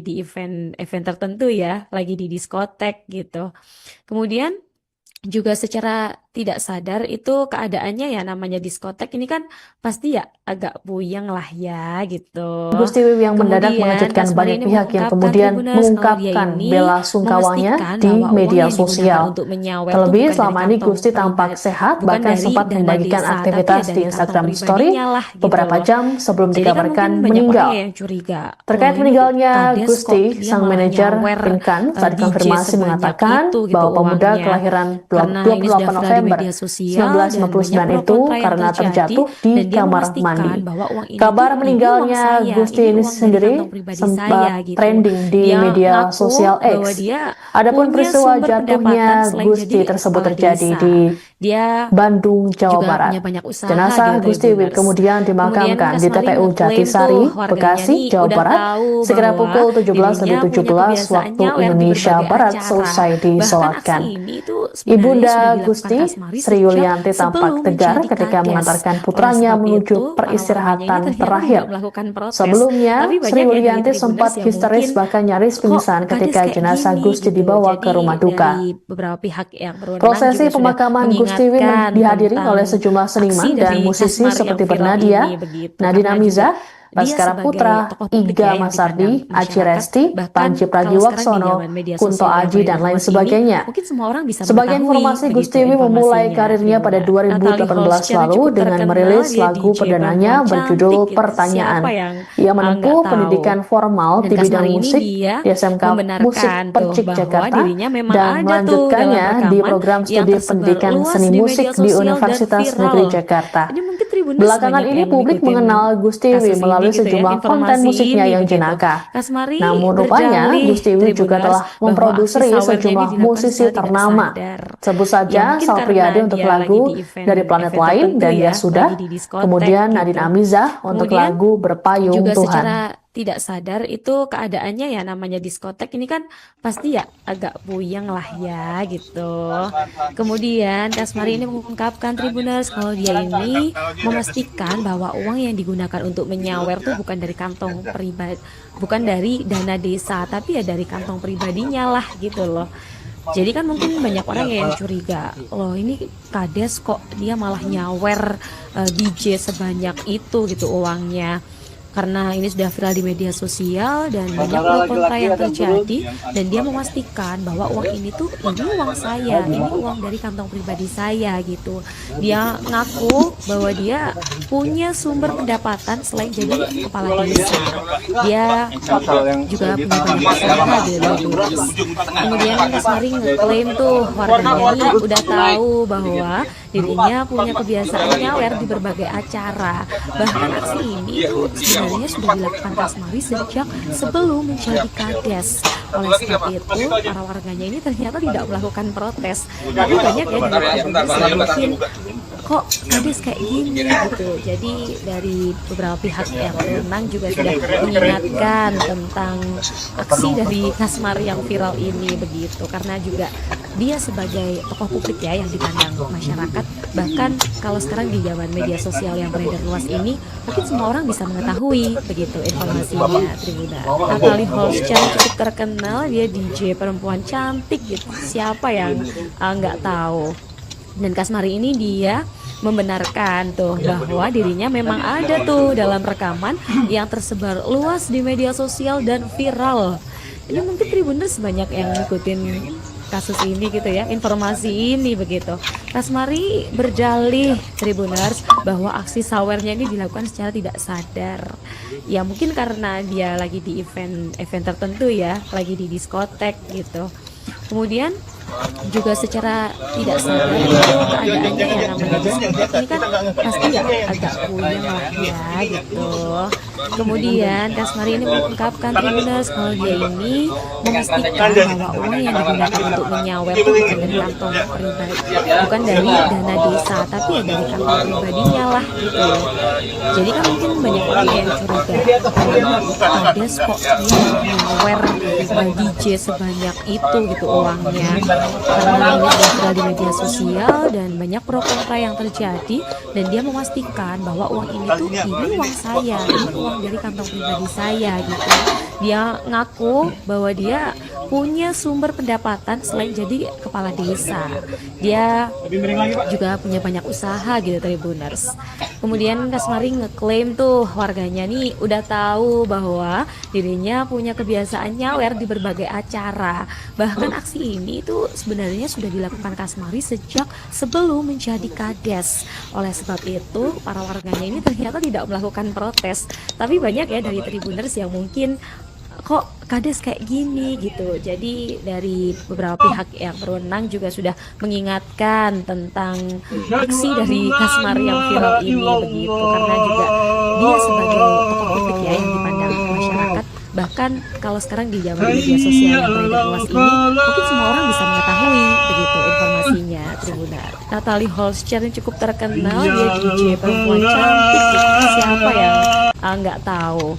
di event tertentu ya, lagi di diskotek gitu. Kemudian juga secara tidak sadar itu keadaannya ya namanya diskotek ini kan pasti ya agak puyeng lah ya gitu. Gusti Wiwi yang mendadak Kemudian mengejutkan Kasmari banyak ini pihak yang mengungkapkan kemudian Tribuners kalau dia mengungkapkan ini bela sungkawanya memastikan di bahwa uang media yang digunakan sosial. untuk menyawer itu Terlebih bukan dari selama ini kantong Gusti tampak pribadi, sehat, bukan bahkan dari sempat dana membagikan desa, tapi ya aktivitas di dari kantong Instagram Story pribadinya lah gitu beberapa loh. jam sebelum Jadi kan mungkin dikabarkan banyak orang meninggal. yang curiga, loh Terkait ini meninggalnya kades kok Gusti, dia sang malah manajer nyawer Pinkan saat DJ dikonfirmasi sebanyak mengatakan itu gitu bahwa pemuda uangnya. kelahiran Karena ini sudah 28 viral di November media sosial dan banyak 1959 pro itu kontra yang karena terjadi terjatuh di dan dia kamar memastikan mandi. bahwa uang ini Kabar uang meninggalnya saya, Gusti ini ini uang dari sendiri kantong pribadi saya sempat gitu. trending di Dia media ngaku sosial bahwa X. dia Adapun punya peristiwa sumber pendapatan jatuhnya selain Gusti jadi tersebut kepala terjadi desa. di Dia Bandung, Jawa juga Barat. punya banyak usaha Jenazah gitu Gusti Wiwit Tribuners. kemudian Kemudian dimakamkan di Kasmari TPU ngeklaim Jatisari, tuh warganya Bekasi, nih Jawa udah Barat, tahu sekira bahwa pukul dirinya punya 17.17 kebiasaan waktu nyawer di Indonesia berbagai Barat acara. selesai Bahkan aksi disolatkan. ini tuh sebenarnya sudah Ibunda dilakukan Gusti, Kasmari Sri sejak Yulianti tampak sebelum tegar menjadi ketika kades. mengantarkan Oleh putranya sebab menuju itu, para warganya ini peristirahatan ternyata terakhir. tidak melakukan protes. Sebelumnya, Tapi Sri banyak ya dari Yulianti Tribuners sempat yang histeris mungkin bahkan nyaris kok pingsan kades ketika kayak jenazah gini Gusti gitu. dibawa ke Jadi rumah duka. dari beberapa pihak yang berwenang Prosesi juga sudah pemakaman Gusti Wiwit mengingatkan dihadiri oleh tentang sejumlah aksi seniman dan dari musisi Kasmari yang seperti viral ini Bernadia, begitu, Nadine karena juga Amiza, dia Baskara sebagai Putra, tokoh publik Iga ya yang dipandang Masardi, Aci masyarakat, Resti, bahkan Panji kalau sekarang di Pragiwaksono, zaman media Kunto sosial yang Aji, beredar dan lain luas ini sebagainya. mungkin semua orang bisa Sebagai mengetahui informasi, begitu Gusti Wiwit memulai informasinya karirnya pada Tribuna. Natalie 2018 Holscher lalu cukup dengan terkenal, merilis dia lagu DJ perdananya perempuan berjudul cantik gitu. Pertanyaan. Siapa yang Ia nggak menempuh tahu? pendidikan formal Dan di bidang Kasmari ini musik dia di SMK Musik membenarkan tuh Percik bahwa Jakarta dirinya memang dan ada tuh dalam melanjutkannya di rekaman program yang studi tersebar pendidikan luas seni di musik media di sosial dan Universitas Negeri viral. Jakarta. Ini mungkin Tribuners Belakangan banyak ini yang publik ngikutin mengenal Gusti Wiwit kasus ini melalui gitu ya, sejumlah konten informasi musiknya ini yang begitu. jenaka. Kasmari Namun rupanya berdalih Gusti Wiwit juga Tribuners telah bahwa aksi memproduksi sawernya ini sejumlah dilakukan musisi secara tidak ternama. sadar. Sebut Ya saja mungkin Sal karena Priadi untuk dia lagi lagu di Dari Planet event Lain tertentu dan Ya ya, Sudah, lagi di diskotek kemudian Nadine gitu. Amizah untuk Kemudian lagu Berpayung juga Tuhan. secara tidak sadar itu keadaannya ya namanya diskotek ini kan pasti ya agak puyeng lah ya gitu. Kemudian Kasmari ini mengungkapkan Tribuners kalau dia ini memastikan bahwa uang yang digunakan untuk menyawer tuh bukan dari kantong pribadi, bukan dari dana desa, tapi ya dari kantong pribadinya lah gitu loh. Jadi kan mungkin banyak orang yang curiga, loh ini kades kok dia malah nyawer DJ sebanyak itu gitu uangnya. Karena ini sudah viral di media sosial dan banyak pro kontra yang terjadi, dan dia memastikan bahwa uang ini tuh ini uang saya, ini uang dari kantong pribadi saya gitu. Dia ngaku bahwa dia punya sumber pendapatan selain jadi kepala desa. Dia juga punya banyak usaha di Tribuners. Kemudian Kasmari ngeklaim tuh warganya ini udah tahu bahwa dirinya punya kebiasaan nyawer di berbagai acara. Bahkan aksi ini tuh sebenarnya sudah dilakukan Kasmari sejak sebelum menjadi kades. Oleh sebab itu, para warganya ini ternyata tidak melakukan protes. Tapi banyak ya dari Tribuners yang mungkin kok kades kayak gini gitu. Jadi dari beberapa pihak yang berwenang juga sudah mengingatkan tentang aksi dari Kasmari yang viral ini begitu. Karena juga dia sebagai tokoh publik ya yang dipandang masyarakat. Bahkan kalau sekarang di zaman media sosial yang beredar luas ini, mungkin semua orang bisa mengetahui begitu informasinya Tribuners. Natalie Holscher cukup terkenal, dia DJ perempuan cantik gitu. Siapa yang nggak tahu? Dan Kasmari ini dia membenarkan tuh bahwa dirinya memang ada tuh dalam rekaman yang tersebar luas di media sosial dan viral. Ini mungkin Tribuners banyak yang ngikutin kasus ini gitu ya, informasi ini begitu. Kasmari berdalih Tribuners bahwa aksi sawernya ini dilakukan secara tidak sadar. Ya mungkin karena dia lagi di event tertentu ya, lagi di diskotek gitu. Kemudian juga secara tidak sadar itu keadaannya ya namanya diskotek ini kan pasti ya agak puyeng lah ya gitu. Kemudian Kasmari ini mengungkapkan Tribuners kalau dia ini memastikan bahwa uang yang digunakan untuk menyawer itu bukan dari kantong pribadi, bukan dari dana desa, tapi ya dari kantong pribadinya lah gitu. Jadi kan mungkin banyak orang yang curiga, kades kok dia nyawer DJ sebanyak itu gitu uangnya, karena ini sudah viral di media sosial dan banyak pro kontra yang terjadi, dan dia memastikan bahwa uang ini tuh ini uang saya, ini uang dari kantong pribadi saya gitu. Dia ngaku bahwa dia punya sumber pendapatan selain jadi kepala desa. Dia juga punya banyak usaha gitu Tribuners. Kemudian Kasmari ngeklaim tuh warganya nih udah tahu bahwa dirinya punya kebiasaan nyawer di berbagai acara. Bahkan aksi ini tuh sebenarnya sudah dilakukan Kasmari sejak sebelum menjadi kades. Oleh sebab itu para warganya ini ternyata tidak melakukan protes. Tapi banyak ya dari Tribuners yang mungkin kok kades kayak gini gitu. Jadi dari beberapa pihak yang berwenang juga sudah mengingatkan tentang aksi dari Kasmari yang viral ini begitu, karena juga dia sebagai tokoh publik ya yang dipandang masyarakat. Bahkan kalau sekarang di zaman media sosial yang beredar luas ini, mungkin semua orang bisa mengetahui begitu informasinya Tribunar. Natalie Holscher yang cukup terkenal, dia DJ perempuan cantik, siapa yang nggak tahu.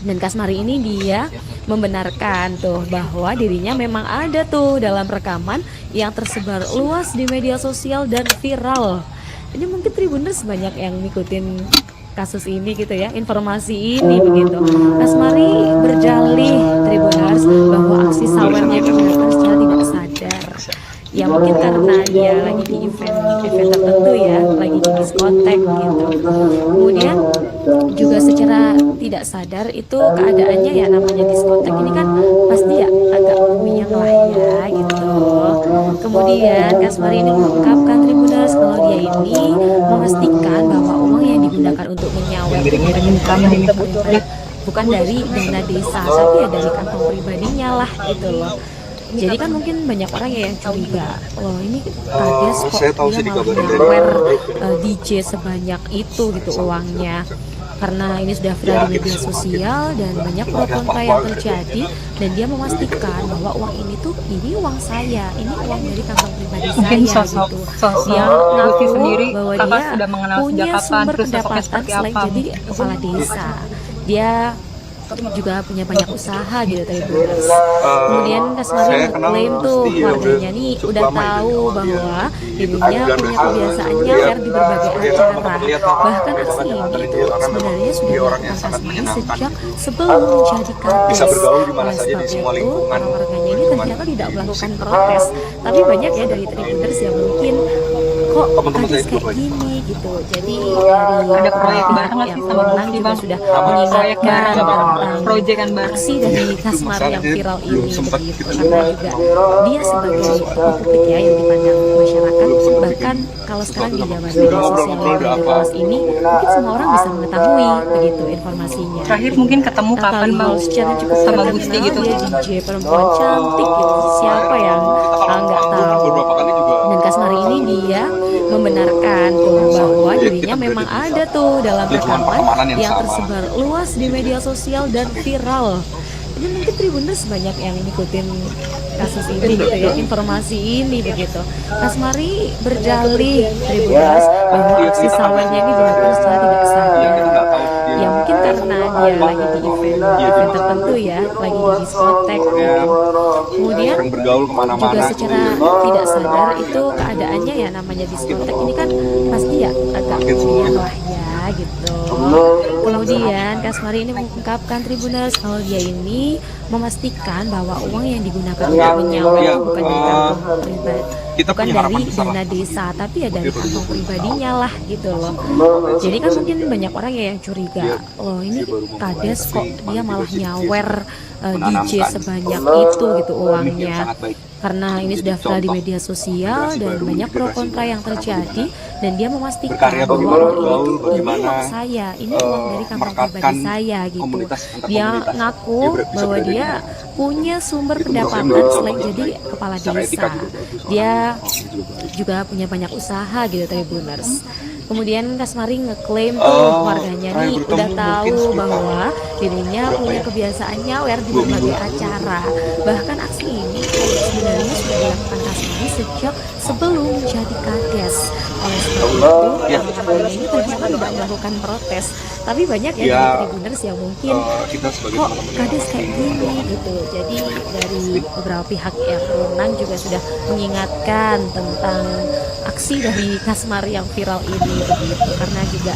Dan Kasmari ini dia membenarkan tuh bahwa dirinya memang ada tuh dalam rekaman yang tersebar luas di media sosial dan viral. Ini mungkin Tribuners banyak yang ngikutin kasus ini gitu ya, informasi ini begitu. Kasmari berdalih Tribuners bahwa aksi sawernya itu dilakukan secara tidak sadar. Ya mungkin karena dia lagi di event tertentu ya, lagi di diskotek gitu. Kemudian juga secara tidak sadar itu keadaannya ya, namanya diskotek ini kan pasti ya agak puyeng lah ya gitu. Kemudian Kasmari ini mengungkapkan Tribuners kalau dia ini memastikan bahwa uang yang digunakan untuk menyawer bukan dari dana desa, tapi ya dari kantong pribadinya lah gitu loh. Jadi kan mungkin banyak orang ya yang curiga, loh ini kades kok dia malah nyawer DJ sebanyak itu gitu uangnya, karena ini sudah viral di media sosial dan banyak pro kontra yang terjadi, dan dia memastikan bahwa uang ini tuh ini uang saya, ini uang dari kantong pribadi saya gitu. Dia ngaku sendiri, bahwa kakak dia sudah mengenal punya sejak kapan, sumber terus sosoknya pendapatan seperti selain apa? jadi kepala desa. Dia juga punya banyak usaha gitu Tribuners. Kemudian Kasmari ngeklaim tuh warganya nih udah tahu bahwa dirinya punya kebiasaan nyawer di berbagai acara. Bahkan aksi ini itu sebenarnya sudah dilakukan Kasmari sejak sebelum menjadi kades. Oleh sebab itu para warganya ini ternyata tidak melakukan protes. Tapi banyak ya dari Tribuners yang mungkin kok kades kayak gini gitu. Jadi dari Ada proyek pihak bareng nggak yang sih sama berwenang Gusti, juga Bang? sudah Proyek bareng mengingatkan apa? tentang Proyekan bareng. aksi dari Kasmari yang viral ini begitu, karena juga dia sebagai tokoh publik ya yang dipandang masyarakat. Bahkan kalau sekarang di zaman media sosial yang beredar luas ini, mungkin semua orang bisa mengetahui begitu informasinya. Terakhir mungkin ketemu kapan Natalie Bang? Holscher yang cukup Sama terkenal, Gusti gitu. dia DJ perempuan cantik gitu, siapa yang nggak tahu. Dan Kasmari ini dia membenarkan tuh bahwa dirinya memang ada tuh dalam rekaman yang tersebar luas di media sosial dan viral. Ini mungkin Tribuners banyak yang ngikutin kasus ini gitu ya, informasi ini begitu. Kasmari berdalih Tribuners bahwa aksi sawernya ini dilakukan secara tidak sadar. Ya mungkin karena dia lagi di event tertentu ya, lagi di diskotek gitu. Kemudian juga secara tidak sadar itu keadaannya ya, namanya diskotek ini kan pasti ya agak puyeng lah ya gitu. Kemudian Kasmari ini mengungkapkan Tribuners kalau dia ini memastikan bahwa uang yang digunakan untuk menyawer itu bukan dari kantong pribadi, bukan dari dana desa, tapi ya dari kantong pribadinya lah gitu loh. Jadi kan mungkin banyak orang ya yang curiga, loh ini kades kok dia malah nyawer DJ sebanyak itu gitu uangnya, karena ini sudah viral di media sosial dan banyak pro kontra yang terjadi, dan dia memastikan bahwa uang ini tuh ini uang saya, ini uang dari kantong pribadi saya gitu. Dia ngaku bahwa dia punya sumber pendapatan selain jadi kepala desa. Dia juga punya banyak usaha gitu Tribuners. Kemudian Kasmari ngeklaim tuh warganya nih udah tahu bahwa dirinya punya kebiasaan nyawer di berbagai acara. Bahkan aksi ini sebenarnya sudah dilakukan Kasmari sejak sebelum menjadi kades. Oleh sebab itu, orang-orang ini ternyata tidak melakukan protes. Tapi banyak ya dari Tribuners yang mungkin kok kades kayak gini gitu. Jadi dari beberapa pihak yang berwenang juga sudah mengingatkan tentang aksi dari Kasmari yang viral ini begitu, karena juga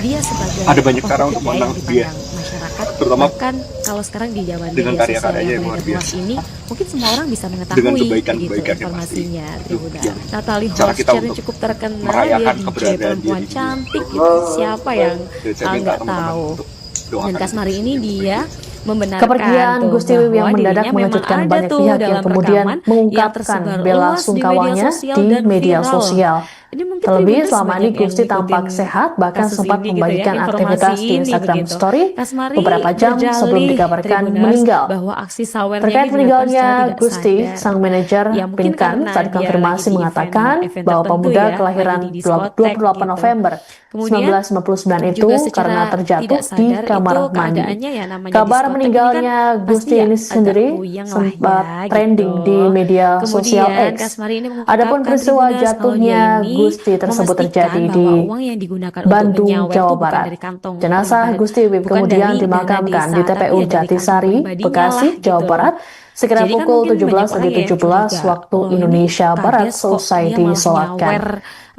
dia sebagai ada banyak cara untuk yang menang dia, dipandang masyarakat, terutama bahkan kalau sekarang di zaman dengan media sosial karya-karyanya yang yang luar beredar luas biasa, ini mungkin semua orang bisa dengan mengetahui gitu kebaikan-kebaikannya pasti. informasinya. Itu Tribuners, yang Natalie cara kita Horscher yang untuk cukup terkenal, dia merayakan DJ keberadaan dia perempuan di dunia. cantik gitu, siapa yang Dan saya minta nggak teman-teman tahu. untuk Dan doakan Kasmari ini dia membenarkan Kepergian tuh Gusti Wiwi yang bahwa mendadak dirinya memang mengejutkan ada banyak tuh pihak yang dalam kemudian rekaman yang mengungkapkan tersebar bela luas di media sungkawanya sosial di dan media viral. sosial. Ini mungkin Terlebih Tribuners selama ini banyak yang Gusti tampak ngikutin sehat, bahkan kasus sempat ini gitu ya, membagikan informasi aktivitas di ini Instagram begitu. Story Kasmari beberapa jam sebelum berdalih dikabarkan Tribuners meninggal. bahwa aksi sawernya Terkait ini dilakukan secara meninggalnya tidak Gusti, sadar. sang manajer Ya mungkin Pinkan karena saat dia konfirmasi lagi di mengatakan event bahwa tertentu pemuda ya, kelahiran lagi di diskotek 28 gitu. November Kemudian 1999 itu juga karena secara terjatuh tidak di sadar kamar itu mandi. keadaannya ya namanya Kabar diskotek ini kan meninggalnya pasti Gusti ya ini agak sendiri puyeng lah sempat ya trending gitu. di media sosial Kemudian X. Kasmari ini Adapun mengungkapkan peristiwa Tribuners kalau dia jatuhnya ini Gusti tersebut terjadi memastikan di bahwa uang yang digunakan untuk Bandung, menyawer Jawa itu bukan Barat. dari kantong Jenazah pribadi, Gusti Wiwi bukan kemudian dari dana dimakamkan desa, di tapi TPU ya dari kantong Jatisari, pribadinya Bekasi, lah Jawa gitu. Barat, sekitar Jadi kan pukul mungkin banyak 17 orang lebih yang 17 curiga, waktu loh ini Indonesia Barat kades kok selesai dia malah disolatkan. nyawer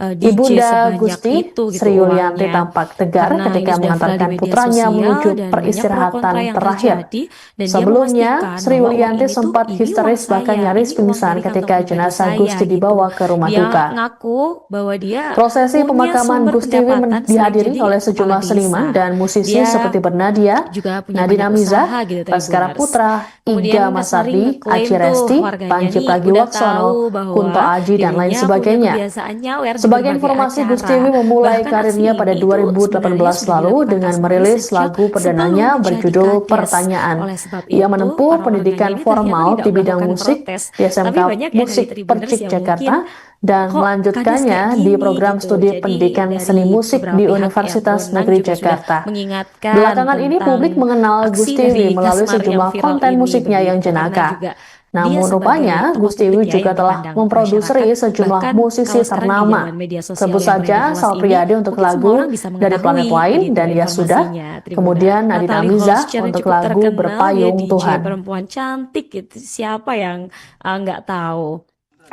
DJ Ibunda sebanyak Gusti, itu gitu Sri Yulianti uangnya. tampak tegar Karena ini ketika sudah viral di mengantarkan media putranya sosial menuju dan banyak pro peristirahatan kontra yang terakhir. terjadi, dan dia Sebelumnya, memastikan Sri bahwa uang Yulianti ini tuh sempat ini uang histeris bahkan saya, nyaris ini uang pingsan dari kantong ketika pribadi jenazah saya Gusti gitu. dibawa ke rumah Dia duka. ngaku bahwa dia Prosesi punya pemakaman sumber Gusti Wiwi pendapatan selain dihadiri jadi oleh kepala sejumlah seniman desa. dan musisi Dia seperti Bernadia, juga punya Nadina banyak Miza, usaha gitu Baskara Tribuners. Putra, Kemudian Iga Kasmari Masardi, ngeklaim Aci tuh Resti, warganya Panji nih udah Pragiwaksono, tahu bahwa Kunto Aji, dan lain dirinya punya sebagainya. kebiasaan nyawer di Sebagai berbagai informasi, Gusti acara. Wiwi memulai Bahkan aksi karirnya pada ini tuh sebenarnya 2018 sudah lalu dilakukan dengan Kasmari merilis sejak lagu sebelum perdananya menjadi berjudul kades. Pertanyaan. Oleh sebab Ia itu, menempuh para warganya pendidikan ini ternyata formal tidak di bidang melakukan musik protes. di Tapi SMK banyak ya dari Musik Tribuners Percik yang Jakarta mungkin dan kok kades melanjutkannya kayak di gini program gitu. studi Jadi pendidikan dari seni musik beberapa di pihak yang Universitas berwenang Negeri juga sudah Jakarta. mengingatkan Belakangan ini tentang publik mengenal aksi Gusti dari Wiwi melalui Kasmari yang sejumlah viral konten ini musiknya yang begitu, karena jenaka. juga dia Namun sebagai rupanya tokoh Gusti publik Wiwi ya juga yang telah dipandang memproduksi masyarakat, sejumlah bahkan musisi kalau sekarang di ternama. zaman media sosial Sebut yang saja beredar luas Sal ini Priadi untuk mungkin semua lagu orang bisa Dari Planet mengetahui Lain begitu dan Ya Sudah. informasinya Tribuners. Kemudian Nadina Natalie Miza Horscher yang untuk cukup lagu terkenal, dia Berpayung DJ Tuhan. perempuan cantik gitu, siapa yang nggak tahu.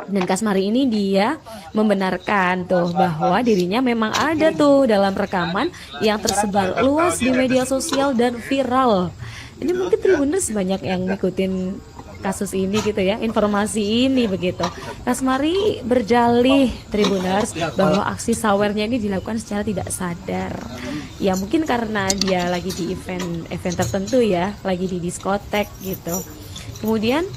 Dan Kasmari ini dia membenarkan tuh bahwa dirinya memang ada tuh dalam rekaman yang tersebar luas di media sosial dan viral. Ini mungkin Tribuners banyak yang ngikutin kasus ini gitu ya, informasi ini begitu. Kasmari berdalih Tribuners bahwa aksi sawernya ini dilakukan secara tidak sadar. Ya mungkin karena dia lagi di event tertentu ya, lagi di diskotek gitu. Kemudian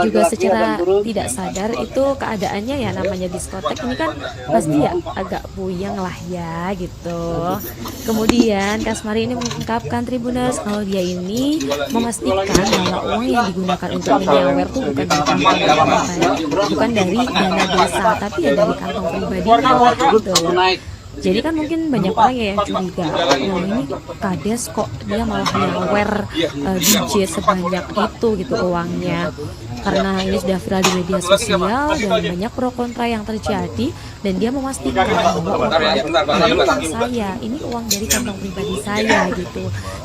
juga secara tidak sadar itu keadaannya ya namanya diskotek ini kan pasti ya agak puyeng lah ya gitu. Kemudian Kasmari ini mengungkapkan Tribuners kalau dia ini memastikan bahwa uang yang digunakan untuk menyawer tuh bukan dari kantong pribadi, bukan dari dana desa, tapi ya dari kantong pribadinya lah gitu. Jadi kan mungkin banyak orang ya yang curiga, oh ini kades kok dia malah nyawer DJ sebanyak itu gitu uangnya. Karena ini sudah viral di media sosial dan banyak pro kontra yang terjadi, dan dia memastikan bahwa uang itu ini uang saya, ini uang dari kantong pribadi saya gitu.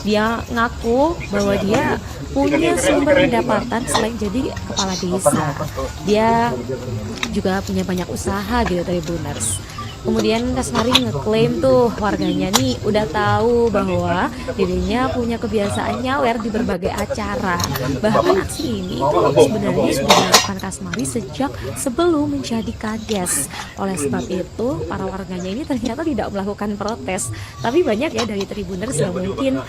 Dia ngaku bahwa dia punya sumber pendapatan selain jadi kepala desa. Dia juga punya banyak usaha gitu Tribuners. Kemudian Kasmari ngeklaim tuh warganya nih udah tahu bahwa dirinya punya kebiasaan nyawer di berbagai acara. Bahkan aksi ini tuh sebenarnya sudah dilakukan Kasmari sejak sebelum menjadi kades. Oleh sebab itu para warganya ini ternyata tidak melakukan protes. Tapi banyak ya dari Tribuners yang mungkin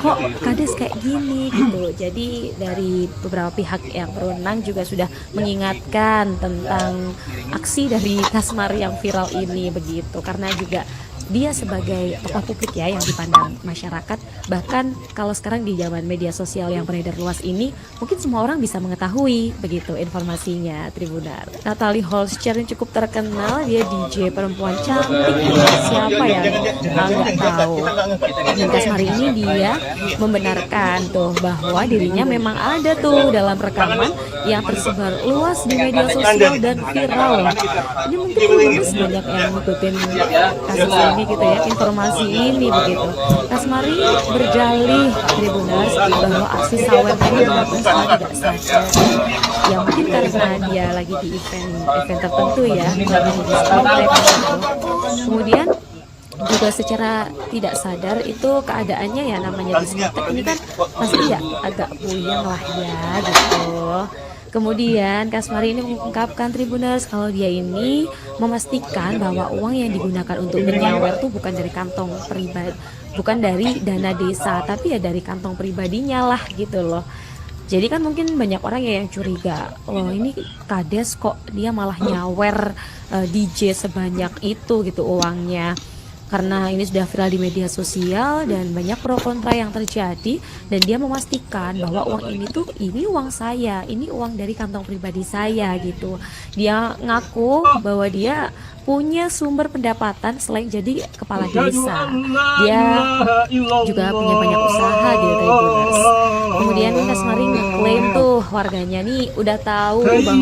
kok kades kayak gini gitu. Jadi dari beberapa pihak yang berwenang juga sudah mengingatkan tentang aksi dari Kasmari yang viral ini begitu, karena juga dia sebagai tokoh publik ya yang dipandang masyarakat. Bahkan kalau sekarang di zaman media sosial yang beredar luas ini, mungkin semua orang bisa mengetahui begitu informasinya, Tribunar. Natalie Holscher yang cukup terkenal, dia DJ perempuan cantik, siapa yang nggak tahu. Dan hari ini dia membenarkan tuh bahwa dirinya memang ada tuh dalam rekaman yang tersebar luas di media sosial dan viral. Ini mungkin Tribuners banyak yang ngikutin kasus ini gitu ya, informasi ini begitu. Kasmari berjalih Tribuners bahwa aksi sawer ini dilakukan secara tidak sadar. Ya mungkin karena dia lagi di event tertentu ya, lagi di diskotek gitu. Kemudian juga secara tidak sadar itu keadaannya ya, namanya diskotek ini kan pasti ya agak puyeng lah ya gitu. Kemudian Kasmari ini mengungkapkan Tribuners kalau dia ini memastikan bahwa uang yang digunakan untuk menyawer tuh bukan dari kantong pribadi, bukan dari dana desa, tapi ya dari kantong pribadinya lah gitu loh. Jadi kan mungkin banyak orang ya yang curiga, loh ini Kades kok dia malah nyawer DJ sebanyak itu gitu uangnya. Karena ini sudah viral di media sosial dan banyak pro kontra yang terjadi, dan dia memastikan bahwa uang ini uang saya, ini uang dari kantong pribadi saya gitu. Dia ngaku bahwa dia punya sumber pendapatan selain jadi kepala desa. Dia juga punya banyak usaha gitu Tribuners. Kemudian Kasmari ngeklaim tuh warganya nih udah tahu bahwa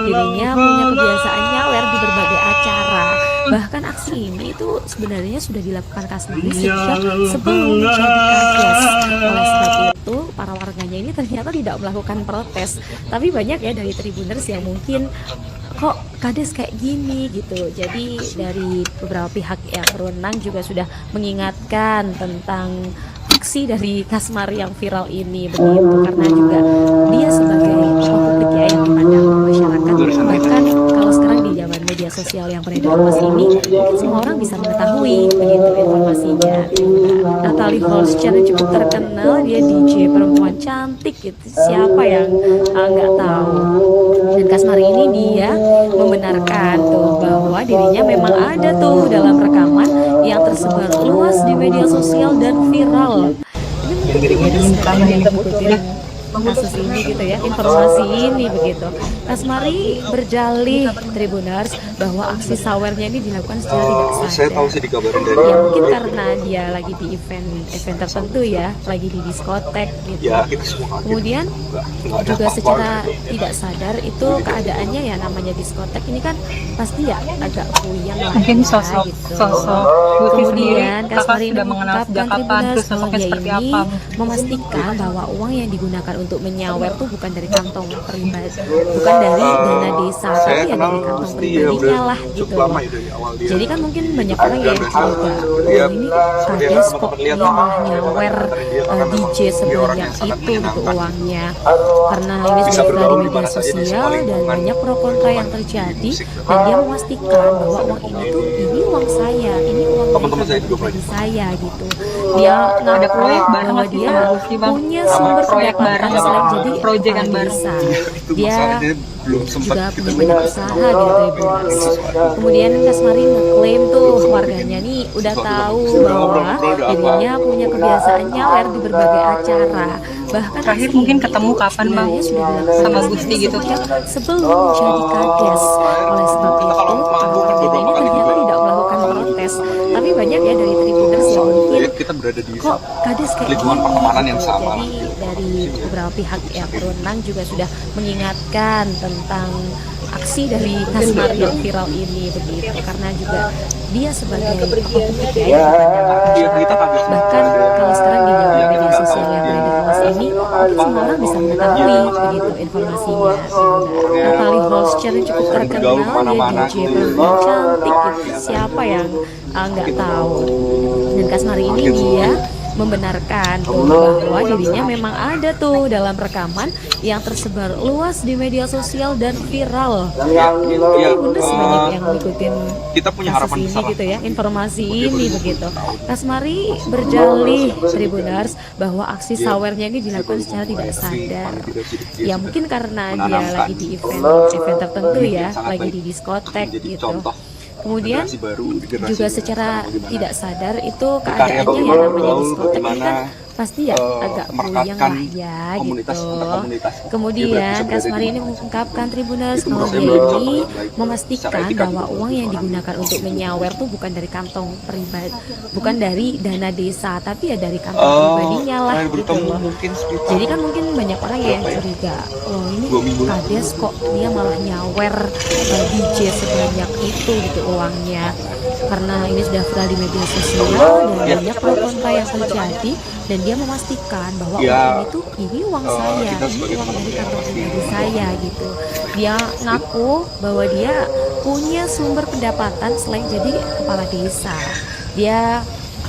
dirinya punya kebiasaan nyawer di berbagai acara. Bahkan aksi ini itu sebenarnya sudah dilakukan Kasmari sejak sebelum jadi Kades. Oleh sebab itu para warganya ini ternyata tidak melakukan protes. Tapi banyak ya dari Tribuners yang mungkin kok Kades kayak gini gitu. Jadi dari beberapa pihak yang berwenang juga sudah mengingatkan tentang aksi dari Kasmari yang viral ini begitu, karena juga dia sebagai tokoh publik ya yang dipandang masyarakat. Bahkan kalau sekarang di zaman media sosial yang beredar luas ini, mungkin semua orang bisa mengetahui begitu informasinya. Natalie Holscher yang cukup terkenal, dia DJ perempuan cantik gitu, siapa yang nggak tahu. Dan Kasmari ini dia membenarkan tuh bahwa dirinya memang ada tuh dalam rekaman yang tersebar luas di media sosial dan viral. Ini mungkin banyak yang ngikutin kasus ini gitu ya, informasi ini begitu. Kasmari berjalih Tribuners bahwa aksi sawernya ini dilakukan secara tidak sadar. Saya tahu sih dikabarin dari ya mungkin karena dia lagi di event tertentu ya, lagi di diskotek gitu. Ya, kita semua Kemudian nggak ada juga apa-apa secara gitu. tidak sadar itu keadaannya ya, namanya diskotek ini kan pasti ya agak puyeng lah Mungkin ya, sosok gitu. Gusti sendiri, Kemudian kakak Kasmari sudah mengenal mengungkapkan sejak kapan, Tribuners terus kalau sosoknya dia seperti ini apa? memastikan bahwa uang yang digunakan untuk menyawer tuh bukan dari kantong pribadi, bukan dari dana desa, Saya tapi ya kenal dari kantong Gusti ya pribadinya udah lah gitu cukup lama loh. ya dari awal dia. Jadi kan mungkin banyak orang yang curiga, Dia oh ini seperti yang Kades kok teman-teman dia lihat, malah nyawer DJ sebanyak itu gitu uangnya. Karena ini Bisa sudah viral bergaul di di media mana saja di semua sosial dan lingkungan. banyak pro kontra yang terjadi, dan dia memastikan bahwa uang ini uang saya, ini uang dari Teman-teman saya juga pribadi banyak. saya gitu. Dia Ada ngaku proyek bareng bahwa nggak sih dia sama Gusti, Bang? punya Sama sumber proyek bareng pendapatan nggak, selain Bang? jadi Proyekan kepala bareng. desa. Itu Dia masalahnya belum sempat juga punya ketemu. banyak usaha gitu Tribuners. Kemudian Kasmari ngeklaim tuh warganya nih udah tahu bahwa dirinya punya kebiasaan nyawer di berbagai acara. Bahkan Terakhir aksi mungkin ini ketemu tuh kapan, Bang? sebenarnya sudah dilakukan Sama Kasmari Gusti gitu. sejak sebelum jadi Kades. Oleh sebab itu para warganya ini ternyata tidak melakukan protes. Tapi banyak ya dari Tribuners yang mungkin Ya, kita berada di kok Kades kayak lingkungan gini pertemanan yang gitu. sama. Jadi dari beberapa pihak yang berwenang juga sudah mengingatkan tentang aksi dari Kasmari yang viral ini begitu, karena juga dia sebagai tokoh publik ya yang dipandang Iya, kita kaget. bahkan kalau sekarang di zaman media sosial yang beredar luas ini, mungkin semua orang bisa mengetahui begitu informasinya. Natalie Holscher yang cukup terkenal, dia DJ perempuan cantik gitu, siapa yang nggak tahu. Dan Kasmari ini dia membenarkan tuh bahwa dirinya memang ada tuh dalam rekaman yang tersebar luas di media sosial dan viral. Ini mungkin Tribuners banyak yang ngikutin Kita punya kasus harapan ini besar. gitu ya, informasi ini begitu. Kasmari berjalih Tribuners bahwa aksi sawernya ini dilakukan secara tidak sadar. Ya mungkin karena dia lagi di event tertentu ya, lagi di diskotek Jadi gitu. contoh Kemudian generasi baru, generasi juga secara bagaimana tidak sadar itu berkarya keadaannya ya namanya betul, diskotek ini bagaimana kan pasti ya agak buyang merekatkan lah ya komunitas gitu. antar komunitas. Dia bisa Kemudian berada Kasmari di ini mana. mengungkapkan Tribuners Itu kalau menurut saya dia melalui contoh ini yang baik. memastikan Secara etika bahwa juga uang yang orang. digunakan untuk menyawer tuh bukan dari kantong pribadi, bukan dari dana desa, tapi ya dari kantong pribadinya lah Terakhir gitu bertemu loh. mungkin sekitar Jadi kan mungkin banyak orang ya yang berapa ya? curiga, oh ini 2 minggu. kades kok dia malah nyawer DJ sebanyak itu gitu uangnya. Karena ini sudah viral di media sosial dan Ya. banyak pro kontra yang terjadi, dan dia memastikan bahwa Ya. ini uang saya, Kita ini sebagai uang dari manusia kantong pasti pribadi saya gitu. Dia ngaku bahwa dia punya sumber pendapatan selain jadi kepala desa. Dia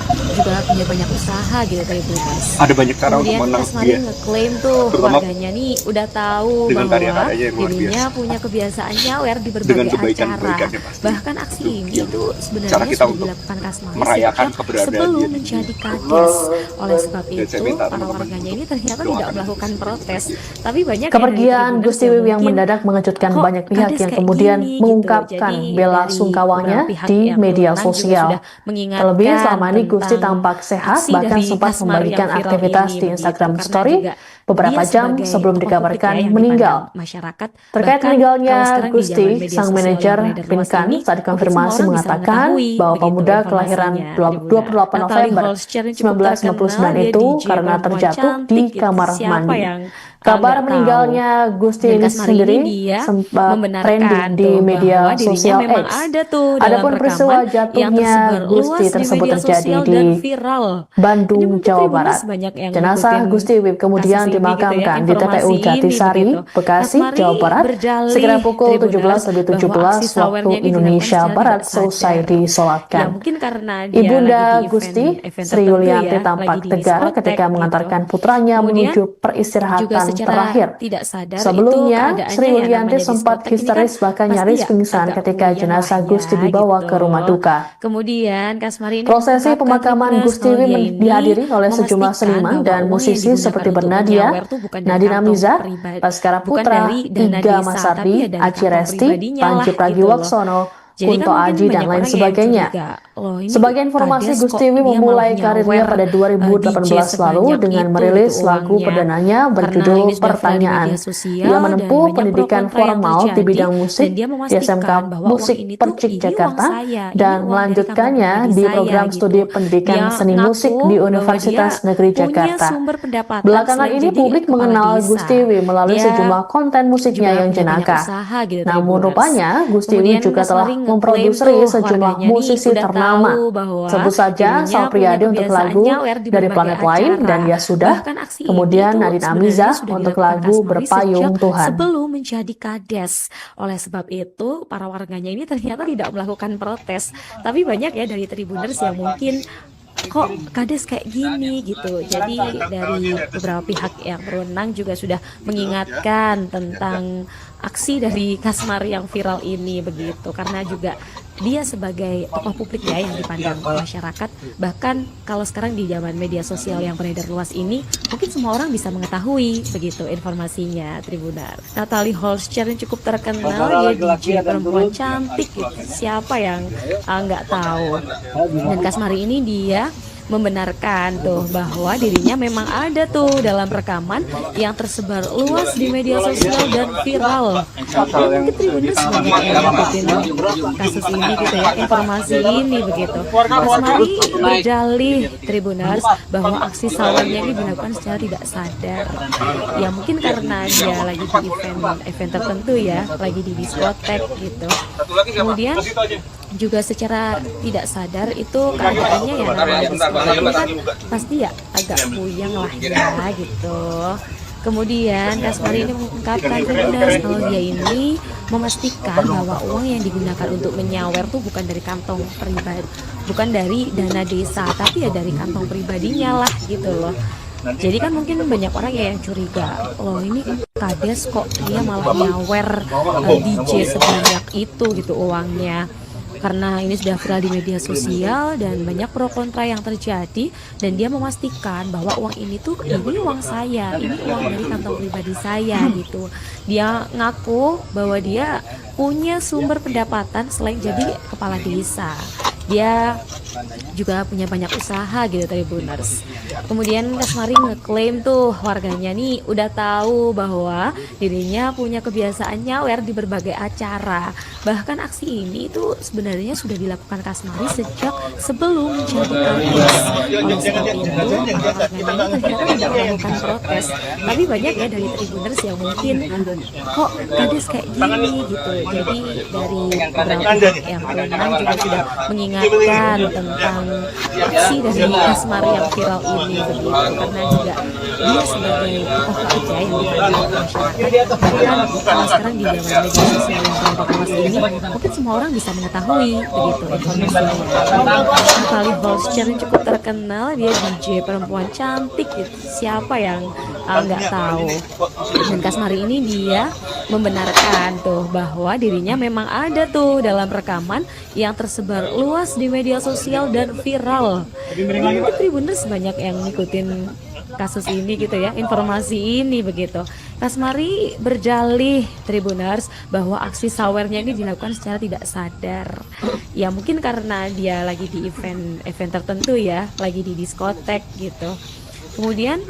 juga punya banyak usaha gitu dari Tribuners. Ada banyak cara untuk Kemudian menang Kasmari dia. ngeklaim tuh Terutama keluarganya nih udah tahu dengan bahwa karya-karyanya yang luar dirinya biasa. punya kebiasaan nyawer di Dengan berbagai acara. kebaikan-kebaikannya pasti. Bahkan aksi Itu ini yang tuh cara sebenarnya kita sudah untuk dilakukan Kasmari merayakan sejak keberadaan sebelum dia di menjadi dunia. kades. Oleh sebab Dan saya itu minta para teman-teman warganya ini untuk ternyata doakan tidak melakukan protes, tapi banyak yang dari Kepergian Tribuners Gusti Wiwih yang mungkin mendadak mengejutkan kok banyak pihak kades yang kayak kemudian gini gitu. mengungkapkan Jadi bela dari sungkawanya beberapa pihak di yang media berwenang juga sosial. sudah mengingatkan Terlebih selama ini Gusti tentang tampak sehat, aksi bahkan dari sempat Kasmari yang membagikan viral aktivitas ini di begitu, Instagram karena Story juga beberapa dia jam sebagai sebelum tokoh publik dikabarkan ya yang meninggal. dipandang masyarakat. Terkait Bahkan meninggalnya kalau sekarang di Gusti, zaman media sang sosial yang manajer beredar luas Pinkan ini, saat mungkin semua dikonfirmasi orang bisa mengatakan mengetahui bahwa begitu pemuda kelahiran informasinya, Tribuners. 28 Natalie November Holscher yang cukup terkenal, 1959 dia itu DJ karena perempuan terjatuh di cantik gitu. kamar Siapa mandi. yang Kabar nggak tahu? meninggalnya Gusti Dan ini Kasmari sendiri ini dia sempat membenarkan trending di tuh media bahwa dirinya sosial memang X. ada tuh dalam Adapun peristiwa rekaman yang jatuhnya tersebar Gusti luas di tersebut media terjadi sosial di dan viral. Ini Bandung, mungkin Jawa Tribuners Barat. banyak yang Jenazah ngikutin Gusti Wiwih kemudian kasus ini gitu ya, dimakamkan di TPU informasi ini Jatisari, begitu. Bekasi, Kasmari Jawa Barat, berdalih sekira pukul Tribuners 17.17 bahwa aksi waktu sawernya ini dilakukan Indonesia secara Barat tidak selesai sadar. Ya disolatkan. mungkin karena dia Ibunda lagi di Gusti, event Sri tertentu Yulianti ya, tampak lagi di tegar diskotek ketika gitu. mengantarkan putranya Kemudian menuju juga peristirahatan secara terakhir. tidak sadar itu Sebelumnya, keadaannya Sri ya Yulianti namanya sempat diskotek ini kan histeris bahkan pasti nyaris ya pingsan agak ketika buyang lah jenazah ya Gusti dibawa gitu. ke rumah duka. Kemudian Kasmari ini Prosesi mengungkapkan pemakaman Tribuners Gusti kalau Wiwih dia ini dihadiri oleh sejumlah memastikan seniman bahwa dan uang yang musisi digunakan seperti untuk Bernadia, menyawer tuh bukan dari Nadine kantong Amiza, pribadi, Baskara bukan Putra, dari dana Iga desa, Masardi, tapi ya dari Aci kantong Resti, pribadinya lah Panji gitu loh. Pragiwaksono, Jadi kan Kunto mungkin Aji, dan banyak lain orang ya yang sebagainya. curiga, loh ini Sebagai informasi, kades Gusti kok Wiwih dia memulai malah karirnya nyawer pada DJ 2018 lalu sebanyak dengan itu merilis gitu lagu uangnya. perdananya Karena berjudul ini sudah viral di Pertanyaan. media Ia sosial dan menempuh banyak pro pendidikan kontra yang formal di terjadi, bidang dan musik dia di memastikan SMK bahwa uang Musik ini tuh Percik uang Jakarta saya, ini dan uang dari kantong melanjutkannya pribadi di saya program gitu. studi pendidikan Dia seni musik ngaku di bahwa dia Universitas Negeri punya Jakarta. sumber pendapatan Belakangan selain ini jadi publik kepala mengenal desa. Gusti Wiwih melalui Dia sejumlah konten musiknya juga yang punya banyak jenaka. usaha gitu Namun Tribuners. rupanya Gusti Wiwih Kemudian juga telah Kasmari ngeklaim memproduksi tuh sejumlah warganya nih musisi udah ternama. tahu bahwa Sebut saja dirinya Sal punya Priadi untuk kebiasaan lagu nyawer di Dari berbagai Planet Lain acara. dan Ya Sudah, Bahkan aksi kemudian ini tuh Nadine sebenarnya Amiza sudah untuk dilakukan lagu Kasmari Berpayung sejak Tuhan. sebelum menjadi kades. Oleh sebab itu para warganya ini ternyata tidak melakukan protes, tapi banyak ya dari Tribuners yang mungkin kok kades kayak gini gitu. Jadi dari beberapa pihak yang berwenang juga sudah mengingatkan tentang aksi dari Kasmari yang viral ini begitu, karena juga dia sebagai tokoh publik ya yang dipandang masyarakat. Bahkan kalau sekarang di zaman media sosial yang beredar luas ini, mungkin semua orang bisa mengetahui begitu informasinya Tribuners. Natalie Holscher yang cukup terkenal, dia DJ perempuan cantik gitu. Siapa yang nggak tahu. Dan Kasmari ini dia membenarkan tuh bahwa dirinya memang ada tuh dalam rekaman yang tersebar luas di media sosial dan viral. Mungkin Tribuners banyak yang ngikutin kasus ini gitu ya, informasi ini begitu. Kasmari berdalih Tribuners bahwa aksi sawernya ini dilakukan secara tidak sadar. Ya mungkin karena dia lagi di event tertentu ya, lagi di diskotek gitu. Kemudian juga secara tidak sadar itu keadaannya ya namanya diskotek ini kan pasti ya agak buyang lah ya gitu. Kemudian Kasmari ini mengungkapkan Tribuners kalau dia ini memastikan bahwa uang yang digunakan untuk menyawer tuh bukan dari kantong pribadi, bukan dari dana desa, tapi ya dari kantong pribadinya lah gitu loh. Jadi kan mungkin banyak orang ya yang curiga, loh ini kades kok dia malah nyawer DJ sebanyak itu gitu uangnya. karena ini sudah viral di media sosial dan banyak pro kontra yang terjadi, dan dia memastikan bahwa uang ini tuh ini uang saya, ini uang dari kantong pribadi saya gitu. Dia ngaku bahwa dia punya sumber pendapatan selain jadi kepala desa. Dia juga punya banyak usaha gitu Tribuners. Kemudian Kasmari ngeklaim tuh warganya nih udah tahu bahwa dirinya punya kebiasaan nyawer di berbagai acara. Bahkan aksi ini itu sebenarnya sudah dilakukan Kasmari sejak sebelum menjadi kades. Oleh sebab itu warganya ini ternyata tidak melakukan protes. Tapi banyak ya dari Tribuners yang mungkin kok kades kayak gini gitu. Jadi dari beberapa pihak yang berwenang juga sudah mengingatkan tentang aksi dari Kasmari yang viral ini begitu, karena juga dia sebagai tokoh ketiga yang dikenal masyarakat. Bahkan kalau sekarang di zaman media sosial yang berada luas ini mungkin semua orang bisa mengetahui begitu informasinya. Natalie Holscher cukup terkenal, dia DJ perempuan cantik gitu. Siapa yang nggak tahu. Dan Kasmari ini dia membenarkan tuh bahwa dirinya memang ada tuh dalam rekaman yang tersebar luas di media sosial dan viral. Mungkin Tribuners banyak yang ngikutin kasus ini gitu ya, informasi ini begitu. Kasmari berjalih Tribuners bahwa aksi sawernya ini dilakukan secara tidak sadar. Ya mungkin karena dia lagi di event tertentu ya, lagi di diskotek gitu. Kemudian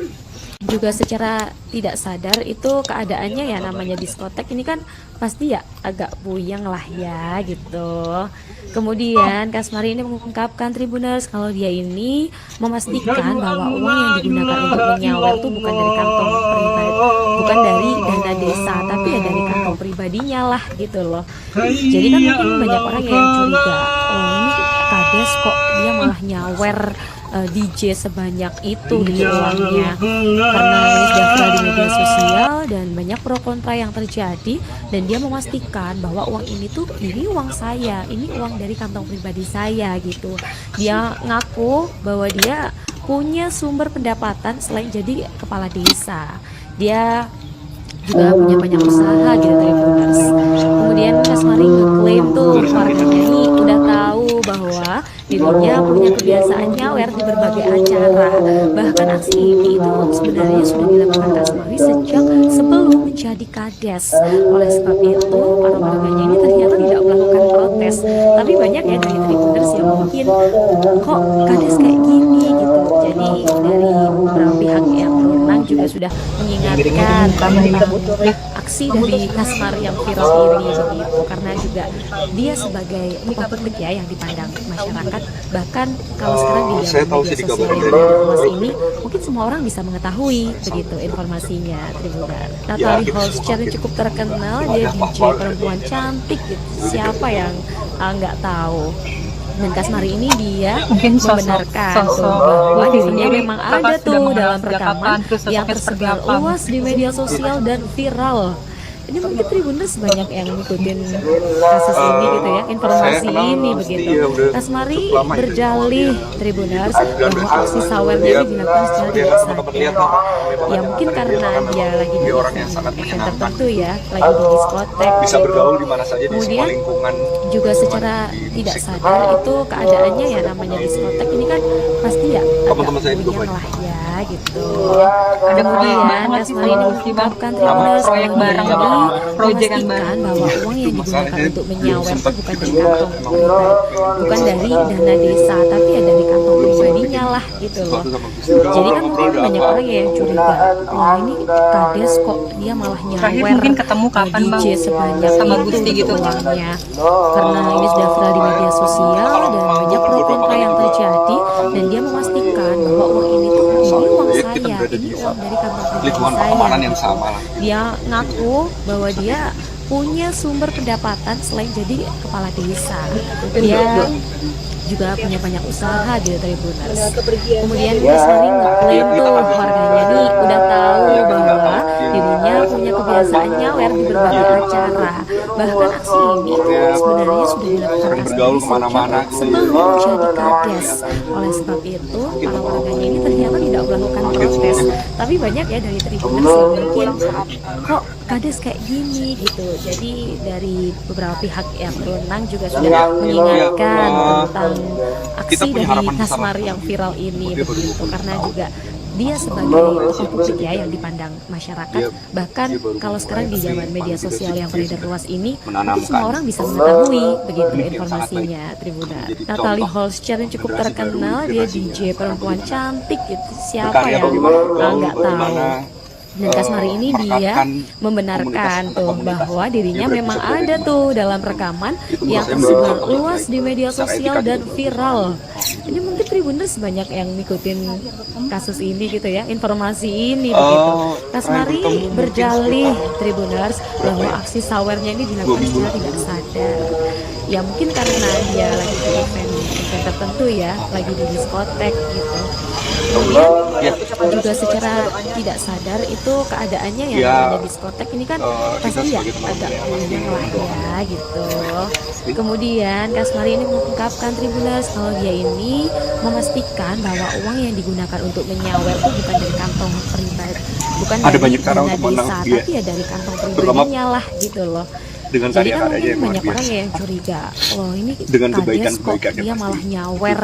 juga secara tidak sadar itu keadaannya ya, namanya diskotek ini kan pasti ya agak buyang lah ya gitu. Kemudian Kasmari ini mengungkapkan Tribuners kalau dia ini memastikan bahwa uang yang digunakan untuk menyawer itu bukan dari kantong pribadi, bukan dari dana desa, tapi ya dari kantong pribadinya lah gitu loh. Jadi kan mungkin banyak orang yang curiga, oh ini kades kok dia malah nyawer DJ sebanyak itu gitu uangnya, karena ini sudah viral di media sosial dan banyak pro kontra yang terjadi, dan dia memastikan bahwa uang ini tuh ini uang saya, ini uang dari kantong pribadi saya gitu. Dia ngaku bahwa dia punya sumber pendapatan selain jadi kepala desa. Dia juga punya banyak usaha gitu Tribuners. Kemudian Kasmari ngeklaim tuh warganya ini udah tahu bahwa dirinya punya kebiasaan nyawer di berbagai acara. Bahkan aksi ini itu sebenarnya sudah dilakukan Kasmari sejak sebelum menjadi kades. Oleh sebab itu para warganya ini ternyata tidak melakukan protes. Tapi banyak ya dari Tribuners yang mungkin kok kades kayak gini gitu. Jadi dari beberapa pihak yang berwenang juga sudah mengingatkan tentang aksi dari Kasmari yang viral ini begitu, karena juga dia sebagai tokoh publik ya yang dipandang masyarakat. Bahkan kalau sekarang di dalam media sosial yang berada luas ini mungkin semua orang bisa mengetahui begitu informasinya Tribuners. Natalie Holscher cukup terkenal, dia DJ perempuan cantik gitu. Siapa yang nggak tahu. Dan Kasmari ini dia membenarkan tuh bahwa dirinya memang ada tuh dalam rekaman yang tersebar luas di media sosial dan viral. Ini mungkin Tribuners banyak yang ngikutin kasus ini gitu ya, informasi ini begitu. Kasmari berjalih Tribuners bahwa aksi sawernya ini dilakukan secara tidak sadar. Ya mungkin karena dia lagi di event tertentu ya, lagi di diskotek. Bisa bergaul di mana saja di semua Kemudian lingkungan. juga secara tidak sadar itu keadaannya ya, namanya diskotek ini kan pasti ya agak buyang lah ya gitu. Kemudian Kasmari ini mengungkapkan Tribuners proyek kalau bareng dia ini proyekan memastikan bahwa uang yang digunakan untuk menyawer itu bukan dari kantong pribadi, bukan dari dana desa, tapi ya dari kantong pribadinya lah gitu loh. Jadi kan mungkin banyak orang ya yang curiga, oh ini kades kok dia malah Terakhir nyawer mungkin ketemu kapan DJ Bang? sebanyak Sama itu Gusti gitu. uangnya, karena ini sudah viral di media sosial dan banyak pro kontra yang terjadi, dan dia memastikan bahwa uang ini tuh ini uang saya, ini uang dari kantong pribadi Lingkungan saya pertemanan yang gitu. sama lah. Dia ngaku bahwa dia punya sumber pendapatan selain jadi kepala desa. Dia juga punya banyak usaha gitu Tribuners. Kemudian Kasmari ngeklaim tuh warganya nih udah tahu bahwa dirinya punya kebiasaan nyawer di berbagai acara. Bahkan aksi ini sebenarnya sudah dilakukan sering Kasmari bergaul sejak kemana-mana sebelum jadi kades. Oleh sebab itu, para warganya ini ternyata tidak melakukan protes. Tapi banyak ya dari Tribuners yang mungkin kok kades kayak gini gitu. Jadi dari beberapa pihak yang berwenang juga sudah mengingatkan tentang kita aksi punya dari harapan bersama. Kasmari yang viral ini begitu, karena juga dia sebagai tokoh publik ya yang dipandang masyarakat. Bahkan kalau sekarang di zaman media sosial yang beredar luas ini, mungkin semua orang bisa mengetahui begitu informasinya. Tribuna Natalie Holscher yang cukup terkenal, dia DJ perempuan cantik gitu, siapa yang nggak tahu. Dan Kasmari ini dia membenarkan tuh bahwa dirinya memang ada tuh dalam rekaman yang tersebar luas di media sosial dan viral. Ini mungkin Tribuners banyak yang ngikutin kasus ini gitu ya, informasi ini begitu. Kasmari berdalih Tribuners bahwa aksi sawernya ini dilakukan secara tidak sadar. Ya mungkin karena dia lagi di event tertentu ya, lagi di diskotek gitu. Kemudian juga secara tidak sadar itu keadaannya yang namanya diskotek ini kan pasti ya agak puyeng lah ya gitu. Kemudian Kasmari ini mengungkapkan Tribuners kalau dia ini memastikan bahwa uang yang digunakan untuk menyawer itu bukan dari kantong pribadi, bukan Ada dari banyak cara dana untuk desa, menangkap dia. tapi ya dari kantong pribadinya lah gitu loh. Dengan Jadi kan karya-karyanya mungkin yang luar banyak orang biasa. yang curiga, loh ini Dengan kades kok kebaikan-kebaikannya dia pasti. malah nyawer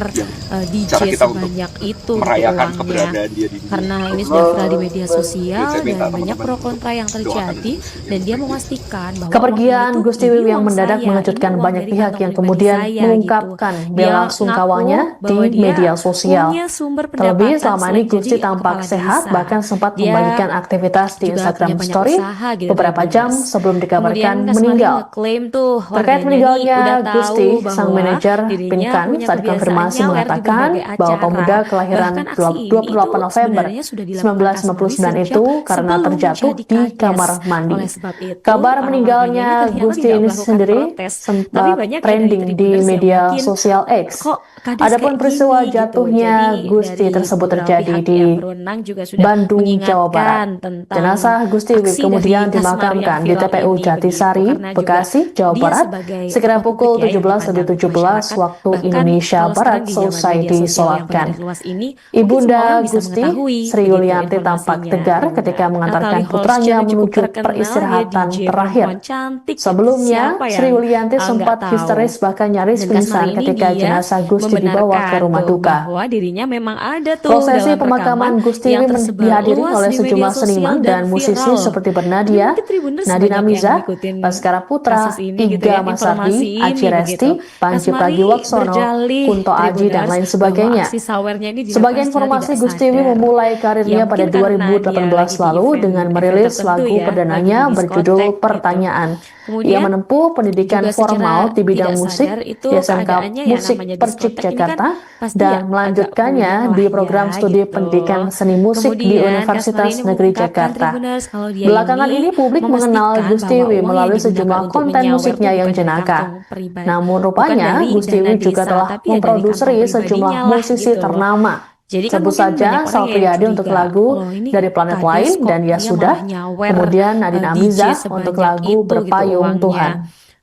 DJ Cara kita untuk sebanyak itu gitu merayakan uangnya. keberadaan dia di dunia. Karena ini sudah viral di media sosial Saya minta dan banyak teman-teman pro kontra yang terjadi, dan dia memastikan bahwa Kepergian uang itu Gusti ini Wiwi yang uang mendadak saya, mengejutkan ini uang banyak dari pihak kantong yang pribadi kemudian saya, mengungkapkan gitu. bela Dia sungkawanya ngaku di bahwa dia media sosial. punya sumber Terlebih pendapatan selama ini selain Gusti jadi tampak kepala sehat, desa. bahkan sempat Dia membagikan aktivitas di juga Instagram punya banyak Story usaha gitu, beberapa jam Tribuners. sebelum dikabarkan Kemudian Kasmari meninggal. ngeklaim tuh Terkait warganya nih udah meninggalnya tahu Gusti, sang bahwa manajer dirinya Pinkan punya saat kebiasaan dikonfirmasi nyawer di mengatakan berbagai bahwa acara. pemuda kelahiran Bahkan aksi ini 28 itu November sebenarnya sudah dilakukan Kasmari 1999 sejak itu karena sebelum terjatuh menjadi di kades. kamar mandi. Oleh sebab itu, Kabar para meninggalnya warganya ini ternyata Gusti tidak ini melakukan sendiri protes. Tapi sempat banyak ya dari trending di Tribuners yang media mungkin sosial X. kok kades Adapun kayak peristiwa gini gitu. jatuhnya Jadi Gusti dari tersebut beberapa terjadi pihak di yang berwenang juga sudah Bandung, Jawa Barat. mengingatkan tentang Jenazah Gusti Wiwi aksi kemudian dari Kasmari yang dimakamkan di viral TPU ini Jatisari, begitu, karena juga Bekasi, Jawa dia Barat sebagai sekira tokoh pukul publik ya yang 17.17 dipandang waktu masyarakat. Bahkan Indonesia kalau Barat sekarang di zaman selesai media sosial yang disolatkan. beredar luas ini, mungkin semua Ibunda orang bisa Gusti, mengetahui Sri begitu Yulianti tampak informasinya. tegar ketika mengantarkan Natalie putranya Holscher yang cukup menuju terkenal, dia peristirahatan DJ terakhir. perempuan cantik. Sebelumnya, Siapa Sri yang Yulianti nggak sempat tahu? histeris bahkan nyaris Dan pingsan Kasmari ini ketika dia jenazah Gusti dibawa ke membenarkan rumah tuh duka. bahwa dirinya memang ada tuh Prosesi dalam pemakaman rekaman Gusti yang Wiwi tersebar dihadiri luas oleh di media sejumlah sosial seniman dan dan musisi viral. seperti Ini Bernadia, mungkin Tribuners Nadine banyak yang Amiza, ngikutin Baskara Putra, kasus ini gitu Iga ya, Masardi, informasi Aci ini Resti, begitu. Panji Kasmari Pragiwaksono, berdalih Kunto Aji, dan Tribuners lain bahwa sebagainya. aksi sawernya ini dilakukan Sebagai secara informasi, tidak Gusti Wiwi sadar. memulai Ya karirnya pada mungkin karena dia 2018 lagi di lalu event dengan event merilis tertentu lagu ya, lagi perdananya di berjudul diskotek gitu. Pertanyaan. Ia Kemudian menempuh pendidikan juga secara formal di bidang tidak musik sadar itu di SMK keadaannya ya Musik namanya Percik diskotek ini kan Jakarta pasti ya dan agak melanjutkannya puyeng di lah program ya studi gitu. pendidikan seni musik di Kemudian Universitas Kasmari ini Negeri mengungkapkan Jakarta. Tribuners kalau dia Belakangan ini ini publik mengenal memastikan Gusti bahwa Wiwi uang yang melalui digunakan sejumlah untuk konten menyawer musiknya itu yang bukan dari jenaka. kantong pribadi, Namun bukan rupanya dari Gusti dana Wiwi juga desa, telah tapi ya dari memproduksi kantong sejumlah pribadinya lah musisi gitu loh. ternama. Jadi kan Sebut mungkin saja banyak orang Sal yang Priadi untuk curiga, lagu loh ini Dari Planet kades Lain kok dan Ya dia Sudah, malah nyawer kemudian Nadine DJ Amiza untuk sebanyak lagu itu gitu Berpayung uangnya. Tuhan.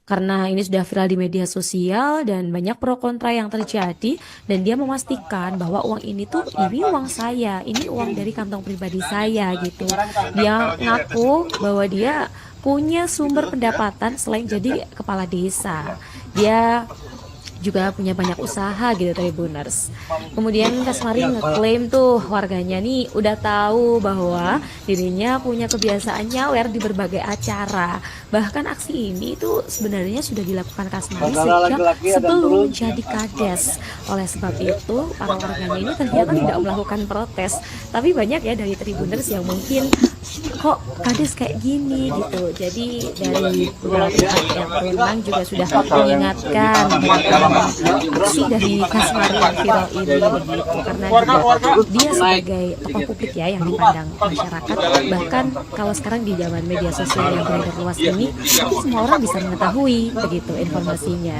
Karena ini sudah viral di media sosial dan banyak pro kontra yang terjadi, dan dia memastikan bahwa uang ini tuh ini uang saya, ini uang dari kantong pribadi saya gitu. Dia ngaku bahwa dia punya sumber pendapatan selain jadi kepala desa. Dia juga punya banyak usaha gitu Tribuners. Kemudian Kasmari ngeklaim tuh warganya nih udah tahu bahwa dirinya punya kebiasaan nyawer di berbagai acara. Bahkan aksi ini itu sebenarnya sudah dilakukan Kasmari sejak sebelum jadi kades. Oleh sebab itu para warganya ini ternyata tidak melakukan protes. Tapi banyak ya dari Tribuners yang mungkin kok kades kayak gini gitu. Jadi dari beberapa pihak yang berwenang juga sudah mengingatkan aksi dari Kasmari yang viral ini begitu, karena juga dia sebagai tokoh publik ya yang dipandang masyarakat. Bahkan kalau sekarang di zaman media sosial yang beredar luas ini, semua orang bisa mengetahui begitu informasinya.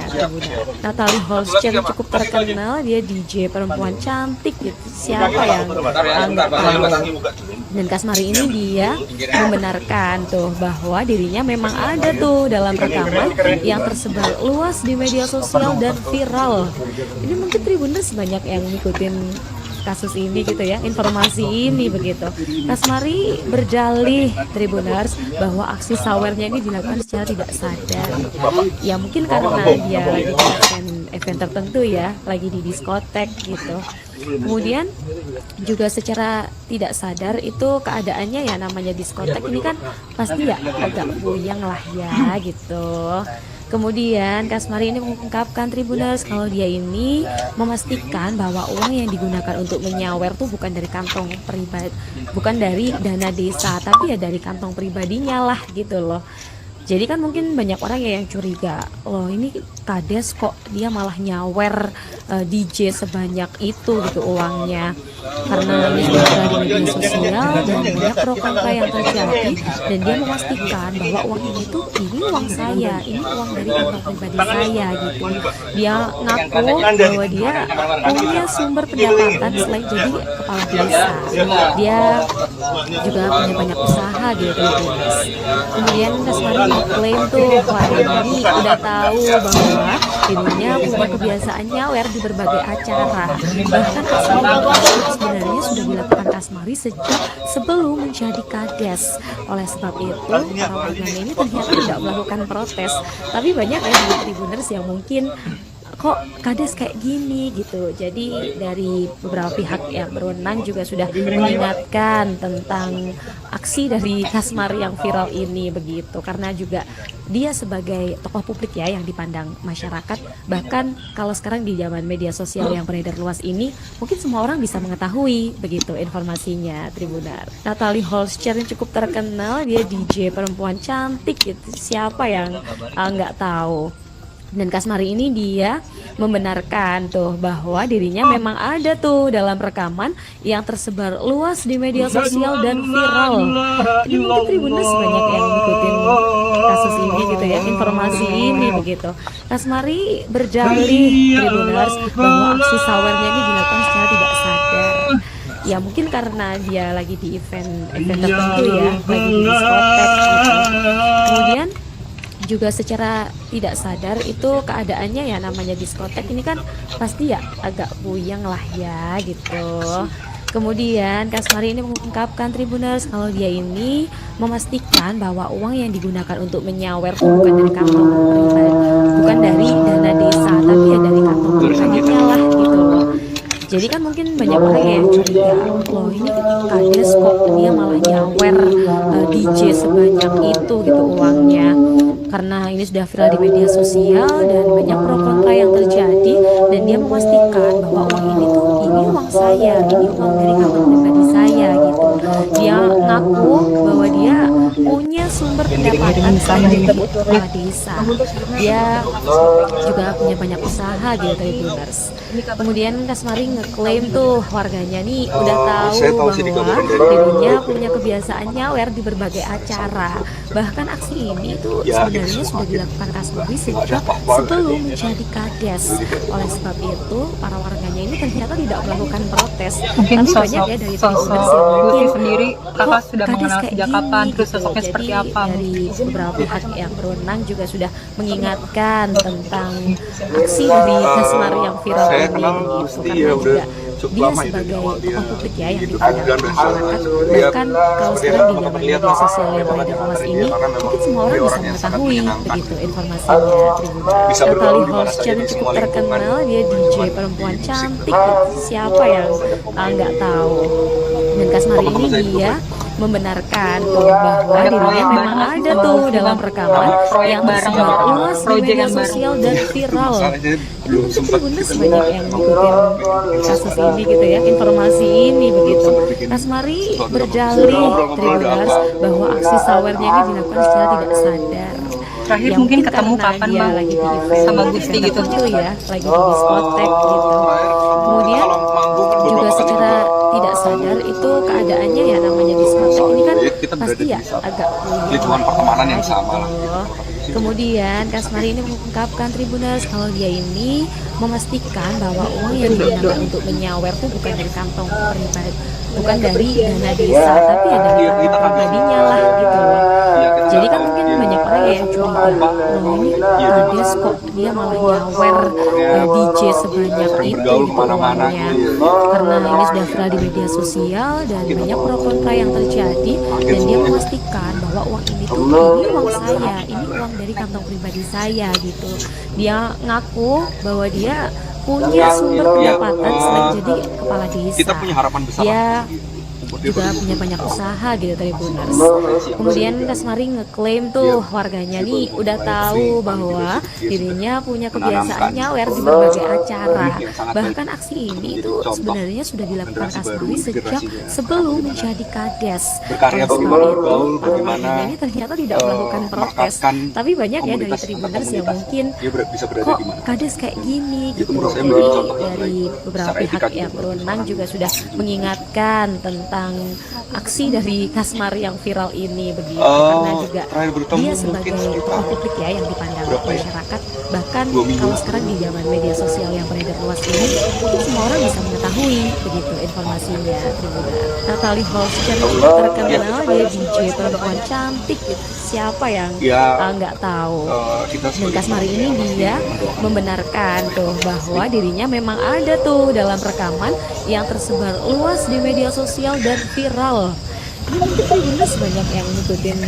Natalie Holscher yang cukup terkenal, dia DJ perempuan cantik gitu, siapa yang nggak tahu? Dan Kasmari ini dia membenarkan tuh bahwa dirinya memang ada tuh dalam rekaman yang tersebar luas di media sosial dan viral. Ini mungkin Tribuners banyak yang ngikutin kasus ini gitu ya, informasi ini begitu. Kasmari berdalih Tribuners bahwa aksi sawernya ini dilakukan secara tidak sadar. Ya mungkin karena dia lagi di event tertentu ya, lagi di diskotek gitu. Kemudian juga secara tidak sadar itu keadaannya ya, namanya diskotek ini kan pasti ya agak buyang lah ya gitu. Kemudian Kasmari ini mengungkapkan Tribuners kalau dia ini memastikan bahwa uang yang digunakan untuk menyawer tuh bukan dari kantong pribadi, bukan dari dana desa, tapi ya dari kantong pribadinya lah gitu loh. Jadi kan mungkin banyak orang ya yang curiga, loh ini Kades kok dia malah nyawer DJ sebanyak itu gitu uangnya. Karena ini sudah ada di media sosial dan banyak pro kontra yang terjadi, dan dia memastikan bahwa uang ini tuh ini uang saya, ini uang dari kantong pribadi saya gitu. Dia ngaku bahwa dia punya sumber pendapatan selain jadi kepala desa. Dia juga punya banyak usaha gitu. Kemudian Kasmari klaim tuh warga ini udah tahu bahwa dirinya punya kebiasaan nyawer di berbagai acara. Bahkan aksi ini sebenarnya sudah dilakukan Kasmari sejak sebelum menjadi Kades. Oleh sebab itu para warganya ini ternyata tidak melakukan protes. Tapi banyak ya di Tribuners yang mungkin kok Kades kayak gini gitu. Jadi dari beberapa pihak yang berwenang juga sudah mengingatkan tentang aksi dari Kasmari yang viral ini begitu, karena juga dia sebagai tokoh publik ya yang dipandang masyarakat. Bahkan kalau sekarang di zaman media sosial yang beredar luas ini, mungkin semua orang bisa mengetahui begitu informasinya Tribunar. Natalie Holscher yang cukup terkenal, dia DJ perempuan cantik gitu, siapa yang nggak tahu. Dan Kasmari ini dia membenarkan tuh bahwa dirinya memang ada tuh dalam rekaman yang tersebar luas di media sosial dan viral. Ini mungkin Tribuners banyak yang ngikutin kasus ini gitu ya, informasi ini begitu. Kasmari berdalih Tribuners bahwa aksi sawernya ini dilakukan secara tidak sadar. Ya mungkin karena dia lagi di event tertentu ya, lagi di diskotek gitu. Kemudian juga secara tidak sadar itu keadaannya ya, namanya diskotek ini kan pasti ya agak buyang lah ya gitu. Kemudian Kasmari ini mengungkapkan Tribuners kalau dia ini memastikan bahwa uang yang digunakan untuk menyawer itu bukan dari kantong pribadi, bukan dari dana desa, tapi ya dari kantong pribadinya lah gitu loh. Jadi kan mungkin banyak orang yang curiga, loh ini Kades kok dia malah nyawer DJ sebanyak itu gitu uangnya. Karena ini sudah viral di media sosial dan banyak pro kontra yang terjadi, dan dia memastikan bahwa uang ini tuh ini uang saya, ini uang dari kantong pribadi saya gitu. Dia ngaku bahwa dia punya sumber pendapatan selain jadi kepala desa. Dia juga punya banyak usaha gitu Tribuners. Kemudian Kasmari ngeklaim tuh warganya nih udah tahu bahwa dirinya punya kebiasaan nyawer di berbagai acara. Bahkan aksi ini tuh sebenarnya sudah dilakukan Kasmari sejak sebelum menjadi Kades. Oleh sebab itu para warganya ini ternyata tidak melakukan protes. Mungkin Tapi banyak ya dari Tribuners yang sosok mungkin sendiri kakak sudah Kades mengenal kayak sejak gini kapan, terus gitu. sosoknya seperti Jadi apa? dari beberapa pihak yang berwenang juga sudah mengingatkan tentang aksi dari Kasmari yang viral Saya ini kenal begitu, pasti karena ya udah juga cukup dia lama itu sebagai awal dia tokoh publik ya yang hidup. dipandang Dan masyarakat. dia- Bahkan kalau dia sekarang di teman-teman zaman lihat media sosial orang yang orang beredar yang luas dari ini, dia, karena memang mungkin semua orang dia bisa orang yang sangat mengetahui menyenangkan. begitu informasinya Tribuners. Bisa bergaul Natalie di mana Holscher saja yang di cukup semua lingkungan. terkenal, dia DJ perempuan cantik gitu, siapa yang nggak tahu. Dan Kasmari ini dia membenarkan tuh bahwa dirinya memang ada tuh dalam rekaman yang tersebar luas di media sosial dan viral. Ini mungkin Tribuners banyak yang ngikutin kasus ini gitu ya, informasi ini begitu. Kasmari berdalih Tribuners bahwa aksi sawernya ini dilakukan secara tidak sadar. Terakhir Ya mungkin ketemu karena kapan dia Bang? lagi di event Sama Gusti gitu. tertentu ya, lagi di diskotek gitu. Kemudian juga secara tidak sadar itu keadaannya ya, namanya diskotek ini kan Kita berada pasti di ya satu agak buyang lingkungan pertemanan yang gitu. sama lah. Kemudian Kasmari ini mengungkapkan Tribuners kalau dia ini memastikan bahwa uang yang digunakan untuk menyawer tuh bukan dari kantong pribadi, bukan dari dana desa, tapi ya dari kantong pribadinya lah gitu loh. Jadi kan mungkin banyak orang yang curiga, loh ini kades kok dia malah nyawer DJ sebanyak itu gitu uangnya, karena ini sudah viral di media sosial dan banyak pro kontra yang terjadi, dan dia memastikan bahwa uang ini tuh ini uang saya, ini uang dari kantong pribadi saya gitu. Dia ngaku bahwa dia punya sumber pendapatan selain jadi kepala desa. Kita punya harapan besar. Dia juga punya banyak usaha gitu Tribuners. Kemudian Kasmari ngeklaim tuh warganya nih udah tahu bahwa dirinya punya kebiasaan nyawer di berbagai acara. Bahkan aksi ini itu sebenarnya sudah dilakukan Kasmari sejak sebelum menjadi kades. Berkarya Oleh sebab itu, para bagaimana warganya ini ternyata tidak melakukan protes. Tapi banyak ya dari Tribuners yang mungkin bisa berada kok di mana. kades kayak gini gitu. menurut saya menjadi contoh yang Dari baik. beberapa Secara pihak etika yang juga berwenang juga sudah mengingatkan tentang aksi dari Kasmari yang viral ini begitu, karena juga terakhir bertemu dia mungkin sebagai sekitar tokoh publik ya yang dipandang berapa ya? masyarakat, bahkan 2 minggu. kalau sekarang di zaman media sosial yang beredar luas ini semua orang bisa mengetahui begitu informasinya. Natalie Holscher terkenal dia DJ perempuan cantik gitu. Siapa yang nggak tahu. Dan Kasmari ini dia membenarkan tuh bahwa dirinya memang ada tuh dalam rekaman yang tersebar luas di media sosial dan viral. Ini mungkin Tribuners banyak yang ngikutin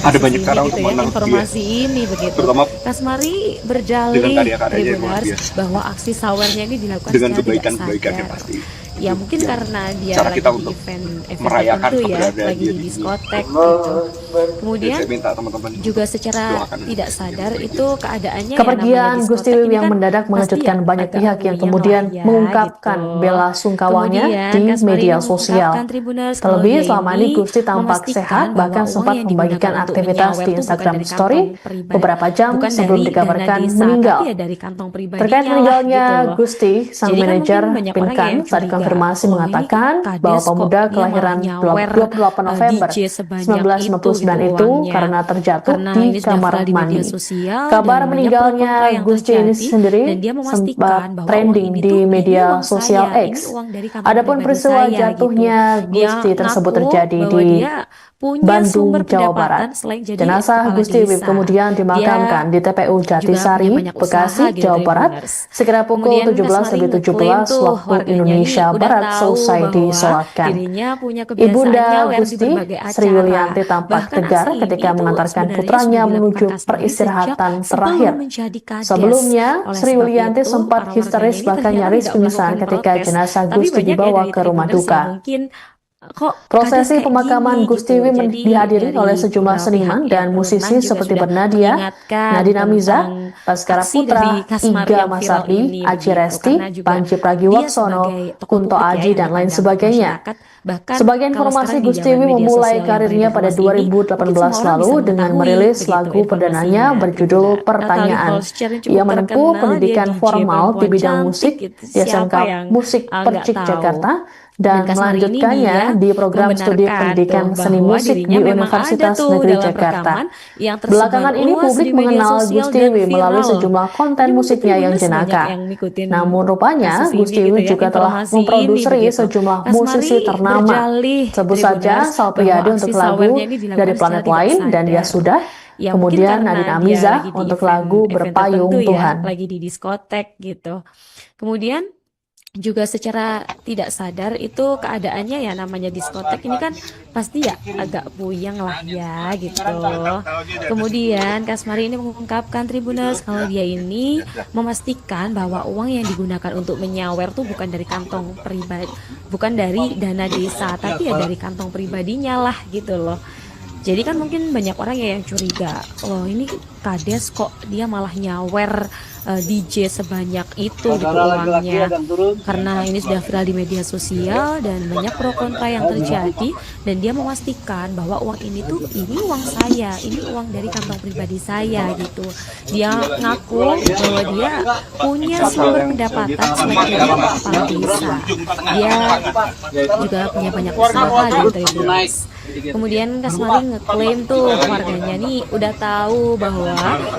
Ada banyak ini cara gitu untuk ya, mengenal informasi ini begitu. Terutama Kasmari dengan berjalih karya-karyanya yang luar Tribuners biasa. bahwa aksi sawernya ini dilakukan dengan secara tidak kebaikan-kebaikannya sadar. pasti. Ya mungkin karena dia Cara lagi kita di untuk event merayakan tertentu ya, keberadaan lagi dia di di diskotek sini. gitu. Dan Kemudian saya minta teman-teman juga secara doakan tidak yang sadar baik. itu keadaannya Kepergian yang namanya Gusti diskotek Wiwik ini yang kan mendadak pasti mengejutkan ya banyak agak pihak yang puyeng kemudian lah ya mengungkapkan gitu. bela sungkawanya Kemudian di Kasmari media ini sosial. mengungkapkan Tribuners kalau Terlebih dia selama ini ini Gusti tampak memastikan sehat, bahwa bahkan uang sempat yang membagikan digunakan untuk aktivitas menyawer di tuh bukan Instagram dari Story kantong pribadi, beberapa jam bukan sebelum dari dana dikabarkan desa, meninggal. tapi ya dari kantong Terkait pribadinya lah meninggalnya gitu loh. Gusti, sang Jadi kan manajer mungkin banyak orang Pinkan yang saat curiga, dikonfirmasi loh ini mengatakan bahwa kades kok pemuda dia malah kelahiran nyawer 28 November DJ sebanyak itu 1959 gitu itu uangnya, karena terjatuh karena di ini sudah kamar viral di media mandi. sosial Kabar dan banyak pro kontra meninggalnya yang Gusti ini terjadi, sendiri dan dia sempat memastikan bahwa uang trending ini di tuh ini media uang sosial saya, ini X. uang dari kantong Adapun pribadi peristiwa saya gitu. jatuhnya Dia Gusti tersebut ngaku terjadi bahwa di dia punya Bandung, sumber Jawa Barat. pendapatan selain jadi Jenazah kepala Gusti Wiwik desa. kemudian Dia dimakamkan di TPU juga punya Jatisari, banyak usaha Bekasi, gitu Jawa Barat, Tribuners. sekira pukul Kemudian 17 Kasmari lebih ngeklaim 17 tuh waktu warganya nih Indonesia udah Barat tahu selesai bahwa disolatkan. dirinya punya kebiasaan Ibunda nyawer di Gusti, berbagai Sri acara. Yulianti tampak Bahkan tegar aksi ketika ini tuh mengantarkan sebenarnya putranya sudah dilakukan menuju Kasmari peristirahatan sejak terakhir. sebelum menjadi kades. Sebelumnya, Oleh Sri sebab Yulianti itu, sempat para histeris warganya ini bahkan ternyata nyaris tidak pingsan melakukan ketika protes. jenazah Tapi Gusti banyak ya dibawa dari ke rumah Tribuners yang duka. mungkin kok kades Prosesi kayak pemakaman gini Gusti gitu. Wiwik Jadi dihadiri dari oleh sejumlah beberapa seniman pihak yang dan musisi berwenang juga seperti sudah Bernadia, mengingatkan Nadine Amiza, tentang Baskara aksi Putra, dari Kasmari Iga yang viral Masardi, ini Aci begitu, Resti, karena juga Panji dia Pragiwaksono, sebagai tokoh Kunto publik ya Aji, yang dan lain dipandang sebagainya. masyarakat. Bahkan Sebagai kalau informasi, sekarang di Gusti zaman Wiwik media memulai sosial yang karirnya beredar pada luas ini, mungkin 2018 semua orang lalu bisa dengan mengetahui merilis begitu lagu perdananya informasinya. berjudul Natalie Pertanyaan. Holscher yang Ia cukup menempuh terkenal, dia pendidikan DJ formal di perempuan bidang cantik musik gitu. di SMK Siapa yang Musik nggak Percik tahu? Jakarta Dan dan Kasmari ini melanjutkannya dia di program studi membenarkan pendidikan tuh seni bahwa musik dirinya di memang ada Universitas tuh Negeri dalam Jakarta. rekaman yang tersebar Belakangan ini luas publik di media mengenal sosial Gusti dan Wiwik melalui viral. sejumlah konten Jadi mungkin musiknya yang Tribuners banyak jenaka. yang ngikutin Namun rupanya kasus ini Gusti gitu Wiwik ya, juga telah informasi ini memproduksi begitu. sejumlah Kasmari musisi ternama. berjalih Sebut saja Tribuners Sal bahwa Priadi aksi untuk lagu sawernya ini dilakukan Dari secara Planet tidak Lain dan Dia sadar. Sudah. Ya mungkin Kemudian karena Nadine dia Amiza lagi di untuk event lagu Berpayung tertentu ya, Tuhan. lagi di diskotek gitu. Kemudian juga secara tidak sadar itu keadaannya ya namanya diskotek ini kan pasti ya agak puyeng lah ya gitu. Kemudian Kasmari ini mengungkapkan Tribuners kalau dia ini memastikan bahwa uang yang digunakan untuk menyawer tuh bukan dari kantong pribadi, bukan dari dana desa, tapi ya dari kantong pribadinya lah gitu loh. Jadi kan mungkin banyak orang ya yang curiga, loh ini kades kok dia malah nyawer DJ sebanyak itu gitu uangnya, karena ini sudah viral di media sosial dan banyak pro kontra yang terjadi, dan dia memastikan bahwa uang ini tuh ini uang saya, ini uang dari kantong pribadi saya gitu. Dia ngaku bahwa dia punya sumber pendapatan selain jadi kepala desa. Dia juga punya banyak usaha di Tribuners. Kemudian Kasmari ngeklaim tuh warganya nih udah tahu bahwa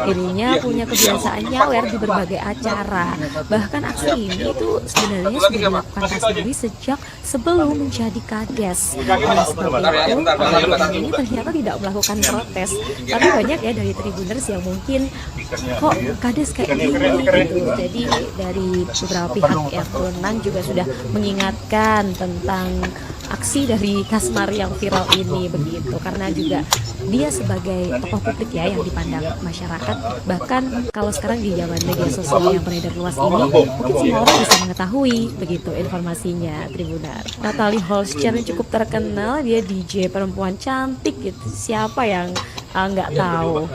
dirinya punya kebiasaan nyawer di berbagai acara. Bahkan aksi ini tuh sebenarnya sudah dilakukan Kasmari sejak sebelum menjadi kades. Oleh sebab itu, para warganya ini ternyata tidak melakukan protes. Tapi banyak ya dari Tribuners yang mungkin kok kades kayak gini gitu. Jadi dari beberapa pihak yang berwenang juga sudah mengingatkan tentang aksi dari Kasmari yang viral ini begitu, karena juga dia sebagai tokoh publik ya yang dipandang masyarakat. Bahkan kalau sekarang di zaman media sosial yang beredar luas ini, mungkin semua orang bisa mengetahui begitu informasinya. Tribunar Natalie Holscher cukup terkenal, dia DJ perempuan cantik gitu, siapa yang nggak tahu.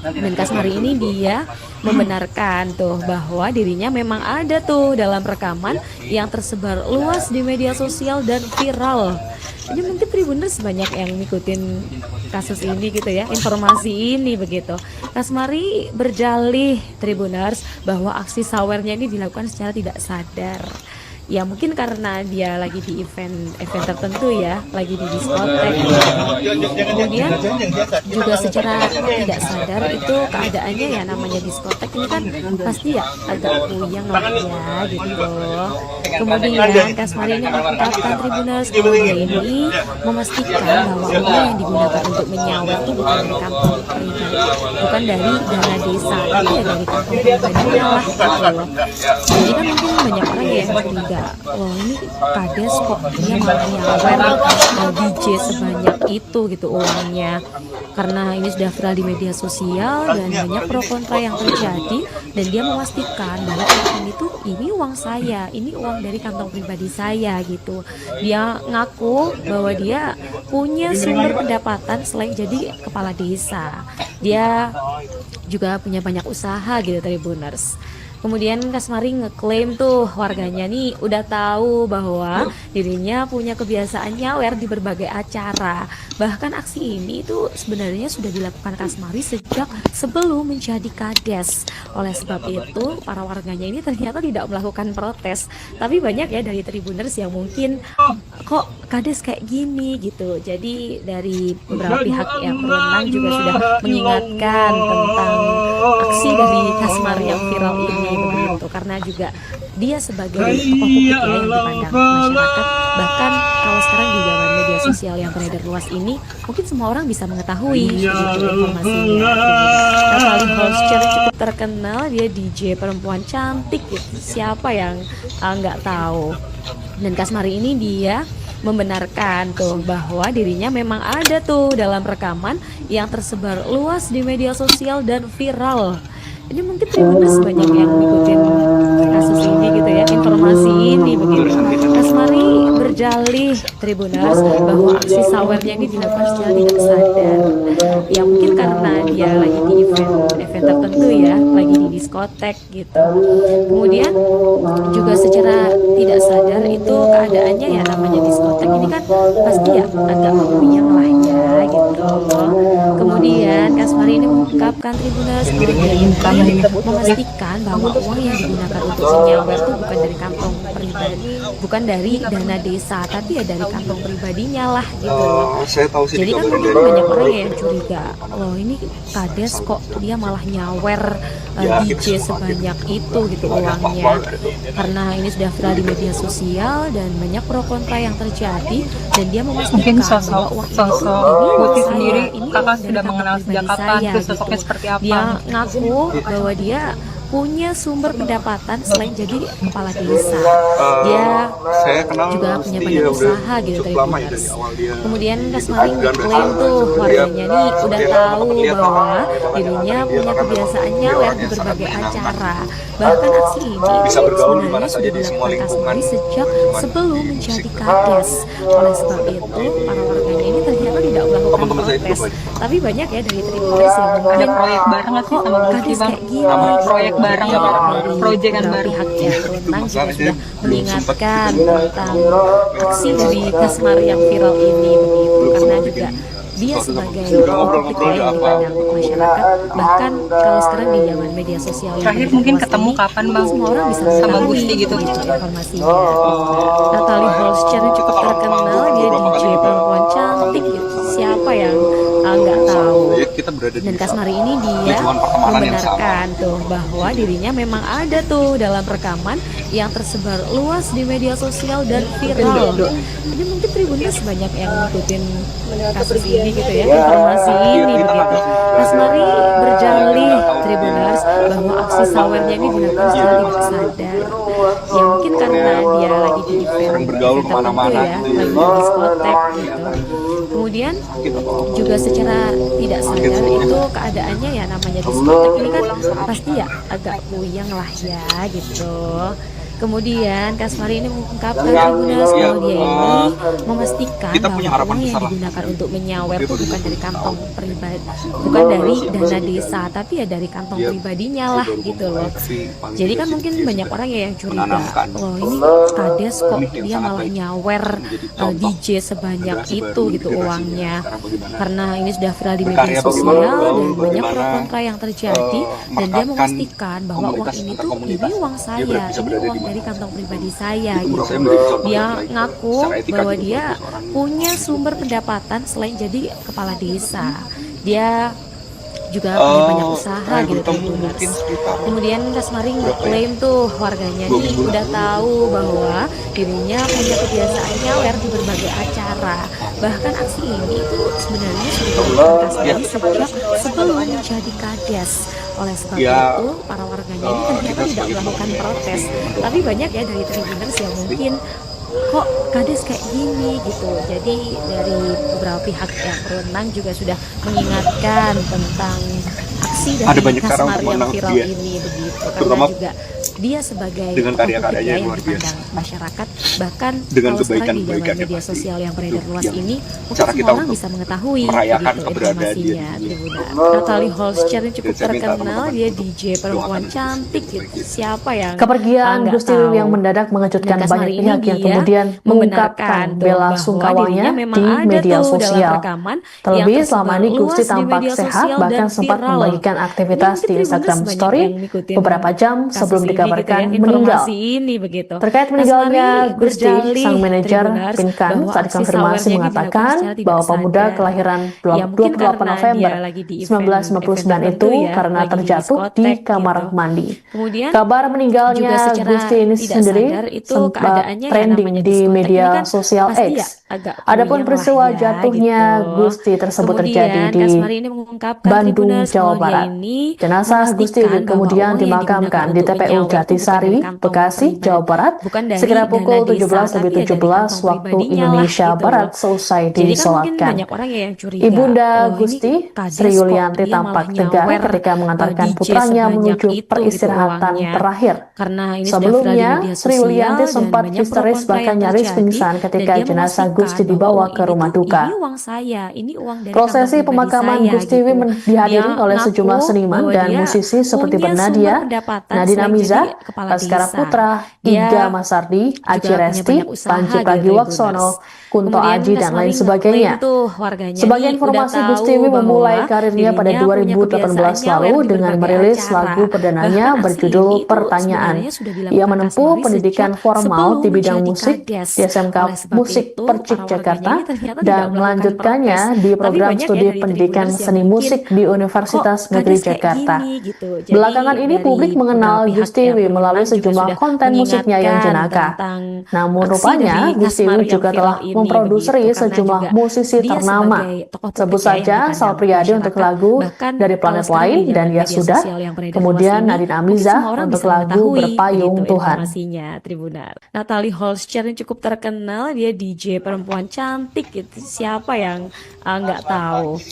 Dan Kasmari ini dia membenarkan tuh bahwa dirinya memang ada tuh dalam rekaman yang tersebar luas di media sosial dan viral. Jadi mungkin Tribuners banyak yang ngikutin kasus ini gitu ya, informasi ini begitu. Kasmari berdalih Tribuners bahwa aksi sawernya ini dilakukan secara tidak sadar. Ya mungkin karena dia lagi di event tertentu ya, lagi di diskotek gitu. Kemudian juga secara tidak sadar itu keadaannya ya, namanya diskotek ini kan pasti ya agak puyeng lah ya gitu. Kemudian Kasmari ini mengungkapkan Tribuners kalau dia ini memastikan bahwa uang yang digunakan untuk menyawer itu bukan dari kantong pribadi, bukan dari dana desa, tapi ya dari kantong pribadinya lah gitu. Jadi kan mungkin banyak orang ya yang curiga, wah ini kades kok dia malah nyawer DJ sebanyak itu gitu uangnya, karena ini sudah viral di media sosial dan banyak pro kontra yang terjadi. Dan dia memastikan bahwa uang itu ini uang saya, ini uang dari kantong pribadi saya gitu. Dia ngaku bahwa dia punya sumber pendapatan selain jadi kepala desa, dia juga punya banyak usaha gitu Tribuners. Kemudian Kasmari ngeklaim tuh warganya nih udah tahu bahwa dirinya punya kebiasaan nyawer di berbagai acara. Bahkan aksi ini tuh sebenarnya sudah dilakukan Kasmari sejak sebelum menjadi kades. Oleh sebab itu para warganya ini ternyata tidak melakukan protes. Tapi banyak ya dari Tribuners yang mungkin kok kades kayak gini gitu. Jadi dari beberapa pihak yang berwenang juga sudah mengingatkan tentang aksi dari Kasmari yang viral ini begitu, karena juga dia sebagai tokoh publik ya yang dipandang masyarakat. Bahkan kalau sekarang di zaman media sosial yang beredar luas ini, mungkin semua orang bisa mengetahui begitu informasinya. Natalie Holscher cukup terkenal, dia DJ perempuan cantik gitu, siapa yang nggak tahu. Dan Kasmari ini dia membenarkan tuh bahwa dirinya memang ada tuh dalam rekaman yang tersebar luas di media sosial dan viral. Jadi mungkin Tribuners banyak yang ngikutin kasus ini gitu ya, informasi ini begitu. Kasmari berdalih Tribuners bahwa aksi sawernya ini dilakukan secara tidak sadar. Ya mungkin karena dia lagi di event tertentu ya, lagi di diskotek gitu. Kemudian juga secara tidak sadar itu keadaannya ya, namanya diskotek ini kan pasti ya agak puyeng lah ya gitu. Kemudian Kasmari ini mengungkapkan Tribuners kalau dia ini memastikan bahwa uang yang digunakan untuk menyawer itu bukan dari kantong pribadi, bukan dari dana desa, tapi ya dari kantong pribadinya lah gitu. Jadi kan mungkin banyak orang ya yang curiga, loh ini kades kok dia malah nyawer DJ sebanyak itu gitu uangnya, karena ini sudah viral di media sosial dan banyak pro kontra yang terjadi. Dan dia memastikan bahwa uang itu ini Putih saya, sendiri ini kakak uang dari sudah kantong mengenal sejak pribadi kapan, saya, terus sosoknya gitu. seperti apa? Dia ngaku bahwa dia punya sumber pendapatan selain jadi kepala desa. Dia Saya kenal juga punya dia banyak usaha gitu cukup lama ya dari Tribuners. awal dia. Kemudian Kasmari ngeklaim tuh warganya nih udah tahu bahwa dirinya punya kebiasaan nyawer di berbagai acara. Bahkan aksi ini Bisa bergaul di mana sebenarnya saja sudah di semua dilakukan lingkungan. Kasmari sejak sebelum menjadi kades. Oleh sebab itu para warganya ini ternyata tidak melakukan Teman-teman saya protes. juga banyak. Tapi banyak ya dari Tribuners yang Ada mungkin proyek bareng nggak sih kok sama Gusti kades Bang? kayak gini Sama gitu. proyek bareng, Jadi dari proyekan beberapa bareng. pihak yang berwenang juga sudah mengingatkan tentang aksi dari Kasmari yang viral ini begitu, karena juga dia sebagai tokoh publik ya yang dipandang masyarakat. Bahkan kalau sekarang di zaman media sosial yang Terakhir beredar mungkin luas ketemu ini, kapan, mungkin Bang? semua orang bisa Sama mengetahui Gusti gitu. informasinya. Natalie Holscher cukup terkenal, dia DJ perempuan cantik gitu, kita berada di Dan Kasmari ini dia lingkungan pertemanan yang sama. membenarkan tuh bahwa dirinya memang ada tuh dalam rekaman yang tersebar luas di media sosial dan viral. Jadi mungkin Tribuners banyak yang ngikutin kasus ini gitu ya, informasi ini begitu. Kasmari berjalih Tribuners bahwa aksi sawernya ini dilakukan secara tidak sadar. Ya mungkin karena dia lagi di event Sering bergaul tertentu kemana-mana ya, gitu ya. lagi di diskotek gitu. Kemudian juga secara tidak sadar itu keadaannya ya namanya diskotek ini kan pasti ya agak puyeng lah ya gitu. Kemudian Kasmari ini mengungkapkan Tribuners kalau dia ini memastikan kita bahwa punya harapan uang yang besar lah. digunakan untuk menyawer itu bukan dari kantong pribadi, bukan dari dana desa, tapi ya dari kantong pribadinya lah gitu loh. Jadi kan mungkin banyak orang ya yang curiga, loh ini kades kok dia malah nyawer DJ sebanyak itu gitu uangnya, karena ini sudah viral di media sosial dan banyak pro kontra yang terjadi, dan dia memastikan bahwa uang ini tuh ini uang saya, ini uang dari kantong pribadi saya gitu. Dia ngaku bahwa dia punya sumber pendapatan selain jadi kepala desa. Dia juga punya banyak usaha gitu Tribuners. Kemudian Kasmari ngeklaim tuh warganya nih udah tahu bahwa dirinya punya kebiasaan nyawer di berbagai acara. Bahkan aksi ini itu sebenarnya sudah dilakukan Kasmari sejak sebelum menjadi kades. Oleh sebab itu para warganya ini ternyata tidak melakukan protes, tapi banyak ya dari Tribuners yang mungkin kok kades kayak gini gitu. Jadi dari beberapa pihak yang berwenang juga sudah mengingatkan tentang aksi dari Kasmari yang viral ini begitu, karena juga dia sebagai dengan karya-karyanya yang yang luar biasa dipandang masyarakat, bahkan dengan kalau sekarang di zaman kebaikan-kebaikannya media pasti. sosial yang beredar Itu luas yang ini mungkin cara semua kita orang untuk bisa mengetahui merayakan begitu keberadaan dia informasinya di Tribuners. dunia. Natalie Holscher yang cukup Dan saya minta terkenal, teman-teman dia DJ perempuan cantik gitu. Siapa yang Kepergian nggak Gusti Wiwi yang tahu? mendadak mengejutkan Dan banyak Kasmari ini pihak yang dia kemudian mengungkapkan tuh bela bahwa sungkawanya dirinya memang di ada media tuh dalam sosial. rekaman yang Terlebih tersebar selama ini luas Gusti di tampak media sehat, sosial bahkan dan sempat viral. membagikan Ini aktivitas mungkin di Tribuners Instagram banyak Story yang ngikutin beberapa jam kasus sebelum ini gitu dikabarkan ya, meninggal. informasi ini begitu. Terkait meninggalnya Kasmari Gusti, berjalih sang manajer Tribuners Pinkan bahwa saat aksi dikonfirmasi sawernya ini mengatakan dilakukan secara tidak bahwa pemuda sadar. kelahiran Ya mungkin 28 karena November dia lagi di event 1999 tertentu itu ya, karena lagi di terjatuh di diskotek kamar gitu. mandi. Kemudian Kabar juga meninggalnya secara Gusti ini tidak sendiri sadar itu sempat keadaannya ya trending namanya di diskotek ini media kan sosial pasti X. ya agak Adapun puyeng lah peristiwa ya jatuhnya gitu. Gusti tersebut terjadi Kemudian di Kasmari ini mengungkapkan Bandung, Tribuners Jawa kalau dia Barat. ini Jenazah Gusti memastikan bahwa kemudian uang yang digunakan dimakamkan di untuk TPU menyawer itu bukan dari Jatisari, kantong Bekasi, pribadi, Jawa Barat, bukan dari sekira dana pukul desa, tapi ya dari 17.17 kantong waktu pribadinya lah Indonesia gitu Barat loh. selesai Jadi kan mungkin disolatkan. banyak orang ya yang curiga, Ibunda loh ini Gusti, kades Sri kok Yulianti dia tampak malah tegar nyawer ketika mengantarkan DJ putranya sebanyak menuju itu gitu peristirahatan uangnya. terakhir. Karena ini sudah viral di Sebelumnya, media Sri Yulianti sosial dan sempat banyak pro histeris kontra bahkan yang nyaris terjadi, pingsan dan ketika dia jenazah memastikan Gusti bahwa dibawa uang ke ini rumah tuh ini duka. uang saya, ini uang dari Prosesi kantong pribadi pemakaman saya Gusti gitu. Wiwi dihadiri Dia oleh sejumlah ngaku seniman bahwa dan dia musisi seperti punya sumber Bernadia, pendapatan Nadine selain Amiza, jadi kepala Baskara desa. Putra, Dia Iga Masardi, Aci juga punya Resti, banyak usaha Panji gitu Pragiwaksono, Tribuners. Kunto Kemudian Aji, dan Kasmari lain ngeklaim sebagainya. tuh warganya Sebagai nih udah informasi, Gusti tahu Wiwi memulai bahwa karirnya pada dirinya punya 2018 kebiasaan nyawer lalu di dengan berbagai merilis acara. lagu perdananya Bahkan aksi berjudul ini itu Pertanyaan. sebenarnya sudah Ia dilakukan menempuh Kasmari pendidikan sejak formal sebelum di bidang menjadi musik kades. di SMK Oleh sebab Musik itu Percik para warganya Jakarta ini ternyata tidak dan melakukan melanjutkannya protes. di Tapi program banyak ya studi dari pendidikan Tribuners yang seni mungkin musik di kok Universitas Negeri kades kayak Jakarta. gini gitu. Jadi Belakangan ini dari publik mengenal beberapa pihak Gusti yang Wiwi melalui berwenang juga sejumlah sudah konten musiknya yang mengingatkan jenaka. tentang Namun aksi rupanya dari Gusti Wiwi Kasmari yang juga telah viral ini memproduksi begitu, karena sejumlah juga musisi dia ternama. sebagai tokoh Sebut publik ya yang saja Sal dipandang Priadi untuk masyarakat. lagu Bahkan Dari kalau Planet sekarang Lain di dan zaman Ya media Sudah, sosial yang beredar luas kemudian ini Nadine mungkin Amiza semua orang untuk bisa lagu mengetahui Berpayung begitu Tuhan. informasinya Tribunar. Natalie Holscher yang cukup terkenal, dia DJ perempuan cantik gitu. Siapa yang nggak tahu?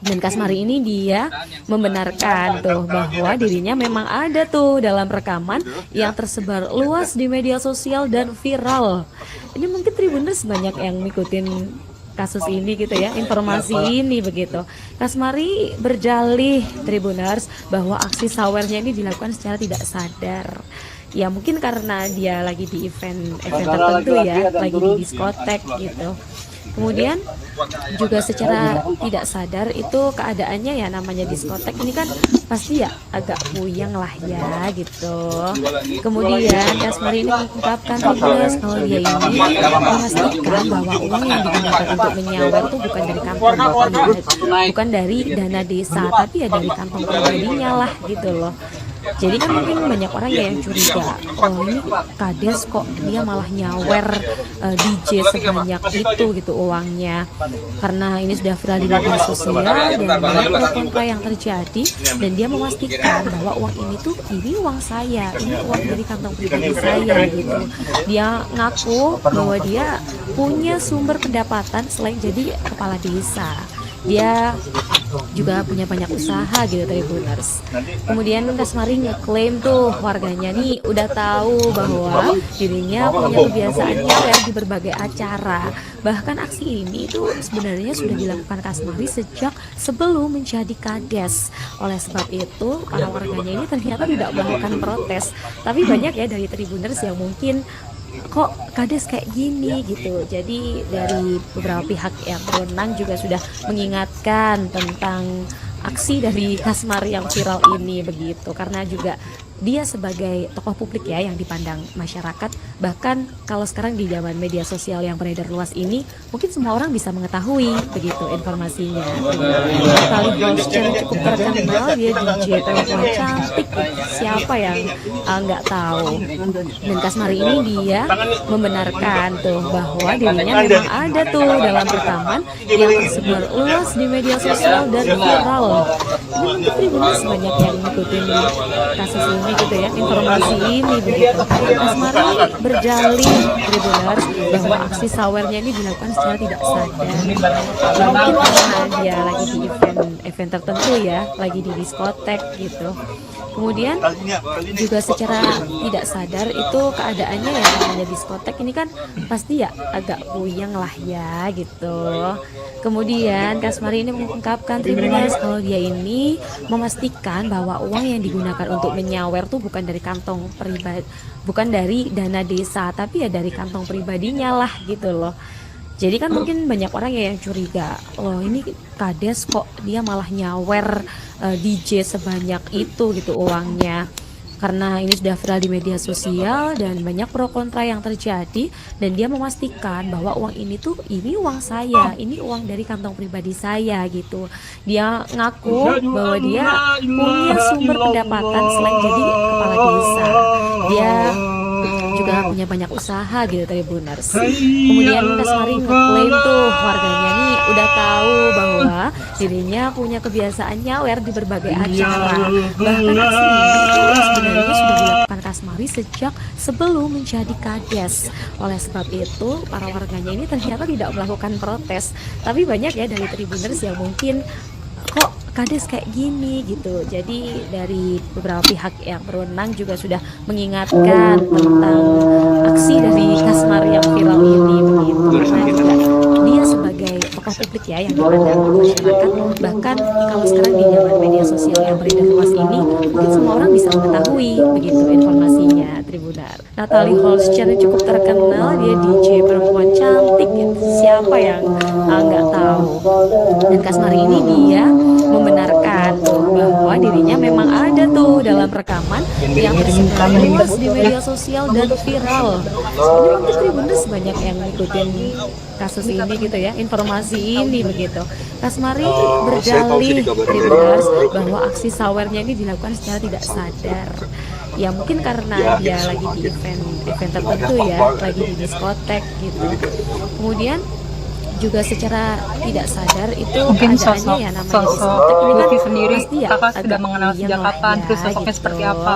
Dan Kasmari ini dia membenarkan tuh bahwa dirinya memang ada tuh dalam rekaman yang tersebar luas di media sosial dan viral. Ini mungkin Tribuners banyak yang ngikutin kasus ini gitu ya, informasi ini begitu. Kasmari berjalih Tribuners bahwa aksi sawernya ini dilakukan secara tidak sadar. Ya mungkin karena dia lagi di event tertentu ya, lagi di diskotek gitu. Kemudian juga secara tidak sadar itu keadaannya ya namanya diskotek ini kan pasti ya agak puyeng lah ya gitu. Kemudian Kasmari ini mengungkapkan Tribuners kalau dia ini memastikan bahwa uang yang digunakan untuk menyawer itu bukan dari kantong bukan dari dana desa, tapi ya dari kantong pribadinya lah gitu loh. Jadi kan mungkin banyak orang ya yang curiga, oh ini Kades kok dia malah nyawer DJ sebanyak itu gitu uangnya, karena ini sudah viral di media sosial dan banyak pro kontra yang terjadi, dan dia memastikan bahwa uang ini uang saya, ini uang dari kantong pribadi saya gitu. Dia ngaku bahwa dia punya sumber pendapatan selain jadi kepala desa. Dia juga punya banyak usaha gitu Tribuners. Kemudian Kasmari ngeklaim tuh warganya nih udah tahu bahwa dirinya punya kebiasaan nyawer di berbagai acara. Bahkan aksi ini itu sebenarnya sudah dilakukan Kasmari sejak sebelum menjadi Kades. Oleh sebab itu para warganya ini ternyata tidak melakukan protes. Tapi banyak ya dari Tribuners yang mungkin kok Kades kayak gini gitu. Jadi dari beberapa pihak yang berwenang juga sudah mengingatkan tentang aksi dari Kasmari yang viral ini begitu, karena juga dia sebagai tokoh publik ya yang dipandang masyarakat. Bahkan kalau sekarang di zaman media sosial yang beredar luas ini, mungkin semua orang bisa mengetahui begitu informasinya. Kali host yang cukup terkenal, dia DJ perempuan cantik, siapa yang nggak tahu. Dan Kasmari ini dia membenarkan tuh bahwa dirinya memang ada tuh dalam rekaman yang tersebar luas di media sosial dan viral. Ini mungkin Tribuners banyak yang ngikutin kasus ini gitu ya, informasi ini begitu. Kasmari berdalih Tribuners bahwa aksi sawernya ini dilakukan secara tidak sadar. Ya, mungkin karena dia lagi di event tertentu ya, lagi di diskotek gitu. Kemudian juga secara tidak sadar itu keadaannya ya namanya diskotek ini kan pasti ya agak puyeng lah ya gitu. Kemudian Kasmari ini mengungkapkan Tribuners kalau dia ini memastikan bahwa uang yang digunakan untuk menyawer tuh bukan dari kantong pribadi, bukan dari dana desa, tapi ya dari kantong pribadinya lah gitu loh. Jadi kan mungkin banyak orang ya yang curiga, loh ini Kades kok dia malah nyawer DJ sebanyak itu gitu uangnya, karena ini sudah viral di media sosial dan banyak pro kontra yang terjadi, dan dia memastikan bahwa uang ini uang saya, ini uang dari kantong pribadi saya gitu. Dia ngaku bahwa dia punya sumber pendapatan selain jadi kepala desa. Dia juga punya banyak usaha gitu Tribuners. Kemudian Kasmari ngeklaim tuh warganya nih udah tahu bahwa dirinya punya kebiasaan nyawer di berbagai acara. Bahkan aksi ini itu sebenarnya sudah dilakukan Kasmari sejak sebelum menjadi Kades. Oleh sebab itu para warganya ini ternyata tidak melakukan protes. Tapi banyak ya dari Tribuners yang mungkin kok Kades kayak gini gitu. Jadi dari beberapa pihak yang berwenang juga sudah mengingatkan tentang aksi dari Kasmari yang viral ini begitu. Karena juga dia sebagai tokoh publik ya yang dipandang masyarakat. Bahkan kalau sekarang di zaman media sosial yang beredar luas ini, mungkin semua orang bisa mengetahui begitu informasinya Tribunar. Natalie Holscher cukup terkenal, dia DJ perempuan cantik gitu. Siapa yang nggak tahu. Dan Kasmari ini dia membenarkan tuh bahwa dirinya memang ada tuh dalam rekaman yang tersebar luas di media sosial dan viral. Ini mungkin Tribuners banyak yang ngikutin kasus ini gitu ya, informasi ini begitu. Kasmari berdalih Tribuners bahwa aksi sawernya ini dilakukan secara tidak sadar. Ya mungkin karena dia lagi di event tertentu ya, lagi di diskotek gitu. Kemudian juga secara tidak sadar itu mungkin keadaannya ya namanya diskotek ini kan Lutfi sendiri pasti ya kakak sudah agak mengenal puyeng sejak lah kapan, ya, terus sosoknya gitu. seperti apa.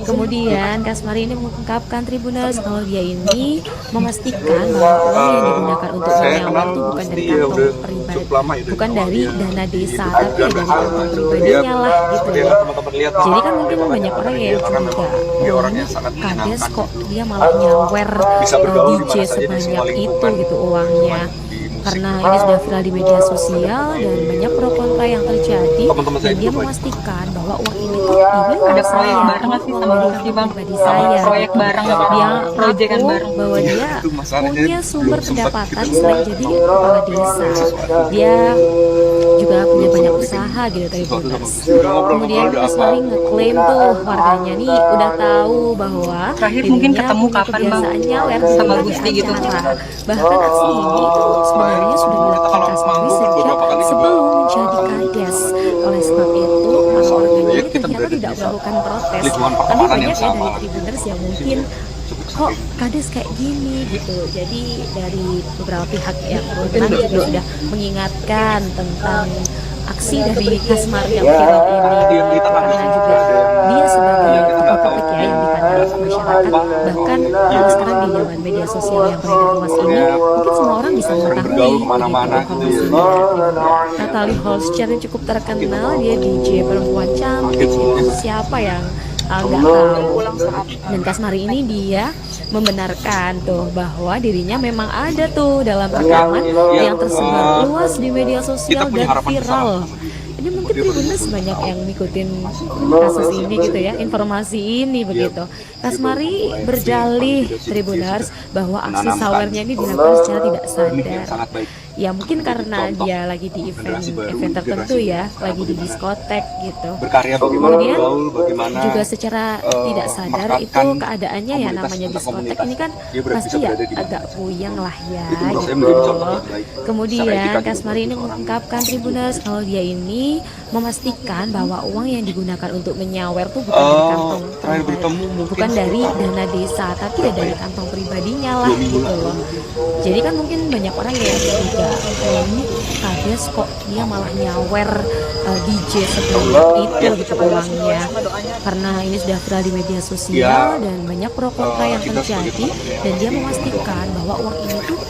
Kemudian Kasmari ini mengungkapkan Tribuners kalau dia ini memastikan bahwa uang yang digunakan untuk menyawer itu bukan dari kantong pribadi, bukan dari dana desa, tapi ya dari kantong pribadinya lah gitu. Jadi kan mungkin banyak orang ya yang curiga, oh ini Kades kok dia malah nyawer DJ sebanyak itu gitu uangnya, karena ini sudah viral di media sosial dan banyak pro kontra yang terjadi, Teman-teman saya dan dia juga, Bang. memastikan bahwa uang ini tuh ini uang Ada proyek saya, bareng nggak sih uang sama dari Gusti, kantong Bang? pribadi saya. Proyek bareng, Dia proyekan ngaku bareng. bahwa dia Itu masalahnya punya sumber belum sempat pendapatan gitu. selain jadi kepala desa. Dia juga punya banyak usaha gitu Tribuners. Kemudian Kasmari ngeklaim tuh warganya nih udah tahu bahwa Terakhir mungkin dirinya ketemu punya kapan, Bang? kebiasaan nyawer di Sama berbagai Gusti gitu. acara. Bahkan aksi ini tuh sebenarnya sudah dilakukan Kasmari sejak sebelum menjadi kades. Oleh sebab itu, para warganya ini ternyata tidak melakukan protes. Lingkungan Tapi pertemanan banyak yang ya dari sama. Tribuners yang mungkin kok kades kayak gini gitu. Jadi dari beberapa pihak yang berwenang juga sudah mengingatkan tentang aksi dari Kasmari yang viral ini, karena juga dia sebagai tokoh publik ya yang dipandang masyarakat. Bahkan kalau sekarang di zaman media sosial yang beredar luas ini, mungkin semua orang bisa mengetahui bergaul kemana-mana gitu ya. informasinya. Natalie Holscher yang cukup terkenal, dia DJ perempuan cantik, itu siapa yang nggak tahu. Dan Kasmari ini dia membenarkan tuh bahwa dirinya memang ada tuh dalam rekaman yang tersebar luas di media sosial dan viral. Ini mungkin Tribuners banyak yang ngikutin kasus ini gitu ya, informasi ini begitu. Kasmari berdalih Tribuners bahwa aksi sawernya ini dilakukan secara tidak sadar. Sangat baik. Ya mungkin karena dia lagi di event tertentu ya, lagi di diskotek gitu. Berkarya bagaimana Kemudian bergaul, bagaimana juga secara tidak sadar itu memanfaatkan keadaannya ya namanya komunitas diskotek komunitas. ini kan Dia bisa pasti ya berada di mana. agak puyeng lah ya Itu menurut saya gitu. menjadi contoh yang baik. Secara Kemudian etika Kasmari ini juga mengungkapkan Tribuners kalau dia ini memastikan bahwa uang yang digunakan untuk menyawer tuh bukan dari kantong terakhir pribadi, bertemu mungkin bukan dari dana desa, tapi ya dari kantong pribadinya lah gitu loh. Jadi kan mungkin banyak orang yang curiga, ini kades kok dia malah nyawer DJ sebanyak itu gitu uangnya, karena ini sudah viral di media sosial dan banyak pro kontra yang terjadi, dan dia memastikan bahwa uang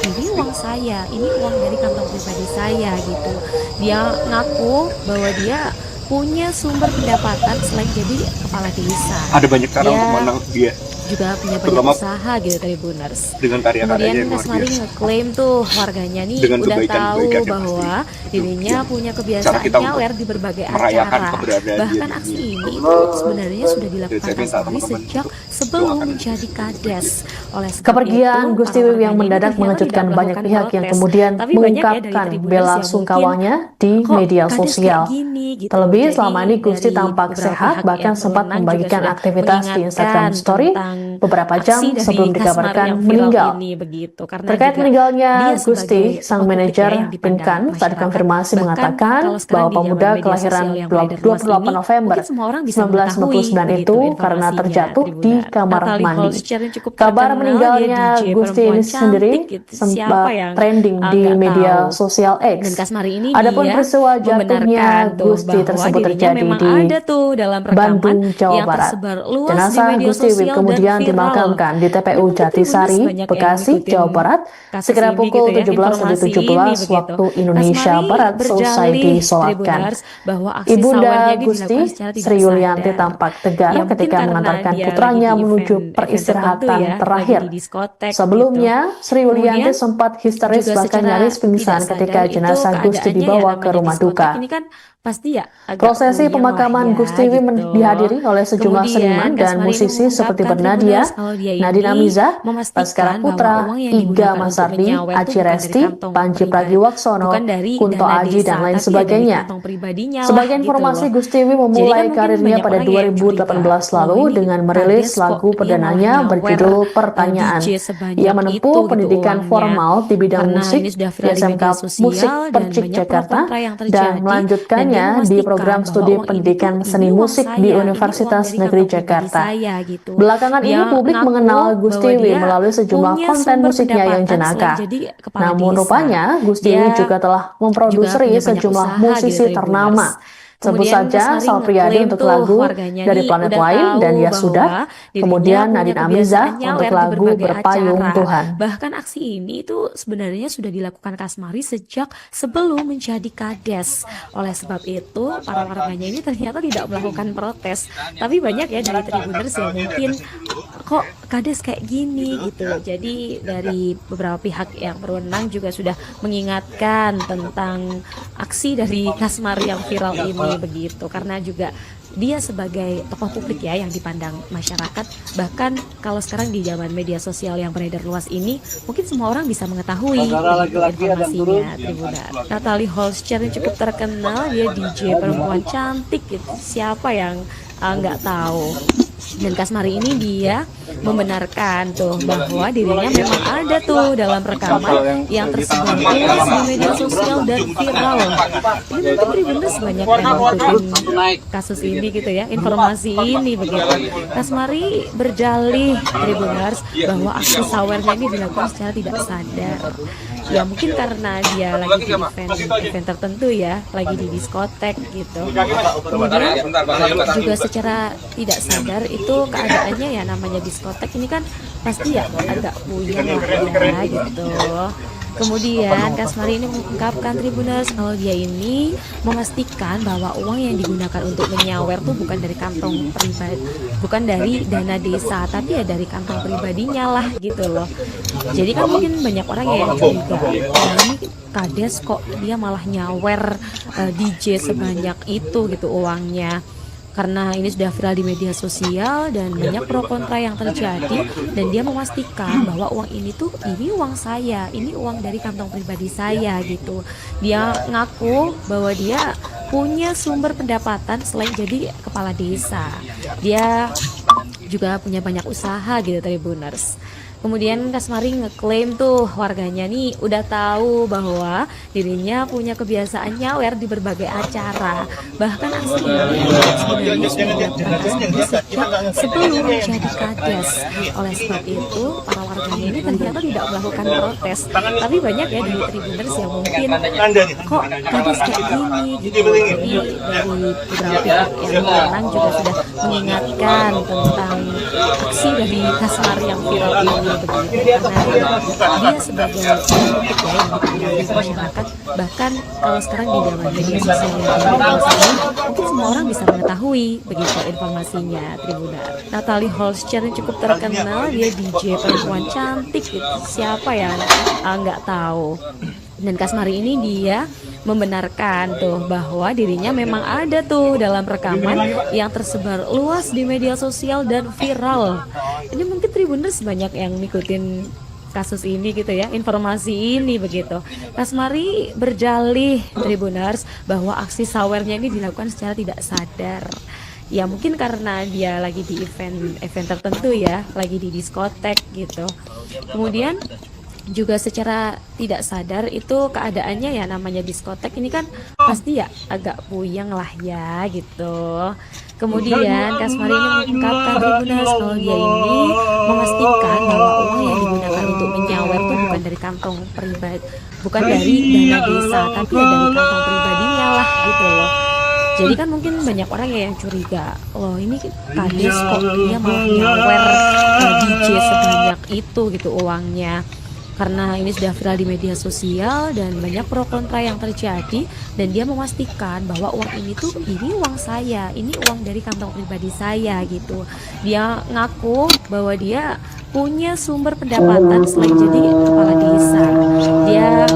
ini uang saya, ini uang dari kantong pribadi saya gitu. Dia ngaku bahwa dia punya sumber pendapatan selain jadi kepala desa. Ada banyak cara Ya. untuk menang dia Juga punya banyak Terutama usaha gitu Tribuners. dengan karya-karyanya Kemudian yang luar Kasmari biasa. ngeklaim tuh warganya nih Dengan udah kebaikan-kebaikan tahu yang bahwa dirinya punya cara kebiasaan kita untuk nyawer di berbagai merayakan acara. keberadaan Bahkan dia di aksi dunia. ini itu sebenarnya sudah dilakukan saya minta Kasmari teman-teman sejak untuk sebelum doakan menjadi kades. Oleh sebab Kepergian itu, Gusti para Wiwi yang warganya ini mendadak ternyata mengejutkan tidak banyak melakukan pihak yang protes. kemudian Tapi banyak ya dari mengungkapkan Tribuners bela yang sungkawanya di kok media kades sosial. kayak gini gitu. Terlebih Jadi selama ini Gusti dari tampak beberapa sehat, pihak bahkan yang sempat berwenang juga membagikan sudah aktivitas di Instagram mengingatkan Story tentang beberapa aksi jam dari sebelum Kasmari dikabarkan yang viral meninggal. ini begitu, karena Terkait juga meninggalnya dia Gusti, sebagai sang tokoh publik manajer ya yang dipandang Pinkan saat masyarakat. dikonfirmasi Bahkan mengatakan kalau sekarang bahwa di zaman pemuda media kelahiran sosial yang beredar luas 28 ini, November mungkin semua orang bisa mengetahui 1999 begitu itu karena informasinya terjatuh di Tribuners. kamar Natalie mandi. Holscher yang cukup Kabar terkenal, dia meninggalnya DJ Gusti perempuan ini sendiri cantik gitu. Siapa sempat yang trending di nggak media tahu. sosial Dan X. Kasmari ini Adapun dia peristiwa jatuhnya membenarkan tuh Gusti bahwa tersebut dirinya terjadi memang di ada tuh dalam rekaman Bandung, Jawa yang Barat. tersebar luas di Jenazah media Gusti Wiwi sosial dan kemudian viral. dimakamkan di Ini TPU mungkin Tribuners Jatisari, banyak yang Bekasi, ngikutin Jawa Barat, kasus sekira ini pukul gitu ya, 17.17 informasi ini begitu. waktu Indonesia Kasmari Barat selesai berdalih disolatkan. Tribuners bahwa aksi Ibunda sawernya ini Gusti, dilakukan secara tidak Sri Yulianti sadar. tampak tegar Ya mungkin ketika karena mengantarkan dia putranya lagi di menuju event tertentu peristirahatan ya, terakhir. lagi di diskotek Sebelumnya, gitu. Sri Yulianti Kemudian sempat histeris juga bahkan secara nyaris pingsan tidak ketika sadar itu jenazah Gusti keadaannya ya dibawa ke namanya rumah diskotek duka. ini kan pasti ya agak Prosesi puyeng pemakaman lah ya Gusti Wiwi gitu. dihadiri oleh sejumlah Kemudian seniman dan Kasmari ini musisi seperti mengungkapkan Bernadia, Tribuners kalau dia Nadine ini Amiza, Baskara memastikan bahwa Putra, uang yang Iga digunakan untuk Masardi, menyawer itu Aci bukan dari Resti, kantong Panji pribadi, Pragiwaksono, bukan dari Kunto dana Aji, desa, dan lain tapi ya dari sebagainya. kantong pribadinya lah Sebagai gitu informasi, loh. Gusti Wiwi Jadi kan memulai mungkin karirnya banyak pada orang yang curiga, 2018 oh lalu ini dengan merilis kades kok lagu dia malah perdananya nyawer berjudul Pertanyaan. DJ Ia sebanyak menempuh itu gitu pendidikan uangnya, formal di bidang karena musik ini sudah di viral di SMK media Musik sosial dan Percik banyak pro Jakarta kontra yang dan terjadi, dan dia melanjutkannya di memastikan program bahwa studi uang ini pendidikan tuh seni ini uang musik di saya, ini uang Universitas dari Negeri kantong pribadi Jakarta. saya gitu. Belakangan ini Dia publik ngaku mengenal Gusti bahwa Wiwi dia melalui sejumlah punya konten sumber musiknya yang pendapatan selain jenaka. jadi kepala Namun desa. rupanya Gusti Wiwi Dia juga telah juga memproduksi punya banyak sejumlah usaha musisi gitu Tribuners. ternama. Sebut Kemudian saja Kasmari Sal Priadi ngeklaim untuk tuh lagu warganya Dari nih Planet udah Lain dan tahu Ya Sudah, bahwa dirinya kemudian punya Nadine kebiasaan Amiza untuk nyawer di lagu berbagai Berpayung acara. Tuhan. Bahkan aksi ini tuh sebenarnya sudah dilakukan Kasmari sejak sebelum menjadi kades. Oleh sebab itu, para warganya ini ternyata tidak melakukan protes. Tapi banyak ya dari Tribuners yang mungkin kok Kades kayak gini gitu. Jadi dari beberapa pihak yang berwenang juga sudah mengingatkan tentang aksi dari Kasmari yang viral ini begitu, karena juga dia sebagai tokoh publik ya yang dipandang masyarakat. Bahkan kalau sekarang di zaman media sosial yang beredar luas ini, mungkin semua orang bisa mengetahui informasinya. Tribunat Natalie Holscher yang cukup terkenal, dia DJ perempuan cantik gitu. Siapa yang nggak tahu? Dan Kasmari ini dia membenarkan tuh bahwa dirinya memang ada tuh dalam rekaman yang tersebar luas di media sosial dan viral. Ini mungkin Tribuners banyak yang ngikutin kasus ini gitu ya, informasi ini begitu. Kasmari berjalih Tribuners bahwa aksi sawernya ini dilakukan secara tidak sadar. Ya mungkin karena dia lagi di event tertentu ya, lagi di diskotek gitu. Kemudian juga secara tidak sadar itu keadaannya ya, namanya diskotek ini kan pasti ya agak puyeng lah ya gitu. Kemudian Kasmari ini mengungkapkan Tribuners kalau dia ini memastikan bahwa uang yang digunakan untuk menyawer tuh bukan dari kantong pribadi, bukan dari dana desa, tapi ya dari kantong pribadinya lah gitu loh. Jadi kan mungkin banyak orang yang curiga, ini Kades kok dia malah nyawer DJ sebanyak itu gitu uangnya. Karena ini sudah viral di media sosial dan banyak pro kontra yang terjadi, dan dia memastikan bahwa uang ini tuh ini uang saya, ini uang dari kantong pribadi saya gitu. Dia ngaku bahwa dia punya sumber pendapatan selain jadi kepala desa. Dia juga punya banyak usaha gitu Tribuners. Kemudian Kasmari ngeklaim tuh warganya nih udah tahu bahwa dirinya punya kebiasaan nyawer di berbagai acara. Bahkan aksi ini sebenarnya sudah dilakukan Kasmari sejak sebelum menjadi Kades. Oleh sebab itu, para warganya ini ternyata tidak melakukan protes. Tapi banyak ya dari Tribuners yang mungkin kok Kades kayak gini gitu. Jadi dari beberapa pihak yang berwenang juga sudah mengingatkan tentang aksi dari Kasmari yang viral ini begitu, karena dia sebagai politik ya yang dikenal di masyarakat. Bahkan kalau sekarang di zaman media sosial yang luas ini, mungkin semua orang bisa mengetahui begitu informasinya. Tribunat Natalie Holscher yang cukup terkenal, dia DJ perempuan cantik gitu. Siapa yang nggak tahu? Dan Kasmari ini dia membenarkan tuh bahwa dirinya memang ada tuh dalam rekaman yang tersebar luas di media sosial dan viral. Ini mungkin Tribuners banyak yang ngikutin kasus ini gitu ya, informasi ini begitu. Kasmari berjalih Tribuners bahwa aksi sawernya ini dilakukan secara tidak sadar. Ya mungkin karena dia lagi di event tertentu ya, lagi di diskotek gitu. Kemudian juga secara tidak sadar itu keadaannya ya, namanya diskotek ini kan pasti ya agak puyeng lah ya gitu. Kemudian Kasmari ini mengungkapkan Tribuners kalau dia ini memastikan bahwa uang yang digunakan untuk menyawer tuh bukan dari kantong pribadi, bukan dari dana desa, tapi ya dari kantong pribadinya lah gitu loh. Jadi kan mungkin banyak orang yang curiga, loh ini Kades kok dia malah nyawer DJ sebanyak itu gitu uangnya. Karena ini sudah viral di media sosial dan banyak pro kontra yang terjadi, dan dia memastikan bahwa uang ini tuh ini uang saya, ini uang dari kantong pribadi saya gitu. Dia ngaku bahwa dia punya sumber pendapatan selain jadi kepala desa. Dia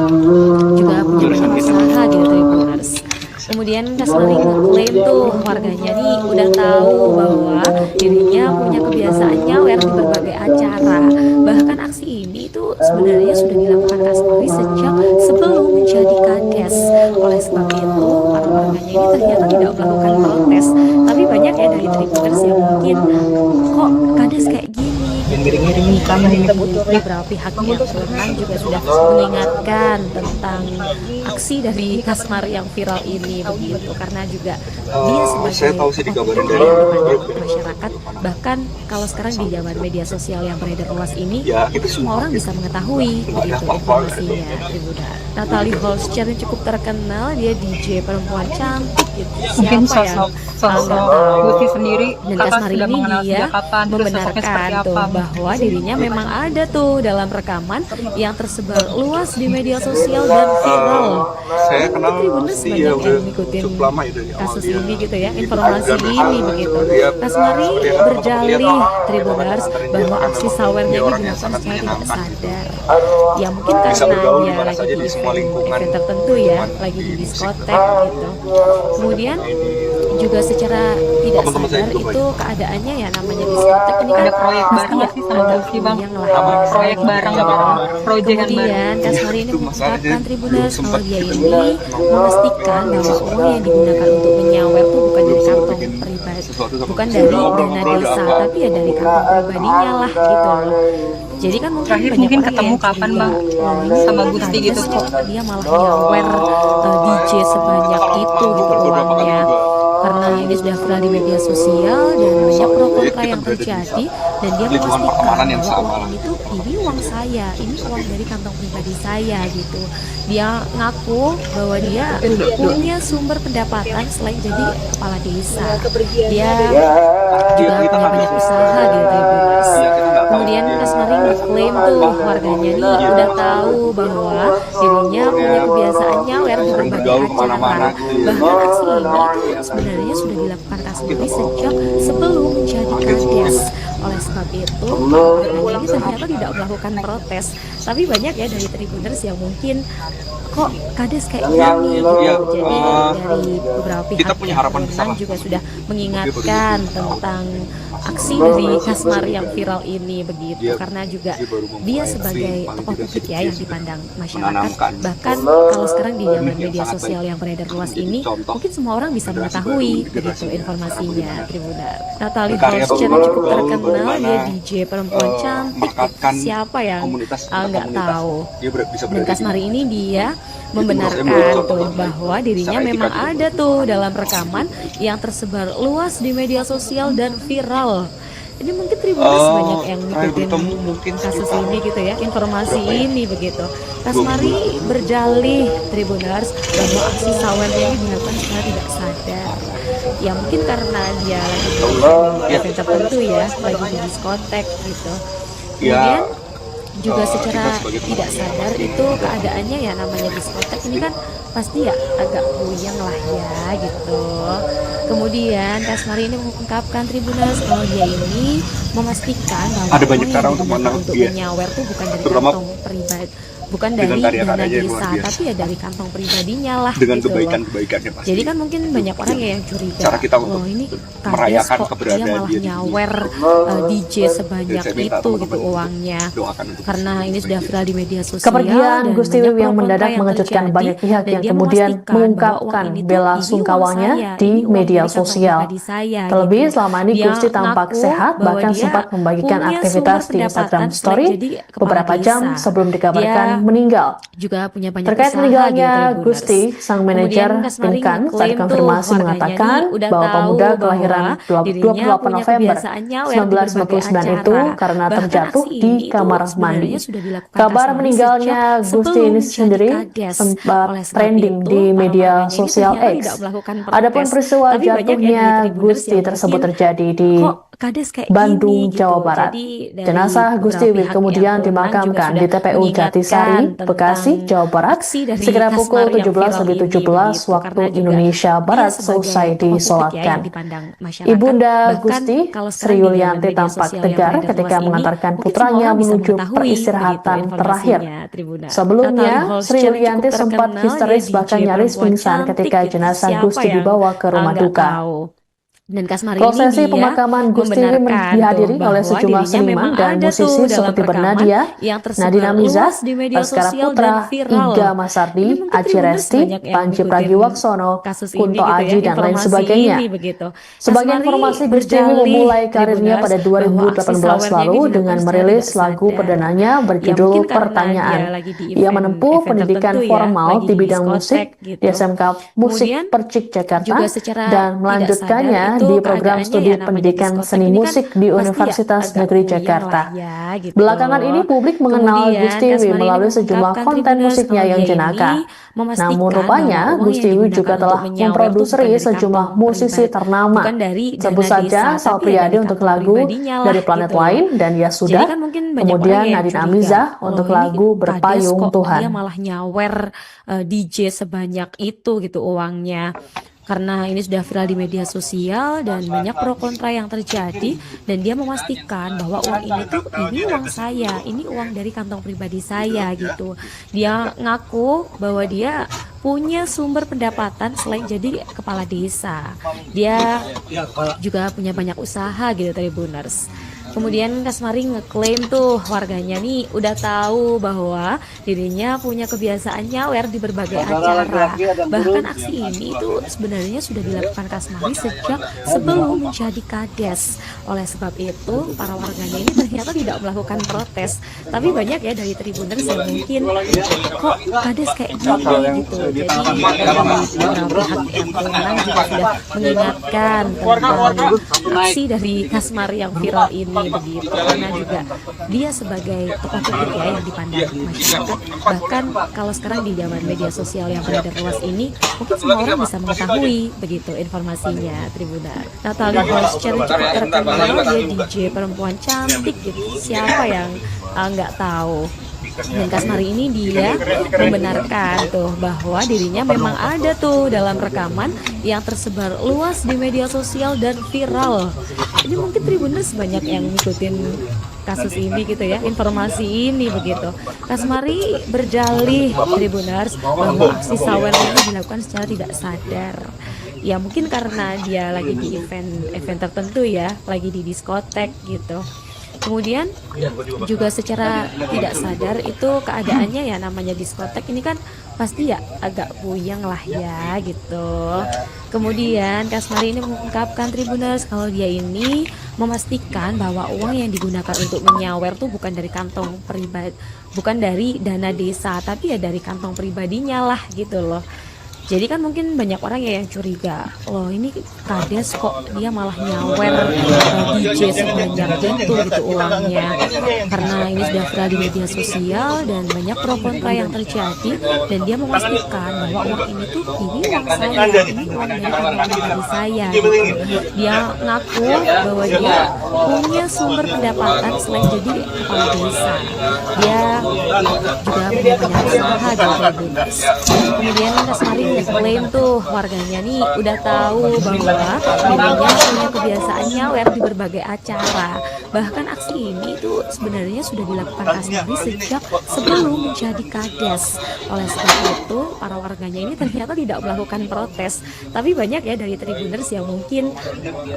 juga punya banyak usaha gitu Tribuners. Kemudian Kasmari ngeklaim tuh warganya nih udah tahu bahwa dirinya punya kebiasaan nyawer di berbagai acara. Bahkan aksi ini tuh sebenarnya sudah dilakukan Kasmari sejak sebelum menjadi Kades. Oleh sebab itu, para warganya ini ternyata tidak melakukan protes. Tapi banyak ya dari Tribuners yang mungkin kok Kades kayak gini. Beberapa pihak yang berwenang juga sudah mengingatkan tentang aksi dari Kasmari yang viral ini begitu, karena juga dia sebagai tokoh publik yang dipandang masyarakat. Bahkan kalau sekarang di zaman media sosial yang beredar luas ini, semua orang bisa mengetahui begitu informasinya. Tribunat Natalie Holscher yang cukup terkenal, dia DJ perempuan cantik gitu. Mungkin Siapa yang sosok Lutfi sendiri, dan kakak Kasmari sudah ini mengenal dia sejak kapan, terus sosoknya seperti membenarkan apa tuh mungkin? bahwa dirinya memang ada tuh dalam rekaman yang tersebar luas di media sosial dan viral. Saya kenal Tribuners dia banyak udah yang ngikutin cukup lama ya dari awal kasus dia ini gitu ya, ikut informasi program ini begitu. Kasmari berjalih Tribuners bahwa aksi sawernya ini dilakukan secara tidak sadar. Ya mungkin Bisa karena bergaul dia di mana lagi saja di di semua lingkungan. event tertentu ya, lagi di diskotek gitu. Kemudian juga secara tidak Teman-teman saya sadar juga itu keadaannya ya namanya diskotek ini kan Ada proyek pasti bareng ya nggak sih sama agak Lutfi, Bang? yang lah. Proyek bareng Gitu. proyekan bareng. Kemudian Kasmari ini Itu masalahnya mengungkapkan Tribuners belum kalau sempat dia kita ini memastikan bahwa uang yang digunakan untuk menyawer itu bukan dari kantong pribadi, bukan dari dana desa, tapi ya dari kantong pribadinya lah gitu loh. Jadi kan mungkin Terakhir banyak mungkin orang ketemu yang kapan, curiga, Bang? "Oh, ini Sama kan Gusti kades gitu. kok dia malah nyawer DJ sebanyak itu gitu uangnya." Karena ini sudah viral di media sosial dan banyak pro kontra yang terjadi, dan dia lingkungan memastikan pertemanan yang bahwa sama. uang itu ini uang saya, ini uang dari kantong pribadi saya gitu. Dia ngaku bahwa dia punya sumber pendapatan selain jadi kepala desa. Dia juga punya banyak usaha gitu Tribuners. Kemudian Kasmari ngeklaim tuh warganya nih udah tahu bahwa dirinya punya kebiasaan nyawer di berbagai Bergaul acara. kemana-mana gitu ya. Bahkan aksi ini itu sebenarnya sudah dilakukan Kasmari sejak sebelum menjadi kades. Oleh sebab itu, warganya ini ternyata tidak melakukan protes. Tapi banyak ya dari Tribuners yang mungkin kok kades kayak gini gitu. Iya, Jadi dari beberapa pihak kita punya harapan yang besar berwenang lah. juga sudah mengingatkan tentang aksi dari Kasmari yang viral ini begitu, karena juga dia sebagai tokoh publik ya yang dipandang masyarakat. Bahkan kalau sekarang di zaman media sosial yang beredar luas ini, mungkin semua orang bisa mengetahui begitu informasinya. Tribuners, Natalie Holscher cukup terkenal, dia DJ perempuan cantik. Siapa yang nggak tahu? Dan Kasmari ini dia membenarkan tuh bahwa dirinya memang ada tuh dalam rekaman yang tersebar luas di media sosial dan viral. Ini mungkin Tribuners banyak yang ngikutin kasus ini gitu ya, informasi ini begitu. Kasmari berjalih Tribuners bahwa aksi sawernya ini dilakukan secara tidak sadar. Ya mungkin karena dia lagi di event tertentu ya, lagi di diskotek gitu. Kemudian juga secara tidak sadar itu keadaannya ya namanya diskotek ini kan pasti ya agak puyeng lah ya gitu. Kemudian Kasmari ini mengungkapkan Tribuners kalau dia ini memastikan bahwa Ada banyak uang cara yang untuk digunakan menangkap untuk dia. menyawer tuh bukan dari Terutama kantong pribadi, bukan dari dengan dana karya-karyanya yang luar desa, biasa. tapi ya dari kantong pribadinya lah Dengan gitu loh. kebaikan-kebaikannya pasti. Jadi kan mungkin banyak orang ya yang curiga, Cara kita untuk loh ini kades merayakan kok dia keberadaan malah dia di nyawer DJ sebanyak saya minta itu gitu teman-teman uangnya. doakan untuk Karena ini sudah viral di media sosial Kepergian dan Gusti banyak Wiwi yang pro kontra mendadak yang mengejutkan terjadi, banyak pihak dan yang dia kemudian memastikan bahwa mengungkapkan uang ini tuh bela ini uang sungkawanya saya, di ini uang media dari kantong sosial. pribadi saya Terlebih gitu. selama ini Dia Gusti tampak ngaku sehat, bahwa bahkan dia sempat membagikan punya aktivitas sumber di Instagram pendapatan Story selain jadi kepala beberapa jam desa. sebelum dikabarkan Dia meninggal. juga punya banyak Terkait usaha meninggalnya gitu Tribuners. Gusti, sang manajer Kemudian Kasmari Pinkan saat ngeklaim tuh dikonfirmasi warganya mengatakan nih udah bahwa tahu pemuda bahwa kelahiran dirinya 28 punya November kebiasaan nyawer di berbagai 1999 itu acara. karena Bahkan terjatuh aksi di ini itu kamar mandi. sebenarnya sudah dilakukan Kabar Kasmari meninggalnya sejak Gusti sebelum ini menjadi sendiri kades. sempat Oleh sebab trending itu, di media warganya ini sosial ternyata X. tidak melakukan Adapun protes. peristiwa Tapi banyak ya jatuhnya dari Tribuners Gusti yang tersebut mungkin terjadi di kok kades kayak Bandung, gini gitu. Jawa Barat. Jadi dari Jenazah Gusti beberapa Wiwi pihak kemudian yang berwenang juga dimakamkan sudah di TPU Jatisari, mengingatkan Bekasi, tentang Jawa Barat, aksi dari sekira pukul Kasmari yang viral 17 lebih ini 17 begitu. waktu Karena juga Indonesia dia Barat sebagai selesai tokoh publik ya yang disolatkan. dipandang masyarakat. Ibunda Bahkan Gusti, kalau Sri sekarang di zaman Yulianti media tampak sosial yang tegar beredar ketika luas ini, mengantarkan mungkin semua putranya orang bisa menuju mengetahui peristirahatan begitu terakhir. informasinya Tribuners. Sebelumnya, Natalie Sri Holscher Yulianti cukup sempat terkenal, histeris dia bahkan DJ nyaris perempuan pingsan cantik ketika gitu. jenazah Siapa Gusti yang dibawa ke rumah nggak duka. tahu? Dan Kasmari Prosesi ini dia pemakaman Gusti Wiwi membenarkan dihadiri tuh oleh bahwa sejumlah dirinya seniman memang dan ada musisi tuh dalam seperti rekaman Bernadia, yang tersebar Nadina Miza, luas di media Baskara sosial Putra, dan viral. Iga Masardi, Ini mungkin Aci Tribuners Resti, banyak yang Panji ngikutin Pragiwaksono, kasus ini Kunto gitu ya, Aji, dan lain informasi sebagainya. ini begitu. Sebagai Kasmari informasi, Gusti Wiwi berjalih memulai karirnya Tribuners pada bahwa aksi 2018 sawernya lalu ini dengan dilakukan secara merilis tidak lagu sadar. perdananya Ya berjudul mungkin karena Pertanyaan. dia lagi di Ia event menempuh pendidikan tertentu ya, formal lagi di di bidang musik diskotek di gitu. SMK Musik Kemudian Percik Jakarta juga secara dan tidak melanjutkannya sadar itu di program keadaannya studi ya namanya pendidikan diskotek seni ini kan musik di pasti ya Universitas agak Negeri puyeng Jakarta. lah ya gitu. Belakangan ini publik mengenal Kemudian Gustiwi Kasmari ini melalui sejumlah mengungkapkan konten Tribuners musiknya kalau yang dia ini jenaka. Namun memastikan rupanya bahwa uang yang Gustiwi digunakan juga untuk telah menyawer tuh memproduksi bukan dari sejumlah kantong musisi pribadi, ternama. bukan dari Sebut dana saja desa, Sal tapi ya Priadi dari untuk kantong lagu pribadinya lah Dari Planet gitu loh. Lain dan Ya Jadi Sudah, kan mungkin banyak orang kemudian ya yang Nadine curiga, Amiza loh untuk ini lagu kades Berpayung kok Tuhan. dia malah nyawer DJ sebanyak itu gitu uangnya. Karena ini sudah viral di media sosial dan banyak pro kontra yang terjadi, dan dia memastikan bahwa uang ini uang saya, ini uang dari kantong pribadi saya gitu. Dia ngaku bahwa dia punya sumber pendapatan selain jadi kepala desa. Dia juga punya banyak usaha gitu Tribuners. Kemudian Kasmari ngeklaim tuh warganya nih udah tahu bahwa dirinya punya kebiasaan nyawer di berbagai acara. Bahkan aksi ini tuh sebenarnya sudah dilakukan Kasmari sejak sebelum menjadi kades. Oleh sebab itu para warganya ini ternyata tidak melakukan protes. Tapi banyak ya dari Tribuners yang mungkin kok kades kayak gini gitu. Jadi dari beberapa pihak yang berwenang juga sudah mengingatkan tentang aksi dari Kasmari yang viral ini begitu, karena juga dia sebagai tokoh publik ya yang dipandang masyarakat. Bahkan kalau sekarang di zaman media sosial yang beredar luas ini, mungkin semua orang bisa mengetahui begitu informasinya Tribuners. Natalie Holscher cukup terkenal, dia DJ perempuan cantik gitu, siapa yang nggak tahu. Dan Kasmari ini dia membenarkan tuh bahwa dirinya memang ada tuh dalam rekaman yang tersebar luas di media sosial dan viral. Ini mungkin Tribuners banyak yang ngikutin kasus ini gitu ya, informasi ini begitu. Kasmari berdalih Tribuners bahwa aksi sawer ini dilakukan secara tidak sadar. Ya mungkin karena dia lagi di event tertentu ya, lagi di diskotek gitu. Kemudian juga secara tidak sadar itu keadaannya ya namanya diskotek ini kan pasti ya agak puyeng lah ya gitu. Kemudian Kasmari ini mengungkapkan Tribuners kalau dia ini memastikan bahwa uang yang digunakan untuk menyawer tuh bukan dari kantong pribadi, bukan dari dana desa, tapi ya dari kantong pribadinya lah gitu loh. Jadi kan mungkin banyak orang ya yang curiga, loh ini kades kok dia malah nyawer DJ sebanyak itu gitu uangnya. Karena ini sudah viral di media sosial dan banyak pro kontra yang terjadi, dan dia memastikan bahwa uang ini uang saya, ini uang dari kantong pribadi saya gitu. Dia ngaku bahwa dia punya sumber pendapatan selain jadi kepala desa. Dia juga punya banyak usaha dan Tribuners. Kemudian Kasmari klaim tuh warganya nih udah tahu bahwa dirinya punya kebiasaan nyawer di berbagai acara. Bahkan aksi ini tuh sebenarnya sudah dilakukan Kasmari sejak sebelum menjadi kades. Oleh sebab itu para warganya ini ternyata tidak melakukan protes. Tapi banyak ya dari Tribuners yang mungkin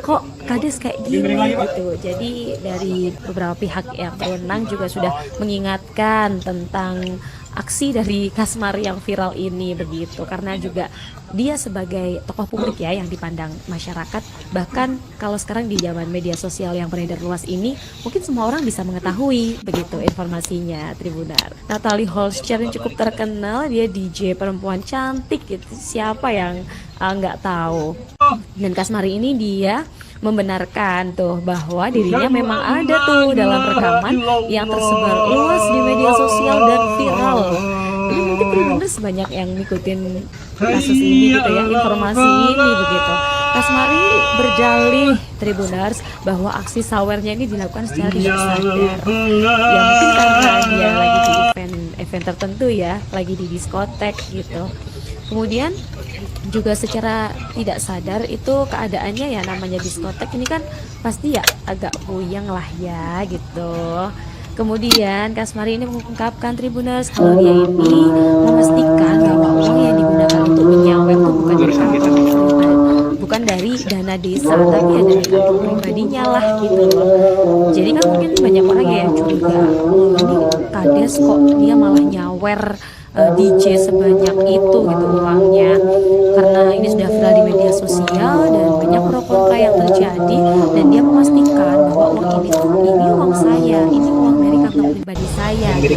kok kades kayak gini gitu. Jadi dari beberapa pihak yang berwenang juga sudah mengingatkan tentang aksi dari Kasmari yang viral ini begitu, karena juga dia sebagai tokoh publik ya yang dipandang masyarakat. Bahkan kalau sekarang di zaman media sosial yang beredar luas ini, mungkin semua orang bisa mengetahui begitu informasinya Tribuners. Natalie Holscher yang cukup terkenal, dia DJ perempuan cantik gitu, siapa yang nggak tahu. Dan Kasmari ini dia membenarkan tuh bahwa dirinya memang ada tuh dalam rekaman yang tersebar luas di media sosial dan viral. Jadi mungkin Tribuners banyak yang ngikutin kasus ini gitu ya, informasi ini begitu. Kasmari berdalih Tribuners bahwa aksi sawernya ini dilakukan secara tidak sadar. Ya mungkin karena dia lagi di event tertentu ya, lagi di diskotek gitu. Kemudian juga secara tidak sadar itu keadaannya ya namanya diskotek ini kan pasti ya agak puyeng lah ya gitu. Kemudian Kasmari ini mengungkapkan Tribuners kalau dia ini memastikan bahwa uang yang digunakan untuk menyawer itu bukan dari kantong pribadi, bukan dari dana desa, tapi ya dari kantong pribadinya lah gitu loh. Jadi kan mungkin banyak orang ya yang curiga, loh ini kades kok dia malah nyawer DJ sebanyak itu gitu uangnya. Karena ini sudah viral di media sosial dan banyak pro kontra yang terjadi, dan dia memastikan bahwa uang ini uang saya, ini uang dari kantong pribadi saya gitu.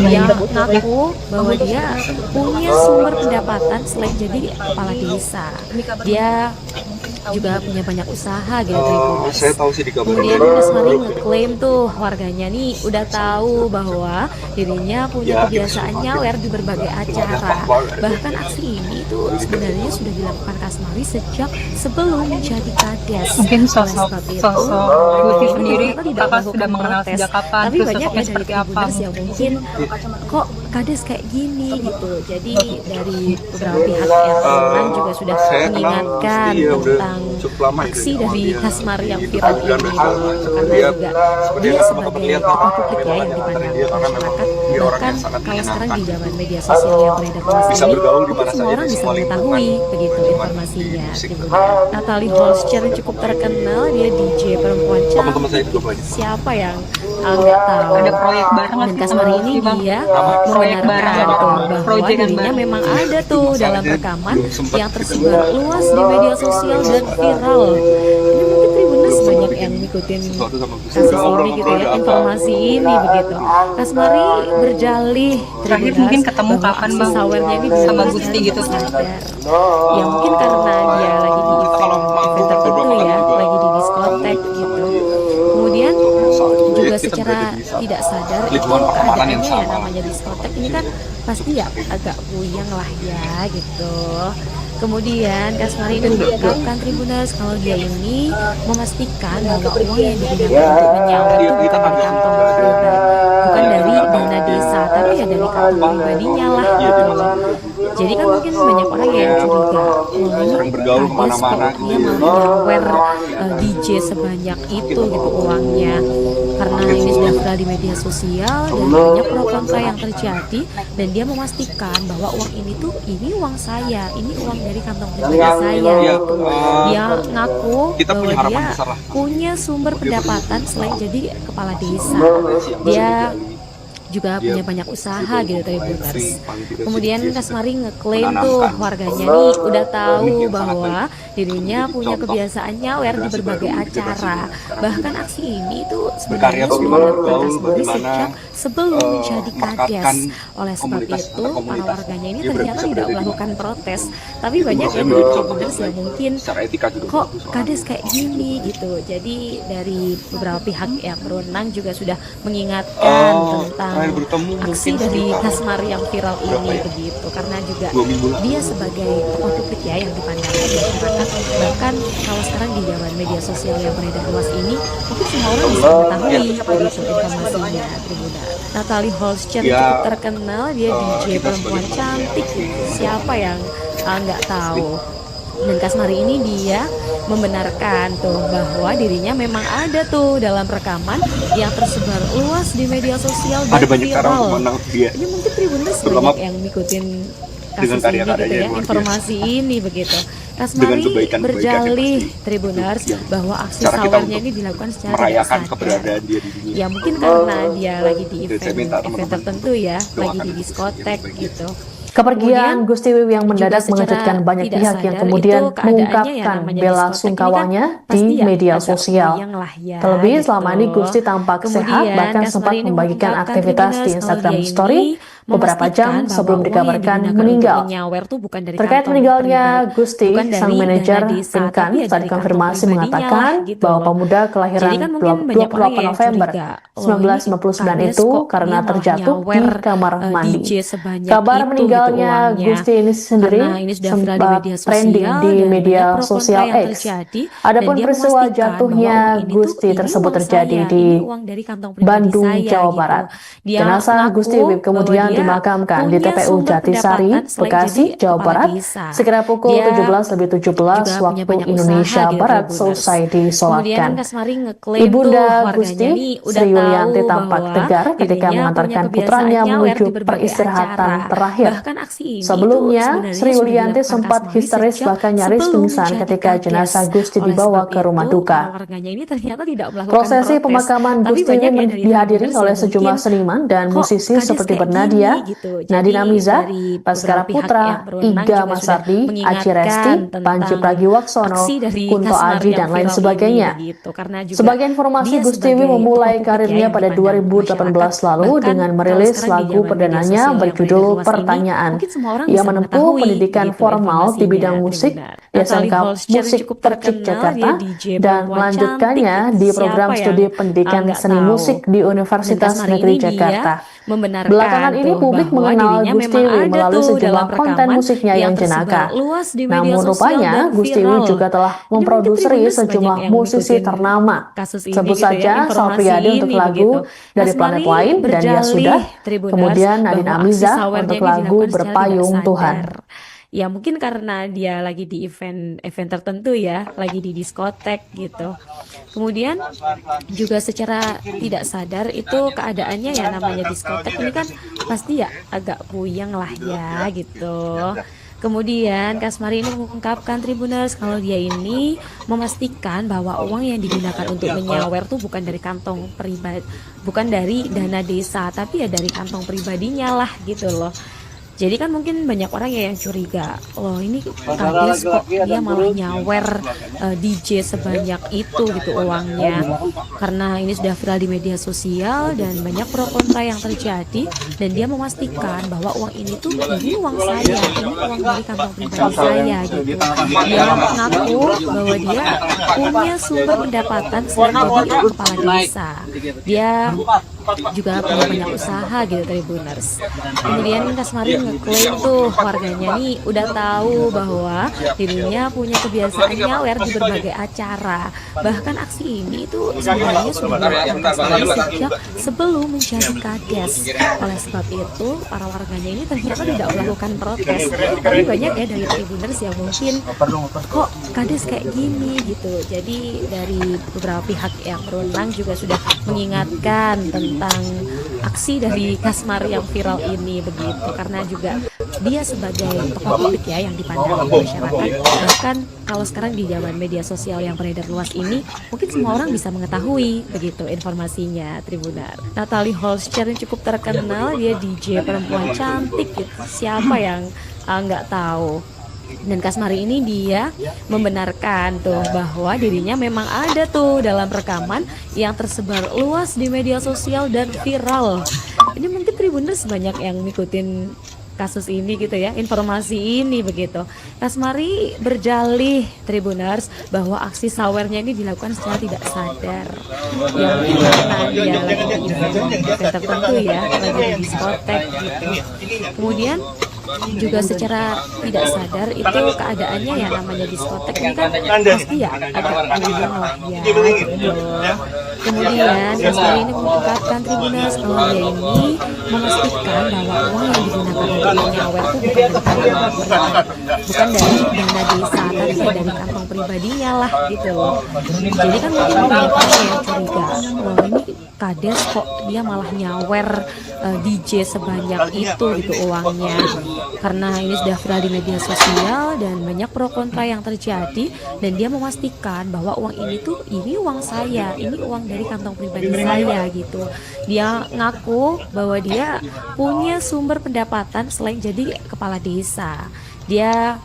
Dia ngaku bahwa dia punya sumber pendapatan selain jadi kepala desa. Dia juga punya banyak usaha gitu Tribuners. Saya tahu sih di kabar. Kemudian Kasmari ngeklaim tuh warganya nih udah tahu bahwa dirinya punya kebiasaan nyawer di berbagai acara. Bahkan aksi ini tuh sebenarnya sudah dilakukan Kasmari sejak sebelum menjadi kades. Mungkin Oleh sosok sebab itu, Gusti ini sendiri, ternyata tidak kakak sudah melakukan mengenal protes. sejak kapan? Tapi Terus banyak sosoknya ya dari seperti apa? Tribuners yang mungkin kok kades kayak gini gitu. Jadi dari beberapa pihak yang berwenang juga sudah Saya kenal mengingatkan dia udah tentang cukup lama itu aksi ya, dari dia Kasmari yang di viral pengadilan ini besar. gitu. Karena Dia juga seperti dia yang sebagai teman-teman lihat tokoh publik ya yang memang dipandang dia karena memang masyarakat. dia orang Bahkan yang sangat kalau sekarang di menyenangkan. zaman media sosial yang beredar luas Bisa ini, bergaul di mungkin mana semua saja, orang di bisa semua mengetahui lingkungan. begitu Cuman informasinya. musik. Tribuners. Natalie Holscher yang cukup terkenal, dia DJ perempuan Teman-teman saya cantik. juga banyak. Siapa yang nggak tahu? Ada proyek bareng nggak Dan sih Kasmari sama ini Gusti, Bang? dia Proyek membenarkan bareng, tuh bahwa proyekan dirinya bareng. memang ada tuh dalam Masalahnya rekaman belum sempat yang gitu. tersebar luas di media sosial dan viral. Ini mungkin Tribuners banyak yang ngikutin Sesuatu sama Gusti. kasus ini Ngobrol-ngobrol gitu ya, ada apa? informasi ini begitu. Kasmari berjalih Terakhir Tribuners mungkin ketemu bahwa kapan, aksi Bang? sawernya ini Sama dilakukan Gusti secara gitu. tidak sadar. Ya mungkin karena dia lagi di Kita kalau manggung event tertentu beberapa kali ya, juga lagi di diskotek gitu. Kemudian juga secara tidak sadar itu lingkungan pertemanan yang keadaannya ya sama. namanya diskotek ini kan pasti ya agak buyang lah ya gitu. Kemudian Kasmari ini mengungkapkan Tribuners kalau dia ini memastikan bahwa uang yang digunakan untuk menyawer itu bukan dari kantong pribadi, bukan dari dana desa, tapi ya dari kantong pribadinya lah gitu loh. Jadi kan mungkin banyak orang yang curiga, wah ini Sering bergaul kades kemana-mana kok dia malah nyawer DJ sebanyak itu gitu uangnya. Karena ini sudah viral di media sosial dan banyak pro kontra yang terjadi, dan dia memastikan bahwa uang ini tuh ini uang saya, ini uang dari kantong pribadi saya gitu. Dia ngaku kita bahwa punya harapan dia besar lah. punya sumber pendapatan selain jadi kepala desa. Dia juga punya banyak usaha gitu Tribuners. Kemudian Kasmari ngeklaim tuh warganya nih udah tahu bahwa dirinya punya kebiasaan nyawer di berbagai acara. Bahkan aksi ini tuh sebenarnya sudah dilakukan Kasmari sejak sebelum menjadi kades. Oleh sebab itu para warganya ini ternyata tidak melakukan protes. Tapi banyak yang dari Tribuners yang mungkin Secara etika juga kok bagus. kades kayak gini gitu. Jadi dari beberapa pihak yang berwenang juga sudah mengingatkan tentang terakhir bertemu aksi mungkin dari sekitar Kasmari yang viral berapa ini ya? begitu, karena juga 2 minggu lah. dia sebagai tokoh publik ya yang dipandang masyarakat. Bahkan kalau sekarang di zaman media sosial yang beredar luas ini, mungkin semua orang bisa mengetahui begitu informasinya. Tribuners. Natalie Holscher Ya, cukup terkenal, dia DJ kita perempuan sebagai cantik. Siapa yang nggak tahu? Dan Kasmari ini dia membenarkan tuh bahwa dirinya memang ada tuh dalam rekaman yang tersebar luas di media sosial dan Ada banyak cara untuk viral. menang dia. Ini mungkin Tribuners Terutama banyak yang ngikutin dengan kasus ini karya-karyanya gitu ya, yang luar informasi ini begitu. Dengan Kasmari kebaikan-kebaikan berjalih yang pasti. Tribuners Yang bahwa aksi cara kita sawernya untuk ini dilakukan secara tidak merayakan sadar. keberadaan dia di dunia. Ya mungkin karena dia lagi di Dan saya event minta event teman-teman tertentu ya, lagi doakan di Gusti diskotek yang baik. gitu. Kepergian Kemudian Gusti Wiwi yang mendadak juga mengejutkan secara banyak tidak pihak yang sadar kemudian itu keadaannya ya mengungkapkan namanya bela diskotek ini kan sungkawanya di pasti ya media agak sosial. goyang lah ya Terlebih gitu. selama ini Gusti tampak sehat, Kemudian bahkan sempat Kasmari ini membagikan mengungkapkan aktivitas di Tribuners kalau Instagram dia Story ini beberapa jam memastikan sebelum bahwa uang yang dikabarkan digunakan meninggal. untuk menyawer tuh bukan dari Terkait kantong meninggalnya pribadi, Gusti, bukan sang dari manajer dana desa, Pinkan tapi ya saat dari kantong dikonfirmasi pribadinya mengatakan lah gitu bahwa loh. pemuda kelahiran Jadi kan mungkin banyak orang 28 yang November curiga, oh ini 1999 kades itu kok karena dia malah terjatuh di nyawer kamar mandi. DJ sebanyak Kabar itu gitu meninggalnya uangnya. Gusti ini sendiri Karena ini sudah viral di sempat media trending sosial di dan media banyak pro kontra sosial yang X. terjadi, dan Adapun dia peristiwa memastikan bahwa jatuhnya uang ini tuh Gusti ini tersebut uang terjadi saya, di ini uang dari kantong pribadi Bandung, saya Jawa gitu. Barat. Dia Jenazah Gusti ngaku Wiwip bahwa kemudian dia dimakamkan di punya TPU sumber Jatisari, pendapatan selain Bekasi, jadi Jawa kepala Barat, desa. sekira pukul Dia 17.17 juga punya waktu banyak Indonesia usaha gitu Barat Tribuners. selesai Kemudian disolatkan. Kasmari ngeklaim tuh Ibunda warganya Gusti, nih udah Sri Yulianti tahu tampak bahwa tegar ketika dirinya punya mengantarkan kebiasaan putranya nyawer menuju di berbagai peristirahatan acara. terakhir. Bahkan aksi ini tuh Sebelumnya, sebenarnya Sri sudah Yulianti dilakukan sempat Kasmari histeris sejak bahkan nyaris sebelum pingsan menjadi ketika kades. jenazah Gusti Oleh dibawa sebab ke rumah itu, duka. para warganya ini ternyata tidak melakukan Prosesi protes. pemakaman Tapi Gusti banyak ini ya dari dihadiri Tribuners oleh yang sejumlah mungkin seniman dan kok musisi kades seperti kayak Bernadia Satria, gitu. Nadine Jadi Amiza, dari Baskara beberapa pihak Putra, yang berwenang Iga juga sudah Masardi, Aci mengingatkan Resti, tentang Panji Pragiwaksono, aksi dari Kunto Kasmari Aji, yang dan lain viral ini sebagainya. begitu. Karena juga Sebagai informasi, dia Gustiwi sebagai memulai tokoh publik ya karirnya yang pada dipandang 2018 masyarakat. lalu Bahkan dengan kalau merilis sekarang di lagu zaman media perdananya sosial yang beredar berjudul luas ini, Pertanyaan. mungkin semua orang Ia bisa menempuh mengetahui pendidikan begitu formal di informasinya, bidang musik Tribunner. di Natalie SMK Holscher yang Musik cukup Percik terkenal, Jakarta dia DJ dan perempuan cantik melanjutkannya gitu. di program Siapa studi yang pendidikan nggak seni tahu? musik di Dan Universitas Kasmari Negeri ini dia Jakarta. membenarkan Belakangan ini tuh publik bahwa mengenal dirinya memang Gustiwi ada melalui tuh dalam sejumlah konten rekaman musiknya yang yang jenaka. tersebar luas di media Namun sosial rupanya dan Gustiwi viral. juga telah Ini mungkin memproduksi Tribuners banyak sejumlah yang musisi ngikutin ternama. kasus ini Sebut gitu ya, saja Sal informasi Priadi untuk ini lagu begitu. Dari Planet Kasmari Lain dan Ya Sudah, berjalih Tribuners kemudian Nadine bahwa aksi Amiza sawernya untuk ini lagu dilakukan secara tidak Berpayung Tuhan. sadar. Ya mungkin karena dia lagi di event tertentu ya, lagi di diskotek gitu. Kemudian juga secara tidak sadar itu keadaannya ya namanya diskotek ini kan pasti ya agak puyeng lah ya gitu. Kemudian Kasmari ini mengungkapkan Tribuners kalau dia ini memastikan bahwa uang yang digunakan untuk menyawer tuh bukan dari kantong pribadi, bukan dari dana desa, tapi ya dari kantong pribadinya lah gitu loh. Jadi kan mungkin banyak orang ya yang curiga, loh ini kades kok dia malah nyawer DJ sebanyak itu gitu uangnya. Karena ini sudah viral di media sosial dan banyak pro kontra yang terjadi, dan dia memastikan bahwa uang ini tuh ini uang saya, ini uang dari kantong pribadi saya gitu. Dia mengaku bahwa dia punya sumber pendapatan selain jadi kepala desa. Dia juga punya banyak usaha gitu Tribuners. Kemudian Kasmari ngeklaim tuh warganya nih udah tahu bahwa dirinya punya kebiasaan nyawer di berbagai acara. Bahkan aksi ini itu sebenarnya sudah dilakukan Kasmari sejak sebelum menjadi kades. Oleh sebab itu para warganya ini ternyata tidak melakukan protes. Tapi banyak ya dari Tribuners yang mungkin kok kades kayak gini gitu. Jadi dari beberapa pihak yang berwenang juga sudah mengingatkan tentang aksi dari Kasmari yang viral ini begitu, karena juga dia sebagai tokoh publik ya yang dipandang masyarakat. Bahkan kalau sekarang di zaman media sosial yang beredar luas ini, mungkin semua orang bisa mengetahui begitu informasinya Tribunar. Natalie Holscher yang cukup terkenal, dia DJ perempuan cantik gitu. Siapa yang nggak tahu? Dan Kasmari ini dia membenarkan tuh bahwa dirinya memang ada tuh dalam rekaman yang tersebar luas di media sosial dan viral. Ini mungkin Tribuners banyak yang ngikutin kasus ini gitu ya, informasi ini begitu. Kasmari berjalih Tribuners bahwa aksi sawernya ini dilakukan secara tidak sadar. Ya mungkin karena dia lagi di event tertentu ya, lagi di diskotek gitu. Kemudian juga secara tidak sadar itu keadaannya ya namanya diskotek ini kan pasti ya agak puyeng lah ya gitu. Kemudian Kasmari ini mengungkapkan Tribuners kalau dia ini memastikan bahwa uang yang digunakan untuk menyawer itu bukan dari dana desa, tapi ya dari kantong pribadinya lah gitu loh. Jadi kan mungkin banyak orang yang curiga, wah ini kades kok dia malah nyawer DJ sebanyak itu gitu uangnya. Karena ini sudah viral di media sosial dan banyak pro kontra yang terjadi, dan dia memastikan bahwa uang ini tuh ini uang saya, ini uang dari kantong pribadi saya gitu. Dia ngaku bahwa dia punya sumber pendapatan selain jadi kepala desa. Dia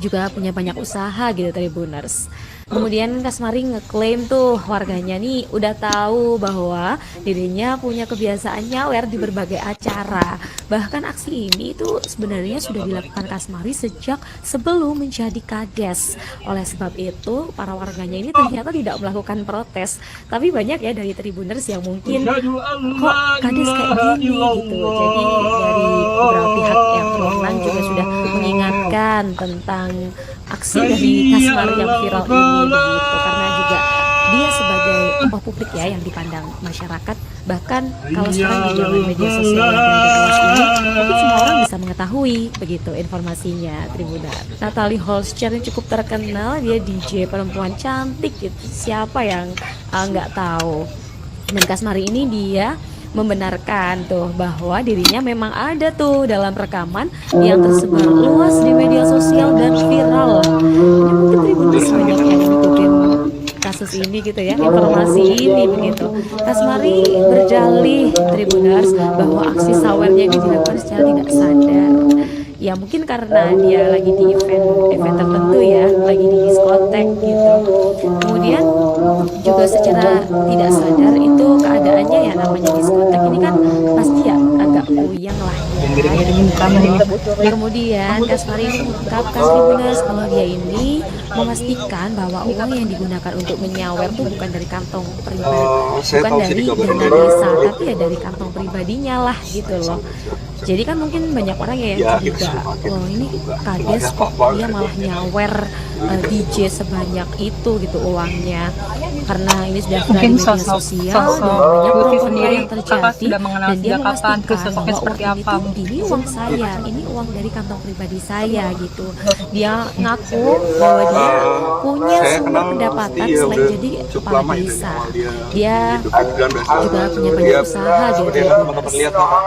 juga punya banyak usaha gitu Tribuners. Kemudian Kasmari ngeklaim tuh warganya nih udah tahu bahwa dirinya punya kebiasaan nyawer di berbagai acara. Bahkan aksi ini itu sebenarnya sudah dilakukan Kasmari sejak sebelum menjadi kades. Oleh sebab itu para warganya ini ternyata tidak melakukan protes. Tapi banyak ya dari Tribuners yang mungkin kok kades kayak gini gitu. Jadi dari beberapa pihak yang berwenang juga sudah mengingatkan tentang aksi dari Kasmari yang viral ini begitu, karena juga dia sebagai tokoh publik ya yang dipandang masyarakat. Bahkan kalau sekarang di zaman media sosial yang beredar luas ini, mungkin semua orang bisa mengetahui begitu informasinya Tribunar. Natalie Holscher yang cukup terkenal, dia DJ perempuan cantik gitu. Siapa yang nggak tahu? Dan Kasmari ini dia membenarkan tuh bahwa dirinya memang ada tuh dalam rekaman yang tersebar luas di media sosial dan viral. Ini mungkin Tribuners banyak yang ngikutin kasus kasus ini gitu ya, informasi ini begitu. Kasmari berdalih Tribuners bahwa aksi sawernya ini dilakukan secara tidak sadar. Ya mungkin karena dia lagi di event tertentu ya, lagi di diskotek gitu. Kemudian juga secara tidak sadar itu keadaannya ya, namanya diskotek ini kan pasti ya agak puyeng lah ya. Kemudian Kasmari ini mengungkapkan Tribuners kalau dia ini memastikan bahwa uang yang digunakan untuk menyawer tuh bukan dari kantong pribadi, bukan dari dana desa, tapi ya dari kantong pribadinya lah gitu loh. Jadi kan mungkin banyak orang ya yang curiga, oh ini kades kok dia malah nyawer DJ sebanyak itu gitu uangnya, karena ini sudah viral di media sosial dan banyak pro-kontra yang terjadi, dan dia memastikan bahwa uang ini uang saya, ini uang dari kantong pribadi saya gitu. Dia ngaku bahwa dia punya sumber pendapatan selain jadi kepala desa, dia juga punya banyak usaha gitu.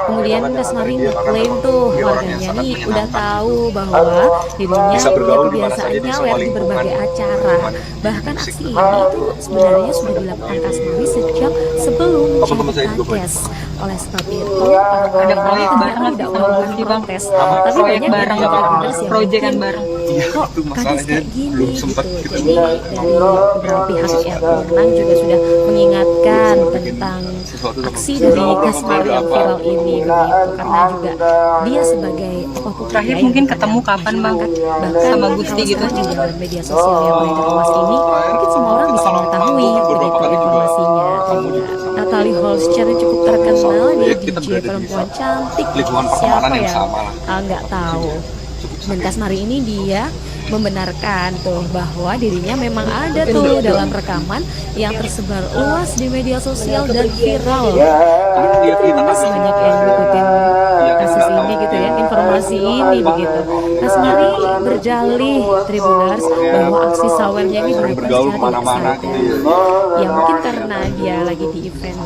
Kemudian Kasmari klaim tuh warganya nih udah tahu bahwa dirinya punya kebiasaan nyawer di berbagai acara. Bahkan aksi ini itu sebenarnya sudah dilakukan Kasmari sejak sebelum menjadi kades. Oleh sebab itu para proyek bareng tidak melakukan protes, tapi banyak bareng proyekan bareng. Kok kades kayak gini gitu. Jadi dari beberapa pihak yang berwenang juga sudah mengingatkan tentang aksi dari Kasmari yang viral ini begitu, karena juga dia sebagai tokoh publik Terakhir mungkin ketemu kapan Bang sama Gusti gitu di dalam media sosial yang beredar luas ini, mungkin semua orang bisa mengetahui begitu informasinya. Natalie Holscher yang cukup terkenal, dia DJ perempuan cantik, siapa yang nggak tahu. Dan Kasmari ini dia membenarkan tuh bahwa dirinya memang ada tuh dalam rekaman yang tersebar luas di media sosial dan viral. Masih banyak yang ngikutin kasus ini gitu ya, informasi ini begitu. Kasmari berdalih Tribuners bahwa aksi sawernya ini dilakukan secara tidak sadar. Ya mungkin karena dia lagi di event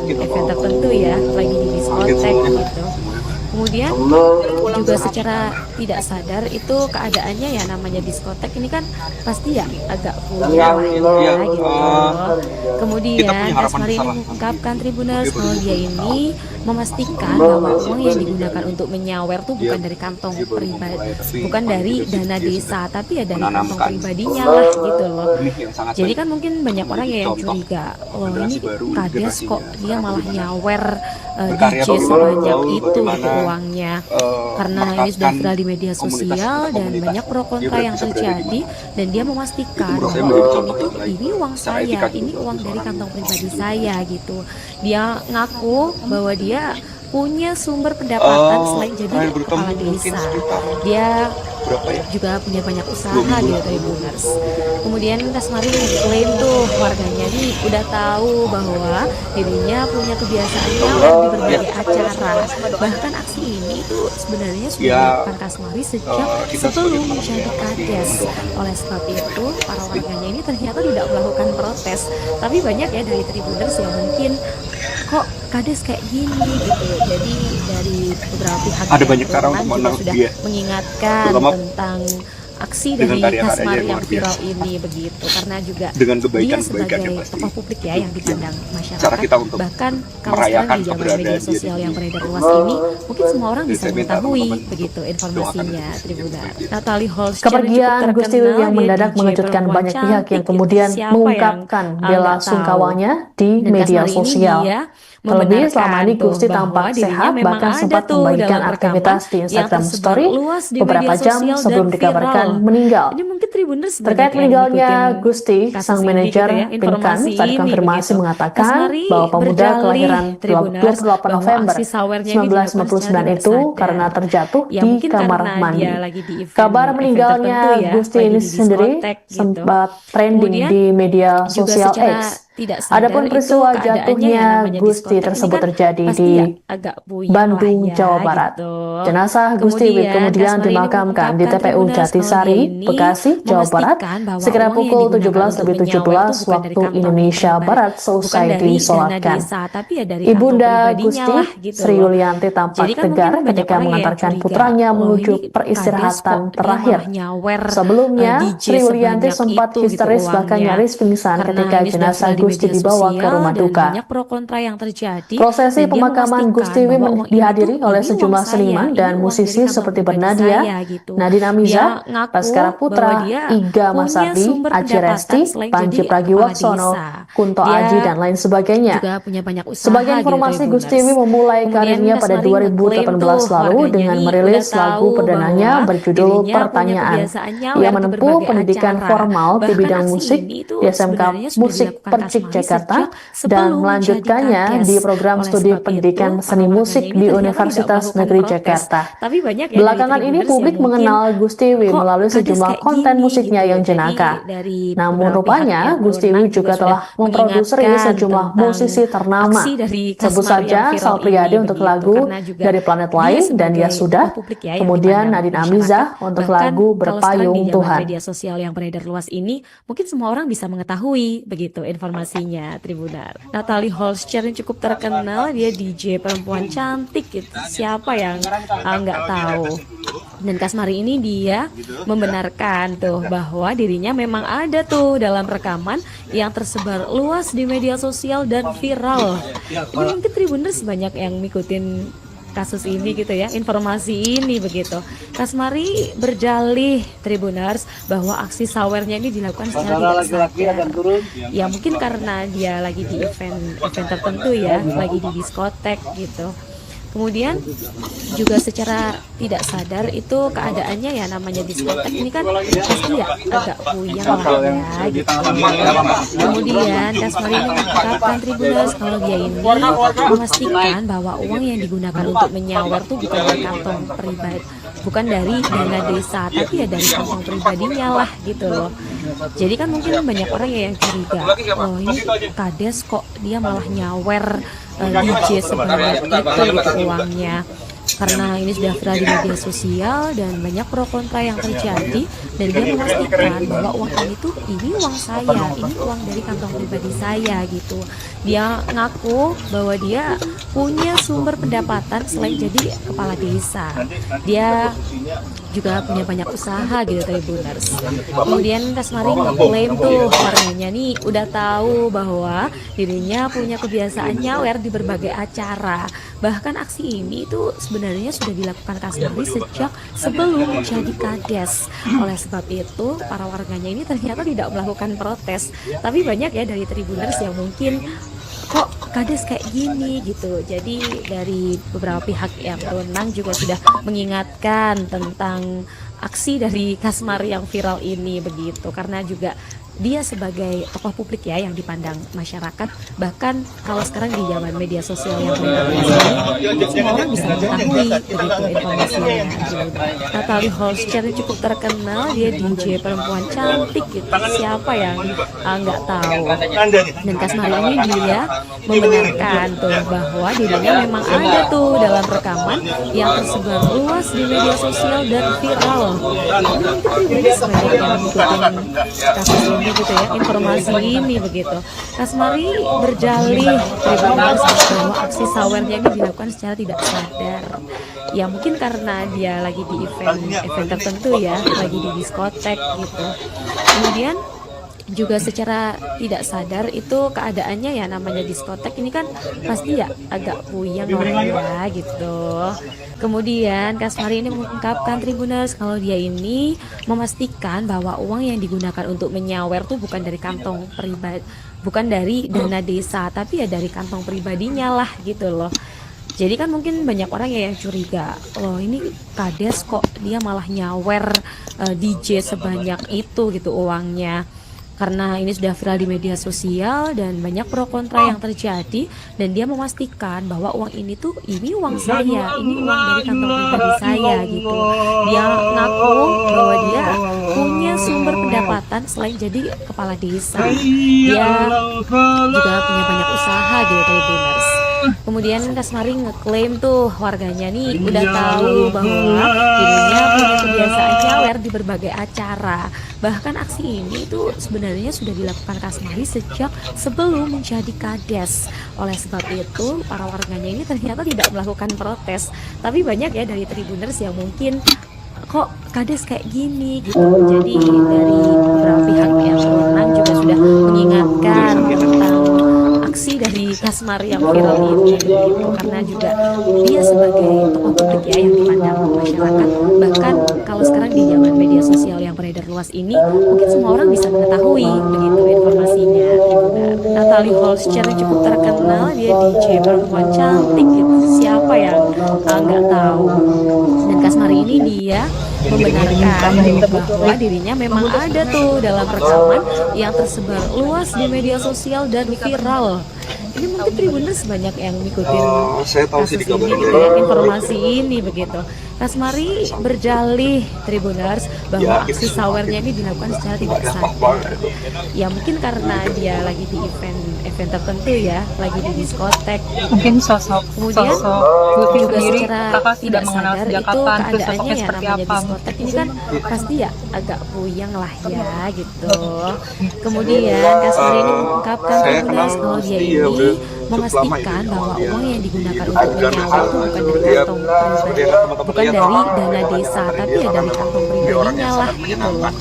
tertentu ya, lagi di diskotek gitu. Kemudian juga secara tidak sadar itu keadaannya ya, namanya diskotek ini kan pasti ya agak puyeng ya gitu. Kemudian Kasmari ini mengungkapkan Tribuners kalau dia ini memastikan bahwa uang yang digunakan untuk menyawer tuh bukan dari kantong pribadi, bukan dari dana desa, tapi ya dari kantong pribadinya lah gitu loh. Jadi kan mungkin banyak orang ya yang curiga, oh ini kades kok dia malah nyawer DJ sebanyak itu gitu uangnya, karena ini sudah viral di media sosial dan banyak pro kontra yang terjadi, dan dia memastikan bahwa ini uang saya, ini uang dari kantong pribadi saya gitu. Dia ngaku bahwa dia punya sumber pendapatan selain jadi kepala desa. Dia juga punya banyak usaha gitu Tribuners. Kemudian Kasmari mengklaim tuh warganya nih udah tahu bahwa dirinya punya kebiasaan nyawer di berbagai acara. Bahkan aksi ini tuh sebenarnya sudah dilakukan Kasmari sejak sebelum menjadi kades. Oleh sebab itu para warganya ini ternyata tidak melakukan protes, tapi banyak ya dari Tribuners yang mungkin kok kades kayak gini gitu. Jadi dari beberapa pihak ada banyak cara untuk juga sudah mengingatkan tentang aksi dari Kasmari yang viral ini begitu, karena juga dia sebagai tokoh publik ya yang dipandang masyarakat. Bahkan kalau sekarang di zaman media sosial yang beredar luas ini, mungkin semua orang bisa mengetahui begitu informasinya Tribuners. Natalie Holscher Kepergian Gusti yang mendadak mengejutkan banyak pihak yang kemudian mengungkapkan bela sungkawanya di media sosial. Terlebih selama ini Gusti tampak sehat, bahkan sempat membagikan aktivitas di Instagram Story beberapa jam sebelum dikabarkan meninggal. Terkait meninggalnya Gusti, sang manajer Pinkan saat konfirmasi mengatakan bahwa pemuda kelahiran 28 November 1959 itu karena terjatuh di kamar mandi. Kabar meninggalnya Gusti ini sendiri sempat trending di media sosial X. tidak sadar Adapun itu peristiwa keadaannya ya jatuhnya namanya Gusti diskotek ini tersebut kan terjadi pasti di ya agak puyeng lah Bandung, ya Jawa Barat. gitu. Jenazah Gusti Wit Kemudian kemudian Kasmari ini dimakamkan di mengungkapkan TPU Tribuners kalau dia Jatisari, ini Bekasi, Jawa Barat, memastikan bahwa sekira uang yang pukul digunakan untuk 17.17 menyawer itu bukan dari waktu kantong Indonesia pribadi, Barat bukan selesai dari dana disolatkan. desa, tapi ya dari kantong Ibunda pribadinya Gusti lah gitu Sri loh. Yulianti tampak Jadi kan tegar mungkin banyak ketika orang ya yang mengantarkan curiga, putranya loh menuju ini kades peristirahatan kok dia terakhir. malah nyawer Sebelumnya, DJ Sri Yulianti sebanyak sempat itu gitu histeris bahkan uangnya. nyaris pingsan Karena ketika ini sudah jenazah viral di Gusti media dibawa ke sosial rumah dan duka. banyak pro kontra yang terjadi, Prosesi dan dia pemakaman Gusti memastikan Wi bahwa uang ini tuh dihadiri oleh ini uang sejumlah saya, seniman ini dan uang dari musisi kantong seperti pribadi Bernadia, saya gitu. Nadine Dia Amiza, ngaku Baskara bahwa Putra, dia Iga punya Masardi, sumber Aji pendapatan Resti, selain Panji jadi kepala Pragiwaksono, desa. Kunto Dia Aji, dan lain sebagainya. juga punya banyak usaha Sebagai gitu informasi, Gusti Wi Tribuners. memulai Kemudian karirnya pada Kasmari ngeklaim 2018 tuh lalu warganya dengan nih udah merilis lagu tahu perdananya bahwa berjudul dirinya punya Pertanyaan. kebiasaan Ia nyawer di menempuh berbagai pendidikan acara. formal di Bahkan bidang aksi musik ini di tuh SMK sebenarnya sudah Musik dilakukan Percik Kasmari Jakarta sejak dan sebelum jadi melanjutkannya kades. di program Oleh studi sebab itu, pendidikan para seni warganya musik ini di ternyata tidak Universitas melakukan Negeri protes. Jakarta. Tapi banyak ya dari Belakangan ini Tribuners yang publik mungkin mengenal Gusti Wi kok melalui kades sejumlah kayak konten gini musiknya gitu. yang Jadi jenaka. dari Namun beberapa pihak rupanya yang Gusti berwenang Wi juga sudah telah memproduksi mengingatkan sejumlah tentang musisi aksi ternama. dari Sebut Kasmari yang saja viral Sal ini Priadi untuk begitu, lagu karena juga Dari Planet dia Lain dan Ya sebagai Sudah, tokoh publik ya yang kemudian dipandang Nadine masyarakat. Amiza untuk Bahkan lagu kalau sekarang di Berpayung zaman Tuhan. media sosial yang beredar luas ini, mungkin semua orang bisa mengetahui begitu informasinya Tribunar. Natalie Holscher yang cukup terkenal, dia DJ perempuan cantik gitu. Siapa yang nggak tahu? Dan Kasmari ini dia membenarkan tuh bahwa dirinya memang ada tuh dalam rekaman yang tersebar luas di media sosial dan viral. Ini mungkin Tribuners banyak yang ngikutin kasus ini gitu ya, informasi ini begitu. Kasmari berjalih Tribuners bahwa aksi sawernya ini dilakukan secara tidak sadar. Ya mungkin karena dia lagi di event tertentu ya, lagi di diskotek gitu. Kemudian juga secara tidak sadar itu keadaannya ya namanya diskotek ini kan pasti ya agak puyeng lah ya gitu. Kemudian Kasmari ini mengungkapkan Tribuners kalau dia ini memastikan bahwa uang yang digunakan untuk menyawer tuh bukan dari kantong pribadi, bukan dari dana desa, tapi ya dari kantong pribadinya lah gitu loh. Jadi kan mungkin banyak orang ya yang curiga, oh ini kades kok dia malah nyawer DJ sebanyak itu gitu uangnya. Karena ini sudah viral di media sosial dan banyak pro kontra yang terjadi, dan dia memastikan bahwa uang ini uang saya, ini uang dari kantong pribadi saya gitu. Dia ngaku bahwa dia punya sumber pendapatan selain jadi kepala desa. Dia juga punya banyak usaha gitu Tribuners. Kemudian Kasmari ngeklaim tuh warganya nih udah tahu bahwa dirinya punya kebiasaan nyawer di berbagai acara. Bahkan aksi ini tuh sebenarnya sudah dilakukan Kasmari sejak sebelum jadi kades. Oleh sebab itu para warganya ini ternyata tidak melakukan protes. Tapi banyak ya dari Tribuners yang mungkin kok kades kayak gini gitu. Jadi dari beberapa pihak yang berwenang juga sudah mengingatkan tentang aksi dari Kasmari yang viral ini begitu, karena juga dia sebagai tokoh publik ya yang dipandang masyarakat. Bahkan kalau sekarang di zaman media sosial yang beredar ini, semua orang bisa mengetahui begitu informasinya. Natalie Holscher cukup terkenal, dia DJ perempuan cantik gitu. Siapa yang nggak tahu? Dan Kasmari ini dia membenarkan tuh bahwa dirinya memang ada tuh dalam rekaman yang tersebar luas di media sosial dan viral. Ini mungkin Tribuners banyak yang mengikutin kasus ini gitu ya, informasi ini begitu. Kasmari berjalih Tribuners bahwa aksi sawernya ini dilakukan secara tidak sadar. Ya mungkin karena dia lagi di event tertentu ya, lagi di diskotek gitu. Kemudian juga secara tidak sadar itu keadaannya ya namanya diskotek ini kan pasti ya agak puyeng lah ya gitu. Kemudian Kasmari ini mengungkapkan Tribuners kalau dia ini memastikan bahwa uang yang digunakan untuk menyawer tuh bukan dari kantong pribadi, bukan dari dana desa, tapi ya dari kantong pribadinya lah gitu loh. Jadi kan mungkin banyak orang ya yang curiga, loh ini kades kok dia malah nyawer DJ sebanyak itu gitu uangnya. karena ini sudah viral di media sosial dan banyak pro kontra yang terjadi, dan dia memastikan bahwa uang ini tuh ini uang saya, ini uang dari kantong pribadi saya gitu. Dia ngaku bahwa dia punya sumber pendapatan selain jadi kepala desa. Dia juga punya banyak usaha gitu, Tribuners. Kemudian Kasmari ngeklaim tuh warganya nih udah tahu bahwa dirinya punya kebiasaan nyawer di berbagai acara. Bahkan aksi ini tuh sebenarnya sudah dilakukan Kasmari sejak sebelum menjadi kades. Oleh sebab itu para warganya ini ternyata tidak melakukan protes. Tapi banyak ya dari Tribuners yang mungkin kok kades kayak gini gitu. Jadi dari beberapa pihak yang berwenang juga sudah mengingatkan tentang aksi dari Kasmari yang viral ini gitu, karena juga dia sebagai tokoh publik ya yang dipandang masyarakat. Bahkan kalau sekarang di zaman media sosial yang beredar luas ini, mungkin semua orang bisa mengetahui begitu informasinya. Natalie Holscher cukup terkenal, dia DJ perempuan cantik gitu. Siapa yang nggak tahu? Dan Kasmari ini dia membenarkan bahwa dirinya memang ada tuh dalam rekaman yang tersebar luas di media sosial dan viral. Ini mungkin Tribuners banyak yang ngikutin kasus ini gitu ya, informasi ini begitu. Kasmari berdalih Tribuners bahwa aksi sawernya ini dilakukan secara tidak sadar. Ya mungkin karena dia lagi di event tertentu ya, lagi di diskotek. Mungkin sosok Kemudian Lutfi juga sendiri secara kakak tidak tidak mengenal sadar sejak itu kapan, terus keadaannya sosoknya ya seperti namanya apa. diskotek ini kan pasti ya agak puyeng lah ya gitu. Kemudian Kasmari ini mengungkapkan Tribuners kalau dia ini memastikan bahwa uang yang digunakan untuk menyawer itu bukan dari kantong pribadi, bukan dari dana desa, tapi ya dari kantong pribadinya lah gitu loh.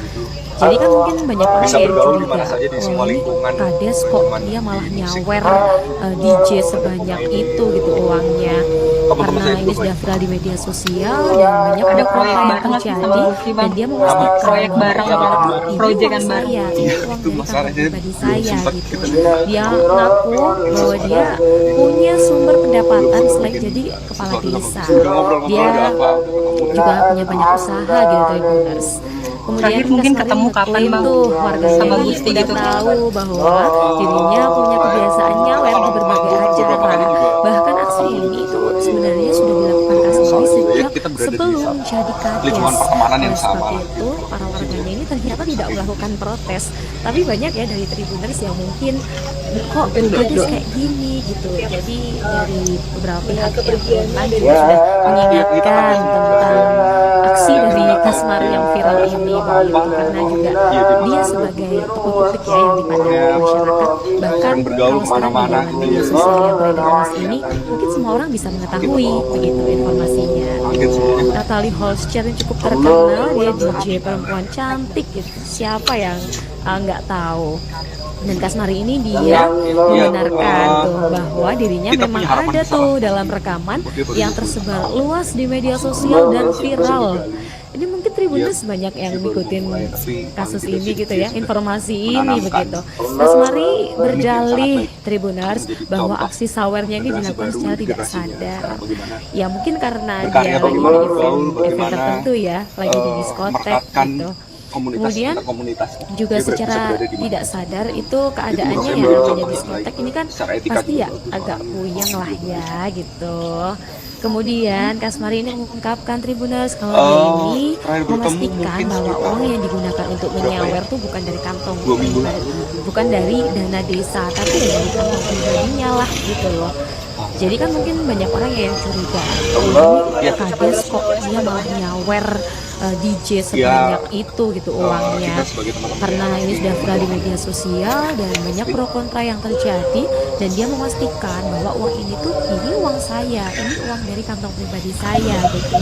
Jadi kan mungkin banyak orang yang curiga, oh ini kades kok dia malah nyawer DJ sebanyak itu gitu uangnya. Karena ini sudah viral di media sosial dan banyak Ada pro proyek kontra yang bareng nggak sih sama terjadi, Lutfi, dan Bang? dia memastikan Proyek bahwa bareng, ini proyekan uang bareng. saya, ini uang dari kantong pribadi saya gitu. Dia ngaku bahwa dia punya sumber pendapatan selain jadi kepala desa. Dia juga punya banyak usaha gitu, Tribuners. Kemudian Terakhir mungkin Kasmari ketemu kapan, ngeklaim Bang? tuh warganya Sama ini Gusti udah gitu. tahu bahwa dirinya punya kebiasaan nyawer di berbagai acara. Bahkan aksi ini tuh sebenarnya sudah dilakukan Kasmari sejak sebelum menjadi kades. lingkungan pertemanan yang Oleh sebab sama. itu para warganya ini ternyata tidak melakukan protes. Tapi banyak ya dari Tribuners yang mungkin kok kades kayak gini gitu. Jadi dari beberapa pihak yang berwenang juga sudah mengingatkan tentang aksi dari Kasmari yang viral ini begitu, karena juga dia sebagai tokoh publik ya yang dipandang masyarakat. Bahkan kalau sekarang di zaman media sosial yang beredar luas ini, mungkin semua orang bisa mengetahui begitu informasinya. Natalie Holscher yang cukup terkenal, dia DJ perempuan cantik gitu. Siapa yang nggak tahu? Dan Kasmari ini dia membenarkan tuh bahwa dirinya memang ada tuh dalam rekaman yang tersebar luas di media sosial dan viral. Ini mungkin Tribuners banyak yang ngikutin kasus ini gitu ya, informasi ini begitu. Kasmari berdalih Tribuners bahwa aksi sawernya ini dilakukan secara tidak sadar. Ya mungkin karena dia lagi di event tertentu ya, lagi di diskotek gitu. Kemudian juga secara tidak sadar itu keadaannya ya namanya diskotek ini kan pasti ya agak puyeng lah ya gitu. Kemudian Kasmari ini mengungkapkan Tribuners kalau dia ini memastikan bahwa uang yang digunakan untuk menyawer tuh bukan dari kantong pribadi, bukan dari dana desa, tapi ya dari kantong pribadinya lah gitu loh. Jadi kan mungkin banyak orang yang curiga, oh ini kades kok dia malah nyawer DJ sebanyak itu gitu uangnya. Karena ini sudah viral di media sosial dan banyak pro kontra yang terjadi, dan dia memastikan bahwa uang ini tuh ini uang saya, ini uang dari kantong pribadi saya gitu.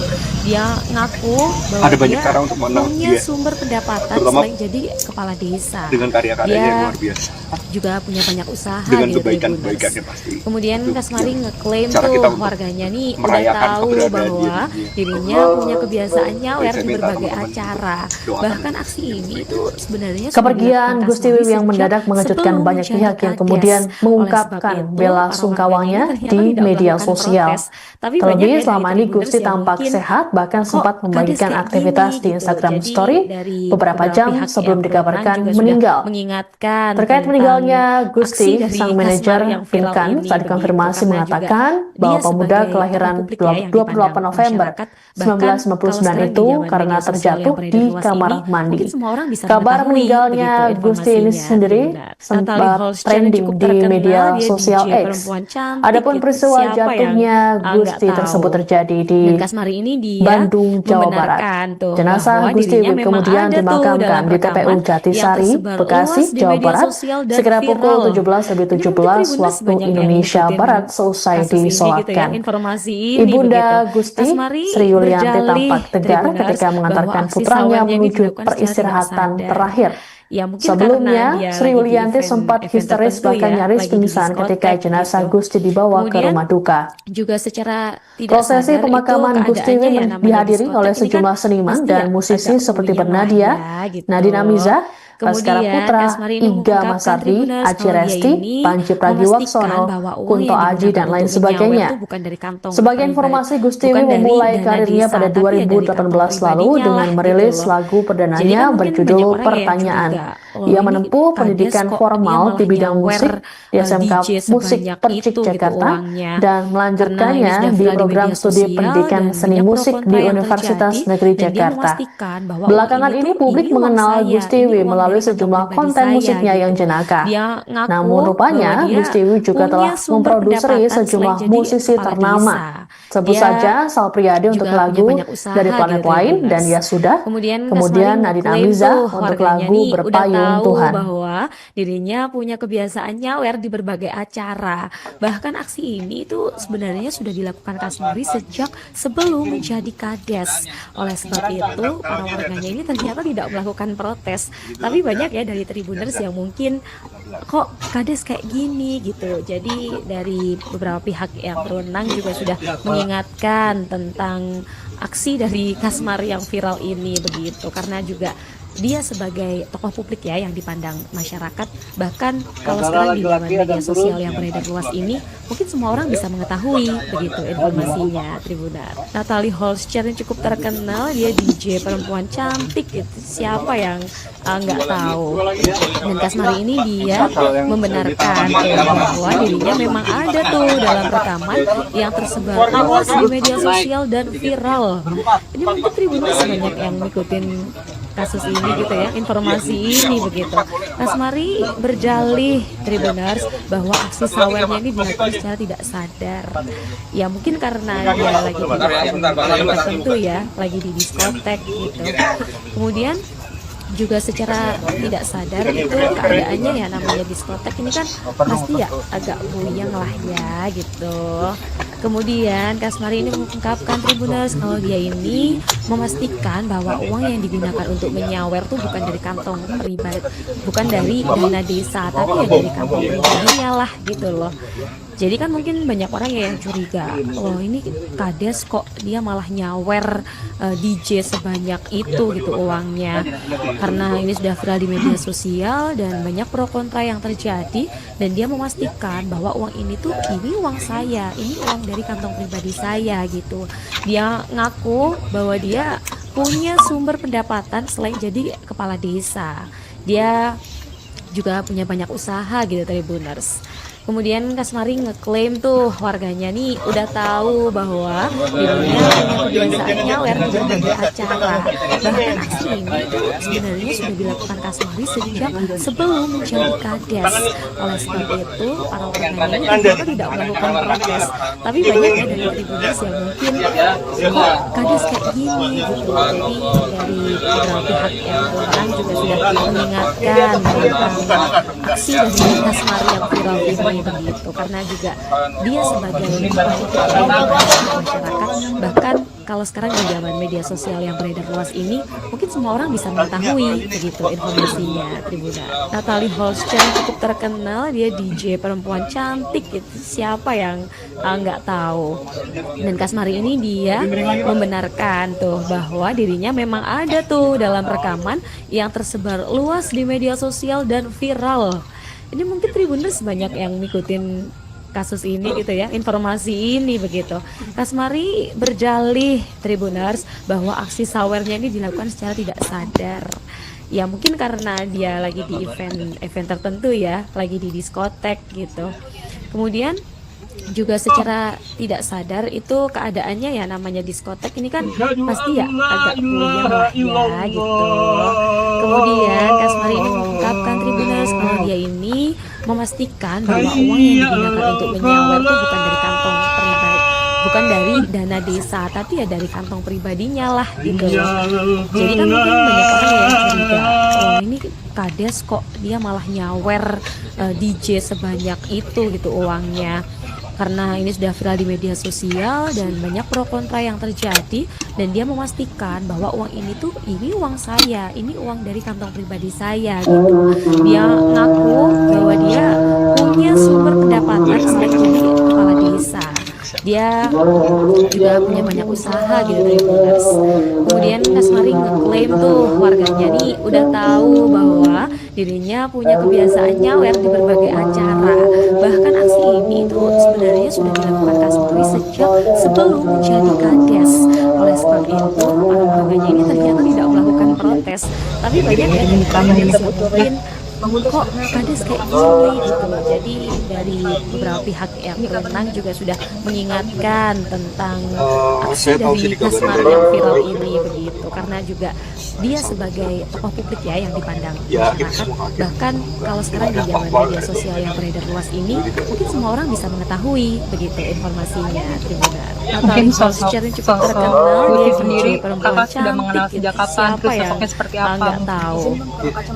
Dia ngaku bahwa Ada banyak dia cara untuk menang punya dia. sumber pendapatan Terutama selain jadi kepala desa. Dengan karya-karyanya yang luar biasa. Juga punya banyak usaha Dengan gitu, kebaikan-kebaikannya Tribuners. pasti. Kemudian Itu Kasmari yang ngeklaim cara tuh kita untuk warganya nih udah merayakan tahu keberadaan bahwa dia. dirinya punya kebiasaan nyawer di di berbagai acara. Bahkan aksi ini itu sebenarnya sudah Kepergian dilakukan Gusti Kasmari Wiwi yang sejak mendadak mengejutkan sebelum banyak menjadi pihak yang kades. kemudian Oleh sebab mengungkapkan itu, bela para warganya sungkawanya ini ternyata di tidak media melakukan sosial. protes. Tapi banyak Terlebih ya dari selama ini Tribuners Gusti yang tampak mungkin sehat, bahkan kok sempat kades membagikan kayak aktivitas gini di gitu. Instagram Jadi Story dari beberapa beberapa jam pihak sebelum yang berwenang dikabarkan juga sudah meninggal. mengingatkan Terkait tentang meninggalnya aksi Gusti, dari sang Kasmari manajer yang viral Pinkan ini saat begitu, dikonfirmasi karena juga mengatakan dia bahwa pemuda sebagai tokoh kelahiran publik ya yang dipandang 28 November masyarakat. Bahkan kalau 1999 sekarang di itu zaman karena media sosial yang terjatuh beredar di luas kamar ini, mandi. mungkin semua orang bisa Kabar mengetahui meninggalnya begitu Gusti ini informasinya, sendiri Tribuners. Natalie sempat Holscher trending cukup di media terkenal, dia sosial DJ X. perempuan cantik Adapun gitu. peristiwa Siapa yang jatuhnya nggak Gusti tersebut tahu? terjadi di Dan Kasmari ini dia Bandung, Jawa Barat. membenarkan tuh Jenazah bahwa Gusti dirinya Wiwi memang kemudian ada tuh dimakamkan dalam di TPU rekaman yang Jatisari, tersebar Bekasi, luas di Jawa media Barat sosial dan sekira pukul viral. Ini mungkin 17.17 Tribuners waktu banyak yang Indonesia ngikutin Barat selesai kasus ini gitu ya, disolatkan. informasi ini Ibunda begitu. Gusti, Kasmari Sri Yulianti berdalih, tampak tegar Tribuners, ketika bahwa mengantarkan aksi putranya sawernya ini menuju dilakukan secara tidak peristirahatan sadar. terakhir. Ya mungkin Sebelumnya, karena dia Sri lagi di Yulianti sempat event histeris tertentu bahkan ya, nyaris lagi di pingsan ketika diskotek jenazah gitu. Gusti dibawa ke Kemudian rumah duka. juga secara tidak Prosesi sadar itu pemakaman Gusti keadaannya Wiwi ya namanya dihadiri oleh diskotek ini kan sejumlah seniman pasti dan ya musisi agak seperti puyeng lah Bernadia, ya gitu. Nadine Amiza, Baskara Kemudian Putra, Kasmari ini Iga mengungkapkan Masardi, Tribuners Aci kalau dia Resti, ini Panji memastikan Pragiwaksono, bahwa uang Kunto yang Aji, dan digunakan lain untuk menyawer sebagainya. itu bukan dari kantong Sebagai pribadi, informasi, Gusti bukan Wiwi dari memulai dana karirnya desa, pada tapi ya dari kantong 2018 lalu pribadinya dengan lah gitu merilis loh. lagu Jadi perdananya kan mungkin berjudul banyak orang yang Pertanyaan. curiga, loh Ia ini menempuh kades pendidikan kok dia formal malah di bidang nyawer musik di SMK DJ Musik sebanyak Percik itu gitu Jakarta uangnya. dan Karena ini melanjutkannya sudah di viral di program media studi sosial pendidikan dan seni banyak pro musik kontra di yang Universitas terjadi, Negeri dan dia Jakarta. memastikan bahwa Belakangan uang ini itu publik uang mengenal saya, Gusti ini Wiwi uang melalui dari kantong sejumlah pribadi konten saya musiknya yang gitu. jenaka. Dia ngaku Namun rupanya bahwa dia Gusti Wiwi juga punya telah sumber memproduksi pendapatan sejumlah selain jadi musisi kepala ternama. desa. Sebut Dia saja Sal Priadi untuk juga punya lagu banyak usaha Dari gitu Planet Lain dan Tribuners. Ya Sudah. Kemudian Kasmari Kemudian Nadine ngeklaim Amiza tuh untuk warganya lagu nih udah Berpayung tahu Tuhan. bahwa dirinya punya kebiasaan nyawer di berbagai acara. Bahkan aksi ini itu sebenarnya sudah dilakukan Kasmari sejak sebelum menjadi kades. Oleh sebab itu para warganya ini ternyata tidak melakukan protes. Tapi banyak ya dari Tribuners yang mungkin kok kades kayak gini gitu. Jadi dari beberapa pihak yang berwenang juga sudah mengingatkan tentang aksi dari Kasmari yang viral ini begitu, karena juga dia sebagai tokoh publik ya yang dipandang masyarakat. Bahkan kalau sekarang di zaman media sosial yang beredar luas ini, mungkin semua orang bisa mengetahui begitu informasinya. Tribuners. Natalie Holscher yang cukup terkenal, dia DJ perempuan cantik gitu. Siapa yang nggak tahu? Dan Kasmari ini dia membenarkan bahwa dirinya memang ada tuh dalam rekaman yang tersebar luas di media sosial dan viral. Ini mungkin Tribuners banyak yang ngikutin kasus ini gitu ya, informasi ini begitu. Kasmari berdalih Tribuners bahwa aksi sawernya ini dilakukan secara tidak sadar. Ya mungkin karena dia lagi di event tertentu ya, lagi di diskotek gitu. Kemudian juga secara tidak sadar itu keadaannya ya namanya diskotek ini kan pasti ya agak buyang lah ya gitu. Kemudian Kasmari ini mengungkapkan Tribuners kalau dia ini memastikan bahwa uang yang digunakan untuk menyawer tuh bukan dari kantong pribadi, bukan dari dana desa, tapi ya dari kantong pribadinya lah gitu loh. Jadi kan mungkin banyak orang yang curiga, loh ini kades kok dia malah nyawer DJ sebanyak itu gitu uangnya. Karena ini sudah viral di media sosial dan banyak pro kontra yang terjadi, dan dia memastikan bahwa uang ini tuh ini uang saya, ini uang dari kantong pribadi saya gitu. Dia ngaku bahwa dia punya sumber pendapatan selain jadi kepala desa. Dia juga punya banyak usaha gitu Tribuners. Kemudian Kasmari ngeklaim tuh warganya nih udah tahu bahwa dirinya punya kebiasaan nyawer di berbagai acara. Bahkan aksi ini sebenarnya sudah dilakukan Kasmari sejak sebelum menjadi kades. Oleh sebab itu para warganya ini ternyata tidak melakukan protes. Tapi banyak ya dari Tribuners yang mungkin kok kades kayak gini gitu. Jadi dari beberapa pihak yang berwenang juga sudah mengingatkan tentang aksi dari Kasmari yang viral ini ini begitu, karena juga dia sebagai masyarakat. Bahkan kalau sekarang di zaman media sosial yang beredar luas ini, mungkin semua orang bisa mengetahui begitu informasinya. Tribuners, Natalie Holscher cukup terkenal, dia DJ perempuan cantik gitu. Siapa yang nggak tahu? Dan Kasmari ini dia membenarkan tuh bahwa dirinya memang ada tuh dalam rekaman yang tersebar luas di media sosial dan viral. Ini mungkin Tribuners banyak yang ngikutin kasus ini gitu ya, informasi ini begitu. Kasmari berjalih Tribuners bahwa aksi sawernya ini dilakukan secara tidak sadar. Ya mungkin karena dia lagi di event tertentu ya, lagi di diskotek gitu. Kemudian juga secara tidak sadar itu keadaannya ya, namanya diskotek ini kan pasti ya agak puyeng lah ya gitu. Kemudian Kasmari ini mengungkapkan Tribuners kalau dia ini memastikan bahwa uang yang digunakan untuk menyawer itu bukan dari kantong pribadi, bukan dari dana desa, tapi ya dari kantong pribadinya lah gitu. Jadi kan mungkin banyak orang yang curiga, oh ini kades kok dia malah nyawer DJ sebanyak itu gitu uangnya. Karena ini sudah viral di media sosial dan banyak pro kontra yang terjadi, dan dia memastikan bahwa uang ini uang saya, ini uang dari kantong pribadi saya gitu. Dia ngaku bahwa dia punya sumber pendapatan selain jadi kepala desa. Dia juga punya banyak usaha gitu Tribuners. Kemudian Kasmari ngeklaim tuh warganya nih udah tahu bahwa dirinya punya kebiasaan nyawer di berbagai acara. Bahkan aksi ini itu sebenarnya sudah dilakukan Kasmari sejak sebelum menjadi kades. Oleh sebab itu para warganya ini ternyata tidak melakukan protes, tapi banyak yang mungkin kok kades kayak gini gitu. Jadi dari beberapa pihak yang berwenang juga sudah mengingatkan tentang aksi dari Kasmari yang viral ini begitu, karena juga dia sebagai tokoh publik ya yang dipandang masyarakat. Bahkan kalau sekarang di zaman media sosial yang beredar luas ini, mungkin semua orang bisa mengetahui begitu informasinya. Tribuners, Natalie Holscher cukup terkenal, dia sendiri perempuan sudah mengenal cantik sejak gitu. kapan, Siapa terus yang sosoknya seperti apa? nggak tahu?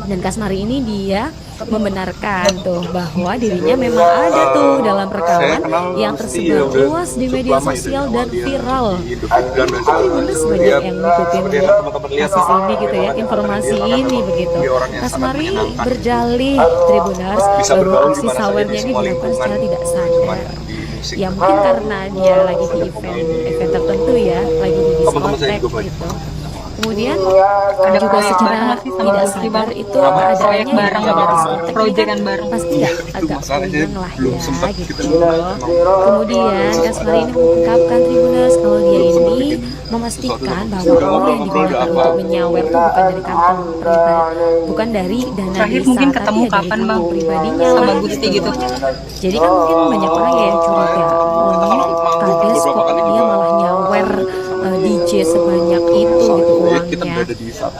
Dan Kasmari ini dia membenarkan tuh bahwa dirinya memang ada tuh dalam rekaman yang tersebar luas di media sosial dan viral. Tribuners banyak yang ngikutin kasus ini gitu ya, informasi ini begitu. Kasmari berjalih Tribuners bahwa aksi sawernya ini dilakukan secara tidak sadar. Ya mungkin karena dia lagi di event tertentu ya, lagi di diskotek gitu. Kemudian juga secara tidak sadar itu keadaannya bareng ya, bareng proyekan bareng pasti ya agak puyeng lah ya gitu. Kemudian Kasmari ini mengungkapkan Tribuners kalau dia ini memastikan bahwa uang yang digunakan untuk menyawer itu bukan dari kantong pribadi, bukan dari dana terakhir desa, mungkin tapi ketemu ya dari kapan kantong Bang pribadinya sama lah Gusti gitu. Jadi kan mungkin banyak orang yang curiga, oh ini kades kok dia malah nyawer DJ sebanyak itu gitu uangnya,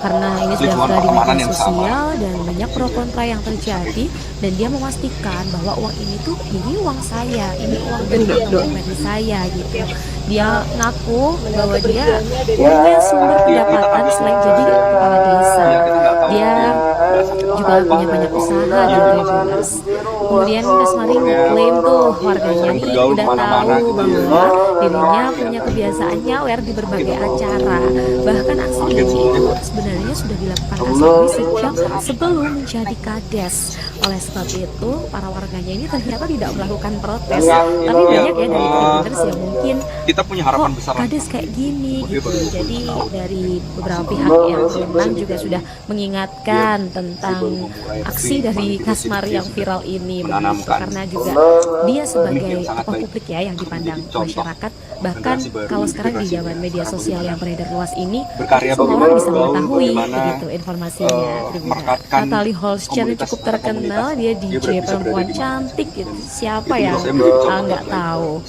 karena ini sudah viral di media sosial dan banyak pro kontra yang terjadi, dan dia memastikan bahwa uang ini uang saya, ini uang dari pribadi saya gitu. Dia ngaku bahwa dia punya sumber pendapatan selain jadi kepala desa. Dia juga punya banyak usaha gitu Tribuners. Kemudian Kasmari ngeklaim tuh warganya nih udah tahu bahwa dirinya punya kebiasaan nyawer di berbagai acara. Bahkan aksi ini itu sebenarnya sudah dilakukan Kasmari sejak sebelum menjadi kades. Oleh sebab itu para warganya ini ternyata tidak melakukan protes, tapi banyak ya dari Tribuners yang mungkin kita punya harapan besar kades kayak gini gitu. Jadi dari beberapa pihak yang berwenang juga sudah mengingatkan tentang aksi dari Kasmari yang viral ini begitu, karena juga dia sebagai tokoh publik ya yang dipandang masyarakat. Bahkan kalau sekarang di zaman media sosial yang beredar luas ini, semua orang bisa mengetahui begitu informasinya. Tribuners, Natalie Holscher cukup terkenal, dia DJ perempuan cantik gitu. Siapa yang nggak tahu?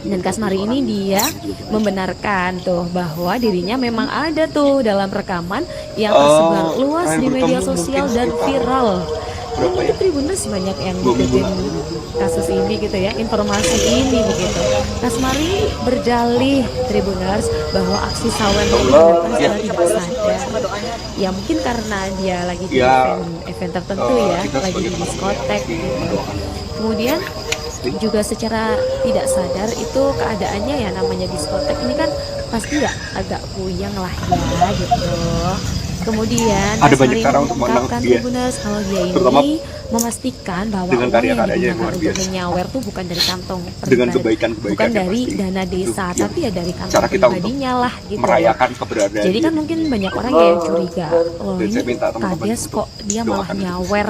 Dan Kasmari ini dia membenarkan tuh bahwa dirinya memang ada tuh dalam rekaman yang tersebar luas di media sosial dan viral. Mungkin Tribuners banyak yang ngikutin kasus ini gitu ya, informasi ini begitu. Kasmari berjalih Tribuners bahwa aksi sawernya ini dilakukan secara tidak sadar. Ya mungkin karena dia lagi di event tertentu ya, lagi di diskotek gitu. Kemudian juga secara tidak sadar itu keadaannya ya namanya diskotek ini kan pasti ya agak puyeng lah ya gitu. Kemudian Ada Kak banyak Smari cara untuk mengungkapkan menangkap dia. Tribuners kalau dia Terutama ini memastikan bahwa dengan uang yang karya-karyanya yang digunakan luar untuk biasa. menyawer tuh bukan dari kantong Dengan pribadi, kebaikan-kebaikan bukan yang dari pasti. dana desa, Itu tapi ya dari kantong cara kita untuk pribadinya lah gitu. merayakan keberadaan Jadi kan dia. mungkin banyak orang yang curiga, oh Dan ini saya minta teman-teman Kades kok dia malah doakan nyawer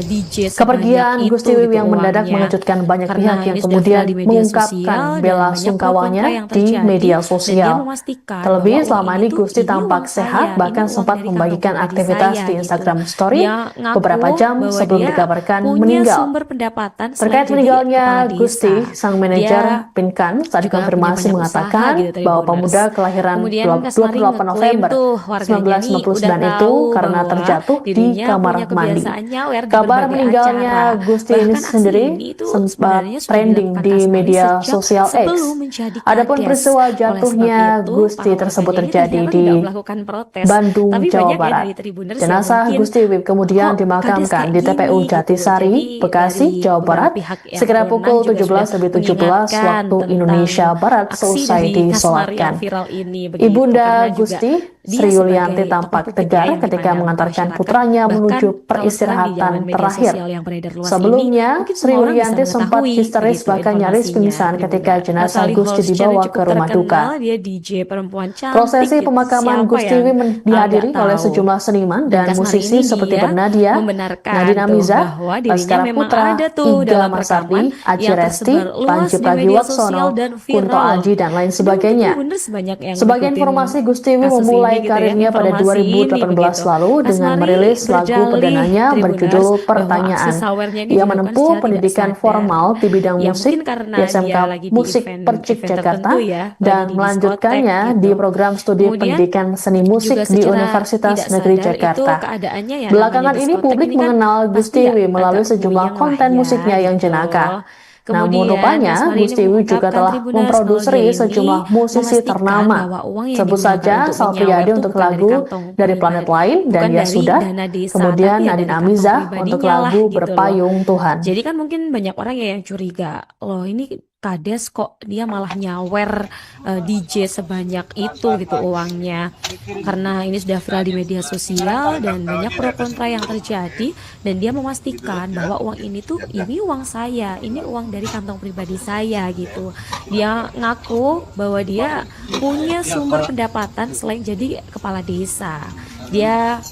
DJ sebanyak Kepergian itu Gusti gitu Wiwi yang mendadak uangnya. mengejutkan banyak Karena pihak yang ini sudah kemudian viral di media sosial mengungkapkan dan bela banyak pro kontra sungkawanya yang di terjadi, media dan dia sosial. memastikan Terlebih bahwa selama uang ini itu Gusti ini tampak uang sehat, saya, ini bahkan uang sempat dari kantong membagikan pribadi aktivitas saya di gitu. Instagram Story Dia ngaku beberapa jam bahwa sebelum dia dikabarkan punya meninggal. sumber pendapatan selain Terkait jadi meninggalnya kepala desa. Gusti, sang manajer Dia Pinkan saat juga punya dikonfirmasi banyak usaha mengatakan gitu bahwa Tribuners. pemuda kelahiran Kemudian Kak Smari 28 ngeklaim November tuh warganya nih udah 1999 itu tahu karena bahwa terjatuh di dirinya kamar punya mandi. kebiasaan nyawer di Kabar berbagai meninggalnya acara. Gusti ini Bahkan aksi sendiri ini itu sempat sebenarnya sudah trending dilakukan di Kak Smari media sejak sosial X. sebelum menjadi Adapun Kades. peristiwa Oleh sebab jatuhnya itu, Gusti para tersebut warganya ini terjadi ternyata di tidak melakukan protes. Bandung, Tapi Jawa banyak ya Barat. dari Tribuners yang Jenazah mungkin Gusti Wiwib kemudian kok Kades dimakamkan kayak di TPU gini gitu. Jatisari, Jadi Bekasi, dari Jawa beberapa Barat, pihak yang sekira berwenang pukul juga sudah 17.17 mengingatkan waktu tentang Indonesia Barat aksi selesai dari Kak Smari yang disolatkan. viral ini begitu. Ibunda Karena juga Gusti, dia Sri Yulianti sebagai tokoh tampak publik ya tegar yang ketika dipandang mengantarkan masyarakat. putranya Bahkan menuju kalau sekarang di peristirahatan zaman media terakhir. sosial yang beredar luas ini, Sebelumnya, mungkin Sri semua orang bisa Yulianti sempat mengetahui histeris begitu bahkan nyaris informasinya pingsan ketika Tribuners. jenazah Natalie Gusti Holscher dibawa yang ke cukup rumah duka. terkenal, dia DJ perempuan cantik Prosesi gitu. pemakaman Siapa Gusti yang Wiwib dihadiri nggak oleh tahu? sejumlah seniman Dan dan Kak Smari musisi ini seperti dia Bernadia, membenarkan Nadine tuh Amiza, bahwa dirinya Baskara memang Putra, ada tuh Iga dalam Masardi, rekaman Aji yang Resti, tersebar luas Panji di media Pragiwaksono, sosial dan Kunto viral. Aji, dan lain Jadi mungkin sebagainya. Tribuners banyak yang Sebagai ngikutin informasi, Gusti Wiwib kasus memulai ini gitu ya, karirnya pada informasi ini 2018 begitu. lalu Kak dengan Smari merilis lagu berdalih perdananya Tribuners berjudul bahwa aksi Pertanyaan. sawernya ini Ia dilakukan menempuh secara tidak pendidikan sadar. formal di bidang Ya musik mungkin karena di SMK dia lagi di Musik event Percik Jakarta tertentu ya, lagi dan di diskotek melanjutkannya di gitu. program studi Kemudian pendidikan seni musik juga di secara Universitas tidak Negeri sadar itu Jakarta. keadaannya ya namanya Belakangan ini diskotek publik ini kan mengenal pasti Gusti ya Wiwib melalui agak sejumlah puyeng lah konten ya musiknya yang gitu. jenaka. Namun Kemudian Kak rupanya Smari ini Gusti Wiwib juga mengungkapkan telah Tribuners kalau memproduksi dia ini sejumlah musisi memastikan ternama. bahwa uang yang Sebut digunakan saja untuk Sal menyawer Priadi tuh untuk bukan dari lagu kantong Dari Planet pribadi, Lain dan bukan Ya dari Sudah, dana desa, kemudian tapi ya Nadine dari kantong Amiza untuk pribadinya lah lagu gitu loh. Berpayung Tuhan. Jadi kan mungkin banyak orang ya yang curiga, loh ini Kades kok dia malah nyawer DJ sebanyak itu gitu uangnya. Karena ini sudah viral di media sosial dan banyak pro kontra yang terjadi, dan dia memastikan bahwa uang ini tuh ini uang saya, ini uang dari kantong pribadi saya gitu. Dia ngaku bahwa dia punya sumber pendapatan selain jadi kepala desa. Dia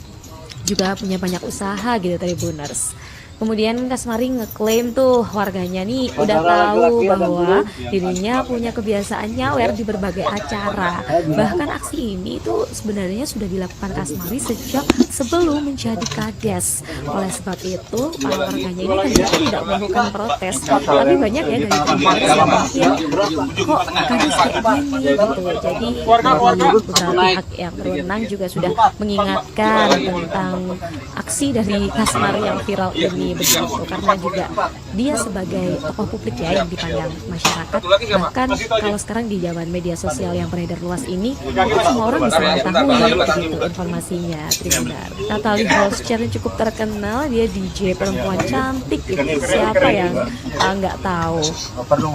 juga punya banyak usaha gitu Tribuners. Kemudian Kak Smari ngeklaim tuh warganya nih udah tahu bahwa dirinya punya kebiasaan nyawer di berbagai acara. Bahkan aksi ini tuh sebenarnya sudah dilakukan Kak Smari sejak sebelum menjadi Kades. Oleh sebab itu para warganya ini ternyata tidak melakukan protes. Tapi banyak ya dari Tribuners yang mungkin kok Kades kayak gini gitu. Jadi beberapa pihak yang berwenang juga sudah mengingatkan tentang aksi dari Kak Smari yang viral ini begitu, karena juga dia sebagai tokoh publik ya yang dipandang masyarakat. Bahkan kalau sekarang di zaman media sosial yang beredar luas ini, semua orang bisa mengetahui begitu informasinya. Tribuners, Natalie Holscher yang cukup terkenal, dia DJ perempuan cantik gitu. Siapa yang nggak tahu?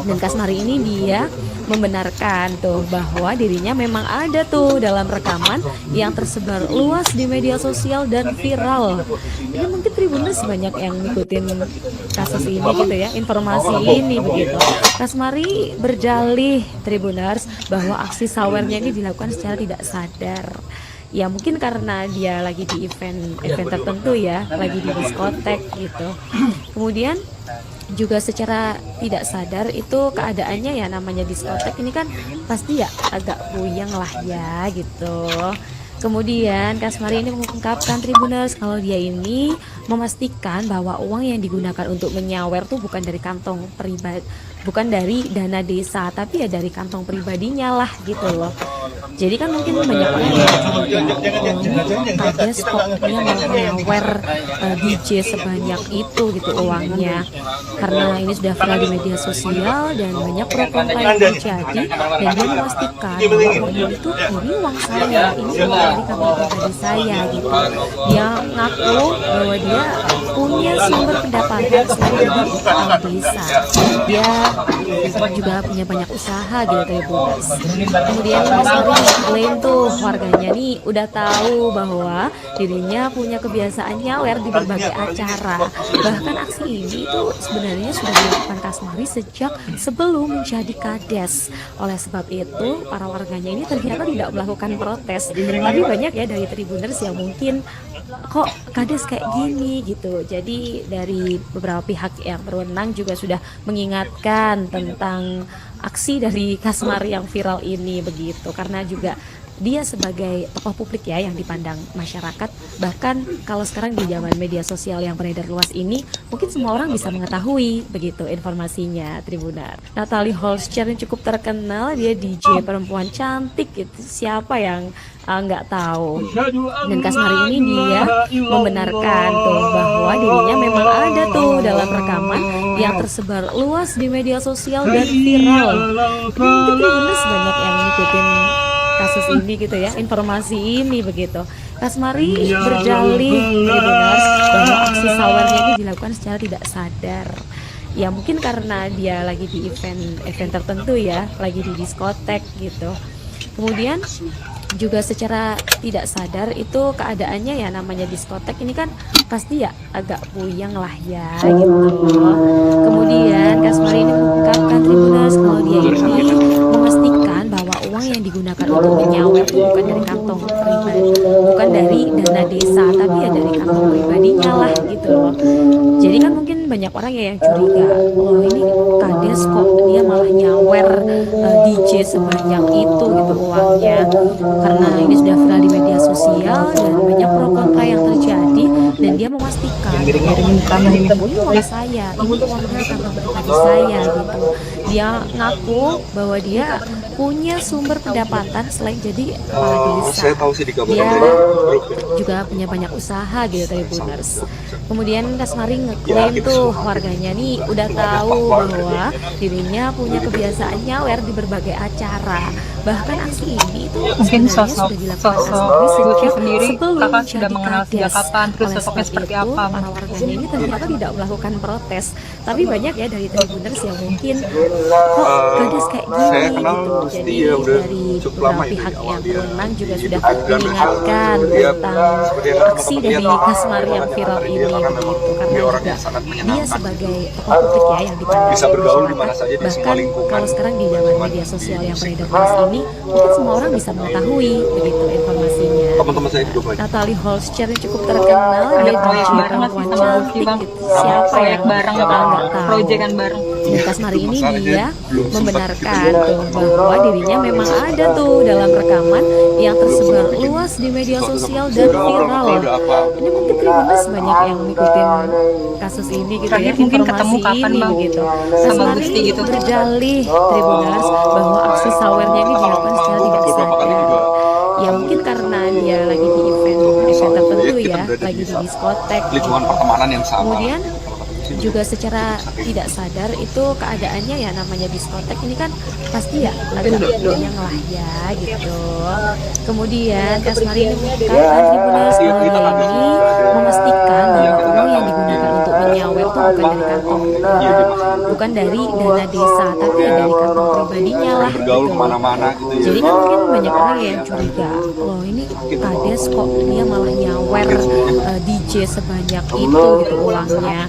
Dan Kak Smari ini dia membenarkan tuh bahwa dirinya memang ada tuh dalam rekaman yang tersebar luas di media sosial dan viral. Jadi mungkin Tribuners banyak yang ngikutin kasus ini gitu ya, informasi ini begitu. Kak Smari berdalih Tribuners bahwa aksi sawernya ini dilakukan secara tidak sadar. Ya mungkin karena dia lagi di event tertentu ya, lagi di diskotek gitu. Kemudian juga secara tidak sadar itu keadaannya ya namanya diskotek ini kan pasti ya agak puyeng lah ya gitu. Kemudian Kak Smari ini mengungkapkan Tribuners kalau dia ini memastikan bahwa uang yang digunakan untuk menyawer tuh bukan dari kantong bukan dari dana desa, tapi ya dari kantong pribadinya lah gitu loh. Jadi kan mungkin banyak orang yang kades kok dia malah nyawer DJ sebanyak itu gitu uangnya, karena ini sudah viral di media sosial dan banyak pro kontra yang terjadi, dan dia memastikan bahwa uang itu ini uang saya, ini uang dari kantong pribadi saya gitu. Dia ngaku bahwa dia punya sumber pendapatan selain dari kepala desa. Dia juga punya banyak usaha gitu Tribuners. Kemudian Mas Ari klaim tuh warganya nih udah tahu bahwa dirinya punya kebiasaan nyawer di berbagai acara. Bahkan aksi ini itu sebenarnya sudah dilakukan Kasmari sejak sebelum menjadi kades. Oleh sebab itu para warganya ini ternyata tidak melakukan protes. Tapi banyak ya dari Tribuners yang mungkin kok kades kayak gini gitu. Jadi dari beberapa pihak yang berwenang juga sudah mengingatkan tentang aksi dari Kasmari yang viral ini begitu, karena juga dia sebagai tokoh publik ya yang dipandang masyarakat. Bahkan kalau sekarang di zaman media sosial yang beredar luas ini, mungkin semua orang bisa mengetahui begitu informasinya Tribunar. Natalie Holscher yang cukup terkenal, dia DJ perempuan cantik gitu, siapa yang nggak tahu. Dan Kasmari ini dia membenarkan tuh bahwa dirinya memang ada tuh dalam rekaman yang tersebar luas di media sosial dan viral. Ini mungkin Tribuners banyak yang ngikutin kasus ini gitu ya, informasi ini begitu. Kasmari berdalih Tribuners bahwa aksi sawernya ini dilakukan secara tidak sadar. Ya mungkin karena dia lagi di event tertentu ya, lagi di diskotek gitu. Kemudian juga secara tidak sadar itu keadaannya ya, namanya diskotek ini kan pasti ya agak puyeng lah ya gitu. Kemudian Kasmari ini mengungkapkan Tribuners kalau dia ini memastikan bahwa uang yang digunakan untuk menyawer itu bukan dari kantong pribadi, bukan dari dana desa, tapi ya dari kantong pribadinya lah gitu loh. Jadi kan mungkin banyak orang ya yang curiga, oh ini kades kok dia malah nyawer DJ sebanyak itu gitu uangnya, karena ini sudah viral di media sosial dan banyak pro kontra yang terjadi, dan dia memastikan bahwa ini uang saya, ini uang dari kantong pribadi saya gitu. Dia ngaku bahwa dia punya sumber pendapatan selain jadi kepala desa. Saya tahu sih di Dia juga punya banyak usaha gitu Tribuners. Kemudian Kasmari ngeklaim tuh warganya nih udah tahu bahwa dirinya punya kebiasaan nyawer di berbagai acara. Bahkan aksi ini itu Mungkin sebenarnya sudah dilakukan Kasmari sejak sendiri, sebelum kakak sudah menjadi mengenal sejak kades. kapan, terus Oleh sosoknya sebab seperti itu, apa? para warganya ini ternyata tidak melakukan protes. Tapi banyak ya dari Tribuners yang mungkin kok kades kayak saya gini kenal gitu. pasti Jadi dia udah dari cukup beberapa lama itu pihak di awal yang dia berwenang juga di sudah dan mengingatkan dia tentang seperti yang aksi teman-teman dari lihat, Kasmari yang viral dia ini karena begitu, dia karena orang juga yang sangat dia menyenangkan. sebagai tokoh publik ya yang dipandang Bisa bergaul di mana masyarakat. saja di semua Bahkan lingkungan. kalau sekarang di zaman media sosial yang beredar luas ini, mungkin semua orang bisa mengetahui begitu informasinya. Teman-teman saya juga banyak. Natalie Holscher yang cukup terkenal, dia Ada DJ proyek bareng nggak sih perempuan sama cantik Lutfi, Bang? gitu, siapa Proyek yang bareng, nggak tahu. proyekan bareng. Dan Kasmari ini dia membenarkan tuh bahwa dirinya memang ada tuh dalam rekaman yang tersebar luas di media sosial dan viral. Ini mungkin Tribuners banyak yang ngikutin kasus ini gitu ya, Terakhir mungkin informasi ketemu kapan, ini Bang? begitu. Sama Kasmari Gusti gitu. berdalih Tribuners bahwa aksi sawernya ini dilakukan secara tidak sadar. Ya mungkin karena dia lagi di event tertentu ya, lagi di diskotek. Lingkungan pertemanan yang sama. Kemudian juga secara tidak sadar itu keadaannya ya, namanya diskotek ini kan pasti ya agak puyeng lah ya gitu. Kemudian Kasmari ini mengungkapkan Tribuners kalau dia ini memastikan bahwa uang yang digunakan untuk menyawer itu bukan dari kantong bukan dari dana desa, tapi ya dari kantong pribadinya lah Bergaul gitu. kemana-mana gitu ya. Jadi kan mungkin banyak orang yang curiga, loh ini kades kok dia malah nyawer DJ sebanyak itu gitu uangnya,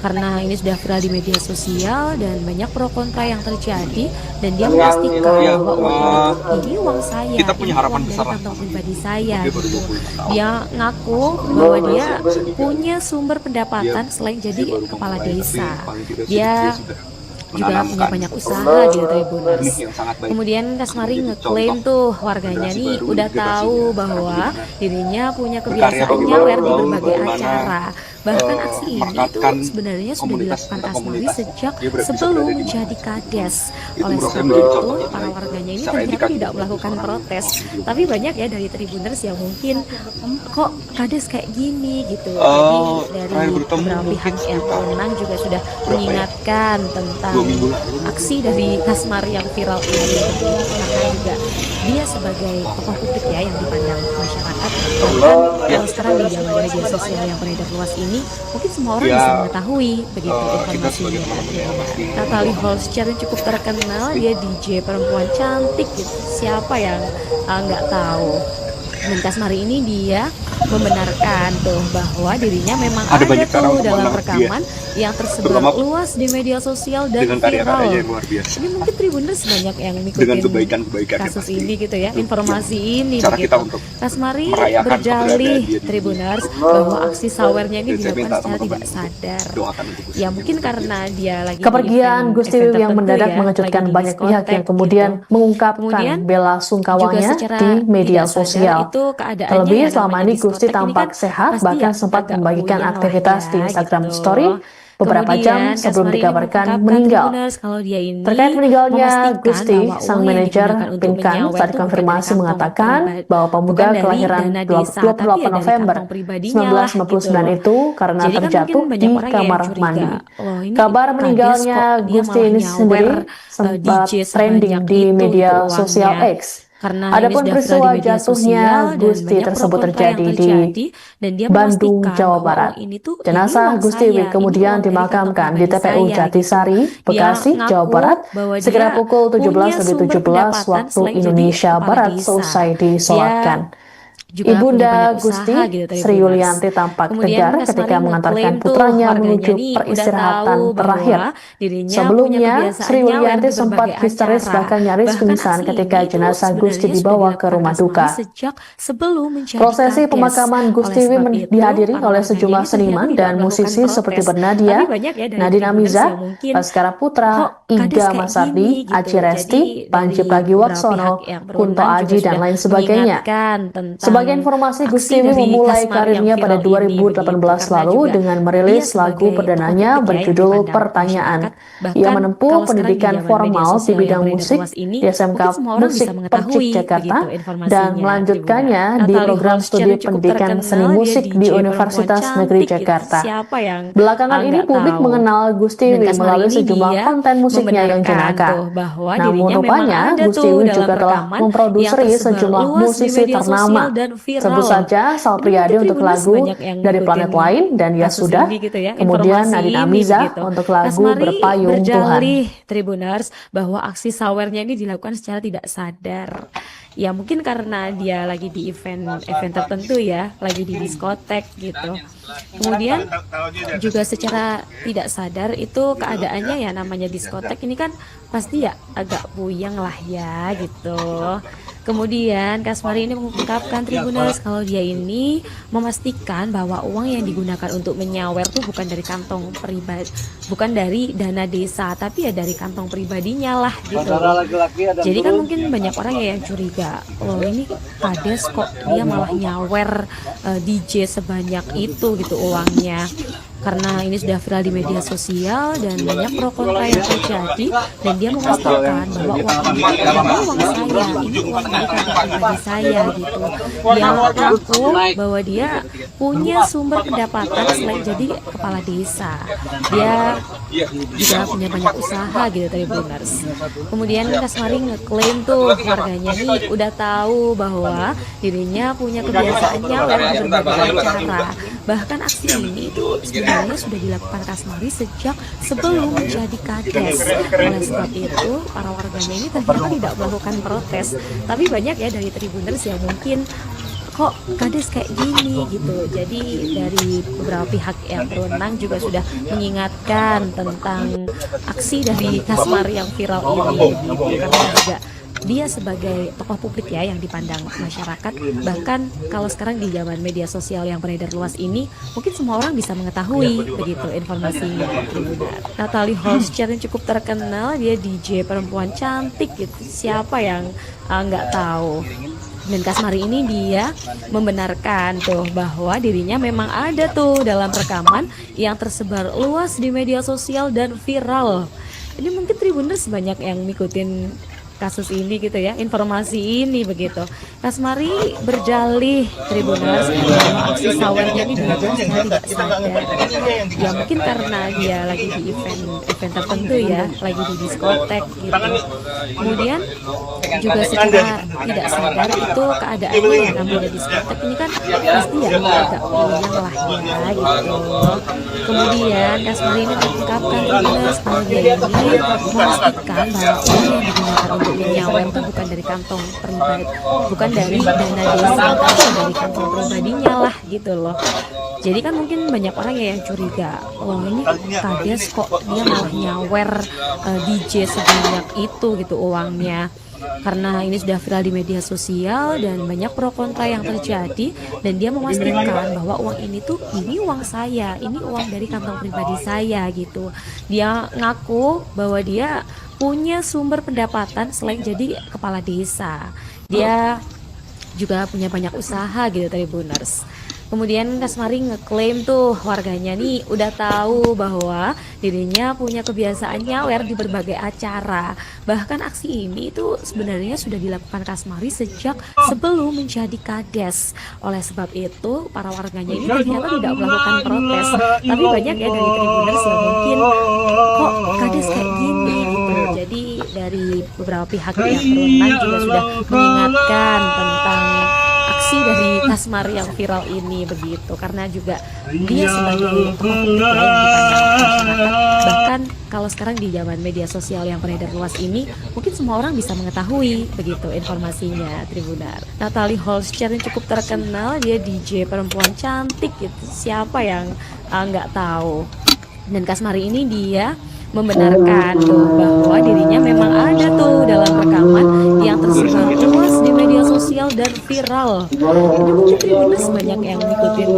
karena ini sudah viral di media sosial dan banyak pro kontra yang terjadi, dan dia memastikan bahwa uang ini uang saya, kita punya ini harapan uang dari besar lah. kantong pribadi saya Dia baru gitu. 20 tahun. Dia ngaku bahwa dia punya sumber pendapatan selain jadi kepala desa. Dia juga punya banyak usaha di Tribuners. Kemudian Kasmari ngeklaim tuh warganya nih udah tahu bahwa dirinya punya kebiasaan nyawer di berbagai acara. Bahkan aksi ini tuh merekatkan sebenarnya sudah komunitas dilakukan antar Kasmari komunitas. sejak Dia bisa sebelum berada di mana. menjadi kades. Itu Oleh menurut saya sebab menjadi itu, contoh yang para baik. warganya ini Secara ternyata etika tidak juga melakukan orang protes. harus juga. Tapi banyak ya dari Tribuners yang mungkin kok kades kayak gini gitu. Jadi dari Terakhir bertemu beberapa mungkin pihak yang sekitar berwenang juga sudah berapa ya? mengingatkan tentang 2 minggu lalu. aksi dari Kasmari yang viral ini, karena juga dia sebagai tokoh publik ya yang dipandang masyarakat. Bahkan kalau sekarang di zaman media sosial yang beredar luas ini, mungkin semua orang Ya, bisa mengetahui begitu kita sebagai informasinya. teman-teman yang pasti Natalie Holscher yang cukup terkenal, dia DJ perempuan cantik gitu. Siapa yang nggak tahu? Dan Kasmari ini dia membenarkan tuh bahwa dirinya memang Ada ada banyak cara tuh untuk dalam menangkap dia. rekaman yang tersebar Terutama luas di media sosial dan dengan karya-karyanya viral. yang luar biasa. Ini mungkin Tribuners banyak yang Dengan ngikutin kebaikan-kebaikan kasus ini gitu ya, informasi ini cara kita begitu. untuk Kasmari merayakan berdalih keberadaan dia di Tribuners bahwa aksi sawernya ini Dan saya dilakukan minta secara teman-teman tidak sadar. doakan untuk Gus Ya Imin. mungkin karena dia lagi di Kepergian event Gusti Wiwi yang tertentu mendadak ya, mengejutkan lagi di banyak pihak diskotek yang kemudian gitu. mengungkapkan Kemudian bela juga sungkawanya secara di media tidak sadar sosial. itu keadaannya Terlebih ya selama namanya ini Gusti diskotek ini tampak kan sehat, pasti bahkan ya sempat agak membagikan puyeng lah aktivitas di ya Instagram gitu. Story beberapa jam Kemudian sebelum Kasmari ini dikabarkan mengungkapkan meninggal. Tribuners kalau dia ini Terkait meninggalnya memastikan Gusti, bahwa sang uang yang manajer digunakan untuk Pinkan menyawer saat itu bukan dari dikonfirmasi kantong mengatakan pribadi, bahwa bukan pemuda dari kelahiran dana desa, tapi 28 ya dari November kantong pribadinya lah gitu. 1999 itu karena Jadi kan terjatuh mungkin di banyak orang yang kamar curiga, mandi. loh ini Kabar kades meninggalnya kok dia Gusti malah ini sendiri nyawer sempat DJ trending sebanyak di itu gitu media sosial uangnya. X. Karena ini Adapun sudah viral di peristiwa media jatuhnya sosial dan Gusti banyak pro tersebut kontra yang terjadi di terjadi, dan dia Bandung, memastikan Jawa bahwa Barat. uang ini tuh ini Jenazah uang Gusti Wiwi saya, ini kemudian uang dari kantong dimakamkan di pribadi TPU saya gitu. Jatisari, Dia Bekasi, Jawa ngaku Barat bahwa sekira dia pukul punya sumber 17.17 pendapatan waktu selain jadi Indonesia kepala Barat desa. seusai Dia disolatkan. juga punya banyak Ibunda usaha Gusti, gitu Sri Tribuners. Yulianti tampak Kemudian tegar Kasmari ketika mengantarkan ngeklaim tuh putranya warganya menuju nih udah peristirahatan tahu terakhir. bahwa dirinya punya Sebelumnya, kebiasaan Sri nyawer Yulianti di sempat berbagai histeris acara. bahkan nyaris Bahkan pingsan aksi ketika ini tuh jenazah Gusti sebenarnya sudah dibawa ke dilakukan rumah Kasmari duka. sejak sebelum menjadi Prosesi kades. pemakaman Oleh Gusti sebab Wiwi itu, dihadiri para oleh warganya sejumlah ini ternyata seniman tidak dan melakukan musisi seperti protes. Bernadia, Tapi banyak ya dari Nadine Tribuners Amiza, yang mungkin Baskara Putra, kok kades Iga kayak Masardi, gini gitu. Aci Resti, Jadi Panji dari beberapa Pragiwaksono, pihak yang Kunto berwenang juga Aji, dan sudah lain sebagainya. mengingatkan tentang Sebagai informasi, aksi Gusti Wiwi dari memulai Kasmari yang karirnya pada viral ini 2018 begitu, karena lalu juga dengan dia merilis lagu sebagai tokoh perdananya publik ya yang berjudul dipandang Pertanyaan. masyarakat. Ia Bahkan menempuh kalau sekarang di pendidikan zaman media formal di sosial yang bidang beredar musik luas ini, di SMK mungkin semua orang Musik bisa Percik mengetahui Jakarta begitu dan informasinya Tribuners. melanjutkannya di Natalie program Holscher studi yang cukup pendidikan seni terkenal, dia musik di DJ perempuan Universitas Negeri cantik gitu. Jakarta. Siapa yang Belakangan ini nggak publik tahu? mengenal Gusti Dan Wiwi Kasmari melalui ini sejumlah dia konten musiknya yang membenarkan jenaka. tuh bahwa Namun dirinya memang rupanya ada Gusti tuh Wiwi dalam juga telah rekaman yang memproduksi tersebar sejumlah luas di musisi media sosial ternama. dan Sebut viral. saja Sal Ini Priadi mungkin untuk Tribuners lagu banyak yang Dari Planet ngikutin Lain dan Ya kasus Sudah, ini gitu ya, kemudian informasi Nadine ini Amiza begitu. untuk lagu Kasmari Berpayung Tuhan. berdalih Tribuners bahwa aksi sawernya ini dilakukan secara tidak sadar. Ya mungkin karena dia lagi di event tertentu ya, lagi di diskotek gitu. Kemudian juga secara tidak sadar itu keadaannya ya namanya diskotek ini kan pasti ya agak puyeng lah ya gitu. Kemudian Kasmari ini mengungkapkan Tribuners kalau dia ini memastikan bahwa uang yang digunakan untuk menyawer tuh bukan dari kantong pribadi, bukan dari dana desa, tapi ya dari kantong pribadinya lah gitu. Jadi kan mungkin banyak orang ya yang curiga, loh ini kades kok dia malah nyawer DJ sebanyak itu gitu uangnya. Karena ini sudah viral di media sosial dan banyak pro kontra yang terjadi, dan dia memastikan bahwa uang ini adalah uang saya, ini uang dari kantong pribadi saya gitu. Dia mengaku bahwa dia punya sumber pendapatan selain jadi kepala desa. Dia juga punya banyak usaha gitu Tribuners. Kemudian Kasmari ngeklaim tuh warganya nih udah tahu bahwa dirinya punya kebiasaan nyawer di berbagai acara. Bahkan aksi ini tuh sebenarnya sudah dilakukan Kasmari sejak sebelum menjadi kades. Oleh sebab itu, para warganya ini ternyata tidak melakukan protes. Tapi banyak ya dari Tribuners yang mungkin kok kades kayak gini gitu. Jadi dari beberapa pihak yang berwenang juga sudah mengingatkan tentang aksi dari Kasmari yang viral ini gitu. Karena juga dia sebagai tokoh publik ya yang dipandang masyarakat. Bahkan kalau sekarang di zaman media sosial yang beredar luas ini, mungkin semua orang bisa mengetahui begitu informasinya. Natalie Holscher yang cukup terkenal, dia DJ perempuan cantik gitu. Siapa yang nggak tahu? Dan Kasmari ini dia membenarkan tuh bahwa dirinya memang ada tuh dalam rekaman yang tersebar luas di media sosial dan viral. Ini mungkin Tribuners banyak yang ngikutin kasus ini gitu ya, informasi ini begitu. Kasmari berjalih Tribuners bahwa aksi sawernya ini dilakukan secara tidak sadar. Ya mungkin karena dia lagi di event tertentu ya, lagi di diskotek gitu. Kemudian juga secara tidak sadar itu keadaannya ya, namanya diskotek ini kan pasti ya agak puyeng lah ya gitu. Kemudian Kasmari ini mengungkapkan Tribuners kalau dia ini memastikan bahwa uang yang digunakan untuk menyawer itu bukan dari kantong pribadi, bukan dari dana desa, tapi dari kantong pribadinya lah gitu loh. Jadi kan mungkin banyak orang ya yang curiga, wah ini kades kok dia malah nyawer DJ sebanyak itu gitu uangnya. Karena ini sudah viral di media sosial dan banyak pro kontra yang terjadi, dan dia memastikan bahwa uang ini tuh ini uang saya, ini uang dari kantong pribadi saya gitu. Dia ngaku bahwa dia punya sumber pendapatan selain jadi kepala desa. Dia juga punya banyak usaha gitu Tribuners. Kemudian Kasmari ngeklaim tuh warganya nih udah tahu bahwa dirinya punya kebiasaan nyawer di berbagai acara. Bahkan aksi ini itu sebenarnya sudah dilakukan Kasmari sejak sebelum menjadi kades. Oleh sebab itu para warganya ini ternyata tidak melakukan protes. Tapi banyak ya dari Tribuners yang mungkin kok kades kayak gini gitu. Jadi dari beberapa pihak yang berwenang juga sudah mengingatkan tentang aksi dari Kasmari yang viral ini begitu, karena juga dia sebagai tokoh politik ya yang dipandang masyarakat. Bahkan kalau sekarang di zaman media sosial yang beredar luas ini, mungkin semua orang bisa mengetahui begitu informasinya Tribunar. Natalie Holscher yang cukup terkenal, dia DJ perempuan cantik gitu, siapa yang nggak tahu. Dan Kasmari ini dia membenarkan tuh bahwa dirinya memang ada tuh dalam rekaman yang tersebar luas di media sosial dan viral. Ini mungkin Tribuners banyak yang ngikutin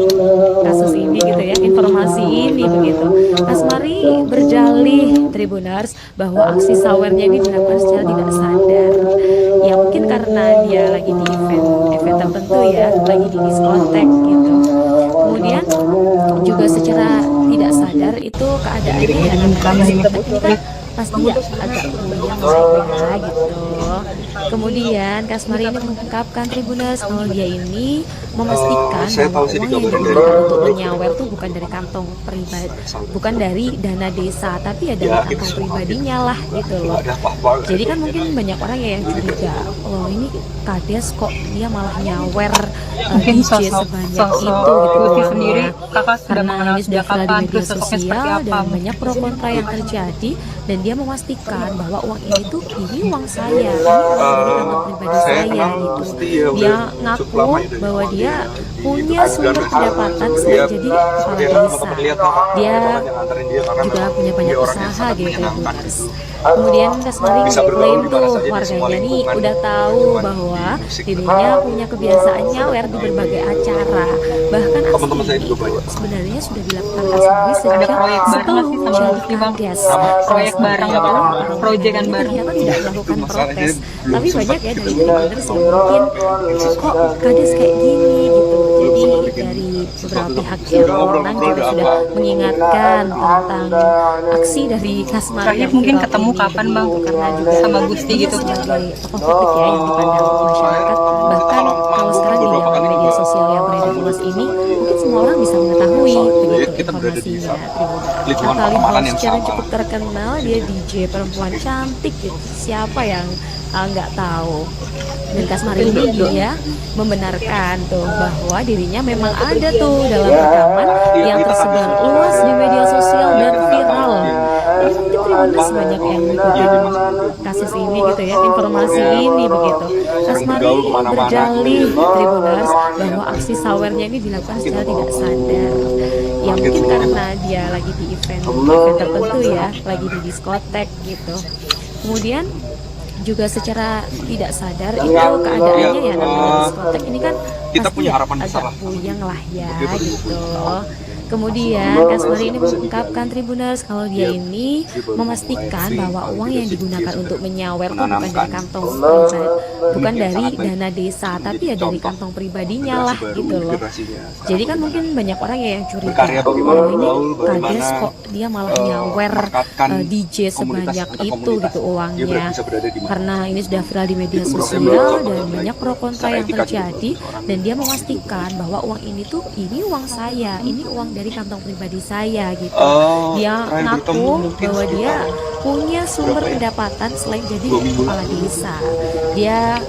kasus ini gitu ya, informasi ini begitu. Kasmari berjalih Tribuners bahwa aksi sawernya ini dilakukan secara tidak sadar. Ya mungkin karena dia lagi di event tertentu ya, lagi di diskotek gitu. Kemudian juga secara tidak sadar itu keadaannya ya namanya diskotek ini kan pasti ya agak puyeng lah ya gitu. Kemudian Kasmari ini mengungkapkan Tribuners kalau dia ini memastikan bahwa uang yang digunakan untuk menyawer tuh bukan dari kantong pribadi, bukan dari dana desa, tapi ya dari kantong pribadinya lah gitu loh. Jadi kan mungkin banyak orang ya yang curiga, oh ini kades kok dia malah nyawer mungkin DJ sosok sebanyak itu gitu Lutfi loh. sendiri kakak sudah Karena mengenal ini sudah sejak viral di kapan, media terus sosoknya seperti sosial apa? dan banyak pro kontra yang terjadi, dan dia memastikan bahwa uang ini tuh ini uang saya, ini uang dari kantong pribadi saya gitu. Dia ngaku bahwa dia punya sumber pendapatan selain jadi kepala desa. Dia juga punya banyak usaha gitu Tribuners. Kemudian Kasmari klaim tuh warganya nih udah tahu bahwa dirinya punya kebiasaan nyawer di berbagai acara. Bahkan aksi ini itu sebenarnya sudah dilakukan Kasmari sejak sebelum menjadi kades. Proyek bareng itu proyekan bareng ternyata tidak melakukan protes. Tapi banyak ya dari Tribuners yang mungkin kok kades kayak gini gitu. Jadi dari beberapa pihak yang berwenang juga sudah mengingatkan tentang aksi dari Kasmari terakhir yang mungkin viral ketemu ini kapan bang begitu. Karena juga sama Gusti dia gitu sebagai tokoh politik ya yang dipandang masyarakat. Bahkan kalau sekarang di zaman media sosial yang beredar luas ini, mungkin semua orang bisa mengetahui begitu informasinya Tribunner. Natalie Holscher yang cukup terkenal, dia DJ perempuan cantik gitu, siapa yang nggak tahu. Dan Kasmari ini dia membenarkan tuh bahwa dirinya memang ada tuh dalam rekaman yang tersebar luas di media sosial dan viral. Ini mungkin Tribuners banyak yang ngikutin kasus ini gitu ya, informasi ini begitu. Kasmari berjalih Tribuners bahwa aksi sawernya ini dilakukan secara tidak sadar. Ya mungkin karena dia lagi di event tertentu ya, lagi di diskotek gitu. Kemudian juga secara tidak sadar itu keadaannya ya namanya diskotek ini kan kita pasti punya ya harapan besar agak lah. puyeng lah ya gitu. Kemudian Kasmari ini mengungkapkan Tribuners kalau dia ini memastikan bahwa uang yang digunakan untuk menyawer itu bukan dari kantong pribadi, bukan dari dana desa, tapi ya dari kantong pribadinya lah gitu loh. Jadi kan mungkin banyak orang ya yang curiga, oh ini kades kok dia malah nyawer DJ sebanyak itu gitu uangnya, karena ini sudah viral di media sosial dan banyak pro kontra yang terjadi, dan dia memastikan bahwa uang ini tuh ini uang saya, ini uang dari kantong pribadi saya gitu. Dia ngaku bahwa dia punya sumber pendapatan selain jadi kepala desa. Dia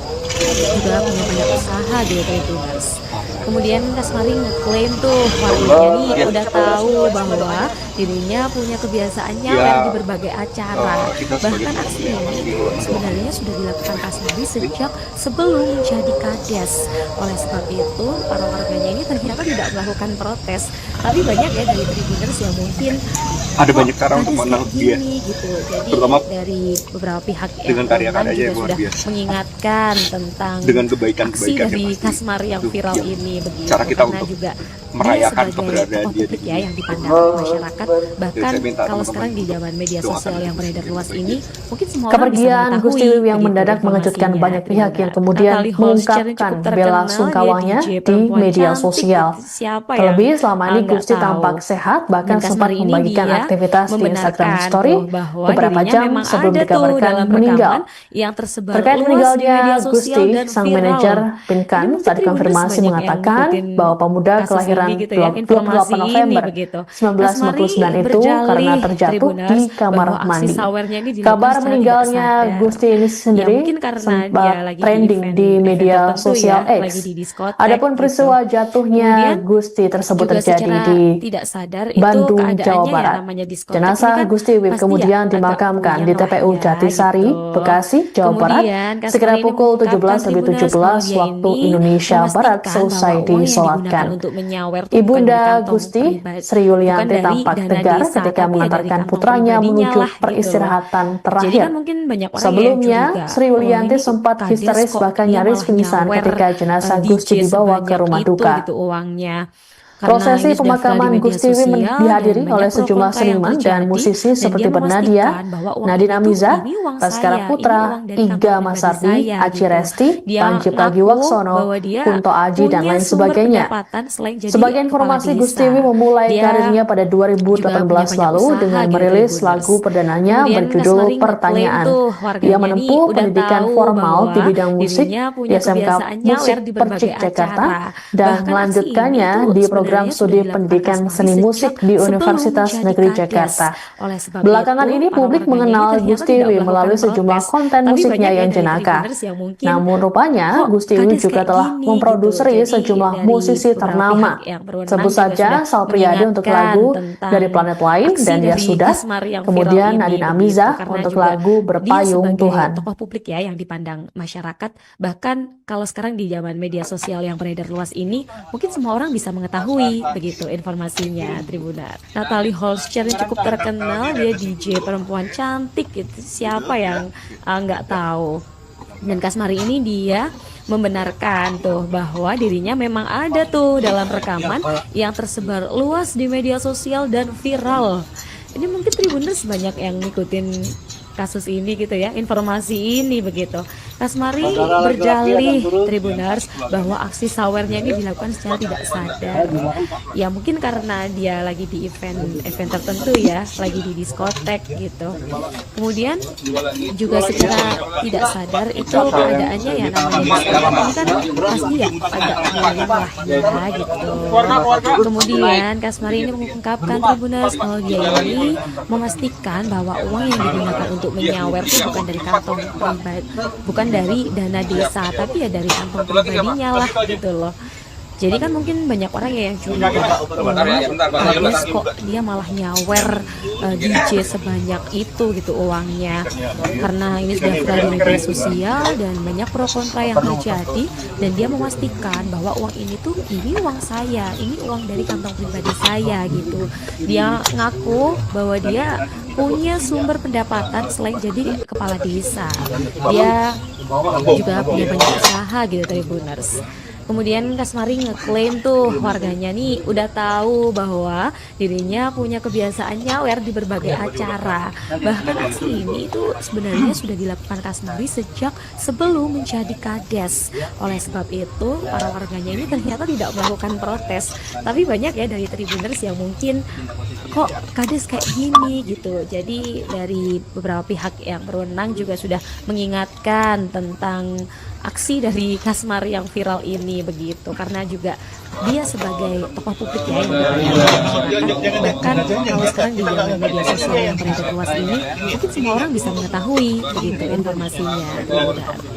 juga punya banyak usaha di Tribuners. Kemudian Kasmari ngeklaim tuh warganya nih udah tahu bahwa dirinya punya kebiasaan nyawer di berbagai acara. Bahkan aksi ini sebenarnya sudah dilakukan Kasmari sejak sebelum menjadi kades. Oleh sebab itu para warganya ini ternyata tidak melakukan protes, tapi banyak ya dari Tribuners yang mungkin ada banyak cara untuk mengenal dia gitu. Jadi terutama dari beberapa pihak dengan karya-karyanya yang juga luar sudah biasa, mengingatkan tentang dengan aksi kebaikan-kebaikan dari Kasmari yang viral ini begitu. cara kita Karena untuk juga merayakan dia sebagai keberadaan tokoh dia publik di ya yang dipandang masyarakat. Bahkan kalau sekarang di zaman media sosial yang beredar luas ini, mungkin semua orang bisa Kepergian mengetahui Gusti Wiwi yang begitu mendadak mengejutkan informasinya. banyak pihak yang Tribuners. kemudian Natalie Holscher yang mengungkapkan cukup bela terkenal, dia sungkawanya DJ di perempuan media cantik sosial. gitu. Siapa Terlebih yang selama ini nggak Gusti tahu? tampak sehat, bahkan Dan sempat Kasmari ini membagikan dia aktivitas di Instagram membenarkan Story tuh bahwa beberapa dirinya jam memang sebelum ada tuh dikabarkan dalam meninggal. rekaman yang tersebar Terkait luas di meninggalnya media sosial Gusti, dan sang viral. manajer Ini Pinkan mungkin saat Tribuners konfirmasi banyak yang mengatakan ngikutin bahwa pemuda kasus kelahiran ini gitu ya, 28 informasi ini November begitu. 1959 itu karena Berjalih terjatuh di Tribuners kamar bahwa aksi mandi. sawernya ini dilakukan Kabar secara tidak meninggalnya sadar. Gusti ini Ya sendiri mungkin karena dia sempat lagi di trending event di media tertentu sosial ya, lagi X. di diskotek Adapun gitu. peristiwa jatuhnya Kemudian Gusti tersebut juga terjadi secara di tidak sadar itu Bandung, Jawa keadaannya ya Barat. namanya diskotek ini Jenazah kan Gusti Wiwi pasti ya kemudian agak dimakamkan di puyeng lah TPU ya Jatisari, gitu. Bekasi, Jawa Barat Kemudian sekira Kasmari ini pukul mengungkapkan 17 lebih Tribuners kalau 17 dia waktu ini Indonesia Barat memastikan selesai bahwa uang yang digunakan disolatkan. untuk menyawer itu bukan dari Ibunda kantong Gusti, pribadi, Sri bukan Yulianti dari tampak dana tegar desa, ketika tapi ya dari mengantarkan kantong putranya pribadinya menuju lah gitu loh. peristirahatan Jadi terakhir. kan mungkin banyak orang yang Sebelumnya, curiga, Sri oh Yulianti ini sempat kades histeris kok bahkan dia nyaris malah pingsan nyawer ketika jenazah Gusti DJ dibawa ke sebanyak rumah itu duka. gitu uangnya. Karena Prosesi ini sudah viral di pemakaman media Gusti Wiwi sosial dihadiri dan oleh banyak pro sejumlah kontra yang seniman dan terjadi, musisi dan seperti dia Bernadia, memastikan bahwa uang Nadine itu Amiza, ini uang Baskara saya, Putra, ini uang dari Iga kantong pribadi Masardi, saya Aci gitu. Resti, Dia Panji ngaku Pragiwaksono, bahwa dia Kunto Aji, dan punya lain sumber sebagainya. pendapatan selain jadi Sebagai kepala informasi, Gusti desa. Wiwi memulai Dia karirnya pada juga punya 2018 banyak lalu usaha dengan gitu merilis Tribuners. lagu perdananya Kemudian berjudul Kasmari ngeklaim Pertanyaan. tuh Ia warganya nih menempuh udah pendidikan tahu formal di bahwa bidang musik dirinya di punya SMK kebiasaan Musik nyawer di berbagai Percik Jakarta acara. dan Bahkan aksi ini melanjutkannya tuh di program sebenarnya sudah studi dilakukan pendidikan Kasmari seni musik sejak di sebelum Universitas menjadi Negeri kades. Jakarta. Oleh sebab Belakangan itu, ini para publik warganya ini mengenal ternyata Gusti tidak Wiwi melakukan melalui sejumlah protes. konten Tapi musiknya banyak ya yang dari jenaka. Tribuners yang mungkin Namun rupanya kok Gusti Wiwi kades juga kayak telah gini gitu. memproduksi Jadi sejumlah dari musisi beberapa ternama. pihak yang berwenang Sebut juga saja sudah Sal Priadi untuk mengingatkan lagu tentang Dari Planet Lain aksi dan Dia dari Sudah, Kasmari yang viral kemudian ini Nadine begitu. Amiza Karena untuk juga lagu dia Berpayung sebagai Tuhan. tokoh publik ya yang dipandang masyarakat. Bahkan kalau sekarang di zaman media sosial yang beredar luas ini, mungkin semua orang bisa mengetahui begitu informasinya Tribuners. Natalie Holscher yang cukup terkenal, dia DJ perempuan cantik gitu. Siapa yang nggak tahu? Dan Kasmari ini dia membenarkan tuh bahwa dirinya memang ada tuh dalam rekaman yang tersebar luas di media sosial dan viral. Ini mungkin Tribuners banyak yang ngikutin kasus ini gitu ya, informasi ini begitu. Kasmari berjalih Tribuners bahwa aksi sawernya ini dilakukan secara tidak sadar. Ya mungkin karena dia lagi di event tertentu ya, lagi di diskotek gitu. Kemudian juga secara tidak sadar itu keadaannya ya namanya diskotek ini kan pasti ya agak puyeng lah ya gitu. Kemudian Kasmari ini mengungkapkan Tribuners kalau dia ini memastikan bahwa uang yang digunakan untuk menyawer itu bukan dari kantong pribadi, bukan dari dana desa, tapi ya dari kantong pribadinya lah gitu loh. Jadi kan mungkin banyak orang ya yang curiga, oh kades kok dia malah nyawer DJ sebanyak itu gitu uangnya. Karena ini sudah viral di media sosial dan banyak pro kontra yang terjadi, dan dia memastikan bahwa uang ini tuh ini uang saya, ini uang dari kantong pribadi saya gitu. Dia ngaku bahwa dia punya sumber pendapatan selain jadi kepala desa. Dia juga punya banyak usaha gitu Tribuners. Kemudian Kasmari ngeklaim tuh warganya nih udah tahu bahwa dirinya punya kebiasaan nyawer di berbagai acara. Bahkan aksi ini itu sebenarnya sudah dilakukan Kasmari sejak sebelum menjadi kades. Oleh sebab itu, para warganya ini ternyata tidak melakukan protes. Tapi banyak ya dari Tribuners yang mungkin kok kades kayak gini gitu. Jadi dari beberapa pihak yang berwenang juga sudah mengingatkan tentang aksi dari Kasmari yang viral ini begitu, karena juga dia sebagai tokoh publik ya yang masyarakat. Bahkan kalau sekarang di zaman media sosial yang beredar luas ini, mungkin semua orang bisa mengetahui begitu informasinya.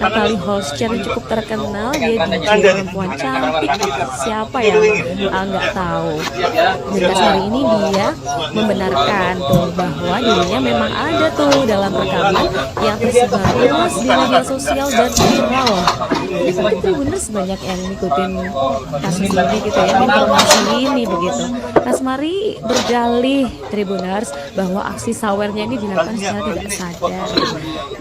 Natalie Holscher cukup terkenal, dia DJ perempuan cantik, siapa yang nggak tahu. Dan Kasmari ini dia membenarkan tuh bahwa dirinya memang ada tuh dalam rekaman yang tersebar luas di media sosial dan viral. Mungkin Tribuners banyak yang ngikutin kasus ini gitu ya, informasi ini begitu. Kasmari berdalih Tribuners bahwa aksi sawernya ini dilakukan secara tidak sadar.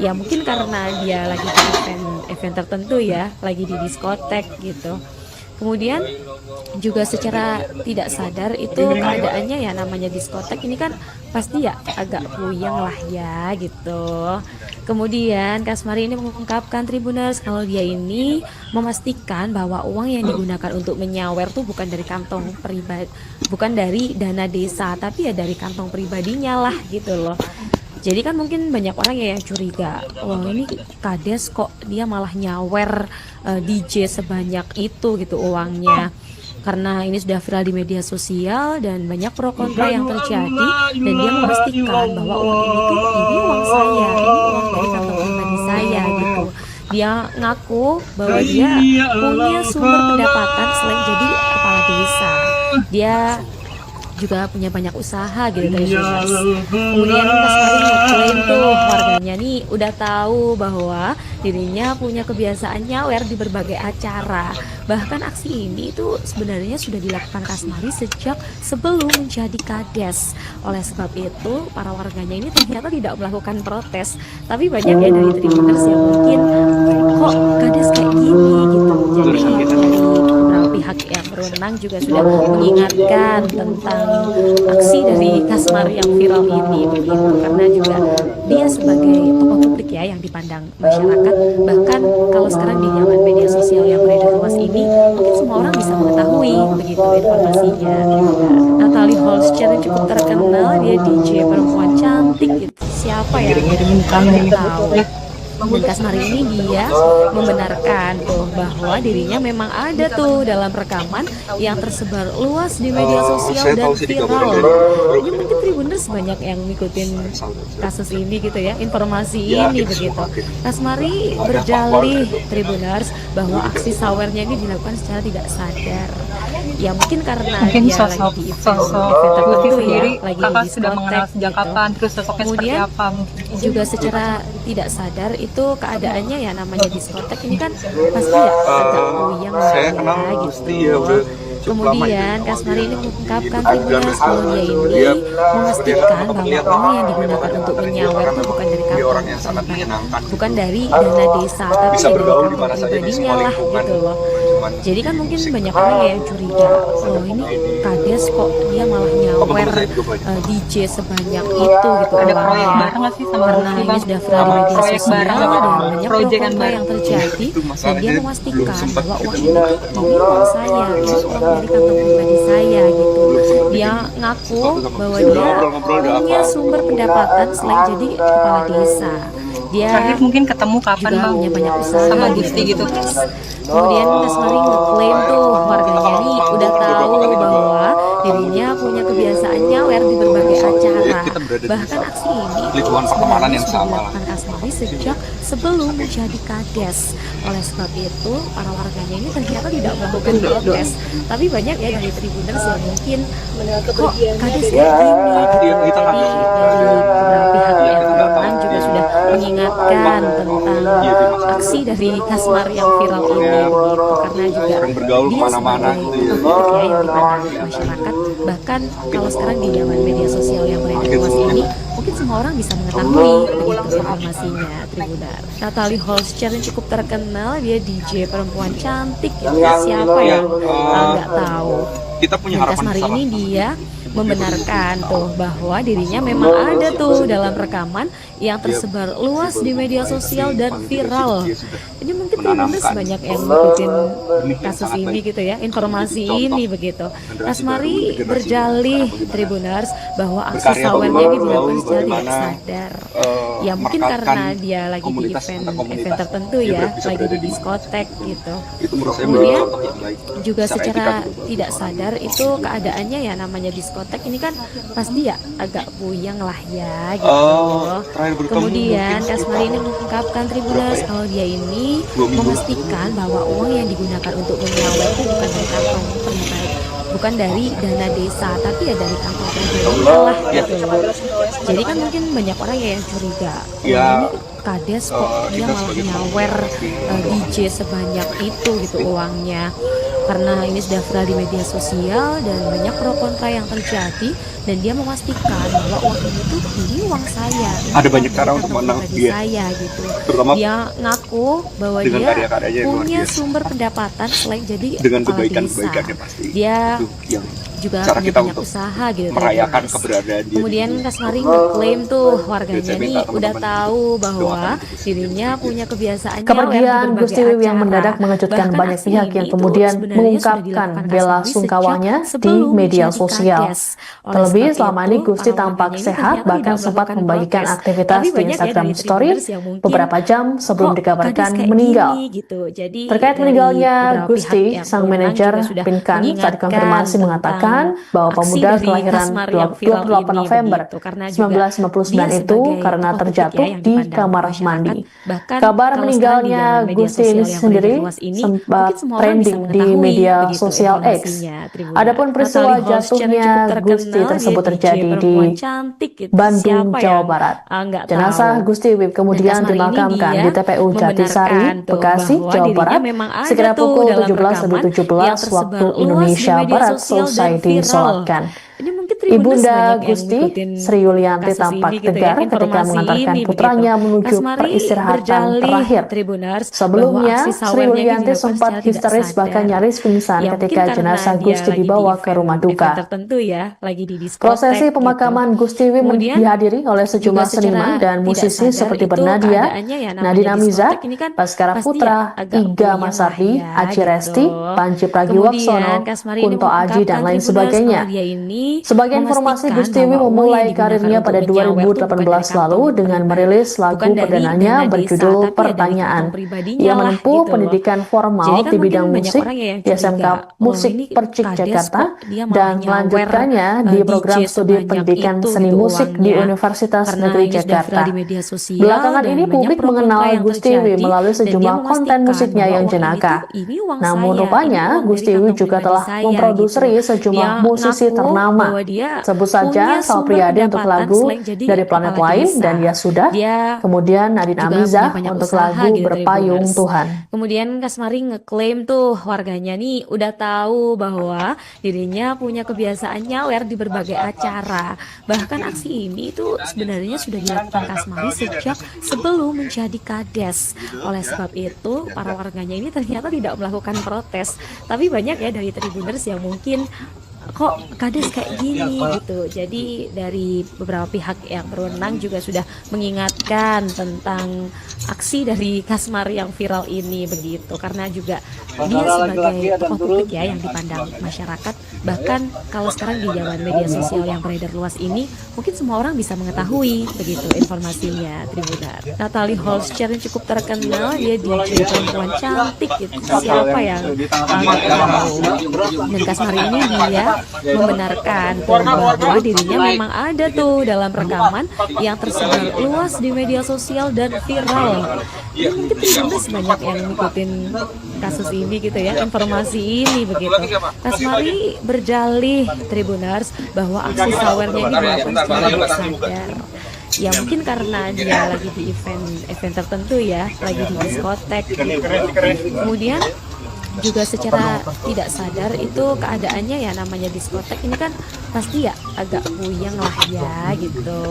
Ya mungkin karena dia lagi di event tertentu ya, lagi di diskotek gitu. Kemudian juga secara tidak sadar itu keadaannya ya, namanya diskotek ini kan pasti ya agak puyeng lah ya gitu. Kemudian Kasmari ini mengungkapkan Tribuners kalau dia ini memastikan bahwa uang yang digunakan untuk menyawer tuh bukan dari kantong pribadi, bukan dari dana desa, tapi ya dari kantong pribadinya lah gitu loh. Jadi kan mungkin banyak orang ya yang curiga, wah ini kades kok dia malah nyawer DJ sebanyak itu gitu uangnya. Karena ini sudah viral di media sosial dan banyak pro kontra yang terjadi, dan dia memastikan bahwa uang ini tuh ini uang saya, ini uang dari kantong pribadi saya gitu. Dia ngaku bahwa dia punya sumber pendapatan selain jadi kepala desa. Dia juga punya banyak usaha gitu dari Tribuners. Kemudian Kasmari ngeklaim tuh warganya nih udah tahu bahwa dirinya punya kebiasaan nyawer di berbagai acara. Bahkan aksi ini itu sebenarnya sudah dilakukan Kasmari sejak sebelum menjadi kades. Oleh sebab itu, para warganya ini ternyata tidak melakukan protes. Tapi banyak ya dari Tribuners yang mungkin kok kades kayak gini gitu. Jadi dari beberapa pihak yang berwenang juga sudah mengingatkan tentang aksi dari Kasmari yang viral ini begitu, karena juga dia sebagai tokoh publik ya yang dipandang masyarakat. Bahkan kalau sekarang di zaman media sosial yang beredar luas ini, mungkin semua orang bisa mengetahui begitu informasinya. Natalie Holscher cukup terkenal, dia DJ perempuan cantik gitu, siapa yang nggak tahu. Dan Kasmari ini dia membenarkan tuh bahwa dirinya memang ada tuh dalam rekaman yang tersebar luas di media sosial dan viral. Ini mungkin Tribuners banyak yang ngikutin kasus ini gitu ya, informasi ini begitu. Kasmari berdalih Tribuners bahwa aksi sawernya ini dilakukan secara tidak sadar. Ya mungkin karena dia sosok lagi di sosok tertentu ya, sendiri, lagi kakak di sudah mengenal diskotek sejak gitu. kapan, terus sosoknya seperti Kemudian apa? juga secara tidak sadar itu keadaannya ya, namanya diskotek ini kan pasti ya agak puyeng lah saya ya kenal gitu. Gusti ya udah cukup lama Kemudian itu. Kasmari ini mengungkapkan Di Tribuners kalau dia ini dia memastikan bahwa uang yang digunakan untuk menyawer itu bukan dari dia orang kantong yang sangat pribadi, menyenangkan, bukan dari dana desa, tapi bisa dari bergaul di kantong mana saja di pribadinya semua lah lingkungan. gitu loh. Cuman Jadi kan mungkin musik. banyak orang ya yang curiga, oh ini kades kok dia malah nyawer DJ sebanyak itu gitu Ada proyek uangnya. bareng nggak sih sama Karena Lutfi, ini Bang? sudah viral di media Proyek sosial bareng, dan banyak pro proyekan kontra bareng. yang terjadi, Itu dan dia masalahnya memastikan belum sempat bahwa uang gitu. ini tuh ini uang saya, ini uang dari kantong pribadi saya gitu. Dia ngaku bahwa dia punya sumber pendapatan selain jadi kepala desa. Dia Terakhir mungkin ketemu kapan, juga Bang? punya banyak usaha Sama di Gusti gitu. Kemudian Kasmari ngeklaim tuh warganya nih udah tahu bahwa dirinya punya kebiasaan nyawer di berbagai acara. Bahkan aksi ini lingkungan pertemanan yang sudah sama lah. dilakukan Kasmari sejak sebelum menjadi kades. Oleh sebab itu, para warganya ini ternyata tidak melakukan protes. Tapi banyak ya dari Tribuners yang mungkin kok kades kayak gini. Jadi dari beberapa pihak yang berwenang juga sudah mengingatkan tentang aksi dari Kasmari yang viral ini begitu, karena juga Sering bergaul dia kemana-mana sebagai gitu ya. tokoh publik ya yang dipandang masyarakat. Bahkan kalau sekarang di zaman media sosial yang beredar luas ini, mungkin semua orang bisa mengetahui begitu informasinya, Tribuners. Natalie Holscher yang cukup terkenal, dia DJ perempuan cantik gitu. Siapa yang nggak tahu? Kita punya Dan harapan Kasmari bersama. ini dia membenarkan tuh bahwa dirinya memang ada tuh dalam rekaman yang tersebar luas di media sosial dan viral. Ini mungkin Tribuners banyak yang ngikutin kasus ini gitu ya, informasi ini begitu. Kasmari berjalih Tribuners bahwa aksi sawernya ini dilakukan secara tidak sadar. Ya mungkin karena dia lagi di event tertentu ya, lagi di diskotek gitu. Itu menurut saya Kemudian contoh yang baik. juga secara etika. tidak sadar itu keadaannya ya, namanya diskotek ini kan pasti ya agak puyeng lah ya gitu. Terakhir bertemu Kemudian mungkin Kasmari ini mengungkapkan Tribuners kalau dia ini 2 minggu. memastikan bahwa uang yang digunakan untuk menyawer itu bukan dari kantong pribadi, bukan dari dana desa, tapi ya dari kantong pribadinya lah gitu. Jadi kan mungkin banyak orang ya yang curiga, Ya, ini kades kok dia kita malah sebagai nyawer DJ sebanyak itu gitu uangnya. Karena ini sudah viral di media sosial dan banyak pro kontra yang terjadi, dan dia memastikan bahwa uang ini uang saya. Ini Ada bukan banyak cara dari untuk kantong menang pribadi dia. saya gitu. Terutama Dia ngaku bahwa dengan dia karya-karyanya yang luar punya biasa. sumber pendapatan selain jadi dengan kepala desa. kebaikan-kebaikannya pasti. Dia Itu yang juga cara punya kita banyak untuk usaha gitu. merayakan Tribuners. keberadaan dia. Kemudian Kasmari ngeklaim tuh warganya Saya nih minta udah teman-teman tahu bahwa doakan untuk Gusti dirinya punya kebiasaan nyawer di Kepergian berbagai Gusti Wiwi yang acara. mendadak mengejutkan Bahkan banyak aksi pihak ini yang tuh kemudian sebenarnya sudah mengungkapkan dilakukan bela Kasmari sungkawanya sejak di sebelum media menjadi sosial. kades. Oleh Terlebih sebab selama itu, ini Gusti para tampak warganya ini sehat, ternyata bahkan tidak sempat melakukan membagikan protes. aktivitas Tapi di banyak ya Instagram dari Story Tribuners yang mungkin beberapa jam sebelum kok dikabarkan kades kayak meninggal. gini gitu. Jadi Terkait dari meninggalnya beberapa pihak Gusti, yang sang berwenang manajer juga sudah Pinkan saat mengingatkan dikonfirmasi tentang mengatakan bahwa aksi pemuda dari kelahiran Kasmari yang viral 28 ini November begitu, karena juga 1959 dia itu sebagai karena tokoh publik terjatuh ya yang di dipandang kamar masyarakat. mandi. Bahkan Kabar kalau sekarang di meninggalnya zaman media Gusti ini sosial yang beredar sendiri luas ini, sempat mungkin semua orang bisa trending di mengetahui media begitu sosial X. informasinya, Tribuners. Adapun peristiwa Natalie Holscher yang jatuhnya cukup Gusti terkenal, dia tersebut DJ terjadi di perempuan cantik gitu. Bandung, Siapa Jawa yang Barat. nggak Jenazah tahu? Gusti Wiwi Dan kemudian Kasmari ini dimakamkan dia di TPU Jatisari, membenarkan tuh Bekasi, bahwa Jawa dirinya Barat memang ada sekira tuh pukul dalam 17.17 yang waktu tersebar luas di Indonesia media Barat sosial dan selesai viral. disolatkan. Ini mungkin Tribuners Ibunda banyak yang Gusti, ngikutin Sri Yulianti kasus tampak ini gitu ya, tegar ketika informasi mengantarkan ini putranya begitu. menuju Kasmari peristirahatan berjalih terakhir. Tribuners bahwa Sebelumnya, aksi Sri sawernya ini Yulianti dilakukan sempat secara tidak histeris bahkan sadar. nyaris pingsan Ya mungkin ketika karena jenazah dia Gusti lagi di dibawa ke rumah event duka. tertentu ya, lagi di diskotek Prosesi gitu. pemakaman Gusti Wiwi Kemudian dihadiri oleh juga sejumlah secara seniman dan tidak musisi sadar seperti itu Bernadia, keadaannya ya, namanya Nadine Amiza, diskotek ini kan Baskara pasti Putra, ya agak Iga puyeng lah Masardi, ya Aci Resti, gitu. Panji Kemudian Pragiwaksono, Kasmari ini Kunto Aji, dan mengungkapkan lain Tribuners sebagainya. kalau dia ini Sebagai informasi, memastikan Gusti Wiwi bahwa uang yang memulai digunakan karirnya untuk pada menyawer tuh bukan dari 2018 lalu kantong dengan pribadi, merilis lagu bukan dari perdananya dana desa, berjudul tapi ya dari Pertanyaan. kantong pribadinya Ia lah menempuh gitu. pendidikan formal Jadi kan di mungkin bidang banyak musik orang ya yang di SMK curiga, loh Musik ini Percik kades Jakarta kok dia malah dan nyawer melanjutkannya di program DJ studi sebanyak pendidikan itu seni gitu musik di uangnya. Universitas Karena Negeri ini sudah viral Jakarta. di media sosial Belakangan dan ini banyak publik pro kontra mengenal yang Gusti Wiwi terjadi, melalui dan dia sejumlah konten memastikan musiknya bahwa yang uang ini jenaka. tuh ini uang Namun saya, ini rupanya uang dari Gusti Wiwi kantong juga pribadi telah saya gitu. memproduksi sejumlah Dia musisi ngaku ternama. bahwa dia Sebut saja punya Sal sumber Priadi untuk pendapatan lagu selain jadi Dari Planet kepala Lain desa. dan Ya Sudah, Dia kemudian Nadine juga Amiza punya banyak untuk usaha lagu gitu, Berpayung Tribuners. Tuhan. Kemudian Kasmari ngeklaim tuh warganya nih udah tahu bahwa dirinya punya kebiasaan nyawer di berbagai acara. Bahkan aksi ini itu sebenarnya sudah dilakukan Kasmari sejak sebelum menjadi kades. Oleh sebab itu, para warganya ini ternyata tidak melakukan protes. Tapi banyak ya dari Tribuners yang mungkin kok kades kayak gini gitu. Jadi dari beberapa pihak yang berwenang juga sudah mengingatkan tentang aksi dari Kasmari yang viral ini begitu, karena juga dia sebagai tokoh publik ya yang dipandang masyarakat. Bahkan kalau sekarang di zaman media sosial yang beredar luas ini, mungkin semua orang bisa mengetahui begitu informasinya, Tribuners. Natalie Holscher yang cukup terkenal, dia DJ perempuan cantik gitu. Siapa yang nggak tahu? Dan Kasmari ini dia membenarkan tuh bahwa dirinya memang ada tuh dalam rekaman yang tersebar luas di media sosial dan viral. Ini mungkin Tribuners banyak yang ngikutin kasus ini gitu ya, informasi ini begitu. Kasmari berjalih Tribuners bahwa aksi sawernya ini dilakukan secara tidak sadar. Ya mungkin karena dia lagi di event tertentu ya, lagi di diskotek gitu. Kemudian juga secara tidak sadar itu keadaannya ya namanya diskotek ini kan pasti ya agak puyeng lah ya gitu.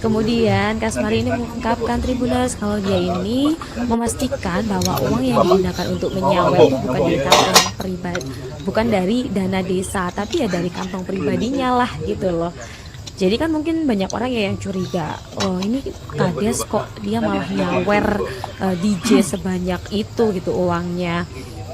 Kemudian Kasmari ini mengungkapkan Tribuners kalau dia ini memastikan bahwa uang yang digunakan untuk menyawer itu bukan dari kantong pribadi, bukan dari dana desa, tapi ya dari kantong pribadinya lah gitu loh. Jadi kan mungkin banyak orang ya yang curiga, oh ini Kades kok dia malah nyawer DJ sebanyak itu gitu uangnya.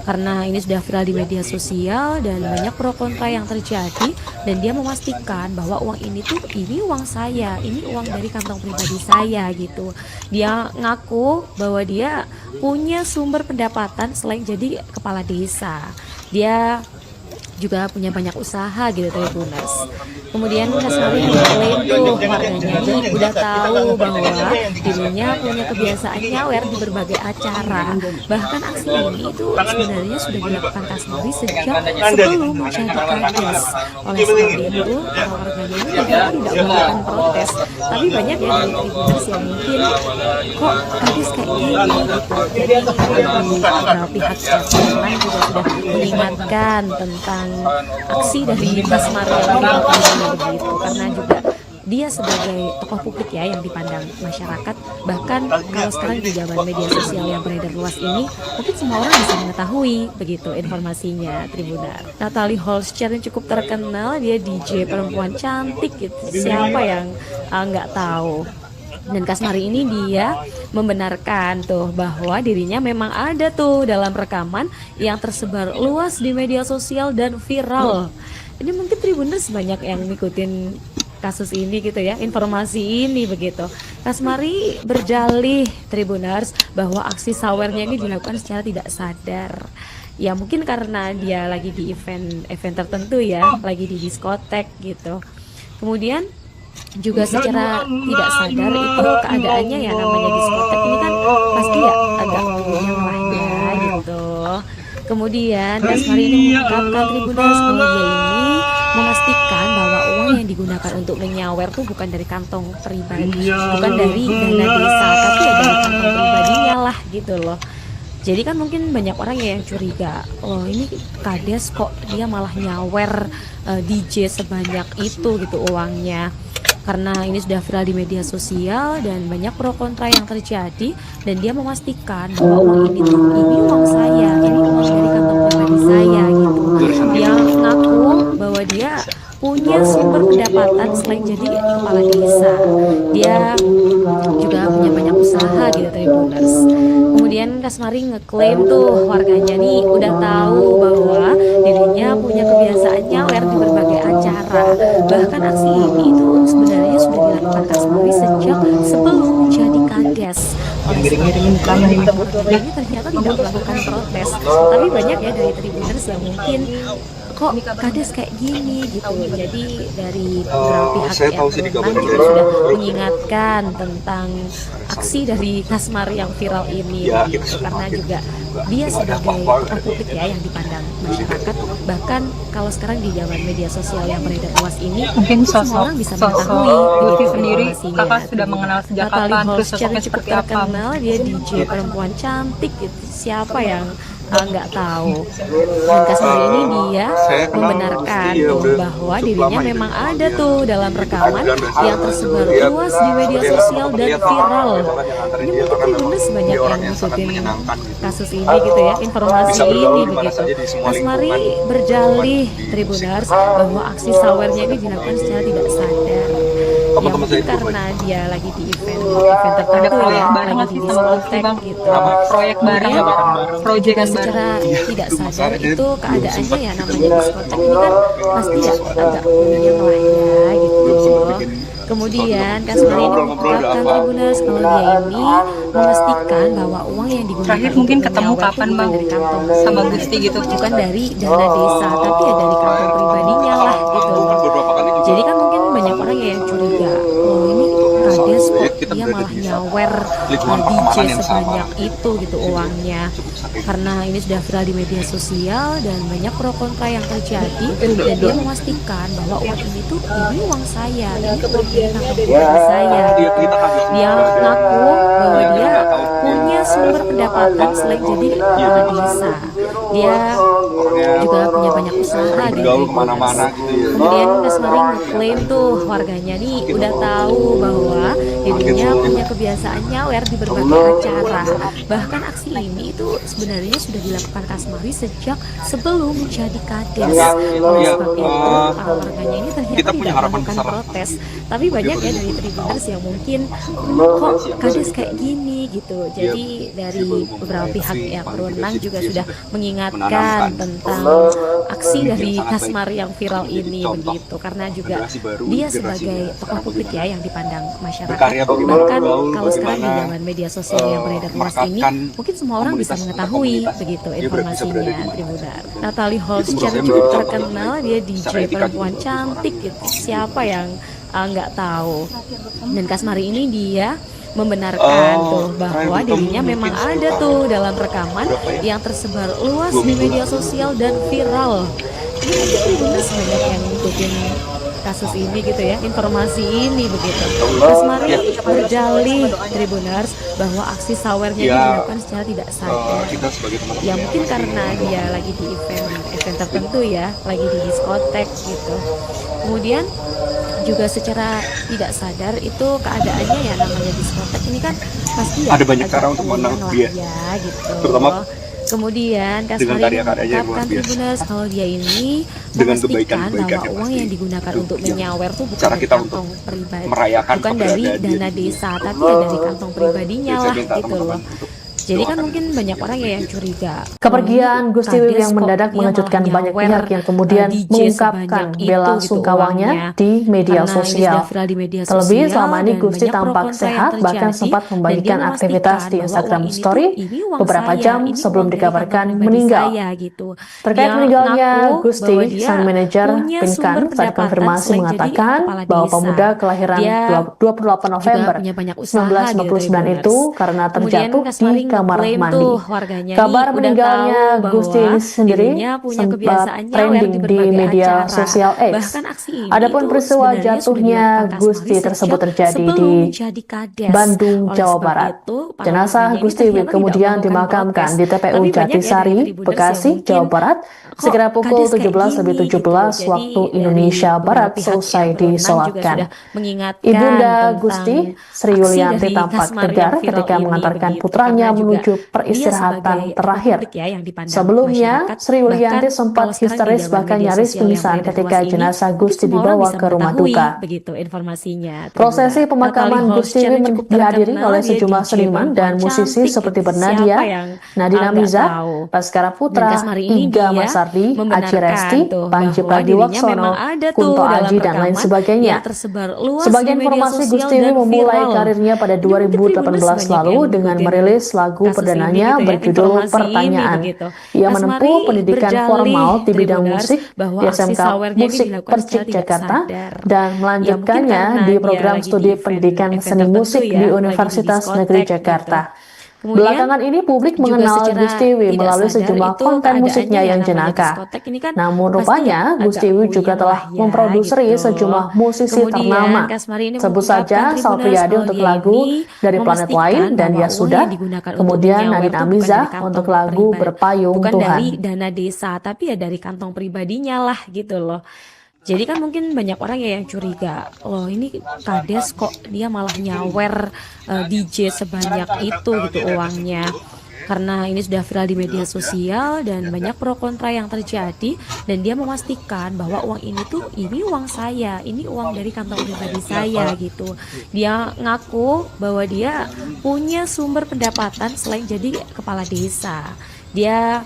Karena ini sudah viral di media sosial dan banyak pro kontra yang terjadi, dan dia memastikan bahwa uang ini tuh ini uang saya, ini uang dari kantong pribadi saya gitu. Dia ngaku bahwa dia punya sumber pendapatan selain jadi kepala desa. Dia juga punya banyak usaha gitu Tribuners. Kemudian Kasmari mengklaim tuh warganya ini udah tahu bahwa dirinya punya kebiasaan nyawer di berbagai acara. Bahkan aksi ini itu sebenarnya sudah dilakukan Kasmari sejak sebelum jadi Kades. Oleh sebab itu warganya ini tidak melakukan protes. Tapi banyak ya dari Tribuners yang mungkin kok Kades kayak gini gitu. Jadi dari pihak Jasmine juga sudah mengingatkan tentang aksi dari Kasmari yang dilakukan begitu, karena juga dia sebagai tokoh publik ya yang dipandang masyarakat. Bahkan kalau sekarang di zaman media sosial yang beredar luas ini, mungkin semua orang bisa mengetahui begitu informasinya Tribunar. Natalie Holscher yang cukup terkenal, dia DJ perempuan cantik gitu, siapa yang nggak tahu. Dan Kasmari ini dia membenarkan tuh bahwa dirinya memang ada tuh dalam rekaman yang tersebar luas di media sosial dan viral. Ini mungkin Tribuners banyak yang ngikutin kasus ini gitu ya, informasi ini begitu. Kasmari berdalih Tribuners bahwa aksi sawernya ini dilakukan secara tidak sadar. Ya mungkin karena dia lagi di event tertentu ya, lagi di diskotek gitu. Kemudian juga secara tidak sadar itu keadaannya ya namanya diskotek ini kan pasti ya agak puyeng lah ya gitu. Kemudian Kasmari ini mengungkapkan Tribuners kalau dia ini memastikan bahwa uang yang digunakan untuk menyawer tuh bukan dari kantong pribadi, bukan dari dana desa, tapi ya dari kantong pribadinya lah gitu loh. Jadi kan mungkin banyak orang ya yang curiga, oh ini Kades kok dia malah nyawer DJ sebanyak itu gitu uangnya. Karena ini sudah viral di media sosial dan banyak pro kontra yang terjadi, dan dia memastikan bahwa uang ini tuh ini uang saya, ini uang dari kantong pribadi saya gitu. Dia ngaku bahwa dia punya sumber pendapatan selain jadi kepala desa. Dia juga punya banyak usaha gitu Tribuners. Kemudian Kasmari ngeklaim tuh warganya nih udah tahu bahwa dirinya punya kebiasaan nyawer di berbagai acara. Bahkan aksi ini itu sebenarnya sudah dilakukan Kasmari sejak sebelum jadi Kades. Oleh sebab itu warganya ternyata tidak melakukan protes. Tapi banyak ya dari Tribuners yang mungkin kok Kades kayak gini gitu. Jadi dari beberapa pihak yang berwenang juga sudah mengingatkan tentang aksi dari Kasmari yang viral ini gitu. Karena juga dia sebagai tokoh publik ya yang dipandang masyarakat. Bahkan kalau sekarang di zaman media sosial yang beredar luas ini, mungkin semua orang bisa mengetahui Lutfi sendiri informasinya. kakak sudah mengenal sejak Natalie kapan, terus Holscher sosoknya cukup seperti apa? terkenal, dia DJ perempuan cantik gitu. Siapa yang nggak tahu. Dan Kasmari ini dia membenarkan tuh bahwa dirinya memang ada tuh dalam rekaman yang tersebar luas di media sosial dan viral. Ini mungkin Tribuners banyak yang ngikutin kasus ini gitu ya, informasi ini begitu. Kasmari berdalih Tribuners bahwa aksi sawernya ini dilakukan secara tidak sadar. Ya mungkin karena dia lagi di event tertentu ya, lagi di diskotek gitu. Proyek bareng, proyek Juga secara tidak sadar itu keadaannya ya namanya diskotek ini kan pasti ya agak puyeng lah ya gitu. Kemudian Kasmari ini mengungkapkan Tribuners kalau dia ini memastikan bahwa uang yang digunakan Terakhir mungkin untuk ketemu menyawer kapan itu Bang? bukan dari kantong Sama pribadi, Gusti gitu. bukan dari dana desa, tapi ya dari kantong pribadinya lah gitu. Jadi kan mungkin banyak orang ya yang curiga, oh ini Kades kok dia malah nyawer DJ sebanyak itu gitu uangnya. Karena ini sudah viral di media sosial dan banyak pro kontra yang terjadi, dan dia memastikan bahwa uang ini tuh ini uang saya, ini uang dari kantong pribadi saya gitu. Dia ngaku bahwa dia punya sumber pendapatan selain jadi kepala desa. Dia juga punya banyak usaha gitu. Bergaul kemana-mana gitu ya. Kemudian Kasmari ngeklaim tuh warganya nih udah tahu bahwa dirinya punya kebiasaan nyawer di berbagai acara. Bahkan aksi ini itu sebenarnya sudah dilakukan Kasmari sejak sebelum menjadi kades. Oleh sebab itu, para warganya ini ternyata Kita punya tidak harapan melakukan besar. protes. Tapi banyak ya dari Tribuners yang mungkin kok kades kayak gini gitu. Jadi dari beberapa pihak yang berwenang juga sudah mengingatkan tentang aksi dari Kasmari yang viral ini begitu, karena juga dia sebagai tokoh publik ya yang dipandang masyarakat. Bahkan kalau sekarang di zaman media sosial yang beredar luas ini, mungkin semua orang bisa mengetahui begitu informasinya. Tribunar Natalie Holscher cukup terkenal, dia DJ perempuan cantik gitu, siapa yang nggak tahu. Dan Kasmari ini dia membenarkan tuh bahwa dirinya memang ada tuh dalam rekaman yang tersebar luas di media sosial dan viral. Ini Tribuners banyak yang ngikutin kasus ini gitu ya, informasi ini begitu. Kasmari berdalih Tribuners bahwa aksi sawernya ini dilakukan secara tidak sadar. Ya mungkin karena dia lagi di event tertentu ya, lagi di diskotek gitu. Kemudian juga secara tidak sadar itu keadaannya ya, namanya diskotek ini kan pasti ya Ada banyak cara untuk menang dia. ya gitu. Terutama Kemudian Kasmari karya-karyanya yang mengungkapkan luar biasa. Tribuners kalau dia ini Dengan memastikan kebaikan-kebaikan bahwa yang uang pasti. yang digunakan Itu untuk yang menyawer tuh bukan cara dari kita kantong pribadi, merayakan bukan dari keberadaan dia dana di desa, tapi ya dari kantong pribadinya Saya lah minta gitu loh. teman-teman untuk Jadi kan mungkin banyak orang ya yang curiga. Kepergian "Oh, Gusti Wiwik kades yang kok mendadak dia mengejutkan malah banyak nyawer, pihak yang kemudian DJ mengungkapkan sebanyak bela itu gitu sungkawanya uangnya. di media Karena ini sosial. sudah viral di media Terlebih sosial selama ini dan Gusti banyak pro tampak kontra yang sehat, bahkan terjadi, sempat dan dia membagikan aktivitas memastikan di bahwa Instagram uang ini Story tuh, ini uang beberapa saya, jam ini sebelum uang dari dikabarkan kantong pribadi meninggal. saya gitu. Terkait Dia meninggalnya ngaku Gusti, bahwa dia sang manajer punya Pinkan sumber saat pendapatan konfirmasi selain jadi mengatakan kepala bahwa desa. pemuda kelahiran Dia 28 November juga punya banyak usaha gitu 1959 Tribuners. itu karena Kemudian terjatuh di Kasmari kamar ngeklaim mandi. tuh warganya Kabar nih udah meninggalnya tahu Gusti bahwa ini sendiri dirinya punya sempat kebiasaan nyawer trending di di berbagai media acara. sosial X. Bahkan aksi ini Adapun itu peristiwa sebenarnya sudah jatuhnya dilakukan Gusti Kasmari tersebut sejak terjadi sebelum di menjadi kades. Bandung, Oleh Jawa sebab Barat. itu, para Jenazah warganya ini Gusti Wiwik ternyata tidak kemudian melakukan dimakamkan protes. di TPU Tapi banyak ya dari Jatisari, Tribuners Bekasi, yang Jawa mungkin Barat, kok sekira pukul kades kayak 17 lebih gini gitu. 17 Jadi waktu dari Indonesia beberapa Barat pihak selesai yang berwenang juga disolatkan. sudah mengingatkan Ibunda tentang Gusti, Sri aksi Yulianti dari tampak Kasmari tegar yang viral ketika ini mengantarkan begitu, putranya karena juga menuju dia peristirahatan sebagai tokoh terakhir. publik ya yang dipandang Sebelumnya, masyarakat. Sri Yulianti Bahkan sempat kalau sekarang di histeris zaman bahkan media nyaris sosial yang pingsan beredar ketika luas ini, jenazah mungkin Gusti semua orang dibawa bisa ke rumah mengetahui duka. begitu informasinya. Prosesi Tribunner pemakaman Natalie Gusti Holscher Wiwik cukup dihadiri terkenal, oleh dia sejumlah DJ seniman dan perempuan musisi cantik seperti gitu. Bernadia, Siapa yang Nadina nggak Miza, tahu? Baskara Dan Putra, Kasmari ini Iga dia Masardi, Aci membenarkan Resti, tuh Panji bahwa dirinya memang Pragiwaksono, ada tuh Kunto dalam Aji, dan lain rekaman sebagainya. yang tersebar luas di Sebagai media informasi, sosial Gusti dan Wiwik memulai viral. karirnya pada Ini mungkin Tribuners 2018 banyak lalu yang dengan ngikutin merilis lagu kasus ini perdananya gitu ya, berjudul informasi ini Pertanyaan. begitu. Ia Kasmari menempuh pendidikan berdalih formal di bidang Tribuners musik bahwa di aksi SMK sawernya ini Musik dilakukan Percik secara tidak Jakarta sadar. dan Ya mungkin melanjutkannya karena di dia program lagi studi di event pendidikan seni tertentu musik ya, di lagi di Universitas Negeri diskotek gitu. Jakarta. Kemudian Belakangan ini publik juga mengenal secara Gusti Wiwik tidak melalui sadar sejumlah itu konten keadaannya musiknya ya, yang namanya jenaka. diskotek ini kan Namun pasti ya rupanya Gusti agak Wiwik juga puyeng telah lah ya memproduksi gitu. sejumlah musisi Kemudian ternama. Kasmari ini Sebut mengungkapkan saja Sal Tribuners Priadi kalau untuk dia lagu ini Dari Planet Lain memastikan dan bahwa Ya uang Sudah, yang digunakan untuk kemudian menyawer Nadine tuh bukan dari Amiza kantong untuk lagu pribadi, Berpayung bukan Tuhan. dari dana desa, tapi ya dari kantong pribadinya lah gitu loh. Jadi kan mungkin banyak orang ya yang curiga, loh ini kades kok dia malah nyawer DJ sebanyak itu gitu uangnya. Karena ini sudah viral di media sosial dan banyak pro kontra yang terjadi, dan dia memastikan bahwa uang ini tuh ini uang saya, ini uang dari kantong pribadi saya gitu. Dia ngaku bahwa dia punya sumber pendapatan selain jadi kepala desa. Dia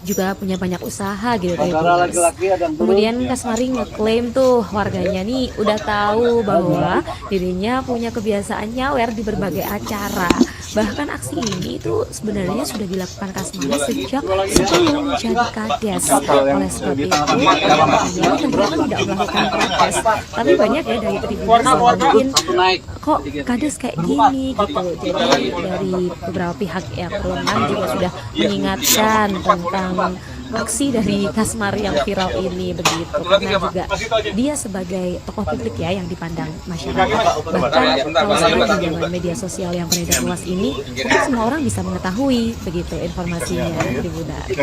juga punya banyak usaha gitu Tribuners. Kemudian Kasmari ngeklaim tuh warganya nih udah tahu bahwa dirinya punya kebiasaan nyawer di berbagai acara. Bahkan aksi ini itu sebenarnya sudah dilakukan Kasmari sejak sebelum menjadi kades. Oleh sebab itu, warganya ternyata tidak melakukan protes. Tapi banyak ya dari Tribuners yang mungkin kok kades kayak gini gitu. Jadi dari beberapa pihak yang berwenang juga sudah mengingatkan tentang aksi dari Kasmari yang viral ini begitu, karena juga dia sebagai tokoh publik ya yang dipandang masyarakat. Bahkan kalau sekarang di zaman media sosial yang beredar luas ini, mungkin semua orang bisa mengetahui begitu informasinya.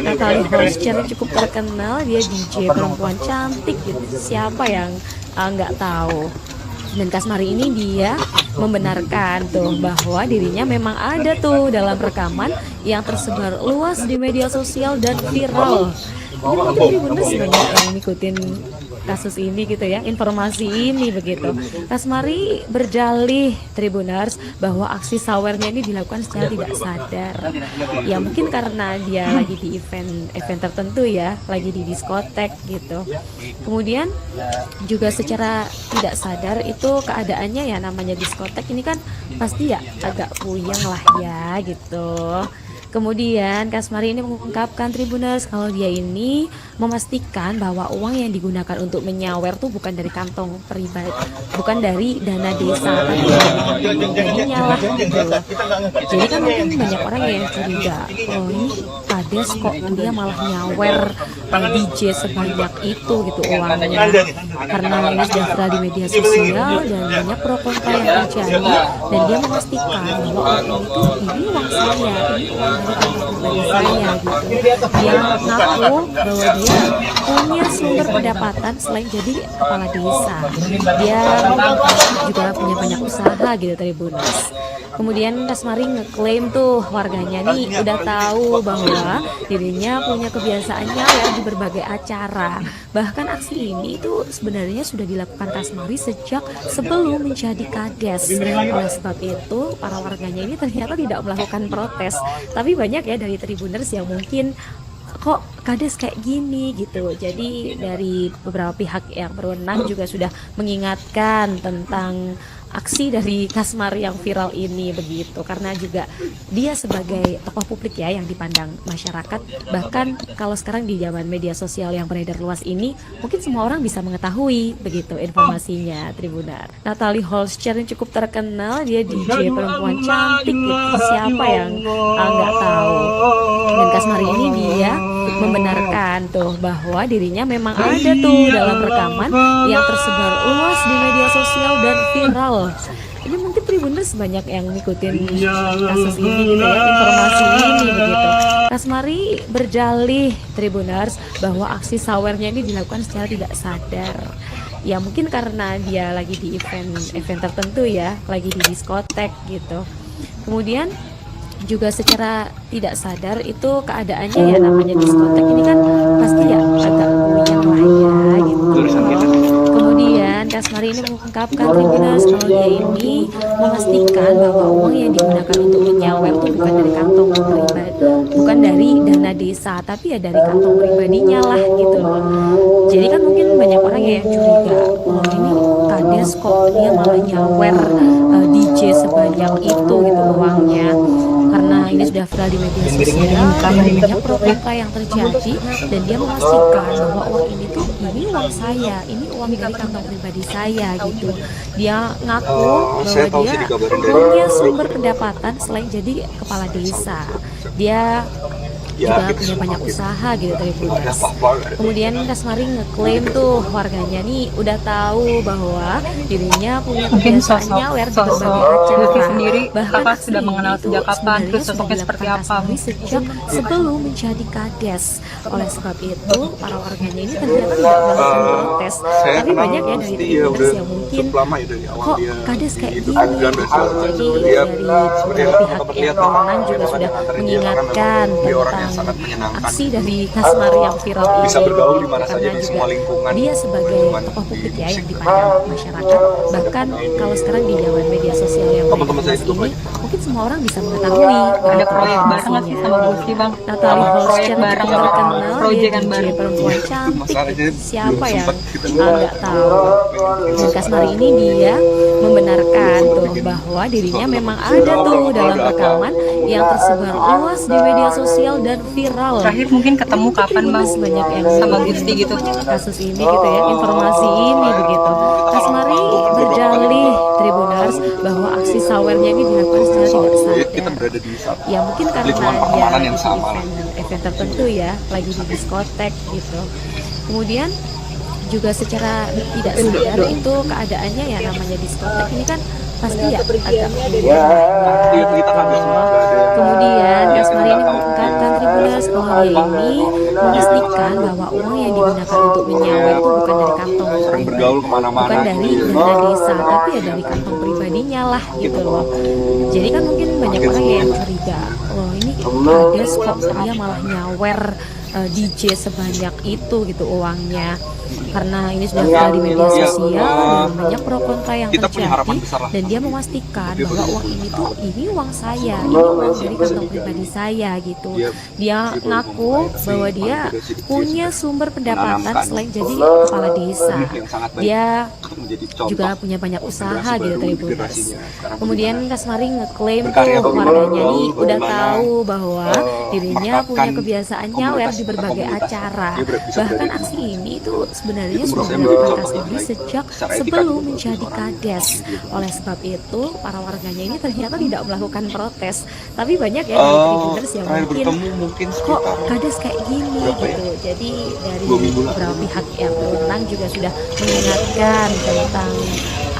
Natalie Holscher cukup terkenal, dia DJ perempuan cantik gitu, siapa yang nggak tahu. Dan Kasmari ini dia membenarkan tuh bahwa dirinya memang ada tuh dalam rekaman yang tersebar luas di media sosial dan viral. Ini mungkin Tribuners banyak yang ngikutin kasus ini gitu ya, informasi ini begitu. Kasmari berdalih Tribuners bahwa aksi sawernya ini dilakukan secara tidak sadar. Ya mungkin karena dia lagi di event tertentu ya, lagi di diskotek gitu. Kemudian juga secara tidak sadar itu keadaannya ya, namanya diskotek ini kan pasti ya agak puyeng lah ya gitu. Kemudian Kasmari ini mengungkapkan Tribuners kalau dia ini memastikan bahwa uang yang digunakan untuk menyawer tuh bukan dari kantong pribadi, bukan dari dana desa, tapi dari kantong pribadinya lah gitu. Jadi kan mungkin banyak orang yang curiga, oh ini Kades kok dia malah nyawer DJ sebanyak itu gitu uangnya, karena ini sudah viral di media sosial dan banyak pro kontra yang terjadi, dan dia memastikan bahwa uang ini uang saya, ini uang dari kantong pribadi saya gitu. Dia ngaku bahwa dia punya sumber pendapatan selain jadi kepala desa. Dia juga punya banyak usaha gitu Tribuners. Kemudian Kasmari ngeklaim tuh warganya nih udah tahu bahwa dirinya punya kebiasaan nyawer di berbagai acara. Bahkan aksi ini itu sebenarnya sudah dilakukan Kasmari sejak sebelum menjadi Kades. Oleh sebab itu para warganya ini ternyata tidak melakukan protes. Tapi banyak ya dari Tribuners yang mungkin kok Kades kayak gini gitu. Jadi dari beberapa pihak yang berwenang juga sudah mengingatkan tentang aksi dari Kasmari yang viral ini begitu, karena juga dia sebagai tokoh publik ya yang dipandang masyarakat. Bahkan kalau sekarang di zaman media sosial yang beredar luas ini, mungkin semua orang bisa mengetahui begitu informasinya Tribunar. Natalie Holscher yang cukup terkenal, dia DJ perempuan cantik gitu, siapa yang nggak tahu. Dan Kasmari ini dia membenarkan tuh bahwa dirinya memang ada tuh dalam rekaman yang tersebar luas di media sosial dan viral. Ini mungkin Tribuners banyak yang ngikutin kasus ini gitu ya, informasi ini begitu. Kasmari berdalih Tribuners bahwa aksi sawernya ini dilakukan secara tidak sadar. Ya mungkin karena dia lagi di event tertentu ya, lagi di diskotek gitu. Kemudian juga secara tidak sadar itu keadaannya ya, namanya diskotek ini kan pasti ya agak puyeng lah ya gitu. Kemudian Kasmari ini mengungkapkan Tribuners kalau dia ini memastikan bahwa uang yang digunakan untuk menyawer itu bukan dari kantong pribadi, bukan dari dana desa, tapi ya dari kantong pribadinya lah gitu loh. Jadi kan mungkin banyak orang yang curiga, oh ini Kades kok dia malah nyawer DJ sebanyak itu gitu uangnya, karena ini sudah viral di media sosial dan banyak pro kontra yang terjadi, dan dia memastikan bahwa uang ini tuh ini uang saya, ini uang dari kantong pribadi saya gitu. Dia ngaku bahwa dia punya sumber pendapatan selain jadi kepala desa. Dia juga punya banyak usaha gitu Tribuners. Kemudian Kasmari ngeklaim tuh warganya nih udah tahu bahwa dirinya punya kebiasaan nyawer di berbagai acara. Sendiri, bahkan kakak sudah mengenal sejak kapan, terus sudah sosoknya seperti dilakukan apa? Kasmari sejak sebelum menjadi Kades. Oleh sebab itu para warganya ini ternyata tidak melakukan protes. Tapi banyak ya dari Tribuners yang mungkin kok Kades kayak gini gitu. Jadi dari beberapa pihak yang berwenang juga sudah mengingatkan tentang aksi dari Kasmari yang viral ini, karena juga dia sebagai tokoh publik ya yang dipandang masyarakat. Bahkan kalau sekarang di zaman media sosial yang beredar ini, mungkin semua orang bisa mengetahui. Ada proyek bareng nggak sih sama Gusti Bang? Natalie Holscher bareng yang terkenal, dia proyekan DJ bareng. perempuan cantik gitu, siapa yang nggak tahu. Dan Kasmari ini dia membenarkan tuh bahwa dirinya memang ada tuh dalam rekaman yang tersebar luas di media sosial dan viral. Terakhir mungkin ketemu Ini kapan Bang? Tribuners banyak yang Sama ngikutin Gusti gitu. kasus ini gitu ya, informasi ini begitu. Kasmari berdalih Tribuners Tribuners, bahwa aksi sawernya ini dilakukan secara tidak Kita sadar. berada di satu Ya mungkin karena lingkungan dia pertemanan lagi yang di sama lah. event tertentu ya, lagi di diskotek gitu. Kemudian juga secara tidak sadar itu keadaannya ya, namanya diskotek ini kan pasti ya agak Kita kan biasa Kemudian Kasmari ini mengungkapkan Tribuners bahwa dia ini memastikan bahwa uang yang digunakan untuk menyawer itu bukan dari kantong sering bergaul kemana-mana. bukan dari dana desa, tapi ya dari kantong pribadinya lah gitu loh. Jadi kan mungkin banyak orang yang curiga, loh ini kades kok dia malah nyawer DJ sebanyak itu gitu uangnya, karena ini sudah viral di media sosial dan banyak pro kontra yang Kita punya harapan terjadi, besar lah. dan dia memastikan bahwa uang ini tuh ini uang saya, ini uang dari kantong pribadi saya gitu. Dia ngaku bahwa dia punya sumber pendapatan selain jadi kepala desa. Dia juga punya banyak usaha gitu Tribuners. Kemudian Kasmari ngeklaim tuh warganya nih udah tahu bahwa dirinya punya kebiasaan nyawer di berbagai acara. Bahkan aksi ini tuh sebenarnya sudah dilakukan Kasmari sejak sebelum menjadi kades. Oleh sebab itu para warganya ini ternyata tidak melakukan protes, tapi banyak ya dari Tribuners yang mungkin kok kades kayak gini gitu. Jadi dari beberapa pihak yang berwenang juga sudah mengingatkan tentang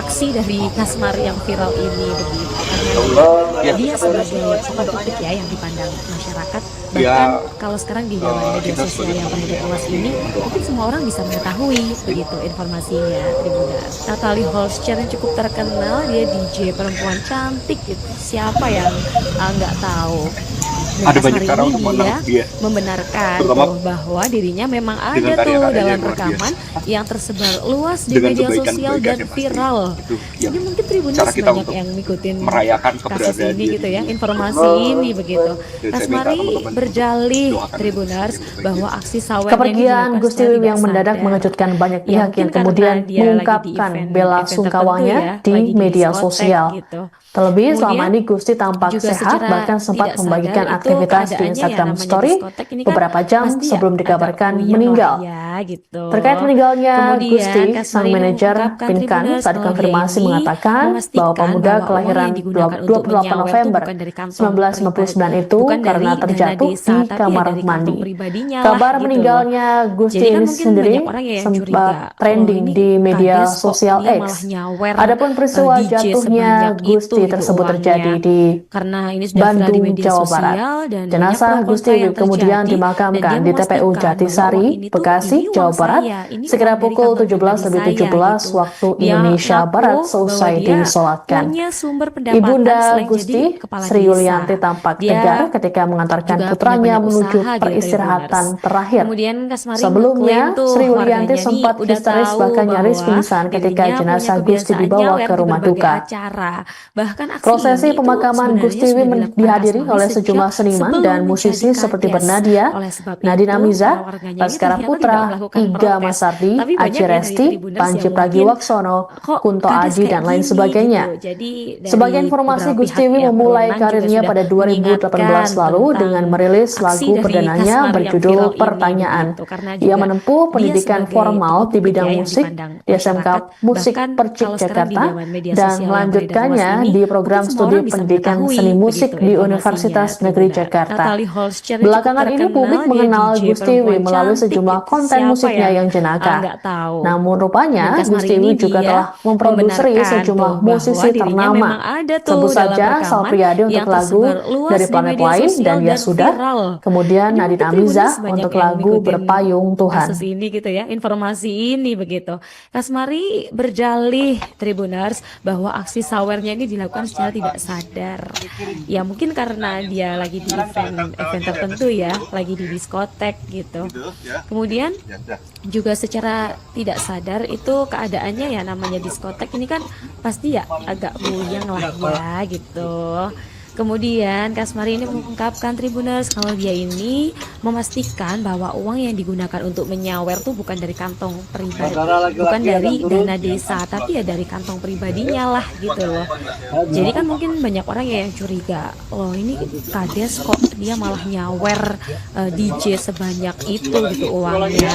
aksi dari Kasmari yang viral ini begitu, karena dia sebagai tokoh politik ya yang dipandang masyarakat. Bahkan kalau sekarang di zaman media sosial yang beredar luas ini, mungkin semua orang bisa mengetahui begitu informasinya Tribuners. Natalie Holscher yang cukup terkenal, dia DJ perempuan cantik gitu. Siapa yang nggak tahu? Dan Ada Kasmari banyak cara untuk ini menang dia. membenarkan Terutama tuh bahwa dirinya memang ada dengan tuh karya-karyanya dalam yang luar rekaman yang tersebar luas di Dengan media kebaikan-kebaikan sosial dan yang pasti. viral. Itu yang Jadi mungkin Tribuners cara kita banyak untuk yang ngikutin merayakan kasus keberadaan ini dia gitu di ya, sini. informasi ini begitu. Dan saya minta Kasmari teman-teman berdalih doakan Tribuners yang terbaik. bahwa aksi sawernya ini Kepergian dilakukan Gusti secara Wiwi tidak yang mendadak sadar. mengejutkan banyak Ya, pihak mungkin yang karena kemudian dia lagi di mengungkapkan bela event sungkawanya tertentu ya, di lagi di media diskotek sosial. gitu. Terlebih selama Kemudian ini Gusti tampak juga sehat, secara bahkan sempat tidak membagikan sadar itu aktivitas di keadaannya ya, Instagram namanya Story diskotek ini kan beberapa jam pasti ya sebelum agak dikabarkan puyeng meninggal. lah ya gitu. Terkait meninggalnya Kemudian Gusti, sang Kasmari ini manajer mengungkapkan Pinkan Tribuners saat bahwa dia konfirmasi ini mengatakan bahwa memastikan pemuda bahwa uang kelahiran yang digunakan untuk 28 menyawer itu November bukan dari kantong 1999 itu bukan dari karena dana terjatuh desa, di tapi ya kamar dari mandi. kantong pribadinya lah Kabar gitu. meninggalnya Gusti Jadi kan ini mungkin sendiri banyak orang ya yang sempat curiga, loh trending ini di media kades kok sosial dia X. malah nyawer Adapun peristiwa DJ jatuhnya sebanyak itu Gusti gitu tersebut terjadi uangnya, di karena ini sudah viral di Bandung, media Jawa Barat. sosial dan banyak Jenazah pro Gusti kontra yang kemudian terjadi, dan dimakamkan dia di TPU memastikan bahwa Jatisari, uang ini tuh Bekasi, ini Jawa uang Barat, saya, ini sekira uang dari pukul kantong pribadi 17.17 saya gitu. waktu Dia Indonesia ngaku Barat bahwa seusai dia disolatkan. punya sumber pendapatan Ibunda selain jadi Gusti, kepala Sri desa. Yulianti tampak Dia tegar ketika mengantarkan juga punya putranya banyak menuju usaha gitu peristirahatan Tribuners. terakhir. Kemudian Kasmari Sebelumnya, ngeklaim tuh Sri Yulianti warganya nih sempat udah histeris tahu bahkan nyaris bahwa pingsan ketika dirinya punya jenazah Gusti kebiasaan dibawa nyawer ke di rumah berbagai duka. acara. Bahkan aksi Prosesi ini tuh pemakaman sebenarnya Gusti Wiwi sudah dilakukan dihadiri Kasmari oleh sejak sejumlah seniman sebelum dan menjadi musisi seperti kades. Bernadia, Oleh sebab Nadine itu Amiza, para warganya ini Baskara ternyata Putra, tidak melakukan Iga protes. Masardi, Tapi banyak Aji ya dari Resti, Tribuners Panji yang mungkin Pragiwaksono, kok Kunto kades Aji, kayak dan lain gini sebagainya. gitu. Jadi Sebagai dari informasi, beberapa Gusti pihak Wiwi yang memulai berwenang juga karirnya sudah pada 2018 mengingatkan lalu tentang dengan merilis aksi lagu dari perdananya Kasmari yang berjudul viral ini Pertanyaan. begitu, karena Ia juga menempuh dia pendidikan sebagai formal tokoh di publik bidang ya yang musik dipandang di SMK masyarakat. Musik Bahkan Percik kalau sekarang di Jakarta zaman media dan sosial yang beredar luas melanjutkannya ini, di mungkin program semua studi orang bisa pendidikan mengetahui seni musik begitu di informasinya Universitas Negeri Tribuners. Jakarta. Natalie Holscher ini cukup Belakangan ini terkenal, publik dia mengenal DJ Gusti Wiwi perempuan melalui cantik sejumlah gitu. konten Siapa musiknya yang jenaka. nggak tahu. Namun Dan rupanya Kasmari Gusti ini Wiwi juga dia telah memproduksi membenarkan sejumlah tuh bahwa musisi dirinya ternama. memang ada tuh Sebut dalam saja rekaman Sal Priadi yang untuk lagu tersebar luas Dari di Planet media Lain sosial dan Ya dan Sudah, viral. kemudian Jadi Nadine mungkin Amiza Tribuners banyak untuk yang lagu ngikutin Berpayung Tuhan. kasus ini gitu ya, informasi ini begitu. Kasmari berdalih Tribuners bahwa aksi sawernya ini dilakukan secara tidak sadar. Ya mungkin karena dia lagi di event tertentu ya, lagi di diskotek gitu. Kemudian juga secara tidak sadar itu keadaannya ya, namanya diskotek ini kan pasti ya agak buyang lah ya gitu. Kemudian Kasmari ini mengungkapkan Tribuners kalau dia ini memastikan bahwa uang yang digunakan untuk menyawer tuh bukan dari kantong pribadi, bukan dari dana desa, tapi ya dari kantong pribadinya lah gitu loh. Jadi kan mungkin banyak orang yang curiga, loh ini Kades kok dia malah nyawer DJ sebanyak itu gitu uangnya,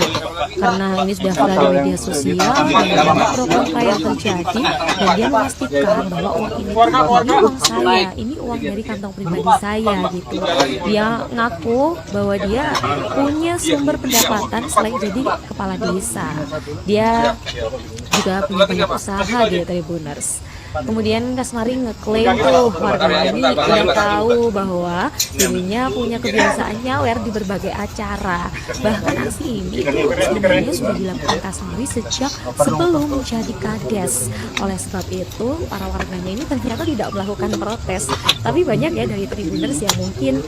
karena ini sudah viral di media sosial dan banyak pro kontra yang terjadi, dan dia memastikan bahwa uang ini tuh ini uang saya, ini uang dari kantong pribadi saya gitu. Dia ngaku bahwa dia punya sumber pendapatan selain jadi kepala desa. Dia juga punya banyak usaha gitu Tribuners. Kemudian Kasmari ngeklaim tuh warga ini udah tahu bahwa dirinya punya kebiasaan nyawer di berbagai acara. Bahkan aksi ini tuh sebenarnya sudah dilakukan Kasmari sejak sebelum menjadi Kades. Oleh sebab itu para warganya ini ternyata tidak melakukan protes, tapi banyak ya dari Tribuners yang mungkin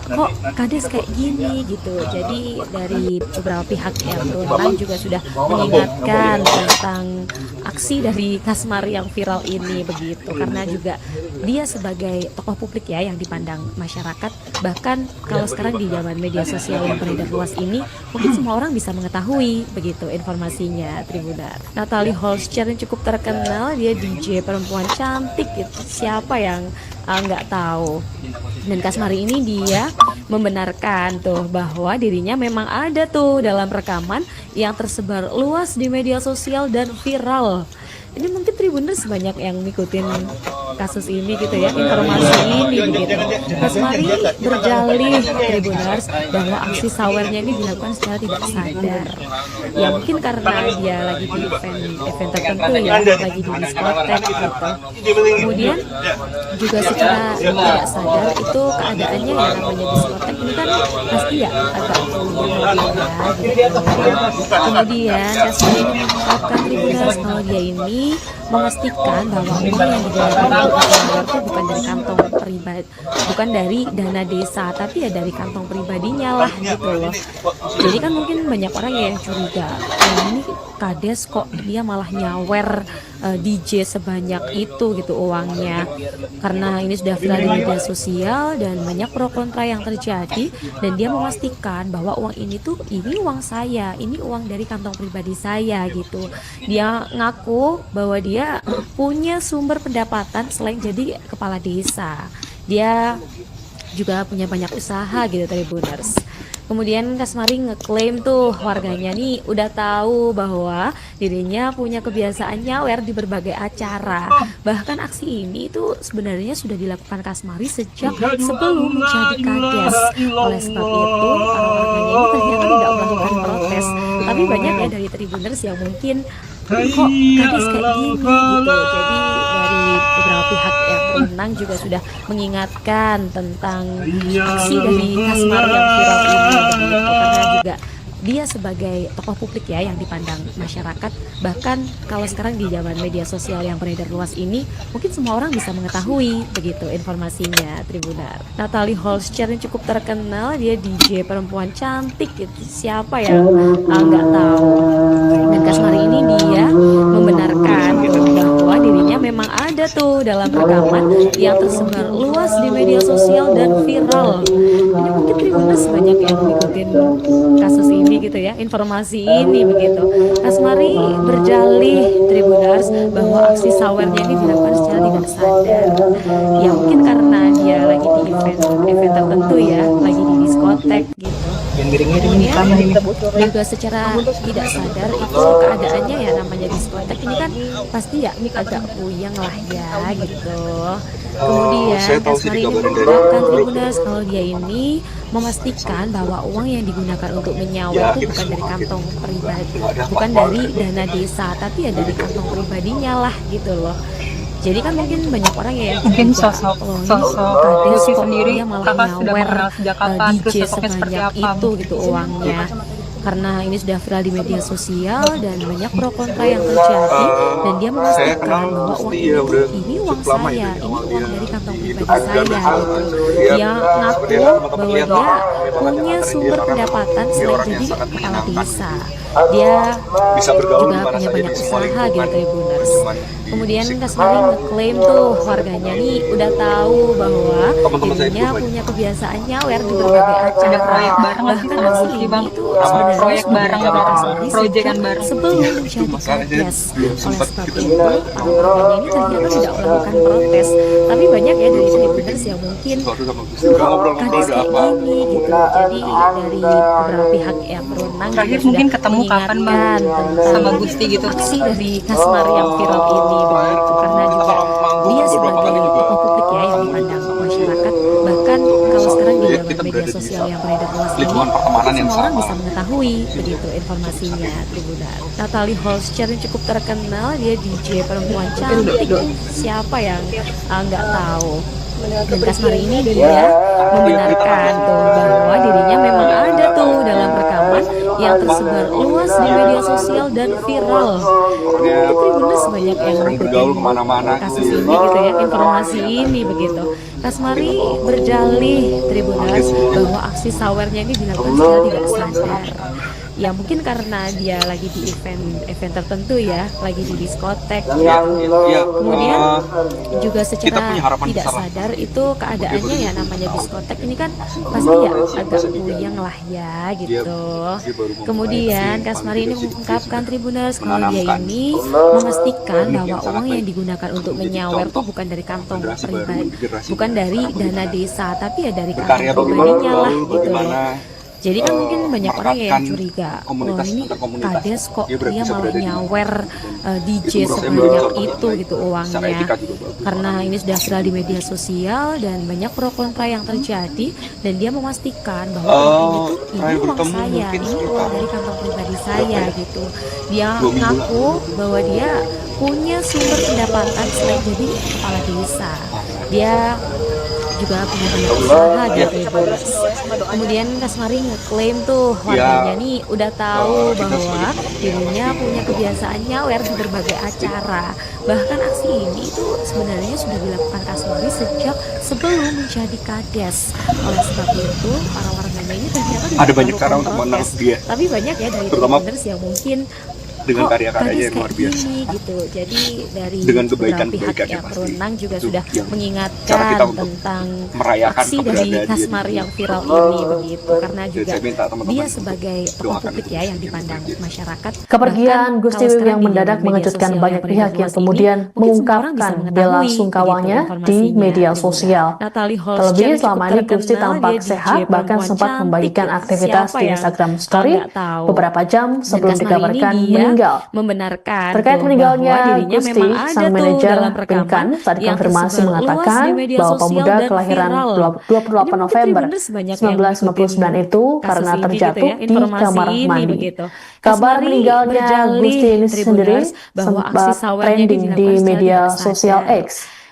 kok Kades kayak gini gitu. Jadi dari beberapa pihak yang berwenang juga sudah mengingatkan tentang aksi dari Kasmari yang viral ini begitu, karena juga dia sebagai tokoh publik ya yang dipandang masyarakat. Bahkan kalau sekarang di zaman media sosial yang beredar luas ini, mungkin semua orang bisa mengetahui begitu informasinya Tribunar. Natalie Holscher yang cukup terkenal, dia DJ perempuan cantik gitu, siapa yang nggak tahu. Dan Kasmari ini dia membenarkan tuh bahwa dirinya memang ada tuh dalam rekaman yang tersebar luas di media sosial dan viral. Ini mungkin Tribuners banyak yang ngikutin kasus ini gitu ya, informasi ini begitu. Kasmari berjalih Tribuners bahwa aksi sawernya ini dilakukan secara tidak sadar. Ya mungkin karena dia lagi di event tertentu ya, lagi di diskotek gitu. Kemudian juga secara tidak sadar itu keadaannya yang namanya diskotek ini kan pasti ya agak puyeng ya gitu. Kemudian Kasmari ini mengungkapkan Tribuners kalau dia ini memastikan bahwa uang yang digunakan untuk menyawer itu bukan dari kantong pribadi, bukan dari dana desa, tapi ya dari kantong pribadinya lah gitu loh. Jadi kan mungkin banyak orang yang curiga, ini Kades kok dia malah nyawer DJ sebanyak itu gitu uangnya, karena ini sudah viral di media sosial dan banyak pro kontra yang terjadi, dan dia memastikan bahwa uang ini tuh ini uang saya, ini uang dari kantong pribadi saya gitu. Dia ngaku bahwa dia punya sumber pendapatan selain jadi kepala desa. Dia juga punya banyak usaha gitu Tribuners. Kemudian Kasmari ngeklaim tuh warganya nih udah tahu bahwa dirinya punya kebiasaan nyawer di berbagai acara. Bahkan aksi ini itu sebenarnya sudah dilakukan Kasmari sejak sebelum menjadi Kades. Oleh sebab itu para warganya ini ternyata tidak melakukan protes, tapi banyak ya dari Tribuners yang mungkin kok Kades kayak gini gitu. Jadi dari beberapa pihak yang berwenang juga sudah mengingatkan tentang aksi dari Kasmari yang viral ini begitu, karena juga dia sebagai tokoh publik ya yang dipandang masyarakat. Bahkan kalau sekarang di zaman media sosial yang beredar luas ini, mungkin semua orang bisa mengetahui begitu informasinya Tribunar. Natalie Holscher yang cukup terkenal, dia DJ perempuan cantik gitu, siapa yang nggak tahu. Dan Kasmari ini dia membenarkan tuh bahwa dirinya memang ada tuh dalam rekaman yang tersebar luas di media sosial dan viral. Ini mungkin Tribuners banyak yang ngikutin kasus ini gitu ya, informasi ini begitu. Kasmari berjalih Tribuners bahwa aksi sawernya ini dilakukan secara tidak sadar. Ya mungkin karena dia lagi di event tertentu ya, lagi di diskotek gitu. Kemudian juga secara tidak sadar itu keadaannya ya namanya diskotek ini kan pasti ya agak puyeng lah ya gitu. Kemudian Kasmari ini mengungkapkan Tribuners kalau dia ini memastikan bahwa uang yang digunakan untuk menyawer itu bukan dari kantong pribadi, bukan dari dana desa, tapi ya dari kantong pribadinya lah gitu loh. Jadi kan mungkin banyak orang yang mungkin sosok Kades kok sendiri dia malah kakak sudah nyawer mengenal sejak kapan, terus DJ sosoknya seperti sebanyak apa itu gitu uangnya, karena ini sudah viral di media sosial dan banyak pro kontra yang terjadi, dan dia memastikan bahwa uang ini uang saya, ini uang dari kantong pribadi saya gitu. Dia ngaku bahwa dia punya sumber pendapatan selain jadi kepala desa. Dia bisa bergaul juga punya banyak usaha gitu Tribuners. Kemudian Kasmari ngeklaim tuh warganya nih udah tahu bahwa dirinya punya kebiasaan nyawer di berbagai acara. Ada proyek bareng lagi Bahkan sama aksi Gusti, ini Bang. itu Apa sebenarnya proyek sudah bareng dilakukan apa Kasmari proyekan sejak bareng? sebelum menjadi Kapolres. Oleh sebab itu, para warganya ini ternyata tidak melakukan protes, tapi banyak ya dari Tribuners yang mungkin kades kayak gini gitu. Jadi dari beberapa pihak yang berwenang Terakhir juga mungkin sudah ketemu kapan, Bang? mengingatkan tentang Sama Gusti gitu. aksi dari Kasmari yang viral ini begitu, karena juga dia sebagai tokoh publik ya yang dipandang masyarakat. Bahkan kalau sekarang di dalam media sosial yang beredar luas ini, lingkungan pertemanan yang semua orang sama. bisa mengetahui begitu informasinya Tribuners. Natalie Holscher yang cukup terkenal, dia DJ perempuan cantik, siapa yang nggak tahu. Dan Kasmari ini dia membenarkan tuh bahwa dirinya memang ada tuh dalam rekaman yang tersebar luas di media sosial dan viral. Tribuners banyak yang sering bergaul kemana-mana kasus ini gitu ya, informasi ini begitu. Kasmari berdalih Tribuners bahwa aksi sawernya ini dilakukan secara tidak sadar. Ya mungkin karena dia lagi di event tertentu ya, lagi di diskotek gitu. Kemudian juga kita secara punya harapan tidak besar lah. sadar itu keadaannya ya, namanya diskotek ini kan pasti ya agak puyeng lah ya gitu. Kemudian Kasmari ini mengungkapkan Tribuners kalau dia ini memastikan bahwa uang yang digunakan untuk menyawer itu bukan dari kantong pribadi, bukan dari dana desa, tapi ya dari kantong pribadinya lah gitu loh. Jadi kan mungkin banyak orang yang curiga, loh ini kades kok dia malah nyawer DJ sebanyak itu gitu uangnya. Karena ini sudah viral di media sosial dan banyak pro kontra yang terjadi, dan dia memastikan bahwa ini uang saya, ini uang dari kantong pribadi saya gitu. Dia ngaku bahwa dia punya sumber pendapatan selain jadi kepala desa. Dia juga punya banyak usaha gitu Tribuners. Kemudian Kasmari ngeklaim tuh warganya nih udah tahu bahwa dirinya punya kebiasaan nyawer di berbagai acara. Bahkan aksi ini itu sebenarnya sudah dilakukan Kasmari sejak sebelum menjadi kades. Oleh sebab itu para warganya ini ternyata tidak Ada banyak cara untuk protes. menangkap dia. Tapi banyak ya dari Terutama Tribuners yang mungkin dengan kok karya-karyanya kades yang luar kayak biasa. gini gitu. Jadi dari Dengan beberapa kebaikan-kebaikannya pihak yang pasti. berwenang juga Itu sudah yang cara mengingatkan kita untuk tentang merayakan aksi dari keberadaan dia Kasmari di yang viral ini begitu, karena Jadi juga saya minta teman-teman dia untuk sebagai tokoh doakan publik itu ya yang untuk dipandang dia. masyarakat. Kepergian Bahkan Gusti kalau Wiwing sekarang yang di mendadak dalam media mengejutkan sosial banyak yang beredar pihak yang luas ini, kemudian mungkin semua orang bisa mengungkapkan bela mengetahui sungkawanya begitu di informasinya media Tribuners. sosial. Natalie Holscher Terlebih yang selama cukup ini Gusti terkenal, tampak dia DJ sehat, bahkan perempuan sempat cantik, membagikan aktivitas siapa di yang Instagram Story nggak tahu. beberapa jam Dan sebelum Kasmari ini dikabarkan dia meninggal. membenarkan Terkait tuh meninggalnya bahwa dirinya Gusti, memang ada sang tuh manajer dalam rekaman Pinkan saat yang dikonfirmasi tersebar luas mengatakan di media bahwa sosial pemuda dan kelahiran viral. 28 Ini mungkin November Tribuners banyak yang ngikutin 1999 itu kasus karena ini gitu terjatuh ya, di informasi kamar ini mandi. begitu. Kabar Kasmari meninggalnya berdalih Gusti ini sendiri Tribuners bahwa aksi sempat sawernya ini trending di dilakukan secara media tidak sosial sadar. X.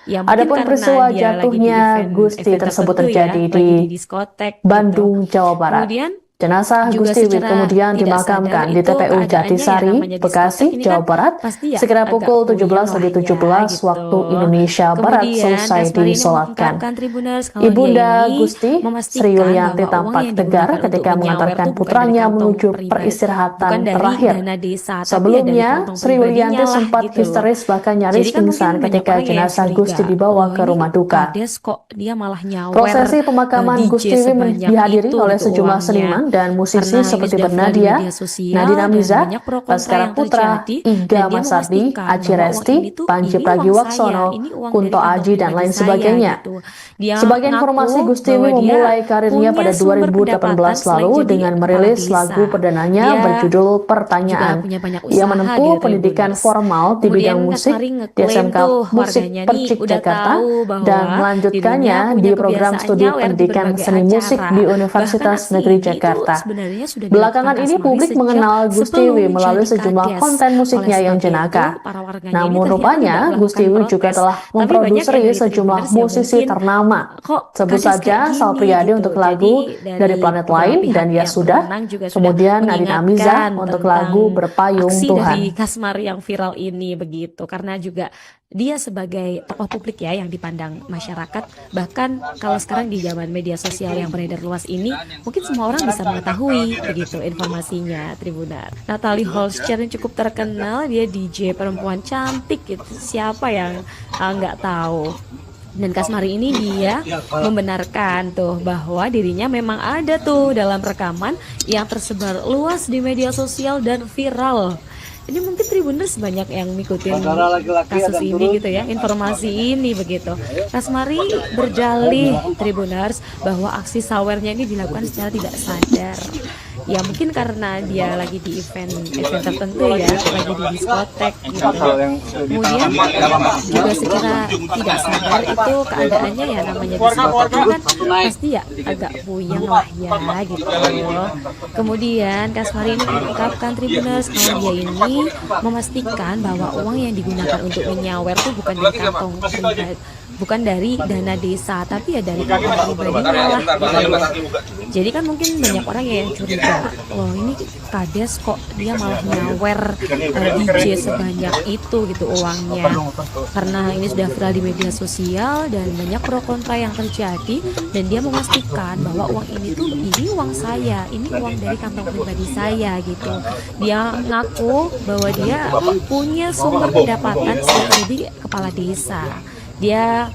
Ya mungkin Adapun karena peristiwa dia lagi di jatuhnya Gusti event tersebut tertentu ya, terjadi lagi di di diskotek gitu. Bandung, Jawa Barat. Kemudian Jenazah juga Gusti Wiwing secara kemudian tidak dimakamkan sadar di itu TPU keadaannya ya, Jatisari, namanya Bekasi, diskotek ini Jawa kan Barat, pasti ya sekira agak pukul puyeng lah ya 17.17 gitu. waktu Indonesia Barat Kemudian selesai Kasmari ini disolatkan. mengungkapkan Tribuners kalau Ibunda dia ini Gusti, Sri memastikan Yulianti bahwa uang tampak yang tegar digunakan untuk ketika menyawer mengantarkan tuh bukan dari putranya kantong menuju pribadi, peristirahatan bukan dari terakhir. dana desa, tapi ya dari Sebelumnya, kantong Sri pribadinya Yulianti lah sempat gitu loh. histeris bahkan nyaris Jadi kan mungkin pingsan banyak ketika orang yang jenazah curiga, Gusti dibawa loh ke ini rumah duka. kades kok dia malah nyawer Prosesi pemakaman DJ Gusti Wiwing sebanyak dihadiri itu oleh gitu sejumlah uangnya. seniman dan musisi Karena ini seperti sudah viral di Bernadia, media sosial Nadine dan Amiza, banyak pro kontra Baskara yang Putra, terjadi, Iga dan dia Masardi, memastikan Aci bahwa uang Resti, ini tuh Panji ini uang saya, Pragiwaksono, ini uang dari Kunto kantong Aji, dan lain pribadi saya sebagainya. gitu. Dia Sebagai informasi, ngaku Gusti bahwa Wiwing dia memulai karirnya punya pada sumber 2018 pendapatan selain lalu jadi dengan kepala merilis desa. lagu perdananya Dia berjudul juga Pertanyaan. punya banyak Ia usaha menempuh gitu pendidikan Tribuners. formal di bidang Kemudian musik Kasmari di ngeklaim SMK tuh Musik warganya nih Percik udah Jakarta tahu dan bahwa dirinya melanjutkannya punya di program kebiasaan studi nyawer di pendidikan berbagai seni musik acara. di Bahkan Universitas aksi Negeri ini itu Jakarta. Jakarta. sebenarnya sudah Belakangan dilakukan ini Kasmari publik sejak mengenal Gustiwi sebelum melalui menjadi sejumlah kades. konten musiknya Oleh yang sebab itu, jenaka. para warganya ini Namun ternyata rupanya tidak melakukan Gustiwi juga protes. telah Tapi banyak ya memproduksi dari sejumlah Tribuners yang musisi mungkin ternama. kok Sebut kades saja kayak Sal gini Priadi gitu. untuk Jadi lagu Dari Planet beberapa Lain pihak dan Ya yang Sudah, berwenang juga sudah kemudian Nadine Amiza mengingatkan untuk tentang lagu Berpayung aksi Tuhan. dari Kasmari yang viral ini begitu. Karena juga dia sebagai tokoh publik ya yang dipandang masyarakat. Bahkan kalau sekarang di zaman media sosial yang beredar luas ini, mungkin semua orang bisa mengetahui begitu informasinya, Tribunar. Natalie Holscher yang cukup terkenal, dia DJ perempuan cantik gitu. Siapa yang nggak tahu? Dan Kasmari ini dia membenarkan tuh bahwa dirinya memang ada tuh dalam rekaman yang tersebar luas di media sosial dan viral. Ini mungkin Tribuners banyak yang ngikutin kasus ini gitu ya, informasi ini begitu. Kasmari berdalih Tribuners bahwa aksi sawernya ini dilakukan secara tidak sadar. Ya mungkin karena dia lagi di event tertentu ya, lagi di diskotek gitu. Kemudian juga secara tidak sadar itu keadaannya ya namanya diskotek itu kan pasti ya agak puyeng lah ya gitu. Kemudian Kasmari ini mengungkapkan Tribuners kalau dia ini memastikan bahwa uang yang digunakan untuk menyawer itu bukan dari kantong pribadi, bukan dari dana desa, tapi ya dari kantong pribadinya lah gitu. Jadi kan mungkin banyak orang yang curiga, loh ini kades kok dia malah nyawer DJ sebanyak itu gitu uangnya. Karena ini sudah viral di media sosial dan banyak pro kontra yang terjadi, dan dia memastikan bahwa uang ini tuh ini uang saya, ini uang dari kantong pribadi saya gitu. Dia ngaku bahwa dia punya sumber pendapatan sebagai kepala desa. Dia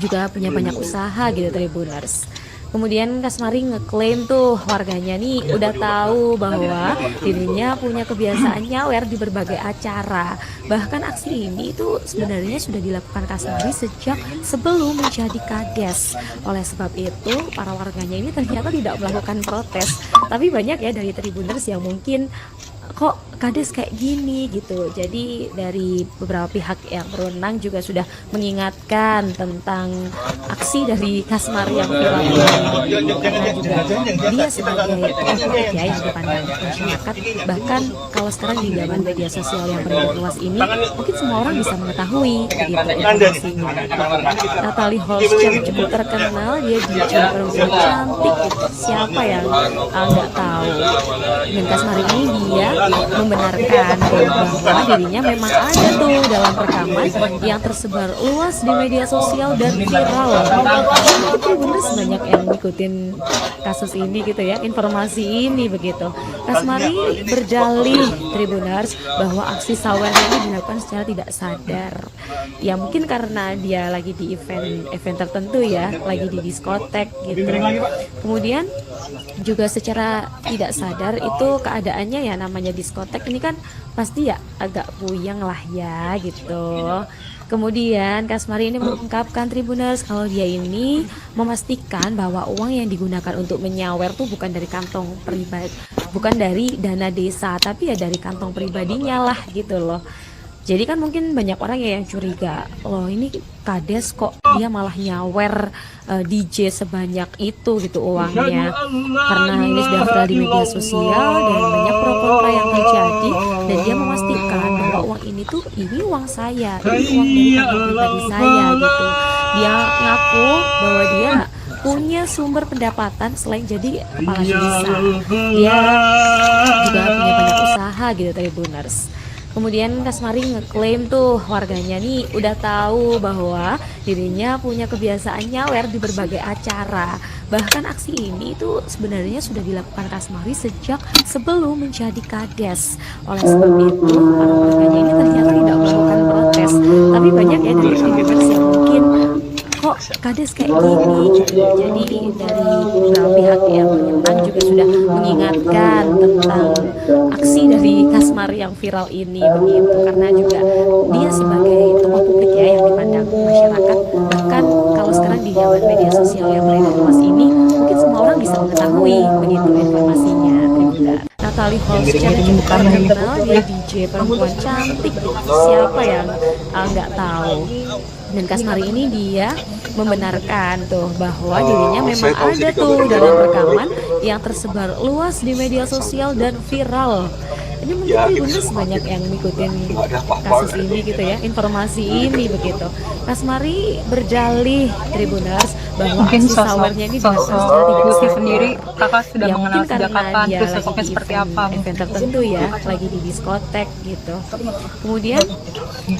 juga punya banyak usaha gitu Tribuners. Kemudian Kasmari ngeklaim tuh warganya nih udah tahu bahwa dirinya punya kebiasaan nyawer di berbagai acara. Bahkan aksi ini itu sebenarnya sudah dilakukan Kasmari sejak sebelum menjadi kades. Oleh sebab itu para warganya ini ternyata tidak melakukan protes. Tapi banyak ya dari Tribuners yang mungkin kok kades kayak gini gitu. Jadi dari beberapa pihak yang berwenang juga sudah mengingatkan tentang aksi dari Kasmari yang viral ini. Karena juga dia sebagai tokoh publik ya yang dipandang masyarakat. Bahkan kalau sekarang di zaman media sosial yang beredar luas ini, mungkin semua orang bisa mengetahui gitu informasinya. Natalie Holscher cukup terkenal, dia DJ perempuan cantik gitu. Siapa yang nggak tahu? Dan Kasmari ini dia membenarkan bahwa dirinya memang ada tuh dalam rekaman yang tersebar luas di media sosial dan viral. Itu Tribuners banyak yang ngikutin kasus ini gitu ya, informasi ini begitu. Kasmari berdalih Tribuners bahwa aksi sawer ini dilakukan secara tidak sadar. Ya mungkin karena dia lagi di event tertentu ya, lagi di diskotek gitu. Kemudian juga secara tidak sadar itu keadaannya ya namanya diskotek ini kan pasti ya agak puyeng lah ya gitu. Kemudian Kasmari ini mengungkapkan Tribuners kalau dia ini memastikan bahwa uang yang digunakan untuk menyawer tuh bukan dari kantong pribadi, bukan dari dana desa, tapi ya dari kantong pribadinya lah gitu loh. Jadi kan mungkin banyak orang ya yang curiga, loh ini kades kok dia malah nyawer DJ sebanyak itu gitu uangnya. Karena ini sudah viral di media sosial dan banyak pro kontra yang terjadi, dan dia memastikan bahwa uang ini tuh ini uang saya, ini uang dari kantong pribadi saya gitu. Dia ngaku bahwa dia punya sumber pendapatan selain jadi kepala desa. Dia juga punya banyak usaha gitu Tribuners. Kemudian Kasmari ngeklaim tuh warganya nih udah tahu bahwa dirinya punya kebiasaan nyawer di berbagai acara. Bahkan aksi ini itu sebenarnya sudah dilakukan Kasmari sejak sebelum menjadi kades. Oleh sebab itu para warganya ini ternyata tidak melakukan protes. Tapi banyak ya dari Tribuners yang mungkin kok kades kayak gini gitu. Jadi dari beberapa pihak yang berwenang juga sudah mengingatkan tentang aksi dari Kasmari yang viral ini begitu. Karena juga dia sebagai tokoh publik ya yang dipandang masyarakat. Bahkan kalau sekarang di zaman media sosial yang beredar luas ini, mungkin semua orang bisa mengetahui begitu informasinya. Tribuners. Tali Holscher cukup terkenal, dia DJ perempuan cantik gitu. Siapa yang nggak tahu? Dan Kasmari ini dia membenarkan tuh bahwa dirinya memang ada tuh dalam rekaman yang tersebar luas di media sosial dan viral. Ini mungkin Tribuners banyak yang ngikutin kasus ini gitu ya, informasi ini begitu. Kasmari berjalih Tribuners bahwa Mungkin aksi sawernya ini dilakukan secara sosok tidak Gusti sadar. sendiri kakak sudah Ya mengenal mungkin sejak karena kapan, dia terus lagi sosoknya di seperti event, apa event mungkin. tertentu ya, lagi di diskotek gitu. Kemudian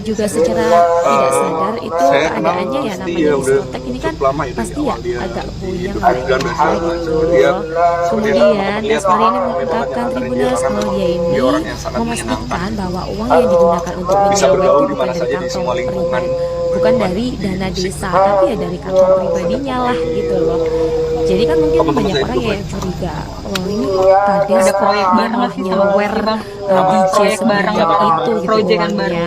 juga secara tidak sadar itu keadaannya ya namanya diskotek ini kan pasti ya agak buyang lah ya gitu. Kemudian Kasmari ini mengungkapkan Tribuners kalau dia ini memastikan bahwa uang yang digugunakan untuk menyewa itu bukan dari kantong pribadi, bukan dari dana desa, tapi ya dari kantong pribadinya lah gitu loh. Jadi kan mungkin banyak orang yang curiga, oh ini kades Ada proyek dia bareng malah gitu, nyawer Bang. DJ Proyek bareng sebanyak apa? itu gitu Proyekan uangnya.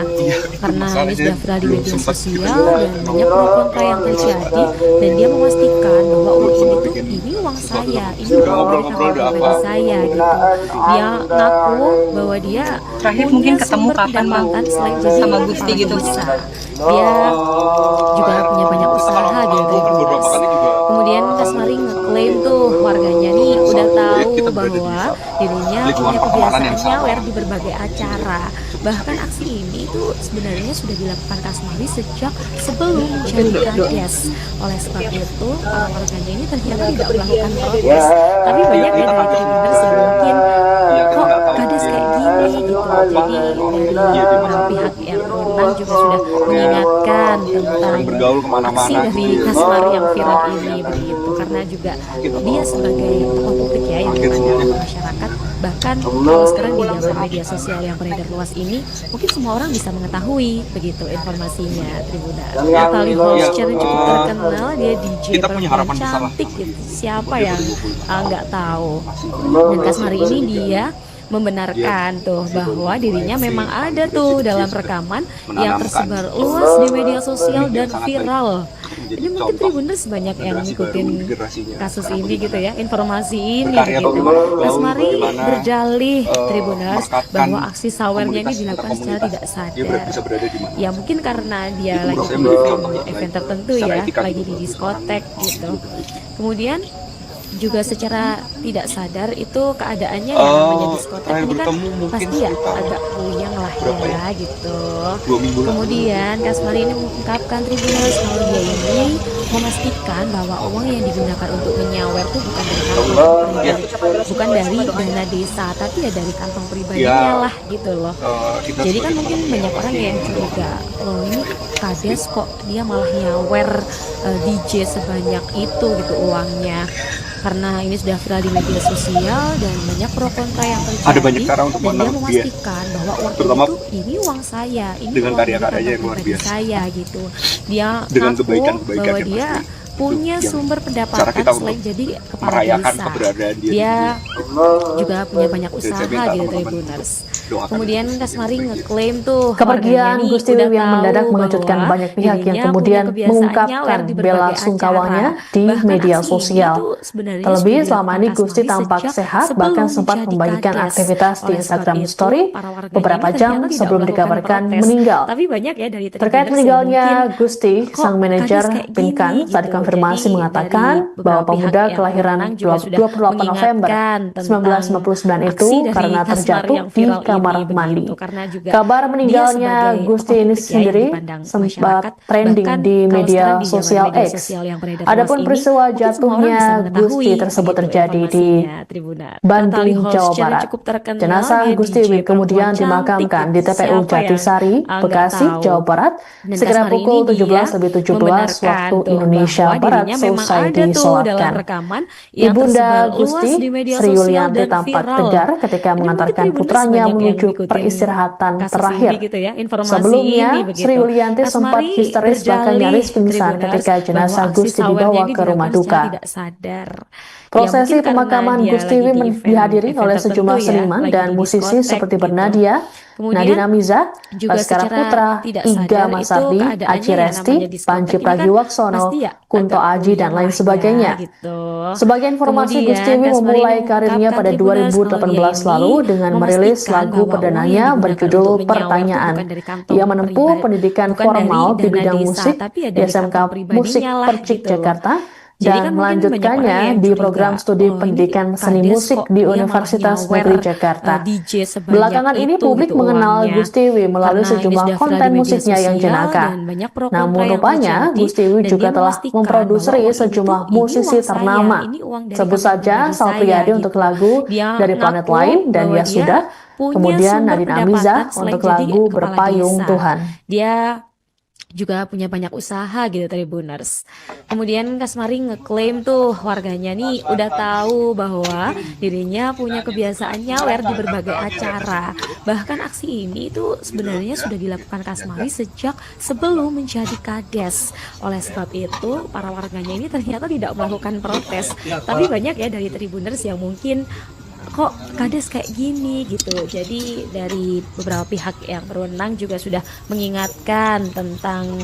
Karena masalahnya ini sudah viral di belum media sempat sosial gitu. dan banyak pro kontra yang terjadi, dan dia memastikan bahwa uang ini tuh ini uang saya, ini uang dari ngobrol-ngobrol kantong udah pribadi apa? saya gitu. Dia ngaku bahwa dia Terakhir punya mungkin ketemu sumber kapan, Bang? pendapatan selain jadi Sama kepala Gusti gitu. desa. Dia juga punya banyak usaha gitu beberapa Tribuners. kali juga Kemudian Kasmari ngeklaim tuh warganya nih udah tahu kita berada di bahwa dirinya lingkungan punya pertemanan kebiasaan yang sama. nyawer di berbagai acara. Bahkan aksi ini tuh sebenarnya sudah dilakukan Kasmari sejak sebelum menjadi kades. Oleh sebab itu para warganya ini ternyata tidak melakukan protes. Tapi banyak ya dari Tribuners yang mungkin kok kades kayak gini gitu. Jadi dari beberapa pihak yang berwenang juga sudah mengingatkan tentang bergaul aksi kemana-mana dari Kasmari yang viral ini begitu, karena juga dia sebagai tokoh publik ya yang dipandang oleh masyarakat. Bahkan kalau sekarang di zaman media sosial yang beredar luas ini, mungkin semua orang bisa mengetahui begitu informasinya Tribuners. Tali Holscher cukup terkenal, dia DJ kita punya perempuan harapan besar lah. cantik gitu. Siapa yang nggak tahu? Dan Kasmari ini dia membenarkan tuh bahwa dirinya memang ada tuh dalam rekaman yang tersebar luas di media sosial dan viral. Ini mungkin Tribuners banyak yang ngikutin kasus ini gitu ya, informasi ini gitu. Kasmari berjalih Tribuners bahwa aksi sawernya ini dilakukan secara tidak sadar. Ya mungkin karena dia lagi di event tertentu ya, lagi di diskotek gitu. Kemudian juga secara tidak sadar itu keadaannya ya namanya diskotek ini kan pasti ya agak buyang lah ya gitu. Kemudian Kasmari ini mengungkapkan Tribuners kalau dia ini memastikan bahwa uang yang digunakan untuk menyawer itu bukan dari kantong pribadi, bukan dari dana desa, tapi ya dari kantong pribadinya lah gitu loh. Jadi kan mungkin banyak orang yang curiga, oh ini kades kok dia malah nyawer DJ sebanyak itu gitu uangnya. Karena ini sudah viral di media sosial dan banyak pro kontra yang terjadi. Ada banyak cara untuk dan dia menangkap dia. memastikan bahwa uang Terutama ini uang saya, ini dengan uang karya-karyanya dari yang kantong luar pribadi biasa. saya gitu. Dia Dengan ngaku kebaikan-kebaikan bahwa yang dia pasti punya yang sumber cara pendapatan kita selain untuk jadi kepala merayakan desa. keberadaan dia Dia juga punya banyak Dan usaha saya minta gitu teman-teman Tribuners. doakan Kemudian Kasmari ngeklaim tuh Kepergian warganya nih Gusti udah yang tahu mendadak mengejutkan bahwa banyak pihak yang dirinya kemudian punya kebiasaan nyawer mengungkapkan di bela berbagai sungkawanya acara. di Bahkan media aksi ini sosial. tuh sebenarnya Terlebih sudah selama dilakukan ini Gusti Kasmari tampak sejak sehat, sebelum bahkan sempat menjadi membagikan kades. aktivitas di Oleh sebab Instagram itu, Story para warganya beberapa ini jam ternyata tidak sebelum melakukan dikabarkan protes. meninggal. Tapi banyak ya dari Terkait Tribuners yang meninggalnya mungkin Gusti, kok sang manajer kades kayak Pinkan gini saat gitu. dikonfirmasi Jadi mengatakan dari bahwa beberapa pihak pemuda yang kelahiran berwenang juga sudah 28 November mengingatkan tentang 1959 itu aksi dari karena Kasmari terjatuh yang di viral kamar ini mandi. begitu. Karena juga Kabar dia meninggalnya sebagai Gusti tokoh ini publik ya yang sendiri dipandang sempat masyarakat. trending Bahkan di kalau media sekarang di zaman sosial media X. sosial yang beredar Adapun luas ini, peristiwa mungkin semua orang jatuhnya bisa mengetahui Gusti tersebut begitu terjadi di informasinya Tribuners. Tali Bandung, Jawa Holscher Barat. cukup terkenal, Jenazah dia Gusti DJ Wib kemudian perempuan cantik dimakamkan gitu. di TPU Siapa yang Jatisari, nggak Bekasi, tahu? Jawa Barat, Dan sekira Kasmari ini pukul dia 17.17 membenarkan waktu tuh Indonesia bahwa Barat dirinya memang selesai ada tuh dalam disolatkan. rekaman yang Ibunda tersebar luas Gusti, di media Sri sosial Yulianti dan tampak viral. tegar ketika Ini mungkin mengantarkan Tribuners putranya banyak yang menuju ngikutin peristirahatan kasus terakhir. ini gitu ya, informasi Sebelumnya, ini Sri begitu. Yulianti sempat Kasmari histeris bahkan berjalih nyaris pingsan Tribuners ketika bahwa jenazah aksi Gusti sawernya dibawa ini ke rumah dilakukan secara duka. tidak sadar. Prosesi mungkin karena pemakaman dia Gustiwi lagi di event dihadiri oleh tertentu sejumlah ya, seniman lagi dan di musisi diskotek seperti gitu. Bernadia, Kemudian Nadine Amiza, juga Baskara secara Putra, tidak Iga sadar itu Masardi, keadaannya Aci ya Resti, namanya diskotek Panji ini kan Pragiwaksono, pasti ya Kunto agak Aji, dan puyeng lain lah ya sebagainya. gitu. Sebagai informasi, Kemudian Gustiwi Kasmari ini memulai karirnya mengungkapkan pada Tribuners kalau dia 2018 lalu ini dengan merilis memastikan lagu bahwa uang yang perdananya digunakan berjudul untuk menyawer itu Pertanyaan. bukan dari kantong Ia menempuh pribadi, pendidikan bukan dari formal di dana bidang desa, musik tapi ya di dari SMK kantong Musik pribadinya lah Percik gitu loh. Jakarta Jadi dan kan mungkin banyak orang ya melanjutkannya yang di curiga, program studi oh ini pendidikan seni Kades musik kok di dia malah Universitas nyawer Negeri Jakarta. DJ sebanyak Belakangan ini itu publik gitu mengenal uangnya. Gustiwi melalui Karena ini sejumlah sudah viral konten di media musiknya yang sosial jenaka. dan banyak pro kontra Namun yang rupanya terjadi Gustiwi dan juga dia telah memastikan bahwa memproduksi uang ini tuh sejumlah ini musisi uang saya, ternama. ini uang dari Sebut kantong saja pribadi Sal saya Priadi untuk gitu. lagu Dia Dari Planet ngaku Lain dan bahwa Ya dia Sudah, punya kemudian sumber Nadine Amiza pendapatan selain untuk jadi lagu kepala Berpayung desa. Tuhan. Dia juga punya banyak usaha gitu Tribuners. Kemudian Kasmari ngeklaim tuh warganya nih udah tahu bahwa dirinya punya kebiasaan nyawer di berbagai acara. Bahkan aksi ini tuh sebenarnya sudah dilakukan Kasmari sejak sebelum menjadi Kades. Oleh sebab itu para warganya ini ternyata tidak melakukan protes. Tapi banyak ya dari Tribuners yang mungkin kok Kades kayak gini gitu. Jadi dari beberapa pihak yang berwenang juga sudah mengingatkan tentang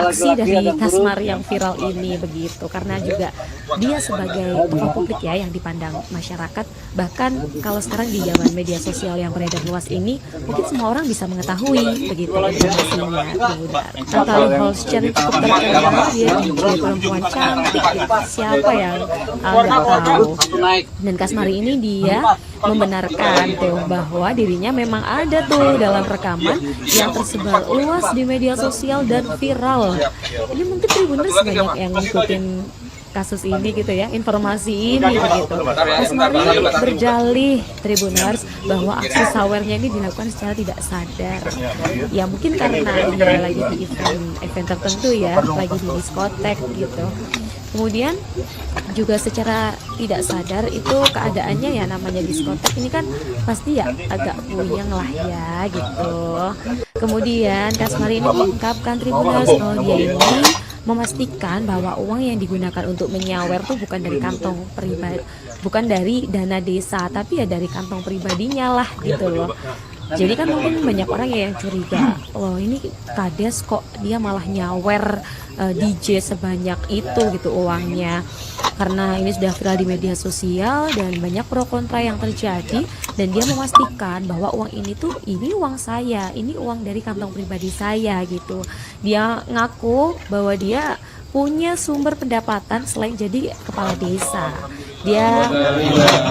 aksi dari Kasmar yang viral ini begitu, karena juga dia sebagai tokoh publik ya yang dipandang masyarakat. Bahkan kalau sekarang di zaman media sosial yang beredar luas ini mungkin semua orang bisa mengetahui begitu informasinya. Natalie Holscher cukup terkenal, dia DJ perempuan cantik gitu. Siapa yang nggak tahu. Dan Kasmari ini dia membenarkan tuh bahwa dirinya memang ada tuh dalam rekaman yang tersebar luas di media sosial dan viral. Ini mungkin Tribuners banyak yang ngikutin kasus ini gitu ya, informasi ini begitu. Kasmari berjalih Tribuners bahwa aksi sawernya ini dilakukan secara tidak sadar. Ya mungkin karena dia lagi di event tertentu ya, lagi di diskotek gitu. Kemudian juga secara tidak sadar itu keadaannya ya namanya diskotek ini kan pasti ya agak puyeng lah ya gitu. Kemudian Kasmari ini mengungkapkan Tribuners kalau dia ini memastikan bahwa uang yang digunakan untuk menyawer tuh bukan dari kantong pribadi, bukan dari dana desa, tapi ya dari kantong pribadinya lah gitu loh. Jadi kan mungkin banyak orang ya yang curiga, loh ini Kades kok dia malah nyawer DJ sebanyak itu gitu uangnya. Karena ini sudah viral di media sosial dan banyak pro kontra yang terjadi, dan dia memastikan bahwa uang ini tuh ini uang saya, ini uang dari kantong pribadi saya gitu. Dia ngaku bahwa dia punya sumber pendapatan selain jadi kepala desa. Dia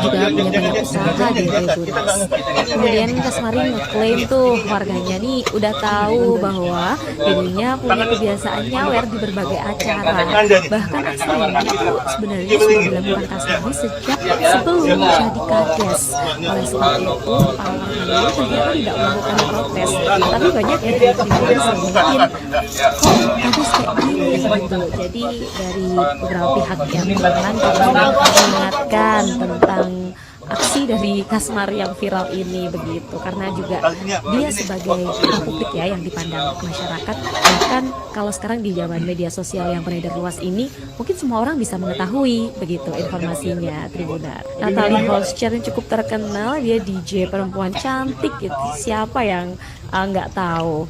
juga punya banyak usaha di Tribuners. Kemudian Kasmari ngeklaim tuh warganya nih udah tahu bahwa dirinya punya kebiasaan nyawer di berbagai acara. Bahkan aksi ini tuh sebenarnya sudah dilakukan Kasmari sejak sebelum menjadi Kades. Oleh sebab itu para warganya ternyata tidak melakukan protes. Tapi banyak ya dari Tribuners yang mungkin kok Kades kayak gini gitu. Jadi dari beberapa pihak yang berwenang juga mengingatkan tentang aksi dari Kasmar yang viral ini begitu, karena juga dia sebagai tokoh publik ya yang dipandang masyarakat. Bahkan kalau sekarang di zaman media sosial yang beredar luas ini mungkin semua orang bisa mengetahui begitu informasinya Tribuners. Natalie Holscher cukup terkenal, dia DJ perempuan cantik gitu. Siapa yang nggak tahu.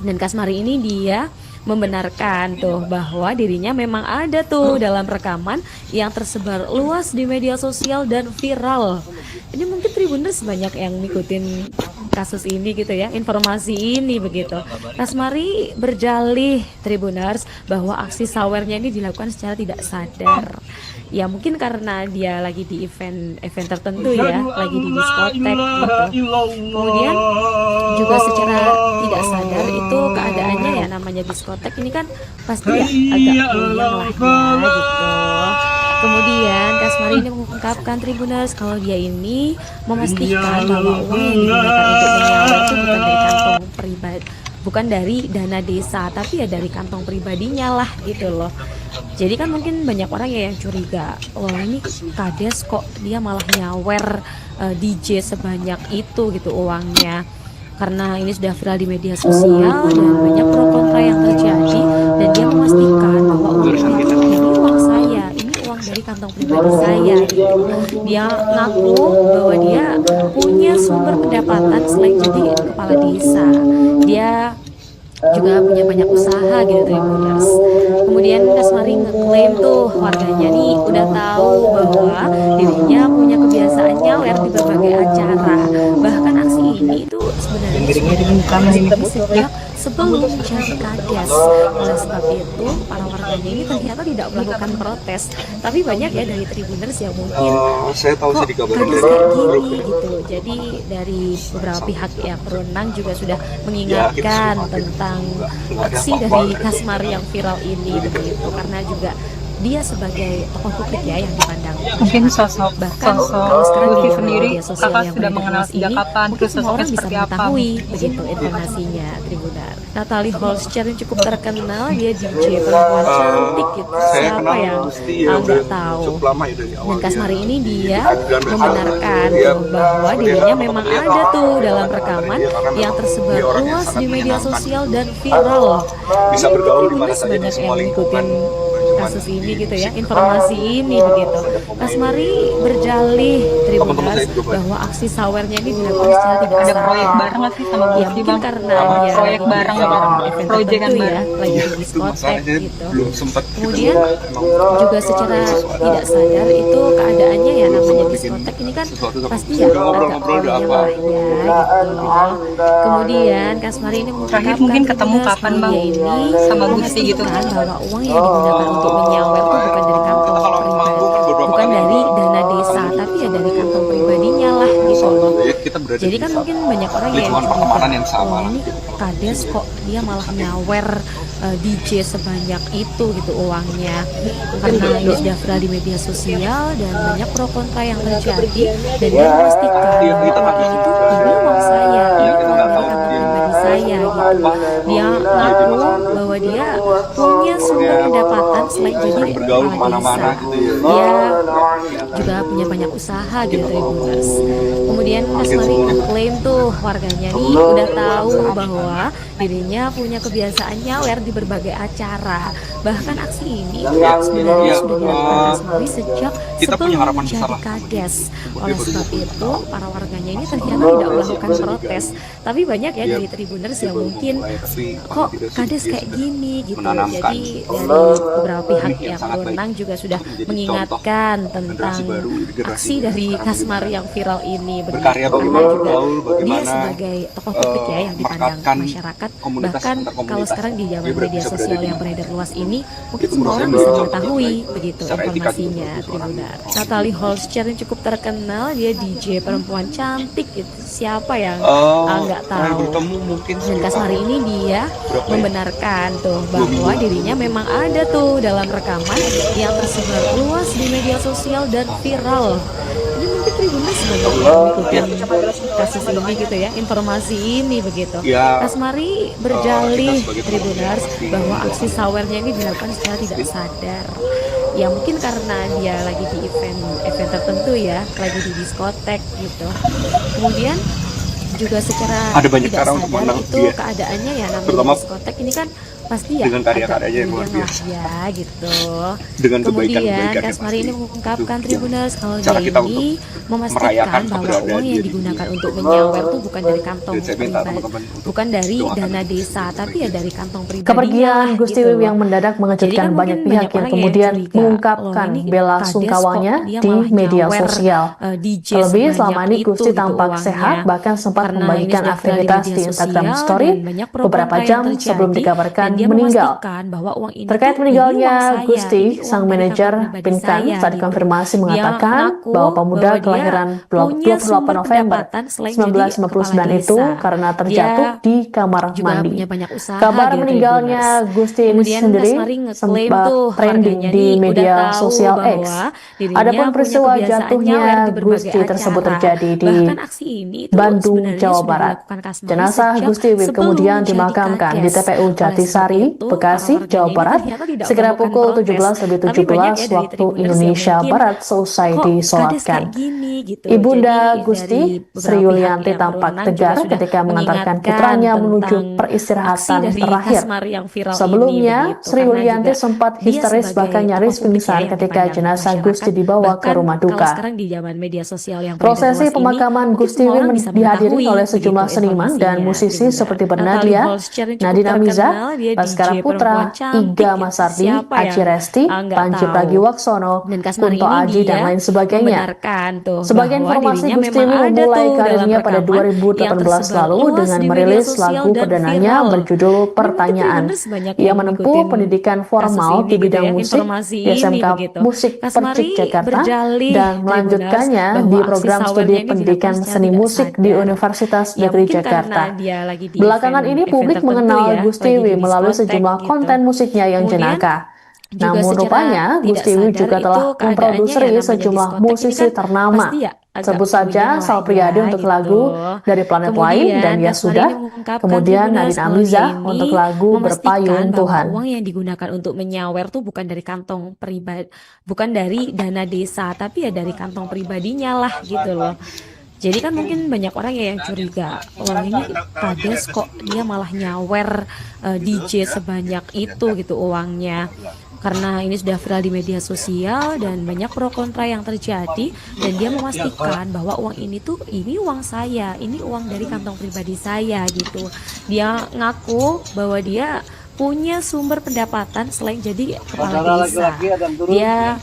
Dan Kasmari ini dia membenarkan tuh bahwa dirinya memang ada tuh dalam rekaman yang tersebar luas di media sosial dan viral. Ini mungkin Tribuners banyak yang ngikutin kasus ini gitu ya, informasi ini begitu. Kasmari berjalih Tribuners bahwa aksi sawernya ini dilakukan secara tidak sadar. Ya mungkin karena dia lagi di event tertentu ya, lagi di diskotek gitu. Kemudian juga secara tidak sadar itu keadaannya ya namanya diskotek ini kan pasti ya agak puyeng lah ya gitu. Kemudian Kasmari ini mengungkapkan Tribuners kalau dia ini memastikan bahwa uang yang digunakan untuk menyawer itu bukan dari kantong pribadi, bukan dari dana desa, tapi ya dari kantong pribadinya lah gitu loh. Jadi kan mungkin banyak orang ya yang curiga, oh ini Kades kok dia malah nyawer DJ sebanyak itu gitu uangnya. Karena ini sudah viral di media sosial dan banyak pro kontra yang terjadi, dan dia memastikan bahwa uang ini uang saya, ini uang dari kantong pribadi saya gitu. Dia ngaku bahwa dia punya sumber pendapatan selain jadi kepala desa. Dia juga punya banyak usaha gitu Tribuners. Kemudian Kasmari ngeklaim tuh warganya nih udah tahu bahwa dirinya punya kebiasaan nyawer di berbagai acara. Bahkan aksi ini itu sebenarnya sudah dilakukan sejak sebelum jadi kades. Oleh sebab itu para warganya ini ternyata tidak melakukan protes, tapi banyak ya dari Tribuners yang mungkin Saya tahu sih di kabar kades kayak gini gitu. Jadi dari beberapa pihak yang berwenang juga sudah mengingatkan tentang aksi dari Kasmari yang viral ini begitu, karena juga dia sebagai tokoh publik ya yang dipandang Mungkin sosok bahkan kalau sekarang di Lutfi zaman sendiri, media sosial kakak yang sudah beredar mengenal luas sejak ini, kapan? mungkin Terus semua sosoknya orang bisa seperti apa? mengetahui begitu informasinya Tribunar. Natalie Holscher yang cukup terkenal, dia DJ perempuan cantik gitu. Saya Siapa kenal yang Gusti ya nggak udah tahu? cukup lama ya dari awal. Dan Kasmari ini dia Adegan membenarkan dia tuh bahwa dirinya memang dia ada tuh dalam rekaman yang tersebar dia orang yang luas sangat di media menyenangkan. sosial dan viral. Bisa bergaul di mana Tribuners saja di banyak semua yang lingkungan. ngikutin kasus ini gitu ya, informasi ini begitu. Kasmari berjalih Tribuners bahwa aksi sawernya ini dilakukan secara tidak Ada sadar. proyek bareng nggak sih sama Ya Gusti, mungkin Bang? karena Sama dia proyek lagi bareng, di event proyekan tertentu ya, bareng. lagi di Itu diskotek masalahnya gitu. belum sempat kita Kemudian sempat juga secara tidak sadar itu keadaannya ya namanya diskotek ini kan pasti ya agak ngobrol-ngobrol udah puyeng apa. lah ya gitu. Kemudian Kasmari ini Terakhir mungkin ketemu Tribuners kapan, bahwa Bang? dia ini Sama Gusti gitu. memastikan bahwa uang yang digunakan untuk menyawer itu bukan dari kantong Kalau pribadi, manggung kan beberapa bukan kali dari dana desa, tapi ya dari kantong pribadinya lah gitu loh. kita berada Jadi di kan satu mungkin banyak orang yang lingkungan curiga, pertemanan yang sama "Oh, lah. ini kades kok dia malah nyawer DJ sebanyak itu gitu uangnya." Karena ini sudah viral di media sosial dan banyak pro kontra yang terjadi, dan dia memastikan bahwa ini uang saya, ini uang dari kantong pribadi saya gitu. Dia ngaku bahwa dia punya sumber pendapatan selain jadi bergaul kepala kemana-mana desa. gitu ya. Dia juga punya banyak usaha gitu Tribuners. Kemudian Kasmari ngeklaim tuh warganya nih udah tahu bahwa dirinya punya kebiasaan nyawer di berbagai acara. Bahkan aksi ini sebenarnya sudah dilakukan Kasmari sejak Kita punya sebelum harapan besar jadi lah. kades. Oleh sebab itu para warganya ini ternyata tidak melakukan protes, tapi banyak ya dari Tribuners yang mungkin kok kades kayak gini gitu. Jadi dari beberapa pihak yang berwenang juga sudah mengingatkan tentang aksi dari Kasmari yang viral ini begitu, Berkarya karena bagaimana juga bergaul, dia bagaimana, sebagai tokoh publik ya yang dipandang merekatkan masyarakat. komunitas Bahkan antar komunitas. kalau sekarang di zaman Dia media bisa sosial berada di yang mana. beredar luas ini, mungkin Itu semua menurut orang saya bisa mencontoh mengetahui baik. begitu Secara etika informasinya juga Tribunar. Natalie Holscher yang cukup terkenal, dia DJ perempuan cantik gitu. Siapa yang nggak terakhir tahu? bertemu mungkin Dan Kasmari ini dia Berapa ya? membenarkan tuh bahwa dirinya memang ada tuh dalam rekaman yang tersebar luas di media sosial dan viral. Jadi mungkin Tribuners sebagai yang mengikuti kasus ini gitu ya, informasi ini begitu. Ya, Kasmari berjalih kita sebagai Tribuners pemimpin bahwa aksi sawernya ini dilakukan secara tidak sadar. Ya mungkin karena dia lagi di event tertentu ya, lagi di diskotek gitu. Kemudian juga secara Ada banyak tidak cara untuk sadar menang itu dia. keadaannya ya namanya Terutama diskotek ini kan pasti ya dengan karya-karyanya yang luar agak biasa. puyeng lah ya gitu. Dengan Kemudian kebaikan-kebaikan Kasmari ini mengungkapkan Itu Tribuners kalau cara dia kita ini untuk memastikan merayakan bahwa keberadaan uang dia yang di digunakan dunia. untuk menyawer itu bukan dari kantong Dan saya minta pribadi, teman-teman untuk bukan dari doakan dana desa, tapi ya dari kantong pribadinya Kepergian lah Gusti gitu. Wiwih yang mendadak Jadi mengejutkan kan banyak mungkin pihak banyak yang orang kemudian curiga, mengungkapkan loh ini bela kades sungkawanya kok dia di malah media nyawer, sosial. DJ Terlebih selama sebanyak ini itu Gusti gitu tampak uangnya. sehat, bahkan sempat Karena ini membagikan sudah viral di aktivitas media di Instagram sosial Story dan banyak pro beberapa kontra yang jam sebelum terjadi, dikabarkan dan dia meninggal. memastikan bahwa uang ini Terkait tuh, meninggalnya ini uang saya, Gusti, ini uang sang dari manajer kantong pribadi Pinkan saya saat gitu. konfirmasi Dia mengatakan ngaku bahwa pemuda bahwa dia kelahiran punya 28 sumber November pendapatan selain jadi kepala 1999 itu desa. karena Dia terjatuh di kamar juga mandi. punya banyak usaha Kabar gitu meninggalnya Tribuners. Gusti ini Kemudian sendiri Kasmari ngeklaim sempat tuh trending warganya di nih udah media tahu sosial X. bahwa dirinya Adapun punya peristiwa kebiasaan jatuhnya nyawer di berbagai Gusti tersebut acara. terjadi di Bahkan aksi ini itu Bandung, sebenarnya Jawa sudah Barat. dilakukan Kasmari Jenazah sejak Gusti Wiwih sebelum kemudian jadi dimakamkan di kades. TPU Oleh sebab Jatisari, itu, para Bekasi, warganya Jawa ini Barat, ternyata tidak sekira melakukan pukul protes. Tapi banyak 17.17 ya dari waktu Tribuners yang Indonesia mungkin Barat selesai kok kades disolatkan. kayak gini gitu. Ibunda Jadi Gusti dari beberapa Sri pihak Yulianti yang tampak berwenang juga tegar sudah ketika mengantarkan mengingatkan putranya menuju tentang aksi peristirahatan dari terakhir. Kasmari yang viral ini Sebelumnya, begitu. Sri Karena Yulianti juga sempat dia histeris sebagai bahkan tokoh nyaris publik ya pingsan yang ketika dipandang jenazah Gusti masyarakat. dibawa ke Bahkan rumah kalau duka. sekarang di zaman media sosial yang beredar Prosesi luas ini, pemakaman mungkin Gusti semua orang Wi bisa dihadiri mengetahui oleh begitu sejumlah seniman dan informasinya, musisi Tribuners. seperti Natalie Bernadia, Holscher yang cukup Nadine Amiza, terkenal, dia Baskara DJ Putra, perempuan cantik Iga gitu. Masardi, Siapa Aci yang Resti, nggak Panji tahu? Pragiwaksono, Dan Kasmari Kunto ini Aji, dan dia lain sebagainya. membenarkan tuh Sebagai bahwa informasi, dirinya Gusti memang Wi ada memulai tuh dalam karirnya pada rekaman yang 2018 tersebar lalu luas dengan di media merilis sosial lagu dan perdananya viral. berjudul Ini mungkin Pertanyaan. Tribuners banyak Ia yang menempuh ngikutin pendidikan kasus formal ini di gitu bidang ya, musik informasi di ini SMK begitu. Musik Percik Kasmari Jakarta berdalih dan Tribuners melanjutkannya bahwa di aksi program sawernya studi ini pendidikan dilakukan secara seni tidak musik di sadar. Universitas Ya Negeri mungkin karena Jakarta. dia lagi di Belakangan ini event publik tertentu mengenal ya, Gusti lagi Wi di melalui diskotek sejumlah gitu. konten musiknya yang Kemudian jenaka. juga Namun secara rupanya tidak Gusti Wi sadar juga itu telah keadaannya memproduksi ya namanya sejumlah diskotek ini musisi kan ternama. pasti ya agak Sebut saja puyeng lah Sal ya Priadi untuk gitu. lagu Dari Planet Lain dan Kemudian Ya Kasmari Sudah, ini mengungkapkan kemudian Tribuners Nadine kalau dia Amiza ini untuk lagu memastikan Berpayung bahwa Tuhan. uang yang digunakan untuk menyawer tuh bukan dari kantong pribadi, bukan dari dana desa, tapi ya dari kantong pribadinya lah gitu loh. Jadi kan mungkin banyak orang ya yang curiga, wah ini kades kok dia malah nyawer DJ sebanyak itu gitu uangnya. Karena ini sudah viral di media sosial dan banyak pro kontra yang terjadi, dan dia memastikan bahwa uang ini tuh ini uang saya, ini uang dari kantong pribadi saya gitu. Dia ngaku bahwa dia punya sumber pendapatan selain jadi kepala desa. Dia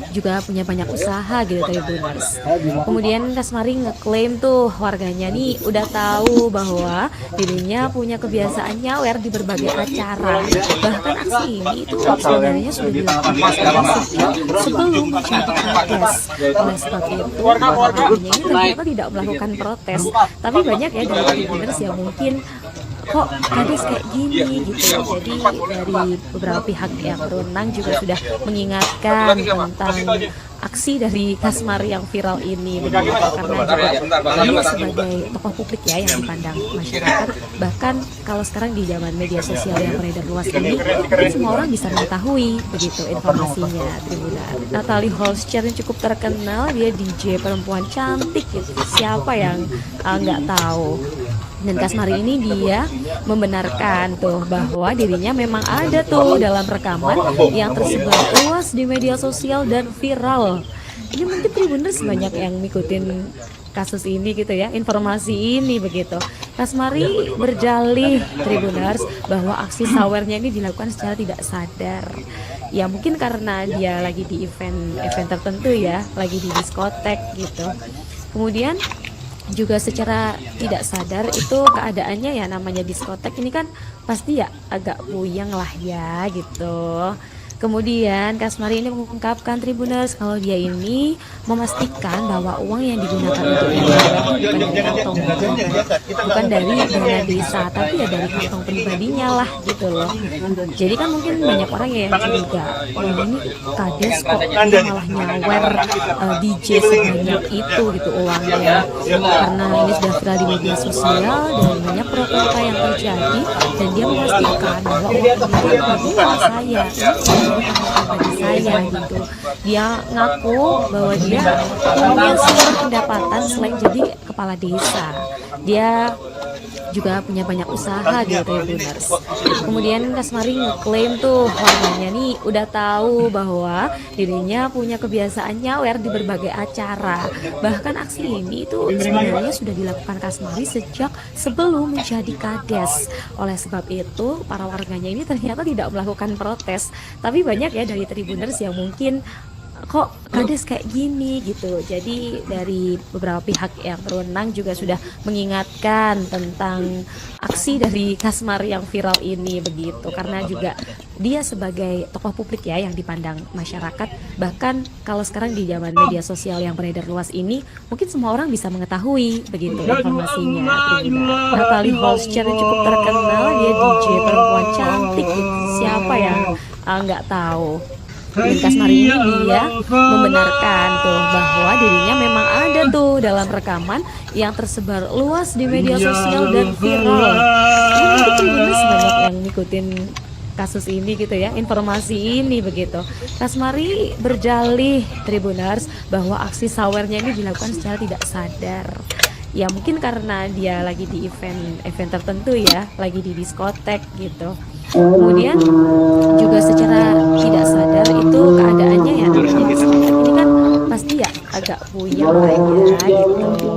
juga punya banyak usaha gitu Tribuners. Kemudian Kasmari ngeklaim tuh warganya nih udah tahu bahwa dirinya punya kebiasaan nyawer di berbagai acara. Bahkan aksi ini itu sebenarnya sudah dilakukan sejak sebelum menjadi kades. Oleh sebab itu warganya ini ternyata tidak melakukan protes, tapi banyak ya dari Tribuners yang mungkin kok kades kayak gini gitu. Jadi dari beberapa pihak yang berwenang juga sudah mengingatkan tentang aksi dari Kasmari yang viral ini begitu, karena juga dia sebagai tokoh publik ya yang dipandang masyarakat. Bahkan kalau sekarang di zaman media sosial yang beredar luas ini, semua orang bisa mengetahui begitu informasinya. Tribuners, Natalie Holscher yang cukup terkenal, dia DJ perempuan cantik gitu. Siapa yang nggak tahu? Dan Kasmari ini dia membenarkan tuh bahwa dirinya memang ada tuh dalam rekaman yang tersebar luas di media sosial dan viral. Ini mungkin Tribuners banyak yang ngikutin kasus ini gitu ya, informasi ini begitu. Kasmari berdalih Tribuners bahwa aksi sawernya ini dilakukan secara tidak sadar. Ya mungkin karena dia lagi di event tertentu ya, lagi di diskotek gitu. Kemudian juga secara tidak sadar itu keadaannya ya namanya diskotek ini kan pasti ya agak puyeng lah ya gitu. Kemudian Kasmari ini mengungkapkan Tribuners kalau dia ini memastikan bahwa uang yang digunakan untuk menyawer bukan dari kantong, bukan dari dana desa, tapi ya dari kantong pribadinya lah gitu loh. Jadi kan mungkin banyak orang ya yang curiga, wah ini kades kok dia malah nyawer DJ sebanyak itu gitu uangnya. Karena ini sudah viral di media sosial dan banyak pro kontra yang terjadi, dan dia memastikan bahwa uang ini uang saya, pribadi saya gitu. Dia ngaku bahwa dia punya sumber pendapatan selain jadi kepala desa. Dia juga punya banyak usaha gitu Tribuners. Kemudian Kasmari ngeklaim tuh warganya nih udah tahu bahwa dirinya punya kebiasaan nyawer di berbagai acara. Bahkan aksi ini itu sebenarnya sudah dilakukan Kasmari sejak sebelum menjadi kades. Oleh sebab itu para warganya ini ternyata tidak melakukan protes, tapi banyak ya dari Tribuners yang mungkin kok kades kayak gini gitu. Jadi dari beberapa pihak yang berwenang juga sudah mengingatkan tentang aksi dari Kasmari yang viral ini begitu, karena juga dia sebagai tokoh publik ya yang dipandang masyarakat. Bahkan kalau sekarang di zaman media sosial yang beredar luas ini, mungkin semua orang bisa mengetahui begitu informasinya. Natalie Holscher yang cukup terkenal, dia DJ perempuan cantik gitu. Siapa yang nggak tahu? Dan Kasmari ini dia membenarkan tuh bahwa dirinya memang ada tuh dalam rekaman yang tersebar luas di media sosial dan viral. Ini Tribuners banyak yang ngikutin kasus ini gitu ya, informasi ini begitu. Kasmari berdalih Tribuners bahwa aksi sawernya ini dilakukan secara tidak sadar. Ya mungkin karena dia lagi di event tertentu ya, lagi di diskotek gitu. Kemudian juga secara tidak sadar itu keadaannya ya namanya diskotek ini kan pasti ya agak puyeng lah ya gitu.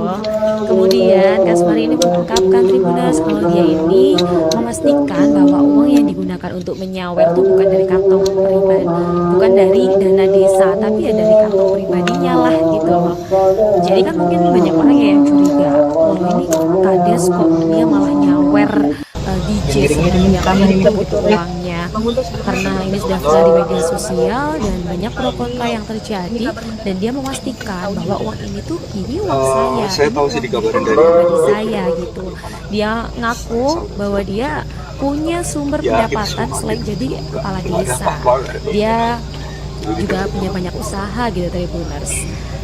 Kemudian Kasmari ini mengungkapkan Tribuners kalau dia ini memastikan bahwa uang yang digunakan untuk menyawer itu bukan dari kantong pribadi, bukan dari dana desa, tapi ya dari kantong pribadinya lah gitu loh. Jadi kan mungkin banyak orang yang curiga, oh ini kades kok dia malah nyawer DJ sebenarnya itu butuh uangnya, karena ini sudah viral di media sosial dan banyak pro kontra yang terjadi, dan dia memastikan bahwa uang ini tuh ini uang saya tahu sih dikabarin dari pribadi saya gitu. Dia ngaku bahwa dia punya sumber pendapatan selain jadi kepala desa. Dia juga punya banyak usaha gitu Tribuners.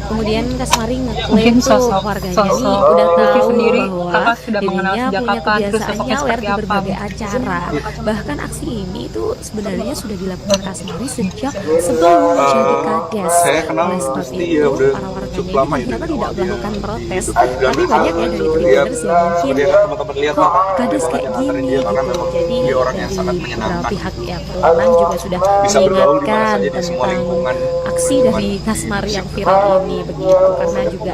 Kemudian Kasmari ngeklaim tuh warganya nih udah tahu sendiri, bahwa kakak sudah mengenal dirinya sejak punya kapan, terus kebiasaan sosoknya nyawer seperti di apa? berbagai acara. Bahkan aksi ini tuh sebenarnya sudah dilakukan Kasmari sejak sebelum menjadi kades. Saya kenal Oleh sebab Gusti itu ya udah para warganya cukup ini lama ya, ternyata tidak dia melakukan protes. dan Tapi banyak ya dari Tribuners yang mungkin teman-teman lihat kok kades kayak gini dia karena gitu. memang Jadi dia orang yang sangat dari menyenangkan. beberapa pihak yang berwenang juga sudah Bisa bergaul di mana mengingatkan saja di semua tentang lingkungan. aksi dari Kasmari yang viral ini begitu, karena juga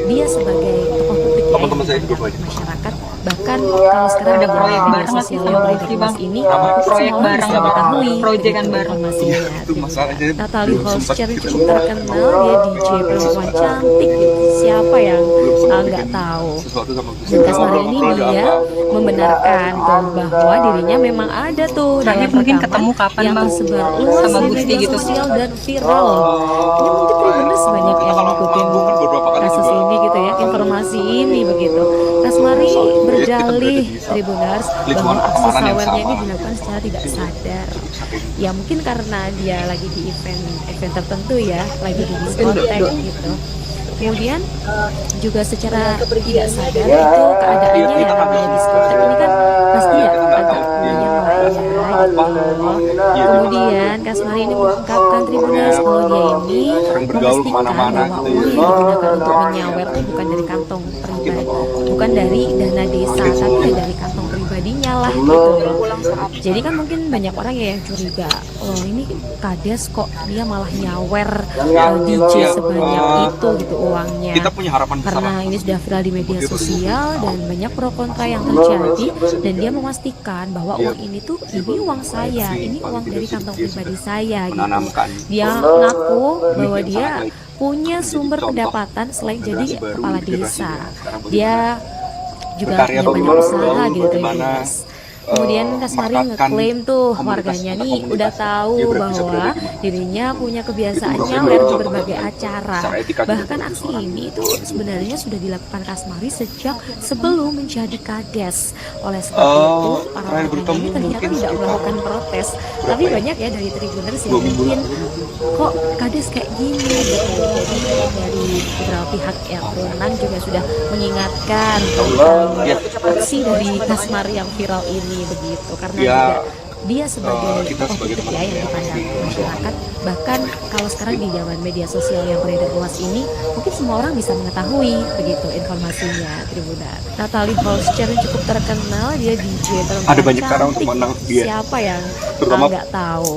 dia sebagai tokoh publik ya, Teman-teman saya yang juga banyak banyak. masyarakat, bahkan kalau sekarang Ada di proyek media bareng sosial sama yang beredar Gusti, luas Bang. ini Apa? mungkin Proyek semua orang bareng bisa apa? mengetahui Proyekan begitu bareng. informasinya. Itu masalahnya Natalie belum sempat Holscher kita cukup terkenal, dia DJ perempuan cantik gitu. Siapa yang nggak tahu? sesuatu sama Gusti. Dan Kasmari ini dia membenarkan tuh bahwa dirinya memang ada tuh Terakhir dalam mungkin rekaman ketemu kapan, yang Bang? tersebar luas Sama di Gusti media gitu. sosial dan viral. Ini mungkin Tribuners banyak yang ngikutin kasus ini gitu ya, informasi ini begitu. Kasmari berdalih Tribuners bahwa aksi sawernya ini dilakukan secara tidak sadar. Ya mungkin karena dia lagi di event tertentu ya, lagi di diskotek gitu. Kemudian juga secara tidak sadar itu keadaannya ya namanya diskotek ini kan pasti ya agak puyeng lah ya gitu. Kemudian Kasmari ini mengungkapkan Tribuners kalau dia ini bergaul memastikan kemana-mana bahwa gitu uang ya. yang digunakan untuk menyawer itu bukan dari kantong pribadi, bukan dari dana desa, tapi ya dari kantong pribadinya lah gitu loh. Jadi kan mungkin banyak orang ya yang curiga, oh ini kades kok dia malah nyawer DJ sebanyak itu gitu uangnya, Kita punya harapan besar. karena ini sudah viral di media sosial dan banyak pro kontra yang terjadi, dan dia memastikan bahwa uang ini tuh ini uang saya, ini uang dari kantong pribadi saya gitu. Menanamkan. Dia ngaku bahwa dia punya sumber pendapatan selain jadi kepala desa. Dia juga punya banyak usaha gitu Tribuners. Kemudian Kasmari ngeklaim tuh warganya nih udah tahu bahwa dirinya punya kebiasaan nyawer di berbagai acara. Bahkan aksi ini itu sebenarnya sudah dilakukan Kasmari sejak sebelum menjadi kades. Oleh sebab itu para warganya ini ternyata tidak melakukan protes. Tapi banyak ya dari Tribuners yang mungkin kok kades kayak gini gitu. Jadi dari beberapa pihak yang berwenang juga sudah mengingatkan tentang aksi dari Kasmari yang viral ini begitu, karena Ya, juga dia sebagai kita tokoh sebagai publik teman ya yang dipandang masyarakat. Bahkan kalau sekarang di zaman media sosial yang beredar luas ini, mungkin semua orang bisa mengetahui begitu informasinya Tribuners. Natalie Holscher cukup terkenal, dia DJ perempuan Ada banyak cara untuk cantik. menang dia. Siapa yang Terutama nggak tahu?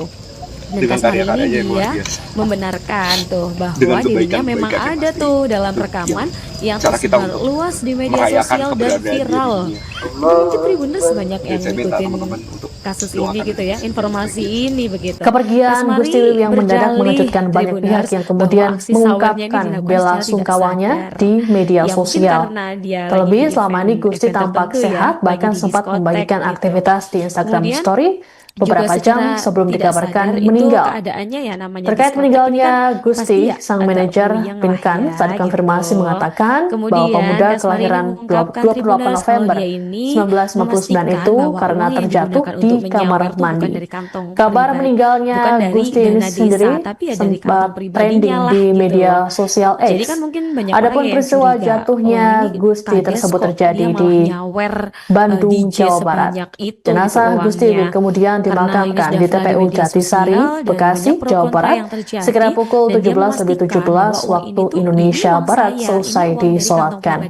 Dan dengan Kasmari karya-karyanya ini yang luar dia biasa. membenarkan tuh bahwa Dengan dirinya memang kebaikan-kebaikan ada tuh dalam rekaman yang cara kita tersebar untuk luas di media merayakan sosial dan keberadaan viral. dirinya. Mungkin Tribuners banyak yang saya minta ngikutin teman-teman untuk kasus doakan ini gitu ya, informasi ini begitu. Kepergian Kasmari Gusti Wiwih yang mendadak berdalih mengejutkan banyak pihak Tribuners yang kemudian bahwa aksi sawernya ini mengungkapkan dilakukan bela secara tidak sungkawanya sadar. di media Ya, mungkin sosial. karena dia Terlebih lagi di selama ini Gusti event tampak tertentu ya, sehat, lagi bahkan di sempat diskotek membagikan gitu. aktivitas di Instagram Kemudian Story beberapa juga secara jam sebelum tidak dikabarkan sadar itu meninggal. keadaannya ya namanya Terkait diskotek ini meninggalnya kan Gusti, pasti ya sang agak manajer puyeng lah Pinkan ya saat konfirmasi gitu. mengatakan bahwa Kemudian pemuda Kasmari kelahiran mengungkapkan 28 Tribuners kalau November dia ini 1959 memastikan itu bahwa karena uang yang terjatuh digunakan di untuk kamar menyawer itu bukan mandi. dari kantong Kabar pribadi, meninggalnya bukan dari Gusti ini dana desa, sendiri tapi ya dari kantong sempat pribadinya trending lah di gitu media loh. sosial Jadi X. kan mungkin banyak Adapun orang yang peristiwa curiga, jatuhnya oh ini Gusti kades tersebut kok terjadi dia malah di nyawer Bandung, DJ Jawa Barat. sebanyak itu gitu Jenazah Gusti uangnya. Wiwih kemudian Kemudian dimakamkan di TPU Jatisari, Bekasi, Jawa Barat, sekira pukul 17.17 waktu Indonesia Barat selesai disolatkan.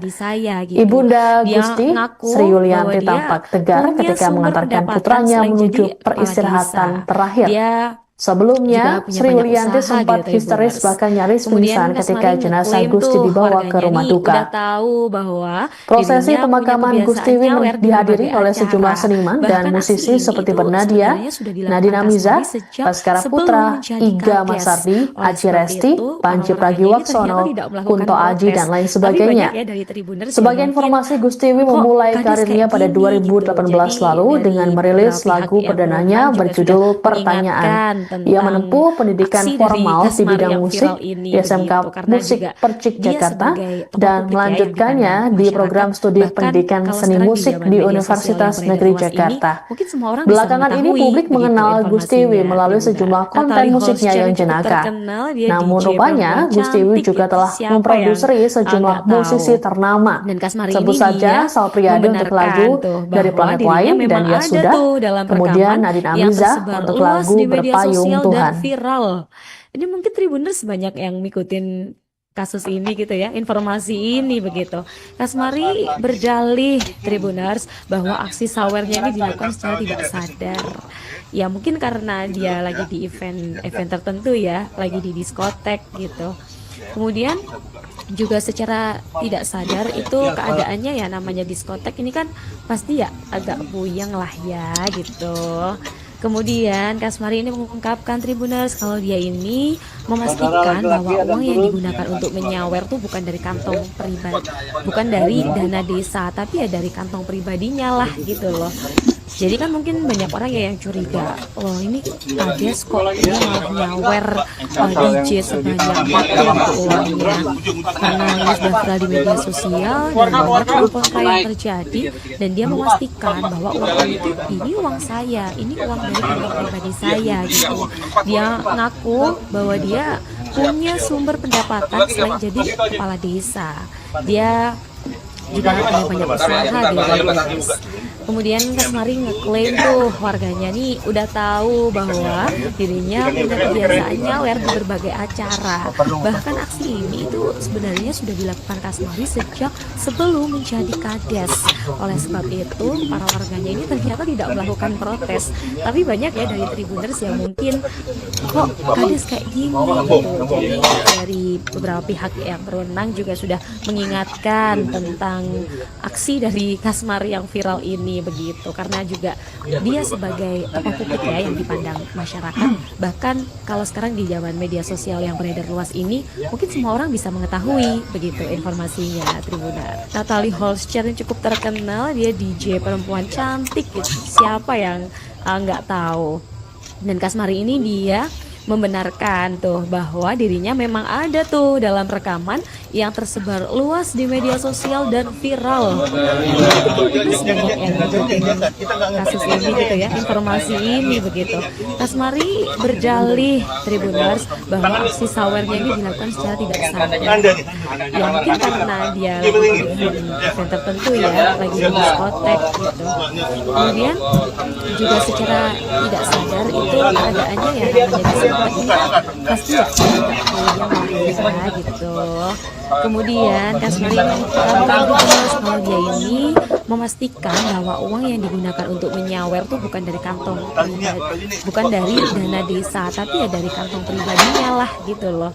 Ibunda Gusti, Sri Yulianti tampak tegar ketika mengantarkan putranya menuju peristirahatan terakhir. Sebelumnya, Sri Yulianti sempat histeris bahkan nyaris pingsan ketika jenazah Gusti dibawa ke rumah duka. Prosesi pemakaman Gustiwi dihadiri oleh sejumlah seniman dan musisi seperti Bernadia, Nadina Miza, Baskara Putra, Iga Masardi, Aji Resti, Panji Pragiwaksono, Kunto Aji, dan lain sebagainya. Sebagai informasi, Gustiwi memulai karirnya pada 2018 lalu dengan merilis lagu perdananya berjudul Pertanyaan. Ia menempuh pendidikan formal di bidang musik di SMK Musik Percik Jakarta dan melanjutkannya di program studi pendidikan seni musik di Universitas Negeri Jakarta. Belakangan ini publik mengenal Gustiwi melalui sejumlah konten musiknya yang jenaka. Namun rupanya Gustiwi juga telah memproduksi sejumlah musisi ternama. Sebut saja Sal Priade untuk lagu Dari Planet Lain dan Ya Sudah, kemudian Nadine Amiza untuk lagu Berpayung Tuhan. Dan viral. Ini mungkin Tribuners banyak yang ngikutin kasus ini gitu ya, informasi ini begitu. Kasmari berdalih Tribuners bahwa aksi sawernya ini dilakukan secara tidak sadar. Ya mungkin karena dia lagi di event tertentu ya, lagi di diskotek gitu. Kemudian juga secara tidak sadar itu keadaannya ya, namanya diskotek ini kan pasti ya agak buyang lah ya gitu. Kemudian Kasmari ini mengungkapkan Tribuners kalau dia ini memastikan bahwa uang yang digunakan untuk menyawer tuh bukan dari kantong pribadi, bukan dari dana desa, tapi ya dari kantong pribadinya lah gitu loh. Jadi kan mungkin banyak orang ya yang curiga, loh ini kades kok dia malah nyawer DJ sebanyak itu untuk uangnya. Karena ini sudah viral di media sosial dan banyak kontra yang terjadi, dan dia memastikan bahwa uang itu ini uang saya, ini uang dari kantong pribadi saya gitu. Dia ngaku bahwa dia punya sumber pendapatan selain jadi kepala desa. Dia juga punya banyak usaha gitu. Kemudian Kasmari ngeklaim tuh warganya nih udah tahu bahwa dirinya punya kebiasaan nyawer di berbagai acara. Bahkan aksi ini itu sebenarnya sudah dilakukan Kasmari sejak sebelum menjadi kades. Oleh sebab itu para warganya ini ternyata tidak melakukan protes. Tapi banyak ya dari Tribuners yang mungkin kok kades kayak gini gitu. Jadi dari beberapa pihak yang berwenang juga sudah mengingatkan tentang aksi dari Kasmari yang viral ini begitu, karena juga dia sebagai tokoh publik ya yang dipandang masyarakat. Bahkan kalau sekarang di zaman media sosial yang beredar luas ini, mungkin semua orang bisa mengetahui begitu informasinya. Tribuners, Natalie Holscher yang cukup terkenal, dia DJ perempuan cantik gitu. Siapa yang nggak tahu. Dan Kasmari ini dia membenarkan tuh bahwa dirinya memang ada tuh dalam rekaman yang tersebar luas di media sosial dan viral. Terus banyak yang ngikutin kasus ini gitu ya, informasi ini begitu. Kasmari berdalih Tribuners bahwa aksi sawernya ini dilakukan secara tidak sadar. Ya mungkin karena dia lagi di event tertentu ya, lagi di diskotek gitu. Kemudian juga secara tidak sadar itu keadaannya ya namanya diskotek ini pasti ya yang gitu. Kemudian Kasmari mengungkapkan kalau dia ini memastikan bahwa uang yang digunakan untuk menyawer tuh bukan dari kantong pribadi, bukan dari dana desa, tapi ya dari kantong pribadinya lah gitu loh.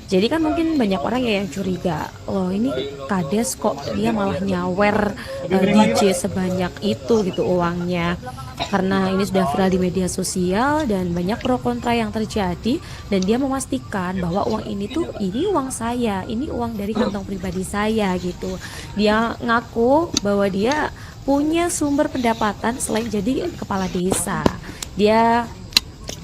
Jadi kan mungkin banyak orang ya yang curiga, loh ini kades kok dia malah nyawer DJ sebanyak itu gitu uangnya. Karena ini sudah viral di media sosial dan banyak pro kontra yang terjadi, dan dia memastikan bahwa uang ini tuh ini uang saya, ini uang dari kantong pribadi saya gitu. Dia ngaku bahwa dia punya sumber pendapatan selain jadi kepala desa. Dia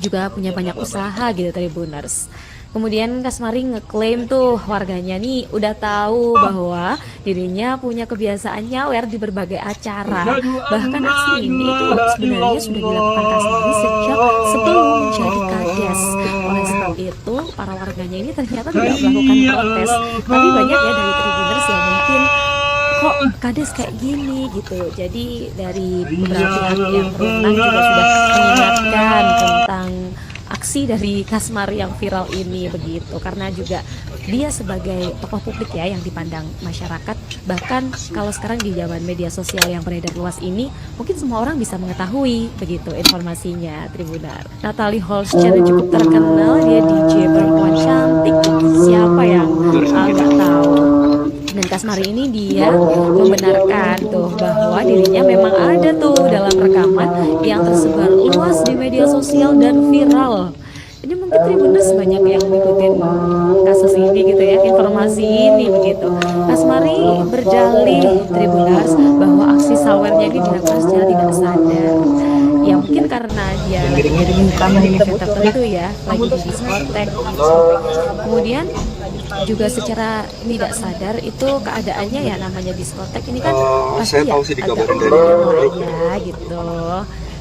juga punya banyak usaha gitu Tribuners. Kemudian Kasmari ngeklaim tuh warganya nih udah tahu bahwa dirinya punya kebiasaan nyawer di berbagai acara. Bahkan aksi ini itu sebenarnya sudah dilakukan Kasmari sejak sebelum menjadi kades. Oleh sebab itu para warganya ini ternyata tidak melakukan protes. Tapi banyak ya dari Tribuners yang mungkin kok kades kayak gini gitu. Jadi dari beberapa pihak yang berwenang juga sudah mengingatkan tentang aksi dari Kasmari yang viral ini begitu, karena juga dia sebagai tokoh publik ya yang dipandang masyarakat. Bahkan kalau sekarang di zaman media sosial yang beredar luas ini, mungkin semua orang bisa mengetahui begitu informasinya, Tribunar. Natalie Holscher cukup terkenal, dia DJ perempuan cantik, siapa yang nggak tahu. Dan Kasmari ini dia membenarkan tuh bahwa dirinya memang ada tuh dalam rekaman yang tersebar luas di media sosial dan viral. Jadi mungkin Tribuners banyak yang ngikutin kasus ini gitu ya, informasi ini begitu. Kasmari berdalih Tribuners bahwa aksi sawernya ini dilakukan secara tidak sadar. Ya mungkin karena dia lagi event tertentu ya, lagi di diskotek. Kemudian juga secara tidak sadar itu keadaannya ya, namanya diskotek ini kan pasti ya agak ya gitu.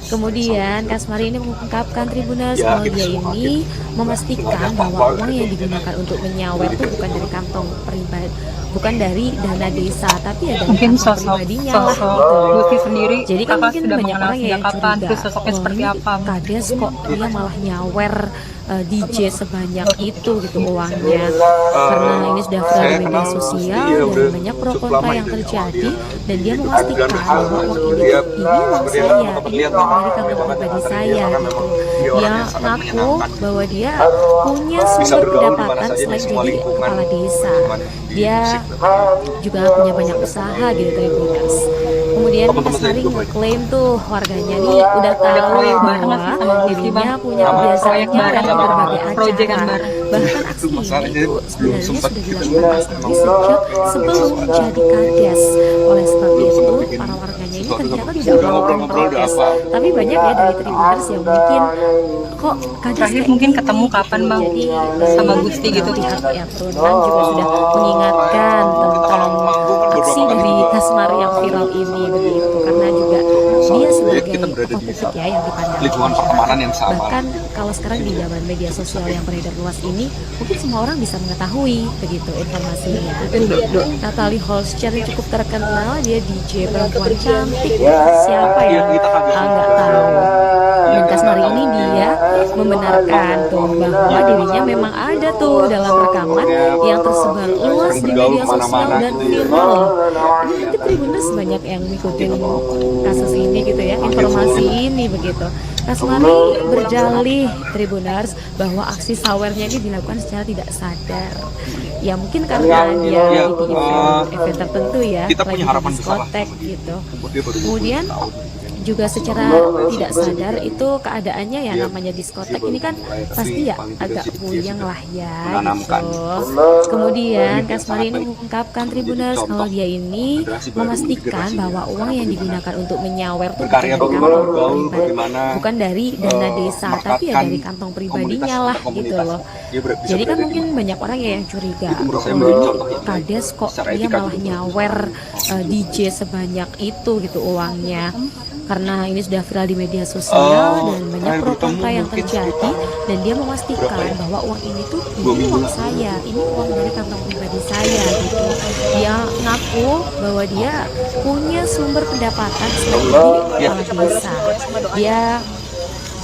Kemudian Kasmari ini mengungkapkan Tribuners kalau dia ini memastikan bahwa uang yang digunakan untuk menyawer itu bukan dari kantong pribadi, bukan dari dana desa, tapi ya dari Mungkin kantong sosok pribadinya lah gitu. Lutfi sendiri, Jadi kan kakak mungkin sudah banyak mengenal orang sejak yang kapan, curiga, terus sosoknya oh seperti ini apa? Kades kok dia malah nyawer DJ sebanyak itu gitu uangnya, karena ini sudah viral di media sosial dan banyak pro kontra yang terjadi, dan dia memastikan bahwa uang ini uang saya, ini uang dari kantong pribadi saya gitu. Dia ngaku bahwa dia punya sumber pendapatan selain jadi kepala desa. Dia juga punya banyak usaha gitu Tribuners. Kemudian Kasmari ngeklaim tuh warganya nih udah tahu bahwa dirinya punya kebiasaannya dari berbagai acara. Bahkan aksi ini tuh sebenarnya sudah dilakukan Kasmari sejak sebelum menjadi kades. Oleh sebab itu para warganya ini ternyata tidak melakukan protes. Tapi banyak ya dari Tribuners yang mungkin kok kades Terakhir kayak mungkin gini? ketemu kapan, Bang? Jadi Sama dari Gusti gitu. pihak yang berwenang juga sudah mengingatkan tentang aksi dari Kasmari yang viral ini begitu, karena juga dia sebagai tokoh publik ya yang dipandang lingkungan pertemanan yang sama. bahkan kalau sekarang di zaman media sosial yang beredar luas ini, mungkin semua orang bisa mengetahui begitu informasinya. Natalie Holscher cukup terkenal, dia DJ perempuan cantik, siapa yang nggak tahu. Dan Kasmari ini dia membenarkan tuh bahwa dirinya memang ada tuh dalam rekaman yang tersebar luas di media sosial dan viral. Ini mungkin Tribuners banyak yang ngikutin kasus ini gitu ya, informasi ini begitu. Kasmari berdalih Tribuners bahwa aksi sawernya ini dilakukan secara tidak sadar. Ya mungkin karena dia di event tertentu ya, Kita lagi punya di harapan besar lah diskotek gitu. Dia baru 20 Kemudian tahun. juga secara tidak sadar itu keadaannya ya, namanya diskotek ini kan pasti ya agak puyeng lah ya gitu. Kemudian Kasmari ini mengungkapkan Tribuners kalau dia ini memastikan bahwa uang yang digunakan untuk menyawer itu bukan Berkarya dari bagaimana kantong bergaul, pribadi, bagaimana bukan dari dana desa, tapi ya dari kantong pribadinya lah gitu loh. Jadi kan mungkin banyak orang ya yang curiga, menurut saya oh menjadi ini contoh yang baik. kades kok Secara dia etika malah juga. nyawer DJ sebanyak itu gitu uangnya, karena ini sudah viral di media sosial dan banyak terakhir pro bertemu kontra yang mungkin terjadi, dan dia memastikan berapa ya? bahwa uang ini tuh 2 ini minggu uang lah. saya, ini uang dari kantong pribadi saya gitu. Dia ngaku bahwa dia punya sumber pendapatan selain jadi kepala desa. Dia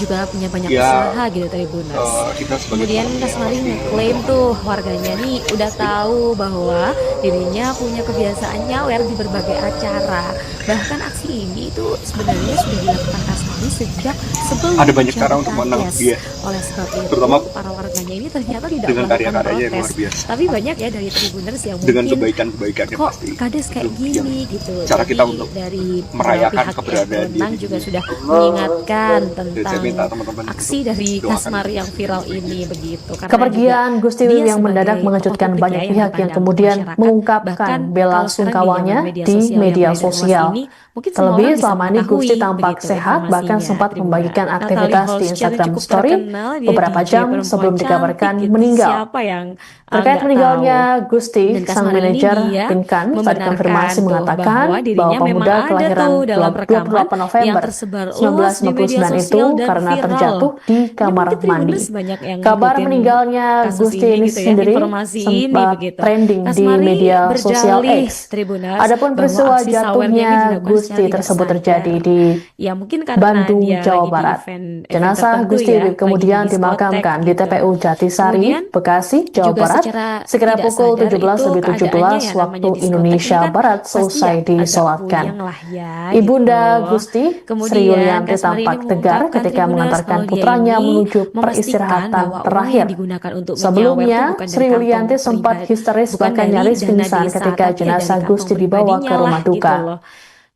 juga punya banyak Ya, usaha gitu Tribuners. Kita sebagai Kemudian Kasmari ngeklaim tuh warganya nih udah tahu bahwa dirinya punya kebiasaan nyawer di berbagai acara. Bahkan aksi ini itu sebenarnya sudah dilakukan Kasmari sejak sebelum Ada banyak menjadi cara untuk menang kades. dia. Oleh sebab itu Terutama para warganya ini ternyata tidak dengan melakukan karya-karyanya yang protes. luar biasa. Tapi banyak ya dari Tribuners yang dengan mungkin kebaikan-kebaikannya kok pasti. kades kayak Itu yang gini gitu. cara kita Jadi untuk dari merayakan pihak yang keberadaan berwenang dia. juga sudah mengingatkan Dan saya tentang minta teman-teman aksi untuk dari doakan. Kasmari yang viral ini begitu. Karena Kepergian juga Gusti dia yang mendadak sebagai mengejutkan tokoh publik banyak ya pihak yang dipandang kemudian masyarakat. mengungkapkan Bahkan bela kalau sekarang di sungkawanya zaman media di sosial yang media beredar luas sosial. ini, mungkin semua Terlebih orang bisa selama ini mengetahui Gusti tampak begitu sehat, bahkan informasinya, sempat Tribuners. membagikan Natalie aktivitas di Holscher Instagram cukup Story terkenal, dia beberapa DJ jam perempuan sebelum dikabarkan cantik gitu. meninggal. Siapa yang Terkait nggak meninggalnya tahu. Gusti, Dan sang Kasmari ini manajer dia Pinkan saat membenarkan dikonfirmasi tuh mengatakan bahwa bahwa dirinya memang pemuda ada kelahiran tuh dalam rekaman 28 November yang tersebar luas di media 1999 itu sosial dan karena karena viral. terjatuh di Ini kamar mungkin mandi. Tribuners banyak yang Kabar ngikutin meninggalnya kasus Gusti ini ini gitu ya, sendiri informasi ini sempat begitu. trending di Kasmari media sosial berdalih X. Tribuners Adapun bahwa peristiwa aksi sawernya ini jatuhnya dilakukan secara Gusti tidak tersebut sadar. terjadi di Ya mungkin karena Bandung, dia Jawa lagi di Barat. event Jenazah tertentu Gusti ya, Wib lagi di kemudian diskotek dimakamkan di gitu. TPU Jatisari, Kemudian Bekasi, Jawa juga Barat, secara sekira tidak pukul sadar itu 17.17 keadaannya ya waktu namanya diskotek ini Indonesia kan Barat pasti selesai ya agak disolatkan. puyeng lah ya Ibunda gitu. Gusti, Sri Kemudian Yulianti Kasmari ini tampak tegar mengungkapkan ketika Tribuners mengantarkan kalau dia putranya ini menuju memastikan peristirahatan bahwa uang yang terakhir. digunakan untuk menyawer itu Sebelumnya, bukan Sri dari Yulianti kantong sempat pribadi, histeris bukan bahkan dari nyaris dana pingsan desa, ketika tapi ya jenazah dari Gusti kantong dibawa ke pribadinya lah rumah gitu duka. loh.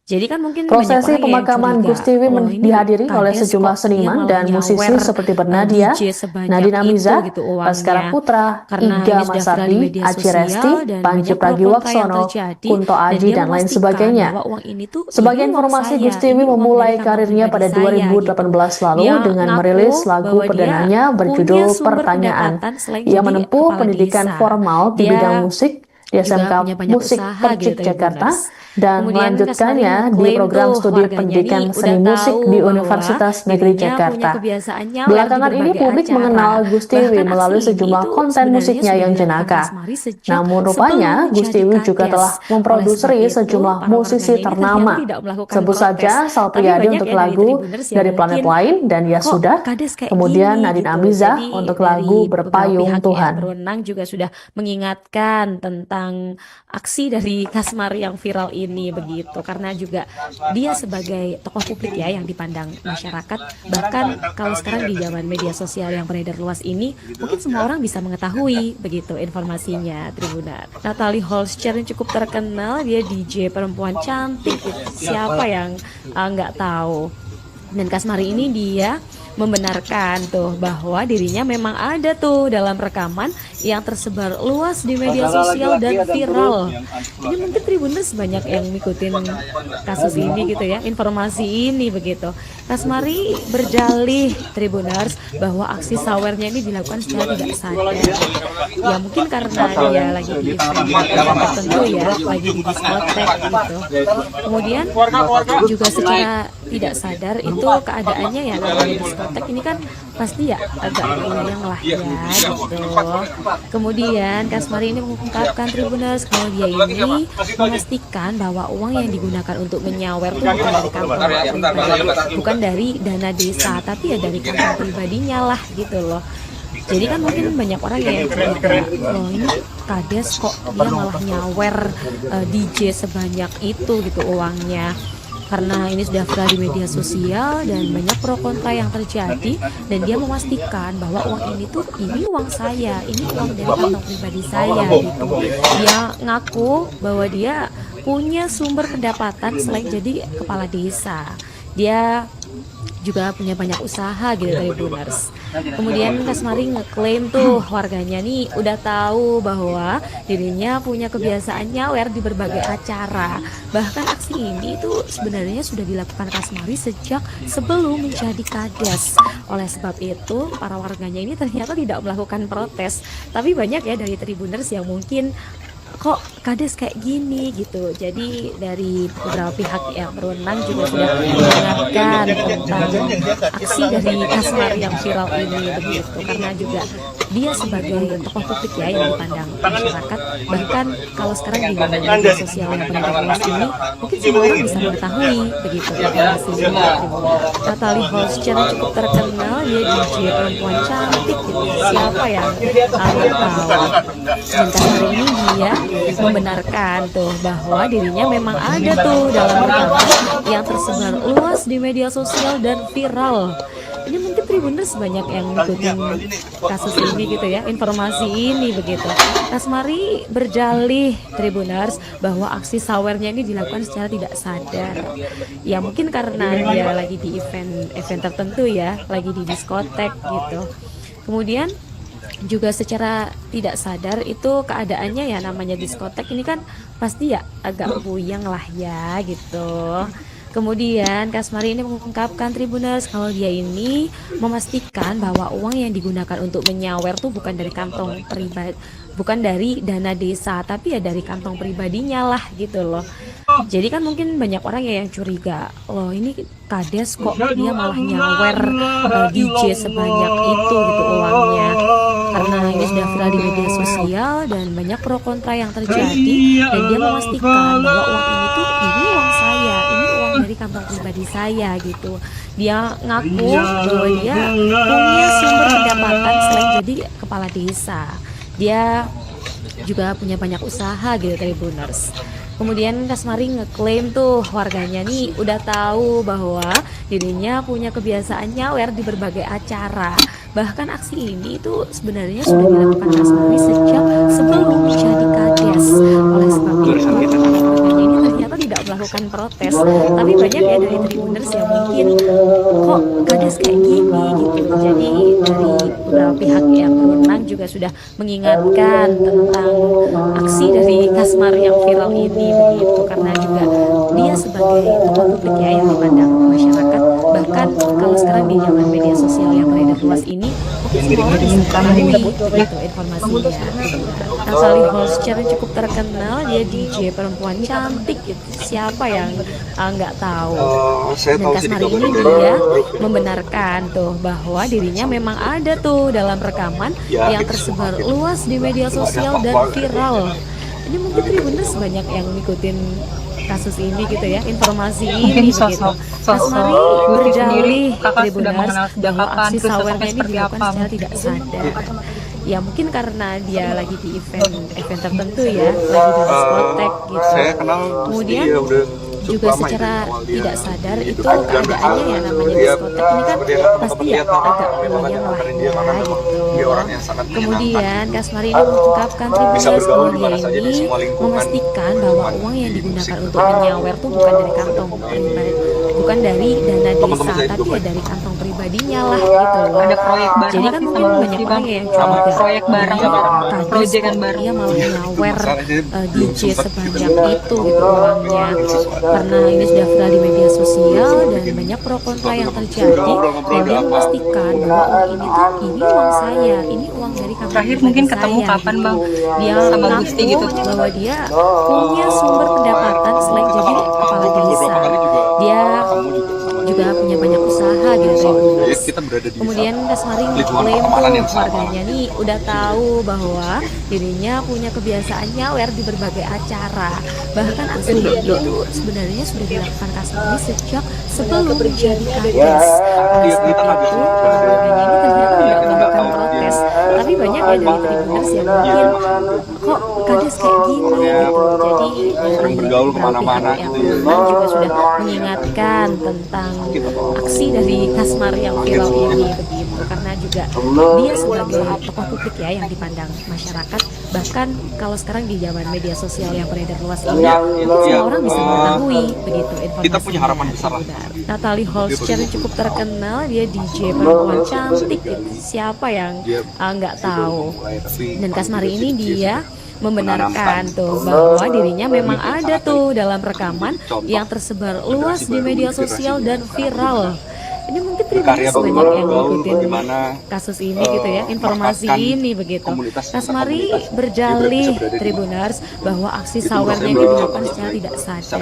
Jadi kan mungkin banyak Prosesi orang yang pemakaman curiga, Gusti Wib oh ini dihadiri oleh kades sejumlah kok dia seniman malah dan musisi nyawer seperti Bernadia, DJ sebanyak Nadine itu Amiza, gitu Baskara uangnya. Putra, Karena Iga ini sudah viral di Masardi, media Aci Resti, sosial dan Panji banyak pro kontra yang Pragiwaksono, terjadi Kunto dan Aji, dia dan lain memastikan sebagainya. bahwa uang ini tuh Sebagai ini uang informasi, saya, Gusti ini Wib uang dari memulai kantong karirnya pribadi pada saya gitu. 2018 lalu Dia dengan ngaku merilis lagu bahwa dia perdananya punya berjudul sumber Pertanyaan. pendapatan selain Ia jadi menempuh kepala pendidikan desa. formal di Dia bidang musik di juga SMK punya banyak Musik usaha gitu Percik Jakarta Tribuners. dan Kemudian Kasmari melanjutkannya di ngeklaim program tuh studi warganya pendidikan nih seni udah musik tahu di bahwa Universitas Negeri dirinya punya Jakarta. kebiasaan nyawer di Belakangan ini berbagai publik acara. mengenal Gusti Bahkan Wib aksi melalui ini sejumlah itu konten sebenarnya musiknya sudah yang dilakukan jenaka. Kasmari sejak Namun sebelum rupanya Gusti menjadi Wib juga kades. telah Oleh sebab memproduksi itu, sejumlah para musisi warganya ini ternyata ternama. tidak melakukan Sebut protes. saja Sal Tapi Priadi banyak untuk ya dari lagu Tribuners yang Dari Planet mungkin Lain dan Ya kok Sudah, kades kayak kemudian gini Nadine gitu. Amiza Jadi untuk dari lagu beberapa Berpayung pihak Tuhan. yang berwenang juga sudah mengingatkan tentang aksi dari Kasmari yang viral ini begitu. Karena juga dia sebagai tokoh publik ya yang dipandang masyarakat. Bahkan kalau sekarang di zaman media sosial yang beredar luas ini, mungkin semua orang bisa mengetahui begitu informasinya Tribunat. Natalie Holscher yang cukup terkenal, dia DJ perempuan cantik. Siapa yang nggak tahu? Dan Kasmari ini dia membenarkan tuh bahwa dirinya memang ada tuh dalam rekaman yang tersebar luas di media sosial dan viral. Ini mungkin Tribuners banyak yang ngikutin kasus ini gitu ya, informasi ini begitu. Kasmari berdalih Tribuners bahwa aksi sawernya ini dilakukan secara tidak sadar. Ya mungkin karena dia lagi di event tertentu ya, lagi di diskotek gitu. Kemudian juga secara tidak sadar itu keadaannya ya namanya diskotek ini kan pasti ya agak puyeng lah ya gitu. Kemudian Kasmari ini mengungkapkan Tribuners kalau dia ini memastikan bahwa uang yang digunakan untuk menyawer itu bukan dari kantong pribadi, bukan dari dana desa, tapi ya dari kantong pribadinya lah gitu loh. Jadi kan mungkin banyak orang yang curiga, loh ini kades kok dia malah nyawer DJ sebanyak itu gitu uangnya. Karena ini sudah viral di media sosial dan banyak pro kontra yang terjadi, dan dia memastikan bahwa uang ini tuh ini uang saya, ini uang dari kantong pribadi saya gitu. Dia ngaku bahwa dia punya sumber pendapatan selain jadi kepala desa. Dia juga punya banyak usaha gitu Tribuners. Kemudian Kasmari ngeklaim tuh warganya nih udah tahu bahwa dirinya punya kebiasaan nyawer di berbagai acara. Bahkan aksi ini itu sebenarnya sudah dilakukan Kasmari sejak sebelum menjadi kades. Oleh sebab itu para warganya ini ternyata tidak melakukan protes. Tapi banyak ya dari Tribuners yang mungkin kok kades kayak gini gitu. Jadi dari beberapa pihak yang berwenang juga sudah mengingatkan tentang aksi dari Kasmari yang viral ini begitu, karena juga dia sebagai tokoh publik ya yang dipandang masyarakat. Bahkan kalau sekarang di media sosial yang beredar luas ini, mungkin semua orang bisa mengetahui begitu informasinya. Natalie Holscher cukup terkenal, dia DJ perempuan cantik gitu. Siapa yang nggak tahu? Dan Kasmari ini dia membenarkan tuh bahwa dirinya memang ada tuh dalam rekaman yang tersebar luas di media sosial dan viral. Ini mungkin Tribuners banyak yang ngikutin kasus ini gitu ya, informasi ini begitu. Kasmari berdalih Tribuners bahwa aksi sawernya ini dilakukan secara tidak sadar. Ya mungkin karena dia lagi di event tertentu ya, lagi di diskotek gitu. Kemudian juga secara tidak sadar itu keadaannya ya namanya diskotek ini kan pasti ya agak puyeng lah ya gitu. Kemudian Kasmari ini mengungkapkan Tribuners kalau dia ini memastikan bahwa uang yang digunakan untuk menyawer tuh bukan dari kantong pribadi, bukan dari dana desa, tapi ya dari kantong pribadinya lah gitu loh. Jadi kan mungkin banyak orang ya yang curiga, loh ini Kades kok dia malah nyawer DJ sebanyak itu gitu uangnya. Karena ini sudah viral di media sosial dan banyak pro kontra yang terjadi, dan dia memastikan bahwa uang ini tuh ini uang saya, ini uang dari kantong pribadi saya gitu. Dia ngaku bahwa dia punya sumber pendapatan selain jadi kepala desa. Dia juga punya banyak usaha gitu Tribuners. Kemudian Kasmari ngeklaim tuh warganya nih udah tahu bahwa dirinya punya kebiasaan nyawer di berbagai acara. Bahkan aksi ini itu sebenarnya sudah dilakukan Kasmari sejak sebelum menjadi Kades. Oleh sebab itu warganya ini ternyata tidak melakukan protes, tapi banyak ya dari Tribuners yang mungkin kok Kades kayak gini gitu. Jadi dari beberapa pihak yang berwenang juga sudah mengingatkan tentang aksi dari Kasmari yang viral ini begitu, karena juga dia sebagai tokoh publik ya yang dipandang masyarakat. Bahkan kalau sekarang di zaman media sosial yang beredar luas ini, mungkin semua orang bisa mengetahui itu informasinya. Natalie Holscher cukup terkenal, dia DJ perempuan cantik gitu. Siapa yang nggak tahu? Dan Kasmari ini dia membenarkan tuh bahwa dirinya memang ada tuh dalam rekaman yang tersebar luas di media sosial dan viral. Ini mungkin Tribuners banyak yang ngikutin kasus ini gitu ya, informasi ini begitu. Kasmari berdalih Tribuners bahwa aksi sawernya ini dilakukan secara tidak sadar. Ya mungkin karena dia lagi di event tertentu ya, lagi di diskotek gitu. Kemudian juga secara tidak sadar itu keadaannya ya, namanya diskotek ini kan pasti ya agak goyang lah ya gitu. Kemudian Kasmari ini mengungkapkan Tribuners bahwa dia ini memastikan bahwa uang yang digunakan untuk menyawer tuh bukan dari kantong pribadi, bukan dari dana desa, tapi ya dari kantong pribadinya lah gitu loh. Ada proyek bareng. Jadi kan mungkin banyak orang yang curiga, proyek bareng, proyekan bareng. dia malah nyawer DJ sebanyak itu gitu uangnya. Karena ini sudah viral di media sosial dan banyak pro kontra yang terjadi, dan dia memastikan bahwa uang ini tuh ini uang saya, ini uang dari kantong Terakhir pribadi mungkin ketemu saya, kapan gitu. Bang? Dia Sama ngaku Gusti gitu. bahwa dia punya sumber pendapatan selain jadi kepala desa. Dia juga punya banyak usaha gitu Tribuners. Kita berada di Kemudian Kasmari ngeklaim tuh warganya nih udah tahu bahwa dirinya punya kebiasaan nyawer di berbagai acara. Bahkan aksi ini itu sebenarnya sudah dilakukan Kasmari sejak sebelum menjadi Kades. Oleh sebab itu warganya ini ternyata tidak melakukan protes, tapi banyak ya dari Tribuners yang mungkin kok Kades kayak gini gitu. Jadi dari bergaul beberapa kemana-mana pihak yang gitu ya. berwenang juga sudah mengingatkan tentang aksi dari Kasmari yang viral ini begitu, karena juga dia sebagai tokoh publik ya yang dipandang masyarakat. Bahkan kalau sekarang di zaman media sosial yang beredar luas ini, mungkin semua orang bisa mengetahui begitu informasi. Kita punya harapan besar lah. Natalie Holscher cukup terkenal, dia DJ perempuan cantik gitu. Siapa yang nggak tahu? Dan Kasmari ini dia membenarkan tuh bahwa dirinya memang ada tuh dalam rekaman yang tersebar luas di media sosial dan viral. Ini mungkin Tribuners banyak yang ngikutin kasus ini gitu ya, informasi ini begitu. Kasmari berdalih Tribuners bahwa aksi sawernya ini dilakukan secara tidak sadar.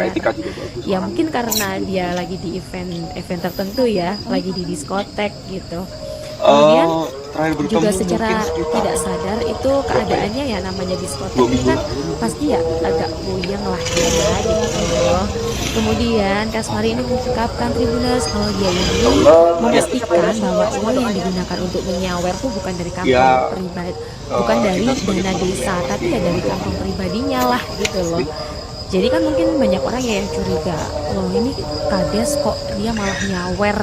Ya mungkin karena dia lagi di event tertentu ya, lagi di diskotek gitu. Kemudian juga secara tidak sadar itu keadaannya ya, namanya diskotek ini kan pasti ya agak goyang lah ya gitu. Kemudian Kasmari ini mengungkapkan Tribuners kalau dia ini memastikan bahwa uang yang digunakan untuk menyawer tuh bukan dari kantong pribadi, bukan dari dana desa, tapi ya dari kantong pribadinya lah gitu loh. Jadi kan mungkin banyak orang ya yang curiga, loh ini Kades kok dia malah nyawer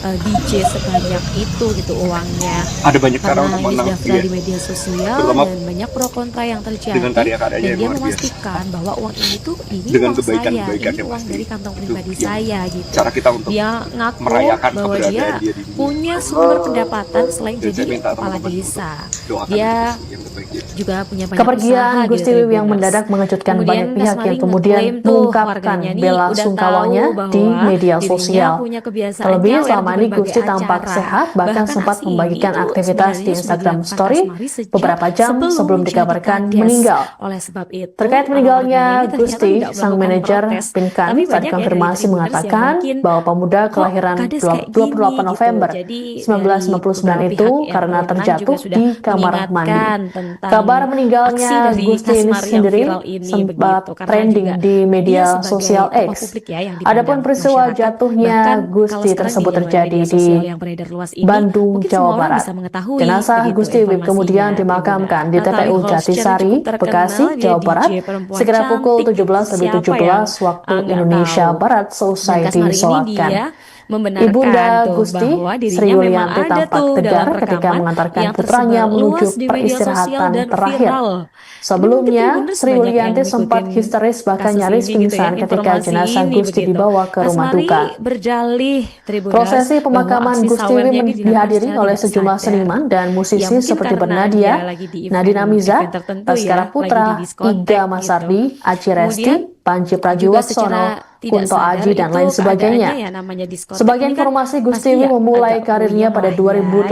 DJ sebanyak itu gitu uangnya. Ada banyak cara Karena untuk ini sudah menang viral di media sosial dan banyak pro kontra yang terjadi, dengan karya-karyanya dan yang dia luar biasa. memastikan bahwa uang ini tuh ini Dengan uang saya, kebaikan-kebaikan ini yang uang pasti. dari kantong pribadi Itu saya gitu. cara kita untuk Dia ngaku merayakan bahwa keberadaan dia dia di dunia. punya sumber pendapatan selain Dan jadi saya minta kepala teman-teman desa. doakan Dia yang terbaik dia. juga punya banyak Kepergian usaha Gusti gitu Wiwi yang Tribuners. mendadak mengejutkan Kemudian banyak pihak Kasmari yang kemudian ngeklaim tuh mengungkapkan warganya nih bela udah sungkawanya tahu di bahwa media dirinya sosial. punya kebiasaan Terlebih nyawer selama di selama ini berbagai Gusti tampak acara. sehat, bahkan sempat aksi ini membagikan tuh aktivitas di sebenarnya sudah Instagram dilakukan Story Kasmari sejak beberapa jam sebelum menjadi dikabarkan kades. meninggal. Oleh sebab itu, Terkait para meninggalnya warganya ini ternyata Gusti, tidak sang melakukan manajer protes. Pinkan Tapi saat banyak ya dari konfirmasi Tribuners yang mengatakan mungkin bahwa pemuda kok kelahiran kades kayak 28 gini gitu. November Jadi dari 1999 beberapa itu pihak yang karena berwenang juga terjatuh sudah di kamar mandi. mengingatkan tentang Kabar aksi meninggalnya dari Gusti ini Kasmari yang sendiri viral ini sempat begitu. Karena trending juga di dia media sebagai sosial tokoh X. publik ya yang Adapun dipandang peristiwa masyarakat. jatuhnya Bahkan kalau Gusti sekarang di tersebut zaman terjadi media di sosial yang beredar luas ini, Bandung, mungkin Jawa semua orang Barat. bisa mengetahui Jenazah begitu Gusti Wib kemudian informasinya, dimakamkan di Tribunner. TPU Natalie Holscher Jatisari, cukup terkenal, Bekasi, dia Jawa Barat, DJ perempuan sekira pukul cantik gitu. 17.17 Siapa waktu yang nggak Indonesia tahu? Barat Dan selesai Kasmari ini disolatkan. dia Ibunda membenarkan tuh Gusti, bahwa Sri dirinya memang Yulianti ada tampak tuh tegar dalam ketika rekaman mengantarkan yang putranya tersebar menuju luas di media sosial peristirahatan dan terakhir. viral. Ini mungkin Sebelumnya, Tribuners Sri banyak yang Yulianti sempat ngikutin histeris bahkan kasus nyaris ini gitu ya, pingsan ketika informasi jenazah ini Gusti begitu. dibawa ke rumah Kasmari duka. berjalih Tribuners Prosesi bahwa pemakaman aksi Gusti sawernya Wib ini dilakukan dihadiri secara oleh tidak sejumlah sadar. seniman dan Ya musisi mungkin seperti karena dia Bernadia, lagi di Nadine Amiza, event tertentu Baskara ya, lagi di Putra, diskotek Iga gitu. Masardi, Aci Kemudian Resti, Panji juga Pragiwaksono, secara tidak Kunto sadar Aji, dan itu lain keadaannya sebagainya. ya namanya diskotek Sebagai ini kan informasi, Gusti pasti Wib ya memulai agak karirnya puyeng pada lah ya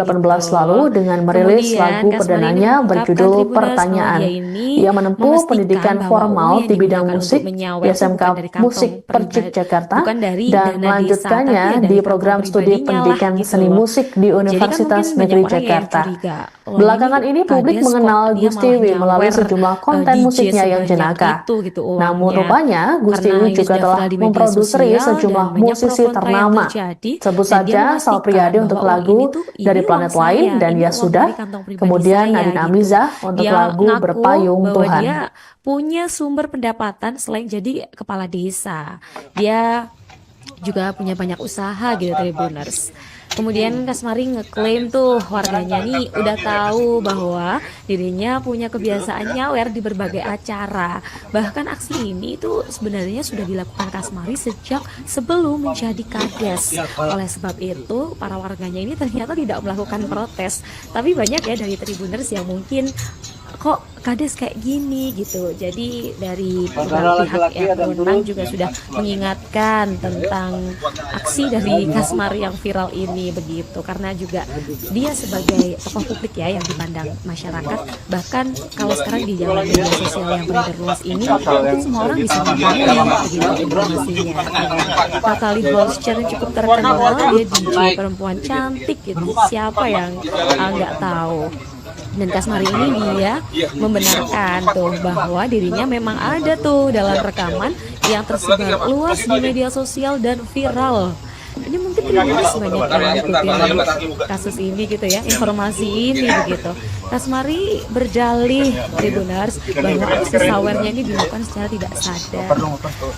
2018 gitu. lalu dengan merilis Kemudian lagu Kasmari ini perdananya mengungkapkan berjudul Tribuners kalau Pertanyaan. dia ini Ia menempuh pendidikan memastikan bahwa formal uang yang di bidang digunakan musik untuk di menyawer itu SMK bukan dari Musik kantong Percik pribadi, Jakarta bukan dari dan dana desa, tapi melanjutkannya ya di dari kantong program studi pribadinya lah pendidikan gitu seni loh. musik di Jadi kan mungkin Universitas banyak Negeri orang ya yang Jakarta. curiga, loh ini Belakangan ini publik kades kok mengenal dia Gusti malah Wib melalui nyawer sejumlah konten DJ musiknya yang sebanyak jenaka. itu gitu Namun uangnya. rupanya Gusti Karena Wib ini juga sudah telah viral di media memproduksi sosial sejumlah dan banyak pro musisi kontra yang ternama. terjadi, Sebut dan dia saja Sal memastikan Priadi untuk bahwa uang lagu ini tuh Dari uang Planet Lain saya, dan ini Ya uang Sudah, dari kantong pribadi kemudian saya Nadine gitu. Amiza untuk Dia lagu ngaku Berpayung bahwa Tuhan. dia punya sumber pendapatan selain jadi kepala desa. Dia juga punya banyak usaha gitu Tribuners. Kemudian Kasmari ngeklaim tuh warganya nih udah tahu bahwa dirinya punya kebiasaan nyawer di berbagai acara. Bahkan aksi ini tuh sebenarnya sudah dilakukan Kasmari sejak sebelum menjadi kades. Oleh sebab itu para warganya ini ternyata tidak melakukan protes. Tapi banyak ya dari Tribuners yang mungkin kok kades kayak gini gitu. Jadi dari beberapa pihak yang berwenang juga sudah mengingatkan tentang aksi dari Kasmari yang viral ini begitu, karena juga dia sebagai tokoh publik ya yang dipandang masyarakat. Bahkan kalau sekarang di zaman media sosial yang beredar luas ini mungkin semua orang bisa mengetahui begitu informasinya. Natalie Holscher cukup terkenal, dia DJ perempuan cantik gitu. Siapa yang nggak tahu? Dan Kasmari ini dia membenarkan tuh bahwa dirinya memang ada tuh dalam rekaman yang tersebar luas di media sosial dan viral. Ini mungkin Tribuners banyak yang ngikutin kasus ini gitu ya, informasi ini begitu. Kasmari berjalih Tribuners bahwa aksi sawernya ini dilakukan secara tidak sadar.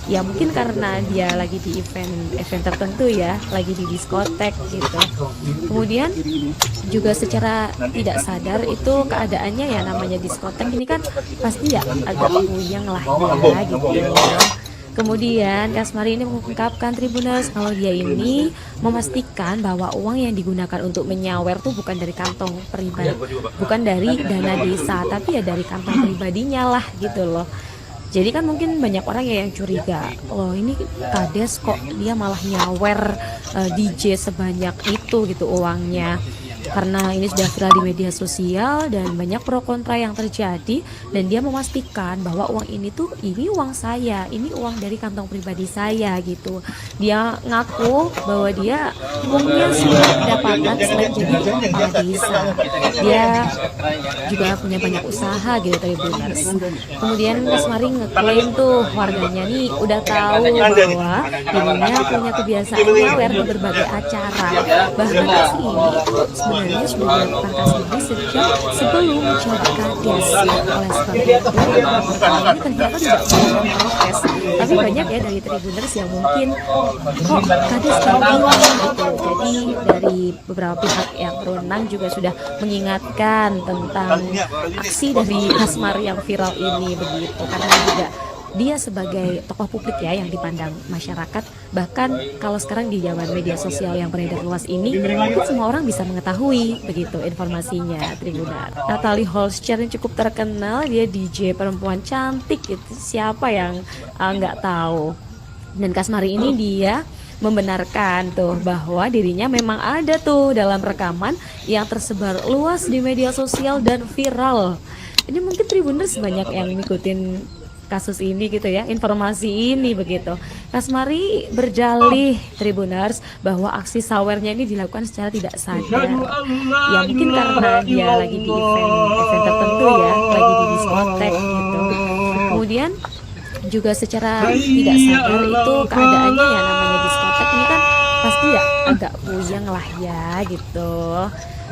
Ya mungkin karena dia lagi di event tertentu ya, lagi di diskotek gitu. Kemudian juga secara tidak sadar itu keadaannya ya namanya diskotek ini kan pasti ya agak puyeng lah ya gitu. Kemudian Kasmari ini mengungkapkan Tribuners kalau dia ini memastikan bahwa uang yang digunakan untuk menyawer tuh bukan dari kantong pribadi, bukan dari dana desa, tapi ya dari kantong pribadinya lah gitu loh. Jadi kan mungkin banyak orang ya yang curiga, loh ini kades kok dia malah nyawer DJ sebanyak itu gitu uangnya. Karena ini sudah viral di media sosial dan banyak pro kontra yang terjadi, dan dia memastikan bahwa uang ini tuh ini uang saya, ini uang dari kantong pribadi saya gitu. Dia ngaku bahwa dia punya sumber pendapatan selain jadi kepala desa. Dia juga punya banyak usaha gitu Tribuners. Kemudian Kasmari ngeklaim tuh warganya nih udah tahu bahwa dirinya punya kebiasaan nyawer di berbagai acara. Bahkan aksi ini sebenarnya sudah dilakukan Kasmari sejak sebelum menjadi kades. Oleh sebab itu ini ternyata tidak melakukan protes. Tapi banyak ya dari Tribuners yang mungkin kok kades kayak gini gitu. Jadi dari beberapa pihak yang berwenang juga sudah mengingatkan tentang aksi dari Kasmari yang viral ini begitu, karena juga dia sebagai tokoh publik ya yang dipandang masyarakat. Bahkan kalau sekarang di zaman media sosial yang beredar luas ini mungkin semua orang bisa mengetahui begitu informasinya Tribuners. Natalie Holscher yang cukup terkenal, dia DJ perempuan cantik gitu. Siapa yang nggak tahu? Dan Kasmari ini dia membenarkan tuh bahwa dirinya memang ada tuh dalam rekaman yang tersebar luas di media sosial dan viral. Ini mungkin Tribuners banyak yang ngikutin kasus ini gitu ya, informasi ini begitu. Kasmari berjalih Tribuners bahwa aksi sawernya ini dilakukan secara tidak sadar. Ya mungkin karena dia lagi di event tertentu ya, lagi di diskotek gitu. Kemudian juga secara tidak sadar itu keadaannya ya, namanya diskotek ini kan pasti ya agak puyeng lah ya gitu.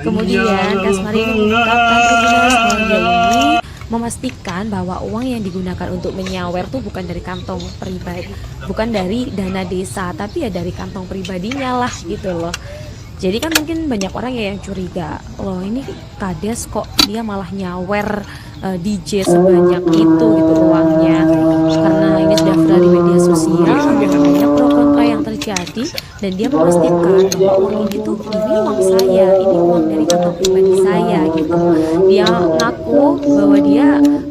Kemudian Kasmari ini mengungkapkan Tribuners bahwa dia ini memastikan bahwa uang yang digunakan untuk menyawer tuh bukan dari kantong pribadi, bukan dari dana desa, tapi ya dari kantong pribadinya lah gitu loh. Jadi kan mungkin banyak orang ya yang curiga, loh ini Kades kok dia malah nyawer DJ sebanyak itu gitu uangnya, karena ini sudah viral di media sosial dan banyak pro kontra yang terjadi, dan dia memastikan bahwa uang ini tuh ini uang saya, ini uang dari kantong pribadi saya gitu. Dia ngaku bahwa dia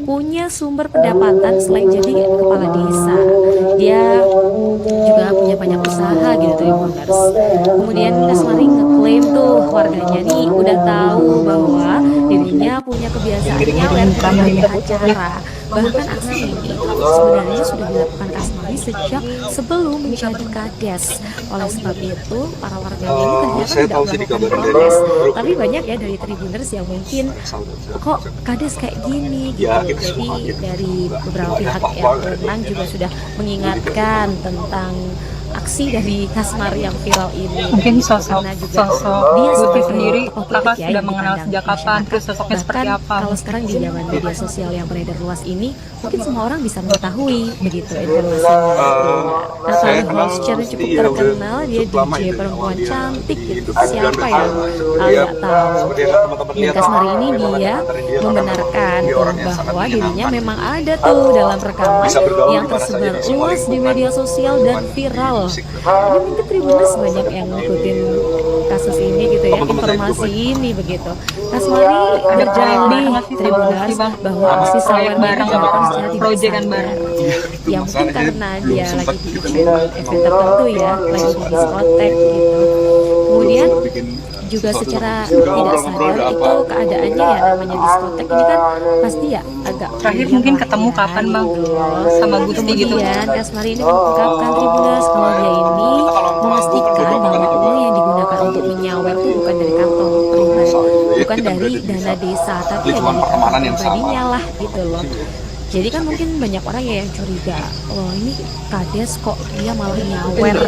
punya sumber pendapatan selain jadi kepala desa, dia juga punya banyak usaha gitu Tribuners. Kemudian Kasmari ngeklaim tuh warganya nih udah tahu bahwa dirinya punya kebiasaan nyawer di berbagai acara. Bahkan aksi ini sebenarnya sudah dilakukan Kasmari sejak sebelum menjadi Kades. Oleh sebab itu para warganya ini ternyata tidak melakukan protes. Tapi banyak ya dari Tribuners yang mungkin kok Kades kayak gini gitu. Jadi dari beberapa pihak yang berwenang juga sudah mengingatkan tentang aksi dari Kasmari yang viral ini. Mungkin sosok dia Putri sendiri tokoh kakak politik ya sudah yang mengenal dipandang sejak kapan, masyarakat. terus sosoknya seperti Bahkan apa? kalau sekarang di zaman media sosial yang beredar luas ini, mungkin semua orang bisa mengetahui begitu informasinya. Natalie Holscher cukup terkenal, dia DJ perempuan cantik gitu. Siapa yang nggak tahu? Dan Kasmari ini dia membenarkan tuh bahwa dirinya memang ada tuh dalam rekaman yang tersebar luas di media sosial dan viral. Ini mungkin Tribuners banyak yang ngikutin kasus ini gitu ya, informasi ini begitu. Kasmari berjalih Tribuners bahwa aksi sawer bareng, dilakukan secara tidak proyekan sadar. bareng. Ya mungkin karena dia lagi di event tertentu ya, lagi di diskotek gitu. Kemudian juga secara tidak sadar itu keadaannya ya, namanya diskotek ini kan pasti ya agak Terakhir puyeng mungkin lah ketemu ya, kapan Bang gitu. sama Gusti gitu? Kemudian Kasmari ini mengungkapkan Tribuners kalau dia ini memastikan bahwa uang yang digunakan untuk menyawer itu bukan dari kantong pribadi, bukan dari dana desa, tapi ya dari kantong pribadinya lah gitu loh. Jadi kan mungkin banyak orang ya yang curiga, loh ini Kades kok dia malah nyawer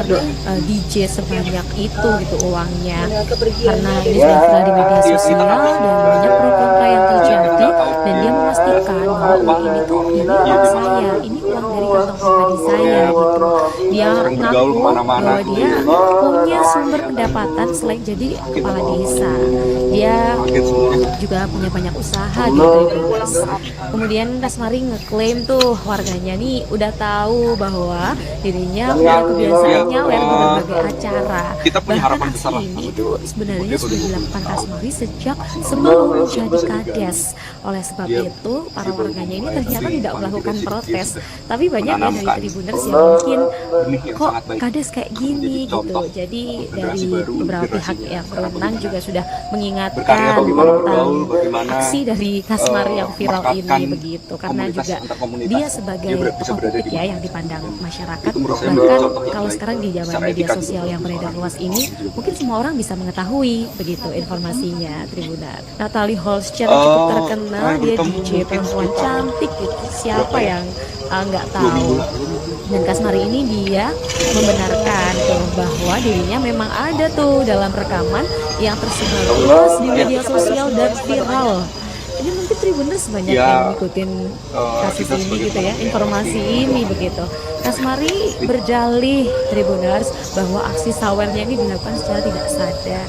DJ sebanyak itu gitu uangnya, karena ini sudah viral di media sosial dan banyak pro kontra yang terjadi, dan dia memastikan bahwa uang ini tuh ini uang saya, ini uang dari kantong pribadi saya gitu. Dia ngaku bahwa dia punya sumber pendapatan selain jadi kepala desa, dia juga punya banyak usaha gitu. Kemudian Kasmari ngeklaim tuh warganya nih udah tahu bahwa dirinya punya kebiasaan nyawer di berbagai acara. Kita punya Bahkan harapan aksi besar lah. ini itu sebenarnya sudah dilakukan Kasmari sejak sebelum menjadi Kades. Oleh sebab itu para warganya ini ternyata tidak melakukan protes. Tapi banyak ya dari Tribuners yang mungkin kok Kades kayak gini gitu. Jadi dari beberapa pihak yang berwenang juga sudah mengingatkan tentang aksi dari Kasmari yang viral ini begitu, karena juga dia sebagai tokoh politik ya yang dipandang masyarakat. Bahkan kalau sekarang di zaman media sosial yang beredar luas ini, mungkin semua orang bisa mengetahui begitu informasinya Tribuners. Natalie Holscher cukup terkenal, dia DJ perempuan cantik gitu. Siapa yang nggak tahu? Dan Kasmari ini dia membenarkan tuh bahwa dirinya memang ada tuh dalam rekaman yang tersebar luas di media sosial dan viral. Ini mungkin Tribuners banyak yang ngikutin kasus ini gitu ya, informasi ini begitu. Kasmari berjalih Tribuners bahwa aksi sawernya ini dilakukan secara tidak sadar.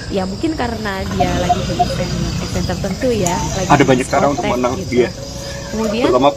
Ya mungkin karena dia lagi di event tertentu ya, lagi Ada di banyak cara untuk diskotek menang gitu. dia. Kemudian Terutama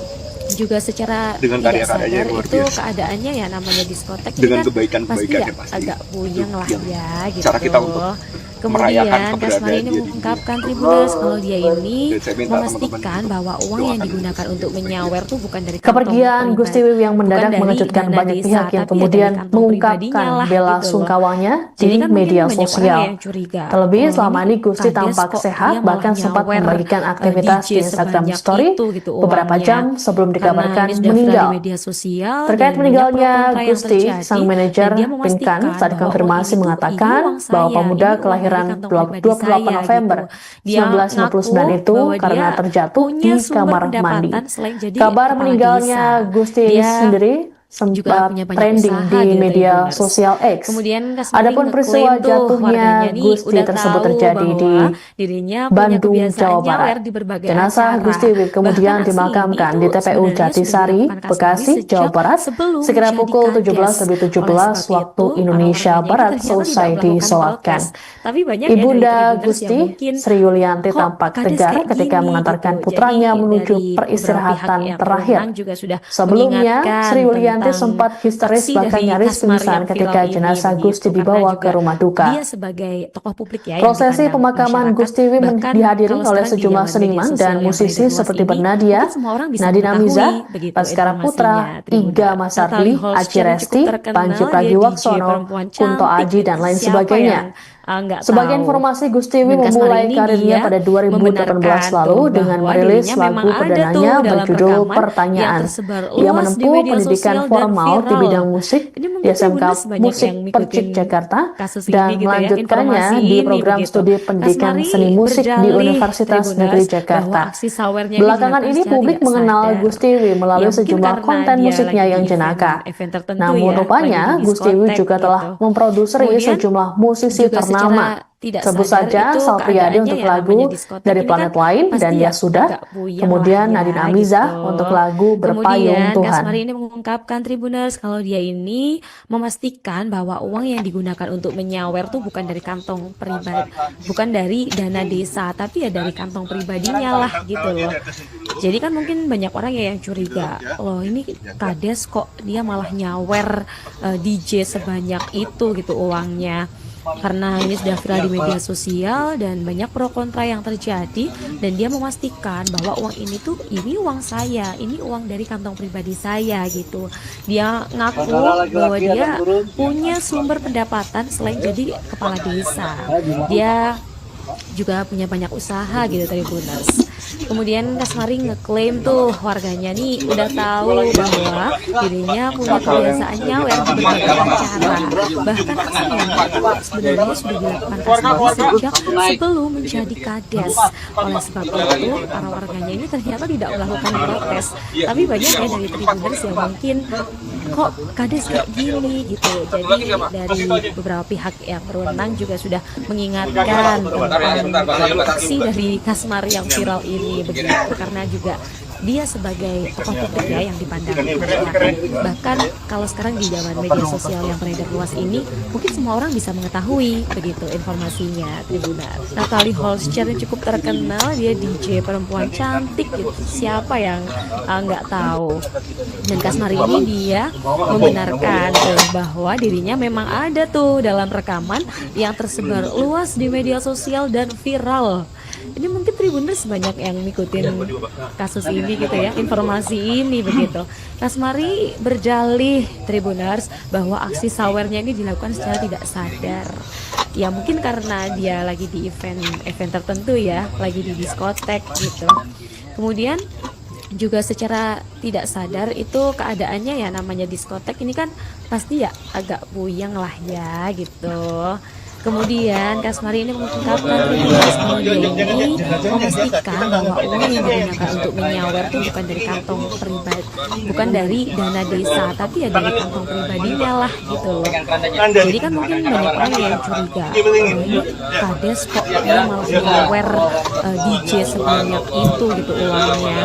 juga secara dengan tidak karya-karyanya sadar yang luar itu biasa. keadaannya ya, namanya diskotek ini Dengan kan pasti kebaikan-kebaikannya ya pasti. agak puyeng lah Yang ya gitu. cara kita untuk Kemudian merayakan Kasmari ini keberadaannya. mengungkapkan Tribuners kalau dia ini Saya minta memastikan bahwa uang yang digunakan untuk menyawer tuh bukan dari kantong Kepergian Gusti pribadi, Wiwi yang bukan mendadak dari mengejutkan dana banyak desa, pihak yang tapi ya dari kemudian kantong pribadinya mengungkapkan lah bela gitu loh. sungkawanya Jadi di kan mungkin media banyak orang sosial. yang curiga, Terlebih oh selama ini ini Gusti kades tampak kok sehat, dia malah bahkan sempat nyawer membagikan aktivitas DJ di Instagram sebanyak Story itu gitu beberapa uangnya. jam sebelum Karena dikabarkan ini sudah viral di meninggal. media sosial Terkait dan banyak pro meninggalnya kontra yang Gusti, terjadi sang dan manajer dia Pinkan memastikan saat bahwa uang konfirmasi ini mengatakan uang bahwa saya, pemuda ini uang dari kelahiran kantong pribadi 28 saya November gitu. Dia 1959 ngaku itu bahwa karena dia terjatuh punya di sumber kamar mandi. pendapatan selain jadi Kabar kepala meninggalnya desa. Gusti ini Dia sendiri juga sempat punya banyak trending usaha di gitu media Tribuners. sosial X. Kemudian Kasmari Adapun peristiwa ngeklaim tuh warganya jatuhnya nih Gusti udah tersebut tahu terjadi di bahwa dirinya punya Bandung, kebiasaan Jawa nyawer Barat. di berbagai Jenazah acara. Gusti Wiwi Bahkan kemudian aksi ini dimakamkan tuh di TPU sebenarnya sudah Jatisari, dilakukan Kasmari Bekasi, Jawa sejak Barat, sebelum sekira menjadi pukul kades. Oleh 17.17 sebab waktu itu, para Indonesia warganya ini Barat ternyata selesai tidak melakukan disolatkan. protes. Tapi banyak ya dari Ibunda Tribuners yang Gusti, mungkin Sri Yulianti kok tampak kades tegar kayak ketika gini mengantarkan gitu. putranya Jadi menuju dari beberapa pihak peristirahatan yang terakhir. berwenang juga sudah Sebelumnya, mengingatkan Sri Yulianti tentang sempat histeris aksi bahkan dari nyaris Kasmari pingsan yang ketika viral ini jenazah begitu, Gusti karena dibawa ke juga rumah dia duka. sebagai tokoh publik ya yang Prosesi dipandang pemakaman masyarakat. Gusti Wiwi Bahkan dihadiri kalau oleh sekarang di sejumlah zaman media seniman sosial dan yang musisi beredar luas seperti ini, Bernadia, mungkin semua orang bisa Nadine mengetahui Amiza, begitu Baskara Putra, informasinya, Iga Tribunner. Masardi, Natalie Aci Holscher yang Resti, cukup terkenal, Panji dia DJ Pragiwaksono, perempuan Kunto cantik Aji, dan gitu. lain Siapa sebagainya. yang nggak Sebagai tahu? informasi, Gusti Wiwi Dan Kasmari memulai ini karirnya dia pada 2018 membenarkan lalu tuh dengan bahwa merilis dirinya memang lagu ada perdananya tuh dalam berjudul rekaman yang Pertanyaan. tersebar Ia luas di menempuh media pendidikan sosial dan formal di viral. bidang musik Ini di mungkin SMK Tribuners banyak Musik yang Percik ngikutin Jakarta kasus dan ini gitu ya, melanjutkannya informasi di ini program begitu. studi pendidikan Kasmari seni musik di berdalih Universitas Negeri Tribuners bahwa Jakarta. aksi sawernya ini Belakangan dilakukan ini secara publik tidak mengenal sadar. Gusti Wiwi Ya melalui mungkin sejumlah karena konten dia musiknya lagi yang di jenaka. event tertentu Namun ya, lagi rupanya di Gusti Wiwi diskotek juga telah gitu. memproduksi Kemudian sejumlah musisi juga secara ternama. tidak Sebut sadar saja itu Sal Priadi keadaannya untuk ya lagu namanya diskotek Dari ini kan Planet Lain dan pasti Ya ya Sudah, agak puyeng lah kemudian ya Nadine gitu. Amiza untuk lagu Berpayung Kemudian Tuhan. Kasmari ini mengungkapkan Tribuners kalau dia ini memastikan bahwa uang yang digunakan untuk menyawer tuh bukan dari kantong pribadi, bukan dari dana desa, tapi ya dari kantong pribadinya lah gitu loh. Jadi kan mungkin banyak orang ya yang curiga, loh ini kades kok dia malah nyawer DJ sebanyak itu gitu uangnya. Karena ini sudah viral di media sosial dan banyak pro kontra yang terjadi, dan dia memastikan bahwa uang ini tuh ini uang saya, ini uang dari kantong pribadi saya gitu. Dia ngaku bahwa dia punya sumber pendapatan selain jadi kepala desa. Dia juga punya banyak usaha gitu Tribuners. Kemudian Kasmari ngeklaim tuh warganya nih udah tahu bahwa dirinya punya kebiasaan nyawer di berbagai acara. Bahkan aksi ini sebenarnya sudah dilakukan Kasmari sejak sebelum menjadi kades. Oleh sebab itu, para warganya ini ternyata tidak melakukan protes. Tapi banyak ya dari Tribuners yang mungkin kok kades kayak gini gitu. Jadi dari beberapa pihak yang berwenang juga sudah mengingatkan tentang aksi dari Kasmari yang viral ini begitu, karena juga dia sebagai tokoh publik ya yang dipandang masyarakat. Bahkan kalau sekarang di zaman media sosial yang beredar luas ini, mungkin semua orang bisa mengetahui begitu informasinya Tribuners. Natalie Holscher yang cukup terkenal, dia DJ perempuan cantik gitu. Siapa yang nggak tahu? Dan Kasmari ini dia membenarkan bahwa dirinya memang ada tuh dalam rekaman yang tersebar luas di media sosial dan viral. Ini mungkin Tribuners banyak yang ngikutin kasus ini gitu ya, informasi ini begitu. Kasmari berdalih Tribuners bahwa aksi sawernya ini dilakukan secara tidak sadar. Ya mungkin karena dia lagi di event tertentu ya, lagi di diskotek gitu. Kemudian juga secara tidak sadar itu keadaannya ya, namanya diskotek ini kan pasti ya agak puyeng lah ya gitu. Kemudian Kasmari ini mengungkapkan Tribuners kalau dia ini memastikan bahwa uang yang digunakan untuk menyawer itu bukan dari kantong pribadi, bukan dari dana desa, tapi ya dari kantong pribadinya lah gitu loh. Jadi kan mungkin banyak orang yang curiga, oh ini kades kok dia malah nyawer DJ sebanyak itu gitu uangnya.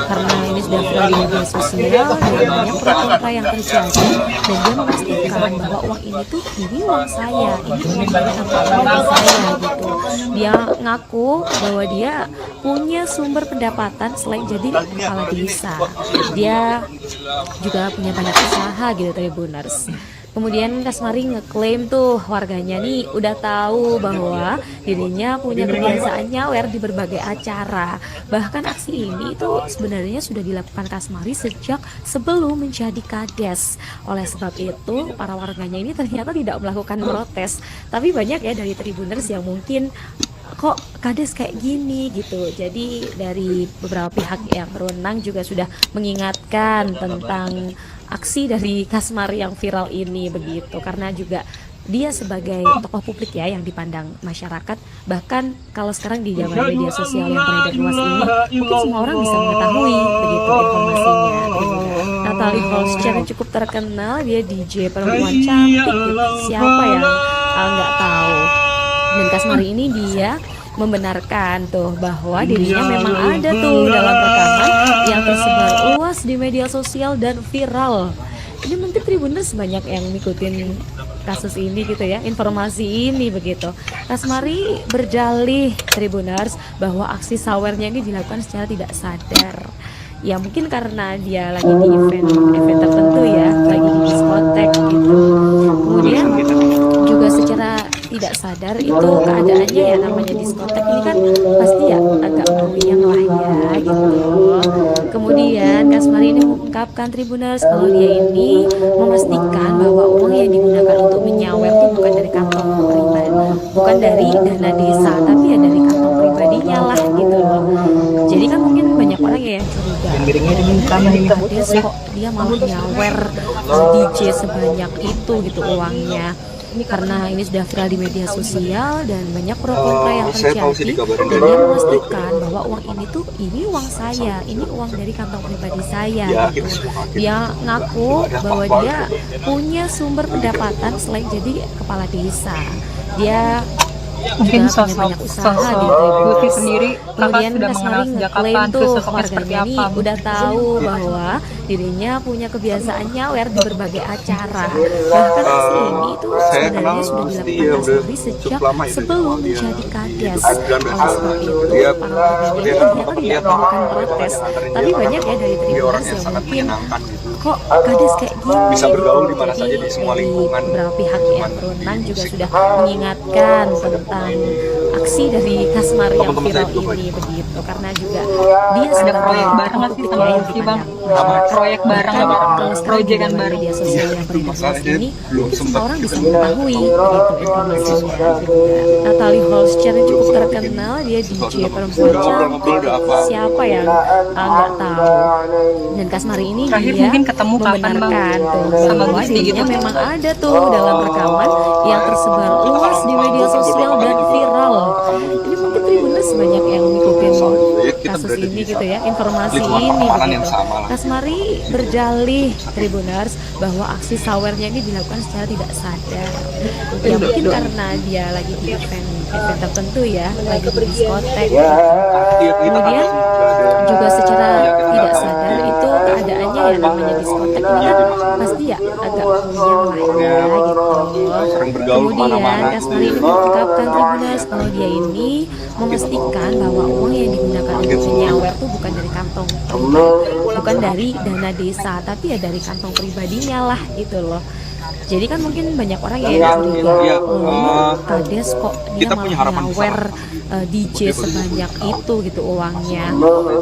Karena ini sudah viral di media sosial dan banyak pro kontra yang terjadi, dan dia memastikan bahwa uang ini tuh ini uang saya, ini uang dari kantong pribadi saya gitu. Dia ngaku bahwa dia punya sumber pendapatan selain jadi kepala desa. Dia juga punya banyak usaha gitu Tribuners. Kemudian Kasmari ngeklaim tuh warganya nih udah tahu bahwa dirinya punya kebiasaan nyawer di berbagai acara. Bahkan aksi ini itu sebenarnya sudah dilakukan Kasmari sejak sebelum menjadi kades. Oleh sebab itu, para warganya ini ternyata tidak melakukan protes. Tapi banyak ya dari Tribuners yang mungkin kok kades kayak gini gitu. Jadi dari beberapa pihak yang berwenang juga sudah mengingatkan tentang aksi dari Kasmari yang viral ini begitu, karena juga dia sebagai tokoh publik ya yang dipandang masyarakat. Bahkan kalau sekarang di zaman media sosial yang beredar luas ini, mungkin semua orang bisa mengetahui begitu informasinya. Natalie Holscher cukup terkenal, dia DJ perempuan cantik gitu. Siapa yang nggak tahu. Dan Kasmari ini dia membenarkan tuh bahwa dirinya memang ada tuh dalam rekaman yang tersebar luas di media sosial dan viral. Ini mungkin Tribuners banyak yang ngikutin kasus ini gitu ya, informasi ini begitu. Kasmari berdalih Tribuners bahwa aksi sawernya ini dilakukan secara tidak sadar. Ya mungkin karena dia lagi di event tertentu ya, lagi di diskotek gitu. Kemudian juga secara tidak sadar itu keadaannya ya, namanya diskotek ini kan pasti ya agak goyang lah ya gitu. Kemudian Kasmari ini mengungkapkan Tribuners kalau dia ini memastikan bahwa uang yang digunakan untuk menyawer itu bukan dari kantong pribadi, bukan dari dana desa, tapi ya dari kantong pribadinya lah gitu loh. Jadi kan mungkin banyak orang ya yang curiga, kades kok dia malah nyawer DJ sebanyak itu gitu uangnya. Karena ini sudah viral di media sosial dan banyak pro kontra yang terjadi, dan dia memastikan bahwa uang ini tuh ini uang saya, ini uang dari kantong pribadi saya gitu. Dia ngaku bahwa dia punya sumber pendapatan selain jadi kepala desa. Dia mungkin juga punya banyak usaha di Guti sendiri. Kemudian sudah mengenal Kasmari sejak ngeklaim kapan, tuh terus sosoknya seperti warganya ini apa? udah tahu bahwa dirinya punya kebiasaan nyawer di berbagai acara. Bahkan aksi ini itu sebenarnya sudah dilakukan Kasmari sejak sebelum menjadi kades. Oleh sebab itu, para warganya ini ternyata tidak melakukan protes. Tapi banyak ya dari Tribuners yang mungkin kok kades kayak gini. Bisa bergaul di mana Jadi saja di semua dari lingkungan. beberapa pihak yang berwenang juga sudah mengingatkan tentang aksi dari Kasmari yang viral ini begitu, karena juga dia Ada sebagai proyek bareng nggak sih sama yang si Bang? dipandang Proyek bareng kan sama kalau sekarang di proyekan zaman bareng. media sosial yang beredar luas masalahnya ini, belum mungkin semua sempat orang bisa mengetahui begitu informasinya. Natalie Holscher cukup terkenal, dia DJ perempuan cantik. Siapa yang nggak tahu. Dan Kasmari ini Terakhir dia mungkin ketemu kapan, Bang? membenarkan tuh Sama bahwa Gusti dirinya gitu? memang ada tuh dalam rekaman yang tersebar luas di media sosial dan viral. Ini mungkin Tribuners banyak yang ngikutin kasus ini gitu ya, informasi ini begitu. Kasmari berdalih Tribuners bahwa aksi sawernya ini dilakukan secara tidak sadar. Ya mungkin karena dia lagi di event tertentu ya, lagi di diskotek gitu. Kemudian juga secara tidak sadar itu keadaannya ya, namanya diskotek ini kan pasti ya agak goyang lah ya gitu. Kemudian Kasmari ini mengungkapkan Tribuners kalau dia ini memastikan bahwa uang yang digunakan untuk menyawer tuh bukan dari kantong pribadi, bukan dari dana desa, tapi ya dari kantong pribadinya lah gitu loh. Jadi kan mungkin banyak orang yang curiga, kades kok dia malah nyawer DJ sebanyak itu gitu uangnya.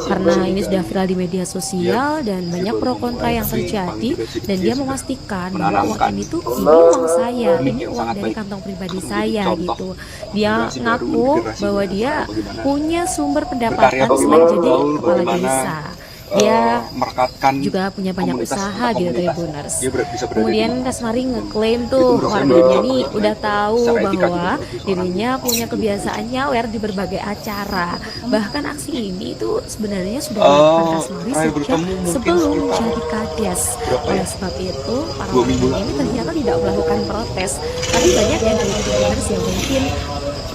Karena ini sudah viral di media sosial dan banyak pro kontra yang terjadi, dan dia memastikan bahwa uang ini tuh ini uang saya, ini uang dari kantong pribadi saya gitu. Dia ngaku bahwa dia punya sumber pendapatan selain jadi kepala desa. Dia juga punya banyak usaha gitu Tribuners. Kemudian Kasmari ngeklaim tuh warganya nih udah tahu bahwa dirinya punya kebiasaan nyawer di berbagai acara. Bahkan aksi ini itu sebenarnya sudah dilakukan Kasmari sejak sebelum menjadi kades. Oleh sebab itu, para warganya ini ternyata tidak melakukan protes. Tapi banyak ya dari Tribuners yang mungkin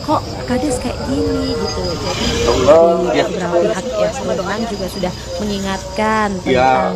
kok kades kayak gini gitu. Jadi dari beberapa pihak yang berwenang juga sudah mengingatkan tentang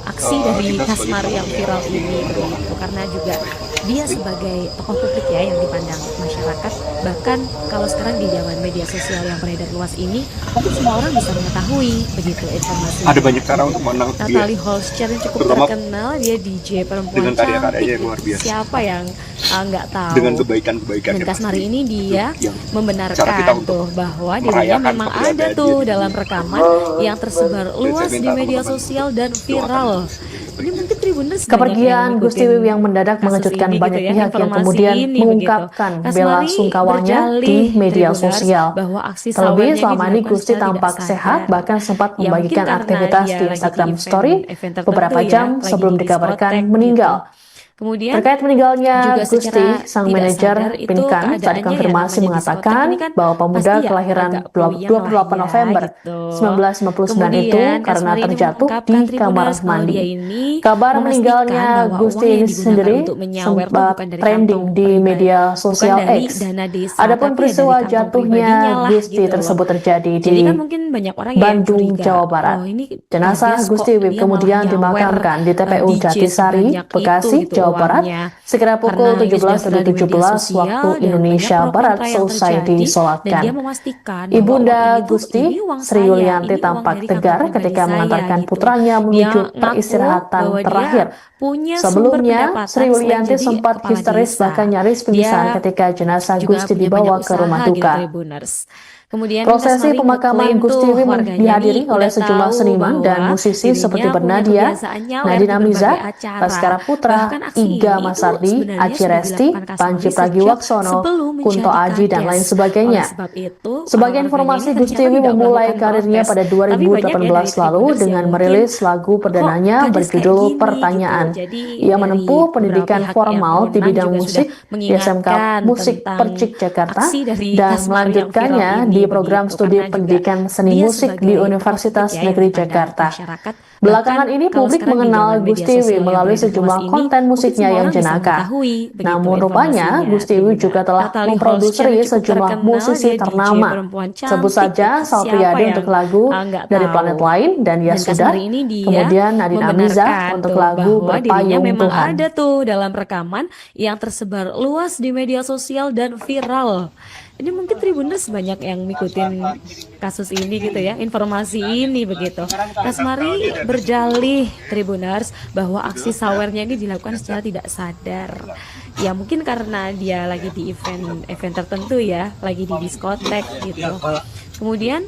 aksi dari Kasmari yang viral ini begitu, karena juga dia sebagai tokoh publik ya yang dipandang masyarakat. Bahkan kalau sekarang di zaman media sosial yang beredar luas ini, mungkin semua orang bisa mengetahui begitu informasi. Ada banyak cara untuk menang dia. Natalie Holscher yang cukup Terutama terkenal, dia DJ perempuan dengan karya-karyanya cantik. yang luar biasa. Siapa yang nggak tahu? Dengan kebaikan-kebaikan Dan Kasmari ini dia yang cara kita membenarkan untuk tuh bahwa dirinya merayakan memang ada keberadaan tuh dia. dalam rekaman yang tersebar luas di media sosial dan viral. Ini mungkin Tribuners banyak yang Kepergian Gusti ngikutin Wiwi yang mendadak kasus mengejutkan ini banyak gitu ya, pihak yang informasi kemudian ini mengungkapkan begitu. bela Kasmari sungkawanya berjalih, di media Tribuners, sosial. bahwa aksi Terlebih sawernya ini selama ini dilakukan Gusti secara tampak tidak sehat, sadar. bahkan sempat Ya, mungkin membagikan karena aktivitas dia di lagi Instagram event- Story event tertentu beberapa ya, jam lagi sebelum di dikabarkan diskotek meninggal. gitu. Kemudian Terkait meninggalnya juga Gusti, secara sang tidak manajer sadar itu Pinkan saat keadaannya dikonfirmasi ya namanya mengatakan diskotek ini kan bahwa pemuda pasti ya kelahiran agak puyeng 28 lah ya, November gitu. 1959 itu Kemudian karena Kasmari ini terjatuh mengungkapkan di kamar Tribuners kalau mandi. dia ini Kabar memastikan meninggalnya bahwa Gusti uang yang ini digunakan sendiri untuk menyawer tuh sempat bukan dari trending kantong di pribadi, media bukan sosial dari X. dana desa, Adapun tapi ya peristiwa dari kantong jatuhnya pribadinya lah Gusti gitu loh. tersebut terjadi Jadi di kan mungkin banyak orang yang Bandung, curiga, Jawa Barat. oh ini Jenazah kades Gusti kok Wiwi dia kemudian malah nyawer dimakamkan di TPU DJ Jatisari, sebanyak itu Bekasi, gitu Jawa Barat, uangnya. sekira pukul Karena ini sudah 17 viral di media 17 sosial waktu dan Indonesia banyak pro Barat kontra yang selesai terjadi, dan disolatkan. dia memastikan bahwa uang Ibunda ini tuh Gusti, ini uang Sri saya, Yulianti, ini uang tampak dari tegar kantong pribadi ketika saya mengantarkan gitu. putranya Dia menuju ngaku peristirahatan bahwa dia terakhir. punya sumber Sebelumnya, pendapatan Sri selain Yulianti jadi sempat kepala histeris desa. bahkan nyaris pingsan Dia ketika jenazah juga Gusti punya dibawa banyak ke rumah usaha gitu duka. Tribuners. Kemudian Prosesi Kasmari pemakaman ngeklaim Gusti tuh Wiwi warganya dihadiri ini oleh udah sejumlah tahu seniman dan bahwa musisi seperti dirinya punya Bernadia, kebiasaan nyawer Nadine di Amiza, berbagai acara. Baskara Putra, Bahkan aksi Iga ini tuh Masardi, sebenarnya Aci sudah Resti, dilakukan Kasmari Panji sejak Pragiwaksono, sebelum Kunto menjadi Aji, dan lain kades. sebagainya. Oleh sebab itu, Sebagai para warganya informasi, ini Gusti ternyata Wiwi tidak memulai melakukan karirnya protes. pada Tapi banyak ya 2018 dari lalu Tribuners dengan yang merilis mungkin lagu kok perdananya kades kayak berjudul gini Pertanyaan. gitu. Jadi Ia dari menempuh beberapa pendidikan pihak yang formal di berwenang bidang juga musik sudah di SMK mengingatkan Musik tentang Percik Jakarta aksi dari dan Kasmari yang viral melanjutkannya ini di program begitu, studi karena juga pendidikan seni dia musik di sebagai tokoh Universitas publik ya yang Negeri dipandang Jakarta. masyarakat. Belakangan Bahkan ini kalau publik sekarang di mengenal zaman media Gusti Wiwi sosial yang melalui beredar sejumlah luas ini, konten mungkin musiknya semua yang orang bisa jenaka. mengetahui begitu Namun rupanya informasinya, Gusti Wiwi Tribuners. juga telah Natalie Holscher memproduksi yang cukup sejumlah terkenal, musisi dia DJ ternama. perempuan Sebut cantik saja gitu. Sal Siapa Priadi yang untuk lagu nggak Dari tahu? Planet Lain dan Ya Dan Sudah, Kasmari ini dia kemudian Nadine Amiza membenarkan untuk tuh lagu bahwa dirinya Berpayung memang Tuhan. ada tuh dalam rekaman yang tersebar luas di media sosial dan viral. Ini mungkin Tribuners banyak yang ngikutin kasus ini gitu ya, informasi ini begitu. Kasmari berdalih Tribuners bahwa aksi sawernya ini dilakukan secara tidak sadar. Ya mungkin karena dia lagi di event tertentu ya, lagi di diskotek gitu. Kemudian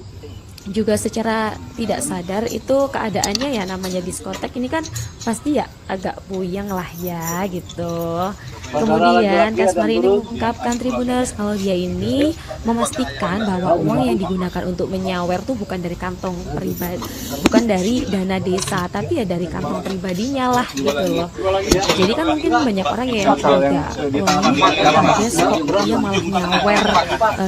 juga secara tidak sadar itu keadaannya ya namanya diskotek ini kan pasti ya agak puyeng lah ya gitu. Kemudian Kasmari ini mengungkapkan Tribuners kalau dia ini memastikan bahwa uang yang digunakan untuk menyawer tuh bukan dari kantong pribadi, bukan dari dana desa, tapi ya dari kantong pribadinya lah gitu loh. Jadi kan mungkin banyak orang yang curiga, wah ini kades kok dia malah nyawer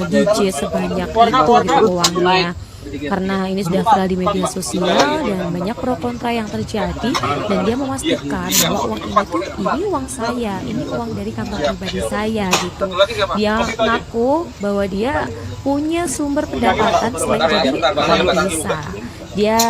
DJ sebanyak itu gitu uangnya. Karena ini sudah viral di media sosial dan banyak pro kontra yang terjadi, dan dia memastikan bahwa uang ini tuh ini uang saya, ini uang dari kantong pribadi saya gitu. Dia ngaku bahwa dia punya sumber pendapatan selain jadi kepala desa. Dia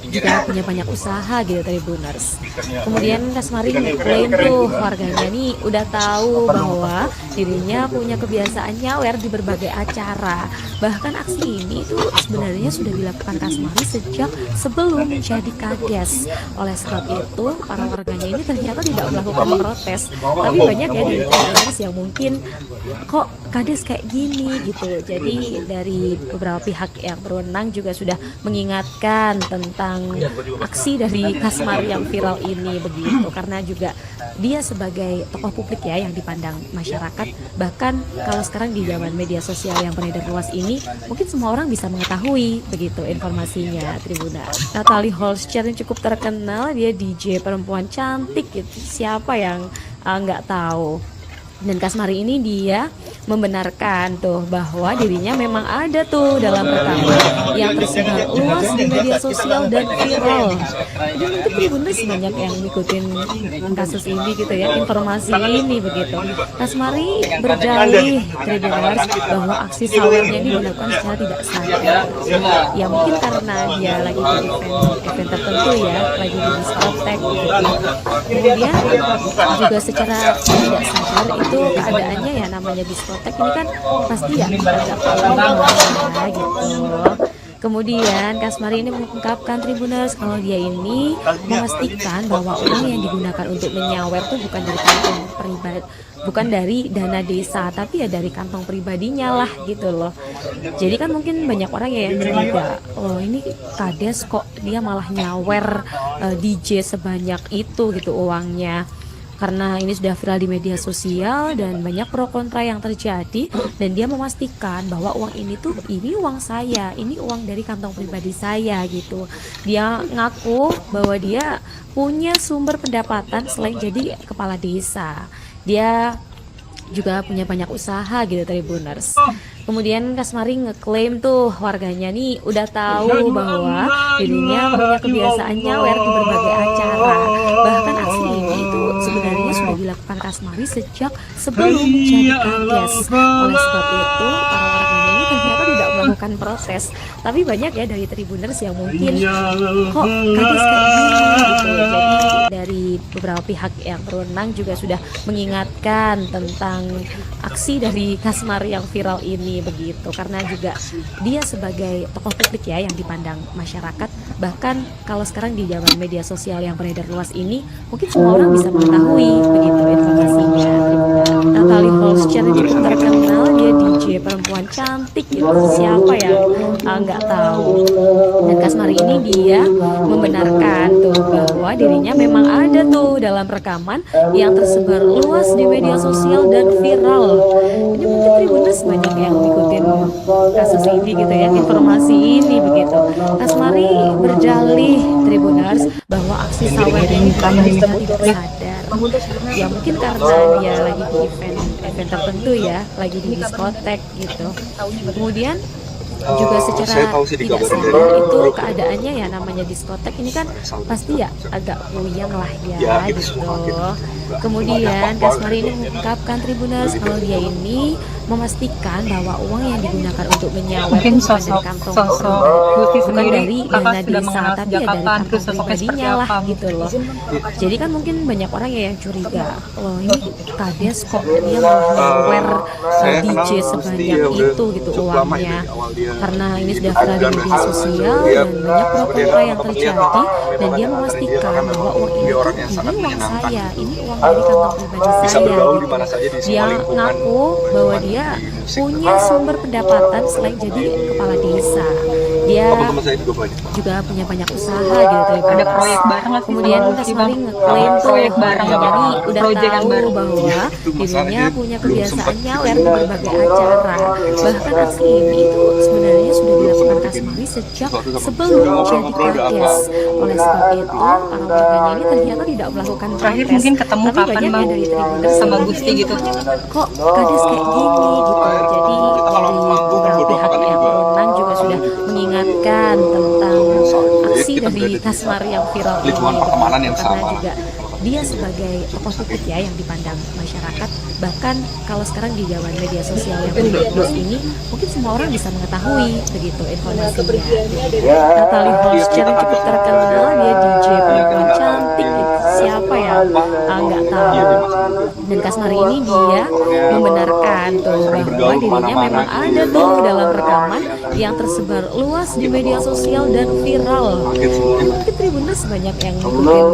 juga punya banyak usaha gitu Tribuners. Kemudian Kasmari ngeklaim tuh warganya nih udah tahu bahwa dirinya punya kebiasaan nyawer di berbagai acara. Bahkan aksi ini tuh sebenarnya sudah dilakukan Kasmari sejak sebelum menjadi kades. Oleh sebab itu para warganya ini ternyata tidak melakukan protes, tapi banyak ya dari Tribuners yang mungkin kok kades kayak gini gitu. Jadi dari beberapa pihak yang berwenang juga sudah mengingatkan tentang aksi dari Kasmari yang viral ini begitu, karena juga dia sebagai tokoh publik ya yang dipandang masyarakat. Bahkan kalau sekarang di zaman media sosial yang beredar luas ini, mungkin semua orang bisa mengetahui begitu informasinya Tribuners. Natalie Holscher yang cukup terkenal, dia DJ perempuan cantik gitu. Siapa yang nggak tahu? Dan Kasmari ini dia membenarkan tuh bahwa dirinya memang ada tuh dalam rekaman yang tersebar luas di media sosial dan viral. Jadi mungkin Tribuners banyak yang ngikutin kasus ini gitu ya, informasi ini begitu. Kasmari berdalih Tribuners bahwa aksi sawernya ini dilakukan secara tidak sadar. Ya mungkin karena dia lagi di event tertentu ya, lagi di diskotek gitu. Kemudian juga secara tidak sadar itu keadaannya ya, namanya diskotek ini kan pasti ya agak ya gitu. Kemudian Kasmari ini mengungkapkan Tribuners kalau dia ini memastikan bahwa uang yang digunakan untuk menyawer tuh bukan dari kantong pribadi, bukan dari dana desa, tapi ya dari kantong pribadinya lah gitu loh. Jadi kan mungkin banyak orang ya yang curiga, oh ini Kades kok dia malah nyawer DJ sebanyak itu gitu uangnya. Karena ini sudah viral di media sosial dan banyak pro kontra yang terjadi, dan dia memastikan bahwa uang ini tuh ini uang saya, ini uang dari kantong pribadi saya gitu. Dia ngaku bahwa dia punya sumber pendapatan selain jadi kepala desa. Dia juga punya banyak usaha gitu Tribuners. Kemudian Kasmari ngeklaim tuh warganya nih udah tahu bahwa dirinya punya kebiasaan nyawer di berbagai acara. Bahkan aksi ini itu sebenarnya sudah dilakukan Kasmari sejak sebelum jadi Kades. Oleh sebab itu para warganya ini ternyata tidak melakukan proses. Tapi banyak ya dari Tribuners yang mungkin kok Kades kayak gini gitu. Jadi dari beberapa pihak yang berwenang juga sudah mengingatkan tentang aksi dari Kasmari yang viral ini begitu, karena juga dia sebagai tokoh publik ya yang dipandang masyarakat. Bahkan kalau sekarang di zaman media sosial yang beredar luas ini, mungkin semua orang bisa mengetahui begitu informasinya. Natalie Holscher cukup terkenal, dia DJ perempuan cantik gitu, siapa yang nggak tahu. Dan Kasmari ini dia membenarkan tuh bahwa dirinya memang ada tuh dalam rekaman yang tersebar luas di media sosial dan viral. Ini mungkin Tribuners banyak yang ngikutin kasus ini gitu ya, informasi ini begitu. Kasmari berdalih Tribuners bahwa aksi sawernya ini tidak sadar. Ya mungkin karena dia lagi di event tertentu ya, lagi di diskotek gitu. Kemudian juga secara tidak sadar itu keadaannya ya, namanya diskotek ini kan pasti ya agak puyeng lah ya gitu. Kemudian Kasmari ini mengungkapkan Tribuners kalau dia ini memastikan bahwa uang yang digunakan untuk menyawer mungkin itu bukan dari sosok kantong Lutfi bukan sendiri, dari kakak dana sudah desa, mengenal tapi sejak ya dari kapan, kantong terus sosoknya pribadinya seperti lah apa? gitu loh. Jadi kan mungkin banyak orang ya yang curiga, loh ini Kades kok dia malah nyawer DJ sebanyak itu gitu uangnya. Karena ini sudah viral di media sosial dan banyak pro kontra yang terjadi, dan dia memastikan bahwa uang ini tuh ini uang saya, ini uang dari kantong pribadi saya gitu. Dia ngaku bahwa dia punya sumber pendapatan selain jadi kepala desa. Dia juga punya banyak usaha gitu. Ada proyek bareng nggak sih? Kemudian Kasmari ngeklaim tuh proyek bareng jadi udah proyek tahu bareng. bahwa dirinya punya kebiasaan nyawer di berbagai acara. Bahkan aksi ini itu sebenarnya sudah dilakukan Kasmari sejak sebelum jadi Kades. Oleh sebab itu para warganya ini ternyata tidak melakukan Terakhir protes. mungkin ketemu Tapi kapan, banyak Bang? ya dari Tribuners Sama yang Gusti gitu. kok Kades kayak gini gitu. Jadi dari beberapa pihak yang berwenang juga sudah mengingatkan tentang aksi dari Kasmari yang viral ini lingkungan pertemanan yang karena sama. juga dia sebagai tokoh publik ya yang dipandang masyarakat. Bahkan kalau sekarang di zaman media sosial yang luas ini, mungkin semua orang bisa mengetahui begitu informasinya. Natalie Holscher cukup terkenal, dia DJ perempuan cantik gitu. Siapa yang nggak tahu. Dan Kasmari ini dia membenarkan tuh bahwa dirinya memang ada tuh dalam rekaman yang tersebar luas di media sosial dan viral. Dan mungkin Tribuners banyak yang ngikutin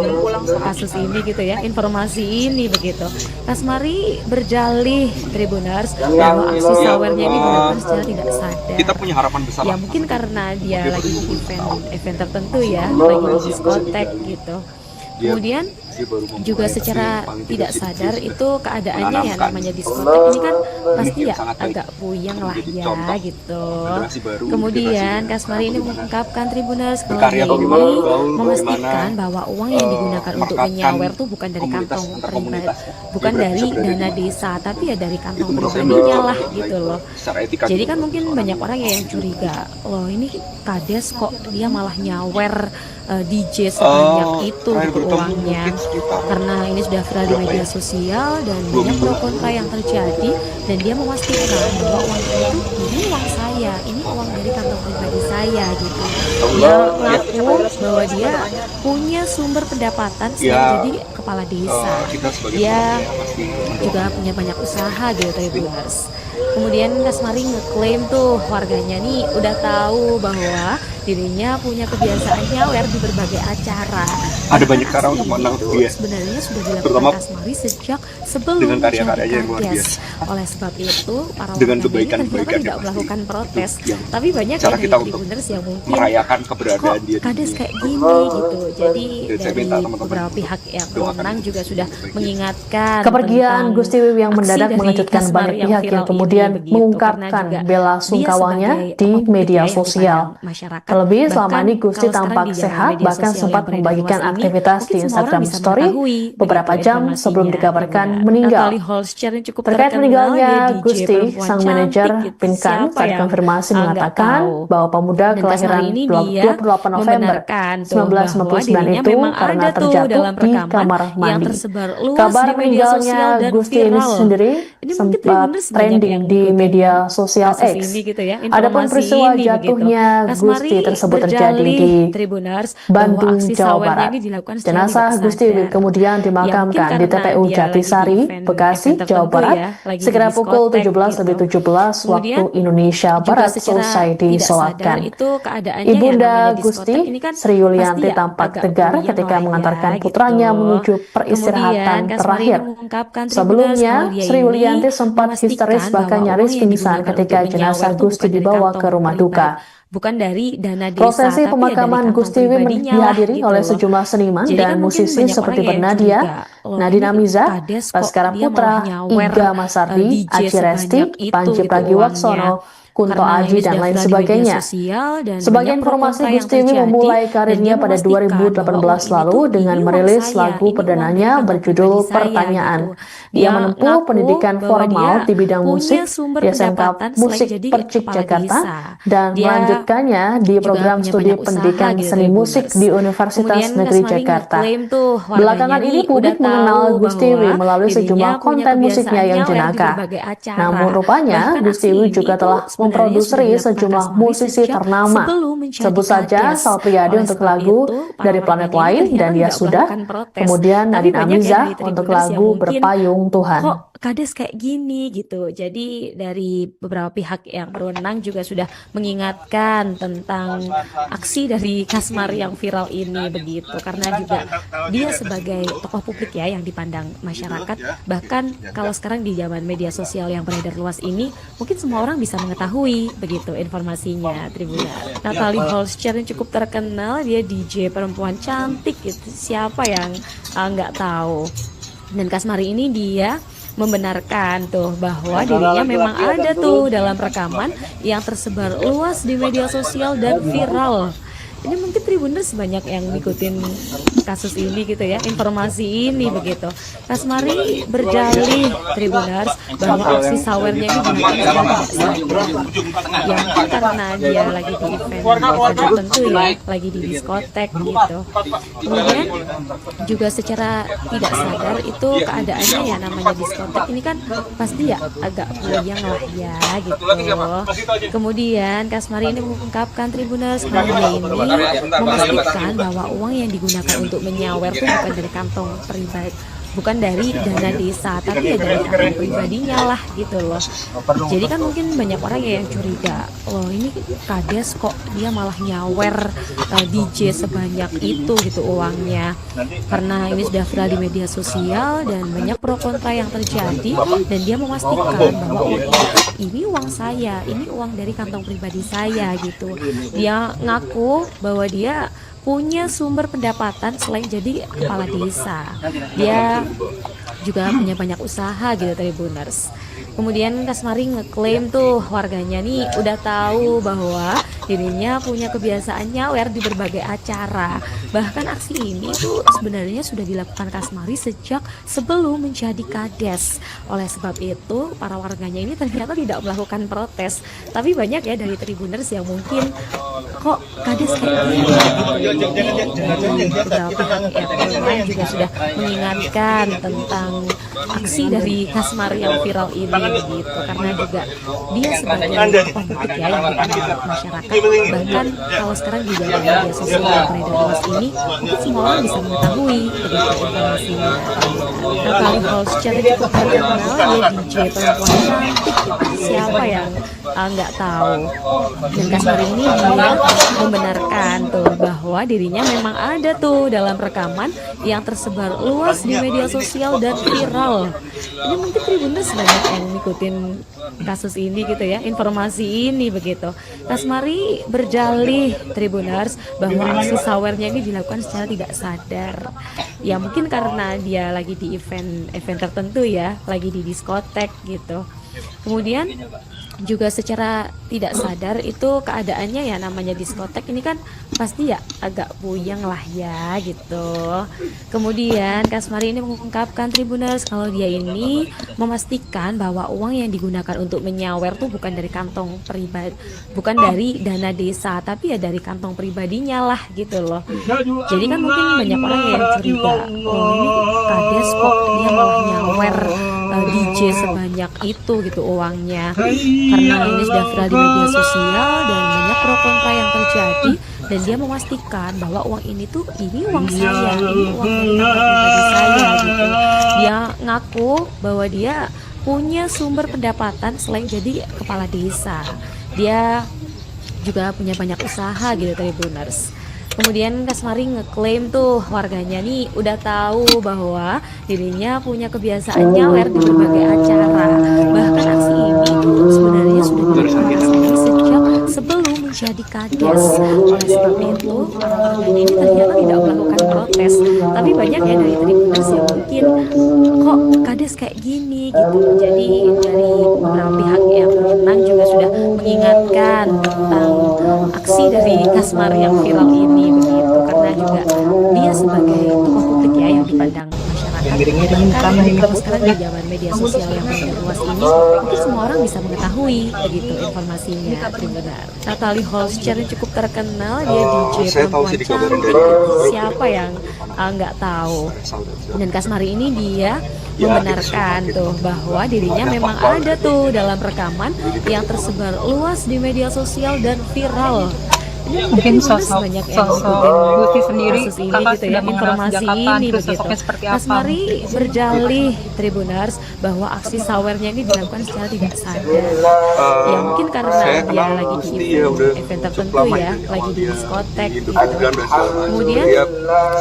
kasus ini gitu ya, informasi ini begitu. Kasmari berdalih Tribuners bahwa aksi sawernya ini dilakukan secara tidak sadar. Kita punya harapan besar. Ya mungkin karena dia lagi di event tertentu ya, lagi di diskotek gitu. Kemudian juga secara tidak sadar itu keadaannya ya namanya diskotek ini kan pasti ya agak puyeng lah ya gitu. Kemudian Kasmari ini mengungkapkan Tribuners kalau dia ini memastikan bahwa uang yang digunakan untuk menyawer tuh bukan dari kantong pribadi, bukan dari dana desa, tapi ya dari kantong pribadinya lah gitu loh. Jadi kan mungkin banyak orang yang curiga, loh ini Kades kok dia malah nyawer DJ sebanyak itu gitu uangnya, karena ini sudah viral di media sosial dan banyak pro kontra yang terjadi, dan dia memastikan bahwa uang itu ini uang saya, ini uang dari kantong pribadi saya gitu. Dia ngaku bahwa dia punya sumber pendapatan selain jadi kepala desa, dia juga punya banyak usaha gitu Tribuners. Kemudian Kasmari ngeklaim tuh warganya nih udah tahu bahwa dirinya punya kebiasaan nyawer di berbagai acara. Ada banyak cara untuk menangkap dia. Sebenarnya sudah Terutama dilakukan Kasmari sejak sebelum dengan karya-karyanya yang luar Kades. biasa. Oleh sebab itu, para Dengan warga ini kebaikan-kebaikan tidak yang melakukan protes. yang Tapi banyak cara dari kita untuk Tribuners yang mungkin merayakan kok keberadaan dia di Kades dunia. kayak gini gitu. Jadi Dan saya dari minta teman-teman beberapa untuk pihak yang doakan berwenang juga sudah mengingatkan Kepergian tentang Gusti Wiwi yang aksi mendadak dari mengejutkan Kasmari banyak yang pihak viral yang kemudian ini begitu, mengungkapkan karena juga bela dia sungkawanya sebagai di tokoh publik media ya yang sosial. dipandang masyarakat. Terlebih selama Bahkan ini Gusti kalau sekarang tampak di zaman sehat, media bahkan sosial sempat yang beredar membagikan luas ini, aktivitas mungkin di semua orang Instagram bisa Story mengetahui beberapa begitu jam sebelum informasinya, dikabarkan Tribuners. meninggal. Natalie Holscher yang cukup Terkait terkenal, meninggalnya dia DJ Gusti, perempuan sang cantik manajer gitu. Pinkan Siapa saat yang konfirmasi nggak mengatakan tahu? bahwa pemuda Dan kelahiran Kasmari ini dia 28 November membenarkan tuh bahwa 1999 dirinya itu memang karena ada tuh terjatuh dalam di rekaman kamar yang mandi. tersebar luas Kabar di media meninggalnya sosial dan Gusti ini viral. sendiri Ini mungkin sempat Tribuners banyak trending yang di ngikutin media sosial kasus X. ini gitu ya, Adapun informasi peristiwa ini begitu. jatuhnya Kasmari Gusti tersebut terjadi berdalih di Tribuners bahwa Bandung, aksi Jawa sawernya Barat. ini dilakukan secara Jenazah tidak Gusti Wiwi sadar. kemudian Ya mungkin dimakamkan di karena TPU dia lagi di Jatisari, Bekasi, event Jawa tertentu Barat, ya, lagi di sekira pukul diskotek 17.17 gitu. waktu Kemudian Indonesia juga Barat secara selesai tidak sadar disolatkan. itu keadaannya ya Ibunda namanya Gusti, diskotek ini kan Sri pasti Yulianti ya tampak agak tegar puyeng ketika lah ya mengantarkan gitu. putranya menuju Kemudian peristirahatan Kasmari terakhir. ini mengungkapkan Tribuners Sebelumnya, kalau dia Sri ini Yulianti sempat histeris memastikan bahkan bahwa nyaris uang yang pingsan digunakan ketika untuk menyawer jenazah tuh Gusti bukan dari dibawa kantong ke rumah pribadi, duka. bukan dari dana desa, Prosesi tapi ya dari pemakaman kantong Gusti Wiwi pribadinya lah dihadiri gitu oleh loh. sejumlah seniman Jadi dan kan mungkin musisi banyak orang seperti yang Bernadia, curiga, loh Nadina ini Miza, Kades kok Baskara dia malah Putra, nyawer Iga Masardi, DJ Aci Resti, sebanyak itu Panji gitu Pragiwaksono, uangnya. Kunto Karena Aji, ini dan sudah lain viral di media sebagainya. sosial dan Sebagai banyak pro informasi, kontra yang Gusti Wiwi terjadi, memulai dan karirnya dia pada memastikan bahwa 2018 uang ini lalu tuh dengan ini uang merilis saya, lagu ini uang dari perdananya kantong berjudul pribadi saya Pertanyaan. gitu. Ia Dia menempuh ngaku pendidikan bahwa formal dia di bidang musik punya sumber di SMK pendapatan selain Musik jadi Percik kepala Jakarta desa. dan Dia melanjutkannya di juga program punya studi banyak usaha pendidikan gitu seni musik Tribuners. di Universitas Kemudian Negeri Kasmari Jakarta. ngeklaim tuh warganya Belakangan ini nih udah publik mengenal tahu Gusti Wiwi bahwa melalui dirinya sejumlah punya konten musiknya kebiasaan yang nyawer di jenaka. berbagai acara. Namun rupanya Bahkan Gusti aksi Wiwi ini juga tuh telah sebenarnya sudah memproduksi dilakukan sejumlah Kasmari musisi sejak ternama. sebelum menjadi Sebut saja Kades. Sal Priadi Oleh untuk sebab lagu itu, para Dari Planet warganya ini Lain ternyata dan Dia tidak Sudah, melakukan protes. kemudian Tapi Nadine banyak ya Amiza dari untuk Tribuners yang lagu mungkin Berpayung Tuhan. kok Kades kayak gini gitu. Jadi dari beberapa pihak yang berwenang juga sudah mengingatkan tentang aksi dari Kasmari yang viral ini begitu, karena juga dia sebagai tokoh publik ya yang dipandang masyarakat. Bahkan kalau sekarang di zaman media sosial yang beredar luas ini, mungkin semua orang bisa mengetahui begitu informasinya Tribuners. Natalie Holscher yang cukup terkenal, dia DJ perempuan cantik gitu. Siapa yang nggak tahu? Dan Kasmari ini dia membenarkan tuh bahwa dirinya memang ada tuh dalam rekaman yang tersebar luas di media sosial dan viral. Ini mungkin Tribuners banyak yang ngikutin kasus ini gitu ya, informasi ini begitu. Kasmari berdalih Tribuners bahwa aksi sawernya ini dilakukan secara tidak sadar. Ya mungkin karena dia lagi di event tertentu ya, lagi di diskotek gitu. Kemudian juga secara tidak sadar itu keadaannya ya namanya diskotek ini kan pasti ya agak puyeng lah ya gitu. Kemudian Kasmari ini mengungkapkan Tribuners kalau dia ini memastikan bahwa uang yang digunakan untuk menyawer itu bukan dari kantong pribadi, bukan dari dana desa, tapi ya dari kantong pribadinya lah gitu loh. Jadi kan mungkin banyak orang yang curiga, loh ini Kades kok dia malah nyawer DJ sebanyak itu gitu uangnya, karena ini sudah viral di media sosial dan banyak pro kontra yang terjadi, dan dia memastikan bahwa ini uang saya, ini uang dari kantong pribadi saya gitu. Dia ngaku bahwa dia punya sumber pendapatan selain jadi kepala desa. Dia juga punya banyak usaha gitu Tribuners. Kemudian Kasmari ngeklaim tuh warganya nih udah tahu bahwa dirinya punya kebiasaan nyawer di berbagai acara. Bahkan aksi ini tuh sebenarnya sudah dilakukan Kasmari sejak sebelum menjadi kades. Oleh sebab itu para warganya ini ternyata tidak melakukan protes. Tapi banyak ya dari Tribuners yang mungkin kok kades kayak gini gitu. Beberapa pihak yang lain juga sudah mengingatkan tentang aksi dari Kasmari yang viral ini begitu, karena juga dia sebagai tokoh publik ya yang dipandang masyarakat. Bahkan kalau sekarang di dalam media sosial yang beredar luas ini mungkin semua orang bisa mengetahui begitu informasinya. Natalie Holz secara cukup terkenal, dia DJ perempuan cantik gitu. Siapa yang nggak tahu. Dan Kasmari ini dia membenarkan tuh bahwa dirinya memang ada tuh dalam rekaman yang tersebar luas di media sosial dan viral. Ini mungkin Tribuners banyak yang ngikutin kasus ini gitu ya, informasi ini begitu. Kasmari berdalih Tribuners bahwa aksi sawernya ini dilakukan secara tidak sadar. Ya mungkin karena dia lagi di event tertentu ya, lagi di diskotek gitu. Kemudian juga secara tidak sadar itu keadaannya ya, namanya diskotek ini kan pasti ya agak puyeng lah ya gitu. Kemudian Kasmari ini mengungkapkan Tribuners kalau dia ini memastikan bahwa uang yang digunakan untuk menyawer tuh bukan dari kantong pribadi, bukan dari dana desa, tapi ya dari kantong pribadinya lah gitu loh. Jadi kan mungkin banyak orang yang curiga, oh ini kades kok dia malah nyawer DJ sebanyak itu gitu uangnya, karena ini sudah viral di media sosial dan banyak pro kontra yang terjadi. Dan dia memastikan bahwa uang ini tuh uang saya, ini uang dari kantong pribadi saya gitu. Dia ngaku bahwa dia punya sumber pendapatan selain jadi kepala desa. Dia juga punya banyak usaha gitu Tribuners. Kemudian Kasmari ngeklaim tuh warganya nih udah tahu bahwa dirinya punya kebiasaan nyawer di berbagai acara. Bahkan aksi ini tuh sebenarnya sudah dilakukan Kasmari sejak sebelum menjadi kades. Oleh sebab itu para warganya ini ternyata tidak melakukan protes. Tapi banyak ya dari Tribuners yang mungkin kok kades kayak gini gitu. Jadi dari beberapa pihak yang berwenang juga sudah mengingatkan tentang aksi dari Kasmari yang viral ini begitu, karena juga dia sebagai tokoh publik ya yang dipandang masyarakat. Karena kalau sekarang di zaman media sosial yang beredar luas ini mungkin semua orang bisa mengetahui begitu informasinya. Tribuners. Natalie Holz secara cukup terkenal, dia DJ perempuan cantik gitu. Siapa yang nggak tahu. Dan Kasmari ini dia membenarkan tuh bahwa dirinya memang ada tuh dalam rekaman yang tersebar luas di media sosial dan viral. Mungkin sosok Gusti sendiri kasus ini kakak gitu ya, sudah mengenal informasi sejak kapan, ini terus begitu. sosoknya seperti apa? Kasmari berdalih Tribuners bahwa aksi sawernya ini dilakukan secara tidak sadar. Ya mungkin karena dia lagi di event tertentu ya, lagi di diskotek gitu. Kemudian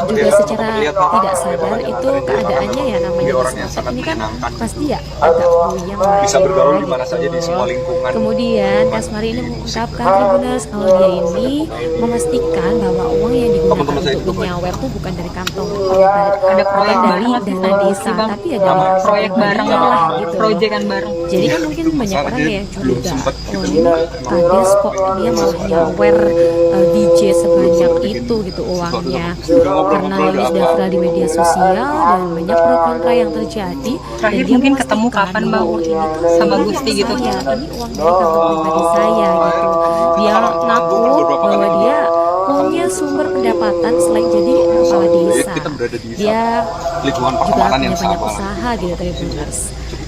juga secara tidak sadar itu keadaannya ya, namanya diskotek ini kan pasti ya agak puyeng lah bisa ya, bergaul di mana gitu. saja di semua lingkungan. Kemudian Kasmari ini mengungkapkan Tribuners kalau dia ini memastikan bahwa uang yang digunakan untuk menyawer tuh bukan dari kantong pribadi, Ada proyek bukan dari bareng dana desa, Bang. tapi ada dari proyek bareng lah gitu. proyekan bareng. Jadi kan mungkin banyak orang yang curiga, sempet oh ini kades kok dia malah nyawer DJ sebanyak itu gitu uangnya, karena ini sudah viral di media sosial dan banyak pro kontra yang terjadi. Terakhir Dan dia mungkin ketemu memastikan kapan, bahwa Bang? uang ini tuh Sama uang Gusti gitu. saya, ini uang dari kantong pribadi saya gitu. Dia ngaku bahwa dia punya sumber pendapatan selain jadi kepala desa. Kita berada di Dia lingkungan juga pertemanan punya yang banyak sama. usaha gitu Tribuners.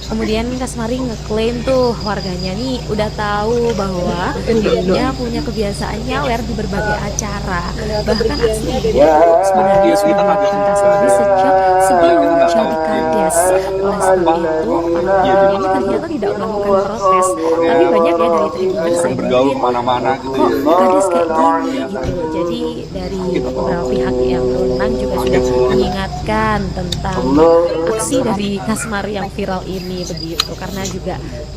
Kemudian Kasmari ngeklaim tuh warganya nih udah tahu bahwa dirinya punya kebiasaan nyawer di berbagai acara. Bahkan aksi ini sebenarnya sudah dilakukan Kasmari sejak sebelum menjadi kades. kades. Oleh sebab itu, para warga ini ternyata tidak melakukan protes. Tapi banyak ya dari Tribuners yang bergaul mungkin kemana-mana gitu kok ya. kades kayak gini gitu. Jadi dari beberapa pihak yang berwenang juga sudah mengingatkan tentang aksi dari Kasmari yang viral ini begitu, karena juga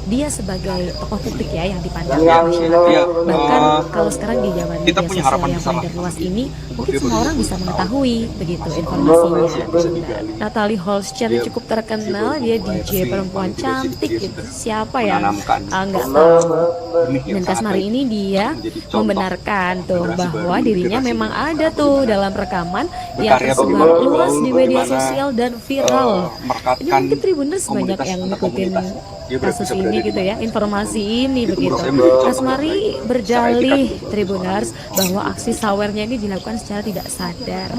dia sebagai tokoh publik ya yang dipandang masyarakat. Ya, Bahkan kalau sekarang di zaman kita media punya sosial harapan yang besar beredar luas ini, mungkin semua orang bisa mengetahui begitu informasinya. Nah, Natalie Holscher cukup terkenal, dia DJ perempuan cantik gitu. Siapa yang nggak tahu? Dan Kasmari ini dia membenarkan tuh bahwa dirinya memang ada tuh dalam rekaman yang tersebar luas di media sosial dan viral. Ini mungkin Tribuners banyak yang ngikutin kasus ini gitu ya, informasi ini begitu. Kasmari berdalih Tribuners bahwa aksi sawernya ini dilakukan secara tidak sadar.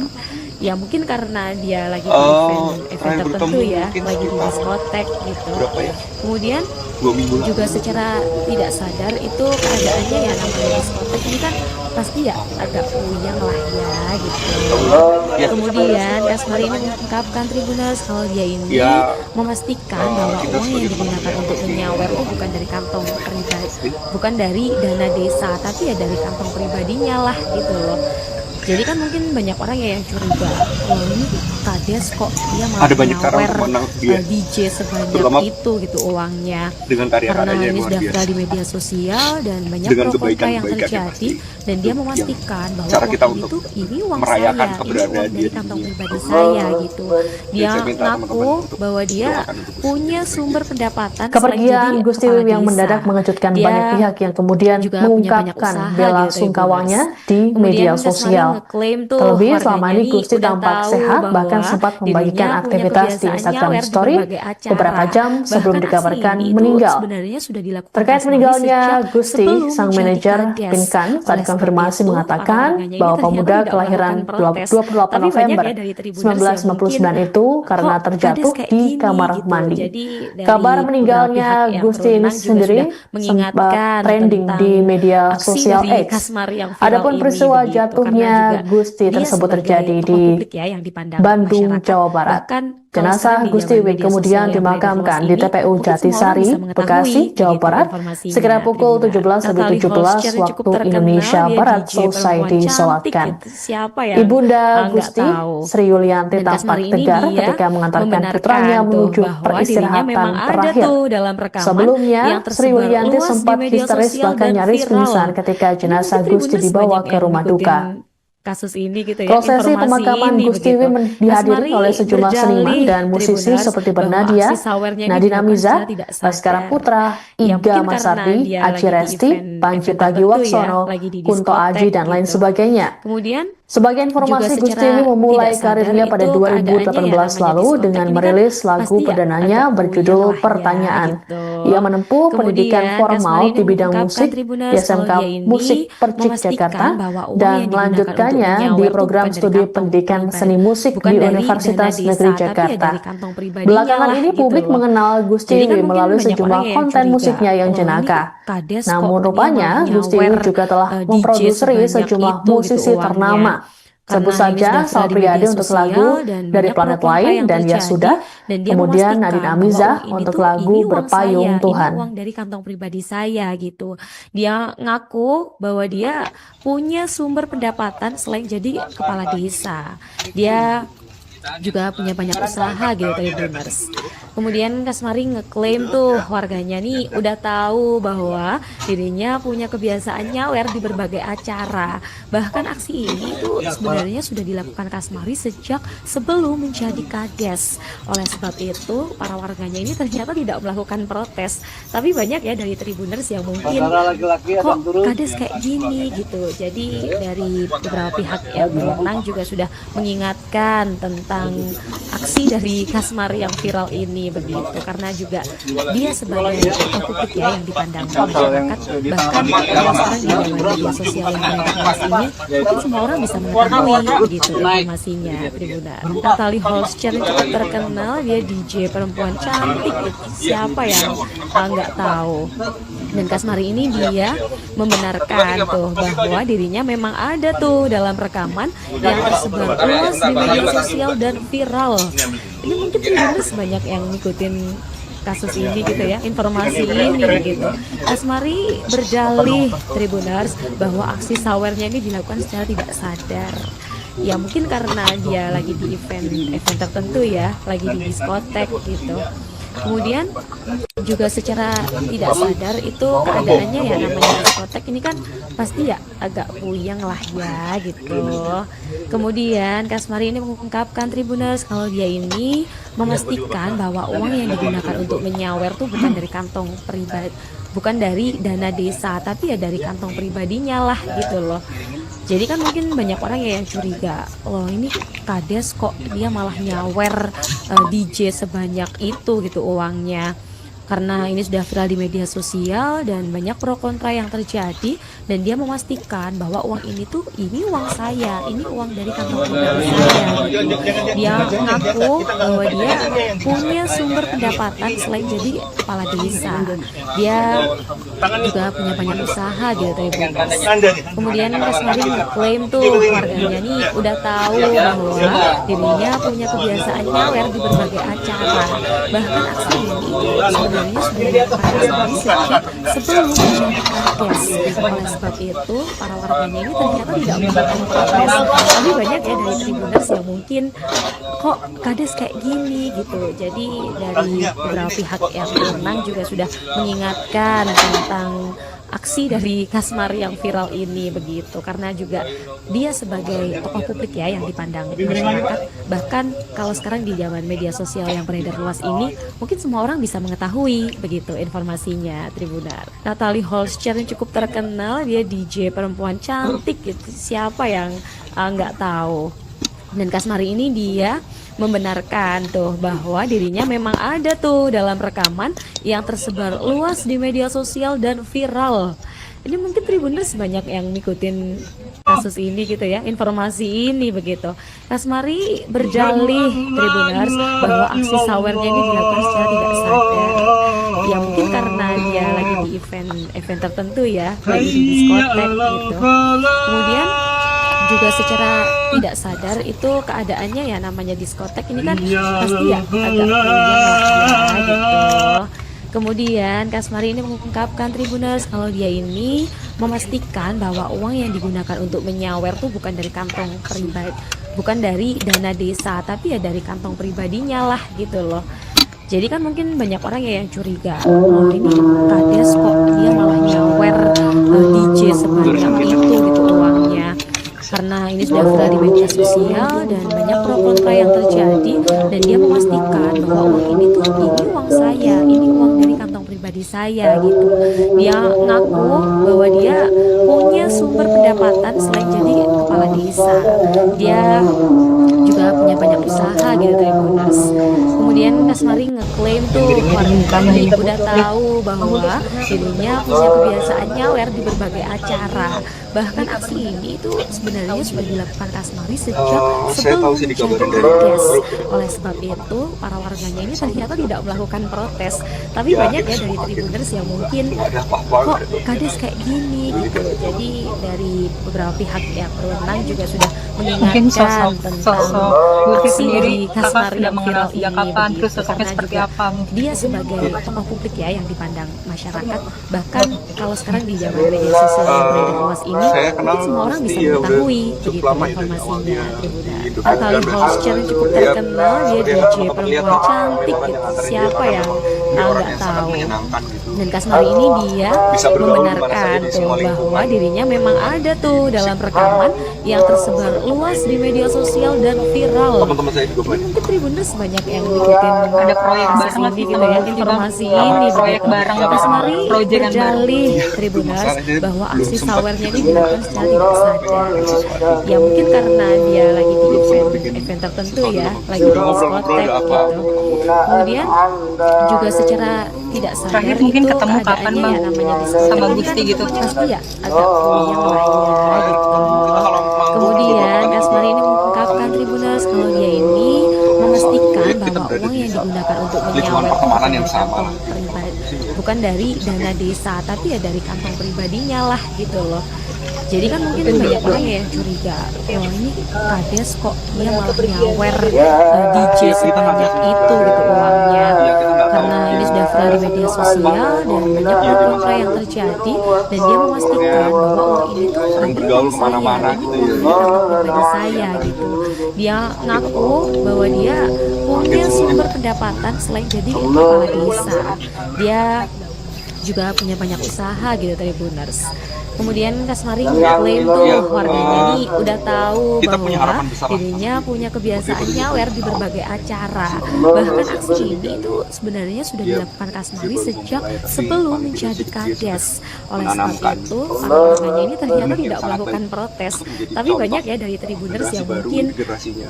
Ya mungkin karena dia lagi di event tertentu ya, lagi di diskotek gitu. Kemudian juga secara tidak sadar itu keadaannya ya, namanya diskotek ini kan pasti ya agak puyeng lah ya gitu. Kemudian Kasmari ini mengungkapkan Tribuners kalau dia ini memastikan bahwa uang yang digunakan untuk menyawer itu bukan dari kantong pribadi, bukan dari dana desa, tapi ya dari kantong pribadinya lah gitu loh. Jadi kan mungkin banyak orang ya yang curiga, oh ini kades kok dia malah nyawer DJ sebanyak itu gitu uangnya, karena ini sudah viral di media sosial dan banyak pro kontra yang terjadi, dan dia memastikan bahwa uang ini uang saya, ini uang dari kantong pribadi saya gitu. Dia ngaku bahwa dia punya sumber pendapatan. Kepergian Gusti Wiwi yang mendadak mengejutkan banyak pihak yang kemudian mengungkapkan bela sungkawanya di media sosial. Terlebih selama ini Gusti tampak sehat, bahkan sempat membagikan aktivitas di Instagram Story beberapa jam sebelum dikabarkan meninggal. Terkait meninggalnya Gusti, sang manajer Pinkan saat konfirmasi mengatakan bahwa pemuda kelahiran 28 November 1999 itu karena terjatuh di kamar mandi. Kabar meninggalnya Gusti ini sendiri sempat trending di media sosial X. Adapun peristiwa jatuhnya Gusti tersebut terjadi di Bandung, Jawa Barat. Jenazah Gusti Wiwi kemudian dimakamkan di TPU Jatisari, Bekasi, Jawa Barat sekira pukul 17:17 waktu Indonesia Barat selesai disolatkan. Ibunda Gusti, Sri Yulianti, tampak tegar ketika mengantarkan putranya menuju peristirahatan terakhir. Sebelumnya, Sri Yulianti sempat histeris bahkan nyaris pingsan ketika jenazah Gusti dibawa ke rumah duka. Kasus ini gitu ya. Prosesi pemakaman Gusti Wiwi dihadiri oleh sejumlah seniman dan musisi seperti Bernadia, Nadine Amiza, Baskara Putra, Iga Masardi, Aji Resti, Panji Pragiwaksono, Kunto Aji, dan lain sebagainya. Kemudian sebagai informasi, Gusti Wiwi memulai karirnya pada 2018 lalu dengan merilis lagu perdananya berjudul Pertanyaan. Ia menempuh pendidikan formal di bidang musik di SMK Musik Percik Jakarta dan melanjutkannya di program studi pendidikan seni musik di Universitas Negeri Jakarta. Belakangan ini publik mengenal Gusti Wiwi melalui sejumlah konten musiknya yang jenaka. Namun rupanya Gusti Wiwi juga telah memproduksi sejumlah musisi ternama. Sebut saja Sal Priadi untuk lagu Dari Planet Lain dan Ya Sudah, kemudian Nadine Amiza untuk lagu Berpayung Tuhan. Uang dari kantong pribadi saya gitu. Dia ngaku bahwa dia punya sumber pendapatan selain jadi kepala desa. Dia juga punya banyak usaha gitu Tribuners. Kemudian Kasmari ngeklaim tuh warganya nih udah tahu bahwa dirinya punya kebiasaan nyawer di berbagai acara. Bahkan aksi ini tuh sebenarnya sudah dilakukan Kasmari sejak sebelum menjadi kades. Oleh sebab itu para warganya ini ternyata tidak melakukan protes. Tapi banyak ya dari Tribuners yang mungkin kok kades kayak gini gitu. Jadi dari beberapa pihak yang berwenang juga sudah mengingatkan tentang aksi dari Kasmari yang viral ini begitu, karena juga dia sebagai tokoh publik ya yang dipandang masyarakat. Bahkan kalau sekarang di zaman media sosial yang beredar luas ini, mungkin semua orang bisa mengetahui begitu informasinya. Tribuners, Natalie Holscher cukup terkenal, dia DJ perempuan cantik gitu. Siapa yang nggak tahu? Dan Kasmari ini dia membenarkan tuh bahwa dirinya memang ada tuh dalam rekaman yang tersebar luas di media sosial dan viral. Ini mungkin Tribuners banyak yang ngikutin kasus ini gitu ya, informasi ini gitu. Kasmari berdalih Tribuners bahwa aksi sawernya ini dilakukan secara tidak sadar. Ya mungkin karena dia lagi di event tertentu ya, lagi di diskotek gitu. Kemudian juga secara tidak sadar itu keadaannya ya, namanya diskotek ini kan pasti ya agak puyeng lah ya gitu. Kemudian Kasmari ini mengungkapkan Tribuners kalau dia ini memastikan bahwa uang yang digunakan untuk menyawer tuh bukan dari kantong pribadi, bukan dari dana desa, tapi ya dari kantong pribadinya lah gitu loh. Jadi kan mungkin banyak orang ya yang curiga, loh ini Kades kok dia malah nyawer DJ sebanyak itu gitu uangnya. Karena ini sudah viral di media sosial dan banyak pro kontra yang terjadi, dan dia memastikan bahwa uang ini tuh ini uang saya, ini uang dari kantong pribadi saya gitu. Dia mengaku bahwa dia punya sumber pendapatan selain jadi kepala desa. Dia juga punya banyak usaha gitu Tribuners. Kemudian Kasmari mengklaim tuh warganya nih udah tahu bahwa dirinya punya kebiasaan nyawer di berbagai acara. Bahkan aksi ini sebenarnya sudah dilakukan Kasmari sejak sebelum menyatakan Kades. Oleh sebab itu para warganya ini ternyata tidak melakukan protes. Tapi banyak ya dari Tribuners yang mungkin kok Kades kayak gini gitu. Jadi dari beberapa pihak yang berwenang juga sudah mengingatkan tentang aksi dari Kasmari yang viral ini begitu, karena juga dia sebagai tokoh publik ya yang dipandang masyarakat. Bahkan kalau sekarang di zaman media sosial yang beredar luas ini, mungkin semua orang bisa mengetahui begitu informasinya Tribuners. Natalie Holscher yang cukup terkenal, dia DJ perempuan cantik gitu, siapa yang nggak tahu. Dan Kasmari ini dia membenarkan tuh bahwa dirinya memang ada tuh dalam rekaman yang tersebar luas di media sosial dan viral. Ini mungkin Tribuners banyak yang ngikutin kasus ini gitu ya, informasi ini begitu. Kasmari berdalih Tribuners bahwa aksi sawernya ini dilakukan secara tidak sadar. Ya mungkin karena dia lagi di event tertentu ya, lagi di diskotek gitu. Kemudian juga secara tidak sadar itu keadaannya ya, namanya diskotek ini kan pasti ya agak puyeng lah ya gitu. Kemudian Kasmari ini mengungkapkan Tribuners kalau dia ini memastikan bahwa uang yang digunakan untuk menyawer tuh bukan dari kantong pribadi, bukan dari dana desa, tapi ya dari kantong pribadinya lah gitu loh. Jadi kan mungkin banyak orang ya yang curiga, oh ini Kades kok dia malah nyawer DJ sebanyak itu gitu uangnya. Karena ini sudah viral di media sosial dan banyak pro kontra yang terjadi, dan dia memastikan bahwa uang ini tuh ini uang saya, ini uang dari kantong pribadi saya gitu. Dia ngaku bahwa dia punya sumber pendapatan selain jadi kepala desa. Dia juga punya banyak usaha gitu Tribuners. Kemudian Kasmari ngeklaim tuh warganya udah tahu bahwa dirinya punya kebiasaan nyawer di berbagai acara. Bahkan aksi ini itu sebenarnya sudah dilakukan Kasmari sejak sebelum menyatakan Kades. Oleh sebab itu para warganya ini ternyata tidak melakukan protes. Tapi banyak ya dari Tribuners yang mungkin kok Kades kayak gini gitu. Jadi dari beberapa pihak yang berwenang juga sudah mengingatkan tentang aksi dari Kasmari yang viral ini begitu, karena juga dia sebagai tokoh publik ya yang dipandang masyarakat. Bahkan kalau sekarang di zaman media sosial yang beredar luas ini, mungkin semua orang bisa mengetahui begitu informasinya Tribuners. Natalie Holscher yang cukup terkenal, dia DJ perempuan cantik gitu, siapa yang nggak tahu. Dan Kasmari ini dia membenarkan tuh bahwa dirinya memang ada tuh dalam rekaman yang tersebar luas di media sosial dan viral. Ini mungkin Tribuners banyak yang ngikutin Ada proyek kasus bareng ini gitu ya, informasi ini proyek begitu. bareng, Kasmari proyekan bareng. berdalih Tribuners bahwa aksi sawernya ini dilakukan secara tidak sadar. Ya mungkin karena dia lagi di event tertentu ya, lagi di diskotek gitu. Kemudian juga secara tidak sadar Terakhir mungkin itu ketemu kapan, keadaannya Bang? ya, namanya diskotek Sama ini Gusti kan gitu. pasti ya agak puyeng lah ya gitu. Kemudian Kasmari ini mengungkapkan Tribuners kalau dia ini memastikan bahwa berada uang di yang digunakan untuk lingkungan menyawer itu pertemanan bukan yang dari sama. kantong pribadi, bukan dari dana desa, tapi ya dari kantong pribadinya lah gitu loh. Jadi kan mungkin banyak orang ya yang curiga, wah ini kades kok dia malah nyawer DJ sebanyak itu gitu uangnya. Karena ini sudah viral di media sosial dan banyak pro kontra yang terjadi, dan dia memastikan bahwa uang ini tuh sering ada bergaul di saya, kemana-mana ini gitu uang ya. ini kantong pribadi saya gitu. Dia ngaku bahwa dia punya sumber pendapatan selain jadi kepala desa. Dia juga punya banyak usaha gitu Tribuners. Kemudian Kasmari mengklaim tuh warganya ini udah tahu kita punya bahwa harapan besar. dirinya punya kebiasaan nyawer di berbagai acara. Bahkan aksi ini itu sebenarnya sudah dilakukan Kasmari sejak sebelum menjadi kades. Oleh sebab itu, para warganya ini ternyata tidak melakukan protes. Tapi banyak ya dari Tribuners yang mungkin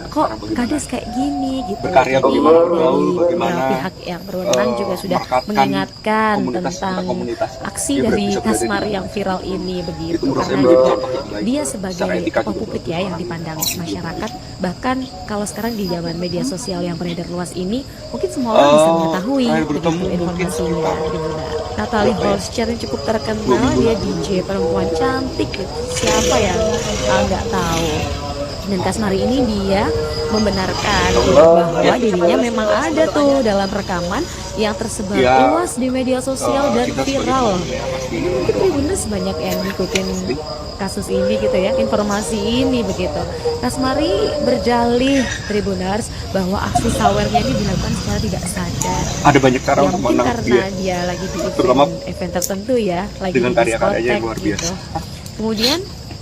kok kades kayak gini gitu. Berkarya Jadi bagaimana dari bergaul, beberapa bagaimana, pihak yang berwenang juga sudah merekatkan mengingatkan komunitas tentang antar komunitas. aksi Dia dari bisa berada di Kasmari mana. yang viral ini Itu begitu, menurut saya karena menjadi juga contoh yang baik dia secara sebagai etika tokoh juga. publik ya yang dipandang masyarakat. Bahkan kalau sekarang di zaman media sosial yang beredar luas ini, mungkin semua orang bisa mengetahui terakhir begitu bertemu mungkin informasinya. Natalie Holscher yang cukup terkenal, dia DJ perempuan cantik gitu. Siapa yang nggak tahu. Dan Kasmari ini dia membenarkan bahwa dirinya memang ada tuh dalam rekaman yang tersebar Ya, luas di media sosial dan kita sebagai viral. teman ya, pasti Mungkin Tribuners banyak yang ngikutin kasus ini gitu ya, informasi ini begitu. Kasmari berjalih Tribuners bahwa aksi sawernya ini dilakukan secara tidak sadar. ada banyak cara Ya untuk mungkin menang karena dia. dia lagi di Terutama event tertentu ya, lagi dengan di karya-karyanya yang diskotek luar biasa. gitu. Kemudian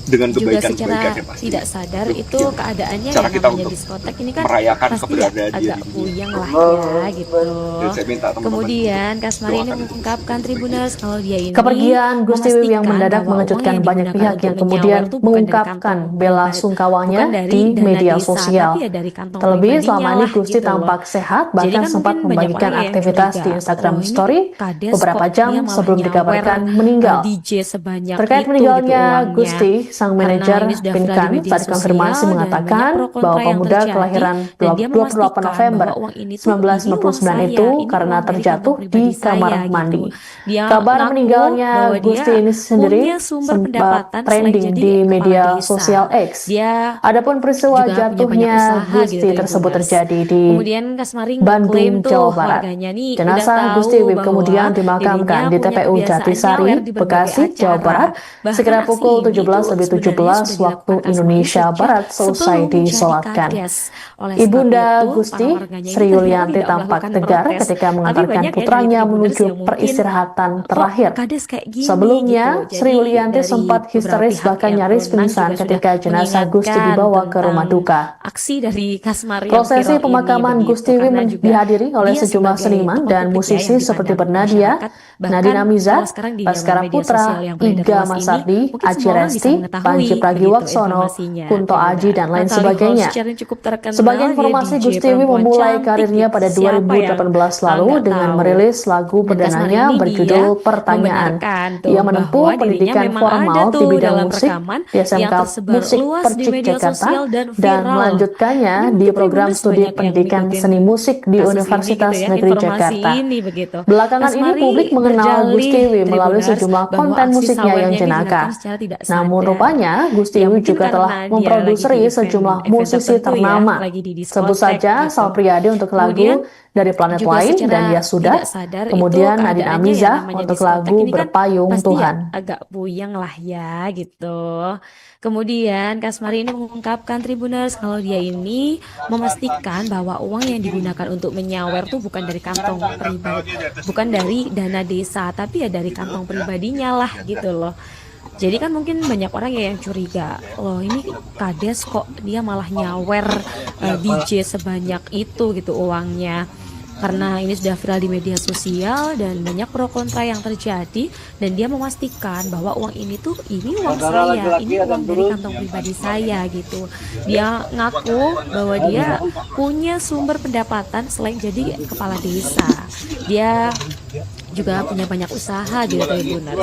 Dengan juga secara kebaikan-kebaikannya pasti. tidak sadar itu keadaannya Cara yang kita namanya untuk diskotek ini kan merayakan pasti ya keberadaan dia agak di dunia. puyeng lah ya gitu. Dan saya minta teman-teman Kemudian Kasmari ini doakan mengungkapkan Tribuners kalau dia ini Kepergian Gusti Wiwi yang memastikan mendadak bahwa mengejutkan uang yang banyak digunakan pihak untuk yang menyawer kemudian tuh bukan dari mengungkapkan kantong bela pribadi, sungkawanya bukan dari di dana media desa, sosial. tapi ya dari kantong Terlebih pribadinya selama ini lah Gusti gitu loh. tampak sehat, Jadi bahkan kan sempat mungkin banyak membagikan orang ya yang aktivitas curiga, di Instagram oh ini Story kades beberapa kok jam dia malah sebelum nyawer dikabarkan meninggal. DJ sebanyak Terkait itu gitu meninggalnya uangnya. Gusti, sang Karena manajer ini sudah viral di Pinkan media saat konfirmasi sosial dan mengatakan banyak pro kontra bahwa yang pemuda terjadi, kelahiran dan dia 28 memastikan November bahwa uang ini tuh ini uang 1999 saya, itu ini karena uang dari kantong terjatuh di pribadi kamar saya mandi. gitu. Dia Kabar ngaku meninggalnya bahwa dia Gusti ini sendiri punya sumber sempat pendapatan selain trending jadi di kepala media desa. sosial X. Dia Adapun peristiwa juga punya banyak jatuhnya usaha gitu Gusti tersebut Tribuners. terjadi di Kemudian Kasmari Bandung, ngeklaim tuh Jawa Barat. warganya nih udah Jenazah tahu Gusti Wiwi bahwa kemudian dimakamkan dirinya di punya TPU kebiasaan Jatisari, nyawer di berbagai Bekasi, Jawa acara. Barat, Bahkan sekira aksi pukul ini tuh 17.17 sebenarnya sudah waktu dilakukan Kasmari Indonesia sejak Barat selesai sebelum menjadi disolatkan. kades. Oleh sebab Ibunda itu, para Gusti, warganya ini Sri ternyata Yulianti tidak tampak melakukan tegar protes. ketika Tapi mengantarkan banyak ya dari putranya Tribuners menuju yang mungkin peristirahatan kok terakhir. kades kayak gini Sebelumnya, gitu. Sri Jadi Yulianti dari sempat beberapa histeris pihak bahkan yang nyaris berwenang pingsan juga sudah ketika jenazah Gusti mengingatkan dibawa ke rumah tentang duka. aksi dari Kasmari yang Prosesi viral ini pemakaman begitu, Gusti Wiwi karena juga dihadiri oleh dia sejumlah sebagai seniman tokoh dan publik ya musisi yang seperti dipandang Bernadia, masyarakat. Bahkan Nadine kalau Amiza, sekarang di Baskara zaman media Putra, sosial yang beredar Iga luas ini, Masardi, mungkin Aji semua orang bisa Resti, mengetahui Panji begitu Pragiwaksono, informasinya. Kunto Aji, dan lain Natalie sebagainya. Holscher yang cukup terkenal, Sebagai dia informasi, DJ Gusti Wiwi perempuan memulai cantik karirnya gitu. pada Siapa yang 2018 lalu nggak dengan tahu? merilis lagu Dan Kasmari perdananya ini berjudul dia Pertanyaan. membenarkan tuh Ia menempuh bahwa dirinya pendidikan memang formal ada di tuh bidang dalam musik rekaman di yang SMK tersebar Musik luas di Percik media Jakarta sosial dan dan viral. melanjutkannya Ini di mungkin program Tribuners studi banyak yang pendidikan ngikutin seni musik di kasus Universitas ini gitu ya, Negeri informasi Jakarta. ini begitu. Belakangan ini Kasmari publik mengenal Gusti berjalih Wiwi melalui Tribuners sejumlah bahwa konten aksi musiknya yang sawernya ini jenaka. dilakukan secara tidak Namun sadar. rupanya Gusti Ya Wiwi mungkin juga telah karena dia lagi memproduksi di sejumlah event musisi tertentu ya, ternama. lagi di Sebut diskotek saja gitu. Sal Priadi untuk Kemudian lagu Dari Planet juga Lain secara dan Ya Sudah, tidak sadar itu kemudian Nadine keadaannya Amiza yang namanya untuk diskotek lagu ini kan Berpayung pasti ya Tuhan. agak puyeng lah ya gitu. Kemudian Kasmari ini mengungkapkan Tribuners kalau dia ini memastikan bahwa uang yang digunakan untuk menyawer tuh bukan dari kantong pribadi, bukan dari dana desa, tapi ya dari kantong pribadinya lah gitu loh. Jadi kan mungkin banyak orang ya yang curiga, loh ini kades kok dia malah nyawer DJ sebanyak itu gitu uangnya. Karena ini sudah viral di media sosial dan banyak pro kontra yang terjadi, dan dia memastikan bahwa uang ini tuh ini uang saya, ini uang dari kantong pribadi saya gitu. Dia ngaku bahwa dia punya sumber pendapatan selain jadi kepala desa. Dia juga punya banyak usaha gitu Tribuners.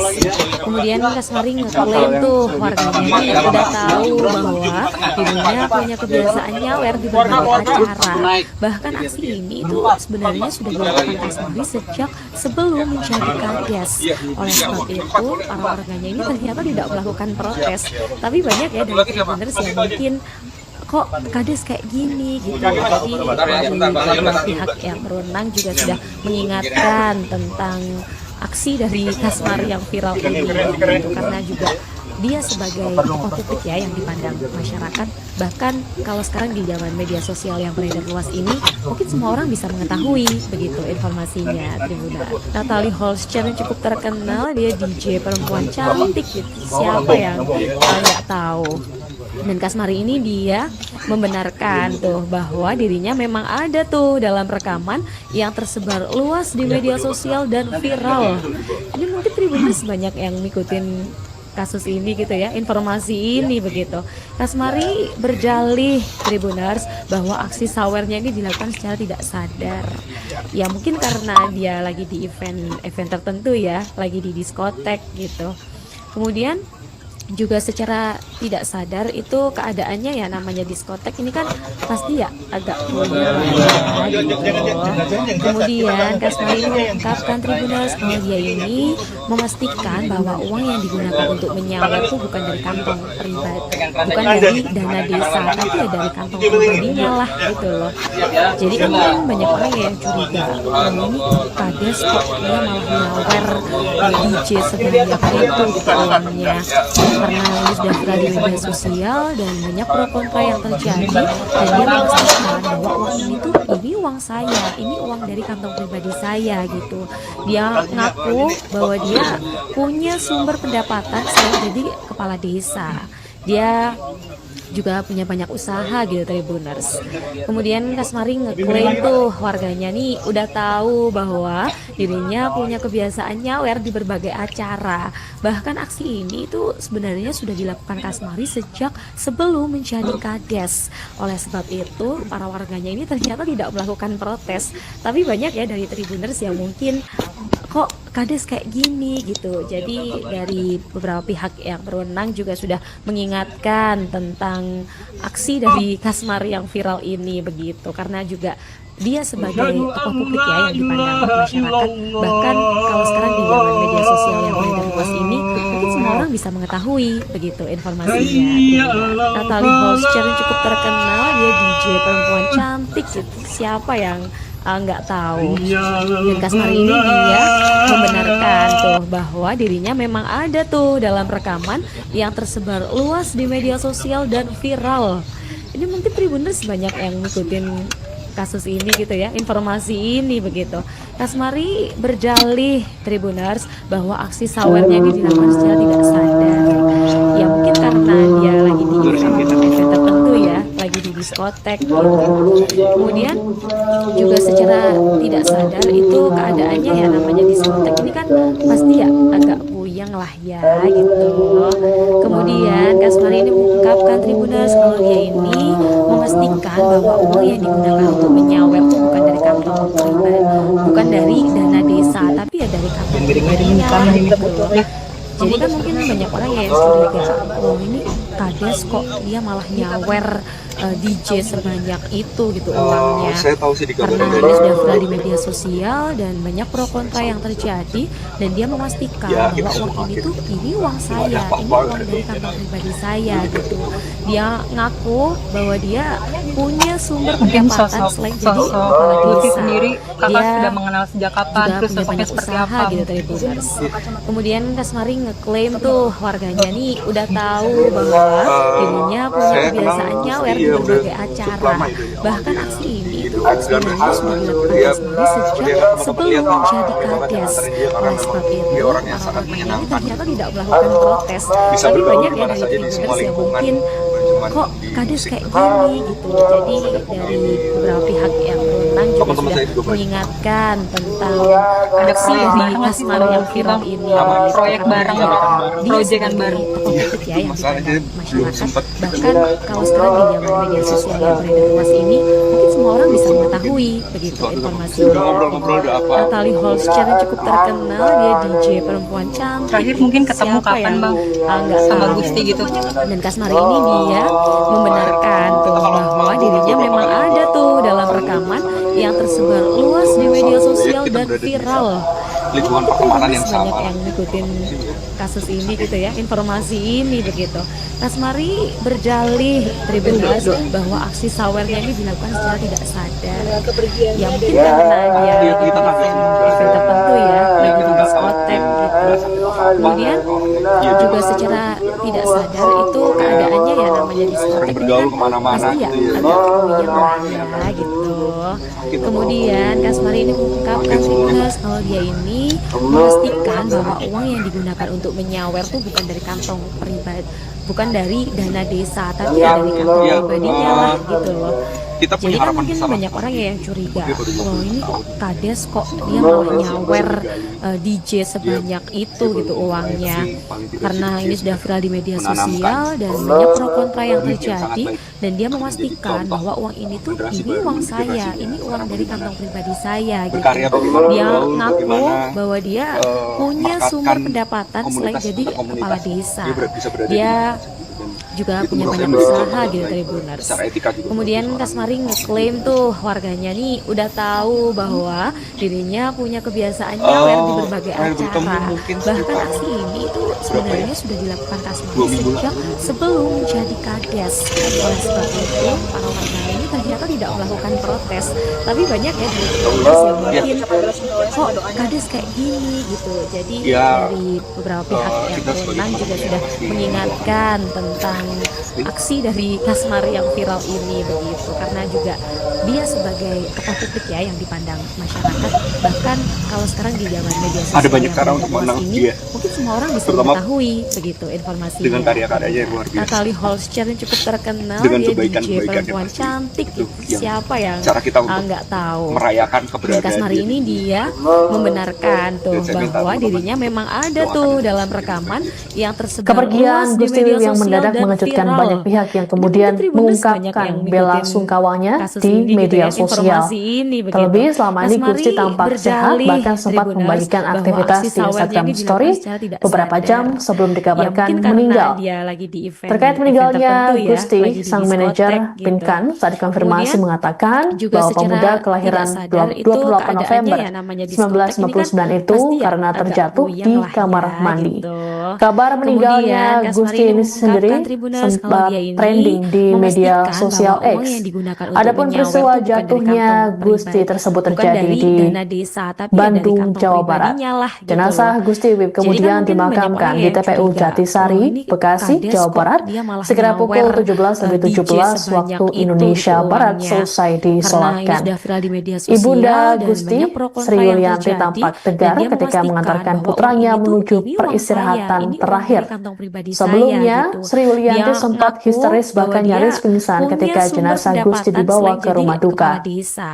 Kemudian Kasmari ngeklaim tuh warganya ini udah tahu bahwa dirinya punya kebiasaan nyawer di berbagai acara. Bahkan aksi ini itu sebenarnya sudah dilakukan Kasmari sejak sebelum menjadi kades. Oleh sebab itu, para warganya ini ternyata tidak melakukan protes. Tapi banyak ya dari Tribuners yang mungkin kok kades kayak gini gitu. Jadi dari pihak yang berwenang juga sudah mengingatkan tentang aksi dari Kasmari yang viral ini gitu, karena juga dia sebagai tokoh publik ya yang dipandang masyarakat. Bahkan kalau sekarang di zaman media sosial yang beredar luas ini, mungkin semua orang bisa mengetahui begitu informasinya Tribuners. Natalie Holscher cukup terkenal, dia DJ perempuan cantik gitu. Siapa yang nggak tahu? Dan Kasmari ini dia membenarkan tuh bahwa dirinya memang ada tuh dalam rekaman yang tersebar luas di media sosial dan viral. Ini mungkin Tribuners banyak yang ngikutin kasus ini gitu ya, informasi ini begitu. Kasmari berdalih Tribuners bahwa aksi sawernya ini dilakukan secara tidak sadar. Ya mungkin karena dia lagi di event tertentu ya, lagi di diskotek gitu. Kemudian juga secara tidak sadar itu keadaannya ya, namanya diskotek ini kan pasti ya agak gitu. Kemudian Kasmari mengungkapkan Tribuners kalau dia ini memastikan bahwa uang yang digunakan untuk menyawer itu bukan dari kantong pribadi, bukan dari dana desa, tapi ya dari kantong pribadinya lah gitu loh. Jadi kan banyak orang yang curiga, ini kades kok dia malah nyawer DJ sebanyak itu gitu uangnya. Karena ini sudah viral di media sosial dan banyak pro kontra yang terjadi, dan dia memastikan bahwa uang ini uang saya, ini uang dari kantong pribadi saya gitu. Dia ngaku bahwa dia punya sumber pendapatan selain jadi kepala desa. Dia juga punya banyak usaha gitu Tribuners. Kemudian Kasmari ngeklaim tuh warganya nih udah tahu bahwa dirinya punya kebiasaan nyawer di berbagai acara. Bahkan aksi ini itu sebenarnya sudah dilakukan Kasmari sejak sebelum menjadi kades. Oleh sebab itu, para warganya ini ternyata tidak melakukan protes. Tapi banyak ya dari Tribuners yang mungkin kok kades kayak gini gitu. Jadi dari beberapa pihak yang berwenang juga sudah mengingatkan tentang aksi dari Kasmari yang viral ini begitu, karena juga dia sebagai tokoh publik ya yang dipandang masyarakat. Bahkan kalau sekarang di zaman media sosial yang beredar luas ini, mungkin semua orang bisa mengetahui begitu informasinya. Natalie Holscher cukup terkenal, dia DJ perempuan cantik gitu. Siapa yang nggak tahu? Dan Kasmari ini dia membenarkan tuh bahwa dirinya memang ada tuh dalam rekaman yang tersebar luas di media sosial dan viral. Ini mungkin Tribuners banyak yang ngikutin kasus ini gitu ya, informasi ini begitu. Kasmari berdalih Tribuners bahwa aksi sawernya ini dilakukan secara tidak sadar. Ya mungkin karena dia lagi di event tertentu ya, lagi di diskotek gitu. Kemudian juga secara tidak sadar itu keadaannya ya, namanya diskotek ini kan pasti ya agak buyang lah ya gitu. Kemudian Kasmari ini mengungkapkan Tribuners kalau dia ini memastikan bahwa uang yang digunakan untuk menyawer itu bukan dari kantong pribadi, bukan dari dana desa, tapi ya dari kantong pribadinya gitu. Jadi kan mungkin banyak orang yang curiga, oh ini kades kok dia malah nyawer DJ sebanyak itu gitu uangnya. Saya tahu sih di Karena ini sudah viral di media sosial dan banyak pro kontra yang terjadi, dan dia memastikan bahwa uang ini uang saya, ini uang dari kantong pribadi saya gitu. Dia ngaku bahwa dia punya sumber pendapatan selain jadi kepala desa. Sendiri kakak Dia sudah mengenal sejak kapan, juga terus punya sosoknya banyak seperti usaha apa? gitu Tribuners. Kemudian Kasmari ngeklaim tuh warganya nih udah tahu bahwa dirinya punya kebiasaan nyawer di berbagai acara. Bahkan aksi ini itu sebenarnya sudah dilakukan Kasmari sejak sebelum menjadi kades. Oleh sebab itu, para warganya ini ternyata tidak melakukan protes. Tapi banyak ya dari Tribuners yang mungkin kok kades kayak gini gitu. Jadi dari beberapa pihak yang berwenang juga sudah mengingatkan tentang aksi dari Kasmari yang viral ini. Proyek bareng, proyekan bareng. Politik ya yang dipandang masyarakat. Bahkan kalau sekarang di zaman media sosial yang beredar luas ini, mungkin semua orang bisa mengetahui begitu informasinya. Natalie Holscher cukup terkenal, dia DJ perempuan cantik. Terakhir mungkin ketemu Siapa kapan yang Bang? nggak Sama tahu. Gusti gitu. Dan Kasmari ini dia membenarkan tuh bahwa dirinya memang ada tuh dalam rekaman yang tersebar luas di media sosial dan viral. Lingkungan pertemanan yang Banyak sama. yang ngikutin kasus ini gitu ya, informasi ini begitu. Kasmari berdalih Tribuners bahwa aksi sawernya ini dilakukan secara tidak sadar. Ya mungkin karena dia lagi di event tertentu ya, lagi di diskotek gitu. Kemudian juga secara tidak sadar itu keadaannya ya namanya diskotek ini Bergaul kan kemana-mana pasti ya gitu ya. agak puyeng lah ya gitu. Kemudian Kasmari ini mengungkapkan Tribuners kalau dia ini memastikan bahwa uang yang digunakan untuk menyawer tuh bukan dari kantong pribadi, bukan dari dana desa, tapi ya dari kantong pribadinya lah gitu loh. Kita Jadi punya kan harapan mungkin besar. banyak orang ya yang curiga, oh ini kades kok dia malah nyawer DJ sebanyak itu gitu uangnya, karena ini sudah viral di media sosial dan banyak pro kontra yang terjadi, dan dia memastikan bahwa uang ini tuh ini uang saya, ini uang dari kantong pribadi saya gitu. Berkarya bagaimana Dia bergaul, ngaku bagaimana, bahwa dia punya merekatkan sumber pendapatan selain komunitas jadi dengan komunitas. kepala desa. Dia bisa berada di Dia mana. juga Itu punya menurut banyak saya usaha gitu Tribuners. secara etika juga. Kemudian Kasmari ngeklaim tuh warganya nih udah tahu bahwa dirinya punya kebiasaan nyawer di berbagai acara. Bahkan aksi ini itu sebenarnya sudah dilakukan Kasmari sejak sebelum menjadi kades. Oleh sebab itu para warga ini ternyata tidak melakukan protes, tapi banyak ya dari Tribuners yang mungkin kok kades kayak gini gitu. Jadi Ya, dari beberapa pihak yang kita sebagai berwenang juga sudah pasti mengingatkan tentang aksi dari Kasmari yang viral ini begitu, karena juga dia sebagai tokoh publik ya yang dipandang masyarakat. Bahkan kalau sekarang di zaman media sosial Ada banyak yang cara beredar untuk luas menang ini, dia. mungkin semua orang bisa Terutama mengetahui begitu informasinya. dengan karya-karyanya yang luar biasa. Natalie Holscher yang cukup terkenal, Dengan dia DJ kebaikan-kebaikan perempuan yang pasti. cantik Itu gitu. yang Siapa yang cara kita untuk nggak tahu. merayakan Dan keberadaan Kasmari ini dia membenarkan tuh Dan saya minta bahwa teman-teman dirinya memang ada tuh dalam rekaman yang tersebar Kepergian luas di Gusti media Wiwik yang sosial mendadak dan mengejutkan viral. banyak pihak yang Ini kemudian mungkin Tribuners banyak mengungkapkan yang bela ngikutin sungkawanya kasus di ini gitu media ya, sosial. informasi ini begitu. Terlebih selama ini Kasmari Gusti tampak sehat, berdalih bahkan sempat Tribuners membagikan bahwa aktivitas aksi di sawernya Instagram ini dilakukan Story secara tidak beberapa sadar. jam sebelum Ya dikabarkan mungkin karena meninggal. dia lagi di event Terkait meninggalnya tertentu ya, Gusti, lagi di sang diskotek manajer gitu. Pinkan saat dikonfirmasi Kemudian mengatakan juga bahwa secara pemuda kelahiran tidak sadar itu 28 keadaannya November ya namanya diskotek ini kan 1999 itu pasti ya karena agak terjatuh puyeng di lah kamar ya mandi. gitu. Kabar meninggalnya Kemudian Kasmari Gusti ini ini sendiri mengungkapkan Tribuners kalau sempat dia ini trending di media memastikan sosial bahwa uang X. yang digunakan untuk Adapun menyawer peristiwa itu bukan dari jatuhnya kantong Gusti pribadi, tersebut bukan terjadi dari di dana desa, tapi ya dari Bandung, kantong Jawa Barat. pribadinya lah gitu Jenazah loh. Gusti Wiwik Jadi kan kemudian mungkin banyak dimakamkan orang di yang TPU curiga, Jatisari, oh ini Bekasi, kades Jawa kok Barat, dia malah sekira pukul nyawer 17 sampai DJ 17 sebanyak waktu itu Indonesia gitu Barat uangnya. selesai Karena ini disolatkan. sudah viral di media sosial Ibunda dan Gusti, banyak pro Sri kontra yang Yulianti terjadi, tampak dan tegar dia ketika memastikan mengantarkan bahwa putranya uang ini tuh menuju ini uang saya, peristirahatan ini uang terakhir. dari kantong pribadi Sebelumnya, saya gitu. Sri Yulianti Dia sempat ngaku histeris bahwa bahkan dia nyaris pingsan punya ketika sumber jenazah Gusti pendapatan dibawa selain ke jadi rumah duka. kepala desa.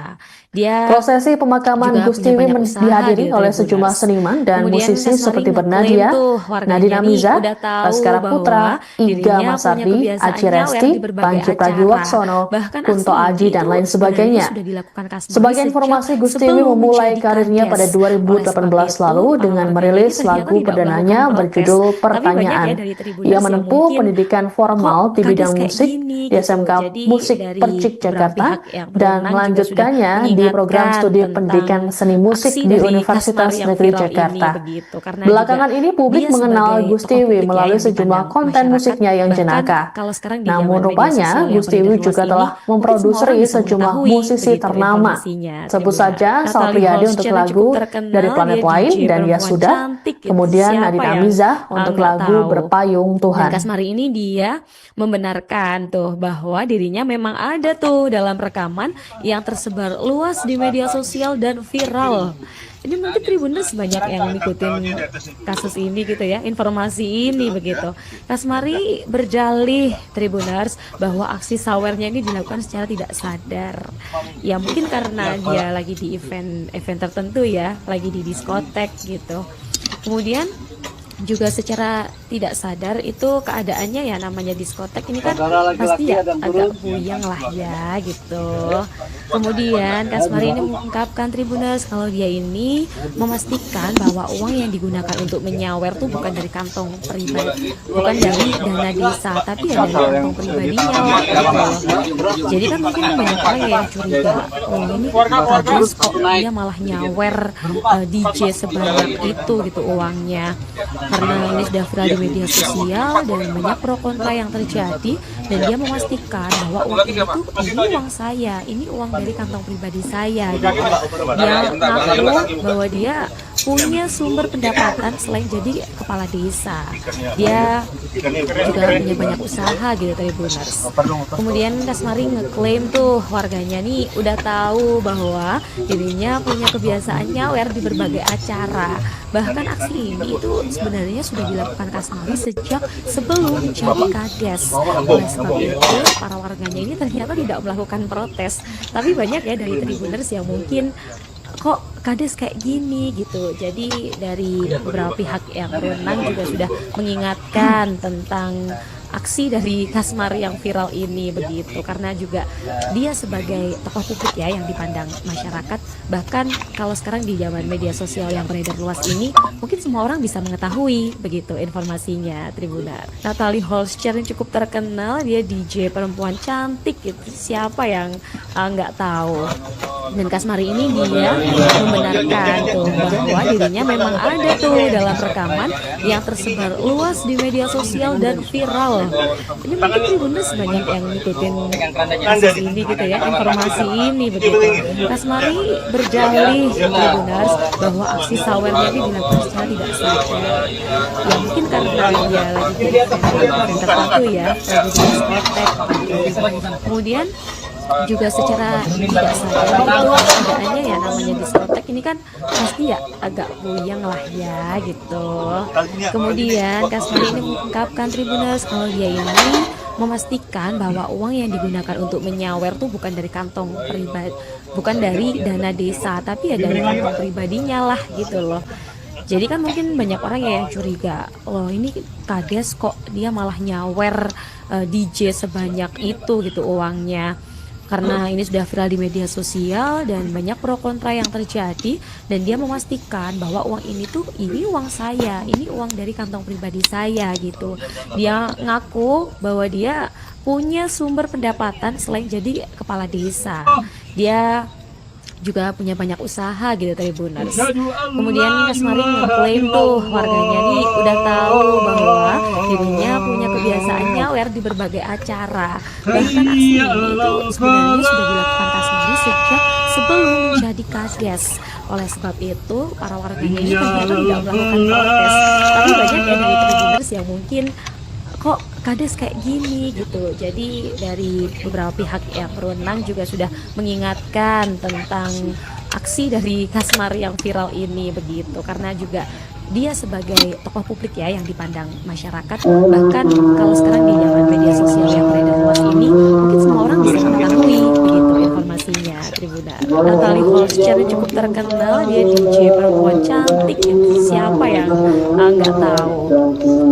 Dia Prosesi pemakaman juga Gusti punya Wiwik banyak usaha dihadiri gitu oleh sejumlah Tribuners. seniman dan Kemudian musisi Kasmari seperti ngeklaim Bernadia, tuh warganya Nadina nih Miza, udah tahu Baskara bahwa Putra, Iga dirinya punya Masardi, kebiasaan Aji nyawer Resti, di berbagai Panji acara. Pragiwaksono, Bahkan Kunto aksi Aji, ini dan itu lain sebenarnya sebagainya. sudah dilakukan Kasmari Sebagai sejak informasi, Gusti Wiwik sebelum memulai menjadi karirnya pada kades. Oleh 2018 sebab itu, lalu para dengan warganya ini merilis ternyata lagu tidak perdananya melakukan protes. berjudul Tapi banyak ya Pertanyaan. dari Ia Tribuners yang menempuh mungkin pendidikan formal kok di kades bidang kayak musik gini di gitu. SMK Jadi Musik dari Percik beberapa Jakarta pihak yang dan berwenang juga sudah melanjutkannya di program mengingatkan studi tentang pendidikan seni musik aksi di dari Universitas Kasmari yang Negeri viral ini Jakarta. begitu, karena Belakangan juga ini publik dia mengenal sebagai Gusti tokoh Wiwik publik ya melalui yang sejumlah dipandang konten masyarakat. musiknya yang Bahkan jenaka. kalau sekarang di Namun zaman media rupanya sosial yang Gusti beredar Wiwik luas juga ini, telah mungkin semua memproduksi orang bisa sejumlah mengetahui musisi begitu ternama. informasinya. Sebut Tribuners. saja Sal Natalie Priadi untuk Holscher lagu cukup terkenal, Dari Planet dia Lain DJ dan Ya perempuan Sudah. cantik gitu. Kemudian Siapa Nadina yang Miza untuk nggak lagu tahu. Berpayung Dan Tuhan. Kasmari ini dia membenarkan tuh bahwa dirinya memang ada tuh dalam rekaman yang tersebar luas luas di media sosial dan viral. Ini mungkin Tribuners banyak yang ngikutin kasus ini gitu ya, informasi ini begitu. Kasmari berdalih Tribuners bahwa aksi sawernya ini dilakukan secara tidak sadar. Ya mungkin karena dia lagi di event tertentu ya, lagi di diskotek gitu. Kemudian juga secara tidak sadar itu keadaannya ya, namanya diskotek ini kan pasti ya agak buyang lah ya gitu. Kemudian Kasmari ini mengungkapkan Tribuners kalau dia ini memastikan bahwa uang yang digunakan untuk menyawer tuh bukan dari kantong pribadi, bukan dari dana desa, tapi ya dari kantong pribadinya lah gitu. Jadi kan mungkin banyak orang yang curiga, oh ini kades kok dia malah nyawer DJ sebanyak itu gitu uangnya. Karena ini sudah viral di media sosial dan banyak pro kontra yang terjadi, dan dia memastikan bahwa uang ini uang saya, ini uang dari kantong pribadi saya gitu. Dia ngaku bahwa dia punya sumber pendapatan selain jadi kepala desa. Dia juga punya banyak usaha gitu Tribuners. Kemudian Kasmari ngeklaim tuh warganya nih udah tahu bahwa dirinya punya kebiasaan nyawer di berbagai acara. Bahkan aksi ini itu sebenarnya sudah dilakukan Kasmari sejak sebelum jadi kades. Oleh sebab itu para warganya ini ternyata tidak melakukan protes, tapi banyak ya dari Tribuners yang mungkin kok kades kayak gini gitu. Jadi dari beberapa pihak yang berwenang juga sudah mengingatkan tentang aksi dari Kasmari yang viral ini begitu, karena juga dia sebagai tokoh publik ya yang dipandang masyarakat. Bahkan kalau sekarang di zaman media sosial yang beredar luas ini, mungkin semua orang bisa mengetahui begitu informasinya Tribunar. Natalie Holscher yang cukup terkenal, dia DJ perempuan cantik gitu, siapa yang nggak tahu. Dan Kasmari ini dia membenarkan tuh bahwa dirinya memang ada tuh dalam rekaman yang tersebar luas di media sosial dan viral. Ini mungkin Tribuners banyak yang ngikutin kasus ini gitu ya, informasi ini begitu. Kasmari berdalih Tribuners bahwa aksi sawernya ini dilakukan secara tidak sadar. Ya mungkin karena dia lagi di event tertentu ya, lagi di diskotek gitu. Kemudian juga secara tidak sadar itu keadaannya ya, namanya diskotek ini kan pasti ya agak buyang lah ya gitu. Kemudian Kasmari ini mengungkapkan Tribuners kalau dia ini memastikan bahwa uang yang digunakan untuk menyawer tuh bukan dari kantong pribadi, bukan dari dana desa, tapi ya dari kantong pribadinya lah gitu loh. Jadi kan mungkin banyak orang yang curiga, loh ini kades kok dia malah nyawer DJ sebanyak itu gitu uangnya. Karena ini sudah viral di media sosial dan banyak pro kontra yang terjadi, dan dia memastikan bahwa uang ini tuh ini uang saya, ini uang dari kantong pribadi saya gitu. Dia ngaku bahwa dia punya sumber pendapatan selain jadi kepala desa. Dia juga punya banyak usaha gitu Tribuners. Kemudian Kasmari ngeklaim tuh warganya nih udah tahu bahwa dirinya punya kebiasaan nyawer di berbagai acara. Bahkan aksi ini itu sebenarnya sudah dilakukan Kasmari sejak sebelum menjadi kades. Oleh sebab itu para warganya ini ternyata tidak melakukan protes, tapi banyak ya dari Tribuners yang mungkin kok kades kayak gini gitu. Jadi dari beberapa pihak yang berwenang juga sudah mengingatkan tentang aksi dari Kasmari yang viral ini begitu, karena juga dia sebagai tokoh publik ya yang dipandang masyarakat. Bahkan kalau sekarang di zaman media sosial yang beredar luas ini, mungkin semua orang bisa mengetahui begitu informasinya Tribunar. Natalie Holscher cukup terkenal, dia DJ perempuan cantik gitu, siapa yang nggak tahu.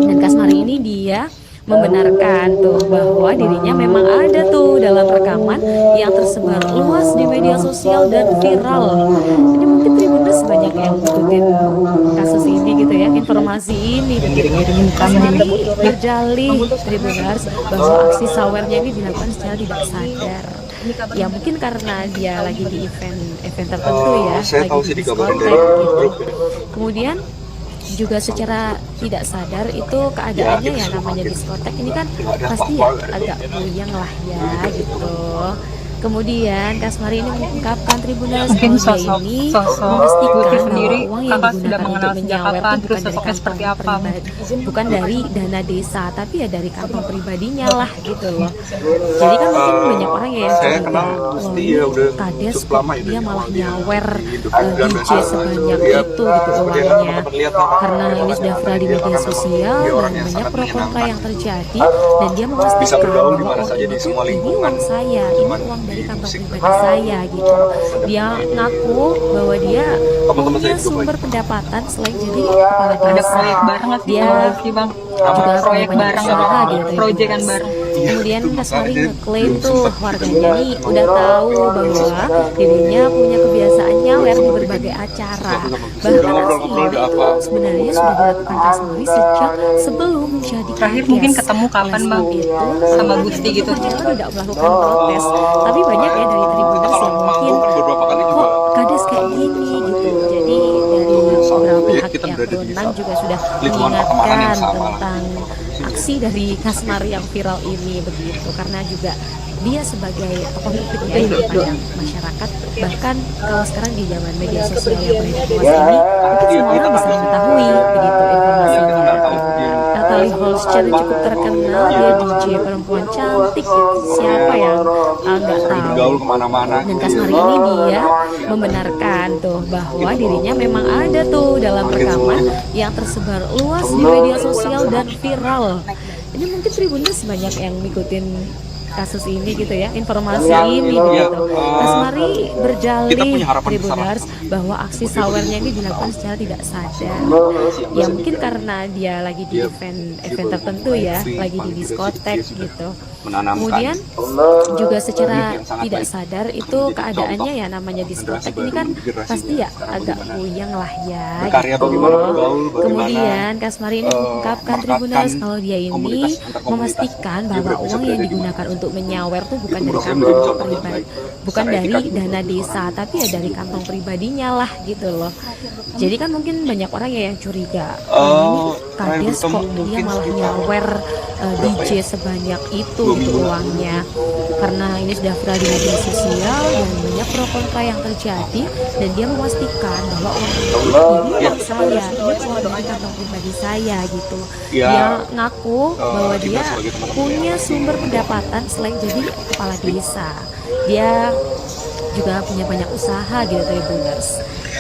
Dan Kasmari ini dia membenarkan tuh bahwa dirinya memang ada tuh dalam rekaman yang tersebar luas di media sosial dan viral. Ini mungkin Tribuners banyak yang ngikutin kasus ini gitu ya, informasi ini begitu. Kasmari berdalih Tribuners bahwa aksi sawernya ini dilakukan secara tidak sadar. Ya mungkin karena dia lagi di event tertentu ya, lagi di diskotek gitu. Kemudian juga secara tidak sadar itu keadaannya ya, namanya diskotek ini kan pasti ya agak buyang lah ya gitu. Kemudian Kasmari ini mengungkapkan Tribuners Mungkin kalau dia ini memastikan Gusti bahwa sendiri, uang yang kakak sudah digunakan mengenal untuk sejak menyawer kapan, itu terus bukan dari sosoknya seperti kantong apa? pribadi, bukan dari dana desa, tapi ya dari kantong pribadinya lah gitu loh. Jadi kan mungkin banyak orang ya yang Saya curiga, kenal wah Gusti ini ya udah kades cukup kok lama itu dia ya. malah nyawer Dan DJ sebanyak lihat, itu gitu uangnya. lihat Karena ini sudah viral di media sosial dan banyak pro kontra yang terjadi, dan dia memastikan bergaul di bahwa mana uang saja di ini semua tuh, ini lingkungan. uang saya, ini uang dari kantong pribadi saya gitu. Dia ngaku bahwa dia Teman-teman saya punya juga sumber banyak. pendapatan selain jadi kepala Ada desa. proyek bareng nggak sih Dia sama Gusti Bang? juga Proyek punya banyak bareng, usaha gitu ya, proyekan Mas. bareng. Kemudian Itu Kasmari makanya ngeklaim belum tuh sempat warganya nih udah tahu bahwa dirinya punya kebiasaan nyawer di berbagai acara. Bahkan aksinya itu sebenarnya sudah dilakukan Kasmari sejak sebelum menjadi Terakhir kades. mungkin ketemu kapan, Oleh Bang? sebab itu, Sama orang Gusti yang gitu. ternyata tidak melakukan protes. Tapi banyak ya dari Tribuners yang mungkin kan beberapa kali juga kok kades kayak gini gitu. Jadi dari beberapa pihak kita yang berada di berwenang juga sudah lingkungan pertemanan yang mengingatkan sama lah. tentang aksi dari Kasmari yang viral ini begitu, karena juga dia sebagai tokoh publik ya di depan masyarakat. Bahkan kalau sekarang di zaman media sosial yang beredar luas ini, mungkin semua orang bisa mengetahui begitu informasinya. Natalie Holscher cukup terkenal, dia DJ perempuan cantik gitu. Siapa yang nggak tahu? bergaul kemana-mana. Dan Kasmari ini dia membenarkan tuh bahwa dirinya memang ada tuh dalam rekaman yang tersebar luas di media sosial dan viral. Ini mungkin Tribuners banyak yang ngikutin kasus ini gitu ya, informasi ini begitu. Kasmari kita berdalih punya harapan Tribuners bahwa aksi sawernya ini dilakukan secara tidak sadar. Ya mungkin karena dia lagi di event tertentu ya, lagi di diskotek gitu. Kemudian juga secara tidak sadar itu keadaannya ya, namanya diskotek ini kan pasti ya agak puyeng lah ya Berkarya gitu. bagaimana bergaul, bagaimana Kemudian Kasmari ini mengungkapkan Tribuners kalau dia ini komunitas antar komunitas. memastikan Dia bahwa bisa uang yang berada di digunakan untuk menyawer tuh bukan dari menurut saya kantong menjadi contoh yang pribadi, baik. bukan Secara dari etika. dana desa, tapi ya dari kantong pribadinya lah gitu loh. Jadi kan mungkin banyak orang ya yang curiga, ini kades kok dia mungkin malah sekitar nyawer DJ sebanyak itu gitu uangnya. Karena ini sudah viral di media sosial dan banyak pro kontra yang terjadi, dan dia memastikan bahwa uang ini uang saya, ini uang dari kantong pribadi saya gitu. Ya, Dia ngaku bahwa kita dia sebagai teman-teman punya sumber pendapatan selain jadi kepala desa. Dia juga punya banyak usaha gitu Tribuners.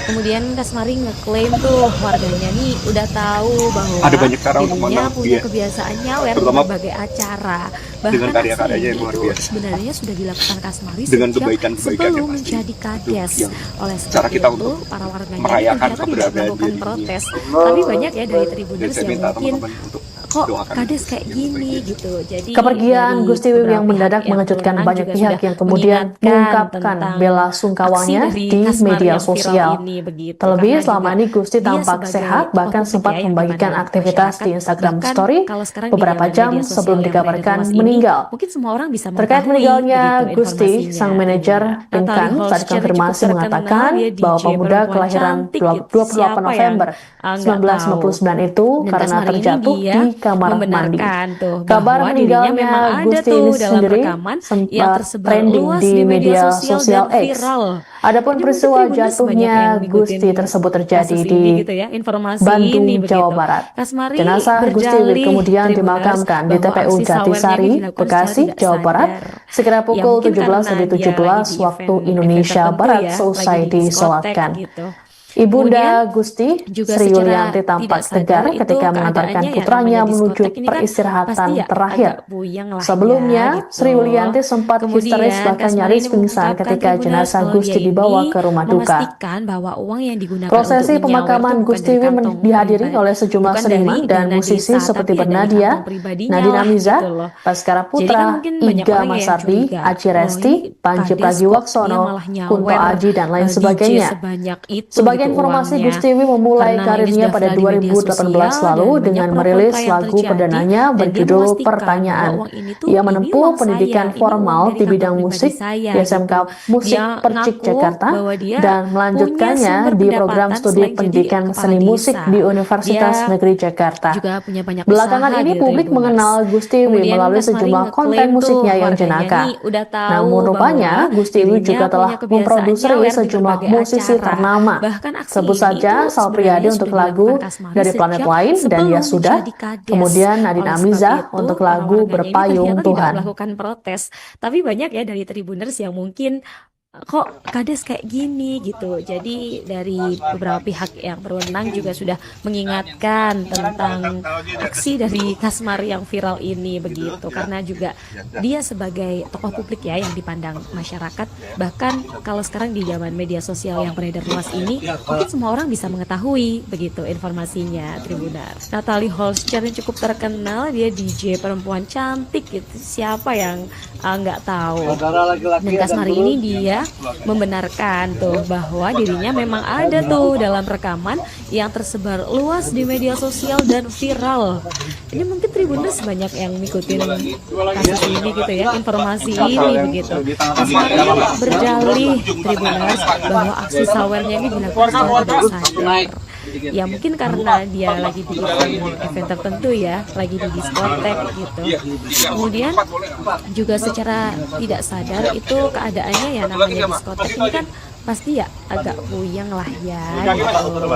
Kemudian Kasmari ngeklaim tuh warganya nih udah tahu bahwa Ada banyak cara untuk dirinya mengenal punya dia. kebiasaan nyawer di Terutama berbagai acara. dengan Bahkan karya-karyanya aksi yang ini luar itu biasa. sebenarnya sudah dilakukan Kasmari Dengan sejak kebaikan-kebaikannya sebelum pasti. menjadi kades. Itu yang Oleh sebab cara kita itu untuk para warganya merayakan ternyata tidak keberadaan melakukan dia di dunia. protes. Tapi banyak ya dari Dan Tribuners saya yang minta mungkin teman-teman untuk kok doakan kades kayak yang gini terbaik. gitu. Jadi Kepergian dari Gusti Wiwing yang beberapa mendadak pihak yang mengejutkan berwenang banyak juga pihak sudah yang kemudian mengingatkan mengungkapkan tentang bela aksi sungkawanya dari di Kasmari media yang viral sosial. ini begitu. Terlebih Karena selama juga ini Gusti dia tampak sebagai sehat, tokoh bahkan publik sempat ya yang membagikan dipandang aktivitas masyarakat. di Instagram Bahkan Story kalau sekarang di beberapa zaman jam media sosial sebelum yang beredar dikabarkan luas ini, meninggal. mungkin semua orang bisa Terkait mengetahui meninggalnya begitu Gusti, informasinya. sang manajer Natalie Pinkan saat Holscher cukup dikonfirmasi terkenal, mengatakan dia bahwa DJ pemuda perempuan kelahiran cantik gitu. 28 Siapa yang November nggak tahu? 1959 itu Dan karena Kasmari ini terjatuh dia di kamar mandi. membenarkan tuh Kabar bahwa dirinya memang meninggalnya ada Gusti tuh ini dalam sendiri rekaman yang sempat tersebar trending luas di di media media sosial sosial dan X. viral. Adapun Jadi mungkin peristiwa Tribuners banyak jatuhnya yang ngikutin Gusti tersebut terjadi kasus di ini gitu ya, informasi Bandung, ini Jawa begitu. Barat. Kasmari Jenazah Gusti Wiwing berdalih kemudian Tribuners dimakamkan di bahwa TPU aksi sawernya Jatisari, ini dilakukan secara Bekasi, tidak Jawa Barat, sadar. sekira Ya pukul mungkin karena dia 17.17 lagi di waktu event Indonesia tertentu Barat ya, seusai lagi di diskotek disolatkan. gitu. Ibunda Kemudian Gusti, juga Sri secara Yulianti tidak tampak sadar tegar itu ketika mengantarkan keadaannya ya, putranya namanya menuju diskotek ini kan peristirahatan pasti ya terakhir. agak puyeng lah Sebelumnya, ya gitu. Sri Yulianti sempat histeris Kemudian bahkan Kasmari nyaris ini pingsan mengungkapkan ketika Tribuners jenazah kalau Gusti dia dibawa ini ke rumah duka. memastikan bahwa uang yang digunakan Prosesi untuk menyawer pemakaman itu bukan Gusti dari Wiwing kantong dihadiri pribadi, oleh sejumlah bukan seniman dari dan dana musisi desa, seperti tapi ya dari Bernadia, kantong pribadinya Nadine lah Amiza, gitu loh. Baskara Jadi kan Putra, mungkin banyak Iga orang ya yang Masardi, curiga, Aci oh Resti, ini Panji kades kok dia Pragiwaksono, malah Kunto nyawer Aji, dan lain DJ sebagainya. sebanyak itu Sebagian informasi, uangnya. Gustiwi memulai Karena ini karirnya sudah pada viral di media 2018 sosial lalu dan banyak dengan pro merilis kontra yang lagu terjadi, perdananya dan dia berjudul memastikan Pertanyaan. bahwa uang ini tuh Ia ini menempuh uang pendidikan saya, ini uang formal dari di kantong bidang pribadi musik saya di SMK gitu. Musik Dia Percik ngaku Jakarta bahwa dia dan punya melanjutkannya sumber di program pendapatan studi selain jadi pendidikan kepala seni musik desa. di Universitas Dia Negeri Jakarta. juga punya banyak Belakangan usaha ini gitu publik Tribuners. mengenal Gustiwi Kemudian melalui Kasmari sejumlah konten ngeklaim tuh musiknya yang warganya jenaka. nih udah tahu Namun rupanya bahwa Gustiwi dirinya juga telah punya kebiasaan memproduksi nyawer di sejumlah berbagai musisi acara. ternama. Bahkan aksi Sebut ini saja tuh Sal Priadi sebenarnya untuk sudah lagu dilakukan Kasmari Dari Planet sejak Lain dan sebelum Ya Sudah, menjadi kades. kemudian Nadine Oleh sebab Amizah itu, untuk para lagu warganya ini Berpayung ternyata tidak Tuhan. melakukan protes. Tapi banyak ya dari Tribuners yang mungkin kok kades kayak gini gitu. Jadi dari beberapa pihak yang berwenang juga sudah mengingatkan tentang aksi dari Kasmari yang viral ini begitu, karena juga dia sebagai tokoh publik ya yang dipandang masyarakat. Bahkan kalau sekarang di zaman media sosial yang beredar luas ini, mungkin semua orang bisa mengetahui begitu informasinya Tribuners. Natalie Holscher yang cukup terkenal, dia DJ perempuan cantik gitu. Siapa yang nggak tahu? Dan Kasmari ini dia membenarkan tuh bahwa dirinya memang ada tuh dalam rekaman yang tersebar luas di media sosial dan viral. Ini mungkin Tribuners banyak yang ngikutin kasus ini gitu ya, informasi ini begitu. Kasmari berdalih Tribuners bahwa aksi sawernya ini dilakukan secara tidak sadar. Ya mungkin karena dia lagi di event tertentu ya, lagi di diskotek gitu. Kemudian juga secara tidak sadar itu keadaannya ya, namanya diskotek ini kan pasti ya agak puyeng lah ya gitu.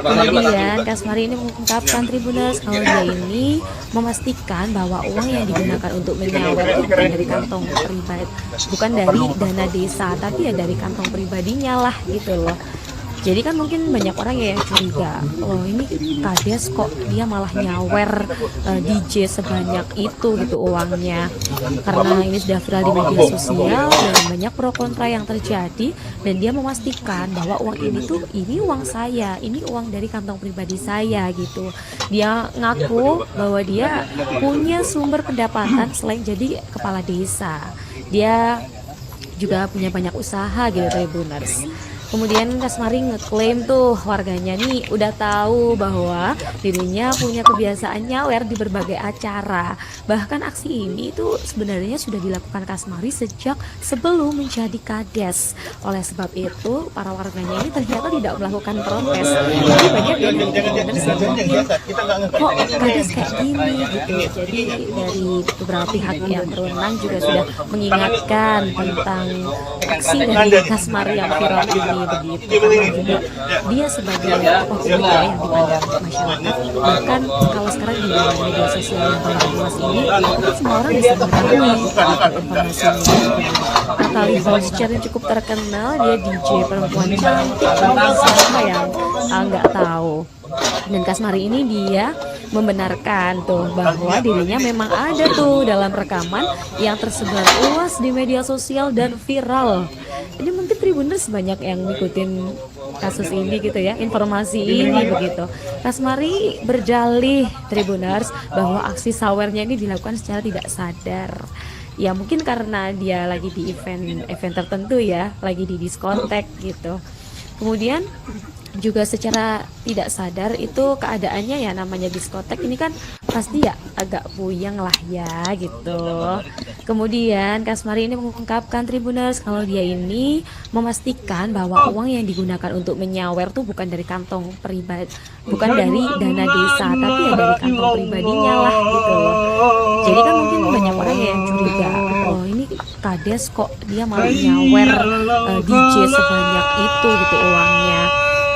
Kemudian Kasmari ini mengungkapkan Tribuners kalau dia ini memastikan bahwa uang yang digunakan untuk menyawer itu bukan dari kantong pribadi, bukan dari dana desa, tapi ya dari kantong pribadinya lah gitu loh. Jadi kan mungkin banyak orang ya yang curiga, oh ini kades kok dia malah nyawer DJ sebanyak itu gitu uangnya. Karena ini sudah viral di media sosial dan banyak pro kontra yang terjadi, dan dia memastikan bahwa uang ini tuh ini uang saya, ini uang dari kantong pribadi saya gitu. Dia ngaku bahwa dia punya sumber pendapatan selain jadi kepala desa. Dia juga punya banyak usaha gitu Tribuners. Kemudian Kasmari ngeklaim tuh warganya nih udah tahu bahwa dirinya punya kebiasaan nyawer di berbagai acara. Bahkan aksi ini tuh sebenarnya sudah dilakukan Kasmari sejak sebelum menjadi kades. Oleh sebab itu para warganya ini ternyata tidak melakukan protes. Tapi banyak ya dari Tribuners yang mungkin kok kades kayak gini gitu. Jadi dari beberapa pihak yang berwenang juga sudah mengingatkan tentang aksi dari Kasmari yang viral ini begitu, karena juga dia sebagai tokoh publik yang dipandang masyarakat. Bahkan kalau sekarang di dalam media sosial yang paling luas ini, mungkin semua orang bisa mengetahui informasinya. Natalie Holscher yang cukup terkenal, dia DJ perempuan cantik, siapa yang nggak tahu. Dan Kasmari ini dia membenarkan tuh bahwa dirinya memang ada tuh dalam rekaman yang tersebar luas di media sosial dan viral. Ini mungkin Tribuners banyak yang ngikutin kasus ini gitu ya, informasi ini begitu. Kasmari berdalih Tribuners bahwa aksi sawernya ini dilakukan secara tidak sadar. Ya mungkin karena dia lagi di event tertentu ya, lagi di diskotek gitu. Kemudian juga secara tidak sadar itu keadaannya ya, namanya diskotek ini kan pasti ya agak puyeng lah ya gitu. Kemudian Kasmari ini mengungkapkan Tribuners kalau dia ini memastikan bahwa uang yang digunakan untuk menyawer tuh bukan dari kantong pribadi, bukan dari dana desa, tapi ya dari kantong pribadinya lah gitu loh. Jadi kan mungkin banyak orang yang curiga, oh ini kades kok dia malah nyawer DJ sebanyak itu gitu uangnya.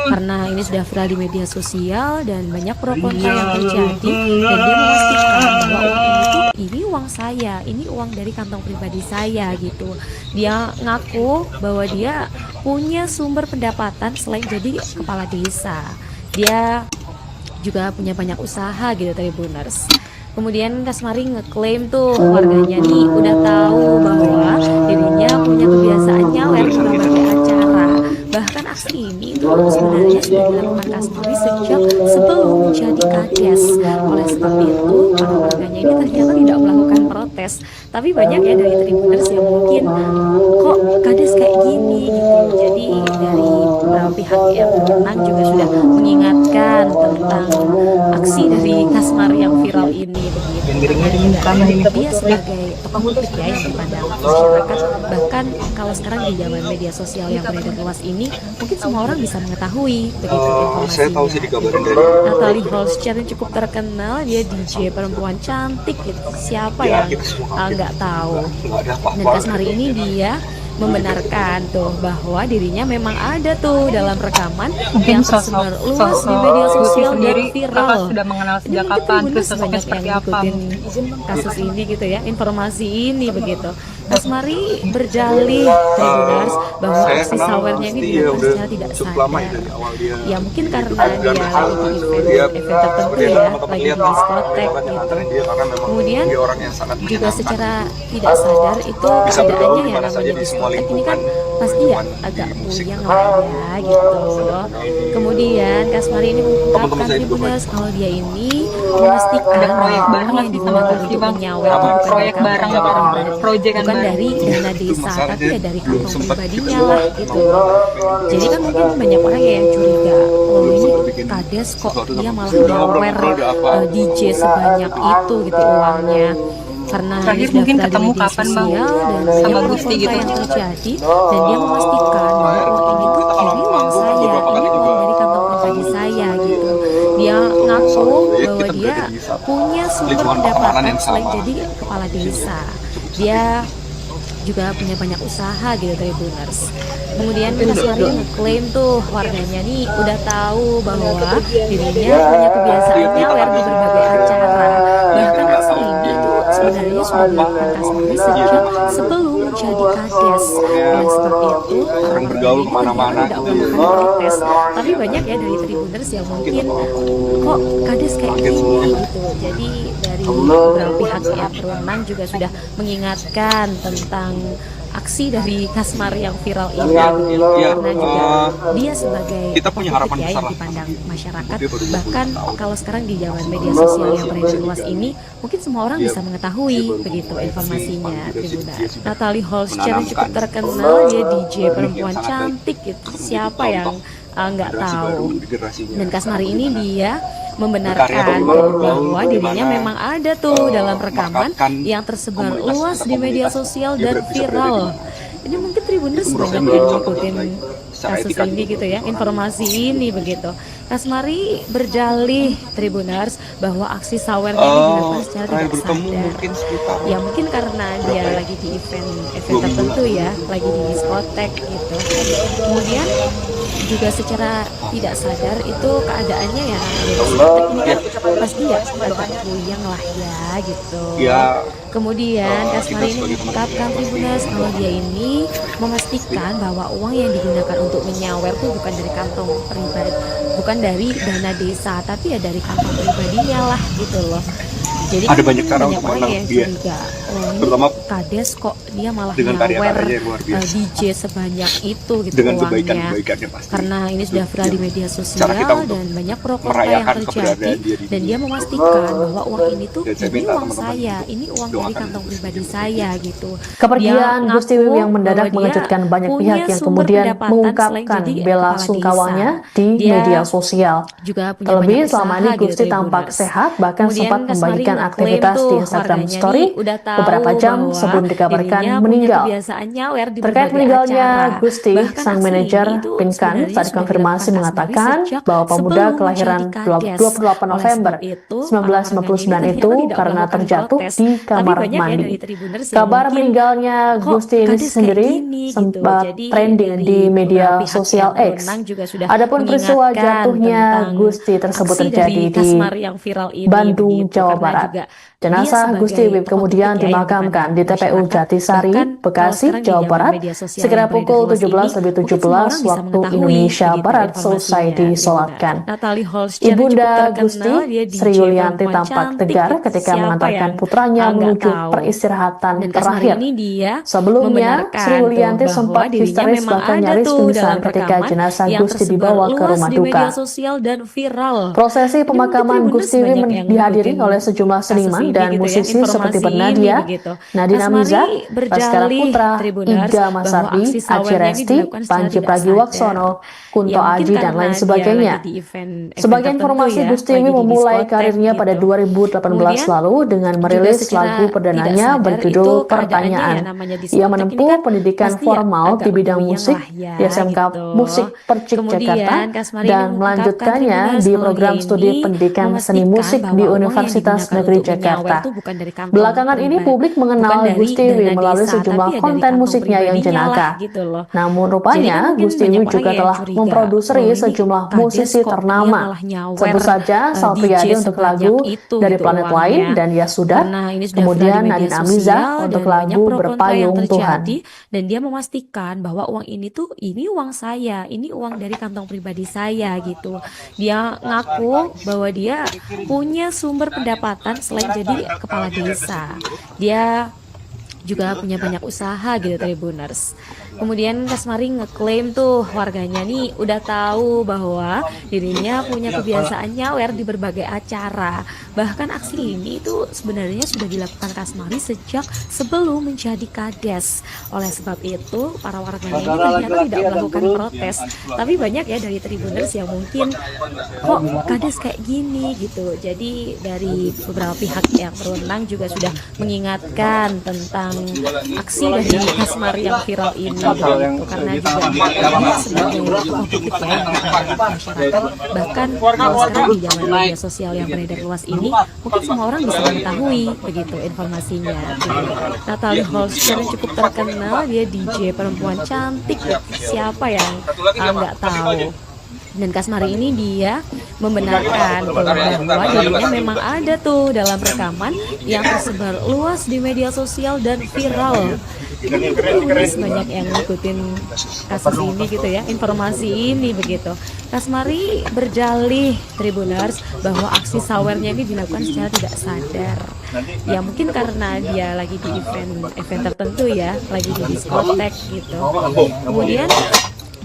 Karena ini sudah viral di media sosial dan banyak pro kontra yang terjadi, dan dia memastikan bahwa uang ini tuh ini uang saya, ini uang dari kantong pribadi saya gitu. Dia ngaku bahwa dia punya sumber pendapatan selain jadi kepala desa. Dia juga punya banyak usaha gitu Tribuners. Kemudian Kasmari ngeklaim tuh warganya nih udah tahu bahwa dirinya punya kebiasaan nyawer di berbagai acara. Bahkan aksi ini tuh sebenarnya sudah dilakukan Kasmari sejak sebelum menjadi kades. Oleh sebab itu para warganya ini ternyata tidak melakukan protes. Tapi banyak ya dari Tribuners yang mungkin kok kades kayak gini gitu. Jadi dari beberapa pihak yang berwenang juga sudah mengingatkan tentang aksi dari Kasmari yang viral ini begitu. Karena dia sebagai tokoh publik ya yang dipandang masyarakat, bahkan kalau sekarang di zaman media sosial yang beredar luas ini, mungkin semua orang bisa mengetahui begitu informasinya. Saya tahu sih dikabarin dari Natalie Holscher yang cukup terkenal, dia DJ perempuan cantik gitu. Siapa yang nggak tahu? Dan Kasmari ini dia membenarkan tuh bahwa dirinya memang ada tuh dalam rekaman yang tersebar luas di media sosial dan viral. Sudah mengenal Ini sejak mungkin kapan, Tribuners terus sosoknya banyak seperti yang apa? ngikutin kasus ini gitu ya, informasi ini begitu. Kasmari berdalih Tribuners bahwa saya aksi kenal sawernya ini pasti dilakukan udah secara tidak cukup lama ya sadar. dari awal dia Ya mungkin karena dan dia lagi di event tertentu ya, lagi di diskotek gitu. karena memang Kemudian dia orang yang sangat juga menyenangkan. secara tidak sadar itu Bisa bergaul keadaannya ya dimana saja namanya di semua diskotek ini kan lingkungan pasti ya agak puyeng lah ya gitu. Kemudian Kasmari ini mengungkapkan Teman-teman saya juga Tribuners kalau dia ini memastikan Ada proyek bahwa bareng uang yang lagi sama digunakan Gusti, untuk Bang. menyawer Apa? itu bukan Proyek dari bareng, kantong Bang. pribadi, Proyekan bukan bareng. dari dana desa, masalahnya tapi ya dari belum kantong sempat pribadinya gitu. lah gitu. Jadi kan mungkin banyak orang yang curiga, oh ini kades kok dia malah nyawer DJ sebanyak itu gitu uangnya. Karena Terakhir ini mungkin sudah ketemu di media kapan, Bang? sosial dan Sama banyak pro Gusti kontra gitu. yang terjadi, dan dia memastikan bahwa uang ini tuh ini uang saya, ini uang dari kantong pribadi saya gitu. Dia ngaku bahwa dia punya sumber pendapatan selain jadi kepala desa. Dia juga punya banyak usaha gitu Tribuners. Kemudian Kasmari ngeklaim tuh warganya nih udah tahu bahwa dirinya punya kebiasaan nyawer di berbagai acara. Bahkan aksi ini tuh sebenarnya sudah dilakukan Kasmari sejak sebelum menjadi kades. Oleh sebab itu, Orang bergaul kemana-mana tidak gitu ya. melakukan protes. Tapi banyak ya dari Tribuners yang mungkin kok kades kayak gini gitu. Jadi dari beberapa pihak yang berwenang juga sudah mengingatkan tentang aksi dari Kasmari yang viral ini gitu. Iya, Karena juga dia sebagai kita punya harapan politik ya besar yang lah. dipandang masyarakat, Dia baru 20 bahkan tahun. kalau sekarang di zaman media sosial yang beredar luas ini mungkin semua orang bisa mengetahui begitu informasinya Tribuners. Natalie Holscher yang cukup terkenal, dia DJ perempuan cantik gitu. Siapa yang nggak tahu? Dan Kasmari ini dia membenarkan bahwa dirinya memang ada tuh dalam rekaman yang tersebar luas di media sosial dan viral. Ini mungkin Tribuners banyak yang ngikutin kasus ini gitu ya, informasi ini begitu. Kasmari berdalih Tribuners bahwa aksi sawernya ini dilakukan secara tidak sadar. Ya mungkin karena dia lagi di event tertentu ya, lagi di diskotek gitu. Kemudian juga secara tidak sadar itu keadaannya ya namanya diskotek ini kan pasti ya agak puyeng lah ya gitu. Kemudian Kasmari ini mengungkapkan Tribuners kalau dia ini memastikan bahwa uang yang digunakan untuk menyawer itu bukan dari kantong pribadi, bukan dari dana desa, tapi ya dari kantong pribadinya lah gitu loh. Jadi Ada kan banyak cara banyak untuk orang menang yang dia. curiga, oh ini Terutama kades kok dia malah dengan nyawer karya-karyanya yang luar biasa. DJ sebanyak itu gitu dengan uangnya. kebaikan-kebaikannya pasti. Karena ini sudah viral di media sosial Cara kita untuk dan banyak pro kontra yang merayakan terjadi, keberadaan dia di dan dunia. dia memastikan bahwa uang ini tuh Dan saya ini minta uang teman-teman saya, ini uang dari doakan kantong pribadi saya gitu. Kepergian Dia Gusti ngaku Wiwin yang mendadak bahwa dia mengejutkan banyak punya pihak yang sumber kemudian pendapatan mengungkapkan selain jadi bela kepala sungkawanya desa. di Dia media sosial. juga punya Terlebih banyak selama usaha ini gitu Gusti tampak Tribuners. sehat, bahkan Kemudian sempat Kasmari membagikan ngeklaim aktivitas tuh di Instagram warganya Story nih udah tahu beberapa jam bahwa sebelum dikabarkan dirinya meninggal. punya kebiasaan nyawer di Terkait berbagai meninggalnya acara. Gusti, Bahkan sang aksi manajer ini itu Pinkan sebenarnya saat sudah konfirmasi dilakukan mengatakan Kasmari sejak bahwa pemuda sebelum kelahiran menjadi kades. 28 November Oleh sebab itu, 1999 orang-orangnya ini itu ternyata karena tidak terjatuh melakukan di protes. kamar Tapi banyak ya mandi. dari Tribuners yang Kabar mungkin, meninggalnya kok Gusti ini kades kayak sendiri gini gitu. sempat Jadi trending dari di media beberapa pihak sosial yang X. berwenang juga sudah Adapun peristiwa mengingatkan jatuhnya tentang Gusti tersebut aksi terjadi dari di Kasmari yang viral ini Bandung, begitu. Jawa Karena Barat. juga Jenazah dia Gusti sebagai Wiwin tokoh kemudian politik ya yang dimakamkan di dipandang TPU masyarakat. Jatisari, Bahkan kalau Bekasi, sekarang di Jawa zaman Barat, media sosial sekira yang beredar pukul luas ini, 17.17 mungkin semua orang bisa waktu mengetahui Indonesia begitu Barat selesai informasinya disolatkan. Tribuners. Natalie Holscher yang Ibunda cukup Gusti, terkenal, dia DJ Sri Yulianti perempuan tampak cantik tegar gitu. ketika Siapa mengantarkan yang putranya nggak menuju tahu? peristirahatan Dan Kasmari terakhir. ini dia Sebelumnya, membenarkan Sri Yulianti tuh sempat bahwa dirinya histeris memang bahkan ada nyaris tuh pingsan dalam ketika rekaman jenazah yang Gusti tersebar dibawa ke luas rumah di duka. media sosial dan viral. Prosesi Ini mungkin pemakaman Tribuners Gusti banyak Wiwin yang dihadiri ngikutin oleh sejumlah kasus seniman ini dan gitu ya, musisi seperti informasi ini Bernadia, begitu. Nadine Kasmari Amiza, Baskara berdalih Putra, Tribuners Ida bahwa Masardi, aksi Aci sawernya ini Resti, dilakukan secara Panji tidak sadar. Pragiwaksono, Kunto Ya mungkin Aji, dan karena lain dia sebagainya. lagi di event Sebagai tertentu informasi, ya, Gustiwi lagi di memulai diskotek karirnya pada gitu. 2018 Kemudian lalu dengan juga merilis secara lagu tidak perdananya sadar itu berjudul keadaannya ya Pertanyaan. namanya Ia diskotek ini menempuh kan pendidikan pasti ya formal di agak bidang puyeng musik lah ya di SMK gitu. Musik Percik Jakarta Kemudian Kasmari ini dan mengungkapkan melanjutkannya Tribuners di kalau dia program studi ini pendidikan seni memastikan musik di bahwa uang yang Universitas digunakan Negeri untuk menyawer Jakarta. itu bukan dari kantong Belakangan ini pribadi, publik bukan mengenal dari Gustiwi dana melalui desa, tapi sejumlah ya dari konten kantong musiknya yang pribadinya lah jenaka. gitu loh. Namun Jadi kan rupanya mungkin Gustiwi banyak orang juga yang telah curiga, memproduksi loh ini sejumlah Kades musisi kok dia ternama. malah nyawer Sebut saja Sal DJ Priadi untuk sebanyak lagu itu Dari gitu Planet Lain uangnya. dan Ya Sudah, Karena ini sudah viral di kemudian media Nadine Amiza sosial untuk dan banyak lagu pro kontra yang Berpayung Tuhan. terjadi, dan dia memastikan bahwa uang ini tuh ini uang saya, ini uang dari kantong pribadi saya gitu. Dia ngaku bahwa dia punya sumber pendapatan selain jadi kepala desa. Dia juga punya banyak usaha gitu Tribuners. Kemudian Kasmari ngeklaim tuh warganya nih udah tahu bahwa dirinya punya kebiasaan nyawer di berbagai acara. Bahkan aksi ini itu sebenarnya sudah dilakukan Kasmari sejak sebelum menjadi kades. Oleh sebab itu para warganya ini ternyata tidak melakukan protes. Tapi banyak ya dari Tribuners yang mungkin kok kades kayak gini gitu. Jadi dari beberapa pihak yang berwenang juga sudah mengingatkan tentang aksi dari Kasmari yang viral ini gitu. Karena juga dia sebagai tokoh publik ya yang dikenal masyarakat, bahkan kalau sekarang di zaman media sosial yang beredar luas ini mungkin semua orang bisa mengetahui begitu informasinya gitu. Natalie Holster yang cukup terkenal, dia DJ perempuan cantik gitu. Siapa yang nggak tahu. Dan Kasmari ini dia membenarkan tuh bahwa dirinya memang ada tuh dalam rekaman yang tersebar luas di media sosial dan viral. Ini Tribuners banyak yang ngikutin kasus ini gitu ya, informasi ini begitu. Kasmari berdalih Tribuners bahwa aksi sawernya ini dilakukan secara tidak sadar. Ya mungkin karena dia lagi di event tertentu ya, lagi di diskotek gitu. Kemudian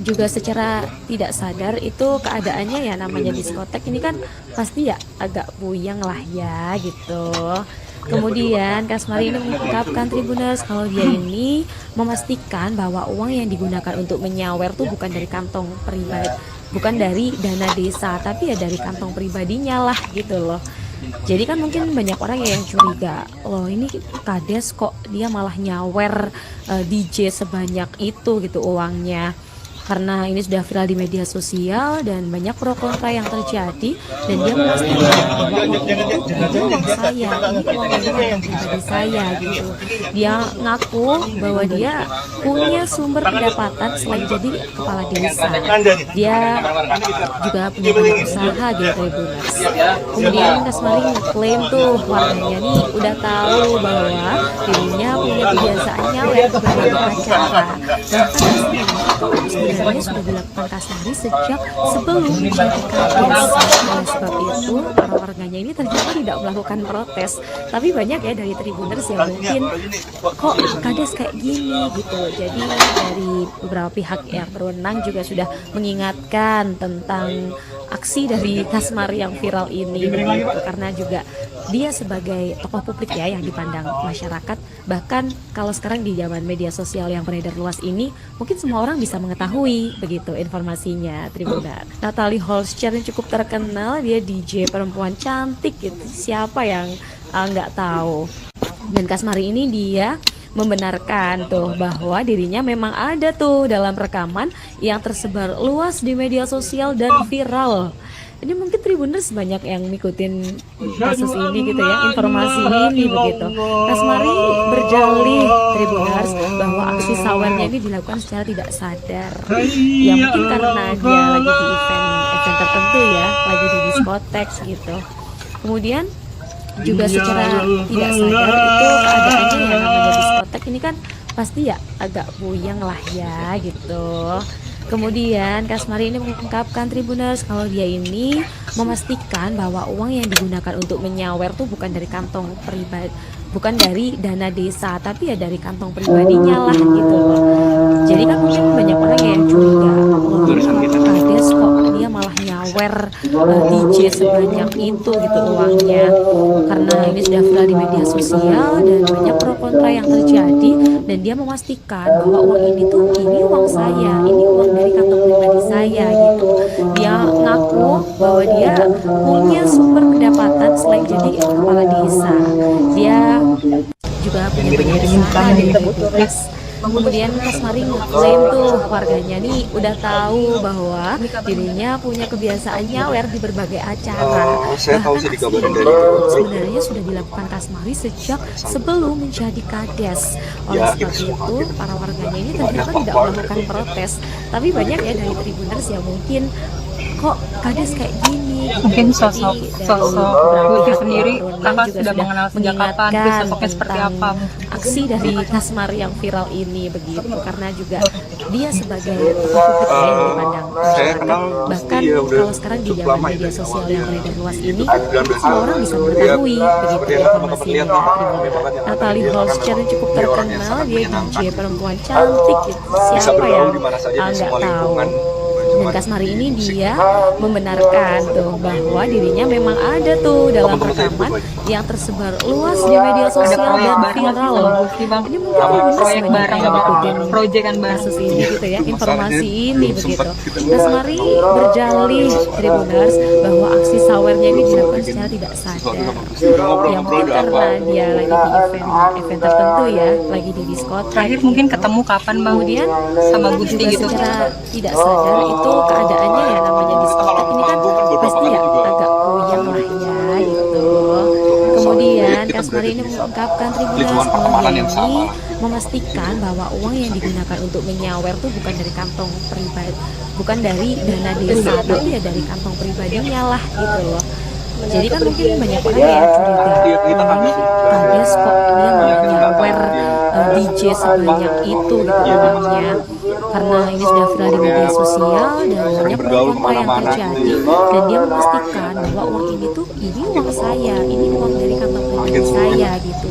juga secara tidak sadar itu keadaannya ya namanya diskotek ini kan pasti ya agak puyeng lah ya gitu. Kemudian Kasmari ini mengungkapkan Tribuners kalau dia ini memastikan bahwa uang yang digunakan untuk menyawer tuh bukan dari kantong pribadi, bukan dari dana desa, tapi ya dari kantong pribadinya lah gitu loh. Jadi kan mungkin banyak orang yang curiga, loh ini kades kok dia malah nyawer DJ sebanyak itu gitu uangnya. Karena ini sudah viral di media sosial dan banyak pro kontra yang terjadi, dan dia memastikan bahwa uang ini uang saya, ini uang dari pribadi saya gitu. Dia ngaku bahwa dia punya sumber pendapatan selain jadi kepala desa. Dia juga punya banyak usaha gitu Tribuners. Kemudian Kasmari ngeklaim tuh warganya nih udah tahu bahwa dirinya punya kebiasaan nyawer di berbagai acara. Bahkan sebenarnya sudah dilakukan Kasmari sejak sebelum menjadi kades. Oleh sebab itu para warganya ini ternyata tidak melakukan protes. Tapi banyak ya dari Tribuners yang mungkin kok kades kayak gini gitu. Jadi dari beberapa pihak yang berwenang juga sudah mengingatkan tentang aksi dari Kasmari yang viral ini begitu. Karena juga dia sebagai tokoh publik ya yang dipandang masyarakat, bahkan kalau sekarang di zaman media sosial yang beredar luas ini mungkin semua orang bisa mengetahui begitu informasinya Tribuners. Natalie Holster yang cukup terkenal, dia DJ perempuan cantik gitu. Siapa yang nggak tahu. Dan Kasmari ini dia membenarkan tuh bahwa dirinya memang ada tuh dalam rekaman yang tersebar luas di media sosial dan viral. Jadi mungkin Tribuners banyak yang ngikutin kasus ini gitu ya, informasi ini begitu. Kasmari berdalih Tribuners bahwa aksi sawernya ini dilakukan secara tidak sadar. Ya mungkin karena dia lagi di event tertentu ya, lagi di diskotek gitu. Kemudian juga secara tidak sadar itu keadaannya ya namanya diskotek ini kan pasti ya agak puyeng lah ya gitu. Kemudian Kasmari ini mengungkapkan Tribuners kalau dia ini memastikan bahwa uang yang digunakan untuk menyawer tuh bukan dari kantong pribadi, bukan dari dana desa, tapi ya dari kantong pribadinya lah gitu loh. Jadi kan mungkin banyak orang yang curiga, loh kades kok dia malah nyawer nyawer DJ sebanyak itu gitu uangnya, karena ini sudah viral di media sosial dan banyak pro kontra yang terjadi, dan dia memastikan bahwa uang ini uang saya, ini uang dari kantong pribadi saya gitu. Dia ngaku bahwa dia punya sumber pendapatan selain jadi kepala desa. Dia juga punya banyak usaha dari tugas. Kemudian Kasmari ngeklaim tuh warganya nih udah tahu bahwa dirinya punya kebiasaan nyawer di berbagai acara. Saya tahu sih Bahkan dikabarin aksi dari ini grup. sebenarnya sudah dilakukan Kasmari sejak sebelum menjadi kades. Oleh Ya, sebab kita semua itu, gitu. para warganya ini Gimana ternyata Pak tidak War? melakukan protes. Tapi banyak ya dari Tribuners yang mungkin kok kades kayak gini gitu. Mungkin Jadi sosok dari Gusti pihak sendiri yang berwenang kakak juga sudah mengenal sejak kapan, terus mengingatkan sosoknya seperti tentang apa? aksi dari Kasmari yang viral ini begitu, karena juga dia sebagai tokoh publik ya yang dipandang saya masyarakat. kenal Bahkan dia udah kalau sekarang di cukup zaman lama ya media dari sosial awalnya. yang beredar luas Itu ini, dan semua orang bisa mengetahui begitu informasi ini. Natalie Holscher cukup terkenal, dia DJ perempuan cantik gitu. Bisa Siapa bergaul yang di mana saja di nggak semua tahu? lingkungan. Dan Kasmari ini dia membenarkan tuh bahwa dirinya memang ada tuh dalam rekaman yang tersebar luas di media Ada sosial proyek dan bareng nggak sih viral. sama Gusti Bang? Ini mungkin Tribuners Proyek banyak bareng, yang ngikutin proyekan bareng. kasus ini gitu ya, informasi ini belum begitu. sempat kita Kasmari berjalih Tribuners bahwa aksi sawernya ini dilakukan secara tidak sadar. Ya mungkin karena dia lagi di event tertentu ya, lagi di diskotek. Terakhir mungkin ketemu kapan Bang? Kemudian sama kan Gusti juga gitu. secara tidak sadar itu keadaannya ya, namanya diskotek ini kan pasti ya agak puyeng lah ya gitu. Kemudian Kasmari ini mengungkapkan Tribuners bahwa dia ini memastikan bahwa uang yang digunakan untuk menyawer tuh bukan dari kantong pribadi, bukan dari dana desa, tapi ya dari kantong pribadinya lah gitu loh. Jadi kan mungkin banyak orang yang curiga, ini kades kok dia malah nyawer DJ sebanyak itu gitu uangnya, karena ini sudah viral di media sosial dan banyak pro kontra yang terjadi, dan dia memastikan bahwa uang ini uang saya, ini uang dari kantong pribadi saya gitu.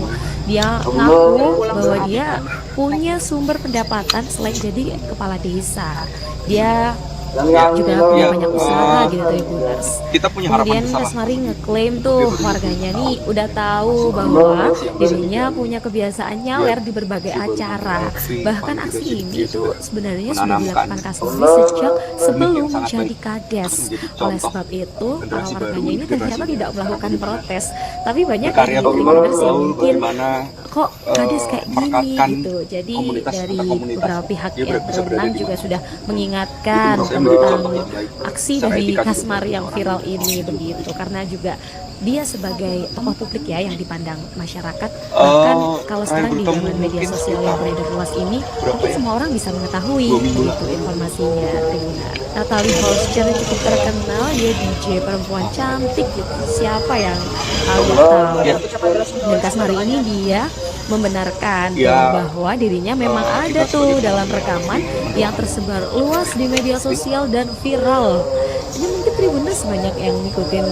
Dia ngaku bahwa dia punya sumber pendapatan selain jadi kepala desa. Dia juga punya banyak usaha gitu Tribuners. Kita punya harapan Kemudian bersama. Kasmari ngeklaim tuh warganya nih udah tahu bahwa dirinya punya kebiasaan nyawer di berbagai acara. Bahkan aksi ini tuh sebenarnya sudah dilakukan Kasmari sejak sebelum menjadi kades. Oleh sebab itu, para warganya ini ternyata tidak melakukan protes. Tapi banyak Berkarya dari Tribuners yang mungkin bagaimana kok kades kayak gini merekatkan gitu. Jadi komunitas dari antar komunitas. beberapa pihak Dia yang bisa berada berwenang di juga mana. sudah mengingatkan Itu menurut saya tentang contoh yang baik. aksi Secara dari etika juga Kasmari yang orang. viral ini begitu, karena juga dia sebagai tokoh publik ya yang dipandang masyarakat. Bahkan kalau sekarang di zaman media sosial yang beredar luas ini, mungkin semua orang bisa mengetahui begitu informasinya. Tribuners, Natalie Holscher cukup terkenal, dia DJ perempuan cantik gitu. Siapa yang nggak tahu? Dan Kasmari ini dia membenarkan bahwa dirinya memang ada tuh dalam rekaman yang tersebar luas di media sosial dan viral. Ini mungkin Tribuners banyak yang ngikutin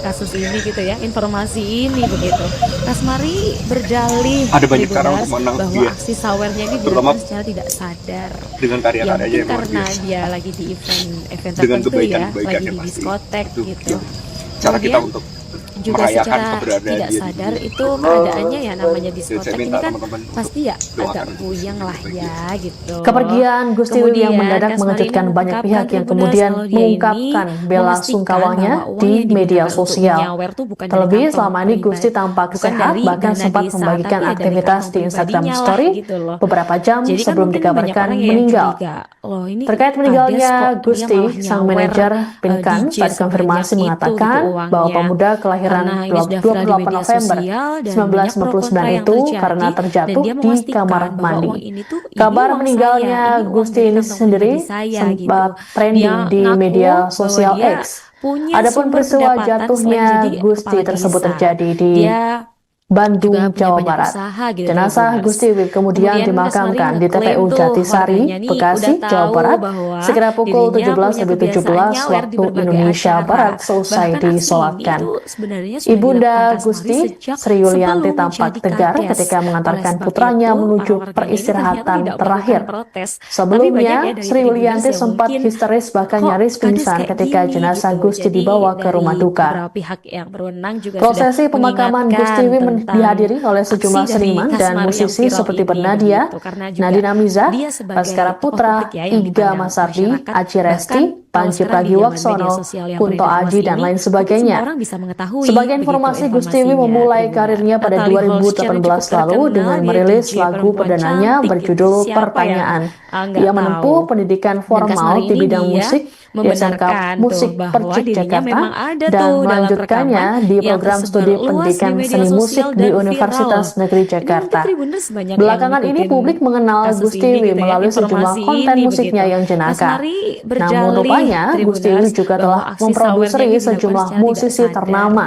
kasus ini gitu ya, informasi ini begitu. Kasmari berdalih Ada banyak cara Tribuners untuk menang bahwa dia. aksi sawernya ini Terutama dilakukan secara tidak sadar. Dengan Ya karya-karyanya mungkin yang luar karena biasa. dia lagi di event Dengan tertentu ya, kebaikan-kebaikannya lagi di pasti. diskotek Itu gitu. cara kita Kemudian untuk juga merayakan secara keberadaan tidak dia. sadar itu keadaannya ya, namanya diskotek Saya ini minta kan teman-teman pasti ya doakan agak puyeng lah ya gitu. Kepergian Gusti Kemudian yang mendadak Kasmari mengejutkan ini banyak mengungkapkan pihak yang Tribuners kemudian kalau dia ini mengungkapkan bela memastikan sungkawanya bahwa uang di yang media digunakan untuk sosial. menyawer tuh bukan dari Terlebih kantong selama ini pribadi, Gusti tampak bukan sehat, dari bahkan dana sempat desa, membagikan tapi ya dari aktivitas kantong di Instagram pribadinya lah Story gitu loh. beberapa jam Jadi kan sebelum mungkin banyak dikabarkan orang yang meninggal. curiga, loh ini Terkait kades meninggalnya kok dia Gusti, malah sang nyawer manajer Pinkan DJ saat konfirmasi sebanyak itu mengatakan gitu bahwa uangnya. pemuda kelahiran Karena ini sudah viral di 28 media November sosial dan banyak pro kontra 1999 yang itu terjadi, karena dan terjatuh dia di memastikan kamar bahwa mandi. uang ini Kabar uang meninggalnya saya, ini uang Gusti dari ini kantong sendiri pribadi saya gitu. sempat Dia trending di ngaku media bahwa sosial dia X. punya Adapun sumber peristiwa pendapatan selain jatuhnya jadi Gusti kepala tersebut desa. terjadi di Dia Bandung, juga punya Jawa banyak Barat. usaha gitu Jenazah Tribuners. Gustiwi kemudian Kemudian Kasmari dimakamkan di ngeklaim TPU tuh Jatisari, warganya nih Bekasi, udah Jawa tahu Barat, bahwa sekira pukul dirinya punya 17.17 kebiasaan nyawer di waktu berbagai Indonesia acara. Barat selesai Bahkan aksi ini disolatkan. tuh sebenarnya sudah Ibunda dilakukan Kasmari Gusti sejak Sri Yulianti sebelum tampak menjadi tegar kades. ketika Oleh mengantarkan sebab putranya itu, para menuju warganya ini ternyata peristirahatan tidak terakhir. melakukan protes. Tapi banyak ya Sebelumnya, dari Sri Tribuners Yulianti yang sempat mungkin histeris bahkan kok nyaris kades pingsan kayak ketika gini jenazah gitu. Gusti Jadi dibawa ke rumah dari duka. beberapa pihak yang berwenang juga sudah Prosesi pemakaman mengingatkan Gustiwi tentang dihadiri oleh aksi sejumlah dari seniman dan Kasmari yang musisi viral seperti ini Bernadia, begitu, karena juga Nadine Amiza, dia sebagai Baskara tokoh Putra, publik ya yang Iga dipandang Masardi, masyarakat. Aci Bahkan Resti, kalau Panji sekarang di zaman media Pragiwaksono, sosial yang Kunto beredar luas Aji, dan ini, lain mungkin semua sebagainya. orang bisa mengetahui Sebagai begitu informasi, Gustiwi informasinya memulai Tribuners. karirnya pada Natalie Holscher 2018 cukup lalu terkenal, dengan dia merilis DJ lagu perempuan perdananya cantik gitu. berjudul Siapa yang Pertanyaan. nggak Ia menempuh tahu? pendidikan Dan formal Kasmari di ini bidang dia musik di SMK membenarkan tuh Musik bahwa Percik dirinya Jakarta memang ada dan tuh dalam melanjutkannya rekaman di yang program tersebar studi luas di pendidikan media seni musik sosial di dan Universitas viral. Negeri Ini mungkin Jakarta. Tribuners banyak yang Belakangan ini ngikutin publik mengenal kasus ini Gustiwi gitu ya, melalui sejumlah informasi konten ini musiknya begitu. yang jenaka. Kasmari Namun berjalih rupanya Gustiwi Tribuners juga bahwa telah aksi memproduksi sawernya ini dilakukan sejumlah secara tidak musisi sadar. ternama.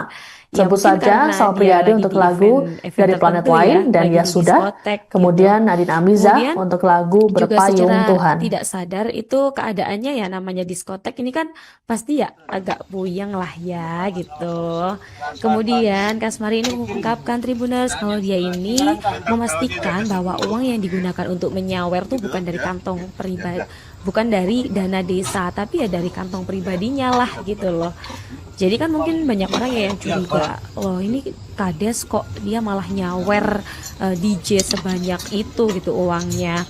Ya Sebut mungkin saja karena Sal dia Priadi lagi untuk di lagu event Dari Planet tertentu ya, Lain dan lagi Ya di Sudah, diskotek gitu. kemudian Nadine Amiza Kemudian untuk lagu juga Berpayung secara Tuhan. tidak sadar itu keadaannya ya namanya diskotek ini kan pasti ya agak puyeng lah ya gitu. Kemudian Kasmari ini mengungkapkan Tribuners kalau dia ini memastikan bahwa uang yang digunakan untuk menyawer tuh bukan dari kantong pribadi, bukan dari dana desa, tapi ya dari kantong pribadinya lah gitu loh. Jadi kan mungkin banyak orang ya yang curiga, loh ini kades kok dia malah nyawer DJ sebanyak itu gitu uangnya.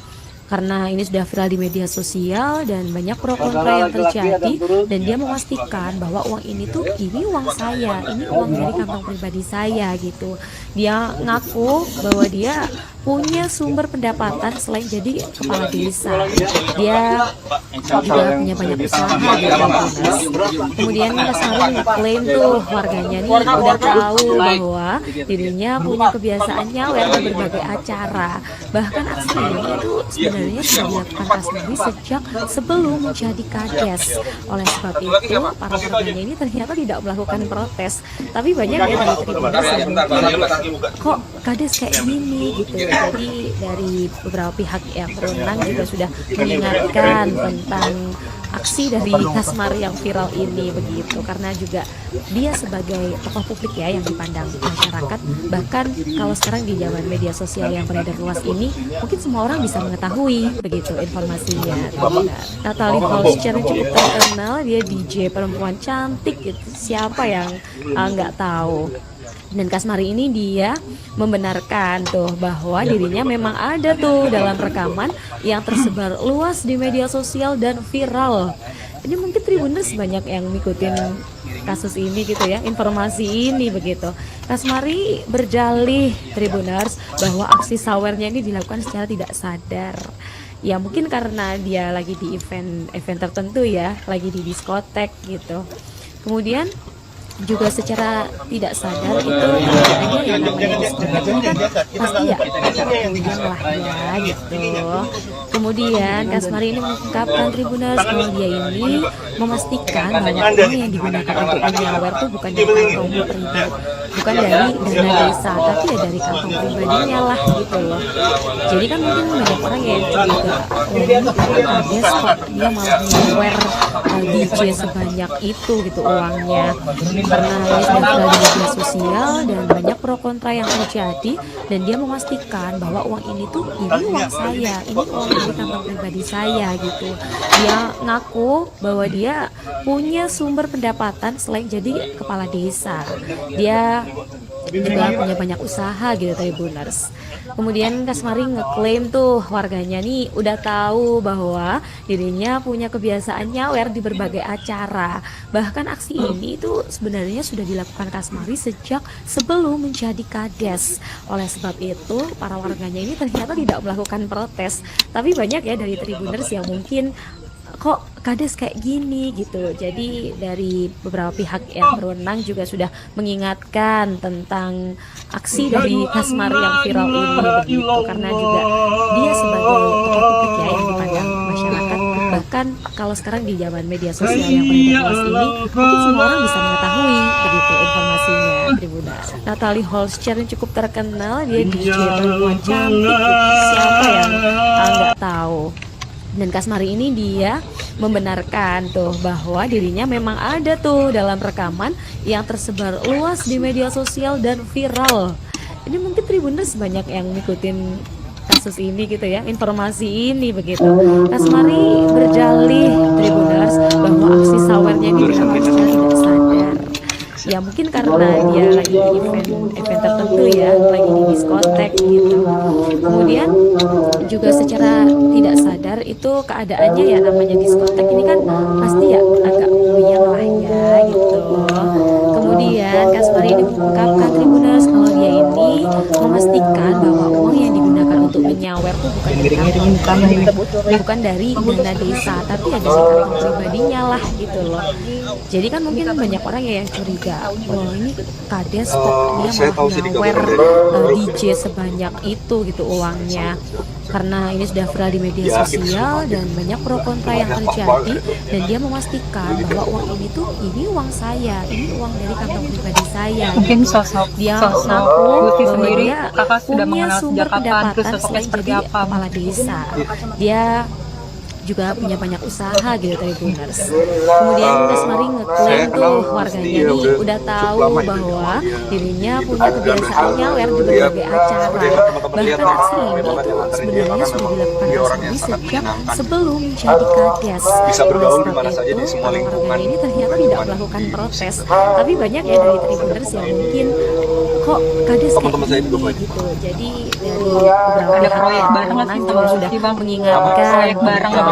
Karena ini sudah viral di media sosial dan banyak pro kontra yang terjadi, dan dia memastikan bahwa uang ini tuh ini uang saya, ini uang dari kantong pribadi saya gitu. Dia ngaku bahwa dia punya sumber pendapatan selain jadi kepala desa. Dia juga punya banyak usaha gitu Tribuners. Kemudian Kasmari ngeklaim tuh warganya nih udah tahu bahwa dirinya punya kebiasaan nyawer di berbagai acara. Bahkan aksi ini tuh sebenarnya sudah dilakukan Kasmari sejak sebelum menjadi kades. Oleh sebab itu, para warganya ini ternyata tidak melakukan protes. Tapi banyak ya dari Tribuners yang mungkin kok kades kayak gini gitu. Jadi dari beberapa pihak yang berwenang juga sudah mengingatkan tentang aksi dari Kasmari yang viral ini begitu, karena juga dia sebagai tokoh publik ya yang dipandang masyarakat. Bahkan kalau sekarang di zaman media sosial yang beredar luas ini, mungkin semua orang bisa mengetahui begitu informasinya. Natalie Holscher cukup terkenal, dia DJ perempuan cantik gitu, siapa yang nggak tahu. Dan Kasmari ini dia membenarkan tuh bahwa dirinya memang ada tuh dalam rekaman yang tersebar luas di media sosial dan viral. Ini mungkin Tribuners banyak yang ngikutin kasus ini gitu ya, informasi ini begitu. Kasmari berjalih Tribuners bahwa aksi sawernya ini dilakukan secara tidak sadar. Ya mungkin karena dia lagi di event tertentu ya, lagi di diskotek gitu. Kemudian juga secara tidak sadar itu keadaannya yang namanya diskotek ini kan pasti ya agak puyeng lah ya gitu. Kemudian Kasmari ini mengungkapkan Tribuners kalau dia ini memastikan bahwa uang yang digunakan untuk menyawer tuh bukan dari kantong pribadi, bukan dari dana desa, tapi ya dari kantong pribadinya lah gitu loh. Jadi kan mungkin banyak orang yang curiga, oh ini kades kok dia malah nyawer DJ sebanyak itu gitu uangnya. Karena ini sudah viral di media sosial dan banyak pro kontra yang terjadi, dan dia memastikan bahwa uang ini tuh ini uang saya, ini uang dari kantong pribadi saya gitu. Dia ngaku bahwa dia punya sumber pendapatan selain jadi kepala desa. Dia juga punya banyak usaha gitu Tribuners. Kemudian Kasmari ngeklaim tuh warganya nih udah tahu bahwa dirinya punya kebiasaan nyawer di berbagai acara. Bahkan aksi ini tuh sebenarnya sudah dilakukan Kasmari sejak sebelum menjadi kades. Oleh sebab itu, para warganya ini ternyata tidak melakukan protes. Tapi banyak ya dari Tribuners yang mungkin kok kades kayak gini gitu. Jadi dari beberapa pihak yang berwenang juga sudah mengingatkan tentang aksi dari Kasmari yang viral ini begitu, karena juga dia sebagai tokoh publik ya yang dipandang masyarakat. Bahkan kalau sekarang di zaman media sosial yang beredar luas ini, mungkin semua orang bisa mengetahui begitu informasinya Tribuners. Natalie Holscher yang cukup terkenal, dia DJ perempuan cantik gitu. Siapa yang nggak tahu. Dan Kasmari ini dia membenarkan tuh bahwa dirinya memang ada tuh dalam rekaman yang tersebar luas di media sosial dan viral. Ini mungkin Tribuners banyak yang ngikutin kasus ini gitu ya, informasi ini begitu. Kasmari berdalih Tribuners bahwa aksi sawernya ini dilakukan secara tidak sadar. Ya mungkin karena dia lagi di event tertentu ya, lagi di diskotek gitu. Kemudian juga secara tidak sadar itu keadaannya ya, namanya diskotek ini kan pasti ya agak goyang lah ya gitu. Kemudian Kasmari ini mengungkapkan Tribuners kalau dia ini memastikan bahwa uang yang digunakan untuk menyawer tuh bukan dari dana desa, tapi ya dari kantong pribadinya lah gitu loh. Jadi kan mungkin banyak orang ya yang curiga, oh ini kades kok dia malah nyawer DJ sebanyak itu gitu uangnya, karena ini sudah viral di media sosial dan banyak pro kontra yang terjadi. Dan dia memastikan bahwa uang ini tuh ini uang saya, ini uang dari kantong pribadi saya. Mungkin sosok Dia Gusti ngaku bahwa sendiri, dia kakak sudah punya mengenal sumber sejak kapan, terus pendapatan sosoknya selain seperti jadi apa? kepala desa. Dia juga punya banyak usaha gitu Tribuners. Kemudian Kasmari ngeklaim tuh warganya nih udah tahu bahwa dirinya punya kebiasaan nyawer di berbagai acara. Bahkan aksi ini tuh sebenarnya sudah dilakukan Kasmari sejak sebelum menjadi kades. Bisa bergaul di mana Oleh saja sebab di itu, semua lingkungan. warganya ini ternyata tidak melakukan protes. Tapi banyak ya dari Tribuners yang mungkin kok kades kayak Teman-teman saya juga gini banyak. gitu. Jadi dari beberapa Ada pihak proyek yang bareng nggak berwenang sih juga sama sudah Gusti, Bang? mengingatkan Proyek bareng bahwa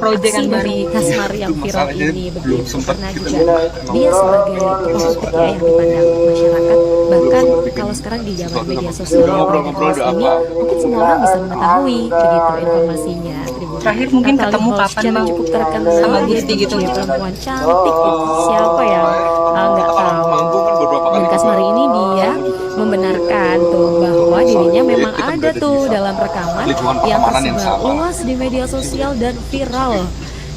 proyek aksi yang dari bareng. Kasmari yang viral Masalahnya ini belum begitu, sempat karena kita juga dia sebagai politik ya yang dipandang masyarakat. Bahkan kalau sekarang di zaman media sosial yang ngobrol-ngobrol udah ini, apa? mungkin semua orang bisa mengetahui begitu informasinya. Terakhir mungkin Natalie ketemu kapan, Holscher Bang? cukup terkenal, Sama dia Gusti gitu. DJ perempuan cantik gitu. Siapa yang nggak tahu. Mampu kan beberapa Dan kali. Kasmari ini dia membenarkan tuh bahwa dirinya memang ada tuh dalam rekaman yang tersebar luas di media sosial dan viral.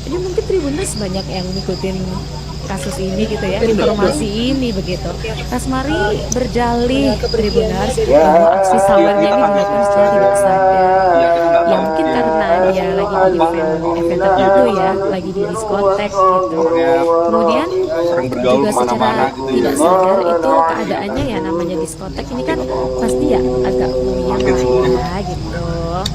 Ini mungkin Tribuners banyak yang ngikutin kasus ini gitu ya, informasi ini begitu. Kasmari berdalih Tribuners bahwa aksi sawernya ini dilakukan secara tidak sadar. Ya mungkin karena dia lagi di event tertentu ya, lagi di diskotek gitu. Kemudian Sering bergaul juga secara kemana-mana gitu ya. tidak sadar itu keadaannya ya, namanya diskotek ini kan pasti ya agak goyang lah ya gitu.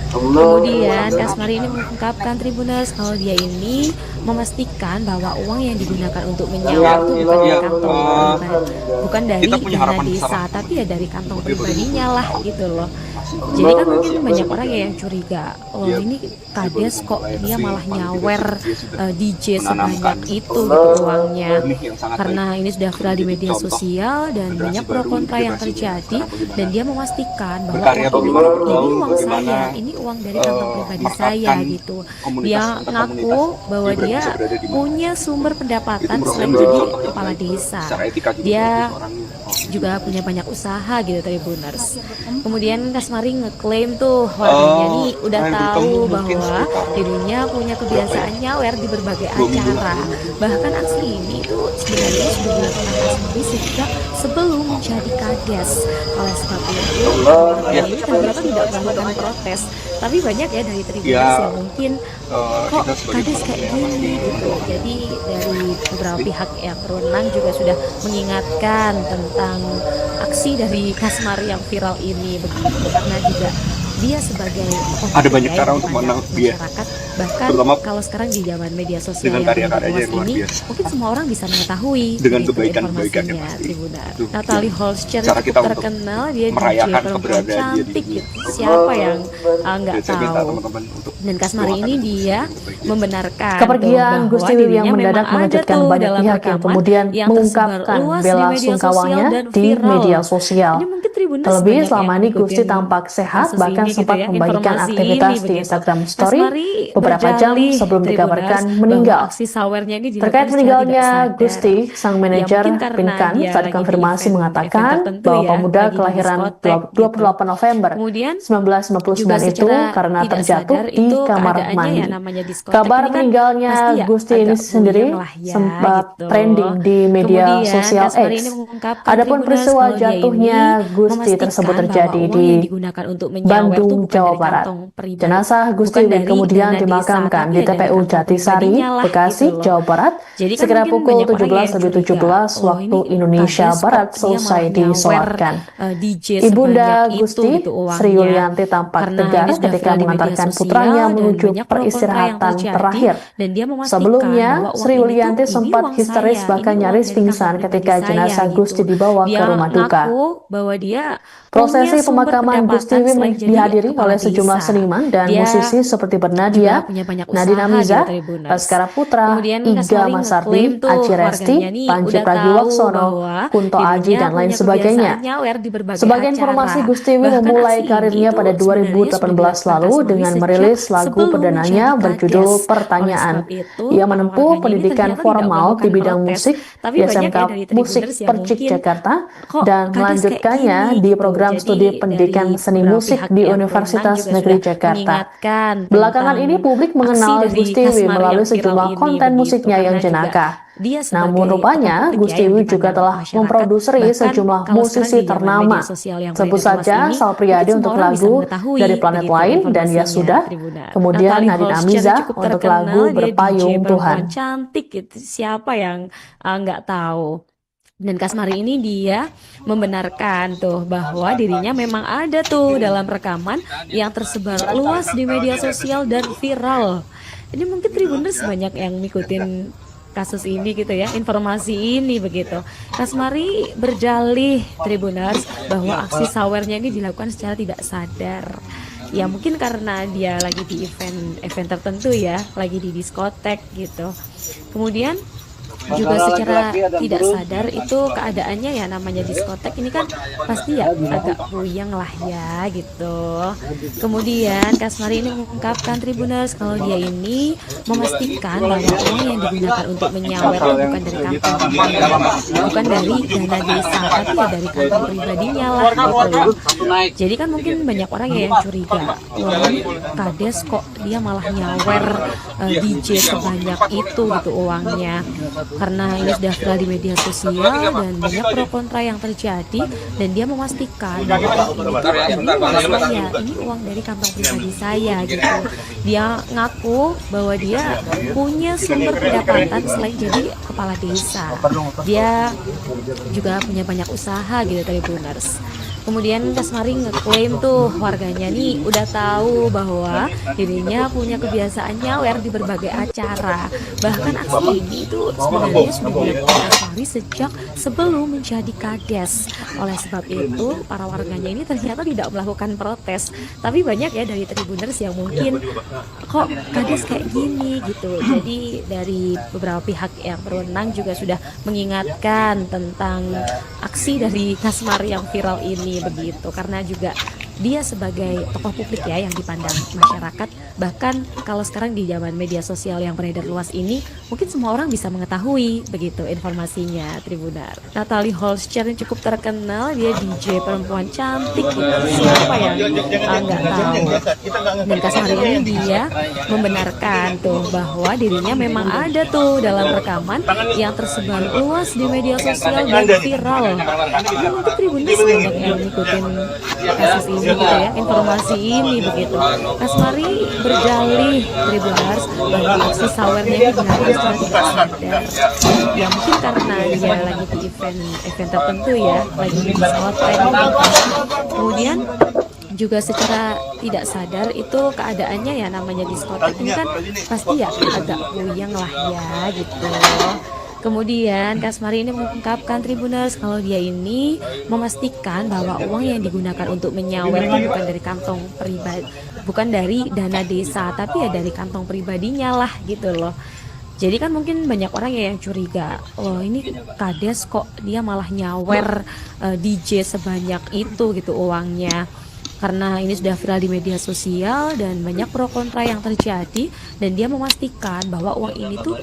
Kemudian Kasmari ini mengungkapkan Tribuners kalau dia ini memastikan bahwa uang yang digunakan untuk menyawer itu bukan dari kantong pribadi, bukan dari Kita punya dana harapan desa, besar. tapi ya dari kantong pribadinya lah gitu loh. Jadi kan mungkin banyak orang ya yang curiga, oh ini kades kok dia malah nyawer DJ sebanyak itu gitu uangnya, karena ini sudah viral di media sosial dan banyak pro kontra yang terjadi. Dan dia memastikan bahwa uang ini uang saya, ini uang dari kantong pribadi saya gitu. Dia ngaku bahwa dia punya sumber pendapatan selain jadi kepala desa. Dia juga punya banyak usaha gitu Tribuners. Kemudian Kasmari ngeklaim tuh warganya nih udah tahu bahwa dirinya punya kebiasaan nyawer di berbagai acara. Bahkan aksi ini tuh sebenarnya sudah dilakukan Kasmari sejak sebelum menjadi kades. Oleh sebab itu warganya ini ternyata tidak melakukan protes. Tapi banyak ya dari Tribuners yang mungkin kok kades kayak gini gitu. Jadi dari beberapa pihak yang berwenang juga sudah mengingatkan tentang aksi dari Kasmari yang viral ini begitu, karena juga dia sebagai tokoh Ada banyak ya cara yang untuk dipandang menang dia. masyarakat. Bahkan Terutama kalau sekarang di zaman media sosial dengan yang karya-karyanya luas yang luar ini, biasa. mungkin semua orang bisa mengetahui Dengan begitu kebaikan-kebaikannya informasinya, pasti. Tribuners. Itu Natalie Holscher cara kita cukup untuk terkenal, dia DJ merayakan perempuan keberadaan dia di cantik dunia. gitu. Siapa yang nggak saya minta tahu. teman-teman untuk Dan Kasmari ini dia membenarkan Kepergian tuh Gusti bahwa Wil yang dirinya mendadak memang ada mengejutkan tuh banyak dalam pihak yang rekaman kemudian yang tersebar mengungkapkan luas di bela media sosial sungkawanya dan di viral. media sosial. Ini mungkin Tribuners Terlebih banyak selama yang ini Gusti ngikutin tampak sehat, kasus bahkan ini gitu sempat ya, membagikan informasi aktivitas ini di begitu. Instagram Story Kasmari beberapa beberapa jam berjalih, sebelum Tribuners, dikabarkan bahwa meninggal. aksi sawernya ini dilakukan Terkait secara meninggalnya tidak sadar. Gusti, sang Ya manajer mungkin karena Pinkan dia saat lagi di konfirmasi event mengatakan tertentu bahwa ya, pemuda lagi di kelahiran diskotek gitu. 28 November Kemudian 1999 juga itu secara karena tidak terjatuh sadar di itu kamar keadaannya ya mandi. namanya diskotek Kabar ini kan meninggalnya pasti ya Gusti ini agak sendiri puyeng lah ya sempat gitu. trending di media Kemudian sosial Kasmari ini X. mengungkapkan Adapun Tribuners peristiwa kalau dia ini jatuhnya Gusti tersebut memastikan bahwa terjadi uang di yang digunakan untuk menyawer tuh Bandung, bukan Jawa dari Barat. kantong pribadi, Jenazah Gusti bukan Wid dari kemudian dana desa, dimakamkan tapi di ya dari TPU kantong Jatisari, pribadinya lah Bekasi, gitu loh. Jawa Barat, Jadi kan sekira mungkin pukul banyak orang ya yang 17.17 curiga, oh waktu ini Indonesia kades Barat kok dia selesai malah nyawer disolatkan. DJ Ibunda sebanyak itu Gusti, gitu Sri uangnya. Yulianti tampak Karena tegar ini sudah ketika viral di media mengantarkan sosial putranya dan menuju banyak pro kontra yang peristirahatan terjadi, terakhir. dan dia memastikan Sebelumnya, bahwa uang Sri ini tuh Yulianti ini sempat uang histeris saya, bahkan ini uang nyaris dari pingsan kantong pribadi ketika saya jenazah gitu. Gusti dibawa ke Dia rumah duka. ngaku bahwa dia punya Prosesi sumber pemakaman Gusti pendapatan Wid selain jadi dihadiri kepala oleh sejumlah desa. seniman dan Dia musisi seperti juga Bernadia, punya banyak Nadine usaha gitu Amiza, Tribuners. Baskara Putra, Kemudian Iga Kasmari Masardi, ngeklaim tuh Aji Resti, warganya nih Panji udah tahu Pragiwaksono, bahwa Kunto Aji, dirinya dan lain punya sebagainya. kebiasaan nyawer di berbagai Sebagai acara. informasi, Gusti Wid Bahkan memulai aksi ini karirnya itu pada sebenarnya sudah 2018 dilakukan lalu Kasmari dengan sejak merilis lagu sebelum perdananya menjadi berjudul kades. Oleh Pertanyaan. sebab itu, Ia para menempuh warganya ini pendidikan ternyata tidak formal di melakukan bidang protes, musik tapi di banyak SMK ya dari Musik Tribuners yang Percik mungkin Jakarta kok dan kades kayak melanjutkannya gini di gitu. program Jadi studi dari pendidikan seni beberapa musik pihak di yang berwenang Universitas juga Negeri sudah Jakarta. mengingatkan Belakangan tentang ini publik aksi mengenal dari Gusti Wid Kasmari melalui yang viral sejumlah ini konten begitu, musiknya yang karena juga jenaka. dia Namun sebagai tokoh rupanya publik ya Gusti yang Wid juga dipandang telah masyarakat. memproduksi Bahkan sejumlah kalau sekarang musisi di zaman media ternama. sosial yang Sebut beredar luas saja ini, Sal mungkin Priadi semua untuk orang bisa lagu mengetahui Dari Planet begitu Lain dan Ya informasinya, Sudah, Tribuners. kemudian Natalie Nadine Holscher Amiza cukup untuk terkenal, lagu dia DJ Berpayung Tuhan. perempuan cantik gitu. Siapa yang nggak tahu? Dan Kasmari ini dia membenarkan tuh bahwa dirinya memang ada tuh dalam rekaman yang tersebar luas di media sosial dan viral. Ini mungkin Tribuners banyak yang ngikutin kasus ini gitu ya, informasi ini begitu. Kasmari berjalih Tribuners bahwa aksi sawernya ini dilakukan secara tidak sadar. Ya mungkin karena dia lagi di event tertentu ya, lagi di diskotek gitu. Kemudian juga secara tidak sadar itu keadaannya ya namanya diskotek ini kan pasti ya agak puyeng lah ya gitu. Kemudian Kasmari ini mengungkapkan Tribuners kalau dia ini memastikan bahwa uang yang digunakan untuk menyawer itu bukan dari kantong pribadi, bukan dari dana desa, tapi ya dari kantong pribadinya lah gitu. Jadi kan mungkin banyak orang ya yang curiga, wah ini kades kok dia malah nyawer DJ sebanyak itu gitu uangnya. Karena ini sudah viral di media sosial dan banyak pro kontra yang terjadi, dan dia memastikan bahwa ini uang saya, ini uang dari kantong pribadi saya gitu. Dia ngaku bahwa dia punya sumber pendapatan selain jadi kepala desa. Dia juga punya banyak usaha gitu Tribuners. Kemudian Kasmari ngeklaim tuh warganya nih udah tahu bahwa dirinya punya kebiasaan nyawer di berbagai acara. Bahkan aksi ini itu sebenarnya sudah dilakukan Kasmari sejak sebelum menjadi kades. Oleh sebab itu para warganya ini ternyata tidak melakukan protes. Tapi banyak ya dari Tribuners yang mungkin kok kades kayak gini gitu. Jadi dari beberapa pihak yang berwenang juga sudah mengingatkan tentang aksi dari Kasmari yang viral ini begitu, karena juga dia sebagai tokoh publik ya yang dipandang masyarakat. Bahkan kalau sekarang di zaman media sosial yang beredar luas ini, mungkin semua orang bisa mengetahui begitu informasinya Tribuners. Natalie Holscher yang cukup terkenal, dia DJ perempuan cantik gitu. Siapa yang nggak tahu? Dan Kasmari ini dia membenarkan tuh bahwa dirinya memang ada tuh dalam rekaman yang tersebar luas di media sosial dan viral. Ini mungkin Tribuners banyak yang ngikutin kasus ini gitu ya, informasi ini begitu. Kasmari berjalih Tribuners bahwa aksi sawernya ini dilakukan secara tidak sadar. Ya mungkin karena dia lagi di event tertentu ya, lagi di diskotek gitu. Kemudian juga secara tidak sadar itu keadaannya ya namanya diskotek ini kan pasti ya agak puyeng lah ya gitu. Kemudian Kasmari ini mengungkapkan Tribuners kalau dia ini memastikan bahwa uang yang digunakan untuk menyawer itu bukan dari kantong pribadi, bukan dari dana desa, tapi ya dari kantong pribadinya lah gitu loh. Jadi kan mungkin banyak orang ya yang curiga, oh ini kades kok dia malah nyawer DJ sebanyak itu gitu uangnya. karena ini sudah viral di media sosial dan banyak pro kontra yang terjadi, dan dia memastikan bahwa uang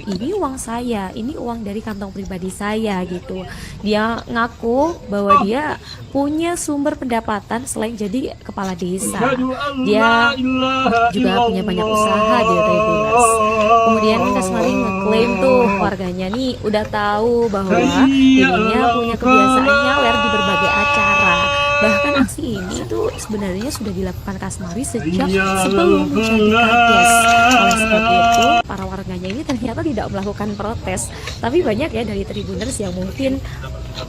ini uang saya, ini uang dari kantong pribadi saya gitu. Dia ngaku bahwa dia punya sumber pendapatan selain jadi kepala desa. Dia juga punya banyak usaha di Tribuners. Kemudian Kasmari ngeklaim tuh warganya nih udah tahu bahwa dirinya punya kebiasaan nyawer di berbagai acara. Bahkan aksi ini itu sebenarnya sudah dilakukan Kasmari sejak sebelum menjadi Kades. Oleh sebab itu, para warganya ini ternyata tidak melakukan protes. Tapi banyak ya dari Tribuners yang mungkin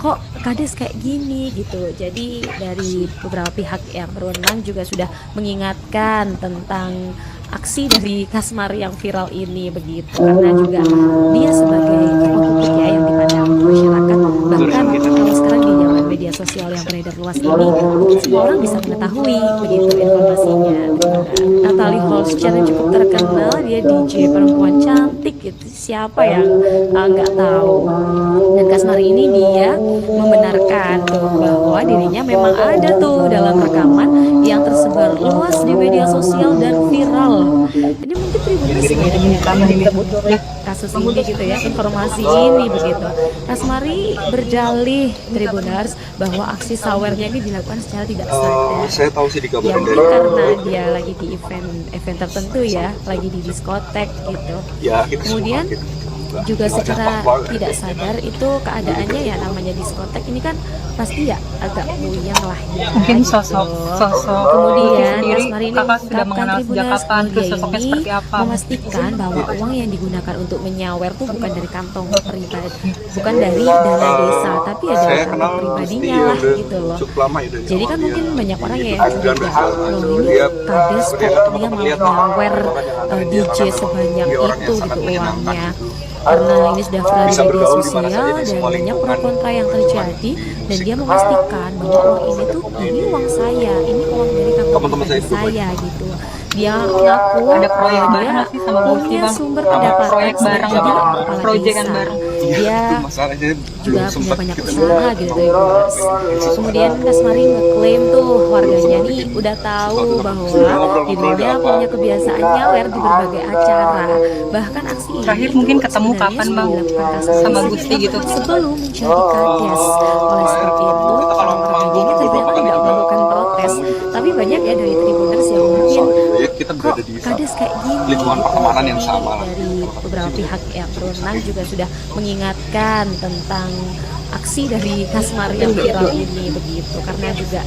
kok Kades kayak gini gitu. Jadi dari beberapa pihak yang berwenang juga sudah mengingatkan tentang aksi dari Kasmari yang viral ini begitu, karena juga dia sebagai tokoh publik ya yang dipandang masyarakat. Bahkan kalau sekarang di zaman media sosial yang beredar luas ini, mungkin semua orang bisa mengetahui begitu informasinya. Natalie Holscher yang cukup terkenal, dia DJ perempuan cantik gitu, siapa yang nggak tahu. Dan Kasmari ini dia membenarkan tuh bahwa dirinya memang ada tuh dalam rekaman yang tersebar luas di media sosial dan viral. Jadi mungkin Tribuners banyak kasus ini gitu ya, informasi ini begitu. Kasmari berjalih Tribuners bahwa aksi sawernya ini dilakukan secara tidak sadar. Saya tahu sih Ya dikabarin mungkin dari karena dia lagi di event tertentu ya, lagi di diskotek gitu. ya kita Kemudian semua juga secara tidak sadar itu keadaannya ya, namanya diskotek ini kan pasti ya agak puyeng lah ya. Mungkin gitu. sosok Kemudian sendiri, Kasmari ini kakak sudah mengenal mengungkapkan sejak Tribuners kapan, kalau terus dia sosoknya ini seperti apa? memastikan bahwa uang yang digunakan untuk menyawer tuh bukan dari kantong pribadi, bukan dari dana desa, tapi ya dari saya kantong kenal pribadinya lah gitu loh. cukup lama ya dari Jadi awal kan dia mungkin banyak orang ya yang Ajudan curiga, besar. loh ini Dia Kades kok dia malah lihat nyawer dia DJ orang sebanyak yang itu sangat gitu menyenangkan uangnya. gitu. Karena ini sudah viral di Bisa media bergaul di mana saja sosial di dan semua banyak pro lingkungan. kontra yang terjadi, dan dia memastikan bahwa uang ini uang saya, ini uang dari kantong Teman-teman saya pribadi itu saya gitu. Dia ngaku Ada proyek bahwa bareng dia nggak sih sama Gusti, punya Bang? sumber Ada pendapatan proyek selain bareng jadi apa? kepala Proyekan desa. bareng. Dia Masalahnya juga belum punya sempat banyak kita usaha gitu Tribuners. Kemudian Kasmari ngeklaim tuh warganya nih udah tahu bahwa dirinya punya kebiasaan nyawer di berbagai acara. Bahkan aksi ini Terakhir tuh mungkin ketemu sebenarnya kapan, sudah Bang? dilakukan Kasmari Sama sejak Gusti gitu. sebelum menjadi Kades. Oleh sebab itu, para warganya ini ternyata tidak melakukan protes. Tapi banyak ya dari Tribuners yang mungkin ya kita kok berada di Kades kayak gini lingkungan gitu. pertemanan yang Jadi sama lah. dari beberapa pihak yang berwenang juga sudah mengingatkan tentang aksi dari Kasmari yang viral ini begitu, karena juga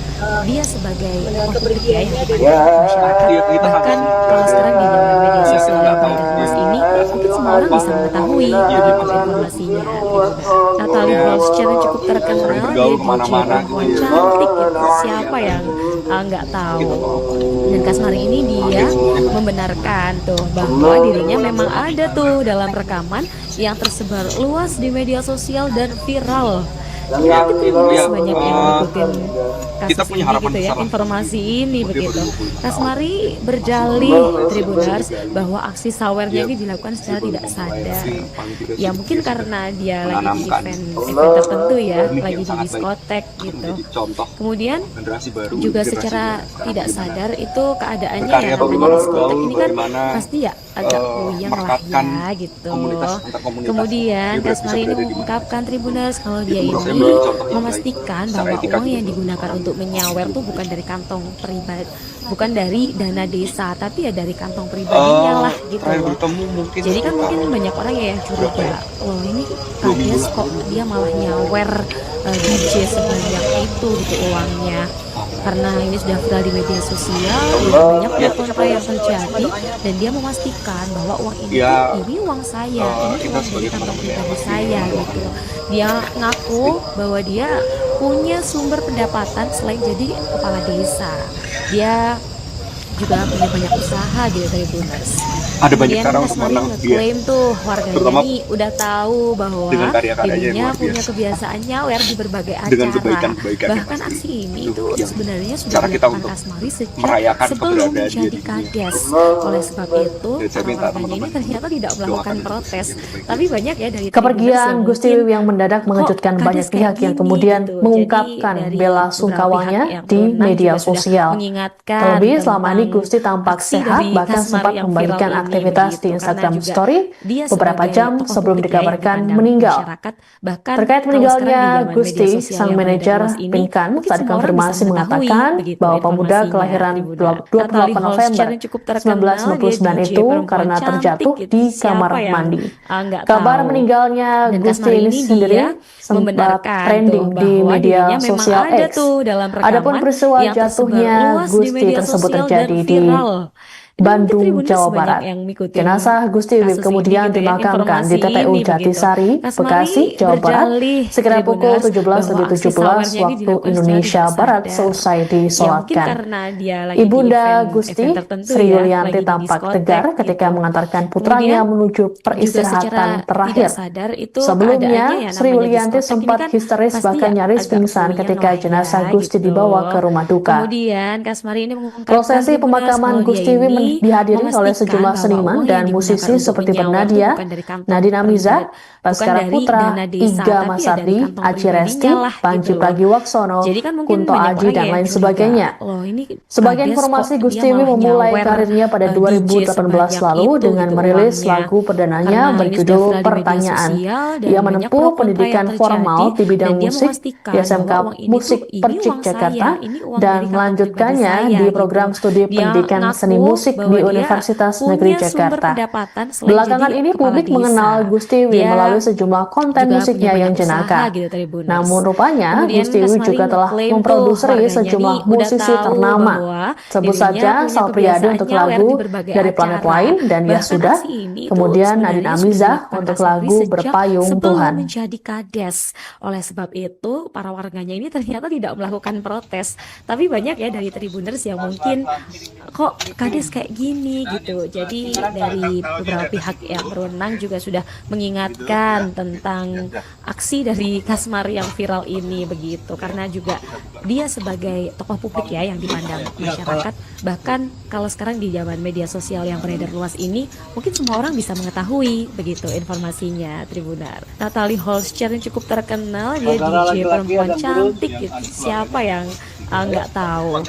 dia sebagai tokoh publik ya yang dipandang masyarakat. Bahkan kalau sekarang di zaman media sosial yang beredar luas ini, mungkin semua orang bisa mengetahui begitu informasinya. Natalie Holscher yang cukup terkenal, dia DJ perempuan cantik gitu, siapa yang nggak tahu. Dan Kasmari ini dia membenarkan tuh bahwa dirinya memang ada tuh dalam rekaman yang tersebar luas di media sosial dan viral. Jadi mungkin Tribuners banyak yang ngikutin kita kasus punya ini harapan gitu ya, besar lah. informasi ini begitu. Kasmari berjalih Tribuners bahwa aksi sawernya ini dilakukan secara tidak sadar. Ya mungkin karena dia lagi di event tertentu ya, lagi di diskotek gitu. menjadi contoh Kemudian generasi baru juga generasi secara muda. tidak sadar itu keadaannya Berkarya ya, namanya bagaimana diskotek ini kan bagaimana, pasti ya agak puyeng lah merekatkan ya gitu. komunitas antar komunitas. Kemudian Dia berarti Kasmari ini bisa berada di mengungkapkan Tribuners kalau dia menurut saya ini menjadi contoh yang memastikan baik. bahwa Secara etika uang yang gitu. digunakan untuk menyawer tuh bukan dari kantong pribadi, bukan dari dana desa, tapi ya dari kantong pribadinya lah gitu terakhir loh. bertemu mungkin Jadi kan sekitar mungkin banyak orang ya yang berapa curiga, ya? oh ini 2 minggu Kades kok dia malah nyawer DJ sebanyak itu gitu uangnya. Karena ini sudah viral di media sosial, banyak pro kontra yang terjadi, dan dia memastikan bahwa uang Ya, ini uang saya, ini kita uang dari sebagai kantong teman pribadi ya, saya gitu. Dia ngaku bahwa dia punya sumber pendapatan selain jadi kepala desa. Dia juga punya banyak usaha gitu Tribuners. ada banyak Kemudian cara untuk Kasmari mengenal dia ngeklaim tuh warganya terutama nih udah tahu bahwa dengan karya-karyanya yang dirinya luar punya biasa kebiasaan nyawer di berbagai dengan acara. kebaikan-kebaikan yang Bahkan pasti aksi ini itu itu yang sebenarnya sudah cara kita dilakukan untuk Kasmari sejak merayakan sebelum keberadaan dia menjadi di dunia. kades. Oleh sebab itu, Dan saya para minta warganya ini teman-teman ternyata tidak melakukan doakan protes. yang terbaik. Tapi banyak ya dari Tribuners yang Kepergian Gusti mungkin Wiwih yang mendadak kok mengejutkan kades banyak kayak pihak yang gini kemudian gitu. Jadi mengungkapkan dari bela beberapa pihak sungkawanya yang di berwenang media juga sudah sosial. mengingatkan Terlebih selama ini tentang Gusti tampak aksi sehat, dari bahkan Kasmari sempat yang viral membagikan ini aktivitas di begitu. Karena Instagram juga Story dia beberapa sebagai jam tokoh sebelum publik ya yang dikabarkan dipandang meninggal. masyarakat. Bahkan Terkait kalau sekarang di meninggalnya zaman media Gusti, sosial sang yang beredar manajer luas ini, Pinkan mungkin saat semua orang bisa dikonfirmasi mengetahui mengatakan begitu bahwa pemuda informasinya, kelahiran Tribunner. 28 Natalie November Holscher yang cukup terkenal, dia 1999 DJ itu perempuan karena cantik terjatuh gitu. di kamar Siapa yang mandi. nggak Kabar tahu? meninggalnya Dan Gusti Kasmari ini ini sendiri dia sempat membenarkan tuh trending di bahwa media dirinya memang sosial ada X. tuh dalam Adapun rekaman peristiwa yang tersebar jatuhnya luas di Gusti media tersebut sosial dan terjadi di viral. Ini mungkin Bandung, Tribuners Jawa banyak Barat. yang ngikutin Jenazah Gusti Wiwih kasus ini kemudian gitu ya, dimakamkan di informasi TPU ini begitu. Jatisari, Kasmari Bekasi, Jawa Barat, berdalih sekira pukul Tribuners bahwa aksi 17.17 sawernya ini waktu dilakukan secara Indonesia tidak Barat sadar. seusai Ya mungkin disolatkan. karena dia lagi di Ibunda event Gusti, tertentu Sri ya, Yulianti lagi di tampak diskotek tegar ketika gitu. mengantarkan putranya Kemudian menuju juga secara peristirahatan tidak terakhir. sadar itu Sebelumnya, keadaannya ya Sri namanya Yulianti diskotek ini sempat kan histeris pasti bahkan ya nyaris agak pingsan puyeng ketika lah jenazah ya Gusti gitu. dibawa ke rumah duka. Kemudian Kasmari ini mengungkapkan Prosesi Tribuners pemakaman kalau dia Gusti Wiwih ini dihadiri oleh memastikan sejumlah bahwa seniman uang yang dan digunakan musisi untuk seperti menyawer itu Bernadia, bukan dari kantong Nadina Miza, pribadi, bukan Baskara dari Putra, dana desa, Iga tapi ya dari Masardi, kantong Aci Resti, pribadinya lah Panji gitu loh. Pragiwaksono, Jadi kan mungkin Kunto banyak Aji, orang ya dan yang lain curiga, sebagainya. loh ini Sebagai kades kok informasi, dia Gusti Wiwih malah memulai nyawer karirnya pada DJ 2018 sebanyak lalu itu dengan gitu merilis uangnya. lagu perdananya Karena ini sudah berjudul viral di media Pertanyaan. sosial dan Ia banyak menempuh pro kontra yang pendidikan terjadi formal di bidang dan dia musik memastikan di SMK bahwa uang ini Musik tuh ini Percik uang Jakarta saya, ini uang dan dari kantong pribadi melanjutkannya saya di gitu. program studi Dia pendidikan seni ngaku musik bahwa di dia Universitas Negeri punya sumber Jakarta. pendapatan selain Belakangan jadi ini kepala publik desa. mengenal Gusti Wiwih Dia melalui sejumlah konten juga punya musiknya yang banyak usaha jenaka. gitu Tribuners. Namun rupanya Kemudian Gusti Wiwih Kasmari juga telah ngeklaim tuh memproduksi warganya sejumlah nih udah musisi tahu ternama. bahwa Sebut dirinya saja punya Sal Priadi kebiasaan untuk nyawer lagu di berbagai Dari Planet acara. Lain dan Ya Bahkan Sudah, aksi ini tuh kemudian Nadine sebenarnya sudah Amiza dilakukan untuk Kasmari lagu sejak Berpayung sebelum Tuhan. menjadi kades. Oleh sebab itu, para warganya ini ternyata tidak melakukan protes. Tapi banyak ya dari Tribuners yang mungkin kok kades kayak gini gitu. Jadi dari beberapa pihak yang berwenang juga sudah mengingatkan tentang aksi dari Kasmari yang viral ini begitu. Karena juga dia sebagai tokoh publik ya yang dipandang masyarakat. Bahkan kalau sekarang di zaman media sosial yang beredar luas ini, mungkin semua orang bisa mengetahui begitu informasinya Tribunar. Natalie Holscher yang cukup terkenal, dia DJ perempuan cantik gitu. Siapa yang nggak tahu?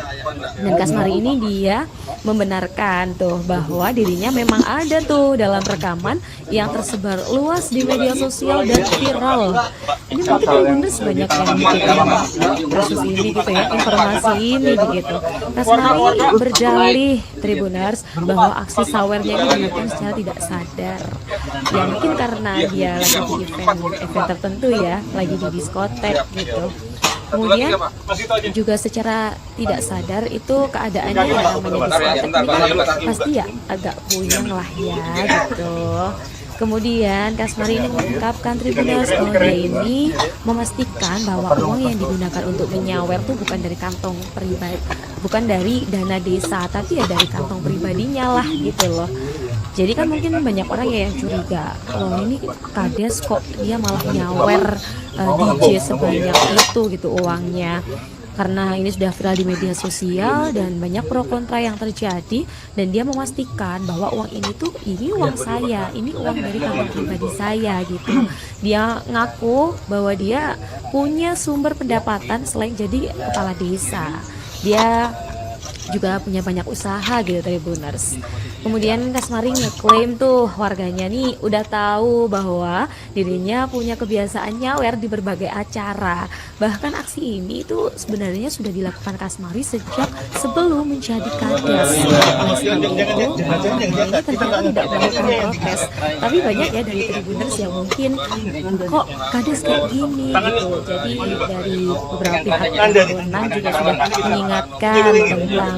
Dan Kasmari ini dia membenarkan tuh bahwa dirinya memang ada tuh dalam rekaman yang tersebar luas di media sosial dan viral. Ini mungkin Tribuners banyak yang ngikutin kasus ini gitu ya, informasi ini begitu. Kasmari berdalih Tribuners bahwa aksi sawernya ini dilakukan secara tidak sadar. Ya mungkin karena dia lagi di event tertentu ya, lagi di diskotek gitu. Kemudian juga secara tidak sadar itu keadaannya ya namanya diskotek ini kan pasti ya agak puyeng lah ya gitu. Kemudian Kasmari ini mengungkapkan Tribuners bahwa dia ini memastikan bahwa uang yang digunakan untuk menyawer tuh bukan dari kantong pribadi, bukan dari dana desa, tapi ya dari kantong pribadinya lah gitu loh. Jadi kan mungkin banyak orang ya yang curiga, loh ini kades kok dia malah nyawer DJ sebanyak itu gitu uangnya. Karena ini sudah viral di media sosial dan banyak pro kontra yang terjadi, dan dia memastikan bahwa uang ini tuh ini uang saya, ini uang dari kantong pribadi saya gitu. Dia ngaku bahwa dia punya sumber pendapatan selain jadi kepala desa. Dia juga punya banyak usaha gitu Tribuners. Kemudian Kasmari ngeklaim tuh warganya nih udah tahu bahwa dirinya punya kebiasaan nyawer di berbagai acara. Bahkan aksi ini tuh sebenarnya sudah dilakukan Kasmari sejak sebelum menjadi kades. Oleh sebab itu, warganya ternyata tidak melakukan protes. Tapi banyak ya dari Tribuners yang mungkin kok kades kayak gini gitu. Jadi dari beberapa pihak yang berwenang juga sudah mengingatkan tentang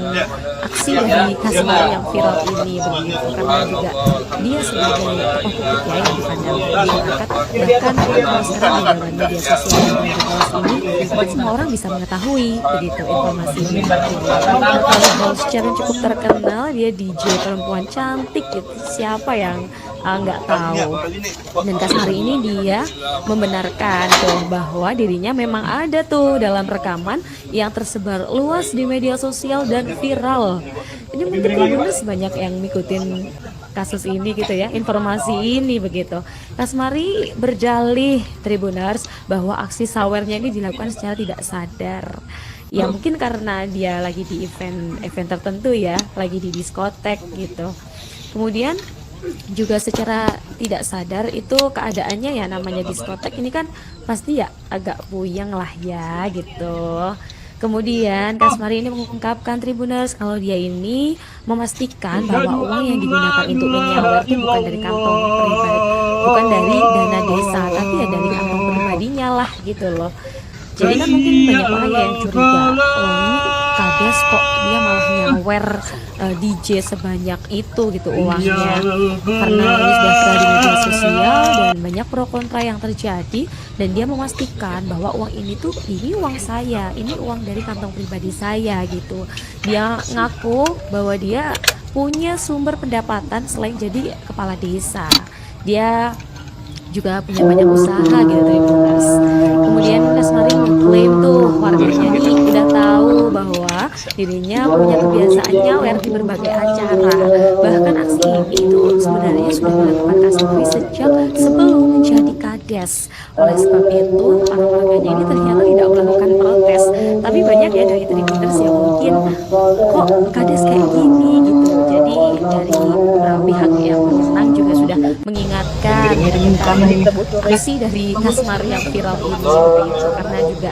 aksi dari Kasmari yang viral ini ini begitu, karena juga dia sebagai tokoh publik ya yang dipandang masyarakat. Bahkan kalau sekarang di dalam media sosial yang berkelas ini mungkin semua orang bisa mengetahui begitu informasinya. Natalie Holscher yang cukup terkenal, dia DJ perempuan cantik gitu, siapa yang nggak tahu. Dan Kasmari ini dia membenarkan tuh bahwa dirinya memang ada tuh dalam rekaman yang tersebar luas di media sosial dan viral. Ini mungkin Tribuners banyak yang ngikutin kasus ini gitu ya, informasi ini begitu. Kasmari berdalih Tribuners bahwa aksi sawernya ini dilakukan secara tidak sadar. Ya mungkin karena dia lagi di event tertentu ya, lagi di diskotek gitu. Kemudian juga secara tidak sadar itu keadaannya ya, namanya diskotek ini kan pasti ya agak puyeng lah ya gitu. Kemudian Kasmari ini mengungkapkan Tribuners kalau dia ini memastikan bahwa uang yang digunakan untuk menyawer itu bukan dari kantong pribadi, bukan dari dana desa, tapi ya dari kantong pribadinya lah gitu loh. Jadi kan mungkin banyak orang yang curiga, oh ini kades kok dia malah nyawer DJ sebanyak itu gitu uangnya, karena ini sudah viral di media sosial dan banyak pro kontra yang terjadi. Dan dia memastikan bahwa uang ini tuh ini uang saya, ini uang dari kantong pribadi saya gitu. Dia ngaku bahwa dia punya sumber pendapatan selain jadi kepala desa, dia juga punya banyak usaha gitu Tribuners. Kemudian Kasmari mengklaim tuh warganya nih udah tahu bahwa dirinya punya kebiasaan nyawer di berbagai acara. Bahkan aksi ini itu sebenarnya sudah dilakukan Kasmari sejak sebelum menjadi kades. Oleh sebab itu para warganya ini ternyata tidak melakukan protes. Tapi banyak ya dari Tribuners yang mungkin kok kades kayak gini gitu. Jadi dari beberapa pihak yang berwenang juga sudah mengingatkan aksi dari Kasmari yang viral ini begitu, karena juga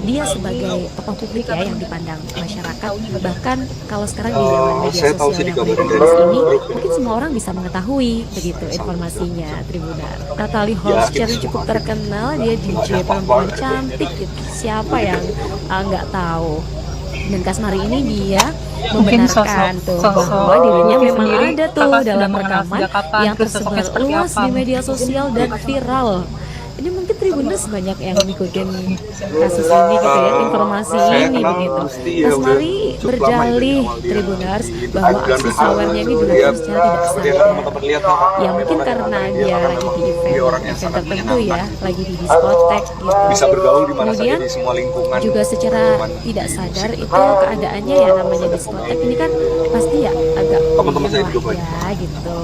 dia sebagai tokoh publik ya yang dipandang masyarakat. Bahkan kalau sekarang di zaman media sosial yang beredar ini mungkin semua orang bisa mengetahui begitu informasinya Tribunar. Natalie Holscher cukup terkenal, dia DJ perempuan cantik gitu, siapa yang nggak tahu. Dan Kasmari ini dia membenarkan tuh bahwa dirinya memang ada tuh dalam rekaman yang tersebar luas di media sosial dan viral. Ini mungkin Tribuners banyak yang ngikutin kasus ini gitu ya, informasi ini begitu. Kasmari berdalih Tribuners bahwa aksi sawernya ini dilakukan secara tidak sadar. Ya mungkin karena dia lagi di event tertentu ya, lagi di diskotek gitu. Bisa bergaul di mana saja Kemudian di semua lingkungan. juga secara tidak sadar itu keadaannya ya, namanya diskotek ini kan pasti ya agak Teman-teman saya juga puyeng lah ya gitu.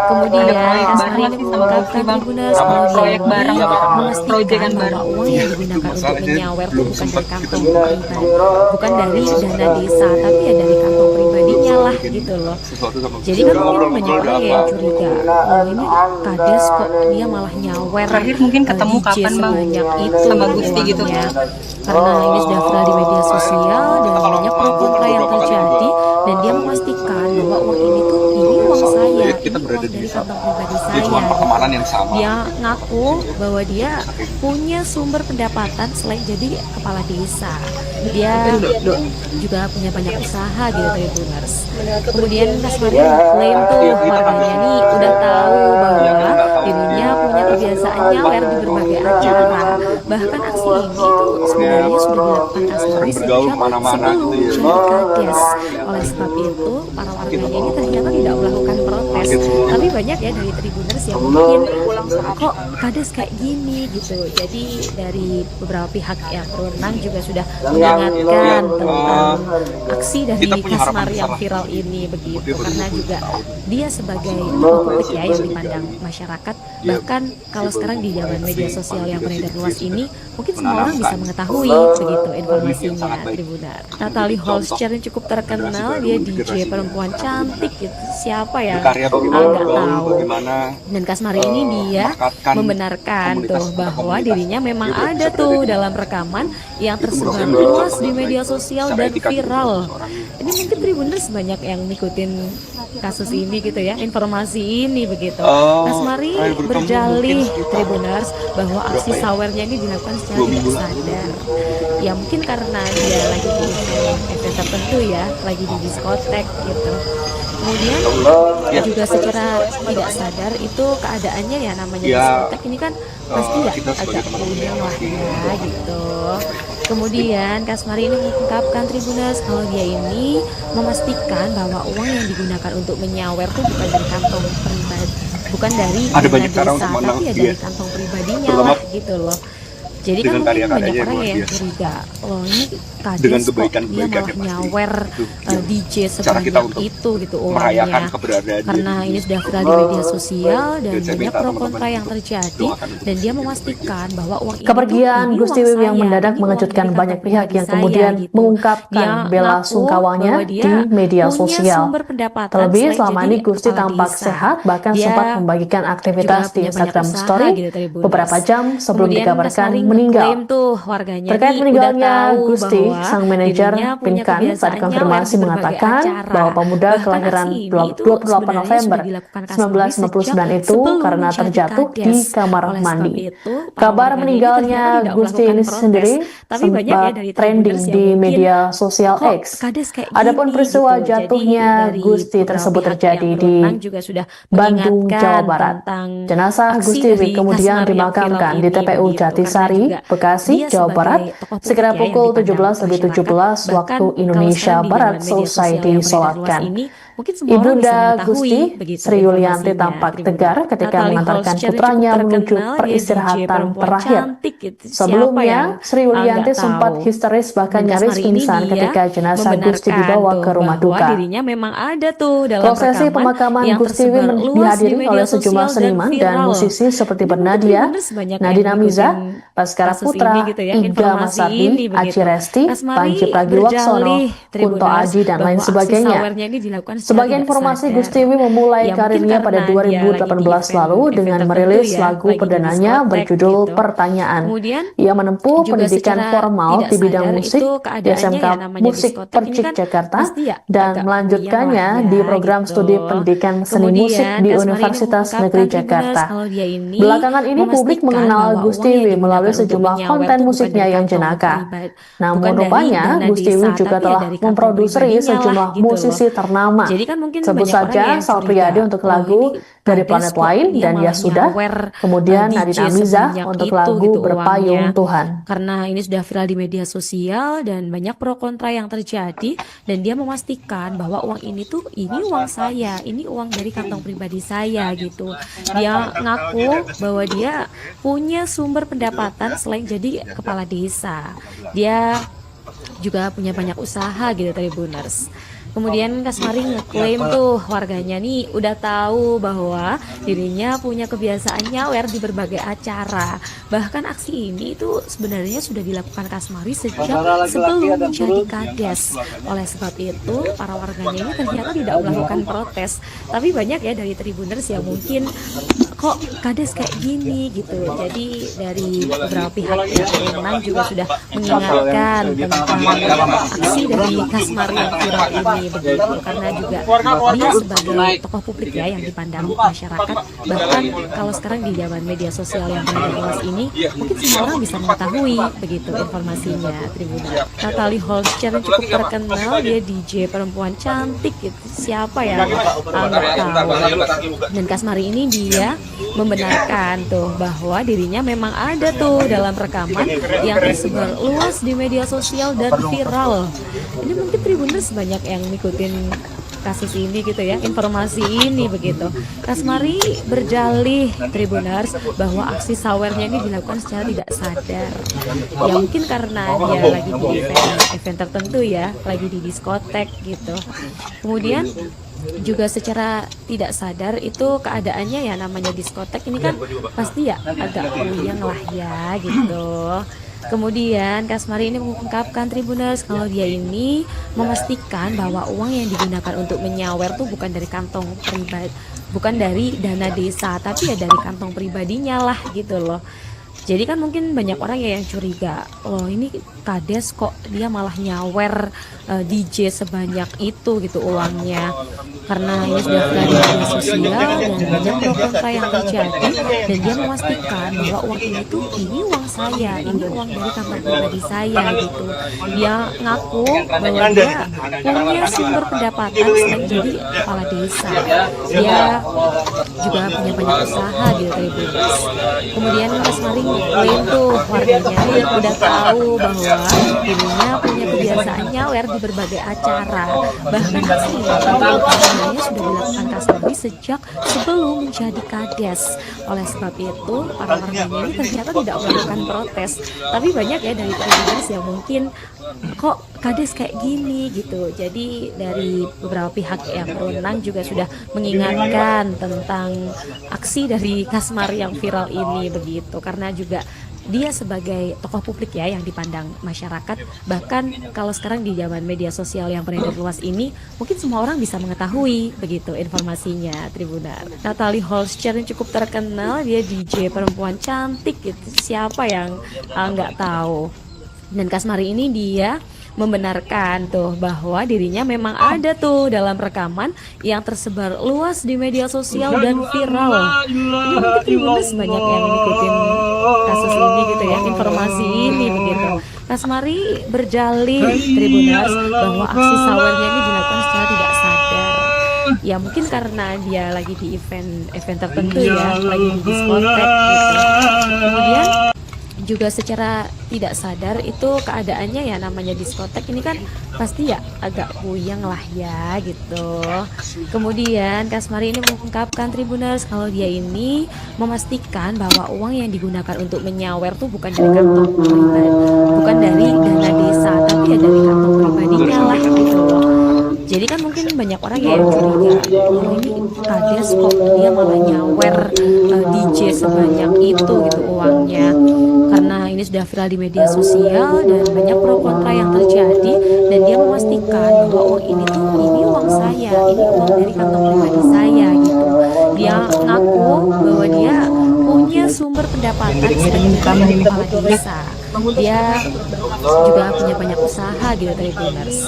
Kemudian Kasmari ini mengungkapkan Tribuners kalau dia ini memastikan bahwa uang yang digunakan untuk menyawer itu bukan dari kantong pribadi, bukan dari dana desa, tapi ya dari kantong pribadinya lah gitu loh. Jadi kan mungkin banyak orang yang curiga, oh ini kades kok dia malah nyawer. Terakhir mungkin ketemu DJ kapan Bang sebanyak itu sama Gusti gitu? uangnya. Karena ini sudah viral di media sosial dan banyak pro kontra yang terjadi, dan dia memastikan bahwa uang ini tuh ini uang saya, Kita ini berada uang di dari sana. kantong pribadi Dia saya. cuma pertemanan yang sama. Dia ngaku bahwa dia punya sumber pendapatan selain jadi kepala desa. Dia juga punya banyak usaha gitu Tribuners. Kemudian Kasmari mengklaim tuh warganya nih udah tahu bahwa dirinya punya kebiasaan nyawer di berbagai acara. Bahkan aksi ini itu sebenarnya sudah dilakukan Kasmari sejak sebelum menjadi kades. Oleh sebab itu para warganya ini ternyata tidak melakukan protes. Tapi banyak ya dari Tribuners yang mungkin kok kades kayak gini gitu. Jadi dari beberapa pihak yang berwenang juga sudah mengingatkan tentang aksi dari Kasmari yang viral ini begitu, karena juga dia sebagai tokoh publik ya yang dipandang masyarakat. Bahkan kalau sekarang di zaman media sosial yang beredar luas ini mungkin semua orang bisa mengetahui begitu informasinya Tribunar. Natalie Holscher yang cukup terkenal, dia DJ perempuan cantik gitu, siapa yang Karya bagaimana nggak bergaul, tahu. bagaimana Dan Kasmari ini dia membenarkan tuh bahwa dirinya memang ada tuh dalam rekaman yang tersebar luas di media sosial dan viral. Ini mungkin Tribuners banyak yang ngikutin kasus ini gitu ya, informasi ini begitu. Kasmari berdalih Tribuners bahwa aksi sawernya ini dilakukan secara tidak sadar. Ya mungkin karena dia lagi di event tertentu ya, lagi di diskotek gitu. Kemudian Ya, juga secara tidak sadar itu keadaannya ya namanya ya diskotek ini kan pasti ya kita sebagai agak teman puyeng lah komunikasi ya gitu. Kemudian Kasmari ini mengungkapkan Tribuners kalau dia ini memastikan bahwa uang yang digunakan untuk menyawer tuh bukan dari kantong pribadi, bukan dari ada dana banyak cara desa, untuk tapi menang ya dia dari kantong pribadinya terutama lah gitu loh. Jadi kan dengan mungkin banyak karya-karyanya yang orang luar yang biasa, curiga, loh ini dengan kades kok dia kebaikan-kebaikannya malah pasti nyawer itu DJ cara kita sebanyak untuk itu gitu merayakan uangnya. keberadaan dia Karena di ini dunia. sudah viral di media sosial dan Dan saya banyak minta pro teman-teman kontra yang untuk terjadi, doakan untuk dan dia yang terbaik. memastikan bahwa uang ini tuh Kepergian ini Gusti uang Wiwih yang saya, mendadak ini uang mengejutkan dari banyak kantong pihak pribadi yang saya kemudian gitu. Dia mengungkapkan bela ngaku bahwa sungkawanya di dia media punya sosial. sumber pendapatan Terlebih selain selama jadi ini Gusti kepala tampak desa. sehat, bahkan Dia sempat membagikan juga aktivitas di punya banyak Instagram usaha Story gitu Tribuners. beberapa jam sebelum Kemudian dikabarkan Kasmari meninggal. ngeklaim tuh warganya Terkait nih udah meninggalnya tahu Gusti, bahwa sang dirinya manajer punya Pinkan saat kebiasaan nyawer dikonfirmasi di berbagai mengatakan acara. bahwa pemuda Bahkan kelahiran aksi ini itu 28 sebenarnya November sudah dilakukan Kasmari sejak 1999 itu sebelum karena menjadi terjatuh di kades. kamar Oleh sebab mandi. itu, para Kabar warganya ini meninggalnya ternyata tidak Gusti melakukan ini protes. sendiri Tapi banyak ya sempat dari trending Tribuners yang di mungkin media sosial kok X. kades kayak Adapun gini peristiwa gitu. Jadi jatuhnya dari Gusti beberapa tersebut pihak terjadi yang di berwenang juga sudah Bandung, Jawa mengingatkan Barat. tentang Jenazah aksi Gusti dari Wiwih kemudian Kasmari yang viral dimakamkan di ini TPU begitu. Karena Jatisari, juga Bekasi, dia Jawa Barat, sebagai tokoh publik sekira ya yang pukul dipandang 17.17 masyarakat. waktu Bahkan kalau Indonesia sekarang di Barat zaman media selesai sosial yang beredar luas disolatkan. ini, mungkin semua orang bisa Ibunda mengetahui Gusti, begitu Sri Yulianti informasinya tampak Tribuners. tegar ketika Natalie mengantarkan Holscher cukup putranya menuju terkenal, dia DJ peristirahatan perempuan terakhir. cantik gitu. Siapa yang Sebelumnya, Sri Yulianti nggak sempat tahu? histeris bahkan Dan nyaris Kasmari ini pingsan dia ketika jenazah Gusti membenarkan dibawa tuh ke rumah bahwa duka. dirinya memang ada tuh dalam Prosesi rekaman pemakaman yang Gusti Wiwih tersebar luas di dihadiri media oleh sejumlah sosial dan seniman dan viral. musisi seperti Ini mungkin Bernadia, Tribuners banyak yang Nadine Amiza, ngikutin Baskara kasus ini Putra, gitu ya, Iga informasi Masardi, ini Aci begitu. Resti, Kasmari Panji Pragiwaksono, berdalih Kunto Tribuners Aji, dan lain bahwa aksi sebagainya. sawernya ini dilakukan secara Sebagai tidak informasi, sadar. Gusti Wiwih memulai Ya mungkin karirnya pada karena dia lagi di 2018 lalu dengan event merilis tertentu ya, lagu lagi di perdananya diskotek berjudul gitu. Pertanyaan. Kemudian Ia menempuh juga pendidikan secara formal tidak di bidang sadar musik itu di keadaannya SMK ya namanya Musik diskotek ini Percik kan Jakarta pasti ya dan agak puyeng lah melanjutkannya di ya program gitu. studi pendidikan seni musik Kemudian di Kasmari ini Universitas mengungkapkan Negeri Tribuners Jakarta. kalau dia ini Belakangan ini publik memastikan mengenal bahwa Gusti uang yang Wiwih melalui digunakan untuk sejumlah menyawer konten tuh bukan musiknya dari yang kantong jenaka. pribadi, Namun bukan dari rupanya dana Gusti desa, Wiwih juga tapi ya telah dari kantong memproduksi pribadinya lah sejumlah gitu loh. musisi ternama. Jadi kan mungkin Sebut banyak orang saja yang Sal curiga, Priadi untuk loh lagu ini Dari kades Planet kok Lain dia dan Ya malah Sudah, nyawer kemudian DJ Nadine Amiza sebanyak untuk itu lagu gitu Berpayung uangnya. Tuhan. Karena ini sudah viral di media sosial dan banyak pro kontra yang terjadi, dan dia memastikan bahwa uang ini tuh ini uang saya, ini uang dari kantong pribadi saya gitu. Dia ngaku bahwa dia punya sumber pendapatan selain jadi kepala desa. Dia juga punya banyak usaha gitu Tribuners. Kemudian Kasmari ngeklaim tuh warganya nih udah tahu bahwa dirinya punya kebiasaan nyawer di berbagai acara. Bahkan aksi ini tuh sebenarnya sudah dilakukan Kasmari sejak sebelum menjadi kades. Oleh sebab itu para warganya ini ternyata tidak melakukan protes. Tapi banyak ya dari Tribuners yang mungkin kok kades kayak gini gitu. Jadi dari beberapa pihak yang berwenang juga sudah mengingatkan tentang aksi dari Kasmari yang viral ini begitu, karena juga dia sebagai tokoh publik ya yang dipandang masyarakat. Bahkan kalau sekarang di zaman media sosial yang beredar luas ini, mungkin semua orang bisa mengetahui begitu informasinya Tribuners. Natalie Holscher cukup terkenal, dia DJ perempuan cantik gitu. Siapa ya nggak tahu. Dan Kasmari ini dia membenarkan tuh bahwa dirinya memang ada tuh dalam rekaman yang tersebar luas di media sosial dan viral. Ini mungkin Tribuners banyak yang ngikutin kasus ini gitu ya, informasi ini begitu. Kasmari berdalih Tribuners bahwa aksi sawernya ini dilakukan secara tidak sadar. Ya mungkin karena dia lagi di event tertentu ya, lagi di diskotek gitu. Kemudian juga secara tidak sadar itu keadaannya ya namanya diskotek ini kan pasti ya agak puyeng lah ya gitu. Kemudian Kasmari ini mengungkapkan Tribuners kalau dia ini memastikan bahwa uang yang digunakan untuk menyawer tuh bukan dari kantong pribadi, bukan dari dana desa, tapi ya dari kantong pribadinya lah gitu loh. Jadi kan mungkin banyak orang ya yang curiga, loh ini Kades kok dia malah nyawer DJ sebanyak itu gitu uangnya. Karena ini sudah viral di media sosial dan banyak pro kontra yang terjadi, dan dia memastikan bahwa uang ini uang saya, ini uang dari kantong pribadi saya gitu. Dia ngaku bahwa dia punya sumber pendapatan selain jadi kepala desa. Dia juga punya banyak usaha di Tribuners. Kemudian Mas Maring klaim tuh warganya ini udah tahu bahwa dirinya punya kebiasaan nyawer di berbagai acara. Bahkan aksi ini sebenarnya sudah dilakukan Kasmari sejak sebelum menjadi Kades. Oleh sebab itu, para warganya ini ternyata tidak melakukan protes. Tapi banyak ya dari Tribuners yang mungkin kok Kades kayak gini gitu. Jadi dari beberapa pihak yang berwenang juga sudah mengingatkan tentang aksi dari Kasmari yang viral ini begitu, karena juga dia sebagai tokoh publik ya yang dipandang masyarakat. Bahkan kalau sekarang di zaman media sosial yang beredar luas ini, mungkin semua orang bisa mengetahui begitu informasinya, Tribunar. Natalie Holscher yang cukup terkenal, dia DJ perempuan cantik gitu, siapa yang nggak tahu. Dan Kasmari ini dia membenarkan tuh bahwa dirinya memang ada tuh dalam rekaman yang tersebar luas di media sosial dan viral. Ini mungkin Tribuners banyak yang ngikutin kasus ini gitu ya, informasi ini begitu. Kasmari berjalih Tribuners bahwa aksi sawernya ini dilakukan secara tidak sadar. Ya mungkin karena dia lagi di event tertentu ya, lagi di diskotek gitu. Kemudian juga secara tidak sadar itu keadaannya ya, namanya diskotek ini kan pasti ya agak puyeng lah ya gitu. Kemudian Kasmari ini mengungkapkan Tribuners kalau dia ini memastikan bahwa uang yang digunakan untuk menyawer tuh bukan dari kantong pribadi, bukan dari dana desa, tapi ya dari kantong pribadinya lah gitu loh. Jadi kan mungkin banyak orang ya yang curiga, oh ini Kades kok dia malah nyawer DJ sebanyak itu gitu uangnya. Karena ini sudah viral di media sosial dan banyak pro kontra yang terjadi, dan dia memastikan bahwa uang ini uang saya, ini uang dari kantong pribadi saya gitu. Dia ngaku bahwa dia punya sumber pendapatan selain jadi kepala desa. Dia juga punya banyak usaha di Tribuners.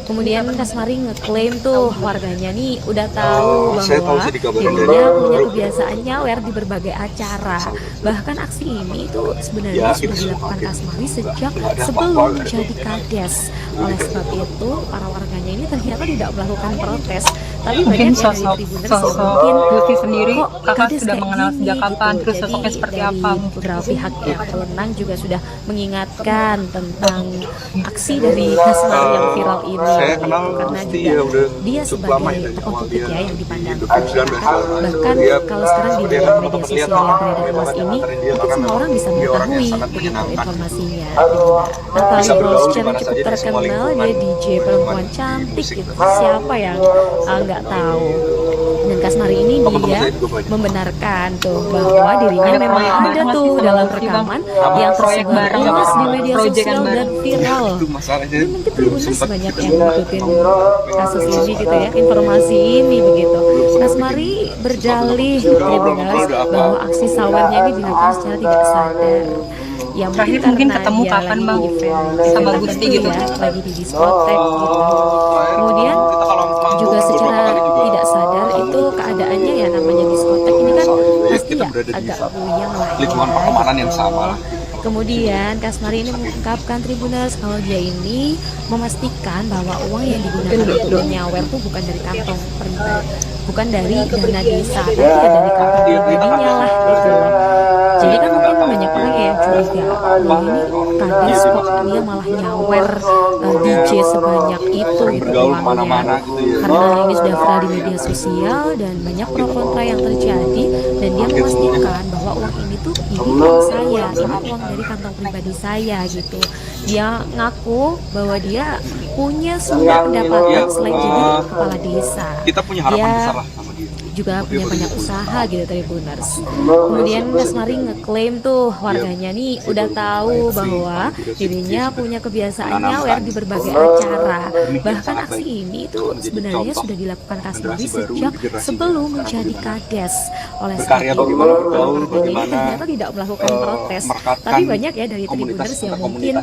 Kemudian Kasmari ngeklaim tuh warganya nih udah tahu bahwa dirinya punya kebiasaan nyawer di berbagai acara. Bahkan aksi ini itu sebenarnya sudah dilakukan Kasmari sejak sebelum menjadi Kades. Oleh sebab itu, para warganya ini ternyata tidak melakukan protes. Tapi Mungkin banyak ya dari Tribuners yang mungkin Lutfi sendiri kok kakak Kades sudah kayak mengenal gini sejak kapan, gitu. terus Jadi sosoknya seperti dari apa? beberapa pihak yang berwenang juga sudah mengingatkan tentang aksi dari Kasmari yang viral ini Saya gitu. kenal Karena pasti juga ya udah dia cukup lama sebagai ya tokoh awal publik dia ya yang dipandang di masyarakat. Bahkan kalau sekarang di dalam media sosial yang beredar luas ini, mungkin semua orang bisa mengetahui begitu informasinya. Natalie Holscher yang cukup terkenal, dia DJ perempuan cantik gitu, siapa yang nggak tahu. Dan Kasmari ini dia membenarkan tuh bahwa dirinya memang ada tuh dalam rekaman yang tersebar luas di media sosial dan viral. Itu masalahnya Ini mungkin belum Tribuners sempat banyak kita yang ngikutin kasus ini gitu ya, informasi ini begitu. Kasmari berjalih Tribuners bahwa aksi sawernya ini dilakukan secara tidak sadar. Ya Terakhir mungkin karena ketemu dia kapan, lagi Bang? di event Sama tertentu Gusti gitu. ya, lagi di diskotek gitu. Kemudian juga secara tidak sadar itu keadaannya ya, namanya diskotek ini kan pasti ya agak puyeng lah ya lingkungan pertemanan yang gitu. sama lah. Kemudian Kasmari ini mengungkapkan Tribuners kalau dia ini memastikan bahwa uang yang digunakan untuk menyawer tuh bukan dari kantong pribadi, bukan dari dana desa, tapi ya dari kantong pribadinya lah gitu loh. Jadi kan mungkin banyak orang ya yang curiga, loh ini Kades kok dia malah nyawer DJ sebanyak itu gitu uangnya. Karena ini sudah viral di media sosial dan banyak pro kontra yang terjadi, dan dia memastikan bahwa uang ini uang saya, ini uang dari kantong pribadi saya gitu. Dia ngaku bahwa dia punya sumber pendapatan selain jadi kepala desa. Kita punya harapan Dia besar lah sama dia. juga punya banyak usaha gitu Tribuners. Kemudian Kasmari ngeklaim tuh warganya nih udah tahu bahwa dirinya punya kebiasaan nyawer di berbagai acara. Bahkan aksi ini itu sebenarnya sudah dilakukan Kasmari sejak sebelum menjadi kades. Oleh sebab itu warganya ini ternyata tidak melakukan protes. Tapi banyak ya dari Tribuners yang mungkin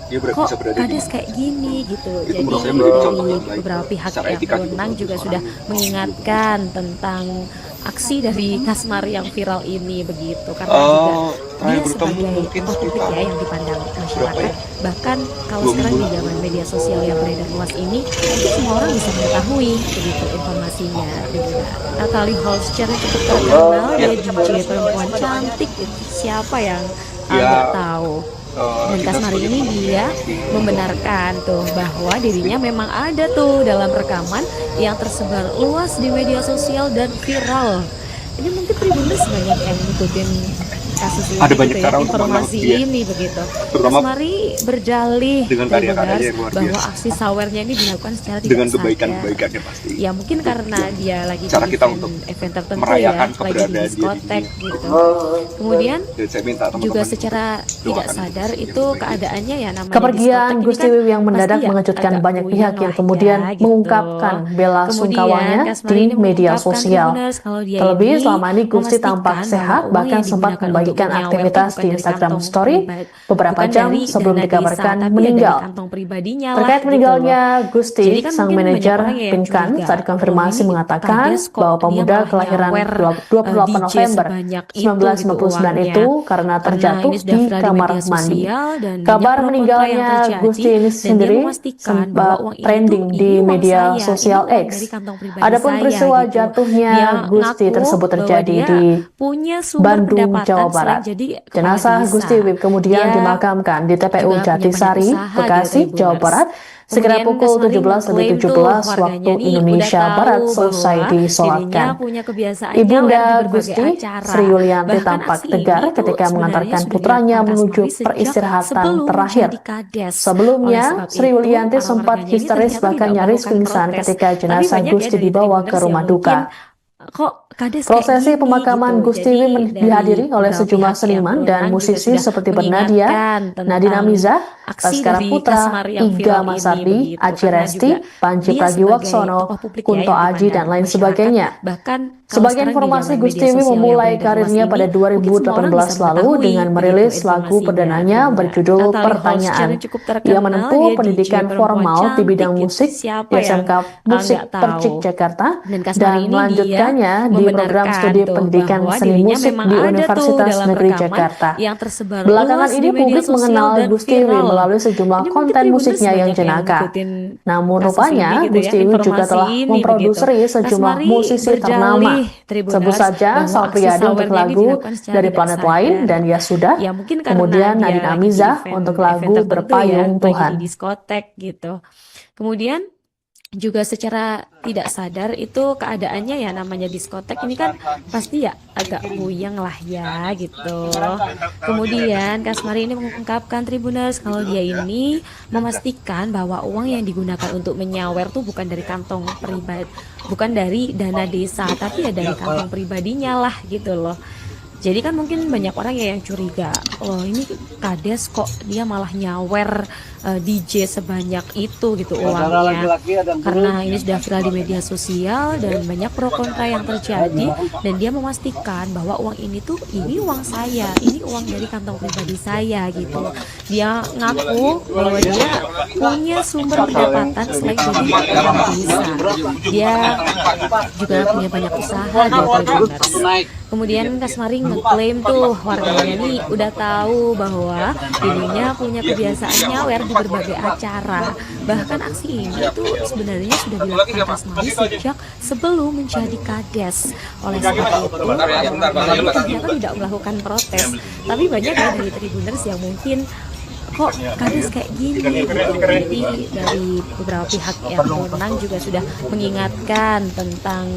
kok kades kayak gini gitu. Jadi dari beberapa pihak yang berwenang juga sudah mengingatkan tentang aksi dari Kasmari yang viral ini begitu, karena juga dia sebagai tokoh publik ya yang dipandang masyarakat. Bahkan kalau sekarang di zaman media sosial yang beredar luas ini, semua orang bisa mengetahui begitu informasinya. Natalie Holscher cukup terkenal, dia DJ perempuan cantik, siapa yang nggak tahu. Dan Kasmari ini dia membenarkan tuh bahwa dirinya memang ada tuh dalam rekaman yang tersebar luas di media sosial dan viral. Ini mungkin Tribuners banyak yang ngikutin kasus ini, ada banyak gitu cara ya, untuk informasi ini begitu. Kasmari berdalih dengan karya-karyanya yang luar bahwa biasa. aksi sawernya ini dilakukan secara tidak Dengan sadar. kebaikan-kebaikannya pasti. Ya mungkin karena dia lagi Cara di kita untuk event tertentu ya, merayakan lagi di keberadaan dia di diskotek dunia. gitu. Kemudian Dan saya minta juga teman-teman secara tidak doakan sadar yang itu terbaik. keadaannya ya namanya Kepergian diskotek ini Gusti kan Wiwi yang mendadak pasti ya mengejutkan agak banyak puyeng pihak yang lah kemudian ya, gitu. mengungkapkan bela Kemudian sungkawanya Kasmari di ini media mengungkapkan sosial. Tribuners kalau dia Terlebih ini selama ini Gusti tampak memastikan sehat, bahwa uang bahkan yang sempat digunakan untuk membagikan menyawer itu aktivitas bukan di dari Instagram kantong Story pribadi, beberapa bukan jam dari sebelum dana dikabarkan desa, tapi ya dari meninggal. kantong pribadinya lah Terkait gitu loh. meninggalnya Jadi Gusti, kan sang mungkin banyak manajer orang yang Pinkan curiga, saat dikonfirmasi ini mengatakan kades kok bahwa dia pemuda malah kelahiran nyawer 28 DJ November sebanyak itu 1999 uangnya. itu karena Karena terjatuh ini sudah di viral di kamar media mandi. sosial dan banyak Kabar pro kontra yang meninggalnya terjadi, Gusti ini dan dia sendiri memastikan bahwa sempat uang ini tuh trending di ini uang media saya, ini sosial uang X. dari kantong pribadi Adapun saya peristiwa gitu. jatuhnya Dia Gusti ngaku tersebut bahwa terjadi dia di punya sumber Bandung, pendapatan Jawa selain Barat. jadi kepala Jenazah desa. Gusti Wiwib kemudian Dia dimakamkan di TPU juga punya banyak Jatisari, usaha gitu Bekasi, Jawa Tribuners. Barat sekitar Kemudian pukul Kasmari 17.17 ngeklaim tuh waktu warganya nih udah Indonesia Barat tahu selesai bahwa dirinya disolatkan. punya kebiasaan nyawer di Ibunda berbagai Gusti, acara. Sri Yulianti Bahkan tampak aksi tegar ini tuh ketika sebenarnya mengantarkan sudah putranya dilakukan menuju Kasmari sejak peristirahatan sebelum terakhir. menjadi kades. Oleh Sebelumnya, sebab Sri itu, Yulianti para sempat warganya ini histeris ternyata bahkan tidak nyaris melakukan pingsan protes. ketika Tapi jenazah banyak ya Gusti dari dibawa ke Tribuners rumah yang duka. mungkin kok kades kayak Prosesi gini pemakaman gitu. Gusti Jadi Wiwib dari dihadiri oleh beberapa sejumlah pihak yang seniman dan berwenang juga musisi sudah seperti Bernadia, mengingatkan Nadina tentang Miza, aksi Baskara dari Putra, Kasmari yang Iga viral ini Masardi, begitu, Aci karena Resti, juga Panji dia sebagai Pragiwaksono, tokoh publik ya Kunto yang Aji, dan dipandang lain masyarakat. sebagainya. Bahkan kalau Sebagai sekarang di informasi, zaman Gusti media Wiwib sosial yang memulai beredar luas karirnya ini, pada mungkin semua orang 2018 bisa lalu mengetahui dengan begitu merilis lagu informasinya. perdananya Bunda berjudul Natalie Holscher Pertanyaan. cukup Ia terkenal, menempuh dia DJ pendidikan perempuan formal di cantik bidang gitu. musik Siapa di yang SMK Musik nggak Percik tahu? Jakarta Dan Kasmari dan ini dia melanjutkannya di program membenarkan studi tuh pendidikan bahwa seni dirinya musik memang di ada tuh Universitas dalam Negeri rekaman Jakarta. yang tersebar Belakangan luas ini di media publik sosial mengenal dan Gusti Wiwib viral. melalui sejumlah Ini mungkin konten Tribuners musiknya yang banyak yang jenaka. ngikutin Namun kasus rupanya ini gitu ya, Gusti Wiwib juga informasi telah ini memproduksi begitu. sejumlah Kasmari musisi ternama. berdalih Sebut Tribuners saja bahwa Sal aksi Priadi untuk sawernya ini lagu dilakukan secara Dari tidak Planet Lain sadar. dan Ya Sudah. Ya mungkin karena Kemudian dia Nadine lagi di Amiza untuk event lagu tertentu ya, Berpayung lagi Tuhan. di diskotek gitu. Kemudian juga secara tidak sadar itu keadaannya ya namanya diskotek ini kan pasti ya agak puyeng lah ya gitu. Kemudian Kasmari ini mengungkapkan Tribuners kalau dia ini memastikan bahwa uang yang digunakan untuk menyawer tuh bukan dari kantong pribadi, bukan dari dana desa, tapi ya dari kantong pribadinya lah gitu loh. Jadi kan mungkin banyak orang ya yang curiga, oh ini kades kok dia malah nyawer DJ sebanyak itu gitu uangnya. Karena ini sudah viral di media sosial dan banyak pro kontra yang terjadi, dan dia memastikan bahwa uang ini tuh ini uang saya, ini uang dari kantong pribadi saya gitu. Dia ngaku bahwa dia punya sumber pendapatan selain jadi kepala desa. Dia juga punya banyak usaha gitu Tribuners. Kemudian Kasmari ngeklaim tuh warganya nih udah tahu bahwa dirinya punya kebiasaan nyawer di berbagai acara. Bahkan aksi ini tuh sebenarnya sudah dilakukan Kasmari sejak sebelum menjadi kades. Oleh sebab itu, warganya ternyata tidak melakukan protes. Tapi banyak ya dari Tribuners yang mungkin kok kades kayak gini gitu. Jadi dari beberapa pihak yang berwenang juga sudah mengingatkan tentang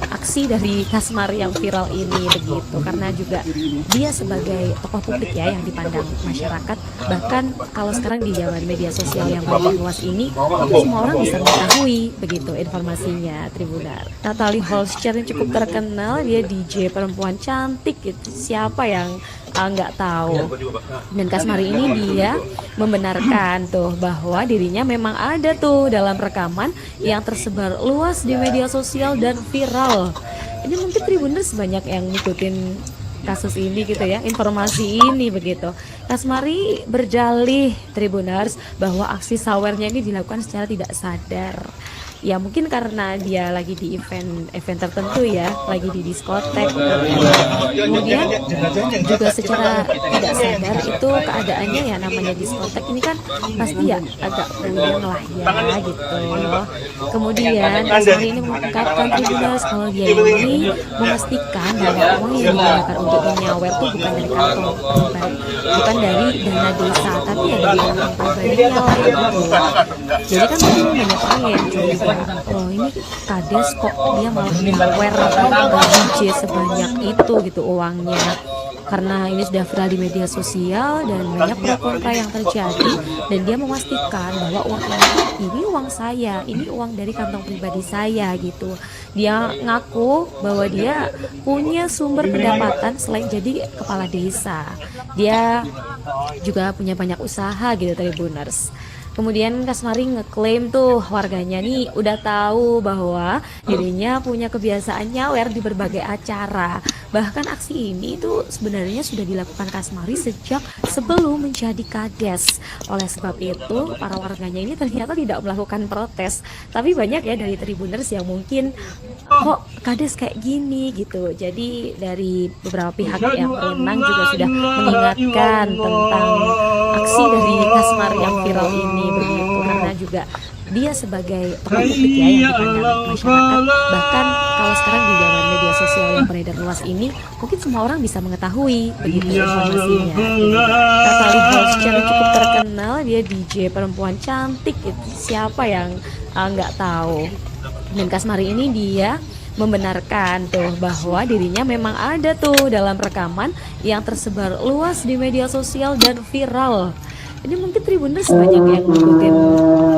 aksi dari Kasmari yang viral ini begitu, karena juga dia sebagai tokoh publik ya yang dipandang masyarakat. Bahkan kalau sekarang di zaman media sosial yang banyak luas ini, itu semua orang bisa mengetahui begitu informasinya, Tribunar. Natalie Holscher yang cukup terkenal, dia DJ perempuan cantik gitu. Siapa yang nggak tahu? Dan Kasmari ini dia membenarkan tuh bahwa dirinya memang ada tuh dalam rekaman yang tersebar luas di media sosial dan viral. Ini mungkin Tribuners banyak yang ngikutin kasus ini gitu ya, informasi ini begitu. Kasmari berjalih, Tribuners, bahwa aksi sawernya ini dilakukan secara tidak sadar. Ya mungkin karena dia lagi di event tertentu ya, lagi di diskotek. Kemudian juga secara tidak sadar itu keadaannya ya, namanya diskotek ini kan pasti ya agak puyeng lah ya gitu. Kemudian Kasmari ini mengungkapkan Tribuners kalau dia ini memastikan bahwa uang yang digunakan untuk menyawer itu bukan dari kantong pribadi, bukan dari dana desa, tapi ya dari kantong pribadinya lah gitu. Jadi kan mungkin banyak orang yang curiga, oh ini kades kok dia malah nyawer DJ sebanyak itu gitu uangnya, karena ini sudah viral di media sosial dan banyak pro kontra yang terjadi. Dan dia memastikan bahwa uang ini uang saya, ini uang dari kantong pribadi saya gitu. Dia ngaku bahwa dia punya sumber pendapatan selain jadi kepala desa, dia juga punya banyak usaha gitu, Tribuners. Kemudian Kasmari ngeklaim tuh warganya nih udah tahu bahwa dirinya punya kebiasaan nyawer di berbagai acara. Bahkan aksi ini tuh sebenarnya sudah dilakukan Kasmari sejak sebelum menjadi kades. Oleh sebab itu para warganya ini ternyata tidak melakukan protes. Tapi banyak ya dari Tribuners yang mungkin kok kades kayak gini gitu. Jadi dari beberapa pihak yang berwenang juga sudah mengingatkan tentang aksi dari Kasmari yang viral ini begitu, karena juga dia sebagai tokoh publik ya yang dipandang masyarakat. Bahkan kalau sekarang di zaman media sosial yang beredar luas ini, mungkin semua orang bisa mengetahui begitu informasinya. Natalie Holscher cukup terkenal, dia DJ perempuan cantik gitu. Siapa yang nggak tahu? Dan Kasmari ini dia membenarkan tuh bahwa dirinya memang ada tuh dalam rekaman yang tersebar luas di media sosial dan viral. Ini mungkin Tribuners banyak yang ngikutin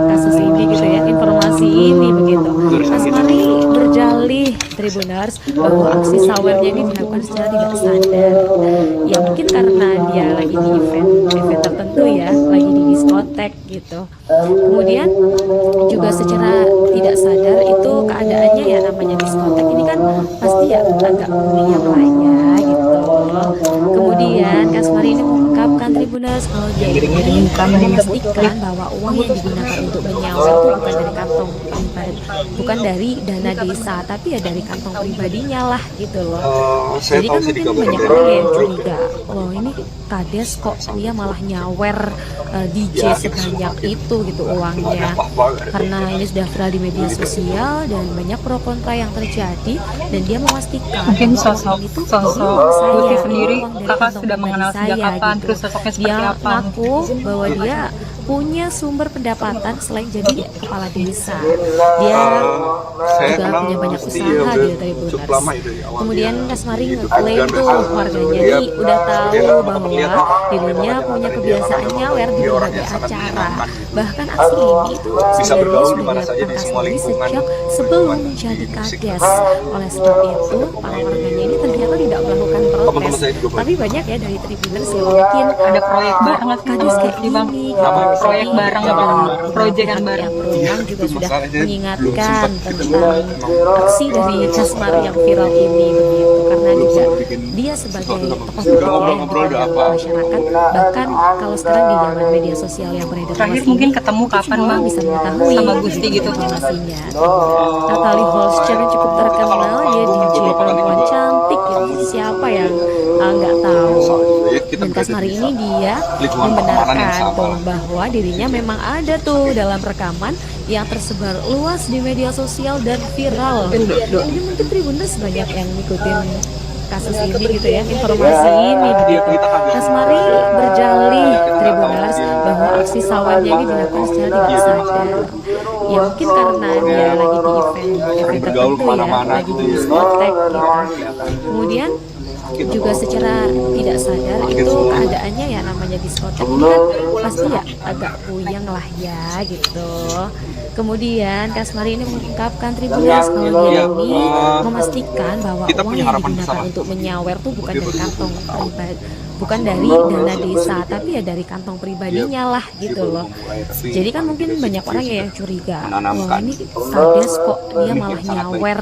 kasus ini gitu ya, informasi ini begitu. Kasmari berjalih, Tribuners, bahwa aksi sawernya ini dilakukan secara tidak sadar. Ya mungkin karena dia lagi di event tertentu ya, lagi di diskotek gitu. Kemudian juga secara tidak sadar itu keadaannya ya, namanya diskotek ini kan pasti ya agak puyeng lah ya gitu. Kemudian Kasmari ini mengungkapkan Tribuners kalau dia ini memastikan bahwa uang yang digunakan untuk menyawer itu bukan dari kantong pribadi, bukan dari dana desa, tapi ya dari kantong pribadinya lah gitu loh. Jadi kan mungkin banyak orang yang curiga, loh ini kades kok dia malah nyawer DJ sebanyak itu gitu uangnya, karena ini sudah viral di media sosial dan banyak pro kontra yang terjadi. Dan dia memastikan Mungkin bahwa sosok uang itu Putih sendiri uang dari kakak kantong sudah pribadi mengenal sejak saya kapan, gitu. terus sosoknya seperti Dia apa? ngaku bahwa dia punya sumber pendapatan selain jadi kepala desa. Dia juga punya banyak usaha gitu, Tribuners. Kemudian Kasmari ngeklaim tuh warganya nih udah tahu bahwa dirinya punya kebiasaan nyawer di berbagai acara. Bahkan aksi ini itu sebenarnya sudah dilakukan Kasmari sejak sebelum menjadi kades. Oleh sebab itu para warganya ini ternyata tidak melakukan protes. Tapi banyak ya dari Tribuners yang mungkin Ada proyek bareng nggak sih kades sama kayak Lutfi, Bang? gini. Proyek bareng Jadi, apa? beberapa Proyekan pihak bareng. yang berwenang juga sudah mengingatkan tentang aksi dari Kasmari yang viral ini begitu, karena juga dia sebagai tokoh publik ya yang dipandang masyarakat. Bahkan kalau sekarang di zaman media sosial yang beredar Terakhir luas mungkin ini, ketemu mungkin kapan, semua orang Bang? bisa mengetahui Sama Gusti gitu. informasinya. Natalie Holscher yang cukup terkenal, dia DJ perempuan cantik gitu. Siapa yang nggak tahu? Dan Kasmari ini dia membenarkan tuh bahwa dirinya memang ada tuh dalam rekaman yang tersebar luas di media sosial dan viral. Ini mungkin Tribuners banyak yang ngikutin kasus ini gitu ya, informasi ini begitu. Kasmari berjalih Tribuners bahwa aksi sawernya ini dilakukan secara tidak sadar. Ya mungkin karena dia lagi di event tertentu ya, lagi di diskotek gitu. Kemudian juga secara tidak sadar itu keadaannya ya, namanya diskotek ini kan pasti ya agak puyeng lah ya gitu. Kemudian Kasmari ini mengungkapkan Tribuners kalau dia ini memastikan bahwa uang yang digunakan untuk menyawer tuh bukan dari kantong pribadi, bukan dari dana desa, tapi ya dari kantong pribadinya lah gitu loh. Jadi kan mungkin banyak orang ya yang curiga, wah ini kades kok dia malah nyawer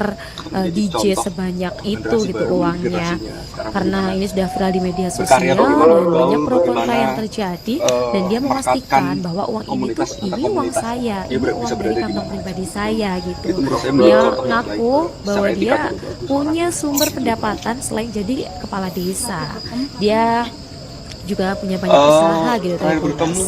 DJ sebanyak itu gitu uangnya, karena ini sudah viral di media sosial dan banyak pro kontra yang terjadi, dan dia memastikan bahwa uang ini tuh ini uang saya, ini uang dari kantong pribadi saya gitu. Dia ngaku bahwa dia punya sumber pendapatan selain jadi kepala desa. Dia juga punya banyak usaha gitu Tribuners.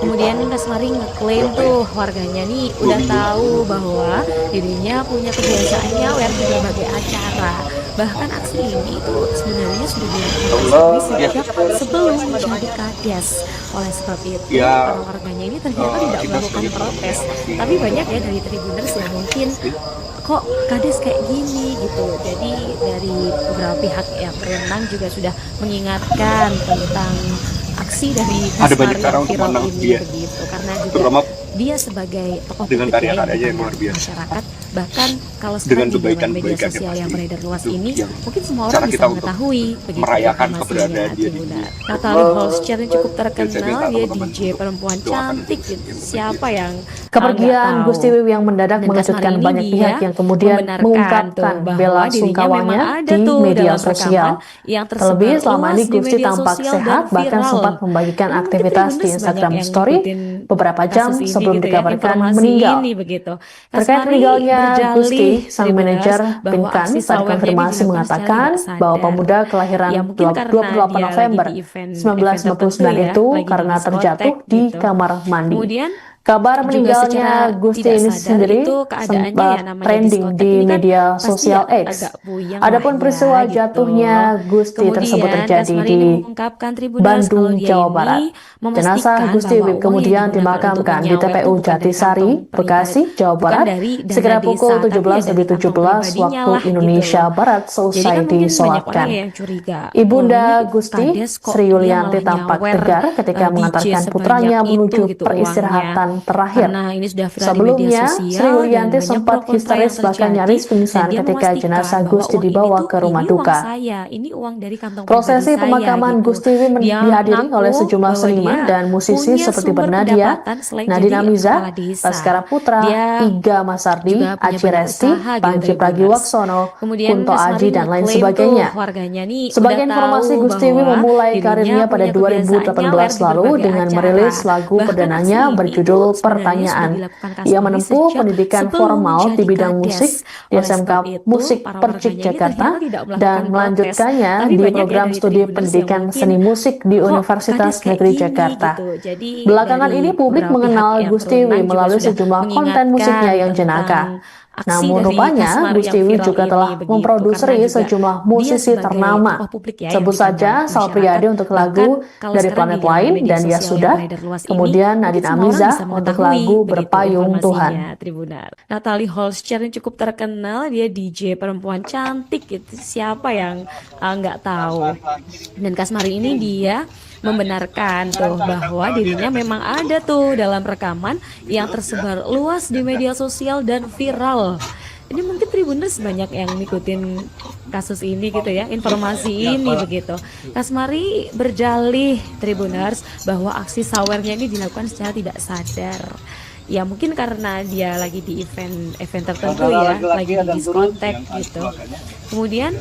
Kemudian Kasmari ngeklaim tuh warganya nih udah tahu bahwa dirinya punya kebiasaan nyawer di berbagai acara. Bahkan aksi ini itu sebenarnya sudah dilakukan sejak sebelum menjadi kades. Oleh sebab itu para warganya ini ternyata tidak melakukan protes, tapi banyak ya dari Tribuners yang mungkin kok kades kayak gini gitu. Jadi dari beberapa pihak yang berwenang juga sudah mengingatkan tentang aksi dari Kasmari yang viral ini begitu, karena juga dia sebagai tokoh dengan politik karya-karyanya yang ya, luar biasa. masyarakat, bahkan kalau sekarang di dalam media sosial yang beredar luas ini mungkin semua orang bisa mengetahui begitu merayakan informasinya keberadaan dia di Tribuners. Natalie Holscher yang cukup terkenal, dia DJ perempuan cantik gitu. Siapa yang Kepergian Gusti Wiwi yang mendadak mengejutkan banyak pihak yang kemudian mengungkapkan bela sungkawanya di media sosial. Terlebih selama ini Gusti tampak sehat, bahkan sempat membagikan aktivitas di Instagram Story beberapa jam sebelum dikabarkan meninggal. Terkait meninggalnya Gusti, sang manajer Pinkan pada konfirmasi mengatakan bahwa pemuda kelahiran 28 November 1999 itu karena terjatuh di kamar mandi. Kabar meninggalnya Gusti ini sendiri sempat trending di media sosial X. Adapun peristiwa jatuhnya Gusti tersebut terjadi di Bandung, Jawa Barat. Jenazah Gusti Wiwi kemudian dimakamkan di TPU Jatisari, Bekasi, Jawa Barat sekitar pukul 17:17 waktu Indonesia Barat seusai disolatkan. Ibunda Gusti, Sri Yulianti, tampak tegar ketika mengantarkan putranya menuju peristirahatan terakhir. Sebelumnya, Sri Yulianti sempat histeris bahkan nyaris pingsan ketika jenazah Gusti dibawa ke rumah duka. Prosesi pemakaman Gusti Wiwi dihadiri oleh sejumlah seniman dan musisi seperti Bernadia, Nadine Amiza, Baskara Putra, Iga Masardi, Aci Resti, Panji Pragiwaksono, Kunto Aji, dan lain sebagainya. Sebagai informasi, Gusti Wiwi memulai karirnya pada 2018 lalu dengan merilis lagu perdananya berjudul Pertanyaan. Ia menempuh pendidikan formal di bidang musik di SMK Musik Percik Jakarta dan melanjutkannya di program studi pendidikan seni musik di Universitas Negeri Jakarta. Belakangan ini publik mengenal Gusti Wiwi melalui sejumlah konten musiknya yang jenaka. Namun rupanya Gusti Wiwi juga telah memproduksi sejumlah musisi ternama. Sebut saja Sal Priadi untuk lagu Dari Planet Lain dan Ya Sudah, kemudian Nadine Amiza untuk lagu Berpayung Tuhan. Natalie Holscher yang cukup terkenal, dia DJ perempuan cantik gitu. Siapa yang nggak tahu? Dan Kasmari ini dia membenarkan tuh bahwa dirinya memang ada tuh dalam rekaman yang tersebar luas di media sosial dan viral. Ini mungkin Tribuners banyak yang ngikutin kasus ini gitu ya, informasi ini begitu. Kasmari berjalih Tribuners bahwa aksi sawernya ini dilakukan secara tidak sadar. Ya mungkin karena dia lagi di event tertentu ya, lagi di diskotek gitu. Kemudian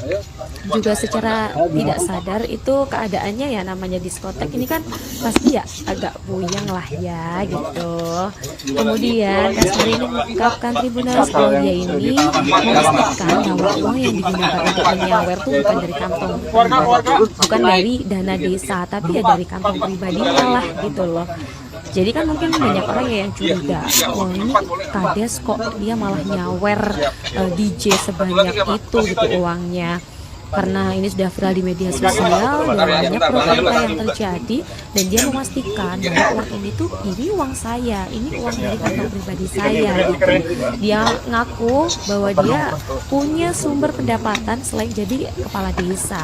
juga secara tidak sadar itu keadaannya ya, namanya diskotek ini kan pasti ya agak puyeng lah ya gitu. Kemudian Kasmari ini mengungkapkan Tribuners kalau dia ini memastikan bahwa uang yang digunakan untuk menyawer tuh bukan dari kantong pribadi, bukan dari dana desa, tapi ya dari kantong pribadinya lah gitu loh. Jadi kan mungkin banyak orang yang curiga, wah ini kades kok dia malah nyawer DJ sebanyak itu gitu uangnya. Karena ini sudah viral di media sosial dan banyak pro kontra yang terjadi, dan dia memastikan bahwa uang ini tuh ini uang saya, ini uang dari kantong pribadi saya gitu. Dia ngaku bahwa dia punya sumber pendapatan selain jadi kepala desa.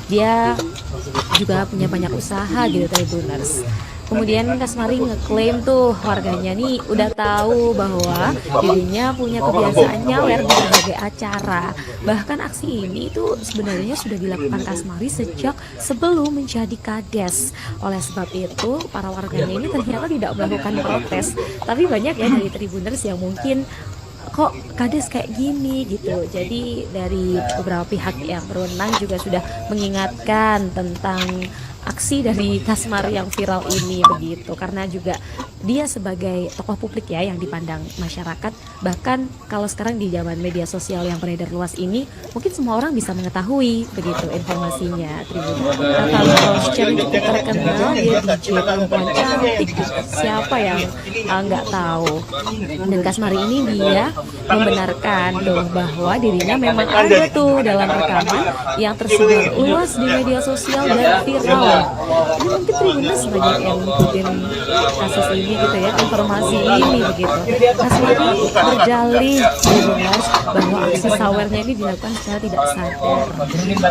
Dia juga punya banyak usaha gitu, Tribuners. Kemudian Kasmari ngeklaim tuh warganya nih udah tahu bahwa dirinya punya kebiasaan nyawer di berbagai acara. Bahkan aksi ini itu sebenarnya sudah dilakukan Kasmari sejak sebelum menjadi kades. Oleh sebab itu, para warganya ini ternyata tidak melakukan protes. Tapi banyak ya dari Tribuners yang mungkin kok kades kayak gini gitu. Jadi dari beberapa pihak yang berwenang juga sudah mengingatkan tentang aksi dari Kasmari yang viral ini begitu, karena juga dia sebagai tokoh publik ya yang dipandang masyarakat. Bahkan kalau sekarang di zaman media sosial yang beredar luas ini, mungkin semua orang bisa mengetahui begitu informasinya. Tribuners, kalau secara cukup terkenal, dia DJ perempuan cantik gitu. Siapa yang nggak tahu? Dan Kasmari ini dia membenarkan tuh bahwa dirinya memang ada tuh dalam rekaman yang tersebar luas di media sosial dan viral. Ini mungkin Tribuners banyak yang ngikutin kasus ini gitu ya, informasi ini begitu. Kasmari berdalih Tribuners bahwa aksi sawernya ini dilakukan secara tidak sadar.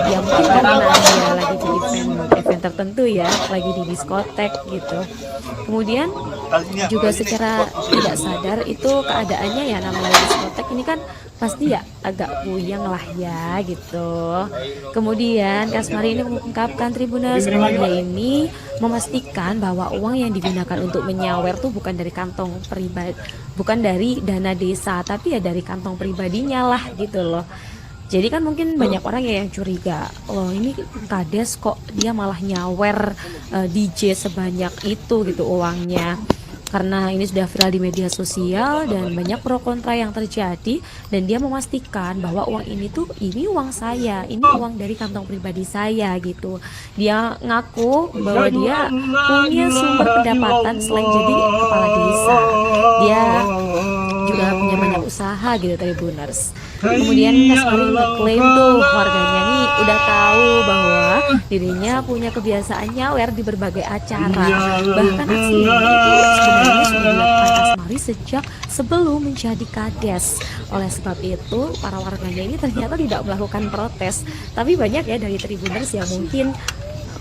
Ya mungkin karena dia lagi di event tertentu ya, lagi di diskotek gitu. Kemudian juga secara tidak sadar itu keadaannya ya, namanya diskotek ini kan pasti ya agak puyeng lah ya gitu. Kemudian Kasmari ini mengungkapkan Tribuners kalau dia ini memastikan bahwa uang yang digunakan untuk menyawer tuh bukan dari kantong pribadi, bukan dari dana desa, tapi ya dari kantong pribadinya lah gitu loh. Jadi kan mungkin banyak orang ya yang curiga, loh ini kades kok dia malah nyawer DJ sebanyak itu gitu uangnya. Karena ini sudah viral di media sosial dan banyak pro kontra yang terjadi, dan dia memastikan bahwa uang ini tuh ini uang saya, ini uang dari kantong pribadi saya gitu. Dia ngaku bahwa dia punya sumber pendapatan selain jadi kepala desa. Dia juga punya banyak usaha gitu, Tribuners. Kemudian Kasmari ngeklaim tuh warganya nih udah tahu bahwa dirinya punya kebiasaan nyawer di berbagai acara. Bahkan aksi ini itu sebenarnya sudah dilakukan Kasmari sejak sebelum menjadi kades. Oleh sebab itu, para warganya ini ternyata tidak melakukan protes. Tapi banyak ya dari Tribuners yang mungkin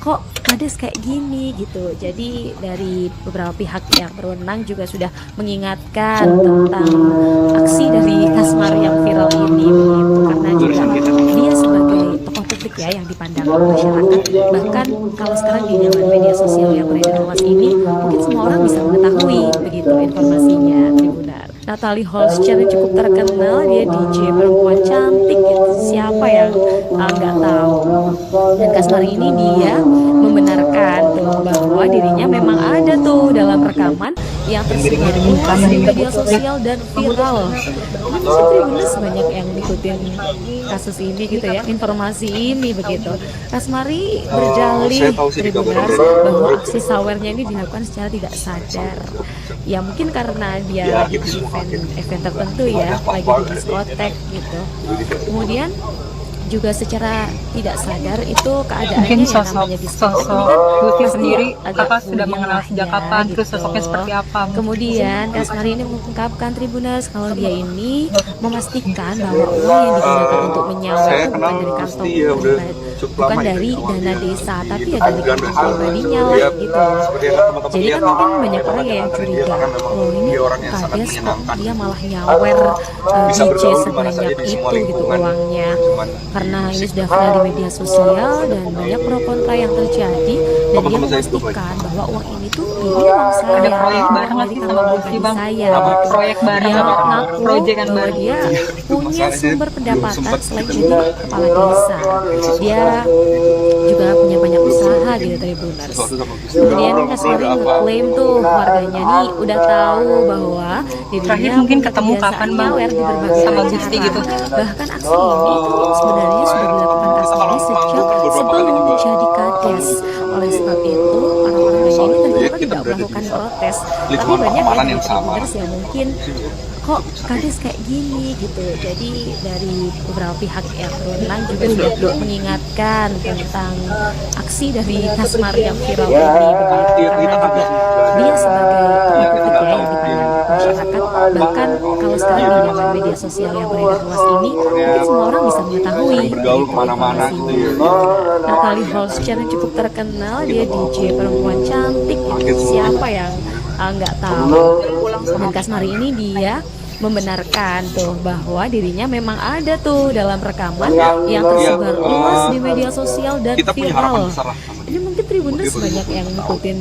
kok kades kayak gini gitu. Jadi dari beberapa pihak yang berwenang juga sudah mengingatkan tentang aksi dari Kasmari yang viral ini begitu, karena juga dia sebagai tokoh publik ya yang dipandang masyarakat. Bahkan kalau sekarang di zaman media sosial yang beredar luas ini, mungkin semua orang bisa mengetahui begitu informasinya. Tribuners, Natalie Holscher cukup terkenal, dia DJ perempuan cantik gitu. Siapa yang nggak tahu? Dan Kasmari ini dia membenarkan tuh bahwa dirinya memang ada tuh dalam rekaman yang tersebar luas di media sosial dan viral. Ini mungkin Tribuners banyak yang ngikutin kasus ini gitu ya, informasi ini begitu. Kasmari berdalih Tribuners bahwa aksi sawernya ini dilakukan secara tidak sadar. Ya mungkin karena dia lagi di event tertentu ya, lagi di diskotek gitu. Kemudian juga secara tidak sadar itu keadaannya Mungkin yang namanya diskotek ini kan Lutfi pasti sendiri agak apa sudah puyeng mengenal lah sejak ya, kapan, terus gitu. sosoknya seperti apa? Kemudian Kasmari ini mengungkapkan Tribuners kalau dia ini memastikan bahwa uang yang digunakan untuk menyawer Saya itu bukan kenal dari kantong pasti ya, udah pribadi, cukup bukan lama dari ya. dana desa, tapi ya Tapi dari kan kantong besar. pribadinya lah Dia gitu. seperti yang teman-teman Jadi lihat, kan mungkin banyak orang ya yang dia curiga, karena memang oh ini dia orang yang sangat kades kok menyenangkan. dia malah nyawer Bisa DJ bergaul di mana sebanyak saja di semua itu gitu lingkungan. uangnya. Cuman Karena ini sudah viral di media sosial dan banyak pro kontra yang terjadi, dan dia teman-teman saya juga memastikan bahwa uang ini tuh ini uang saya, Ada proyek ini bareng uang nggak dari sih kantong sama pribadi Bang? saya Apa gitu. proyek bareng Dia apa ngaku proyekan bahwa bareng? dia punya masalahnya sumber belum pendapatan sempat selain gitu. jadi kepala desa. Dia juga punya banyak usaha gitu, Tribuners. sesuatu sama Gusti. Kemudian Ngobrol-ngobrol Kasmari ada apa? ngeklaim tuh warganya nih udah tahu bahwa dirinya Terakhir mungkin punya ketemu kebiasaan kapan, Bang? nyawer di berbagai Sama acara. Gusti gitu. Bahkan aksi ini itu sebenarnya sudah dilakukan Kasmari sejak sebelum menjadi kades. Oleh sebab itu, para warganya ini ternyata kita tidak berada di melakukan protes. Tapi lingkungan banyak ya pertemanan dari yang sama. Tribuners yang mungkin kok kades kayak gini gitu. Jadi dari beberapa pihak yang berwenang juga sudah mengingatkan tentang aksi dari Kasmar yang viral ini begitu. Karena juga dia sebagai tokoh publik ya yang dipandang masyarakat, bahkan kalau sekarang di zaman media sosial yang beredar luas ini mungkin semua orang bisa mengetahui bergaul kemana-mana gitu ya. Natalie Holscher yang cukup terkenal, dia DJ perempuan cantik gitu. Siapa yang nggak tahu. Dan Kasmari ini dia membenarkan tuh bahwa dirinya memang ada tuh dalam rekaman yang tersebar luas di media sosial dan Kita punya harapan viral. besar lah. Ini mungkin Tribuners banyak yang ngikutin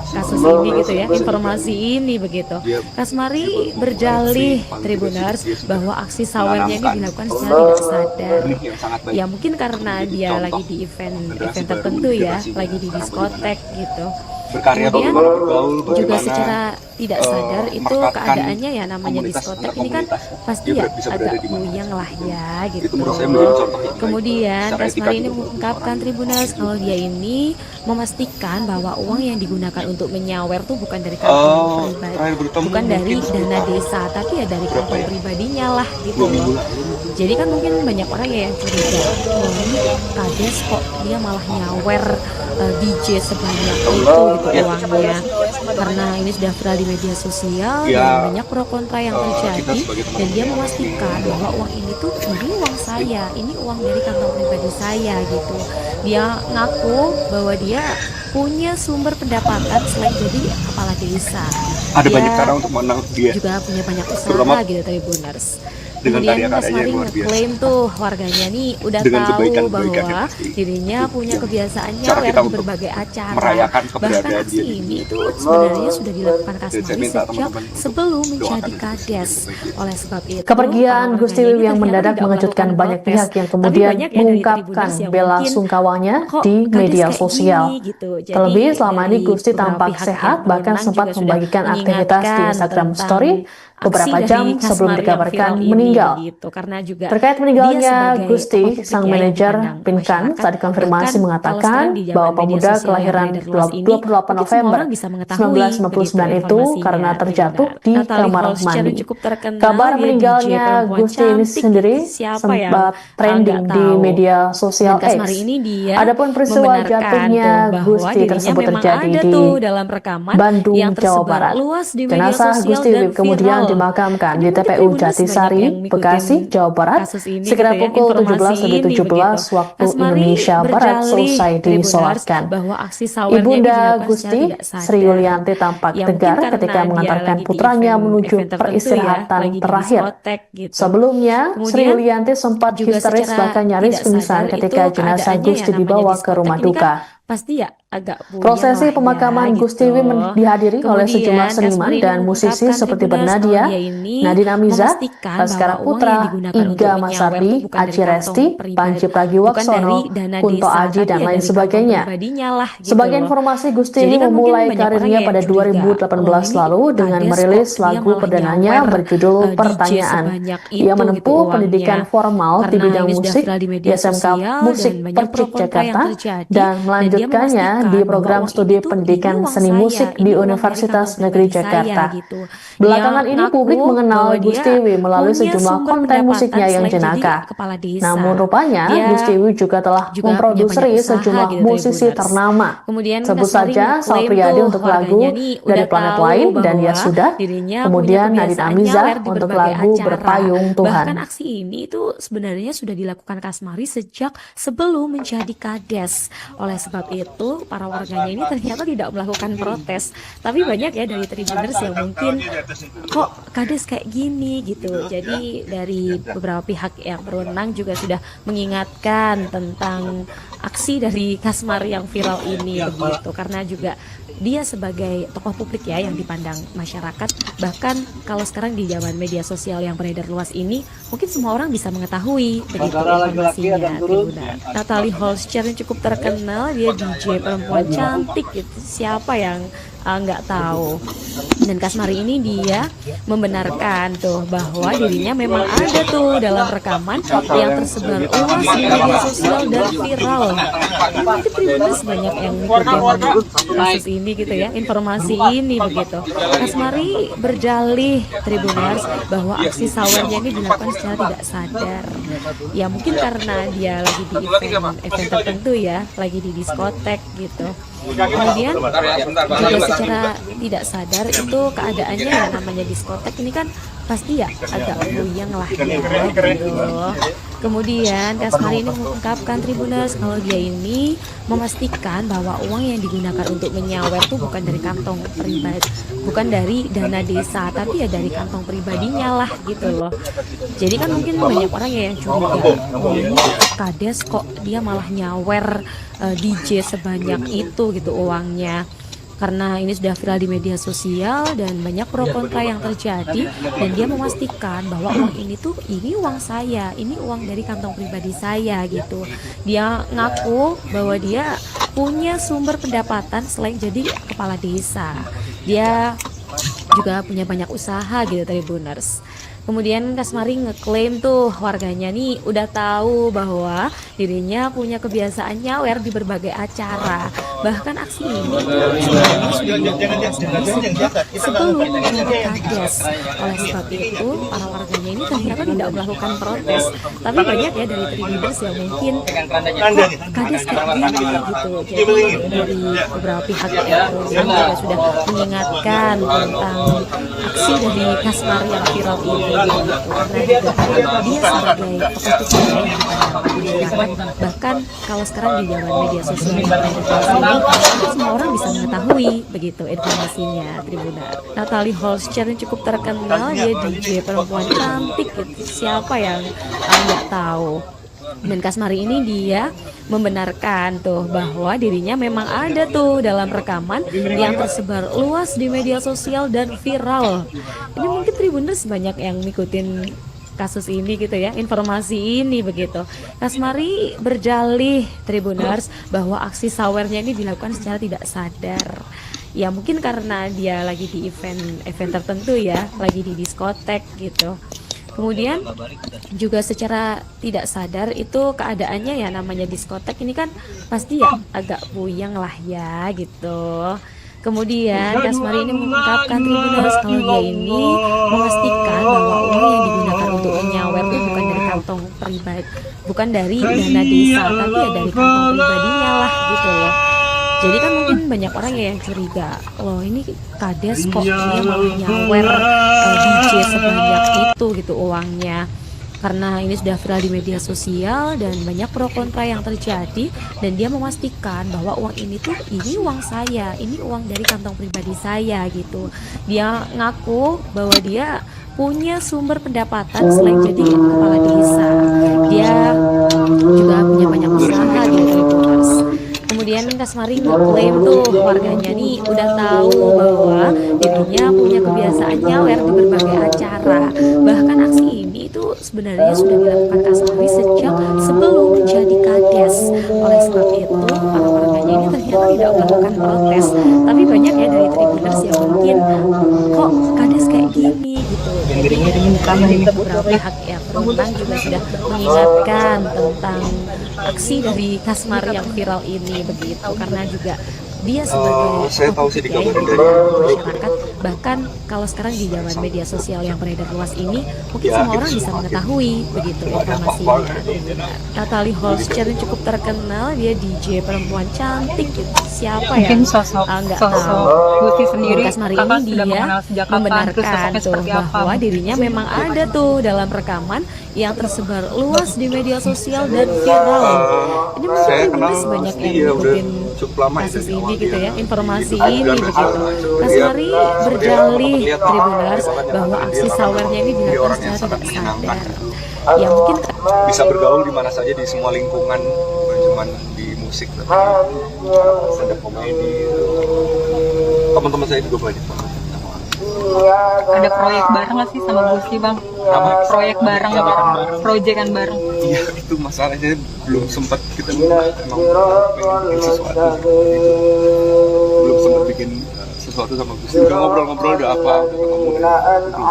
kasus ini gitu ya, informasi ini begitu. Kasmari berdalih Tribuners bahwa aksi sawernya ini dilakukan secara tidak sadar. Yang sangat baik. Ya mungkin karena dia lagi di event tertentu ya, lagi di diskotek gitu. Berkarya Kemudian bagaimana bergaul, juga bagaimana secara tidak sadar itu merekatkan keadaannya ya namanya komunitas diskotek antar ini kan komunitas. pasti Dia ya bisa berada agak di mana. puyeng lah ya Itu gitu. menurut saya menjadi contoh yang baik. Kemudian Secara etika Kasmari ini juga. mengungkapkan Tribuners kalau dia ini memastikan bahwa uang yang digunakan untuk menyawer tuh bukan dari kantong pribadi, terakhir bertemu bukan dari mungkin dana desa, tapi ya dari kantong pribadinya lah gitu 2 minggu loh. lalu. Jadi kan mungkin banyak orang ya yang curiga, wah ini kades kok dia malah nyawer DJ sebanyak itu gitu uangnya. Karena ini sudah viral di media sosial Ya, dan banyak pro kontra yang kita terjadi, sebagai teman dan dia memastikan bahwa uang ini tuh ini uang saya, ini uang dari kantong pribadi saya gitu. Dia ngaku bahwa dia punya sumber pendapatan selain jadi kepala desa. Ada Dia banyak cara untuk menang dia. juga punya banyak Terutama usaha gitu Tribuners. dengan Kemudian karya-karyanya Kasmari yang luar biasa. ngeklaim tuh warganya nih udah Dengan tahu kebaikan-kebaikannya bahwa pasti. dirinya Itu punya yang kebiasaan cara nyawer kita di untuk berbagai acara. merayakan Bahkan keberadaan aksi dia di ini itu sebenarnya sudah dilakukan Dan saya Kasmari minta sejak teman-teman untuk sebelum doakan menjadi untuk kades. dia. Oleh sebab itu Kepergian para Gusti warganya Wiwi ini yang ternyata mendadak tidak mengejutkan melakukan banyak protes. pihak yang Tapi kemudian banyak ya dari mengungkapkan Tribuners yang bela mungkin sungkawanya kok di kades media kayak sosial. gini gitu. Jadi Terlebih selama ini dari Gusti beberapa tampak pihak sehat, yang bahkan berwenang sempat juga sudah membagikan aktivitas di mengingatkan Instagram tentang Story aksi beberapa dari jam sebelum Kasmar yang dikabarkan viral ini meninggal. begitu. Karena juga Terkait dia meninggalnya sebagai Gusti, tokoh publik sang ya yang manajer dipandang Pinkan masyarakat, saat dikonfirmasi bahkan kalau mengatakan sekarang di zaman bahwa media pemuda sosial yang kelahiran beredar luas ini 28 mungkin semua November orang bisa mengetahui 1999 begitu itu karena informasinya terjatuh Tribuners. di Natalie kamar Holscher mandi. cukup terkenal, Kabar dia DJ meninggalnya perempuan Gusti ini cantik sendiri gitu. Siapa yang sempat trending nggak di tahu. media sosial Dan Kasmari X. ini dia Adapun peristiwa membenarkan jatuhnya tuh bahwa Gusti dirinya tersebut memang terjadi ada di tuh dalam rekaman Bandung, yang Jawa tersebar Barat. luas di media Jenazah sosial Gusti dan Wiwik kemudian viral. dimakamkan Ini di mungkin TPU Tribuners banyak Jatisari, yang ngikutin Bekasi, Jawa Barat, kasus ini sekira gitu ya, pukul informasi 17 ini 17 begitu. waktu Kasmari Indonesia Barat berdalih selesai Tribuners disolatkan. bahwa aksi sawernya ini Ibunda dilakukan secara Gusti, tidak Sri sadar. Yulianti tampak Ya mungkin tegar karena ketika dia mengantarkan lagi di putranya menuju event tertentu ya, peristirahatan lagi di terakhir. diskotek gitu. Sebelumnya, Sri Kemudian Yulianti sempat juga histeris secara bahkan nyaris tidak pingsan sadar itu ketika jenazah keadaannya Gusti ya namanya dibawa ke diskotek rumah ini kan duka. pasti ya agak puyeng Prosesi lah ya pemakaman Gusti gitu. Wiwi dihadiri oleh sejumlah Kemudian seniman Kasmari ini dan musisi mengungkapkan seperti Tribuners kalau Bernadia, dia ini Nadine Amiza, memastikan Baskara bahwa uang yang Putra, digunakan untuk Iga menyawer Masardi, itu bukan dari Aji kantong Resti, pribadi, Panji bukan Pragiwaksono, dari dana Kunto desa, Aji, tapi dan ya lain dari kantong sebagainya. pribadinya lah gitu Sebagai loh. informasi, Gusti Jadi ini kan mungkin memulai banyak orang karirnya yang pada curiga, wah 2018 ini lalu dengan kades merilis kok dia lagu malah perdananya nyawer berjudul DJ Pertanyaan. sebanyak Ia itu gitu menempuh pendidikan uangnya. formal di Karena bidang ini sudah musik viral di di media SMK sosial Musik dan banyak pro Percik kontra yang Jakarta terjadi, dan dan dia melanjutkannya memastikan di bahwa program uang studi ini tuh ini pendidikan uang seni saya, musik ini di uang dari Universitas kantong Negeri pribadi saya Jakarta. gitu. Dia Belakangan ini publik ngaku mengenal bahwa Gusti dia Wiwi melalui punya sejumlah sumber konten pendapatan musiknya yang selain jadi jenaka. kepala desa. Namun rupanya Dia Gusti Wiwi juga telah juga punya memproduksi banyak usaha sejumlah gitu musisi Tribuners. ternama. Kemudian Sebut Kasmari saja Sal ngeklaim Priadi tuh untuk lagu warganya nih Dari udah Planet tahu Lain dan Ya bahwa Sudah, dirinya punya kemudian Nadine kebiasaan Amiza nyawer di untuk berbagai lagu acara. Berpayung Tuhan. Bahkan aksi ini itu sebenarnya sudah dilakukan Kasmari sejak sebelum menjadi kades. Oleh sebab itu para warganya ini ternyata tidak melakukan protes. Tapi banyak ya dari Tribuners yang mungkin kok kades kayak gini gitu. Jadi dari beberapa pihak yang berwenang juga sudah mengingatkan tentang aksi dari Kasmar yang viral ini begitu. Karena juga dia sebagai tokoh publik ya yang dipandang masyarakat, bahkan kalau sekarang di zaman media sosial yang beredar luas ini mungkin semua orang bisa mengetahui begitu informasinya Tribuners. Natalie Holscher yang cukup terkenal, dia DJ perempuan cantik gitu. Siapa yang nggak tahu. Dan Kasmari ini dia membenarkan tuh bahwa dirinya memang ada tuh dalam rekaman yang tersebar luas di media sosial dan viral. Mungkin Tribuners banyak yang ngikutin kasus ini gitu ya, informasi ini begitu. Kasmari berjalih Tribuners bahwa aksi sawernya ini dilakukan secara tidak sadar. Ya mungkin karena dia lagi di event tertentu ya, lagi di diskotek gitu. Kemudian juga secara tidak sadar itu keadaannya ya, namanya diskotek ini kan pasti ya agak buyang lah ya gitu. Kemudian Kasmari ini mengungkapkan Tribuners kalau dia ini memastikan bahwa uang yang digunakan untuk menyawer tuh bukan dari kantong pribadi, bukan dari dana desa, tapi ya dari kantong pribadinya lah gitu loh. Jadi kan mungkin banyak orang ya yang curiga, oh ini kades kok dia malah nyawer DJ sebanyak itu gitu uangnya. Karena ini sudah viral di media sosial dan banyak pro kontra yang terjadi, dan dia memastikan bahwa uang ini tuh ini uang saya, ini uang dari kantong pribadi saya gitu. Dia ngaku bahwa dia punya sumber pendapatan selain jadi kepala desa. Dia juga punya banyak usaha gitu Tribuners. Kemudian Kasmari ngeklaim tuh warganya nih udah tahu bahwa dirinya punya kebiasaan nyawer di berbagai acara. Bahkan aksi ini sebenarnya sudah dilakukan sebelum menjadi kades. Oleh sebab itu para warganya ini ternyata tidak melakukan protes. Tapi banyak ya dari Tribuners yang mungkin kok kades kayak gini gitu. Jadi dari beberapa pihak juga sudah mengingatkan tentang aksi dari Kasmari yang viral ini. Karena juga dia sebagai tokoh yang bahkan kalau sekarang di zaman media sosial ini semua orang bisa mengetahui begitu informasinya Tribuners. Natalie Holscher yang cukup terkenal, dia DJ perempuan cantik gitu. Siapa yang nggak tahu? Dan Kasmari ini dia membenarkan tuh bahwa dirinya memang ada tuh dalam rekaman yang tersebar luas di media sosial dan viral. Ini mungkin Tribuners banyak yang ngikutin kasus ini gitu ya, informasi ini begitu. Kasmari berjalih Tribuners bahwa aksi sawernya ini dilakukan secara tidak sadar. Ya mungkin karena dia lagi di event tertentu ya, lagi di diskotek gitu. Kemudian juga secara tidak sadar itu keadaannya ya, namanya diskotek ini kan pasti ya agak buyang lah ya gitu. Kemudian Kasmari ini mengungkapkan Tribuners kalau dia ini memastikan bahwa uang yang digunakan untuk menyawer itu bukan dari kantong pribadi, bukan dari dana desa, tapi ya dari kantong pribadinya lah gitu loh. Jadi kan mungkin banyak orang ya yang curiga, loh ini kades kok dia malah nyawer DJ sebanyak itu gitu uangnya. Karena ini sudah viral di media sosial dan banyak pro kontra yang terjadi, dan dia memastikan bahwa uang ini tuh ini uang saya, ini uang dari kantong pribadi saya gitu. Dia ngaku bahwa dia punya sumber pendapatan selain jadi kepala desa. Dia juga punya banyak usaha gitu. Kemudian Kasmari ngeklaim tuh warganya nih udah tahu bahwa dirinya punya kebiasaan nyawer di berbagai acara. Bahkan aksi ini itu sebenarnya sudah dilakukan Kasmari sejak sebelum menjadi kades. Oleh sebab itu para warganya ini ternyata tidak melakukan protes. Tapi banyak ya dari Tribuners yang mungkin kok kades kayak gini gitu. Jadi beberapa pihak yang berwenang juga sudah mengingatkan tentang aksi dari Kasmari yang viral ini begitu, karena juga dia sebagai tokoh yang dikenal masyarakat. Bahkan kalau sekarang di zaman media sosial yang beredar luas ini, mungkin semua orang bisa mengetahui begitu informasinya. Natalie Holscher yang cukup terkenal, dia DJ perempuan cantik gitu. Siapa yang nggak tahu? Gusti sendiri Kasmari ini dia membenarkan tuh bahwa dirinya memang ada tuh dalam rekaman yang tersebar luas di media sosial dan viral. Ini mungkin Tribuners banyak yang ngikutin kasus ini gitu ya, informasi ini begitu. Kasmari berjalih Tribuners bahwa aksi sawernya ini dilakukan secara tidak sadar. Ya mungkin bisa bergaul di mana saja, di semua lingkungan, bukan cuma di musik, tapi stand-up komedi. Teman-teman saya juga banyak banget. Ada proyek bareng nggak sih sama Gusti Bang? Apa? Proyek bareng, proyekan bareng. Iya, itu masalahnya belum sempat, kita emang pengen bikin sesuatu gitu. Belum sempat bikin sesuatu sesuatu sama Gusti. Udah ngobrol-ngobrol, udah apa, udah ketemu.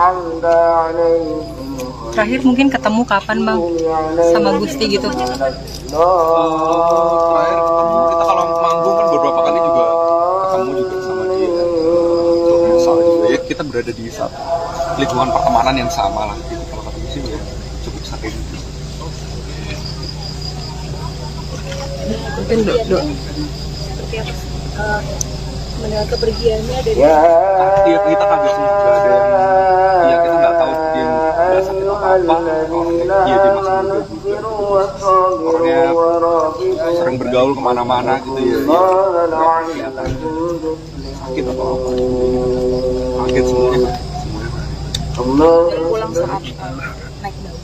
Terakhir mungkin ketemu kapan Bang sama Gusti gitu? Terakhir ketemu kita kalau manggung kan beberapa kali juga ketemu juga sama dia. Soal juga ya kita berada di satu lingkungan pertemanan yang sama lah. Gitu. Kalau ketemu sih ya cukup sering. Mungkin mendengar kepergiannya dari Iya kita kaget sih, nggak ada yang, ya kita nggak tahu dia nggak sakit atau apa, orangnya dia masih muda juga, orangnya sering bergaul kemana-mana gitu ya, nggak kelihatan sakit atau apa, kaget semuanya. pulang saat naik daun.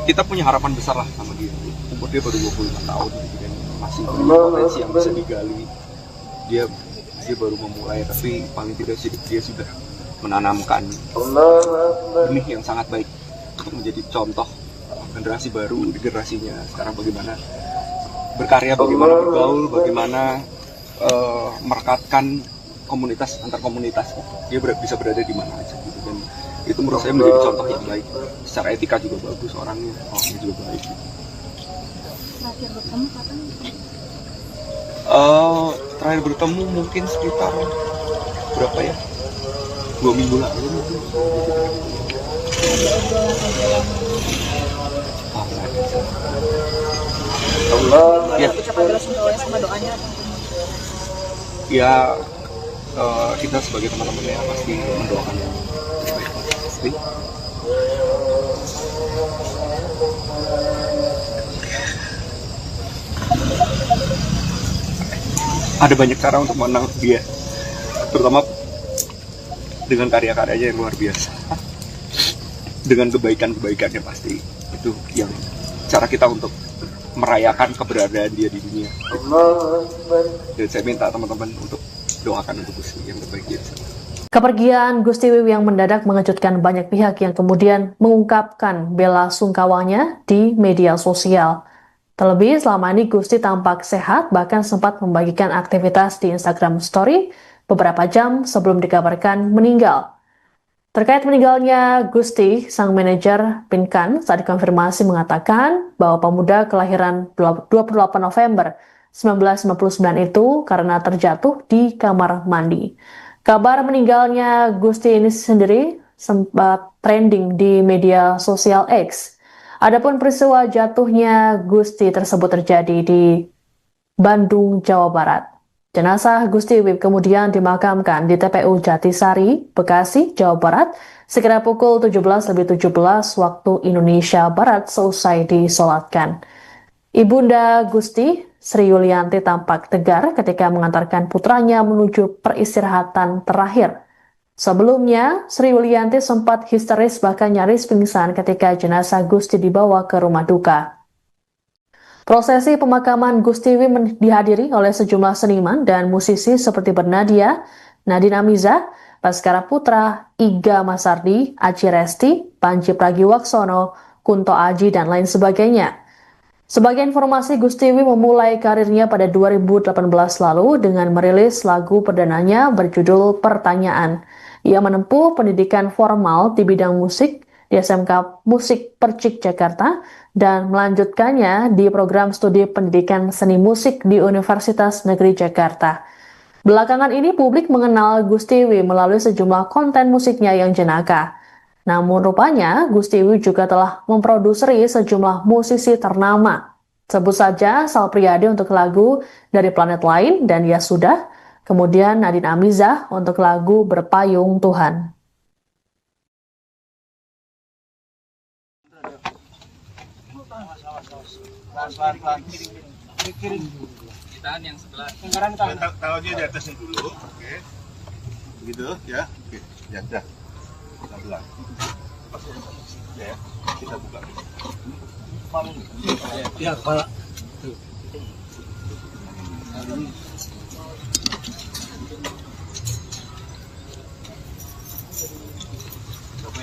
Kita punya harapan besar lah sama dia. Umur dia baru 25 tahun gitu kan, masih punya potensi yang bisa digali. Dia baru memulai, tapi paling tidak dia sudah menanamkan benih yang sangat baik untuk menjadi contoh generasi baru di generasinya sekarang, bagaimana berkarya, bagaimana bergaul, bagaimana merekatkan komunitas antar komunitas. Dia bisa berada di mana aja gitu, dan itu menurut saya menjadi contoh yang baik. Secara etika juga bagus orangnya juga baik. Terakhir bertemu kapan? Terakhir bertemu mungkin sekitar berapa ya? 2 minggu lalu mungkin. Ya. Ucapan bela sungkawanya sama doanya apa? Ya kita sebagai teman-teman ya pasti mendoakan yang terbaik pasti. Ada banyak cara untuk mengenang dia, terutama dengan karya-karyanya yang luar biasa, dengan kebaikan-kebaikannya pasti. Itu yang cara kita untuk merayakan keberadaan dia di dunia. Dan saya minta teman-teman untuk doakan untuk Gusti yang terbaik dia. Kepergian Gusti Wiwi yang mendadak mengejutkan banyak pihak yang kemudian mengungkapkan bela sungkawanya di media sosial. Terlebih selama ini Gusti tampak sehat, bahkan sempat membagikan aktivitas di Instagram Story beberapa jam sebelum dikabarkan meninggal. Terkait meninggalnya Gusti, sang manajer Pinkan saat dikonfirmasi mengatakan bahwa pemuda kelahiran 28 November 1999 itu karena terjatuh di kamar mandi. Kabar meninggalnya Gusti ini sendiri sempat trending di media sosial X. Adapun peristiwa jatuhnya Gusti tersebut terjadi di Bandung, Jawa Barat. Jenazah Gusti Wiwi kemudian dimakamkan di TPU Jatisari, Bekasi, Jawa Barat, sekira pukul 17.17 waktu Indonesia Barat seusai disolatkan. Ibunda Gusti, Sri Yulianti tampak tegar ketika mengantarkan putranya menuju peristirahatan terakhir. Sebelumnya, Sri Yulianti sempat histeris bahkan nyaris pingsan ketika jenazah Gusti dibawa ke rumah duka. Prosesi pemakaman Gusti Wiwi dihadiri oleh sejumlah seniman dan musisi seperti Bernadia, Nadine Amiza, Baskara Putra, Iga Masardi, Aci Resti, Panji Pragiwaksono, Kunto Aji, dan lain sebagainya. Sebagai informasi, Gusti Wiwi memulai karirnya pada 2018 lalu dengan merilis lagu perdananya berjudul Pertanyaan. Ia menempuh pendidikan formal di bidang musik di SMK Musik Percik Jakarta dan melanjutkannya di program studi pendidikan seni musik di Universitas Negeri Jakarta. Belakangan ini publik mengenal Gusti Wiwi melalui sejumlah konten musiknya yang jenaka. Namun rupanya Gusti Wiwi juga telah memproduseri sejumlah musisi ternama. Sebut saja Sal Priadi untuk lagu Dari Planet Lain dan Ya Sudah, kemudian Nadine Amiza untuk lagu Berpayung Tuhan. Kita yang sebelah. Taruhnya di atasnya dulu, oke. Begitu ya, oke. Ya, dah. Kita belah. Ya, kita buka. Ya, kepala.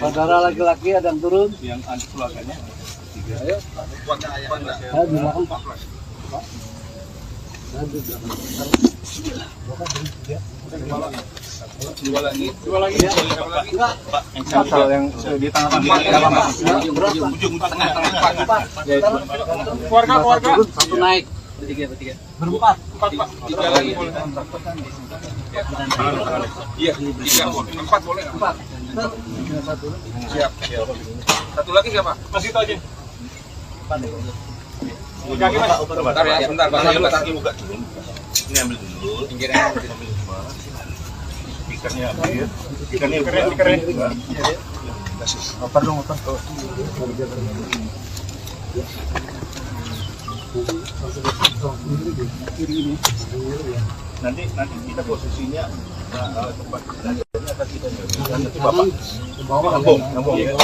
Saudara laki-laki ada yang turun, yang keluarganya. Dua lagi ya. Pak, yang di tengah ujung tengah. Keluarga. Satu naik. Bertiga. Berempat. Empat, Pak. Tiga lagi boleh. Iya, tiga. Empat boleh. Empat. Siap. Satu lagi siapa? Masih itu aja. Kaki Mas. Bentar ya, bentar. Kaki buka dulu. Ini ambil dulu. Pinggirnya ambil semua. Ikannya ambil. Ikannya keren. Oper dong, oper. Nanti kita posisinya tempat akan kita nanti Bapak ngambung ya.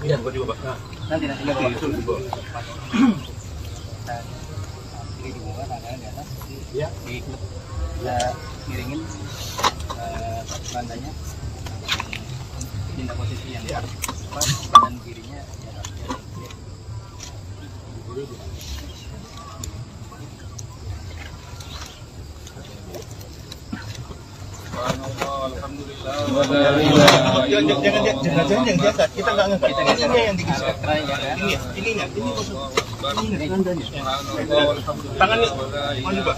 Iya, gua juga, Pak. Nanti itu di bawah. Ini di bawah, tangannya di atas. Iya. Ya, miringin landanya. Pindah posisi yang pas, badan kirinya ya. Alhamdulillah. Jangan yang diangkat. Kita nggak ngangkat. Ini yang digeser. Ininya. Tangannya maju, Pak.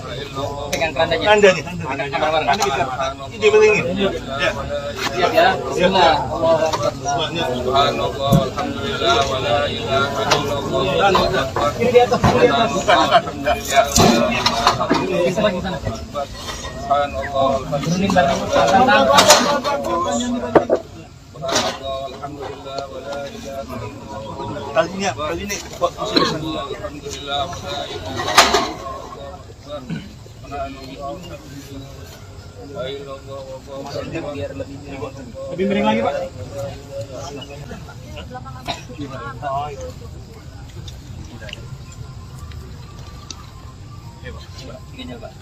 Pegang kerandanya. Kerandanya. Ini dibelingin. Ya. Siap ya. Bismillah. Subhanallah. Alhamdulillah. Wala ilaha illallah. Ini di atas. Bukan. Ya. Bisa lagi sana. Turunin barang. Talinya kok alhamdulillah. Lebih miring lagi, Pak. Tinggal, Pak.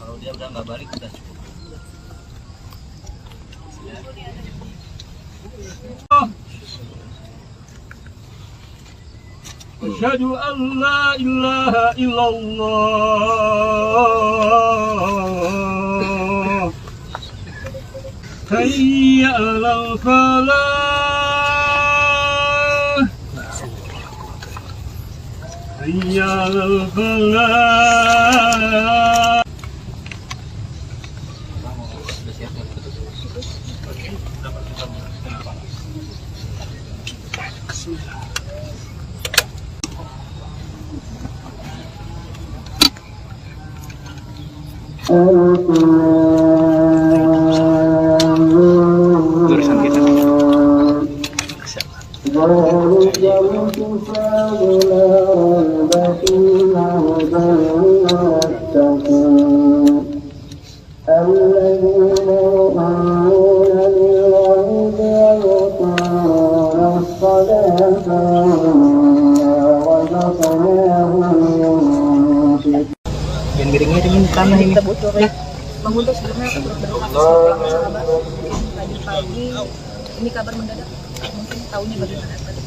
Kalau dia udah nggak balik udah cukup. Asyhadu an la ilaha illallah. Hayya 'alal falah. Hayya 'alal falah. Urusan kita. Miring-miringin tanah ini. Kita butuh ya. Bang Guntur sebenarnya pagi ini kabar mendadak. Mungkin tahunya bagaimana tadi?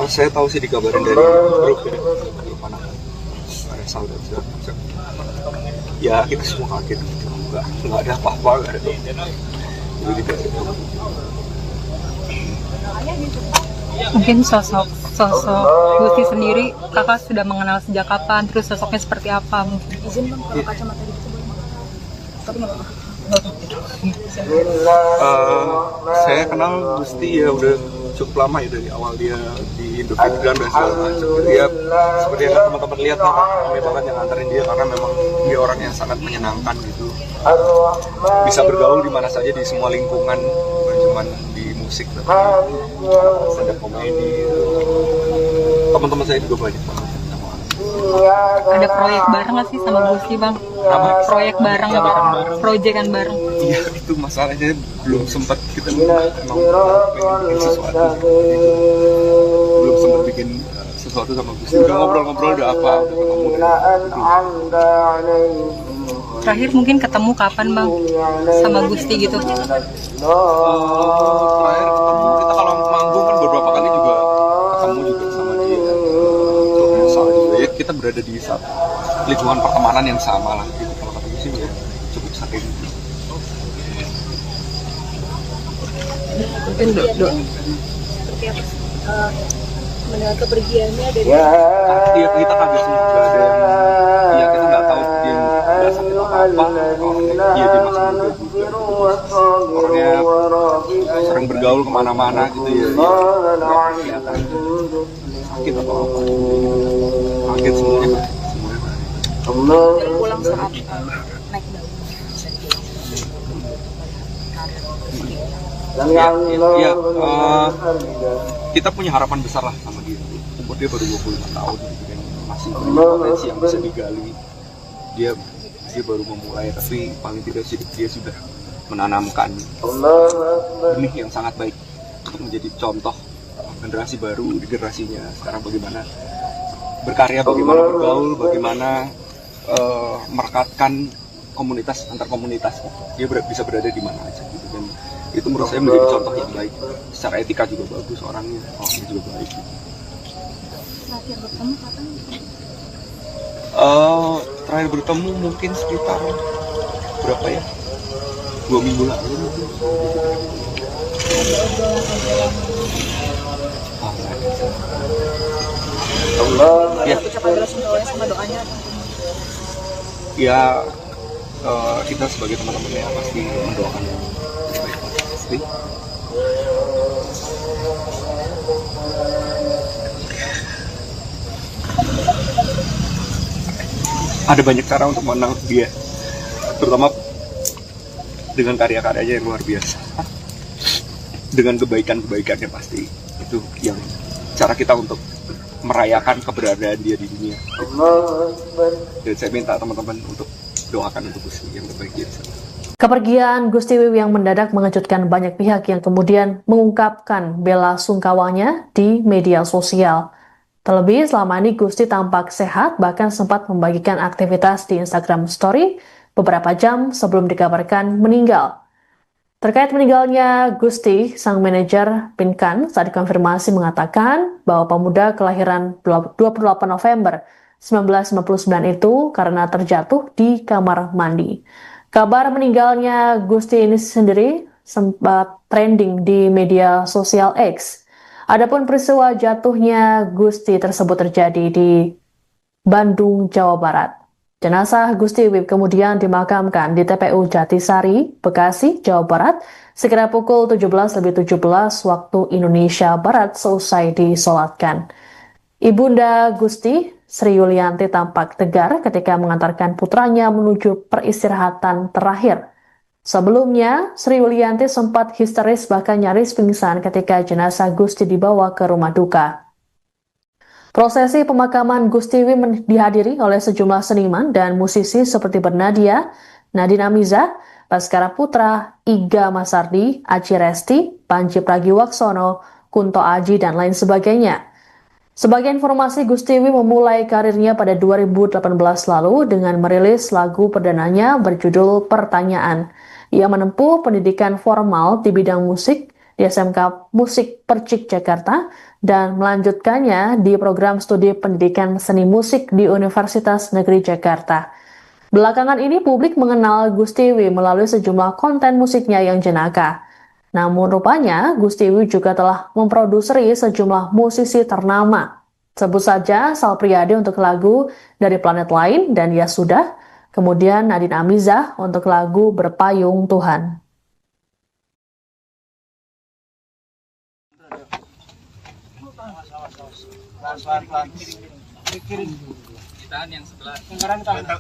Saya tahu sih dikabarin dari grup ini. Grup anak. Ada saudara. Ya kita semua kaget. Nggak ada apa-apa. Nggak ada. Jadi Mungkin sosok Gusti sendiri kakak sudah mengenal sejak kapan, terus sosoknya seperti apa mungkin? Izin Bang, kalau kacamata gitu boleh Bang. Tapi nggak apa-apa. Saya kenal Gusti ya udah cukup lama ya, dari awal dia di Indofit dan segala macam. Dia seperti yang teman-teman lihat, kami banget yang nganterin dia karena memang dia orang yang sangat menyenangkan gitu. Bisa bergaul di mana saja di semua lingkungan, bukan cuma di musik tapi stand up komedi. Teman-teman saya juga banyak banget. Ada proyek bareng nggak sih sama Gusti, Bang? proyek bareng, proyekan bareng. Iya, itu masalahnya belum sempat kita emang pengen bikin sesuatu, belum sempat bikin sesuatu sama Gusti. Udah ngobrol-ngobrol, udah apa, udah ketemu. Terakhir mungkin ketemu kapan Bang sama Gusti gitu? Terakhir ketemu kita kalau manggung kan beberapa kali juga ketemu juga sama dia. Soalnya juga ya kita berada di satu lingkungan pertemanan yang sama lah. Gitu. Kalau kata Gusti ya cukup sering. Mungkin seperti apa mendengar kepergiannya dari Iya, kita kaget sih, nggak ada yang, ya kita nggak tahu dia nggak sakit apa, dia masih muda juga, orangnya sering bergaul kemana-mana gitu ya, kelihatan sakit atau apa, kaget semuanya. dan pulang saat naik daun. Ya, kita punya harapan besar lah sama dia. Umur dia baru 25 tahun gitu kan, masih punya potensi yang bisa digali. Dia baru memulai, tapi paling tidak dia sudah menanamkan benih yang sangat baik untuk menjadi contoh generasi baru di generasinya sekarang, bagaimana berkarya, bagaimana bergaul, bagaimana merekatkan komunitas antar komunitas. Dia bisa berada di mana aja gitu kan. Itu menurut saya menjadi contoh yang baik. Secara etika juga bagus orangnya juga baik. Terakhir bertemu kapan? Terakhir bertemu mungkin sekitar berapa ya? 2 minggu lalu mungkin. Ya. Ucapan bela sungkawa sama doanya. Ya, kita sebagai teman-temannya pasti mendoakan yang terbaik. Pasti. Ada banyak cara untuk mengenang dia, terutama dengan karya-karyanya yang luar biasa, dengan kebaikan-kebaikannya pasti. Itu yang cara kita untuk merayakan keberadaan dia di dunia. Dan saya minta teman-teman untuk doakan untuk Gusti yang terbaik dia. Kepergian Gusti Wiwi yang mendadak mengejutkan banyak pihak yang kemudian mengungkapkan bela sungkawanya di media sosial. Terlebih selama ini Gusti tampak sehat, bahkan sempat membagikan aktivitas di Instagram Story beberapa jam sebelum dikabarkan meninggal. Terkait meninggalnya Gusti, sang manajer Pinkan saat dikonfirmasi mengatakan bahwa pemuda kelahiran 28 November 1999 itu karena terjatuh di kamar mandi. Kabar meninggalnya Gusti ini sendiri sempat trending di media sosial X. Adapun peristiwa jatuhnya Gusti tersebut terjadi di Bandung, Jawa Barat. Jenazah Gusti Wiwi kemudian dimakamkan di TPU Jatisari, Bekasi, Jawa Barat, sekira pukul 17.17 waktu Indonesia Barat seusai disolatkan. Ibunda Gusti, Sri Yulianti tampak tegar ketika mengantarkan putranya menuju peristirahatan terakhir. Sebelumnya, Sri Yulianti sempat histeris bahkan nyaris pingsan ketika jenazah Gusti dibawa ke rumah duka. Prosesi pemakaman Gusti Wiwi dihadiri oleh sejumlah seniman dan musisi seperti Bernadia, Nadine Amiza, Baskara Putra, Iga Masardi, Aji Resti, Panji Pragiwaksono, Kunto Aji, dan lain sebagainya. Sebagai informasi, Gusti Wiwi memulai karirnya pada 2018 lalu dengan merilis lagu perdananya berjudul Pertanyaan. Ia menempuh pendidikan formal di bidang musik di SMK Musik Percik Jakarta dan melanjutkannya di program studi pendidikan seni musik di Universitas Negeri Jakarta. Belakangan ini publik mengenal Gusti Wiwi melalui sejumlah konten musiknya yang jenaka. Namun rupanya Gusti Wiwi juga telah memproduksi sejumlah musisi ternama. Sebut saja Sal Priadi untuk lagu Dari Planet Lain dan Ya Sudah, kemudian Nadine Amiza untuk lagu Berpayung Tuhan.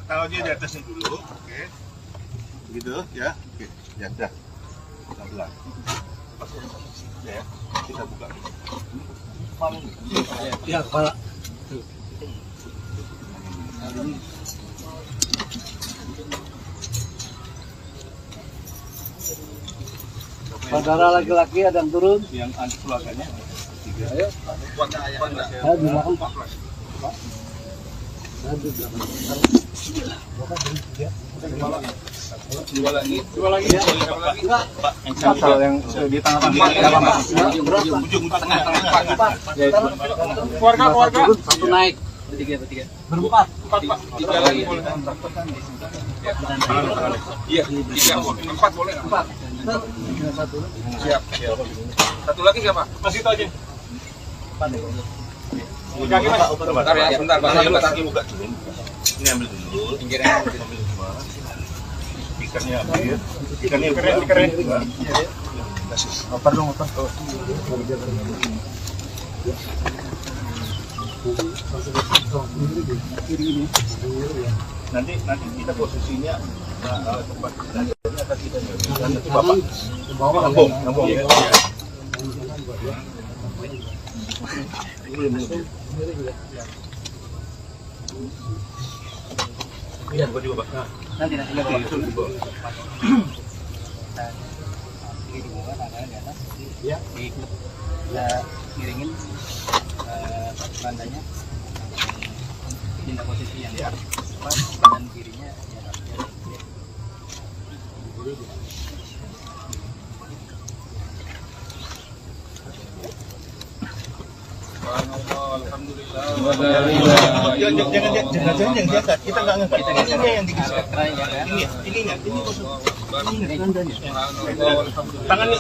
Tahu aja di atasnya dulu, oke. Gitu ya, oke. Ya udah. Pelan-pelan. Ya, kita buka. Ya, kepala. Saudara laki-laki ada yang turun. Yang anak keluarganya. Ayo. Saya di belakang Pak. Dua lagi. Pak, yang di tengah-tengah. Ujung tengah. Keluarga. Satu naik. Bertiga. Berempat. Empat, Pak. Tiga lagi boleh. Iya, tiga. Empat boleh. Empat. Siap. Satu lagi siapa? Masih itu aja. Kaki mas. Bentar ya, sebentar. Kaki buka dulu. Ini ambil dulu. Pinggirnya ambil semua. Ikannya ambil. Ikannya keren. Oper dong, oper. Nanti kita posisinya tempat kita nanti bapak ngambung ya. Iya, bukan juga, Pak. Nanti di bawah. Di bawah, tangannya di atas. Ya. Kita miringin bandanya. Pindah posisi yang di atas. Badan kirinya di atas. Jangan diangkat. Kita nggak ngangkat. Ini yang digeser. Ininya. Tangannya,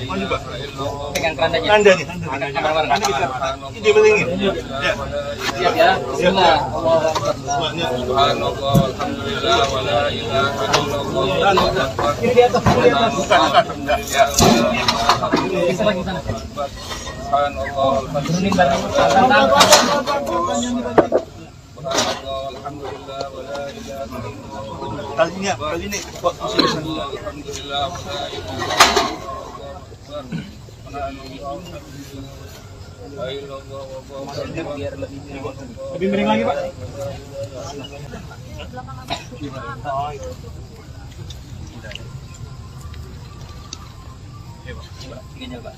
mau juga. Pegang kerandanya. Tandanya. Ini belingin. Siap ya. Bismillah. Subhanallah, alhamdulillah, wala ilaha illallah. Ini di atas. Bukan. Bisa lagi sana. Subhanallah, Turunin barang. alhamdulillah, wala ilaha illallah. Kali ini posisi Alhamdulillah, wala lebih miring lagi, Pak. Gini, Pak.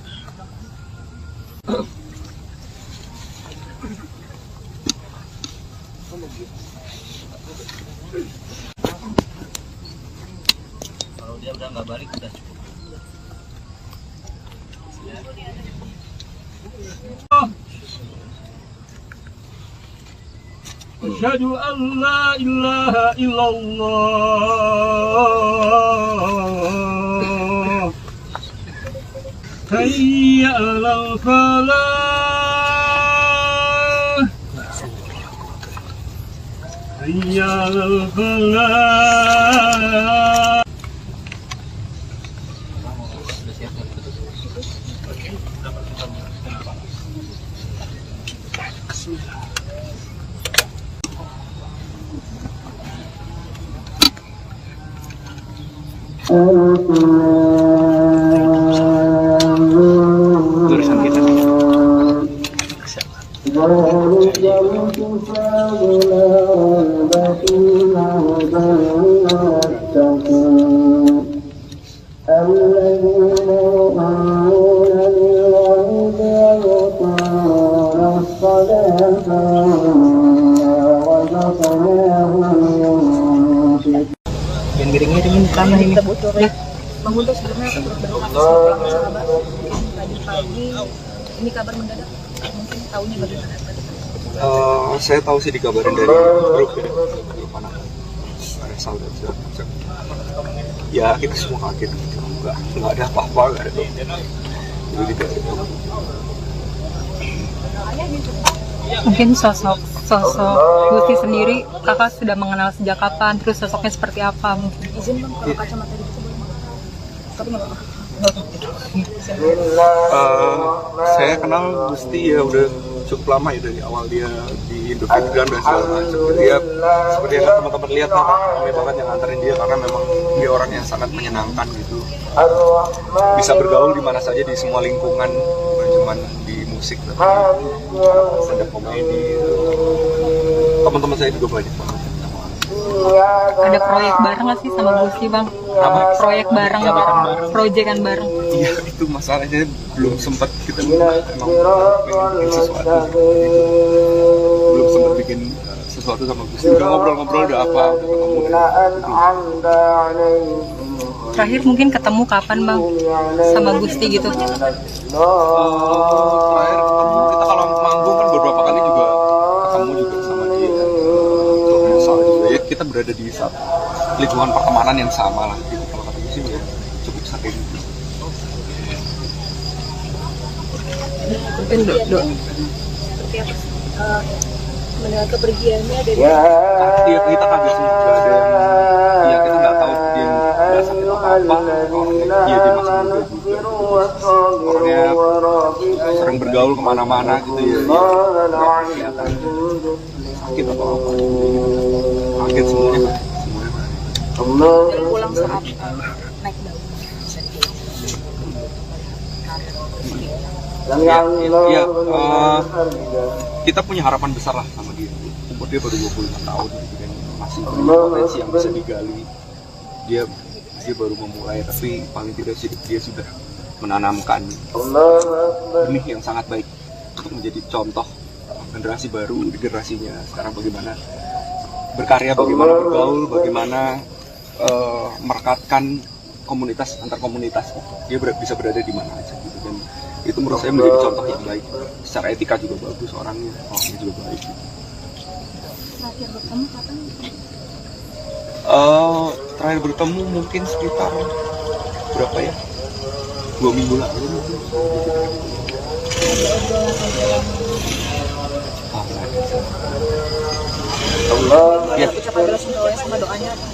Kalau dia udah nggak balik udah cukup. Asyhadu an la ilaha illallah. Hayya 'alal falah. Hayya 'alal falah. Tulisan kita nih. Yang miring-miringin tanah ini. Ya, Bang Guntur sebelumnya turut berduka sahabat. Pagi-pagi ini kabar mendadak. Mungkin tahunya bagaimana tadi? Saya tahu sih dikabarin dari grup anak ada saudara segala macam. Ya kita semua kaget gitu. Nggak ada apa-apa, nggak ada. Jadi tidak ada. Mungkin sosok Gusti sendiri kakak sudah mengenal sejak kapan, terus sosoknya seperti apa mungkin? Izin Bang, kalau kacamata itu boleh Bang? Tapi nggak apa-apa. Saya kenal Gusti ya udah cukup lama ya, dari awal dia di Indovision dan segala macam. Dia seperti yang teman-teman lihat lah, ramai banget yang nganterin dia karena memang dia orang yang sangat menyenangkan gitu. Bisa bergaul di mana saja, di semua lingkungan, bukan cuma di musik tapi stand up komedi. Teman-teman saya juga banyak banget. Ada proyek bareng nggak sih sama Gusti Bang? Apa? Proyek bareng, proyekan bareng. Iya, itu masalahnya belum sempat kita emang bikin sesuatu. Belum sempat bikin sesuatu sama Gusti. Udah ngobrol-ngobrol, udah apa, udah ketemu. Terakhir mungkin ketemu kapan Bang sama Gusti gitu? Terakhir ketemu kita kalau manggung kan beberapa kali juga ketemu juga sama dia. Soal juga ya kita berada di satu lingkungan pertemanan yang sama lah gitu. Kalau kata Gusti ya cukup sering. Mungkin seperti apa mendengar kepergiannya dari Iya kita kaget sih nggak ada yang ya kita nggak tahu dia nggak sakit apa orangnya dia masih muda juga orangnya sering bergaul kemana-mana gitu ya nggak kelihatan sakit atau apa kaget semuanya dari pulang saat naik daun bisa ya, kita punya harapan besar lah sama dia. Umur dia baru 25 tahun gitu kan masih punya potensi yang bisa digali. Dia baru memulai tapi paling tidak dia sudah menanamkan benih yang sangat baik untuk menjadi contoh generasi baru di generasinya sekarang bagaimana berkarya, bagaimana bergaul, bagaimana merekatkan komunitas antar komunitas. Dia bisa berada di mana aja gitu kan. Itu menurut saya menjadi contoh yang baik. Secara etika juga bagus orangnya juga baik. terakhir bertemu kapan? Terakhir bertemu mungkin sekitar berapa ya? 2 minggu lalu mungkin. Ya. Ucapan bela sungkawanya sama doanya apa?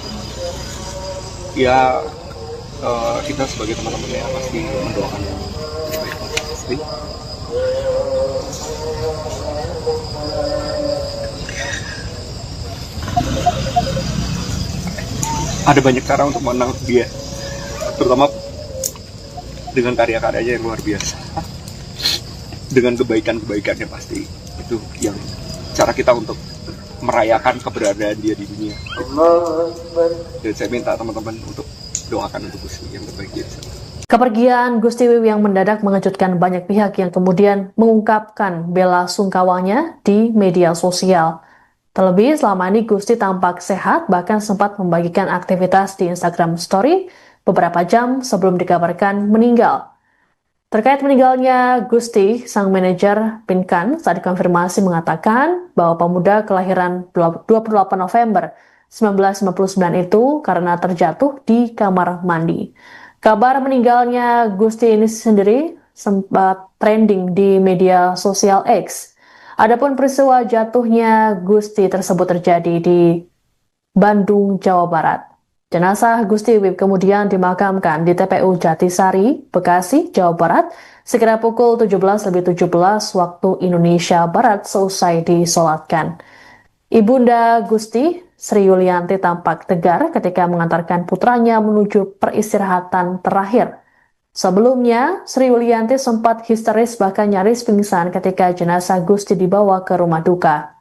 Ya kita sebagai teman-teman ya pasti mendoakan yang terbaik pasti. Ada banyak cara untuk mengenang dia, terutama dengan karya-karyanya yang luar biasa, dengan kebaikan-kebaikannya pasti itu yang cara kita untuk merayakan keberadaan dia di dunia. Dan saya minta teman-teman untuk doakan untuk Gusti yang terbaik dia. Kepergian Gusti Wiwi yang mendadak mengejutkan banyak pihak yang kemudian mengungkapkan bela sungkawanya di media sosial. Terlebih selama ini Gusti tampak sehat, bahkan sempat membagikan aktivitas di Instagram Story beberapa jam sebelum dikabarkan meninggal. Terkait meninggalnya Gusti, sang manajer Pinkan saat dikonfirmasi mengatakan bahwa pemuda kelahiran 28 November 1999 itu karena terjatuh di kamar mandi. Kabar meninggalnya Gusti ini sendiri sempat trending di media sosial X. Adapun peristiwa jatuhnya Gusti tersebut terjadi di Bandung, Jawa Barat. Jenazah Gusti Wiwi kemudian dimakamkan di TPU Jatisari, Bekasi, Jawa Barat, sekira pukul 17.17 waktu Indonesia Barat seusai disolatkan. Ibunda Gusti, Sri Yulianti tampak tegar ketika mengantarkan putranya menuju peristirahatan terakhir. Sebelumnya, Sri Yulianti sempat histeris bahkan nyaris pingsan ketika jenazah Gusti dibawa ke rumah duka.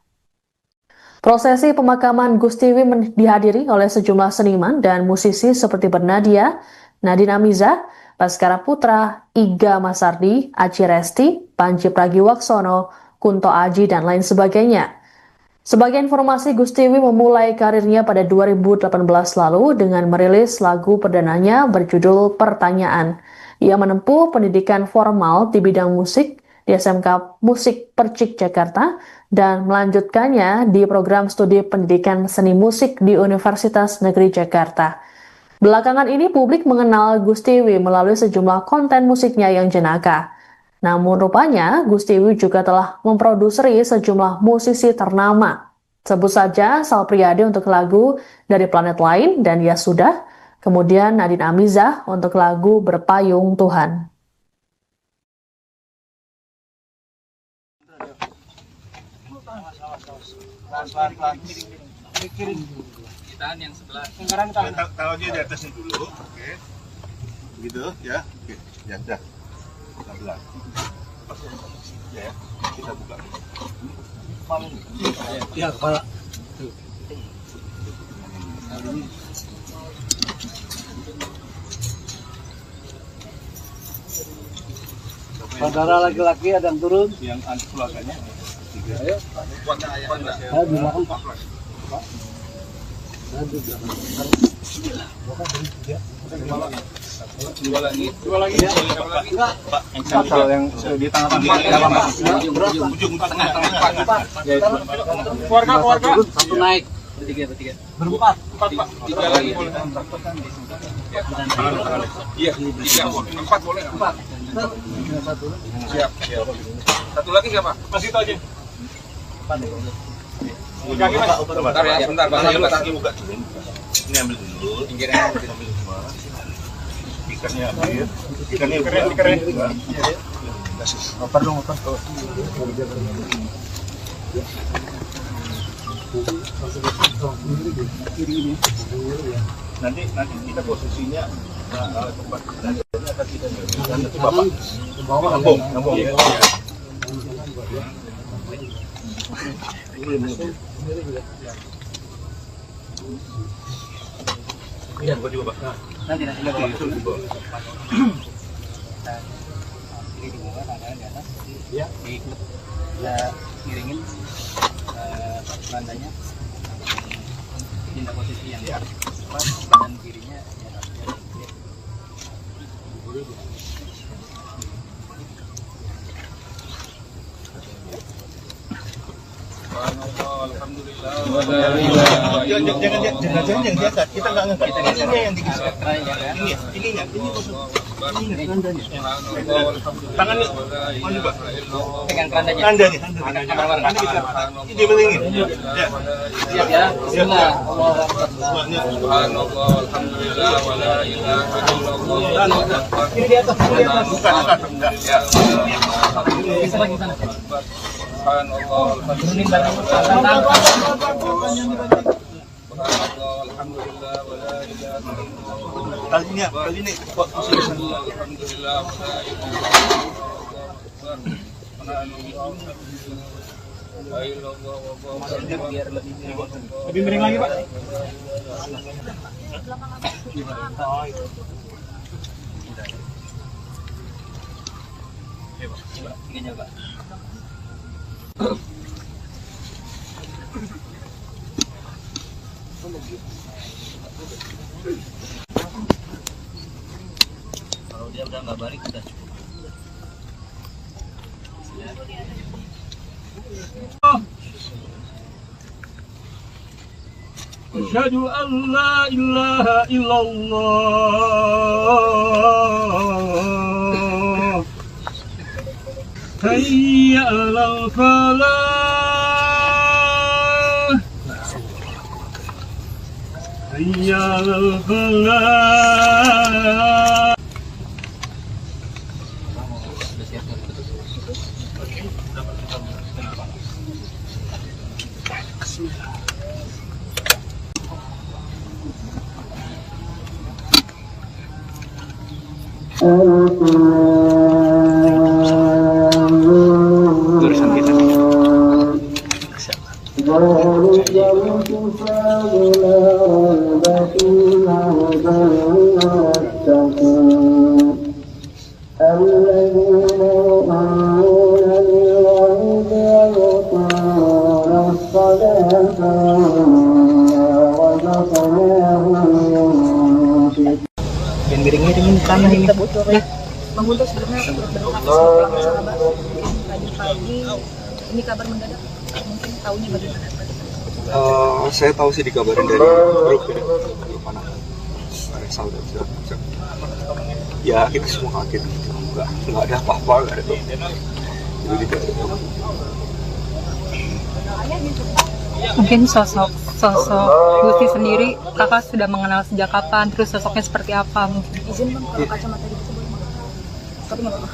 Prosesi pemakaman Gusti Wiwi dihadiri oleh sejumlah seniman dan musisi seperti Bernadia, Nadine Amiza, Baskara Putra, Iga Masardi, Aci Resti, Panji Pragiwaksono, Kunto Aji, dan lain sebagainya. Sebagai informasi, Gusti Wiwi memulai karirnya pada 2018 lalu dengan merilis lagu perdananya berjudul Pertanyaan. Ia menempuh pendidikan formal di bidang musik di SMK Musik Percik Jakarta dan melanjutkannya di program studi pendidikan seni musik di Universitas Negeri Jakarta. Belakangan ini publik mengenal Gusti Wiwi melalui sejumlah konten musiknya yang jenaka. Namun rupanya Gusti Wiwi juga telah memproduseri sejumlah musisi ternama. Sebut saja Sal Priadi untuk lagu Dari Planet Lain dan Ya Sudah, kemudian Nadine Amiza untuk lagu Berpayung Tuhan. Ditahan yang sebelah. Taruhnya di atasnya dulu, oke. Gitu ya, oke. Ya udah. Kita belah. Ya, kita buka. Ya, kepala. Saudara laki-laki ada yang turun? Yang anak keluarganya. Ayo. Saya di belakang Pak. Dua lagi. Enggak, Pak. Yang di tengah-tengah. Ujung tengah. Keluarga. Satu naik. Bertiga. Berempat. Empat, Pak. Tiga lagi boleh. Iya, tiga. Empat boleh. Empat. Siap. Satu lagi siapa? Masih itu aja. Kaki Mas. Bentar ya, bentar. Kaki buka dulu. Ini ambil dulu. Pinggirnya Ambil semua. Ikannya ambil. Ikannya keren. Oper dong, oper. Nanti kita posisinya tempat ini akan kita nanti Bapak ngambung ya. Iya, gua juga, Pak. nanti Di bawah. ini di bawah, tangannya di atas. Ya. Di klub ya miringin landanya. Pindah posisi yang pas, badan kirinya di atas. Jangan diangkat. Kita nggak ngangkat. Ini yang digeser. Ininya. Tangannya mana, Pak? Pegang kerandanya. Kandanya. Ini belingin. Ya. Siap ya. Bismillah. Subhanallah, alhamdulillah, wala ilaha illallah. Ini di atas. Bukan. Enggak. Ya. Bisa lagi sana. Subhanallah, Turunin barang. alhamdulillah, wala ilaha illallah. Kali ini kok alhamdulillah, wala Biar lebih Lebih miring lagi, Pak. Ini Pak. Kalau dia udah nggak balik udah cukup. Asyhadu an la ilaha illallah. Hayya 'alal falah. Hayya 'alal falah. urusan kita. Dan miringnya dengan tanah ini. Bang Guntur sebelumnya berterima kasih pulang sahabat. Tadi pagi ini kabar mendadak, mungkin tahunya bagaimana? Saya tahu sih dikabarin dari grup ya, grup anak Resal dan segala macam. Ya kita semua kaget, nggak ada apa-apa, nggak ada jadi tidak ada. Mungkin sosok Gusti sendiri kakak sudah mengenal sejak kapan, terus sosoknya seperti apa mungkin? Izin bang, kalau kacamata di situ boleh bang? Tapi nggak apa-apa.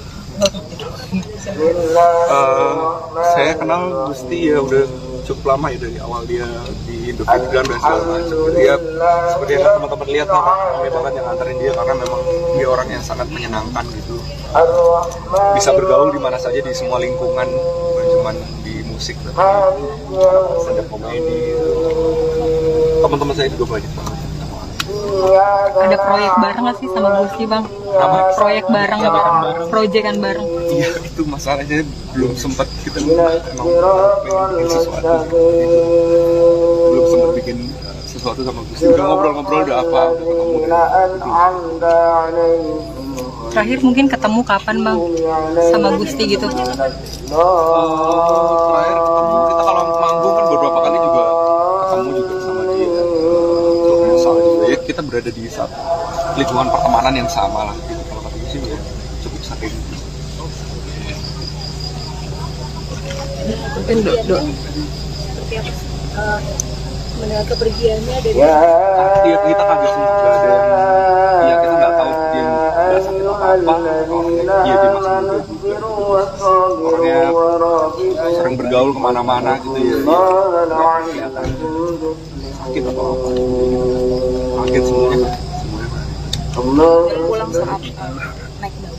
Saya kenal Gusti ya udah cukup lama ya, dari awal dia di Indofitgram dan segala macam. Dia seperti yang teman-teman lihat, kami banget yang nganterin dia karena memang dia orang yang sangat menyenangkan gitu. Bisa bergaul di mana saja di semua lingkungan, bukan cuma di musik tapi stand up komedi. Teman-teman saya juga banyak banget. Ada proyek bareng nggak sih sama Gusti Bang? Apa? Proyek bareng, proyekan bareng. Iya, itu masalahnya belum sempat kita emang pengen bikin sesuatu. Belum sempat bikin sesuatu sama Gusti. Udah ngobrol-ngobrol, udah apa, udah ketemu. Terakhir mungkin ketemu kapan Bang sama Gusti gitu? Terakhir ketemu kita kalau manggung kan beberapa kali juga ketemu juga sama dia. Untuk masalah juga ya, kita berada di satu lingkungan pertemanan yang sama lah. Gitu. Kalau kata Gusti ya cukup sering. Mungkin seperti apa? Mendengar kepergiannya dari Iya, kita kaget sih, nggak ada yang, ya kita nggak tahu dia nggak sakit apa, orangnya dia masih muda juga, orangnya sering bergaul kemana-mana gitu ya, nggak kelihatan sakit atau apa, kaget semuanya. dan pulang saat naik daun.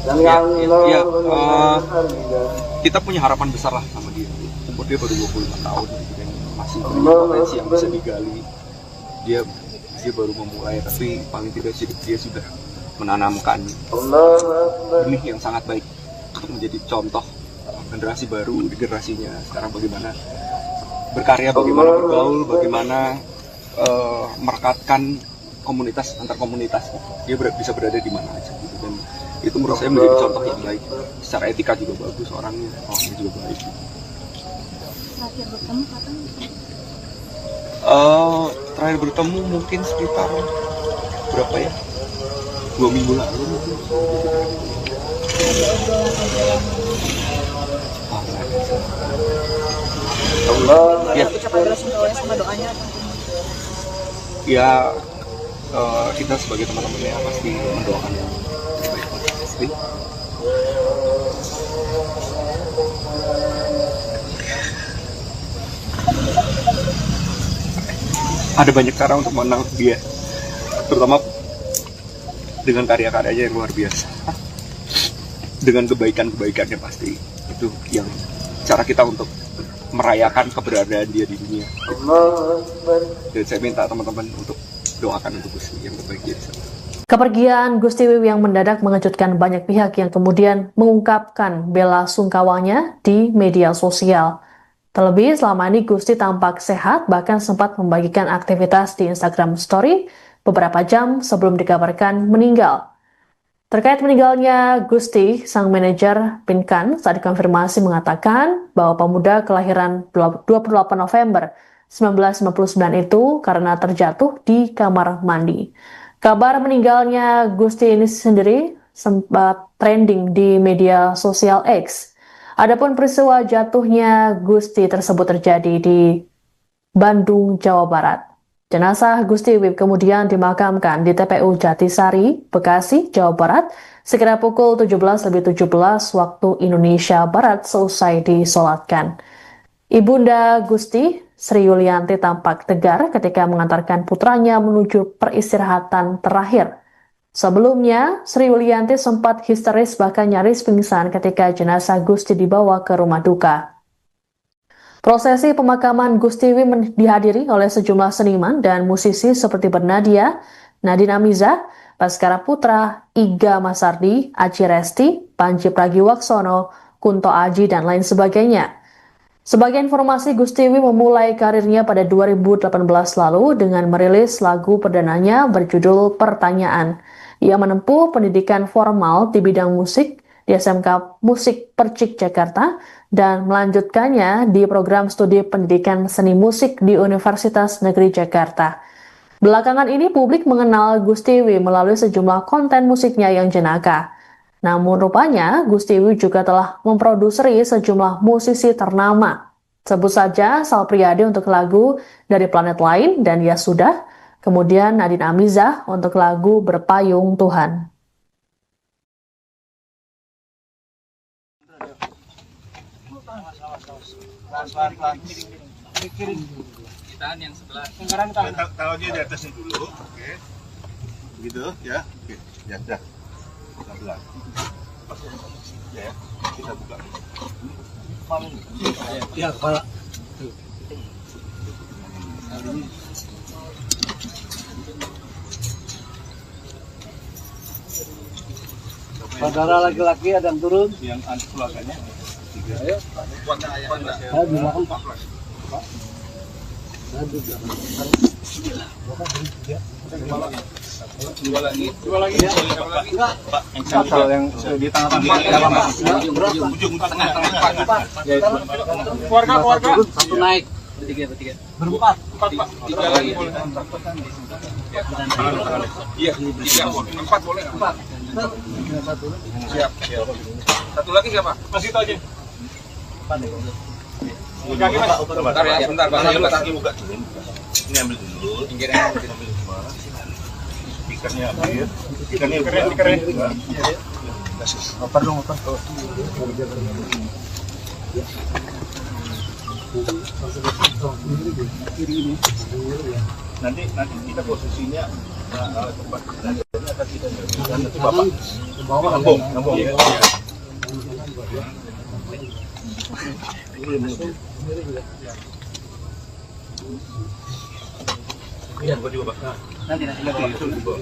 Ya, kita punya harapan besar lah sama dia. Umur dia baru 25 tahun gitu kan, masih punya potensi yang bisa digali. Dia baru memulai, tapi paling tidak dia sudah menanamkan benih yang sangat baik untuk menjadi contoh generasi baru di generasinya sekarang, bagaimana berkarya, bagaimana bergaul, bagaimana merekatkan komunitas antar komunitas. Dia bisa berada di mana aja gitu, dan itu menurut saya menjadi contoh yang baik. Secara etika juga bagus, orangnya juga baik. Terakhir bertemu kapan? Terakhir bertemu mungkin sekitar berapa ya? 2 minggu lalu mungkin. Ya. Ucapan bela sungkawa sama doanya. Ya, kita sebagai teman-temannya pasti mendoakan yang terbaik untuk istri. Ada banyak cara untuk mengenal dia, terutama dengan karya-karyanya yang luar biasa, dengan kebaikan-kebaikannya pasti. Itu yang cara kita untuk merayakan keberadaan dia di dunia. Dan saya minta teman-teman untuk doakan untuk Gusti yang terbaik dia. Kepergian Gusti Wiwi yang mendadak mengejutkan banyak pihak yang kemudian mengungkapkan bela sungkawanya di media sosial. Terlebih selama ini Gusti tampak sehat, bahkan sempat membagikan aktivitas di Instagram Story beberapa jam sebelum dikabarkan meninggal. Terkait meninggalnya Gusti, sang manajer Pinkan saat dikonfirmasi mengatakan bahwa pemuda kelahiran 28 November 1999 itu karena terjatuh di kamar mandi. Kabar meninggalnya Gusti ini sendiri sempat trending di media sosial X. Adapun peristiwa jatuhnya Gusti tersebut terjadi di Bandung, Jawa Barat. Jenazah Gusti Wiwi kemudian dimakamkan di TPU Jatisari, Bekasi, Jawa Barat, sekira pukul 17.17 waktu Indonesia Barat seusai disolatkan. Ibunda Gusti, Sri Yulianti tampak tegar ketika mengantarkan putranya menuju peristirahatan terakhir. Sebelumnya, Sri Yulianti sempat histeris bahkan nyaris pingsan ketika jenazah Gusti dibawa ke rumah duka. Prosesi pemakaman Gusti Wiwi dihadiri oleh sejumlah seniman dan musisi seperti Bernadia, Nadine Amiza, Baskara Putra, Iga Masardi, Aji Resti, Panji Pragiwaksono, Kunto Aji, dan lain sebagainya. Sebagai informasi, Gusti Wiwi memulai karirnya pada 2018 lalu dengan merilis lagu perdananya berjudul Pertanyaan. Ia menempuh pendidikan formal di bidang musik di SMK Musik Percik Jakarta dan melanjutkannya di program studi pendidikan seni musik di Universitas Negeri Jakarta. Belakangan ini publik mengenal Gusti Wiwi melalui sejumlah konten musiknya yang jenaka. Namun rupanya Gusti Wiwi juga telah memproduksi sejumlah musisi ternama. Sebut saja Sal Priadi untuk lagu Dari Planet Lain dan Ya Sudah, kemudian Nadine Amiza untuk lagu Berpayung Tuhan. Tahan yang sebelah. Taruhnya di atasnya dulu, oke. Begitu ya, oke. Ya, dah. Pelan-pelan. Ya, kita buka. Ya, kepala. Saudara laki-laki ada yang turun. Yang anak keluarganya. Ayo. Saya di belakang Pak. Dua lagi. Pak, yang di tengah-tengah. Ujung tengah. Keluarga. Satu naik. Bertiga. Berempat. Empat, Pak. Tiga lagi boleh. Iya, tiga. Empat boleh. Empat. Siap. Satu lagi siapa? Masih itu aja. Kaki Mas. Bentar ya, sebentar. Kaki buka dulu. Ini ambil dulu. Pinggirnya ambil semua. Speakernya ambil. Speakernya keren. Oper dong, oper. Nanti kita posisinya tempat nanti kita nanti Bapak ngambung ya. Iya, gua juga, Pak. Nanti Itu di bawah.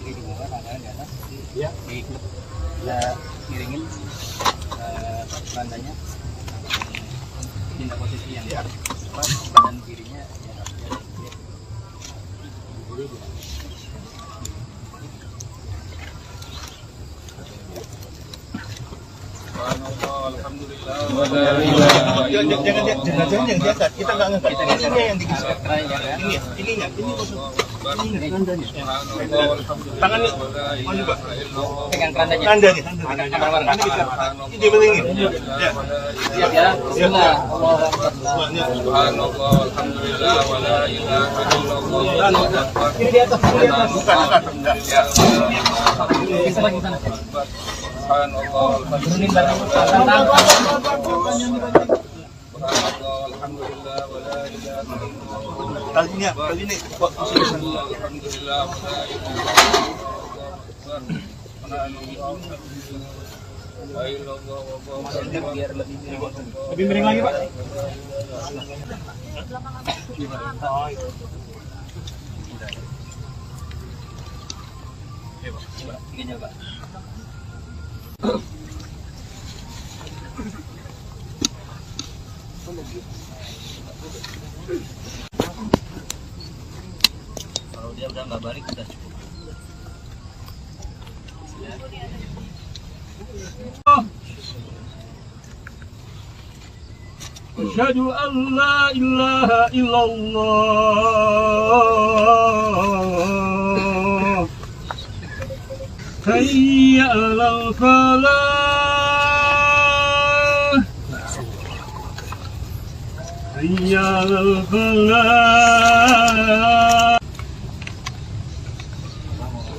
Ini di bawah, tangan di atas. Ya. Kita miringin randanya. Pindah posisi yang pas, badan kirinya Jangan diangkat. Kita nggak ngangkat. Ini yang digeser. Ininya. Tangannya mana Pak? pegang kerandanya. Tandanya. Ini dibelingin. Ya. Siap ya. Bismillah. Subhanallah, alhamdulillah, wa la ilaha illallah. Ini di atas. Bukan. Ya. Bisa lagi sana. Subhanallah, Turunin barang. subhanallah, alhamdulillah, wa la ilaha illallah. Kali ini. Alhamdulillah, wa la ilaha illallah. Lebih miring lagi, Pak. Tiganya, Pak. Kalau dia udah nggak balik udah cukup. Asyhadu an la ilaha illallah. Hayya 'alal falah. Hayya 'alal falah.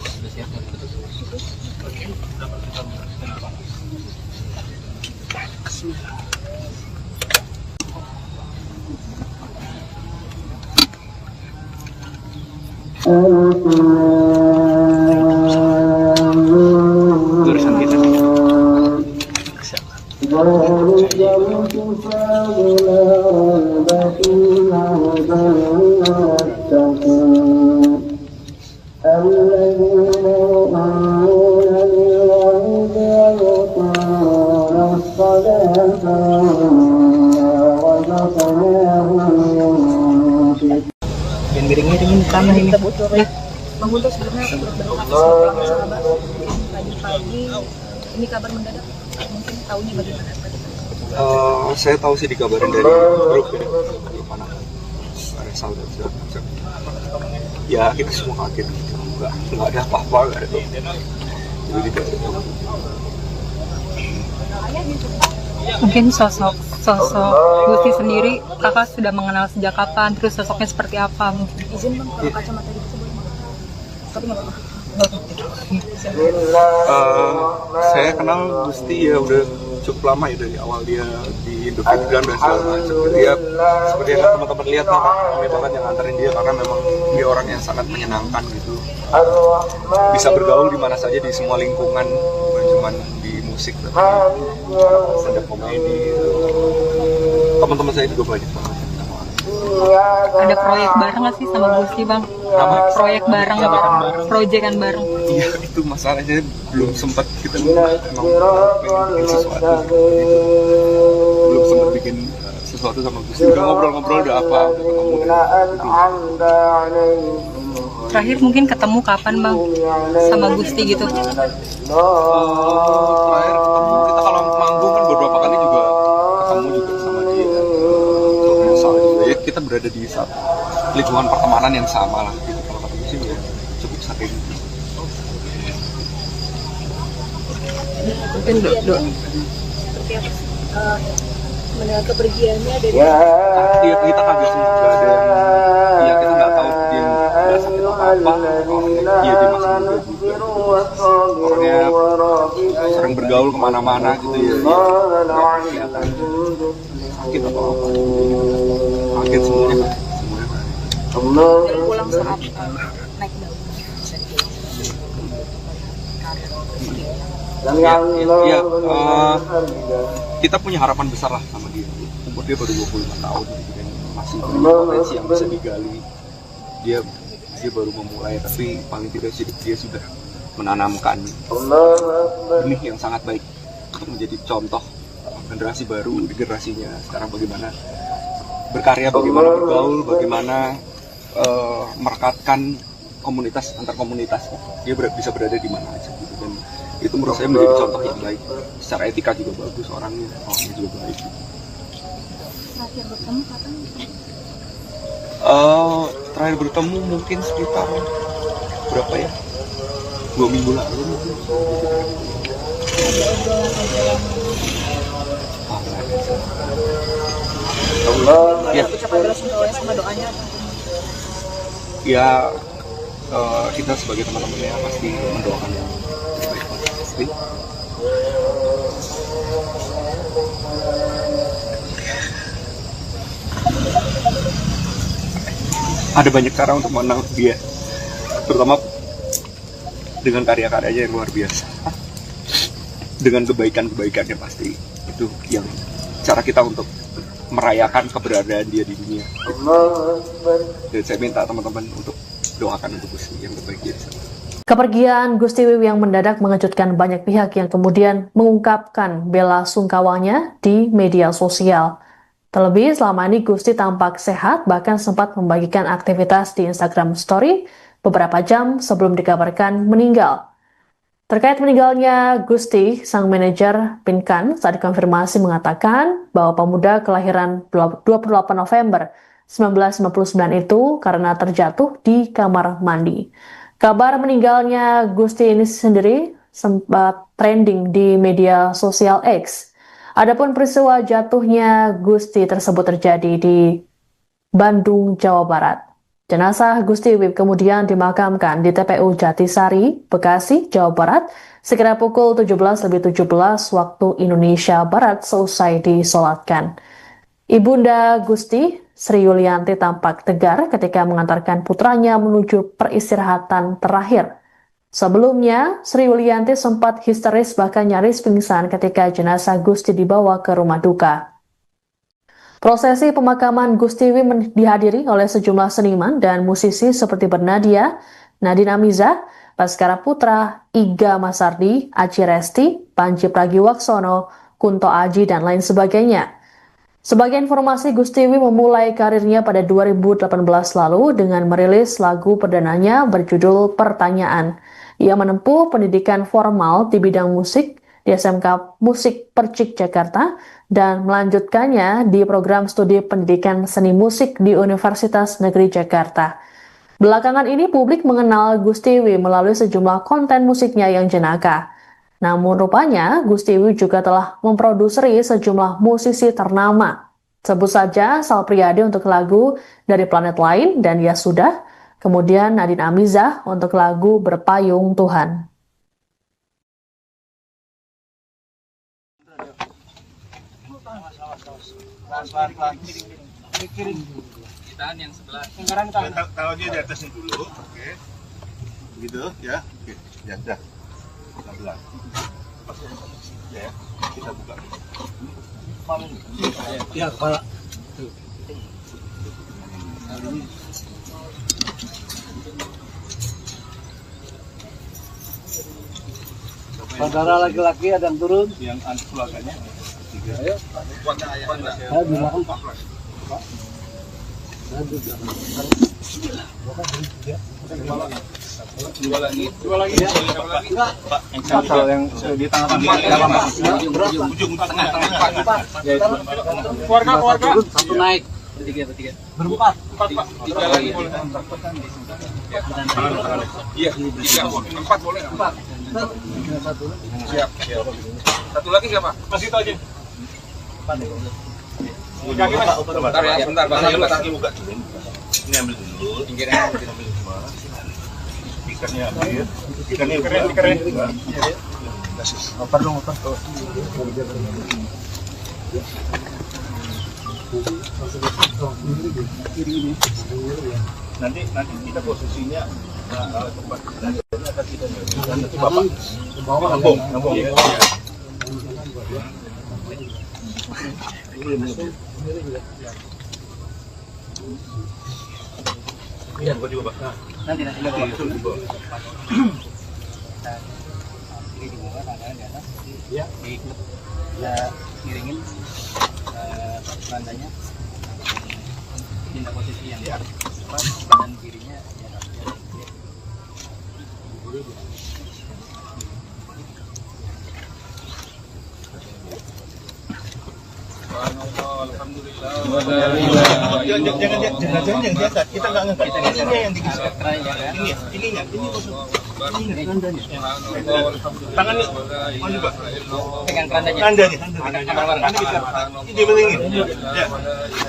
Udah siap kan? Jurusan kita nih. Dan miring-miringin tanah ini. Bang Guntur sebelumnya berdoa sahabat pagi-pagi ini kabar mendadak, mungkin tahunya bagaimana? Saya tahu sih dikabarin dari grup anak ada saudara segala. Ya kita semua kaget gitu. Nggak ada apa-apa, nggak ada. Jadi tidak ada. Mungkin sosok Gusti sendiri kakak sudah mengenal sejak kapan, terus sosoknya seperti apa mungkin? Izin bang, kalau kacamata di boleh bang? Tapi nggak apa-apa. Saya kenal Gusti ya udah cukup lama ya, dari awal dia di Indofitgram dan segala macam. Dia seperti yang teman-teman lihat lah, ramai banget yang nganterin dia karena memang dia orang yang sangat menyenangkan gitu. Bisa bergaul di mana saja, di semua lingkungan, bukan cuma di musik tapi stand up komedi. Teman-teman saya juga banyak banget. Ada proyek bareng nggak sih sama Gusti Bang? Apa? Proyek bareng, proyekan bareng. Iya, itu masalahnya belum sempat kita emang bikin sesuatu. Belum sempat bikin sesuatu sama Gusti. Udah ngobrol-ngobrol, udah apa, udah ketemu. Terakhir mungkin ketemu kapan Bang sama Gusti gitu? Terakhir ketemu kita kalau manggung kan beberapa kali juga ketemu juga sama dia. Soal juga ya kita berada di satu lingkungan pertemanan yang sama lah gitu. Kalau ketemu sih ya cukup sering. Mungkin seperti apa sih mendengar kepergiannya dari Iya, kita kaget sih nggak ada yang ya kita nggak tahu dia nggak sakit atau apa. Orangnya dia masih muda juga. Orangnya sering bergaul kemana-mana gitu ya. Nggak kelihatan sakit atau apa. Kaget semuanya. dan pulang saat naik daun bisa dibilang Ya, kita punya harapan besar lah sama dia. Umur dia baru 25 tahun gitu kan, masih punya potensi yang bisa digali. Dia baru memulai, tapi paling tidak dia sudah menanamkan benih yang sangat baik untuk menjadi contoh generasi baru di generasinya sekarang, bagaimana berkarya, bagaimana bergaul, bagaimana merekatkan komunitas antar komunitas. Dia bisa berada di mana aja gitu, dan itu menurut saya menjadi contoh yang baik. Secara etika juga bagus orangnya juga baik. terakhir bertemu kapan? Terakhir bertemu mungkin sekitar berapa ya? 2 minggu lalu mungkin. Ya. Ucapan bela sungkawanya sama doanya apa? Ya, kita sebagai teman-temannya pasti mendoakan yang terbaik pasti. Ada banyak cara untuk mengenang dia, terutama dengan karya-karyanya yang luar biasa, dengan kebaikan-kebaikannya pasti. Itu yang cara kita untuk merayakan keberadaan dia di dunia. Dan saya minta teman-teman untuk doakan untuk Gusti yang terbaik dia. Kepergian Gusti Wiwi yang mendadak mengejutkan banyak pihak yang kemudian mengungkapkan bela sungkawanya di media sosial. Terlebih selama ini Gusti tampak sehat, bahkan sempat membagikan aktivitas di Instagram Story beberapa jam sebelum dikabarkan meninggal. Terkait meninggalnya Gusti, sang manajer Pinkan saat dikonfirmasi mengatakan bahwa pemuda kelahiran 28 November 1959 itu karena terjatuh di kamar mandi. Kabar meninggalnya Gusti ini sendiri sempat trending di media sosial X. Adapun peristiwa jatuhnya Gusti tersebut terjadi di Bandung, Jawa Barat. Jenazah Gusti Wiwi kemudian dimakamkan di TPU Jatisari, Bekasi, Jawa Barat, sekira pukul 17.17 waktu Indonesia Barat seusai disolatkan. Ibunda Gusti, Sri Yulianti tampak tegar ketika mengantarkan putranya menuju peristirahatan terakhir. Sebelumnya, Sri Yulianti sempat histeris bahkan nyaris pingsan ketika jenazah Gusti dibawa ke rumah duka. Prosesi pemakaman Gusti Wiwi dihadiri oleh sejumlah seniman dan musisi seperti Bernadia, Nadine Amiza, Baskara Putra, Iga Masardi, Aci Resti, Panji Pragiwaksono, Kunto Aji, dan lain sebagainya. Sebagai informasi, Gusti Wiwi memulai karirnya pada 2018 lalu dengan merilis lagu perdananya berjudul Pertanyaan. Ia menempuh pendidikan formal di bidang musik di SMK Musik Percik Jakarta dan melanjutkannya di program studi pendidikan seni musik di Universitas Negeri Jakarta. Belakangan ini publik mengenal Gusti Wiwi melalui sejumlah konten musiknya yang jenaka. Namun rupanya Gusti Wiwi juga telah memproduseri sejumlah musisi ternama. Sebut saja Sal Priadi untuk lagu Dari Planet Lain dan Ya Sudah, kemudian Nadine Amiza untuk lagu Berpayung Tuhan. Ditahan yang sebelah. Taruhnya di atasnya dulu, oke. Gitu ya. Oke, ya dah. Sebelah. Ya, kita buka. Ya, kepala. Saudara laki-laki ada yang turun. Yang anak keluarganya. Ayo. Saya di belakang Pak. Dua lagi. Pak, yang di tengah ujung tengah. Keluarga. Satu naik. Berempat. Empat lagi boleh. Iya, empat boleh. Siap. Satu lagi siapa? Masih itu aja. Kaki mas. Bentar ya, bentar. Kaki buka dulu. Ini ambil dulu. Pinggirnya ambil semua. Ikannya ambil. Ikannya keren. Oper dong, oper. Nanti kita posisinya tempat akan kita nanti bapak ngambung ya. Iya, gua juga, Pak. Nanti itu di bawah. Ini di bawah, tangannya di atas. Iya. Ya, miringin bandanya. Pindah posisi yang pas, badan kirinya di atas. Jangan diangkat. Kita nggak ngangkat. Ini yang digeser. Ininya. Tangannya maju Pak. Pegang kerandanya. Kerandanya. Ini dibelingin. Ya.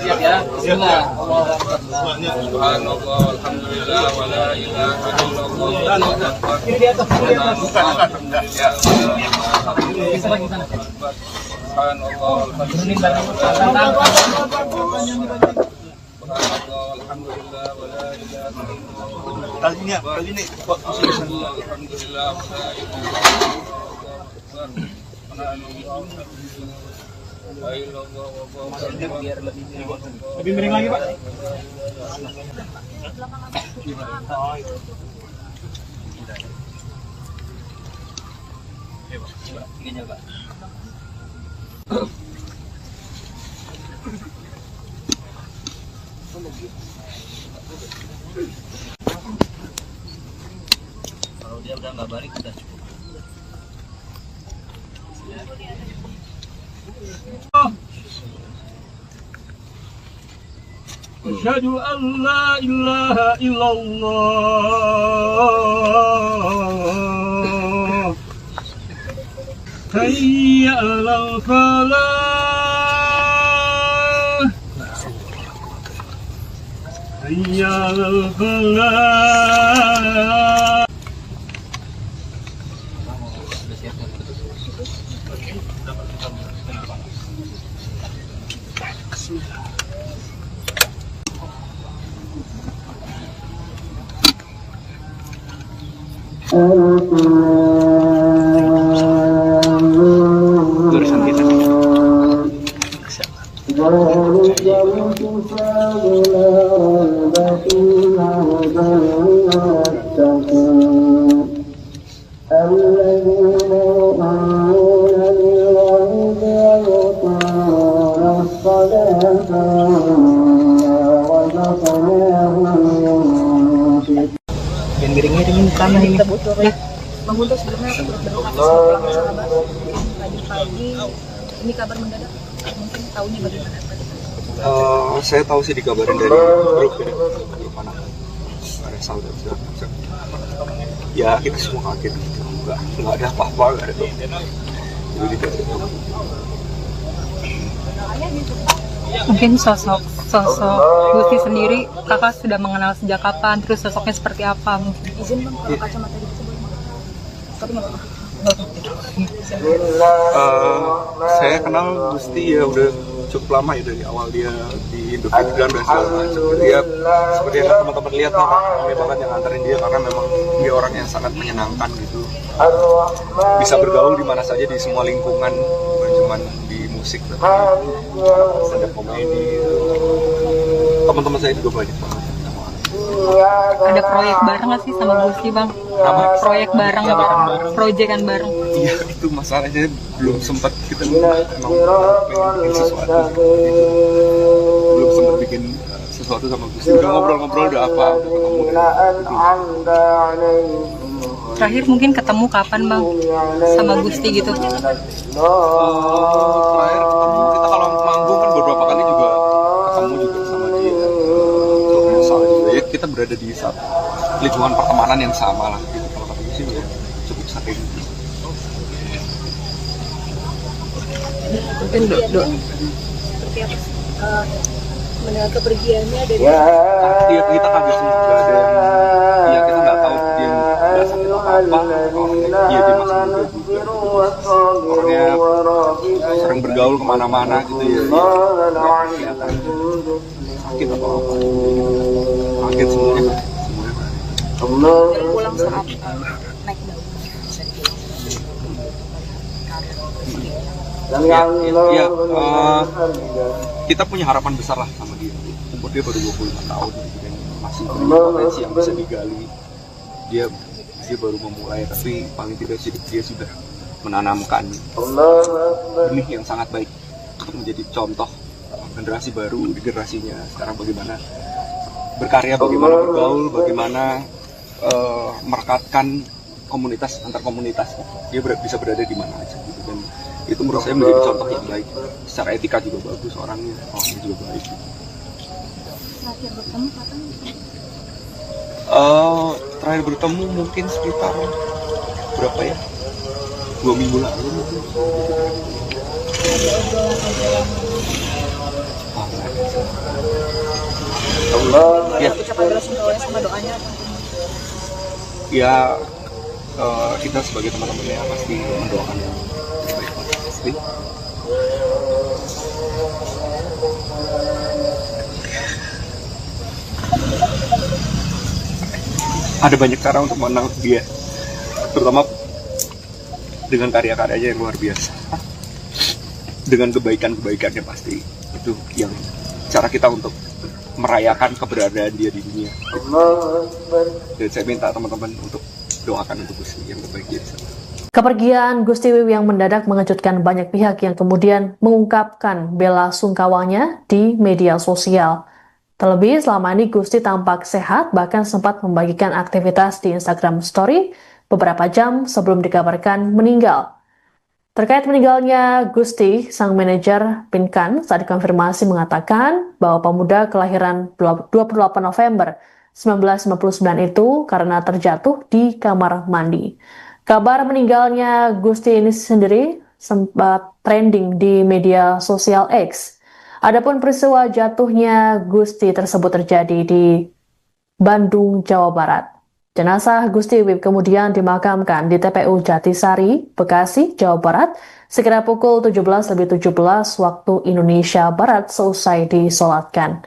Siap ya. Bismillah. Subhanallah. Alhamdulillah. Wala ilaha illallah. Ini di atas. Bukan. Ya. Bisa lagi sana. Subhanallah. Alhamdulillah. Alhamdulillah. Kali ini kok alhamdulillah. Lebih miring lagi Pak. Ini Pak. Kalau dia udah nggak balik udah cukup. Asyhadu an la ilaha illallah. Hayya 'alal falah. Hayya 'alal falah. Urusan kita. Miring-miringin tanah ini. Bang Guntur sebelumnya berdoa tadi pagi ini kabar mendadak, mungkin tahunya bagaimana? Saya tahu sih dikabarin dari grup anak ada saudara. Ya kita semua kaget, nggak ada apa-apa, nggak ada. Jadi Mungkin sosok Gusti sendiri kakak sudah mengenal sejak kapan, terus sosoknya seperti apa mungkin? Izin Bang, kalau kacamata di boleh Bang? Tapi nggak apa-apa. Saya kenal Gusti ya udah cukup lama ya, dari awal dia di Indofit dan segala macam. Dia seperti yang teman-teman lihat, kami banget yang nganterin dia karena memang dia orang yang sangat menyenangkan gitu. Bisa bergaul di mana saja di semua lingkungan, bukan cuma di musik tapi stand up komedi. Teman-teman saya juga banyak banget. Ada proyek bareng nggak sih sama Gusti bang? Apa? Proyek bareng, proyekan bareng. Iya, itu masalahnya belum sempat kita emang pengen bikin sesuatu. Belum sempat bikin sesuatu sama Gusti. Udah ngobrol-ngobrol, udah apa, udah ketemu. Terakhir mungkin ketemu kapan bang sama Gusti gitu? Terakhir ketemu kita kalau manggung kan beberapa kali juga ketemu juga sama dia. Soalnya juga ya kita berada di satu lingkungan pertemanan yang sama lah. Gitu. Kalau kata Gusti ya cukup sering. Mungkin seperti apa sih mendengar kepergiannya dari Iya, kita kaget sih, nggak ada yang, ya kita nggak tahu dia nggak sakit apa, orangnya dia masih muda juga, orangnya sering bergaul kemana-mana gitu ya, nggak kelihatan sakit atau apa, kaget semuanya. dan pulang saat naik daun. Ya, kita punya harapan besar lah sama dia. Umur dia baru 25 tahun gitu kan, masih punya potensi yang bisa digali. Dia baru memulai, tapi paling tidak dia sudah menanamkan benih yang sangat baik untuk menjadi contoh generasi baru di generasinya sekarang, bagaimana berkarya, bagaimana bergaul, bagaimana merekatkan komunitas antar komunitas. Dia bisa berada di mana aja gitu, dan itu menurut saya menjadi contoh yang baik. Secara etika juga bagus, orangnya juga baik. Terakhir bertemu kapan? Terakhir bertemu mungkin sekitar berapa ya? 2 minggu lalu mungkin. Ya. Ucapan bela sungkawa sama doanya. Ya, kita sebagai teman-temannya pasti mendoakan yang terbaik. Pasti. Ada banyak cara untuk mengenal dia, terutama dengan karya-karyanya yang luar biasa, dengan kebaikan-kebaikannya. Pasti itu yang cara kita untuk merayakan keberadaan dia di dunia. Dan saya minta teman-teman untuk doakan untuk Gusti yang terbaik di sana. Kepergian Gusti Wiwi yang mendadak mengejutkan banyak pihak yang kemudian mengungkapkan bela sungkawanya di media sosial. Terlebih selama ini Gusti tampak sehat, bahkan sempat membagikan aktivitas di Instagram Story beberapa jam sebelum dikabarkan meninggal. Terkait meninggalnya Gusti, sang manajer Pinkan saat dikonfirmasi mengatakan bahwa pemuda kelahiran 28 November 1999 itu karena terjatuh di kamar mandi. Kabar meninggalnya Gusti ini sendiri sempat trending di media sosial X. Adapun peristiwa jatuhnya Gusti tersebut terjadi di Bandung, Jawa Barat. Jenazah Gusti Wiwi kemudian dimakamkan di TPU Jatisari, Bekasi, Jawa Barat, sekira pukul 17.17 waktu Indonesia Barat seusai disolatkan.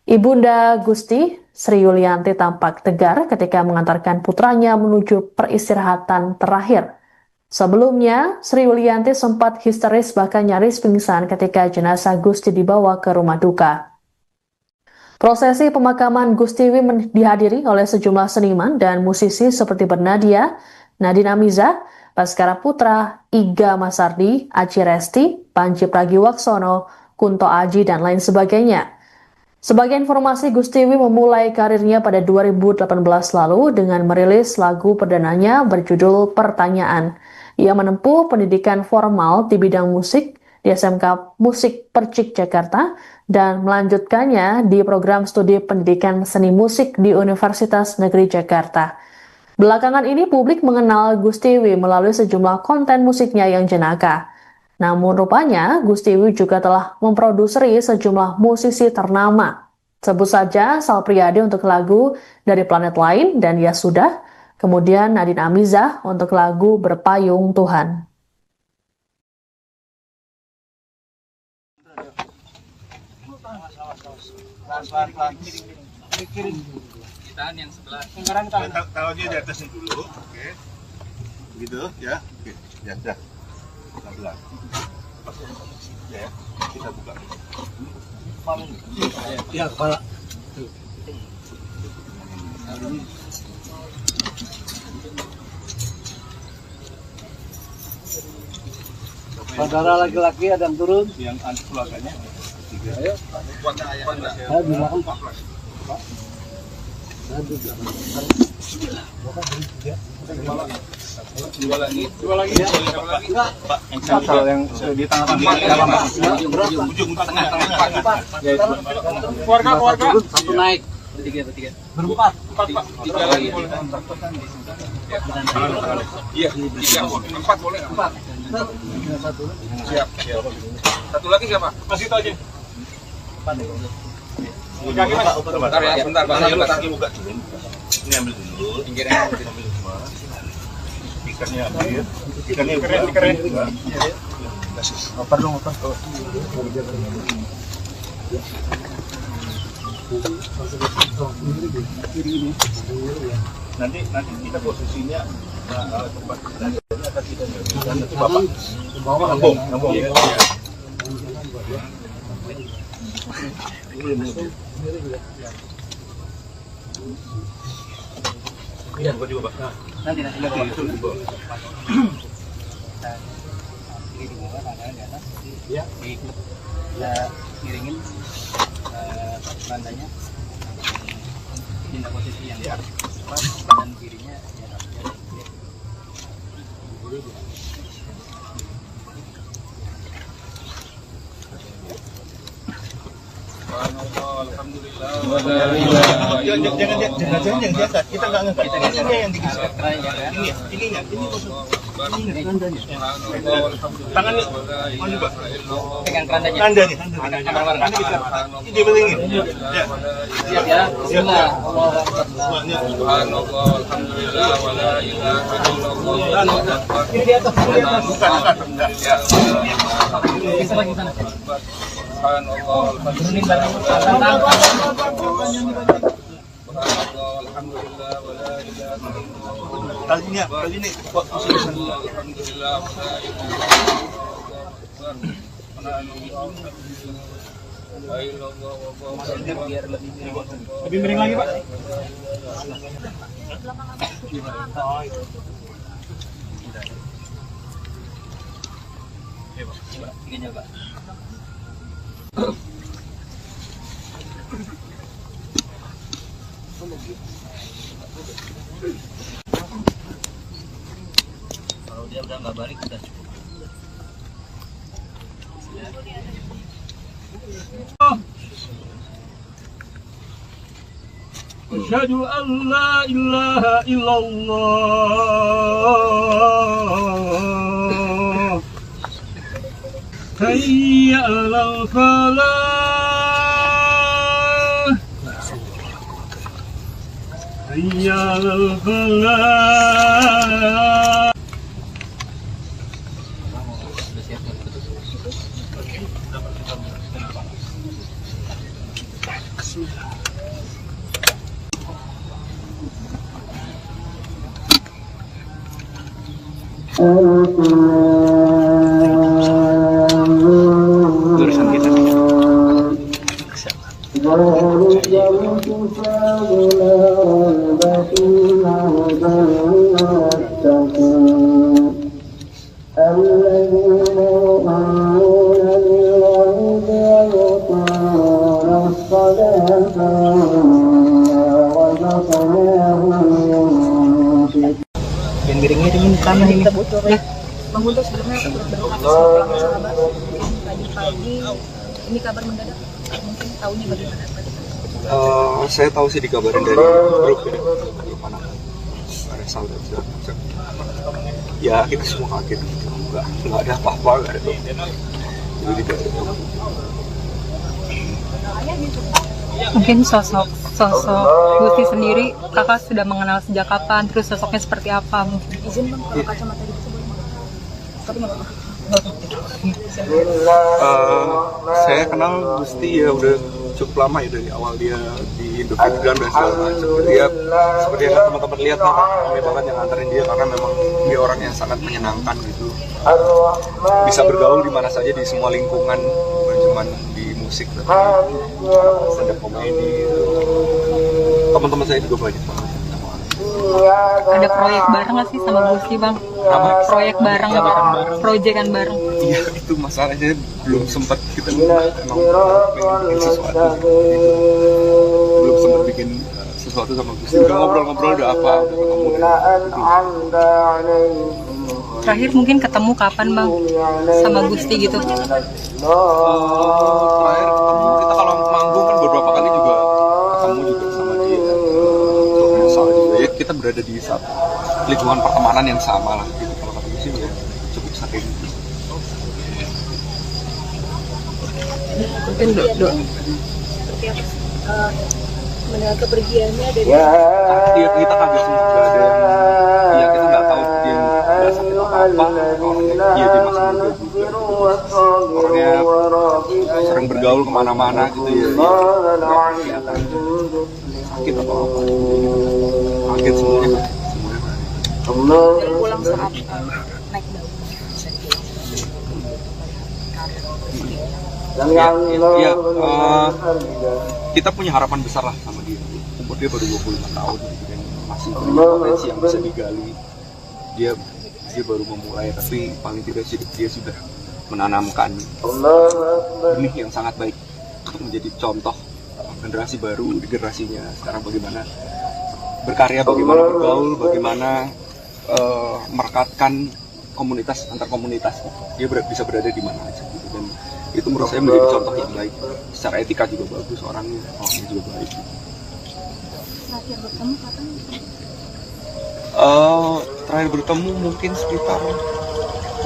Ibunda Gusti, Sri Yulianti, tampak tegar ketika mengantarkan putranya menuju peristirahatan terakhir. Sebelumnya, Sri Yulianti sempat histeris bahkan nyaris pingsan ketika jenazah Gusti dibawa ke rumah duka. Prosesi pemakaman Gusti Wiwi dihadiri oleh sejumlah seniman dan musisi seperti Bernadia, Nadine Amiza, Baskara Putra, Iga Masardi, Aci Resti, Panji Pragiwaksono, Kunto Aji, dan lain sebagainya. Sebagai informasi, Gusti Wiwi memulai karirnya pada 2018 lalu dengan merilis lagu perdananya berjudul Pertanyaan. Ia menempuh pendidikan formal di bidang musik di SMK Musik Percik Jakarta dan melanjutkannya di program studi pendidikan seni musik di Universitas Negeri Jakarta. Belakangan ini publik mengenal Gusti Wiwi melalui sejumlah konten musiknya yang jenaka. Namun rupanya Gusti Wiwi juga telah memproduseri sejumlah musisi ternama. Sebut saja Sal Priadi untuk lagu Dari Planet Lain dan Ya Sudah, kemudian Nadine Amiza untuk lagu Berpayung Tuhan. Tahan yang sebelah. Taruhnya di atasnya dulu, oke. Begitu ya. Oke. Ya, sudah. Pelan-pelan. Ya, kita buka. Ya, kepala. Saudara laki-laki ada yang turun. Yang keluarganya. Ayo. Saya di belakang Pak. Dua lagi. Pak. Yang di tengah-tengah. Ujung tengah. Keluarga. Satu naik. Bertiga. Berempat. Pak. Tiga lagi. Iya, 3, 4 boleh. Siap. Satu lagi siapa? Masih itu aja. Bentar ya, sebentar. Kaki buka dulu. Ini ambil dulu. Pinggirnya ambil semua. Ikannya ambil. Ikannya keren. Oper dong, oper. Nanti kita posisinya tempat nanti kita nanti bapak ngambung ya. Iya, gua juga, Pak. Nanti Itu di bawah. ini di bawah, tangannya di atas. Ya. Kita miringin randanya. Pindah posisi yang pas, badan kirinya di atas. Jangan diangkat. Kita nggak ngangkat. Ini yang digeser. Ininya. Tangannya, mana Pak? Pegang kerandanya. Tandanya. Ini belingin. Ya. Siap ya. Bismillah. Ini di atas. Bukan. Bisa lagi sana. Turunin barang. Kali ini lebih miring lagi Pak. Gini Pak. Kalau dia udah nggak balik kita cukup. Asyhadu an la ilaha illallah. Hayya 'alal falah. Hayya 'alal falah. Urusan kita. Yang miringnya di tanah ini. Bang Guntur sebenarnya berdoa sama sahabat. Tadi pagi ini kabar mendadak. Mungkin tahunya bagaimana tadi? Saya tahu sih dikabarin dari grup anak ada saudara segala. Ya kita semua kaget gitu. Nggak ada apa-apa, nggak ada. Jadi tidak ada. Mungkin sosok Gusti sendiri kakak sudah mengenal sejak kapan, terus sosoknya seperti apa mungkin? Izin bang, kalau kacamata itu boleh bang? Tapi nggak apa-apa. Saya kenal Gusti ya udah cukup lama ya, dari awal dia di Indovietgram dan segala macam. Dia seperti yang teman-teman lihat lah, kami banget yang nganterin dia karena memang dia orang yang sangat menyenangkan gitu. Bisa bergaul di mana saja di semua lingkungan, bukan cuma di musik tapi ada komedi. teman-teman saya juga banyak banget. Ada proyek bareng nggak sih sama Gusti Bang? Apa? Proyek bareng, proyekan bareng. Iya, itu masalahnya belum sempat kita emang pengen bikin sesuatu. Belum sempat bikin sesuatu sama Gusti. Udah ngobrol-ngobrol udah apa, udah ketemu. Terakhir mungkin ketemu kapan Bang sama Gusti gitu? Terakhir ketemu kita kalau manggung kan beberapa kali juga ketemu juga sama dia. Soal juga ya kita berada di satu lingkungan pertemanan yang sama lah gitu. Kalau kata Gusti ya cukup sering. Mungkin seperti apa mendengar kepergiannya dari Iya kita kaget sih nggak ada yang ya kita nggak tahu dia nggak sakit apa orangnya dia masih muda juga orangnya sering bergaul kemana-mana gitu ya nggak kelihatan sakit atau apa kaget semuanya dari pulang saat naik daun bisa dibilang ya, kita punya harapan besar lah sama dia. Umur dia baru 25 tahun gitu kan, masih punya potensi yang bisa digali. Dia baru memulai, tapi paling tidak dia sudah menanamkan benih yang sangat baik untuk menjadi contoh generasi baru di generasinya sekarang bagaimana berkarya, bagaimana bergaul, bagaimana merekatkan komunitas antar komunitas. Dia bisa berada di mana aja gitu dan itu menurut saya menjadi contoh yang baik. Secara etika juga bagus orangnya juga baik. terakhir bertemu kapan? Terakhir bertemu mungkin sekitar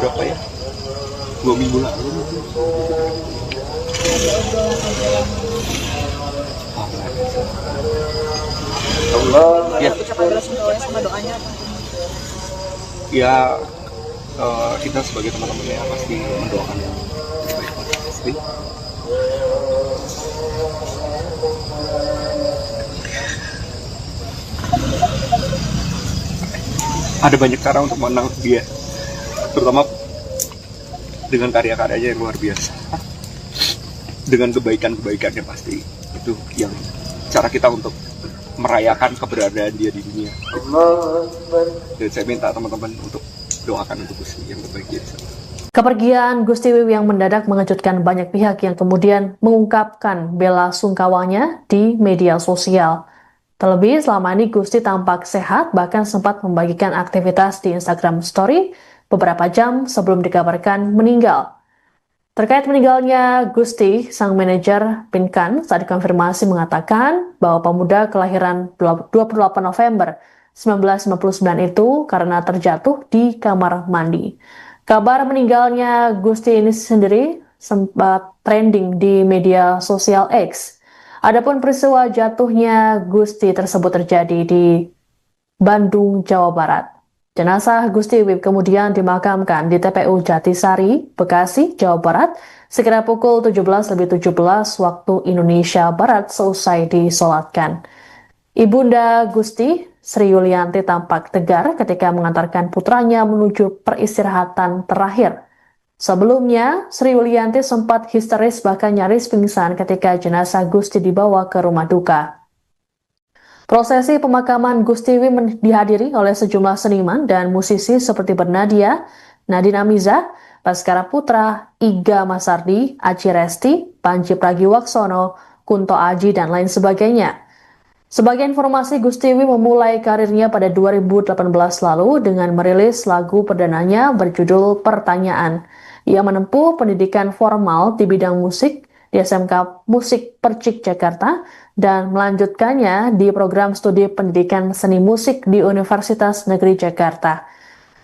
berapa ya? 2 minggu lalu mungkin. Ya. Ucapan belasungkawanya sama doanya apa? Ya kita sebagai teman-teman ya pasti mendoakan yang terbaik buat istri. Ada banyak cara untuk mengenang dia, terutama dengan karya-karyanya yang luar biasa, dengan kebaikan-kebaikannya pasti itu yang cara kita untuk merayakan keberadaan dia di dunia. Dan saya minta teman-teman untuk doakan untuk Gusti yang terbaik di sana. Kepergian Gusti Wiwi yang mendadak mengejutkan banyak pihak yang kemudian mengungkapkan bela sungkawanya di media sosial. Terlebih selama ini Gusti tampak sehat, bahkan sempat membagikan aktivitas di Instagram Story beberapa jam sebelum dikabarkan meninggal. Terkait meninggalnya Gusti, sang manajer Pinkan saat dikonfirmasi mengatakan bahwa pemuda kelahiran 28 November 1959 itu karena terjatuh di kamar mandi. Kabar meninggalnya Gusti ini sendiri sempat trending di media sosial X. Adapun peristiwa jatuhnya Gusti tersebut terjadi di Bandung, Jawa Barat. Jenazah Gusti Wiwi kemudian dimakamkan di TPU Jatisari, Bekasi, Jawa Barat, sekira pukul 17.17 waktu Indonesia Barat seusai disolatkan. Ibunda Gusti, Sri Yulianti tampak tegar ketika mengantarkan putranya menuju peristirahatan terakhir. Sebelumnya, Sri Yulianti sempat histeris bahkan nyaris pingsan ketika jenazah Gusti dibawa ke rumah duka. Prosesi pemakaman Gusti Wiwi dihadiri oleh sejumlah seniman dan musisi seperti Bernadia, Nadine Amiza, Baskara Putra, Iga Masardi, Aci Resti, Panji Pragiwaksono, Kunto Aji, dan lain sebagainya. Sebagai informasi, Gusti Wiwi memulai karirnya pada 2018 lalu dengan merilis lagu perdananya berjudul Pertanyaan. Ia menempuh pendidikan formal di bidang musik di SMK Musik Percik Jakarta dan melanjutkannya di program studi pendidikan seni musik di Universitas Negeri Jakarta.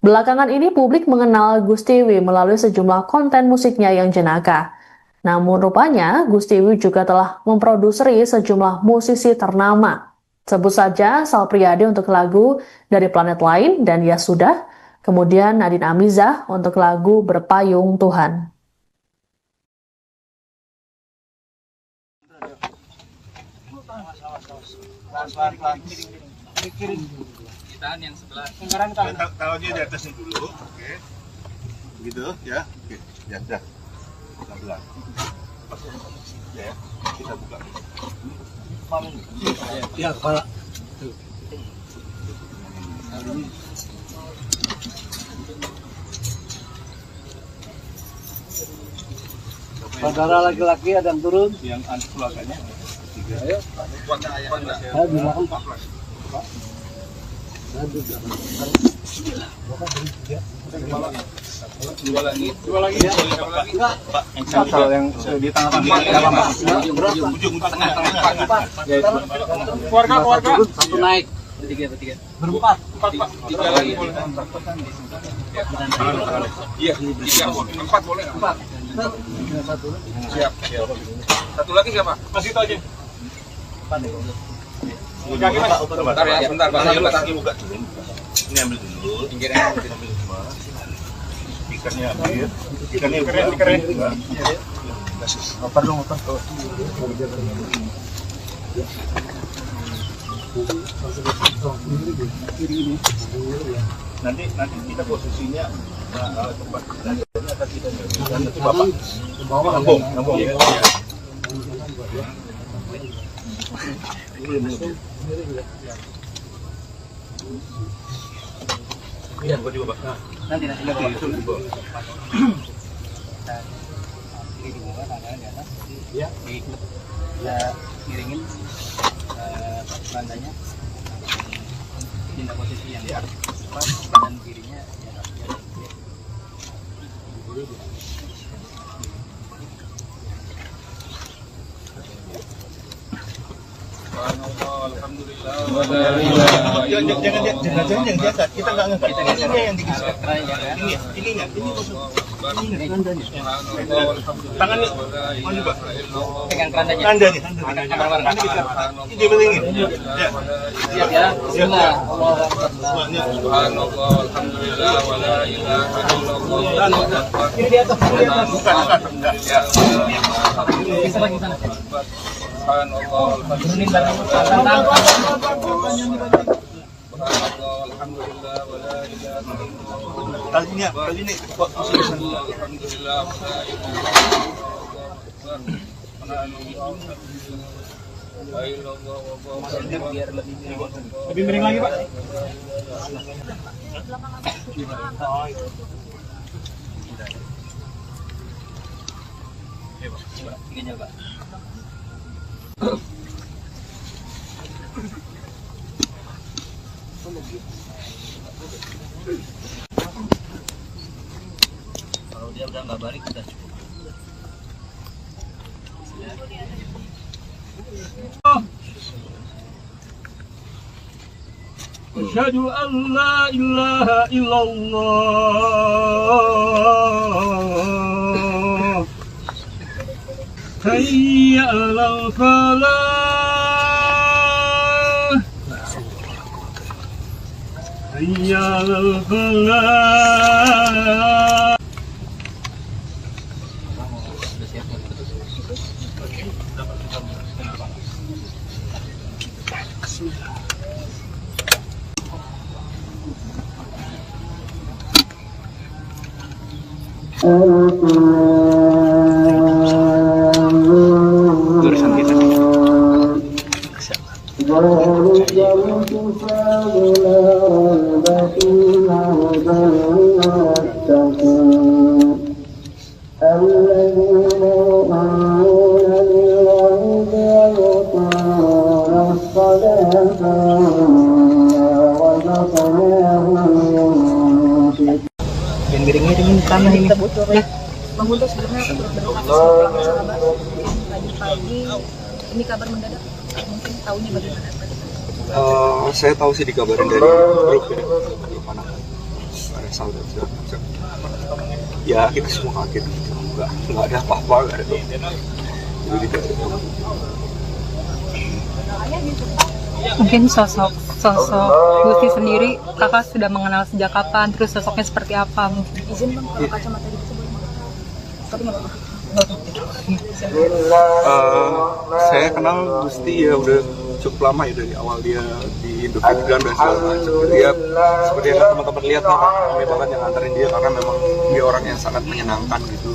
Belakangan ini publik mengenal Gusti Wiwi melalui sejumlah konten musiknya yang jenaka. Namun rupanya Gusti Wiwi juga telah memproduksi sejumlah musisi ternama. Sebut saja Sal Priadi untuk lagu Dari Planet Lain dan Ya Sudah, kemudian Nadine Amiza untuk lagu Berpayung Tuhan. Ditahan yang sebelah. Taruhnya di atasnya dulu, oke. Gitu ya. Oke, ya dah. Pelan-pelan. Ya, kita buka. Ya, kepala. Saudara laki-laki ada yang turun? Yang anak keluarganya tiga. Ayo. Saya di belakang Pak. Dua lagi. Pak, yang di tengah ujung tengah. Keluarga. Satu naik. Bertiga. Berempat. Empat, Pak. Tiga lagi boleh. Iya, tiga. Empat boleh. Empat. Siap. Satu lagi siapa? Masih itu aja. Kaki Mas. Bentar ya, bentar. Kaki buka dulu. Ini ambil dulu. Pinggirnya ambil semua. Ikannya ambil. Ikannya keren. Oper dong, oper. Nanti kita posisinya tempat akan kita nanti Bapak ngambung ya. Iya, gua juga, Pak. Nanti Itu di bawah. ini di bawah, tangannya di atas. Ya. Ya, miringin bandanya. Pindah posisi yang pas, badan kirinya ya. Jangan diangkat. Kita nggak ngangkat. Ini yang digeser. Ini tangannya mana Pak? Pegang kerandanya. Kandanya. Ini belingin. Ya. Siap ya. Bismillah. Subhanallah, alhamdulillah, wa la ilaha illallah. Ini di atas. Bukan. Bisa lagi sana. Subhanallah, Turunin barang. subhanallah, alhamdulillah, wa la ilaha illallah. Kali ini Pak Alhamdulillah, wa la Biar lebih Lebih miring lagi, Pak. tingginya, Pak. Kalau dia udah nggak balik udah cukup. Asyhadu an la ilaha illallah. Hayya 'alal falah. Hayya 'alal falah. Udah siap. Jurusan kita. Dan miring-miringin tanah ini. Bang Guntur sebelumnya berdoa sahabat tadi pagi ini kabar mendadak mungkin tahunya bagaimana saya tahu sih dikabarin dari grup ya, grup anak ada saudara segala macam. Ya kita semua kaget gitu, nggak ada apa-apa, nggak ada jadi tidak ada. Mungkin sosok Gusti sendiri kakak sudah mengenal sejak kapan, terus sosoknya seperti apa mungkin? izin bang kalau kacamata di boleh tapi nggak apa-apa Saya kenal Gusti ya udah cukup lama ya, dari awal dia di Indofitgram dan segala macam. Dia seperti yang teman-teman lihat, kami banget yang nganterin dia karena memang dia orang yang sangat menyenangkan gitu.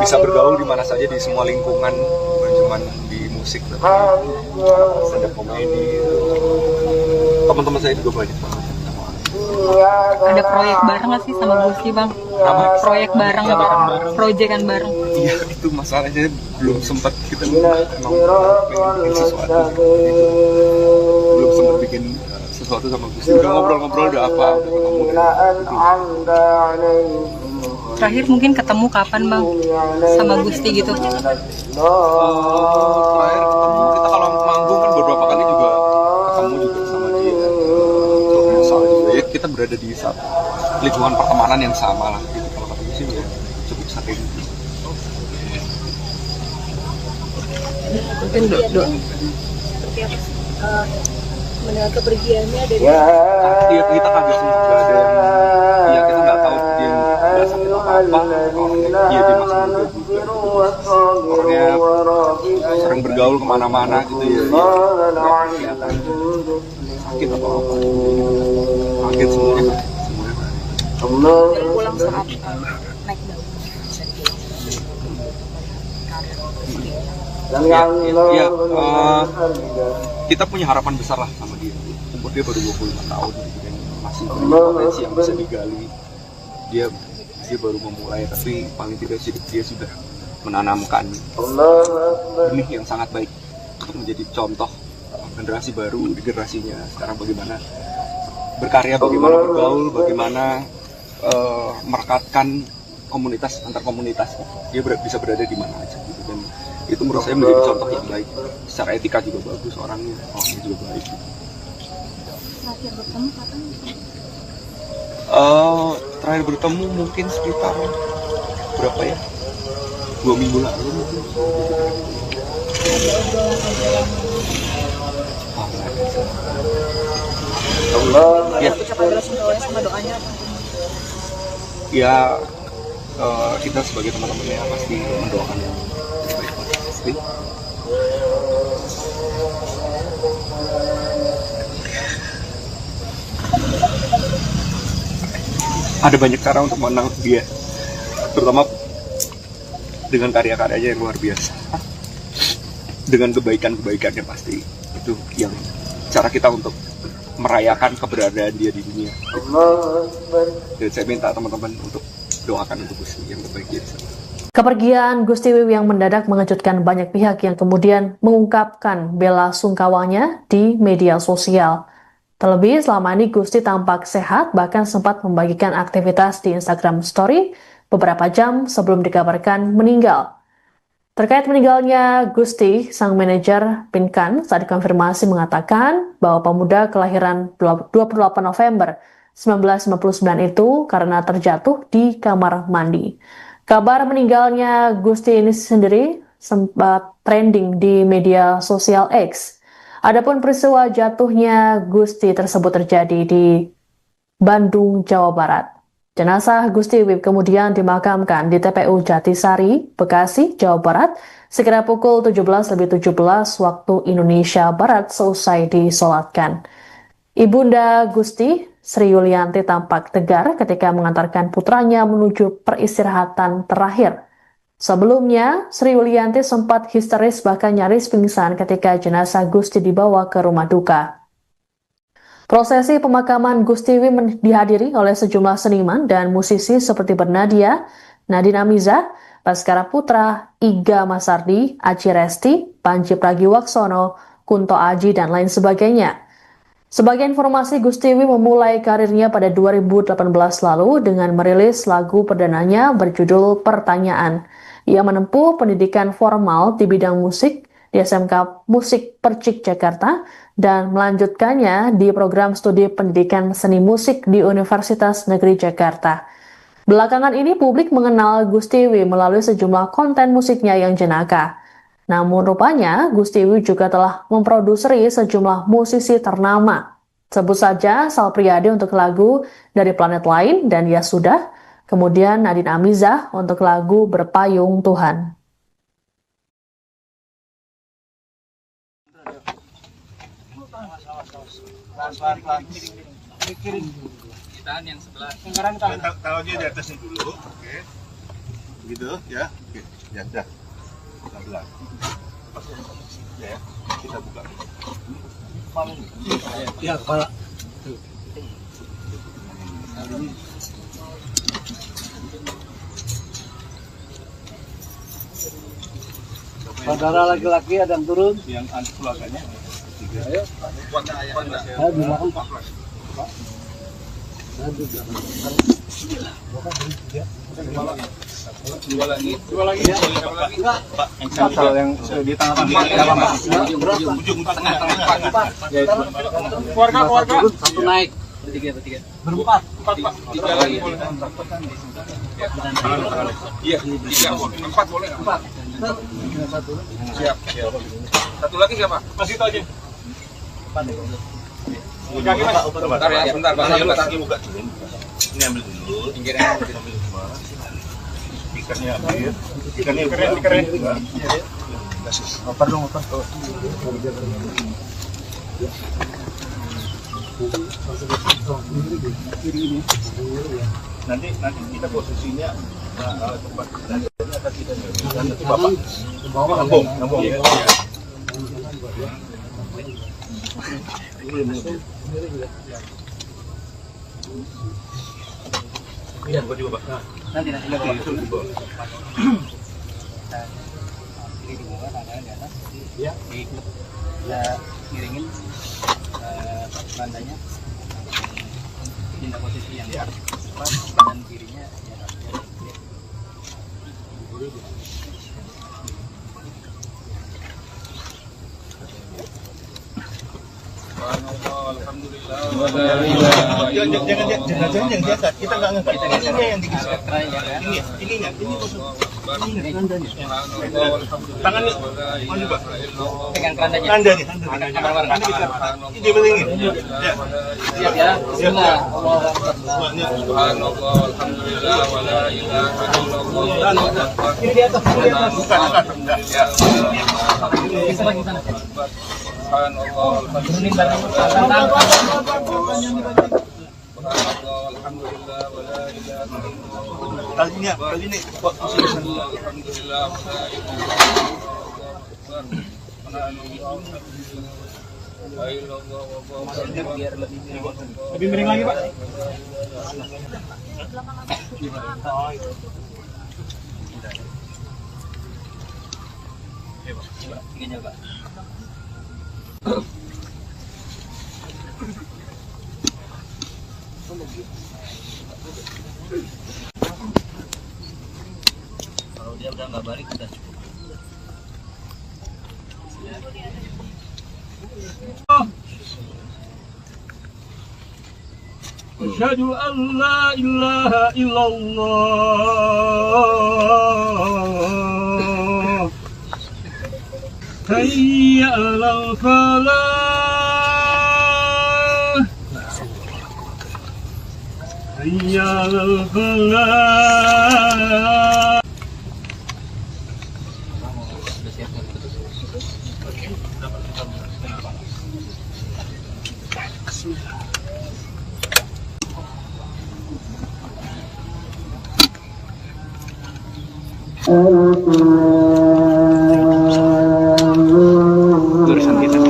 Bisa bergaul di mana saja, di semua lingkungan, bukan cuma di musik tapi stand up komedi. Teman-teman saya juga banyak banget. Ada proyek bareng nggak sih sama Gusti Bang? Proyek bareng, proyekan bareng. Iya, itu masalahnya belum sempat kita emang pengen bikin sesuatu gitu. Belum sempat bikin sesuatu sama Gusti. Udah ngobrol-ngobrol, udah apa, udah ketemu Terakhir mungkin ketemu kapan Bang sama Gusti gitu? terakhir ketemu kita kalau manggung kan beberapa kali juga ketemu juga sama dia. Soalnya juga ya kita berada di satu lingkungan pertemanan yang sama lah gitu. Kalau ketemu sih ya cukup sering. Mungkin doa seperti apa sih mendengar kepergiannya dari Iya, kita kaget sih, nggak ada yang, ya kita nggak tahu dia nggak sakit apa, orangnya dia masih muda juga, orangnya sering bergaul kemana-mana gitu ya, nggak kelihatan sakit atau apa, kaget semuanya. dan pulang saat naik daun. Ya, kita punya harapan besar lah sama dia. Umur dia baru 25 tahun gitu kan, masih punya potensi yang bisa digali. Dia baru memulai, tapi paling tidak dia sudah menanamkan benih yang sangat baik untuk menjadi contoh generasi baru di generasinya sekarang, bagaimana berkarya, bagaimana bergaul, bagaimana merekatkan komunitas antar komunitas. Dia bisa berada di mana aja gitu, dan itu menurut saya menjadi contoh yang baik. Secara etika juga bagus orangnya juga baik gitu. Terakhir bertemu kapan? Terakhir bertemu mungkin sekitar berapa ya? 2 minggu lalu mungkin. Ya. Sama doanya. Ya, kita sebagai teman-teman ya pasti mendoakan yang terbaik. Pasti. Ada banyak cara untuk menang dia, terutama dengan karya-karyanya yang luar biasa, dengan kebaikan-kebaikannya. Pasti itu yang cara kita untuk merayakan keberadaan dia di dunia. Dan saya minta teman-teman untuk doakan untuk Gusti yang terbaik dia di sana. Kepergian Gusti Wiwi yang mendadak mengejutkan banyak pihak yang kemudian mengungkapkan bela sungkawanya di media sosial. Terlebih selama ini Gusti tampak sehat, bahkan sempat membagikan aktivitas di Instagram Story beberapa jam sebelum dikabarkan meninggal. Terkait meninggalnya Gusti, sang manajer Pinkan saat dikonfirmasi mengatakan bahwa pemuda kelahiran 28 November 1999 itu karena terjatuh di kamar mandi. Kabar meninggalnya Gusti ini sendiri sempat trending di media sosial X. Adapun peristiwa jatuhnya Gusti tersebut terjadi di Bandung, Jawa Barat. Jenazah Gusti Wiwi kemudian dimakamkan di TPU Jatisari, Bekasi, Jawa Barat, sekira pukul 17.17 waktu Indonesia Barat seusai disolatkan. Ibunda Gusti, Sri Yulianti, tampak tegar ketika mengantarkan putranya menuju peristirahatan terakhir. Sebelumnya, Sri Yulianti sempat histeris bahkan nyaris pingsan ketika jenazah Gusti dibawa ke rumah duka. Prosesi pemakaman Gusti Wiwi dihadiri oleh sejumlah seniman dan musisi seperti Bernadia, Nadine Amiza, Baskara Putra, Iga Masardi, Aci Resti, Panji Pragiwaksono, Kunto Aji, dan lain sebagainya. Sebagai informasi, Gusti Wiwi memulai karirnya pada 2018 lalu dengan merilis lagu perdananya berjudul Pertanyaan. Ia menempuh pendidikan formal di bidang musik di SMK Musik Percik Jakarta dan melanjutkannya di program studi pendidikan seni musik di Universitas Negeri Jakarta. Belakangan ini publik mengenal Gusti Wiwi melalui sejumlah konten musiknya yang jenaka. Namun rupanya Gusti Wiwi juga telah memproduseri sejumlah musisi ternama. Sebut saja Sal Priadi untuk lagu Dari Planet Lain dan Ya Sudah, kemudian Nadine Amiza untuk lagu Berpayung Tuhan. Ditahan yang sebelah. Taruh aja di atasnya dulu, oke. Gitu ya, oke. Ya, dah. Kita belah. Ya, kita buka. Ya, kepala. Saudara laki-laki ada yang turun. Yang keluarganya. Ayo. Ayo di belakang Pak. Dua lagi. Pak, yang di tangan ujung tengah. Keluarga. Satu naik. Bertiga. Berempat. Tiga lagi. Iya, 3 boleh. 4 boleh. 4. Siap. Satu lagi siapa? Masih itu aja. Bentar ya, sebentar. Kaki buka dulu. Ini ambil dulu. Pinggirnya ambil semua. Ikannya ambil. Ikannya keren. Oper dong, oper. Nanti kita posisinya tempat ini akan kita nanti Bapak ngambung. Iya, bukan juga Pak. Nanti. Di bawah. Ini di bawah, ada di atas. Ya. Kita miringin bandanya. Pindah posisi yang pas, badan kirinya Jangan yang biasa. Kita nggak ngangkat. Ini yang digeser. Ininya. Ini kosong. Tangannya mana Pak? pegang kerandanya. Anda bisa. Ini belingin. Ya. Siap ya. Bismillah. Subhanallah, alhamdulillah, wa la ilaha illallah. Ini di atas. Bukan. Ya. Bisa lagi sana. Subhanallah, Turunin barang. subhanallah, alhamdulillah, wa la ilaha illallah. Kali ini kok Alhamdulillah, wa la ilaha illallah. lebih miring lagi Pak. Gini Pak. Kalau dia udah nggak balik udah cukup. Asyhadu an la ilaha illallah. Hayya 'alal falah. Hayya 'alal falah. Urusan kita.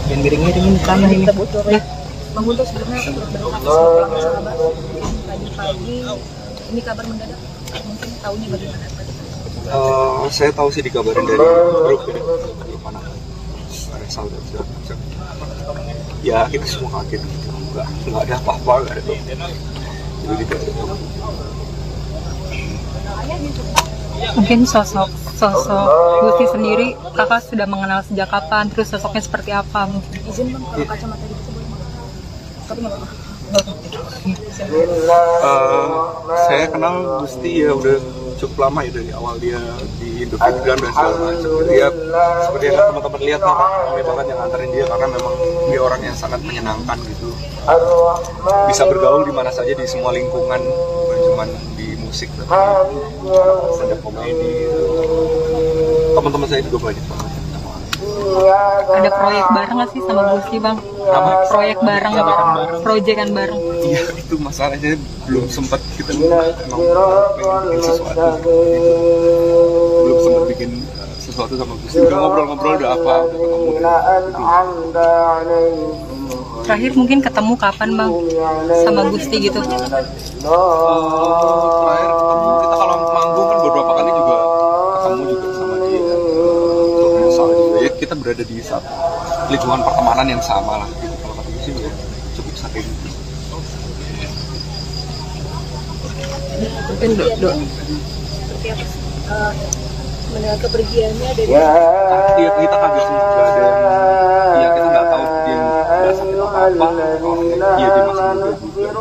Yang miring-miringin kanan ini. Bang Guntur sebenarnya sahabat pagi-pagi ini kabar mendadak, mungkin tahunya bagaimana tadi? Saya tahu sih dikabarin dari grup ini, grup anak Resal dan segala macam. Ya kita semua kaget, nggak ada apa-apa, nggak ada jadi tidak ada. Mungkin sosok Gusti sendiri kakak sudah mengenal sejak kapan, terus sosoknya seperti apa mungkin? Izin bang, kalau kacamata gitu boleh? Tapi nggak apa-apa. Saya kenal Gusti ya udah cukup lama ya, dari awal dia di Indofitgram dan segala macam. Dia seperti yang teman-teman lihat lah, kami banget yang nganterin dia karena memang dia orang yang sangat menyenangkan gitu. Bisa bergaul di mana saja, di semua lingkungan, bukan cuma di musik tapi ada komedi. Teman-teman saya juga banyak banget. Ada proyek bareng nggak sih sama Gusti bang? Apa? Proyek bareng, proyekan bareng. Iya, itu masalahnya belum sempat kita emang bikin sesuatu. Belum sempat bikin sesuatu sama Gusti. Udah ngobrol-ngobrol, udah apa, udah ketemu. Terakhir mungkin ketemu kapan bang sama Gusti gitu? Terakhir ketemu kita kalau manggung kan beberapa kali juga ketemu juga sama dia. Soal juga ya kita berada di satu lingkungan pertemanan yang sama lah. Gitu. Kalau kata Gusti ya cukup sering. Mungkin seperti apa sih mendengar kepergiannya dari Iya, kita kaget sih, nggak ada yang, ya kita nggak tahu dia nggak sakit apa, orangnya dia di masa muda juga,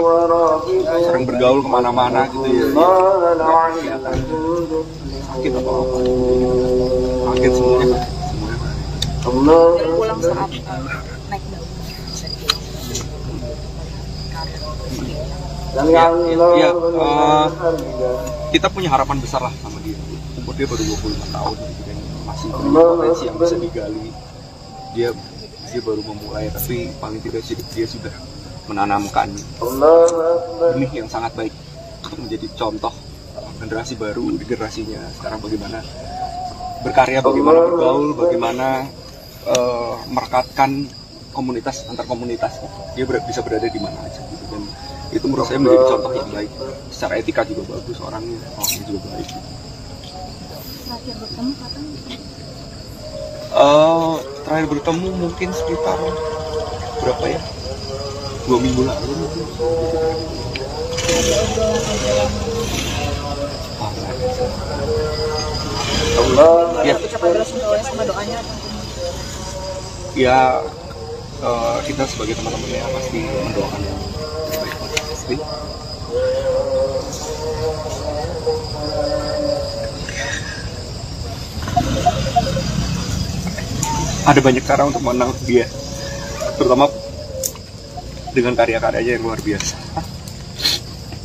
orangnya sering bergaul kemana-mana gitu ya, nggak kelihatan sakit atau apa, kaget semuanya. dari pulang saat naik daun. Ya, kita punya harapan besar lah sama dia. Umur dia baru 25 tahun gitu kan, masih punya potensi yang bisa digali. Dia baru memulai, tapi paling tidak dia sudah menanamkan benih yang sangat baik untuk menjadi contoh generasi baru di generasinya sekarang, bagaimana berkarya, bagaimana bergaul, bagaimana merekatkan komunitas antar komunitas. Dia bisa berada di mana aja gitu kan. Itu menurut saya menjadi contoh yang baik. Secara etika juga bagus orangnya juga baik. Terakhir bertemu kapan? Terakhir bertemu mungkin sekitar berapa ya? 2 minggu lalu mungkin. Ya. Sama doanya. Ya, kita sebagai teman-temannya pasti mendoakan yang terbaik buat Gusti. Ada banyak cara untuk mengenal dia, terutama dengan karya-karyanya yang luar biasa,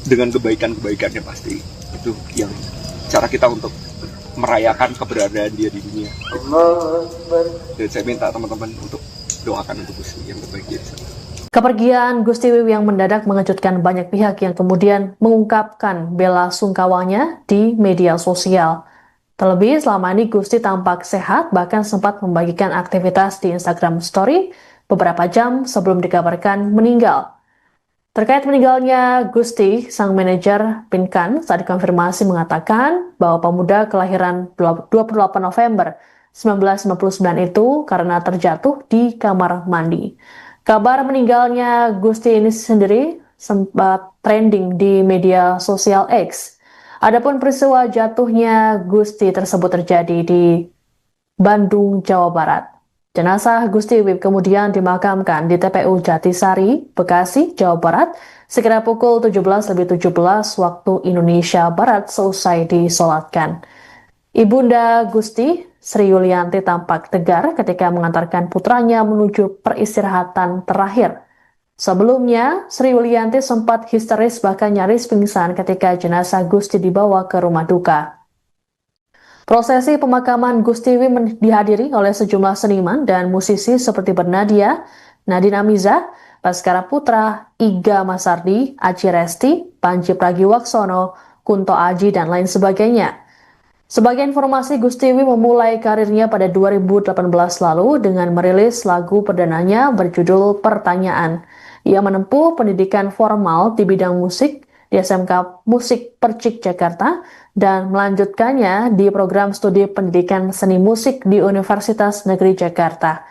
dengan kebaikan-kebaikannya pasti. Itu yang cara kita untuk merayakan keberadaan dia di dunia. Dan saya minta teman-teman untuk doakan untuk Gusti yang terbaik di sana. Kepergian Gusti Wiwi yang mendadak mengejutkan banyak pihak yang kemudian mengungkapkan bela sungkawanya di media sosial. Terlebih selama ini Gusti tampak sehat, bahkan sempat membagikan aktivitas di Instagram Story beberapa jam sebelum dikabarkan meninggal. Terkait meninggalnya Gusti, sang manajer Pinkan saat dikonfirmasi mengatakan bahwa pemuda kelahiran 28 November 1999 itu karena terjatuh di kamar mandi. Kabar meninggalnya Gusti ini sendiri sempat trending di media sosial X. Adapun peristiwa jatuhnya Gusti tersebut terjadi di Bandung, Jawa Barat. Jenazah Gusti Wiwi kemudian dimakamkan di TPU Jatisari, Bekasi, Jawa Barat, sekira pukul 17.17 waktu Indonesia Barat seusai disolatkan. Ibunda Gusti, Sri Yulianti tampak tegar ketika mengantarkan putranya menuju peristirahatan terakhir. Sebelumnya, Sri Yulianti sempat histeris bahkan nyaris pingsan ketika jenazah Gusti dibawa ke rumah duka. Prosesi pemakaman Gusti Wiwi dihadiri oleh sejumlah seniman dan musisi seperti Bernadia, Nadine Amiza, Baskara Putra, Iga Masardi, Aji Resti, Panji Pragiwaksono, Kunto Aji, dan lain sebagainya. Sebagai informasi, Gusti Wiwi memulai karirnya pada 2018 lalu dengan merilis lagu perdananya berjudul Pertanyaan. Ia menempuh pendidikan formal di bidang musik di SMK Musik Percik Jakarta dan melanjutkannya di program studi pendidikan seni musik di Universitas Negeri Jakarta.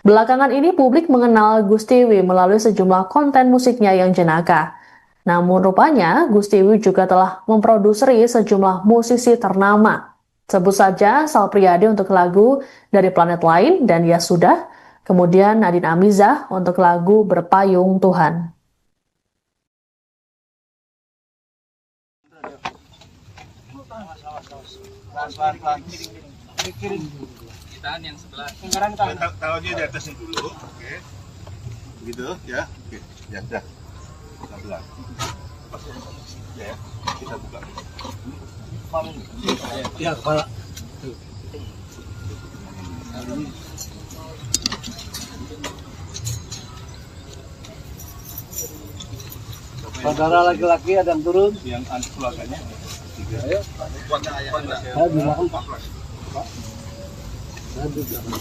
Belakangan ini publik mengenal Gusti Wiwi melalui sejumlah konten musiknya yang jenaka. Namun rupanya Gusti Wiwi juga telah memproduseri sejumlah musisi ternama. Sebut saja Sal Priadi untuk lagu Dari Planet Lain dan Ya Sudah, kemudian Nadine Amiza untuk lagu Berpayung Tuhan. Ditahan yang sebelah. Tahu aja di atasnya dulu, oke. Begitu ya, oke. Ya, dah. Pelan-pelan. Ya, kita buka. Ya, kepala. Saudara laki-laki ada yang turun. Yang keluarganya. Ayo. Saya di belakang Pak. Saya di belakang.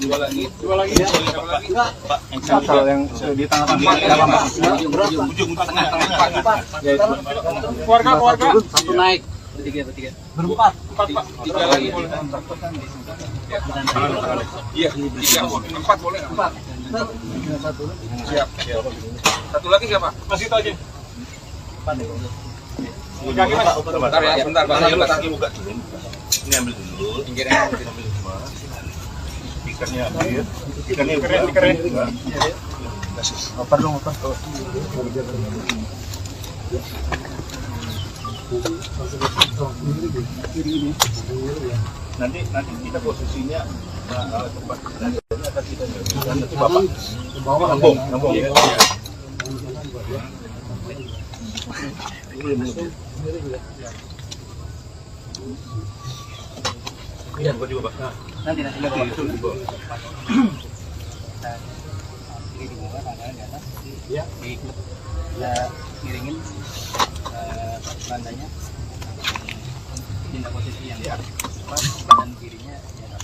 Dua lagi. Pak, yang di tengah-tengah. Ujung tengah. Keluarga. Satu naik. Bertiga. Berempat. Tiga lagi boleh. Iya, tiga. Empat boleh. Siap. Satu lagi siapa? Masih itu aja. Kaki Mas. Bentar ya, sebentar. Kaki buka dulu. Ini ambil dulu. Pinggirnya ambil semua. Ikannya ambil. Ikannya keren. Oper dong, oper. Nanti kita posisinya tempat akan kita nanti Bapak ngomong ya. Iya, buat juga Pak. Nanti Itu di bawah. Ini di bawah, tangannya di atas. Ya. Kita miringin bandanya. Pindah posisi yang pas, badan kirinya di atas.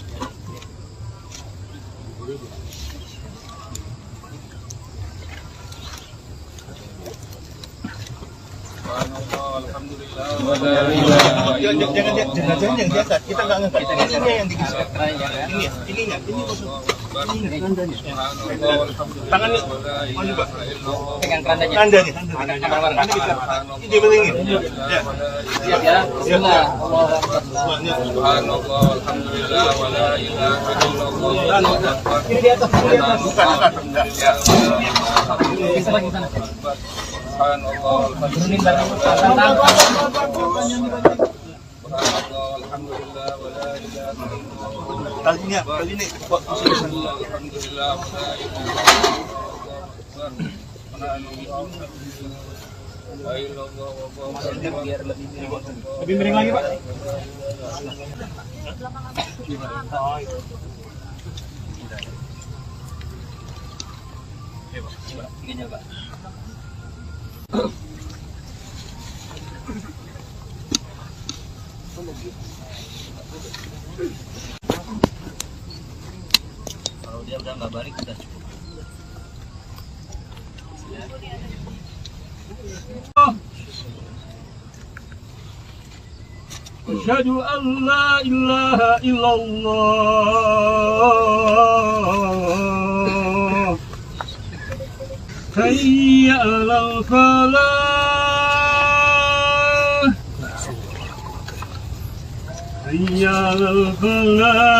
Jangan diangkat. Kita nggak ngangkat. Ini yang digeser. Ininya. Tangannya. Mau juga. Pegang kerandanya. Tandanya. Ini belingin. Ya. Siap ya. Bismillah. Semuanya. Subhanallah, alhamdulillah, wala ilaha illallah. Ini di atas. Bukan. Bisa lagi sana. Subhanallah, Turunin barang. alhamdulillah, wala ilaha illallah. Kali ini. Alhamdulillah, Biar lebih Lebih miring lagi, Pak. Ini Pak. Kalau dia udah nggak balik udah cukup. Asyhadu an la ilaha illallah. Hayya 'alal falah. Hayya 'alal falah.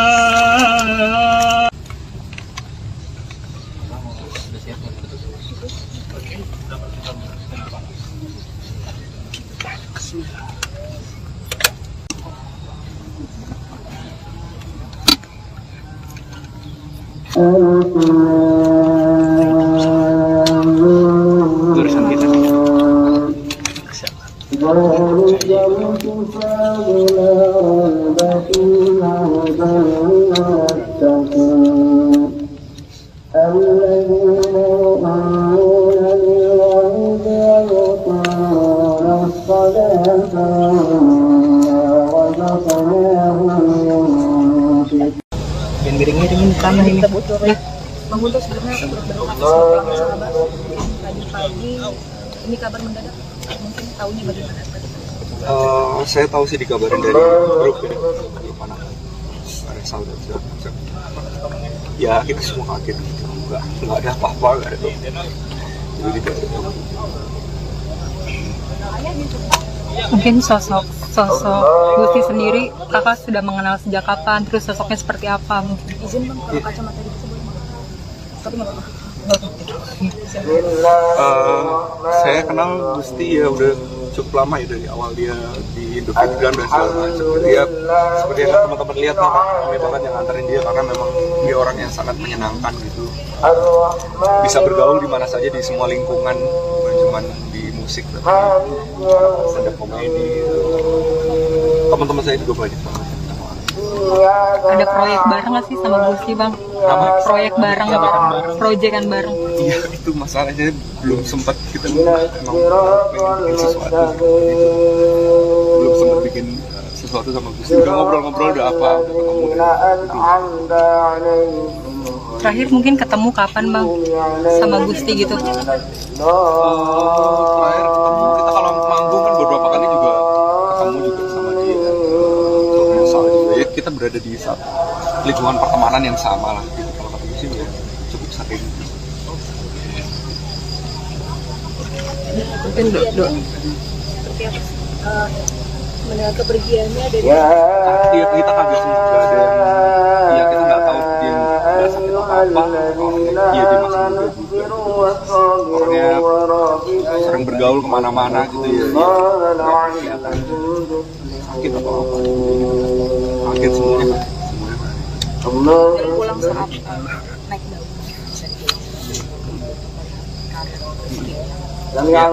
Jurusan kita. Dan miring-miringin tanah ini. Ya. Bang Guntur sebelumnya berdoa sahabat pagi-pagi ini kabar mendadak, mungkin tahunya bagaimana tadi? Saya tahu sih dikabarin dari grup ini, grup anak Resal dan segala macam. Ya kita semua kaget gitu, nggak ada apa-apa, nggak ada tuh. Jadi tidak ada. Mungkin sosok Gusti sendiri kakak sudah mengenal sejak kapan, terus sosoknya seperti apa mungkin? Izin bang, kalau kacamata di boleh tapi nggak apa-apa. Saya kenal Gusti ya udah cukup lama ya, dari awal dia di Indofitgram dan segala macam. Dia seperti yang teman-teman lihat nih, ramai banget yang nganterin dia karena memang dia orang yang sangat menyenangkan gitu. Bisa bergaul di mana saja, di semua lingkungan, bukan cuma di musik, tapi stand-up komedi. Teman-teman saya juga banyak banget. Ada proyek bareng nggak sih sama Gusti Bang? Apa? Proyek bareng, proyekan bareng. Iya, itu masalahnya belum sempat kita emang pengen bikin sesuatu gitu. Belum sempat bikin sesuatu sama Gusti. Udah ngobrol-ngobrol, udah apa, udah ketemu. Terakhir mungkin ketemu kapan Bang sama Gusti gitu? Terakhir ketemu kita kalau manggung kan beberapa kali juga ketemu juga sama dia. Soalnya juga ya kita berada di satu lingkungan pertemanan yang sama lah gitu. Kalau ketemu sih ya cukup sering. Mungkin seperti apa mendengar kepergiannya dari Iya, kita kaget semua, nggak ada yang, ya kita nggak tahu dia nggak sakit atau apa. Orangnya, iya dia masih muda juga. Orangnya sering bergaul kemana-mana gitu ya. Nggak kelihatan sakit atau apa. Kaget semuanya. dan pulang saat naik daun. Ya,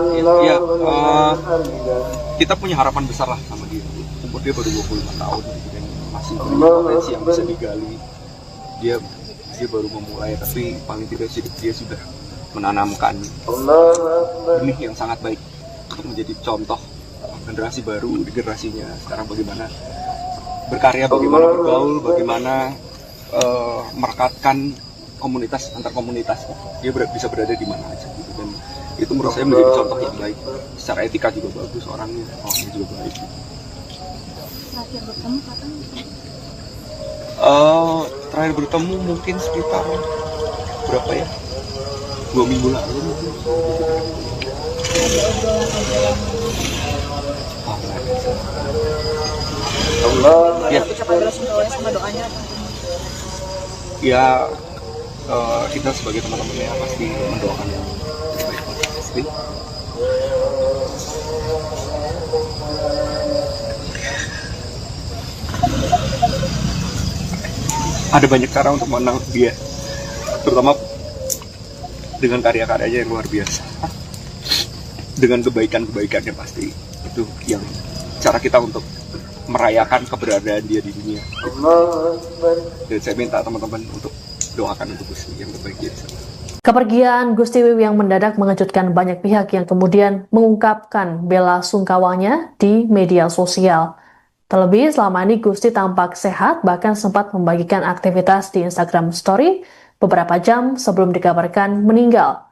kita punya harapan besar lah sama dia. Umur dia baru 25 tahun gitu kan, masih punya potensi yang bisa digali. Dia baru memulai, tapi paling tidak dia sudah menanamkan benih yang sangat baik untuk menjadi contoh generasi baru di generasinya sekarang, bagaimana berkarya, bagaimana bergaul, bagaimana merekatkan komunitas antar komunitas. Dia bisa berada di mana aja gitu, dan itu menurut saya menjadi contoh yang baik. Secara etika juga bagus orangnya juga baik. Terakhir bertemu kapan? Terakhir bertemu mungkin sekitar berapa ya? 2 minggu lalu mungkin. Ya. Sama doanya apa? Ya, kita sebagai teman-temannya pasti mendoakan yang terbaik buat Gusti. Ada banyak cara untuk mengenang dia, terutama dengan karya-karyanya yang luar biasa, dengan kebaikan-kebaikannya. Pasti itu yang cara kita untuk merayakan keberadaan dia di dunia. Dan saya minta teman-teman untuk doakan untuk Gusti yang terbaik dia di sana. Kepergian Gusti Wiwi yang mendadak mengejutkan banyak pihak yang kemudian mengungkapkan bela sungkawanya di media sosial. Terlebih selama ini Gusti tampak sehat, bahkan sempat membagikan aktivitas di Instagram Story beberapa jam sebelum dikabarkan meninggal.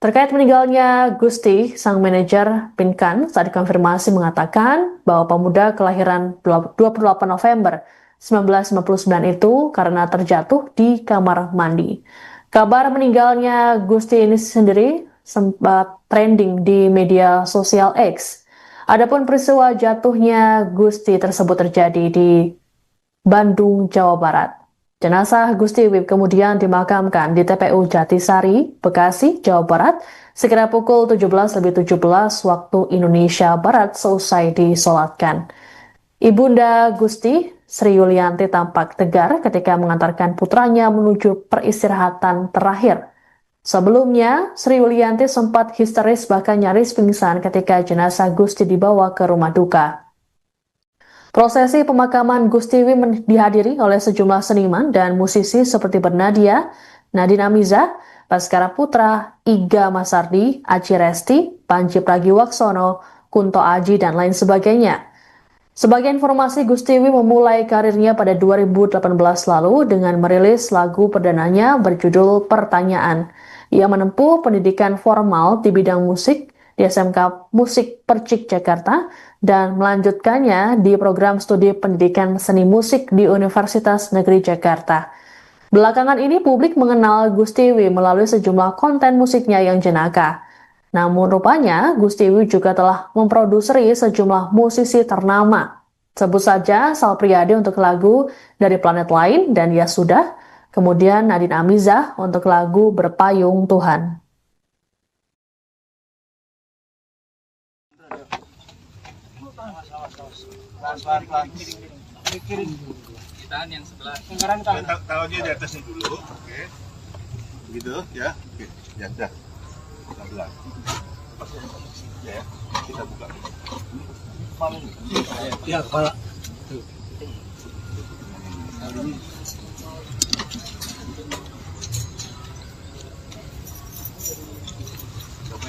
Terkait meninggalnya Gusti, sang manajer Pinkan saat dikonfirmasi mengatakan bahwa pemuda kelahiran 28 November 1999 itu karena terjatuh di kamar mandi. Kabar meninggalnya Gusti ini sendiri sempat trending di media sosial X. Adapun peristiwa jatuhnya Gusti tersebut terjadi di Bandung, Jawa Barat. Jenazah Gusti Wiwi kemudian dimakamkan di TPU Jatisari, Bekasi, Jawa Barat, sekira pukul 17.17 waktu Indonesia Barat seusai disolatkan. Ibunda Gusti, Sri Yulianti tampak tegar ketika mengantarkan putranya menuju peristirahatan terakhir. Sebelumnya, Sri Yulianti sempat histeris bahkan nyaris pingsan ketika jenazah Gusti dibawa ke rumah duka. Prosesi pemakaman Gusti Wiwi dihadiri oleh sejumlah seniman dan musisi seperti Bernadia, Nadine Amiza, Baskara Putra, Iga Masardi, Aci Resti, Panji Pragiwaksono, Kunto Aji, dan lain sebagainya. Sebagai informasi, Gusti Wiwi memulai karirnya pada 2018 lalu dengan merilis lagu perdananya berjudul Pertanyaan. Ia menempuh pendidikan formal di bidang musik di SMK Musik Percik Jakarta dan melanjutkannya di program studi pendidikan seni musik di Universitas Negeri Jakarta. Belakangan ini publik mengenal Gusti Wiwi melalui sejumlah konten musiknya yang jenaka. Namun rupanya Gusti Wiwi juga telah memproduseri sejumlah musisi ternama. Sebut saja Sal Priadi untuk lagu Dari Planet Lain dan Ya Sudah, kemudian Nadine Amiza untuk lagu Berpayung Tuhan. Ditahan yang sebelah. Taruh aja di atasnya dulu, oke. Begitu ya, oke. Ya udah. Kita belah. Ya, kita buka. Ya, kepala.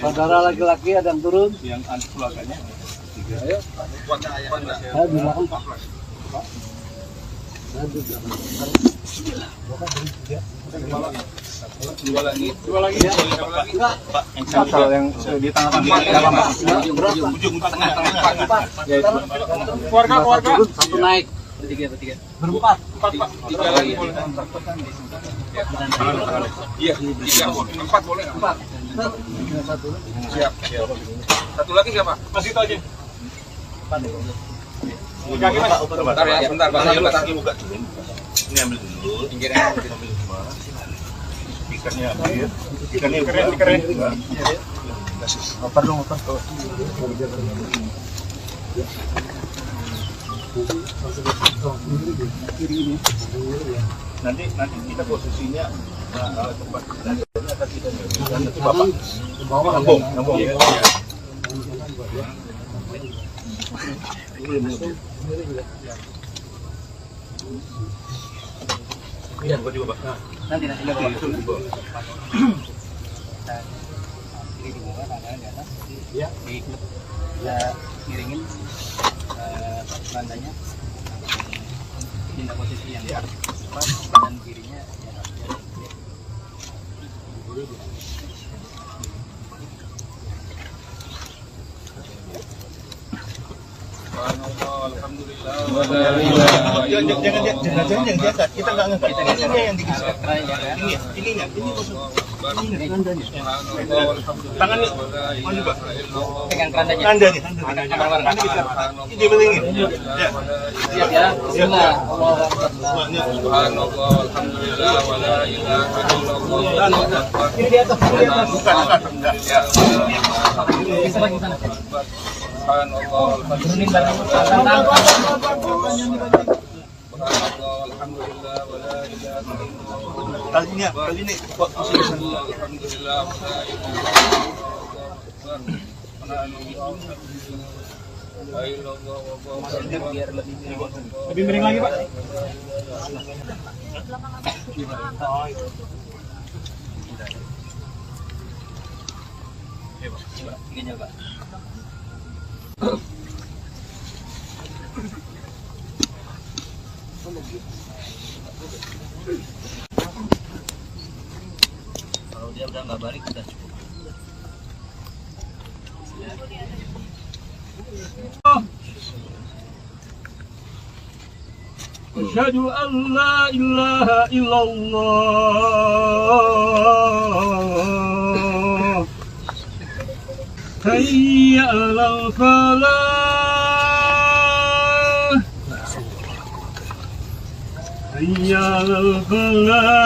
Saudara laki-laki ada yang turun. Yang anak keluarganya. Ayo. Saya di belakang Pak. Dua lagi. Pak, yang di tengah ujung tengah. Keluarga. Satu naik. Bertiga. Berempat. Pak. Tiga lagi boleh. Iya, tiga. Empat boleh. Siap. Satu lagi siapa? Masih itu aja. Kaki mas. Bentar ya, bentar. Kaki buka dulu. Ini ambil dulu. Pinggirnya ambil semua. Speakernya ambil. Speakernya. Oper dong, oper. Nanti kita posisinya tempat akan kita nanti bapak ngambung. Iya, buka juga, Pak. Nanti. Ya. Kita miringin bandanya. Pindah posisi yang pas, badan kirinya Jangan diangkat. Kita nggak ngangkat. Ini yang digeser. Ininya. Tangannya mana, Pak? pegang kerandanya. Anda bisa. Ini belingin. Ya. Siap ya. Bismillah. Subhanallah, alhamdulillah, wa la ilaha illallah. Ini di atas. Bukan. Ya. Subhanallah, Turunin barang. alhamdulillah, wa la ilaha illallah. Kali ini kok alhamdulillah, wa la Biar lebih miring lagi, Pak. Gini, Pak. Kalau dia udah nggak balik udah cukup. Asyhadu an la ilaha illallah. Hayya 'alal falah. Hayya 'alal falah.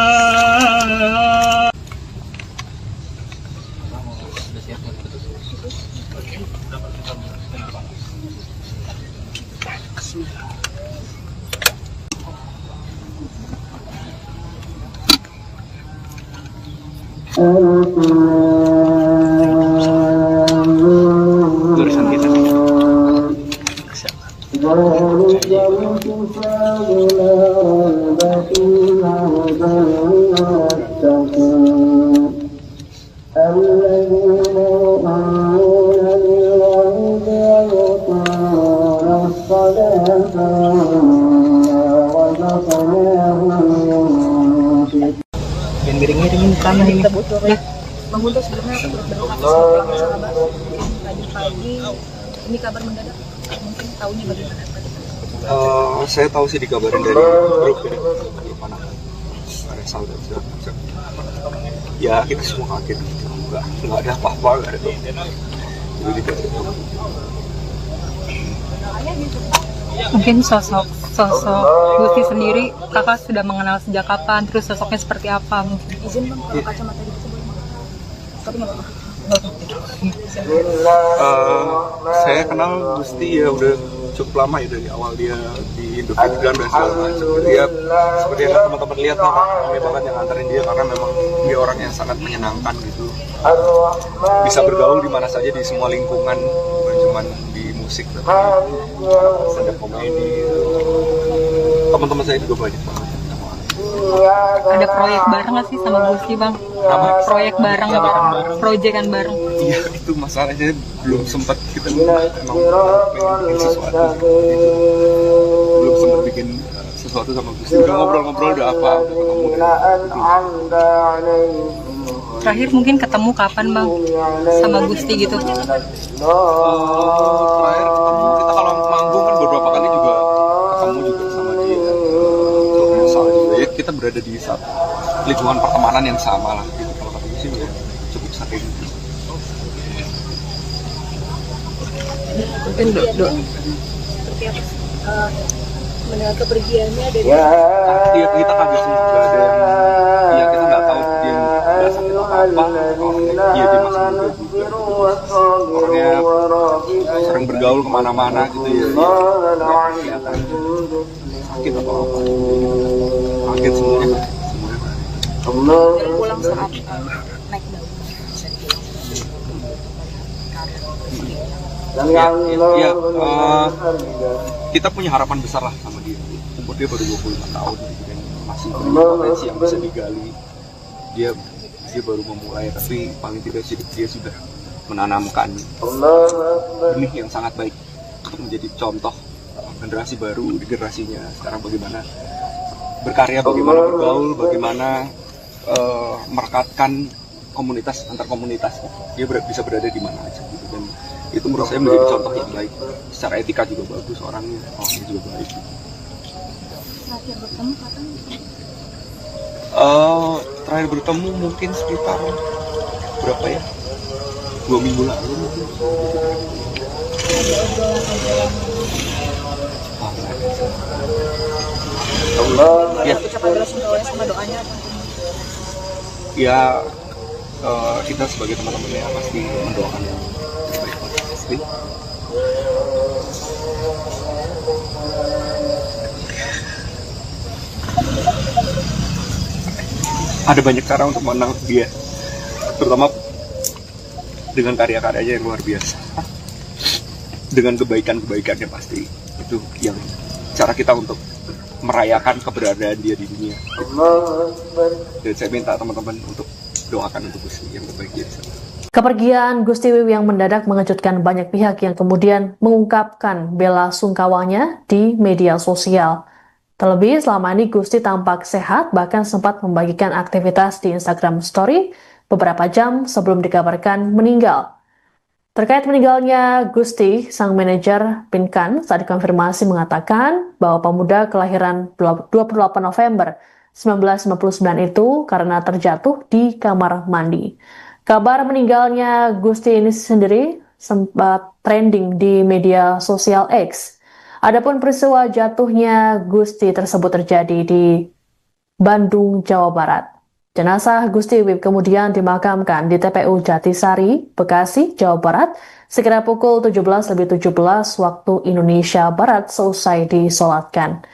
Tulisan kita nih. Miring-miringin tanah ini. Bang Guntur sebelumnya berkata sahabat tadi pagi ini kabar mendadak, mungkin tahunya bagaimana tadi? Saya tahu sih dikabarin dari grup ya, grup anak Resal dan segala macam. Ya kita semua kaget gitu, nggak ada apa-apa, nggak ada jadi tidak ada. Mungkin sosok Gusti sendiri kakak sudah mengenal sejak kapan, terus sosoknya seperti apa mungkin? Izin bang, kalau kacamata gitu boleh bang? Tapi nggak apa-apa. Saya kenal Gusti ya udah cukup lama ya, dari awal dia di Indofitgram dan segala macam. Dia seperti yang teman-teman lihat, kami banget yang nganterin dia karena memang dia orang yang sangat menyenangkan gitu. Bisa bergaul di mana saja, di semua lingkungan, bukan cuma di musik tapi stand up komedi. Teman-teman saya juga banyak banget. Ada proyek bareng nggak sih sama Gusti, Bang? Apa? Proyek bareng, proyekan bareng. Iya, itu masalahnya belum sempat kita emang pengen bikin sesuatu gitu. Belum sempat bikin sesuatu sama Gusti. Udah ngobrol-ngobrol, udah apa, udah ketemu Terakhir mungkin ketemu kapan, Bang? Sama Gusti gitu. terakhir ketemu kita kalau manggung kan beberapa kali juga ketemu juga sama dia. Untuk misalnya juga ya, kita berada di satu lingkungan pertemanan yang sama lah gitu. Kalau ketemu sih ya cukup sering. Mungkin seperti apa mendengar kepergiannya dari Iya, kita kaget sih, nggak ada yang, ya kita nggak tahu dia nggak sakit apa, orangnya dia masih muda juga, orangnya sering bergaul kemana-mana gitu ya, nggak kelihatan sakit atau apa, kaget semuanya. dari pulang saat naik daun. Ya, kita punya harapan besar lah sama dia. Umur dia baru 25 tahun gitu kan, masih banyak potensi yang bisa digali. Dia baru memulai, tapi paling tidak dia sudah menanamkan benih yang sangat baik untuk menjadi contoh generasi baru di generasinya sekarang, bagaimana berkarya, bagaimana bergaul, bagaimana merekatkan komunitas antar komunitas. Dia bisa berada di mana aja gitu, dan itu menurut saya menjadi contoh yang baik. Secara etika juga bagus orangnya juga baik. Terakhir bertemu kapan? Terakhir bertemu mungkin sekitar berapa ya? 2 minggu lalu mungkin. Ya. Ucapan bela sungkawa sama doanya. Ya, kita sebagai teman-teman ya pasti mendoakan yang terbaik buat Gusti. Ada banyak cara untuk mengenang dia, terutama dengan karya-karyanya yang luar biasa, dengan kebaikan-kebaikannya pasti. Itu yang cara kita untuk merayakan keberadaan dia di dunia. Dan saya minta teman-teman untuk doakan untuk Gusti yang terbaik dia. Kepergian Gusti Wiwi yang mendadak mengejutkan banyak pihak yang kemudian mengungkapkan bela sungkawanya di media sosial. Terlebih selama ini Gusti tampak sehat, bahkan sempat membagikan aktivitas di Instagram Story beberapa jam sebelum dikabarkan meninggal. Terkait meninggalnya Gusti, sang manajer Pinkan saat dikonfirmasi mengatakan bahwa pemuda kelahiran 28 November 1999 itu karena terjatuh di kamar mandi. Kabar meninggalnya Gusti ini sendiri sempat trending di media sosial X. Adapun peristiwa jatuhnya Gusti tersebut terjadi di Bandung, Jawa Barat. Jenazah Gusti Wiwi kemudian dimakamkan di TPU Jatisari, Bekasi, Jawa Barat, sekira pukul 17.17 waktu Indonesia Barat seusai disolatkan.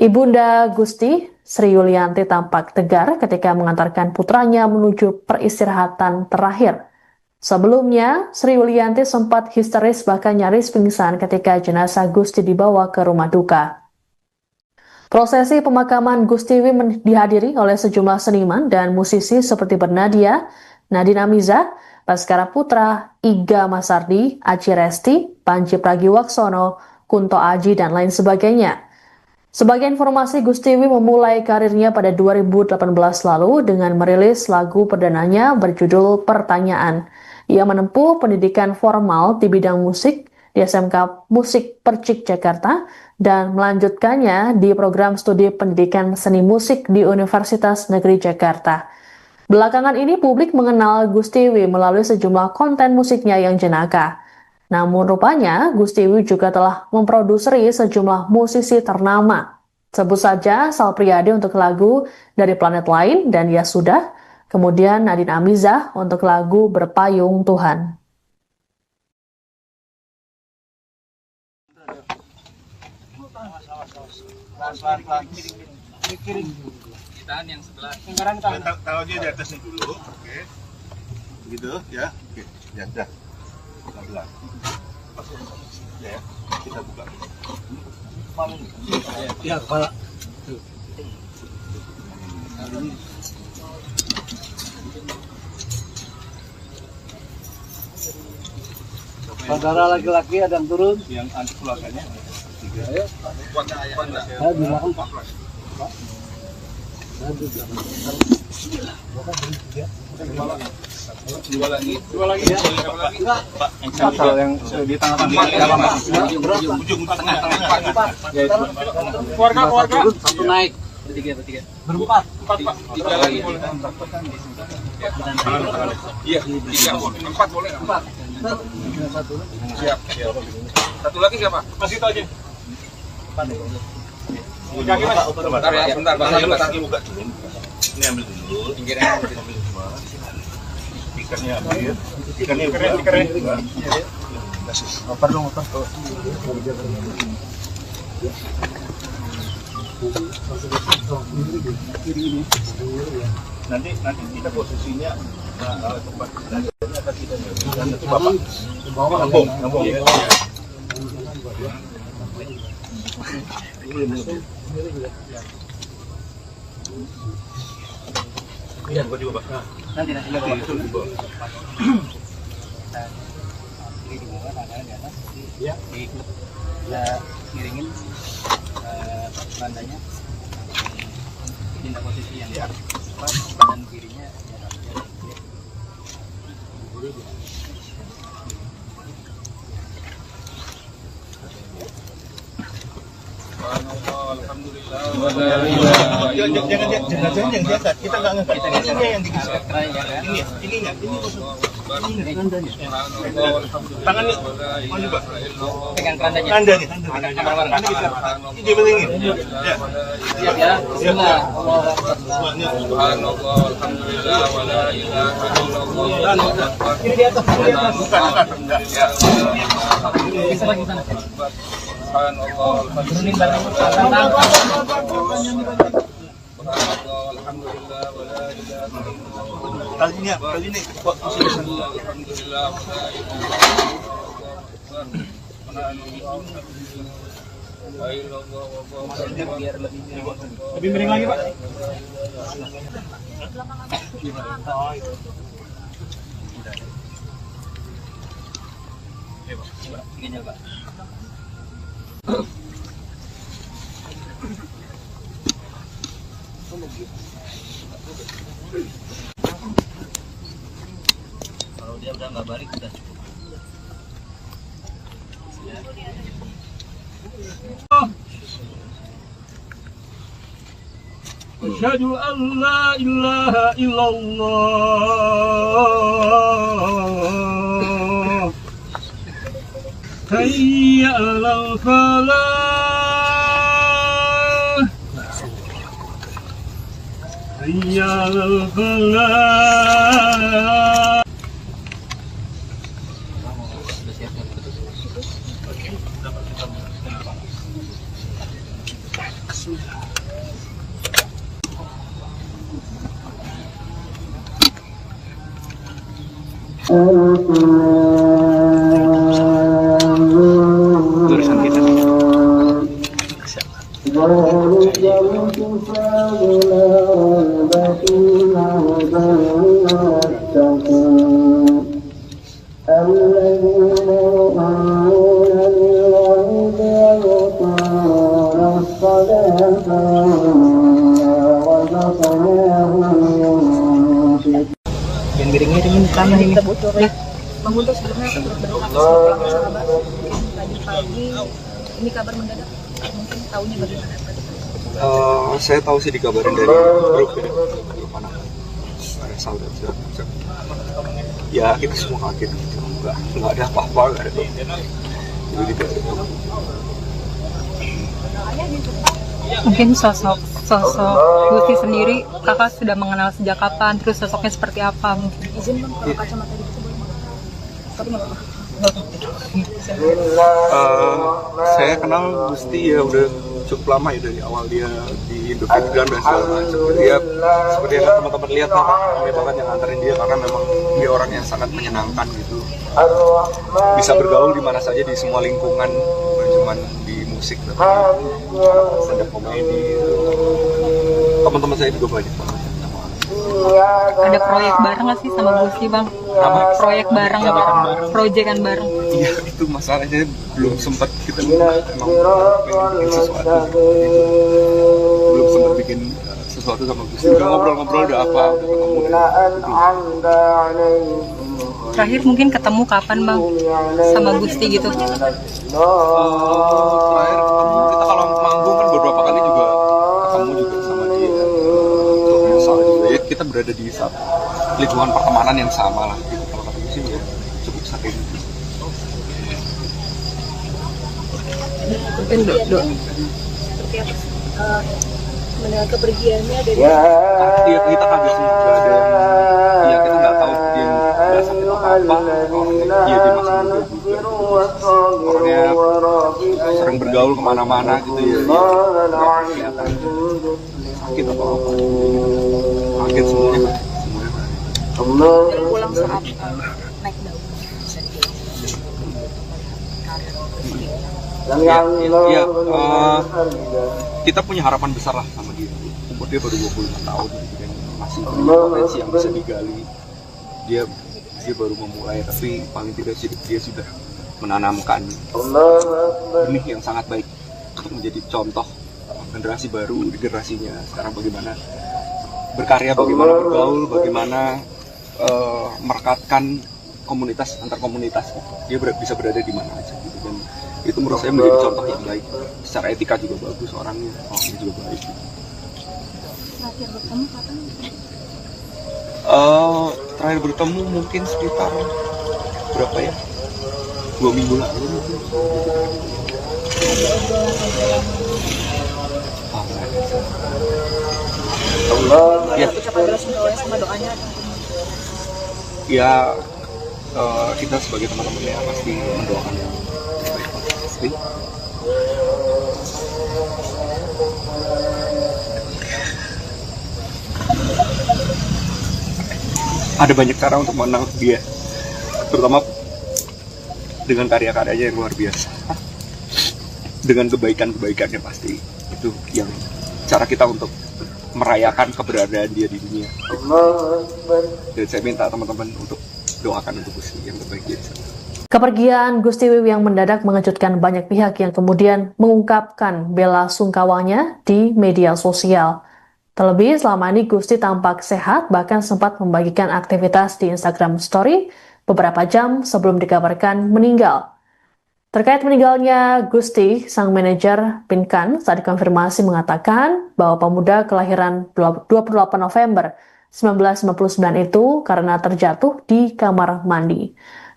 Ibunda Gusti, Sri Yulianti tampak tegar ketika mengantarkan putranya menuju peristirahatan terakhir. Sebelumnya, Sri Yulianti sempat histeris bahkan nyaris pingsan ketika jenazah Gusti dibawa ke rumah duka. Prosesi pemakaman Gusti Wiwi dihadiri oleh sejumlah seniman dan musisi seperti Bernadia, Nadine Amiza, Baskara Putra, Iga Masardi, Aci Resti, Panji Pragiwaksono, Kunto Aji, dan lain sebagainya. Sebagai informasi, Gusti Wiwi memulai karirnya pada 2018 lalu dengan merilis lagu perdananya berjudul Pertanyaan. Ia menempuh pendidikan formal di bidang musik di SMK Musik Percik Jakarta dan melanjutkannya di program studi pendidikan seni musik di Universitas Negeri Jakarta. Belakangan ini publik mengenal Gusti Wiwi melalui sejumlah konten musiknya yang jenaka. Namun rupanya Gusti Wiwi juga telah memproduseri sejumlah musisi ternama. Sebut saja Sal Priadi untuk lagu Dari Planet Lain dan Ya Sudah, kemudian Nadine Amiza untuk lagu Berpayung Tuhan. Ditahan yang sebelah. Taruh aja di atasnya dulu, oke. Begitu ya, oke. Ya, dah. Kita belah. Ya, kita buka. Ya, kepala. Saudara laki-laki ada yang turun. Yang anti keluarganya. Ayo. Saya di belakang Pak. Dua lagi ya. Pak, yang di tengah-tengah. Ujung tengah. Keluarga. Satu naik. Bertiga. Berempat. Pak. Tiga lagi boleh. Iya, 4 boleh. 4. Siap. Satu lagi siapa? Masih itu aja. Kaki Mas. Bentar ya, bentar. Kaki buka dulu. Ini ambil dulu. Pinggirnya ambil semua. Ikannya ambil. Ikannya kasih. Oper dong, oper. Nanti kita posisinya tempat ini akan kita nanti Bapak ngambung ya. Iya, gua juga, Pak. Nanti Itu juga. Ini di bawah, tangannya di atas. Ya. Kita miringin bandanya. Pindah posisi yang pas, badan kirinya Jangan yang diangkat, kita nggak ngangkat. Ini yang digeser. Ini tangannya maju Pak. pegang kerandanya. Anda geser. Ini belingin. Ya. Siap ya. Bismillah. Subhanallah, alhamdulillah, wa la ilaha illallah. Ini di atas. Bukan. Ya. Bisa lagi sana. Subhanallah, Turunin barang. alhamdulillah, wa la ilaha illallah. Kali ini posisi Alhamdulillah, wa la Biar lebih Lebih miring lagi, Pak. Tinggal, Pak. Kalau dia udah nggak balik udah cukup. Asyhadu an la ilaha illallah. Hayya 'alal falah. Hayya 'alal falah. Tulisan kita. Jangan miring-miringin tanah ini. Kita bocor ya. Bang Guntur sebelumnya turut berduka atas sahabat. Tadi pagi ini kabar mendadak. Mungkin tahunya bagaimana tadi? Saya tahu sih dikabarin dari grup ya, grup anak saudara. Ya kita semua kaget gitu. Nggak ada apa-apa, nggak ada. Jadi tidak ada. Mungkin sosok Gusti sendiri kakak sudah mengenal sejak kapan, terus sosoknya seperti apa mungkin? Izin bang, kalau kacamata gitu boleh? Tapi nggak apa-apa. Saya kenal Gusti ya udah cukup lama ya, dari awal dia di Indofitgram dan segala macam. Dia seperti yang teman-teman lihat, kami banget yang nganterin dia karena memang dia orang yang sangat menyenangkan gitu. Bisa bergaul di mana saja, di semua lingkungan, bukan cuma di musik tapi stand up komedi. Teman-teman saya juga banyak banget. Ada proyek bareng nggak sih sama Gusti, Bang? Apa? Proyek bareng, proyekan bareng. Iya, itu masalahnya belum sempat kita emang bikin sesuatu. Belum sempat bikin sesuatu sama Gusti. Udah ngobrol-ngobrol, udah apa, udah ketemu. Terakhir mungkin ketemu kapan, Bang? Sama Gusti gitu. Terakhir ketemu kita kalau manggung kan beberapa kali juga ketemu juga sama dia. Soalnya juga ya kita berada di satu lingkungan pertemanan yang sama lah gitu. Kalau kata Gusti ya cukup sering. Seperti apa? Mendengar kepergiannya dari Iya, kita kaget sih, nggak ada yang, ya kita nggak tahu dia nggak sakit apa, dia masih muda juga, orangnya sering bergaul kemana-mana gitu ya, nggak kelihatan sakit atau apa, kaget semuanya. pulang saat naik daun. Ya, kita punya harapan besar lah sama dia. Umur dia baru 25 tahun gitu kan, masih punya potensi yang bisa digali. Dia baru memulai, tapi paling tidak dia sudah menanamkan benih yang sangat baik untuk menjadi contoh generasi baru di generasinya sekarang, bagaimana berkarya, bagaimana bergaul, bagaimana merekatkan komunitas antar komunitas. Dia bisa berada di mana aja gitu kan. Itu menurut saya menjadi contoh yang baik. Secara etika juga bagus orangnya juga baik. Terakhir bertemu kapan? Terakhir bertemu mungkin sekitar berapa ya? 2 minggu lalu mungkin. Ya. Ucapan bela sungkawa sama doanya. Ya, kita sebagai teman-teman ya pasti mendoakan yang terbaik. Pasti. Ada banyak cara untuk mengenang dia, terutama dengan karya-karyanya yang luar biasa, dengan kebaikan-kebaikannya pasti. Itu yang cara kita untuk merayakan keberadaan dia di dunia. Dan saya minta teman-teman untuk doakan untuk Gusti yang terbaik dia. Kepergian Gusti Wiwi yang mendadak mengejutkan banyak pihak yang kemudian mengungkapkan bela sungkawanya di media sosial. Terlebih selama ini Gusti tampak sehat, bahkan sempat membagikan aktivitas di Instagram Story beberapa jam sebelum dikabarkan meninggal. Terkait meninggalnya Gusti, sang manajer Pinkan saat dikonfirmasi mengatakan bahwa pemuda kelahiran 28 November 1999 itu karena terjatuh di kamar mandi.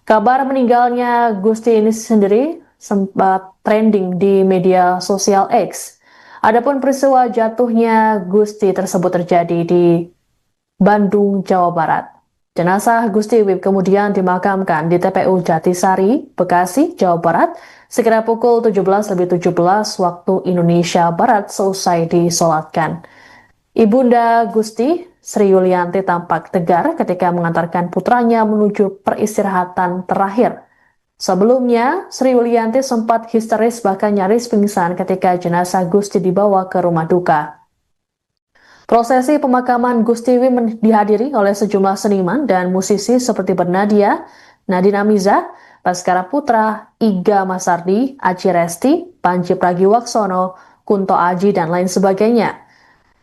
Kabar meninggalnya Gusti ini sendiri sempat trending di media sosial X. Adapun peristiwa jatuhnya Gusti tersebut terjadi di Bandung, Jawa Barat. Jenazah Gusti Wiwi kemudian dimakamkan di TPU Jatisari, Bekasi, Jawa Barat, sekira pukul 17.17 waktu Indonesia Barat seusai disolatkan. Ibunda Gusti, Sri Yulianti tampak tegar ketika mengantarkan putranya menuju peristirahatan terakhir. Sebelumnya, Sri Yulianti sempat histeris bahkan nyaris pingsan ketika jenazah Gusti dibawa ke rumah duka. Prosesi pemakaman Gusti Wiwi dihadiri oleh sejumlah seniman dan musisi seperti Bernadia, Nadine Amiza, Baskara Putra, Iga Masardi, Aji Resti, Panji Pragiwaksono, Kunto Aji, dan lain sebagainya.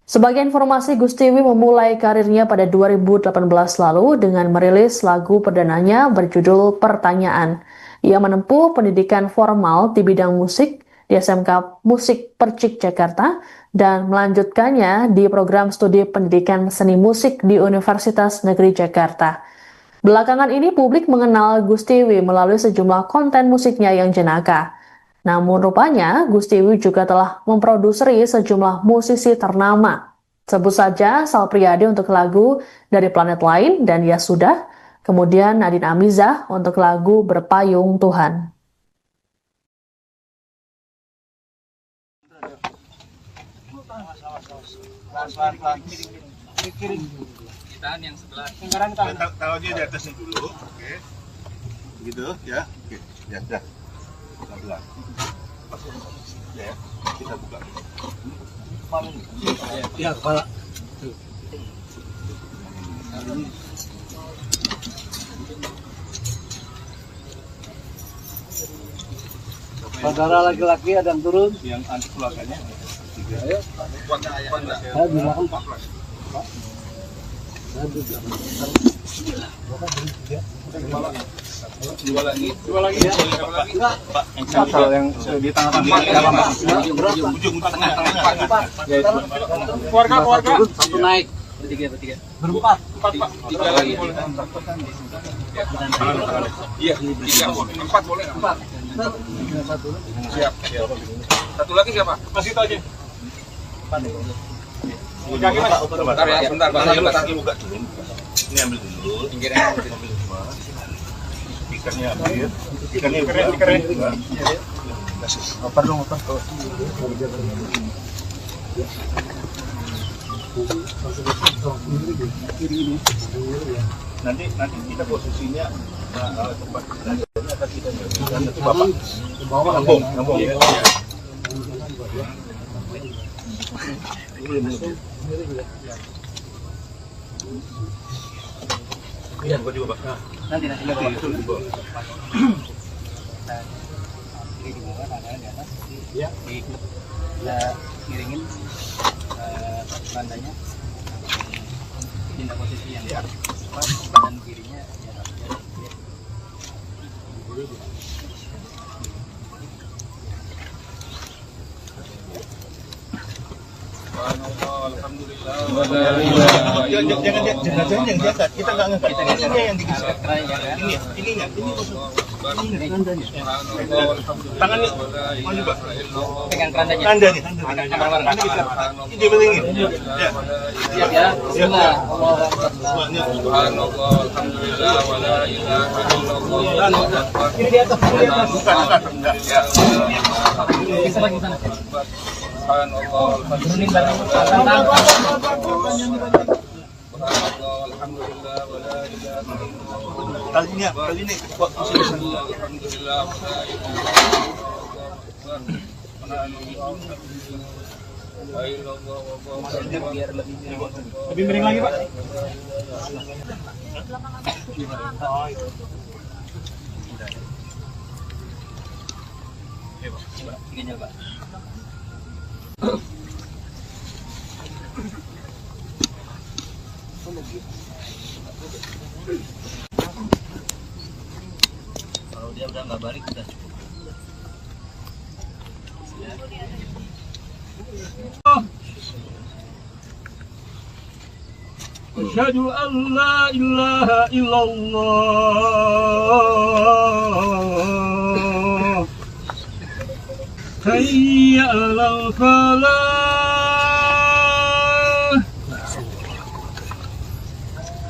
Sebagai informasi, Gusti Wiwi memulai karirnya pada 2018 lalu dengan merilis lagu perdananya berjudul Pertanyaan. Ia menempuh pendidikan formal di bidang musik di SMK Musik Percik Jakarta dan melanjutkannya di program studi pendidikan seni musik di Universitas Negeri Jakarta. Belakangan ini publik mengenal Gusti Wiwi melalui sejumlah konten musiknya yang jenaka. Namun rupanya Gusti Wiwi juga telah memproduksi sejumlah musisi ternama. Sebut saja Sal Priadi untuk lagu Dari Planet Lain dan Ya Sudah, Kemudian Nadine Amizah untuk lagu Berpayung Tuhan. Tahan yang sebelah. Taruh aja di atasnya dulu, oke. Begitu ya, oke. Ya, dah. Pelan-pelan. Ya, kita buka. Ya, kepala. Saudara laki-laki ada yang turun. Yang anti keluarganya. Saya di belakang Pak. Dua lagi. Pak, yang di tengah-tengah. Ujung tengah. Keluarga. Satu naik. Bertiga. Berempat. Empat, Pak. Tiga lagi boleh. Iya, 3, 4 boleh. Siap. Satu lagi siapa? Masih itu aja. Bentar ya, sebentar. Kaki buka dulu. Ini ambil dulu. Pinggirnya ambil semua. Ikannya ambil. Ikannya keren. Oper dong, oper. Nanti kita posisinya tempat akan kita nanti Bapak ngambung ya. Iya, bukan juga, Pak. Nanti Itu di bawah. Ini di bawah, ada di atas. Ya. Kita miringin bandanya. Pindah posisi yang pas, badan kirinya jarak. Jangan diangkat. Kita nggak ngangkat. Ininya yang digeser. Ininya. Tangannya mau juga. Pegang kerandanya. Tandanya. Ini belingin. Ya. Siap ya. Bismillah. Subhanallah, alhamdulillah, wa la ilaha illallah. Ini di atas. Bukan. Bisa lagi sana. Subhanallah, Turunin barang. alhamdulillah, wa la ilaha illallah. Kali ini waktu Alhamdulillah, wa la ilaha illallah. lebih miring lagi, Pak. Tiganya, Pak. Kalau dia udah nggak balik udah cukup. Asyhadu an la ilaha illallah. Hayya 'alal falah.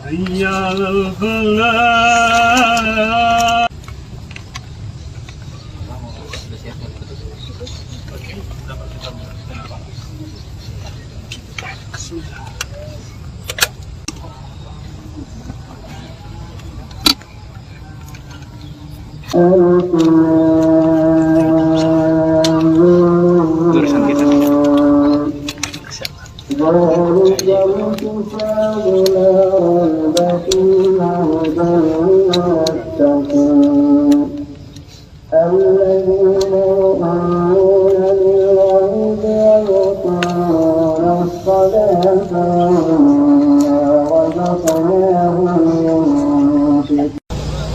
Hayya 'alal falah. Jurusan kita.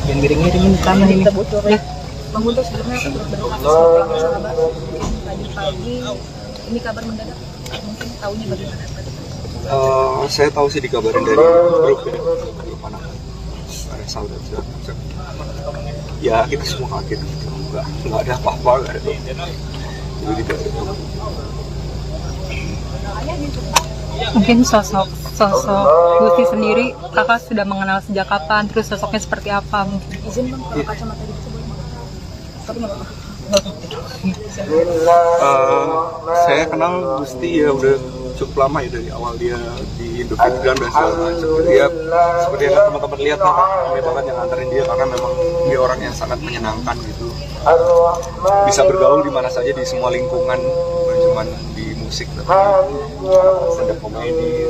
Yang miring-miringin tanah ini. Ya, Bang Guntur sebelumnya berdoa sahabat pagi-pagi ini kabar mendadak, mungkin tahunya bagaimana? Saya tahu sih dikabarin dari grup ya, grup anak ada saudara. Ya kita semua kaget gitu, nggak ada apa-apa, nggak ada. Jadi tidak ada. Mungkin sosok Gusti sendiri kakak sudah mengenal sejak kapan, terus sosoknya seperti apa mungkin. Izin bang, kalau kacamata gitu boleh bang? Tapi nggak apa-apa. Saya kenal Gusti ya udah cukup lama ya, dari awal dia di Indovision dan segala macam. Dia seperti yang teman-teman lihat lah, ramai banget yang nganterin dia karena memang dia orang yang sangat menyenangkan gitu. Bisa bergaul di mana saja, di semua lingkungan, bukan cuma di musik tapi stand-up komedi.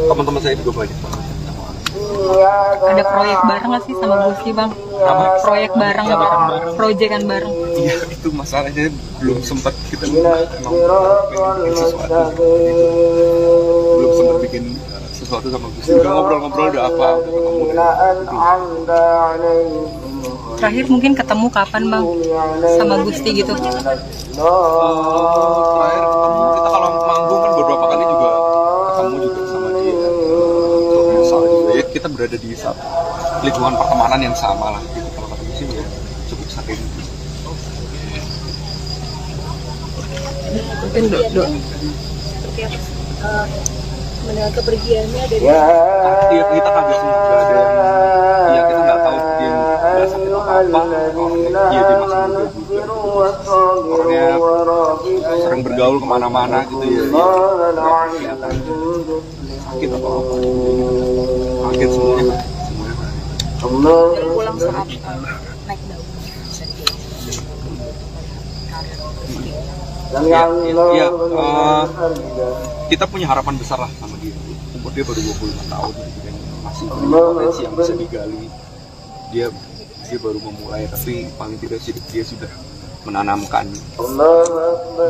Teman-teman saya juga banyak banget. Ada proyek bareng nggak sih sama Gusti bang? Apa? Proyek bareng, proyekan bareng. Iya, itu masalahnya belum sempat kita emang bikin sesuatu gitu. Belum sempat bikin sesuatu sama Gusti. Udah ngobrol-ngobrol, udah apa, udah ketemu. Terakhir mungkin ketemu kapan bang sama Gusti gitu? Terakhir ketemu kita kalau manggung kan beberapa kali juga ketemu juga sama dia. Soal juga ya, kita berada di lingkungan pertemanan yang sama lah gitu. Kalau ketemu sih ya cukup sering. Mungkin seperti apa? Mendengar kepergiannya dari Iya, kita kaget sih, nggak ada yang, ya kita nggak tahu dia nggak sakit atau apa. Orangnya, iya dia masih muda juga. Orangnya sering bergaul kemana-mana gitu ya. Nggak kelihatan sakit atau apa. Kaget semuanya. pulang saat naik daun bisa Ya, kita punya harapan besar lah sama dia. Umur dia baru 25 tahun gitu kan, masih punya potensi yang bisa digali. Dia baru memulai, tapi paling tidak dia sudah menanamkan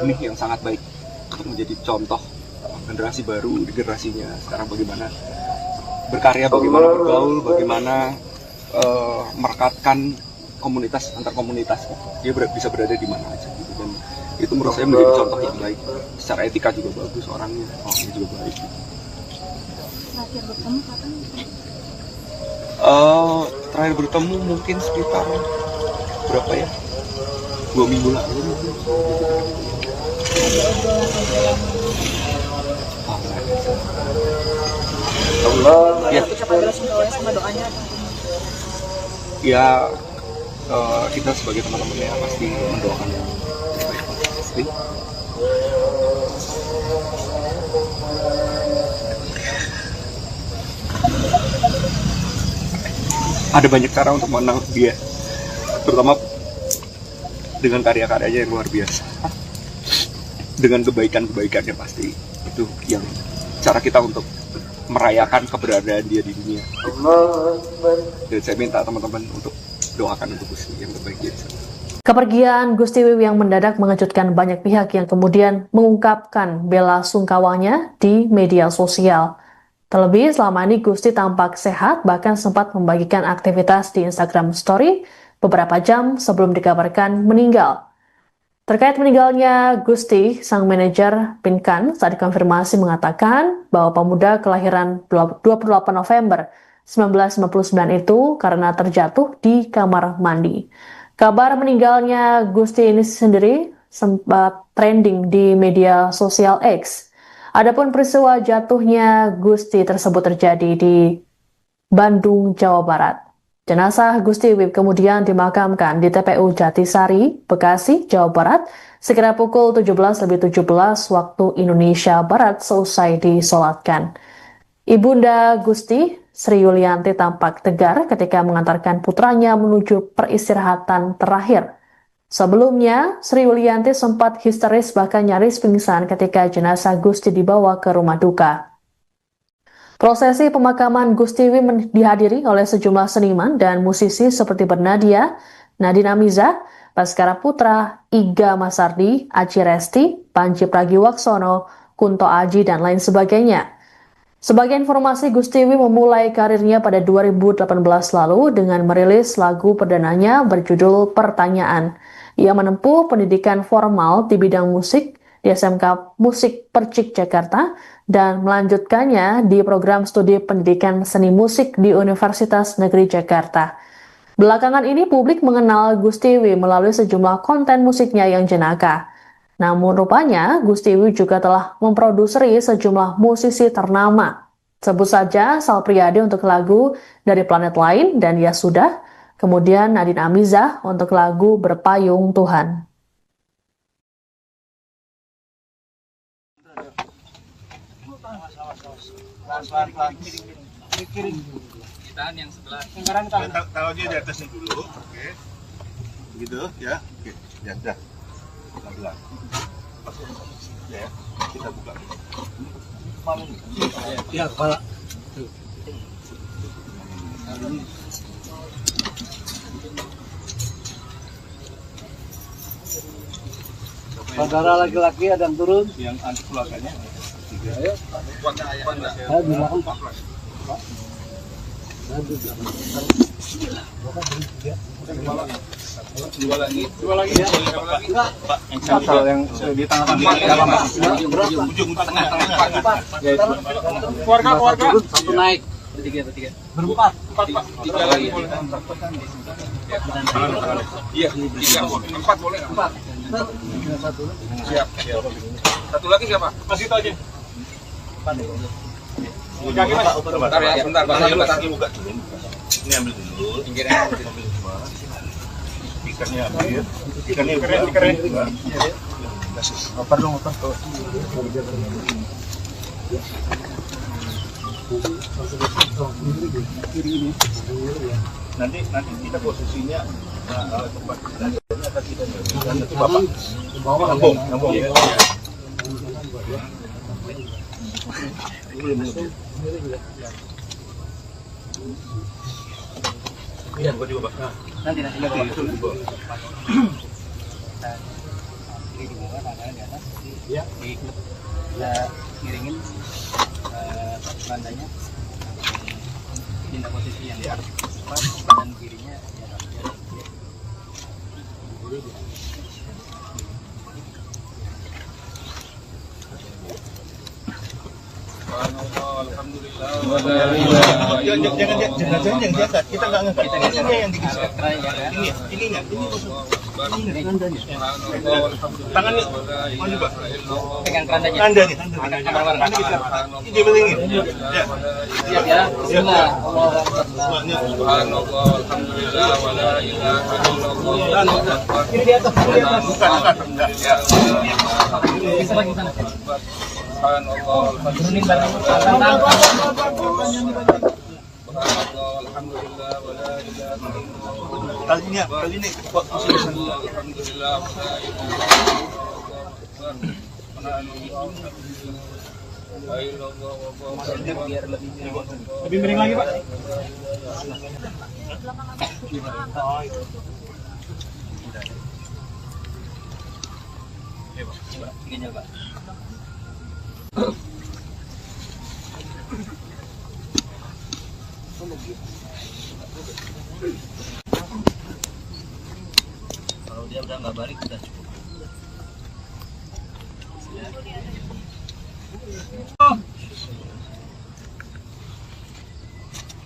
benih yang sangat baik untuk menjadi contoh generasi baru di generasinya sekarang, bagaimana berkarya, bagaimana bergaul, bagaimana merekatkan komunitas antar komunitas. Dia bisa berada di mana aja gitu, dan itu menurut saya menjadi contoh yang baik. Secara etika juga bagus orangnya juga baik. terakhir bertemu kapan? Terakhir bertemu mungkin sekitar berapa ya? 2 minggu lalu mungkin. Ya. Ucapan bela sungkawanya sama doanya atau Ya, kita sebagai teman-temannya pasti mendoakan yang terbaik pasti. Ada banyak cara untuk mengenal dia, terutama dengan karya-karyanya yang luar biasa, dengan kebaikan-kebaikannya. Pasti itu yang cara kita untuk merayakan keberadaan dia di dunia. Dan saya minta teman-teman untuk doakan untuk Gusti yang terbaik di sana. Kepergian Gusti Wiwi yang mendadak mengejutkan banyak pihak yang kemudian mengungkapkan bela sungkawanya di media sosial. Terlebih selama ini Gusti tampak sehat, bahkan sempat membagikan aktivitas di Instagram Story beberapa jam sebelum dikabarkan meninggal. Terkait meninggalnya Gusti, sang manajer Pinkan saat dikonfirmasi mengatakan bahwa pemuda kelahiran 28 November 1959 itu karena terjatuh di kamar mandi. Kabar meninggalnya Gusti ini sendiri sempat trending di media sosial X. Adapun peristiwa jatuhnya Gusti tersebut terjadi di Bandung, Jawa Barat. Jenazah Gusti Wiwi kemudian dimakamkan di TPU Jatisari, Bekasi, Jawa Barat, sekira pukul 17.17 waktu Indonesia Barat seusai disolatkan. Ibunda Gusti, Sri Yulianti, tampak tegar ketika mengantarkan putranya menuju peristirahatan terakhir. Sebelumnya, Sri Yulianti sempat histeris bahkan nyaris pingsan ketika jenazah Gusti dibawa ke rumah duka. Prosesi pemakaman Gusti Wiwi dihadiri oleh sejumlah seniman dan musisi seperti Bernadia, Nadine Amiza, Baskara Putra, Iga Masardi, Aci Resti, Panji Pragiwaksono, Kunto Aji, dan lain sebagainya. Sebagai informasi, Gusti Wiwi memulai karirnya pada 2018 lalu dengan merilis lagu perdananya berjudul Pertanyaan. Ia menempuh pendidikan formal di bidang musik di SMK Musik Percik Jakarta dan melanjutkannya di program studi pendidikan seni musik di Universitas Negeri Jakarta. Belakangan ini publik mengenal Gusti Wiwi melalui sejumlah konten musiknya yang jenaka. Namun rupanya Gustiwi juga telah memproduseri sejumlah musisi ternama. Sebut saja Sal Priadi untuk lagu Dari Planet Lain dan Ya Sudah, kemudian Nadine Amizah untuk lagu Berpayung Tuhan. Ditahan yang sebelah. Taruh aja di atasnya dulu, oke. Begitu ya, oke. Ya, dah. Pelan-pelan. Ya, kita buka. Ya, kepala. Saudara laki-laki ada yang turun. Yang anti keluarganya. Ayo. Saya di belakang Pak. Dua lagi. Pak, yang di tengah ujung tengah. Keluarga. Satu naik. Bertiga. Berempat. Pak. Tiga lagi boleh. Iya, tiga. Empat boleh. Siap. Satu lagi siapa? Masih itu aja. Kaki mas. Bentar ya, bentar. Kaki buka dulu. Ini ambil dulu. Pinggirnya ambil semua. Ikannya ambil. Ikannya. Oper dong, oper. Nanti kita posisinya tempat akan kita nanti bapak ngambung ya. Iya, gua juga, Pak. Nanti Itu juga. di bawah, tangannya di atas. Ya. Kita ngiringin bandanya. Pindah posisi yang pas, badan kirinya di atas. Jangan yang diangkat, kita nggak ngangkat. Ini yang digeser. Ini tangannya maju Pak. Pegang kerandanya. Kandanya. Ini dibelingin. Ya. Siap ya. Bismillah. Subhanallah, alhamdulillah, wala ilaha illallah. Ini di atas. Bukan. Ya. Bisa lagi sana. Subhanallah, Turunin barang. alhamdulillah, wala ilaha illallah. Kali ini Pak. Alhamdulillah, Lebih miring lagi, Pak. Tinggal, Pak. Kalau dia udah nggak balik udah cukup.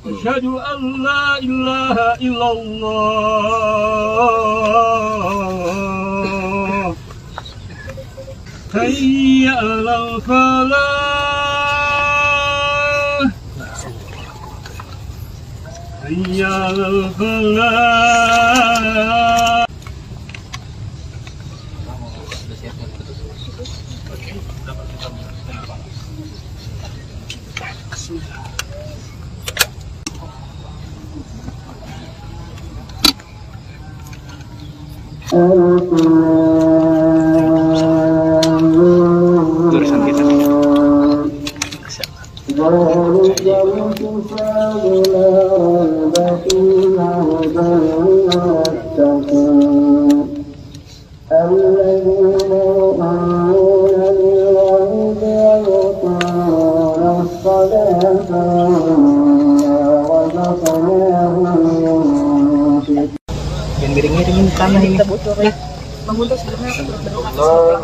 Asyhadu an la ilaha illallah. Hayya 'alal falah. Hayya 'alal falah. Tulisan kita. Jangan miring-miringin tanah ini. Kita bocor ya. Bang Guntur sebenarnya berdoa sahabat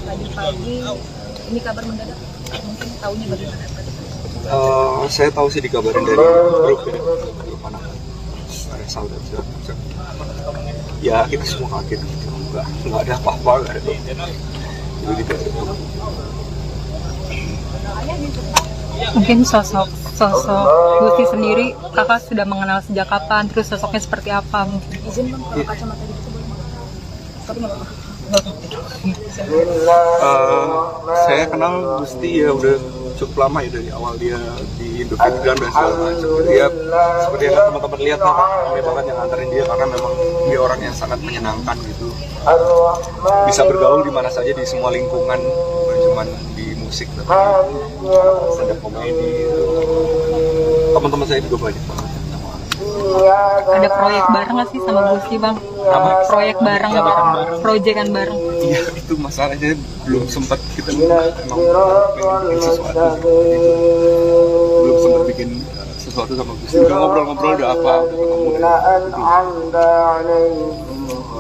tadi pagi ini kabar mendadak, mungkin tahunya bagaimana? Saya tahu sih dikabarin dari grup ya, grup anak ada saudara. Ya kita semua kaget gitu. nggak ada apa-apa, nggak ada jadi kayak gitu. Mungkin sosok Gusti sendiri kakak sudah mengenal sejak kapan, terus sosoknya seperti apa mungkin? Izin bang, kalau kacamata gitu boleh nggak? Tapi nggak apa-apa. Saya kenal Gusti ya udah cukup lama ya, dari awal dia di Indofitgan dan segala macam. Dia seperti yang teman-teman lihat, kami banget yang nganterin dia karena memang dia orang yang sangat menyenangkan gitu. Bisa bergaul di mana saja di semua lingkungan, bukan cuma di musik tapi stand up komedi. Teman-teman saya juga banyak banget. Ada proyek bareng nggak sih sama Gusti bang? Proyek bareng, proyekan bareng. Iya, itu masalahnya belum sempat kita memang bikin sesuatu gitu. Belum sempat bikin sesuatu sama Gusti. Udah ngobrol-ngobrol, udah apa, udah ketemu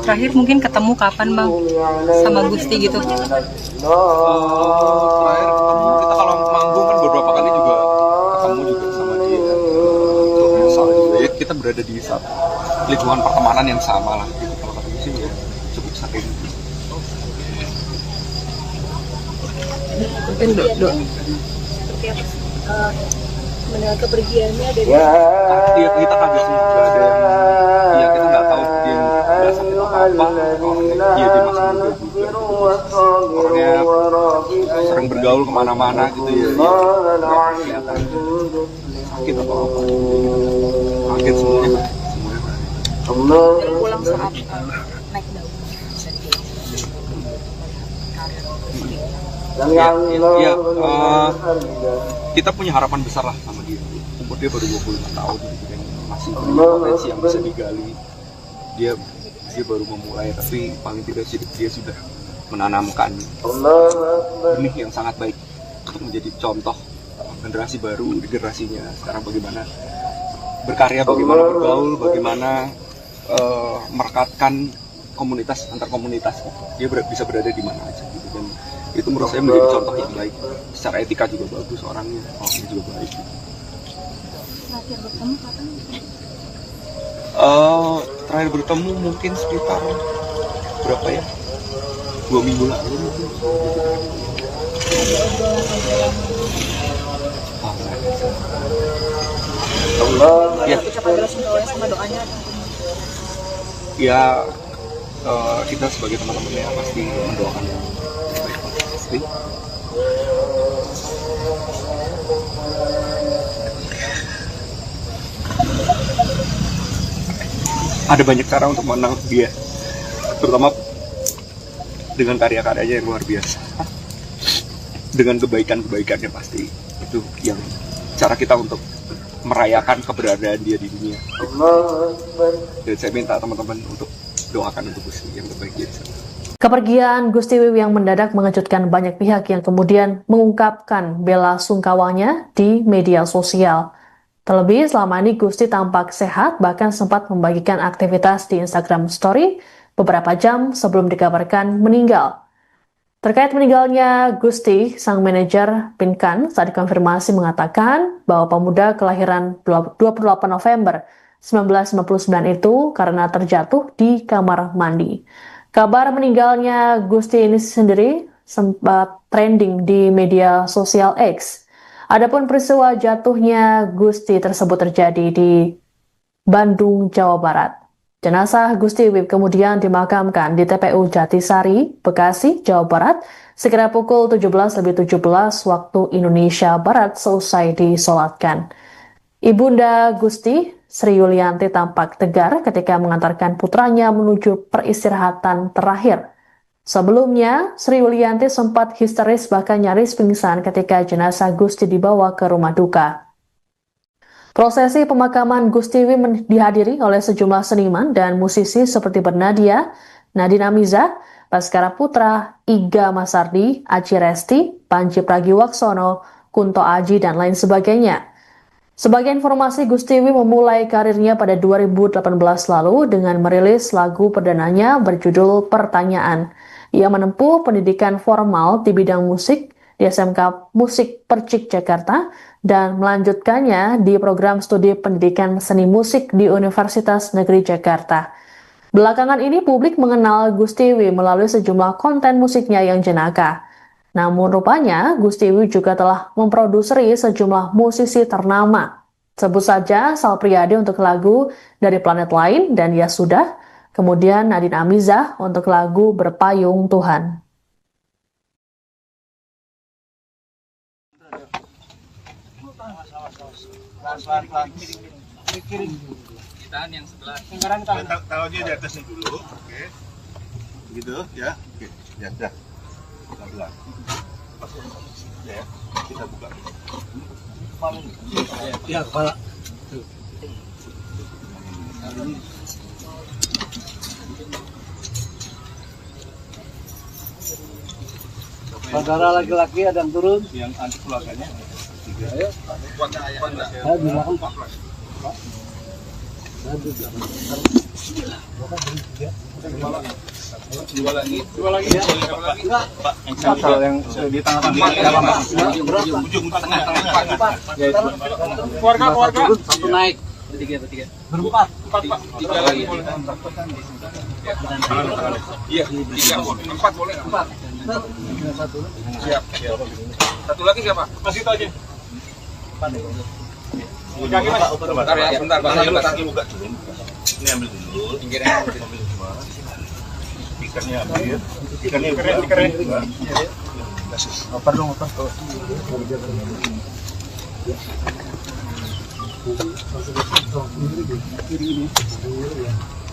Terakhir mungkin ketemu kapan bang sama Gusti gitu? terakhir ketemu kita kalau manggung kan beberapa kali juga ketemu juga sama dia. Soalnya juga ya kita berada di lingkungan pertemanan yang sama lah gitu. Kalau kata sih ya cukup sering. Mungkin seperti apa sih? Mendengar kepergiannya dari Iya, kita kaget sih, nggak ada yang, ya kita nggak tahu dia nggak sakit apa, orangnya dia masih muda juga, orangnya sering bergaul kemana-mana gitu ya, nggak kelihatan sakit atau apa, kaget semuanya. pulang saat naik daun. Ya, kita punya harapan besar lah sama dia. Umur dia baru 25 tahun gitu kan, masih punya potensi yang bisa digali. Dia baru memulai, tapi paling tidak dia sudah menanamkan benih yang sangat baik untuk menjadi contoh generasi baru di generasinya sekarang, bagaimana berkarya, bagaimana bergaul, bagaimana merekatkan komunitas antar komunitas. Dia bisa berada di mana aja gitu kan. Itu menurut saya menjadi contoh yang baik. Secara etika juga bagus orangnya juga baik. Terakhir bertemu kapan? Terakhir bertemu mungkin sekitar berapa ya? 2 minggu lalu mungkin. Ya. Ucapan bela sungkawa sama doanya. Ya, kita sebagai teman-teman ya pasti mendoakan yang terbaik. Pasti. Ada banyak cara untuk mengenal dia, terutama dengan karya-karyanya yang luar biasa, dengan kebaikan-kebaikannya. Pasti itu yang cara kita untuk merayakan keberadaan dia di dunia. Dan saya minta teman-teman untuk doakan untuk Gusti yang terbaik di sana. Kepergian Gusti Wiwi yang mendadak mengejutkan banyak pihak yang kemudian mengungkapkan bela sungkawanya di media sosial. Terlebih selama ini Gusti tampak sehat, bahkan sempat membagikan aktivitas di Instagram Story beberapa jam sebelum dikabarkan meninggal. Terkait meninggalnya Gusti, sang manajer Pinkan saat dikonfirmasi mengatakan bahwa pemuda kelahiran 28 November 1999 itu karena terjatuh di kamar mandi. Kabar meninggalnya Gusti ini sendiri sempat trending di media sosial X. Adapun peristiwa jatuhnya Gusti tersebut terjadi di Bandung, Jawa Barat. Jenazah Gusti Wiwi kemudian dimakamkan di TPU Jatisari, Bekasi, Jawa Barat, sekira pukul 17.17 waktu Indonesia Barat seusai disolatkan. Ibunda Gusti, Sri Yulianti, tampak tegar ketika mengantarkan putranya menuju peristirahatan terakhir. Sebelumnya, Sri Yulianti sempat histeris bahkan nyaris pingsan ketika jenazah Gusti dibawa ke rumah duka. Prosesi pemakaman Gusti Wiwi dihadiri oleh sejumlah seniman dan musisi seperti Bernadia, Nadine Amiza, Baskara Putra, Iga Masardi, Aci Resti, Panji Pragiwaksono, Kunto Aji, dan lain sebagainya. Sebagai informasi, Gusti Wiwi memulai karirnya pada 2018 lalu dengan merilis lagu perdananya berjudul Pertanyaan. Ia menempuh pendidikan formal di bidang musik di SMK Musik Percik Jakarta dan melanjutkannya di program studi pendidikan seni musik di Universitas Negeri Jakarta. Belakangan ini publik mengenal Gustiwi melalui sejumlah konten musiknya yang jenaka. Namun rupanya Gustiwi juga telah memproduseri sejumlah musisi ternama. Sebut saja Sal Priadi untuk lagu Dari Planet Lain dan Ya Sudah, kemudian Nadine Amizah untuk lagu Berpayung Tuhan. Tahan yang sebelah. Taruh dia di atasnya dulu, oke. Begitu ya, oke. Ya, dah. Pelan-pelan. Ya, kita buka. Ya, kepala. Saudara laki-laki ada yang turun. Yang anti keluarganya. Ayo. Saya di belakang Pak. Dua lagi. Pak, yang di tengah-tengah. Ujung tengah. Keluarga. Satu naik. Bertiga. Berempat. Pak. Tiga lagi. Iya, 3 boleh. 4 boleh. 4. Siap. Satu lagi siapa? Masih itu aja. Bentar ya, sebentar. Kaki buka dulu. Ini ambil dulu. Pinggirnya ambil semua. Ikannya ambil. Ikannya keren. Oper dong, oper.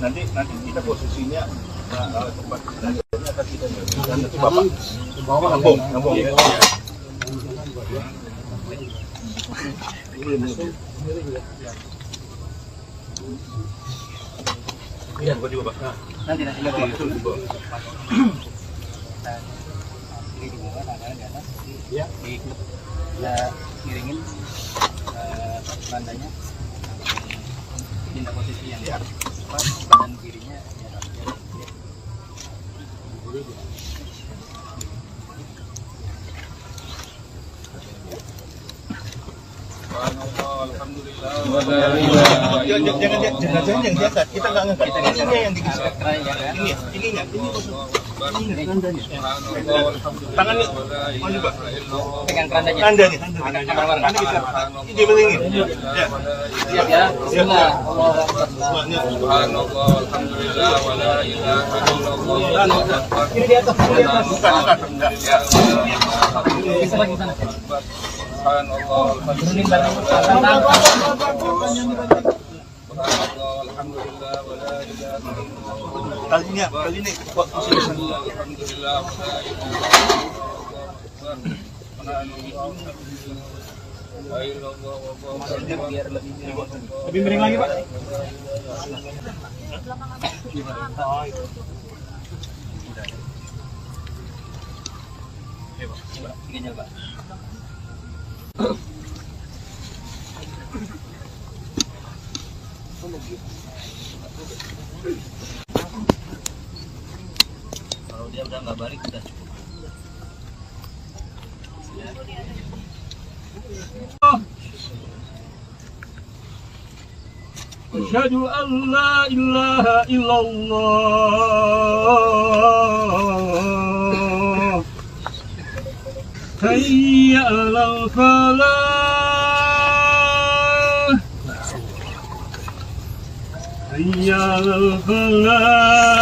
Nanti kita posisinya tempat belajarnya akan kita jadikan nanti Bapak ngambung ya. Iya, bukan juga, Pak. Nanti Itu di bawah. ini di bawah, tangannya di atas. Ya. Kita miringin bandanya. Pindah posisi yang pas, badan kirinya Jangan diangkat. Kita nggak ngangkat. Ininya yang digeser. Ininya. Tangannya mau juga. pegang kerandanya. Anda geser. Ini belingin. Ya. Siap ya. Bismillah. Semuanya. Subhanallah, alhamdulillah, wa la ilaha illallah. Ini di atas. Bukan. Enggak. Bisa lagi sana. Subhanallah, Turunin barang. alhamdulillah, wa la ilaha illallah. Kali ini kok Alhamdulillah, wa la Biar lebih lebih miring lagi, Pak. Gini, Pak. Kalau dia udah nggak balik udah cukup. Asyhadu an la ilaha illallah. Hayya 'alal falah. Hayya 'alal falah.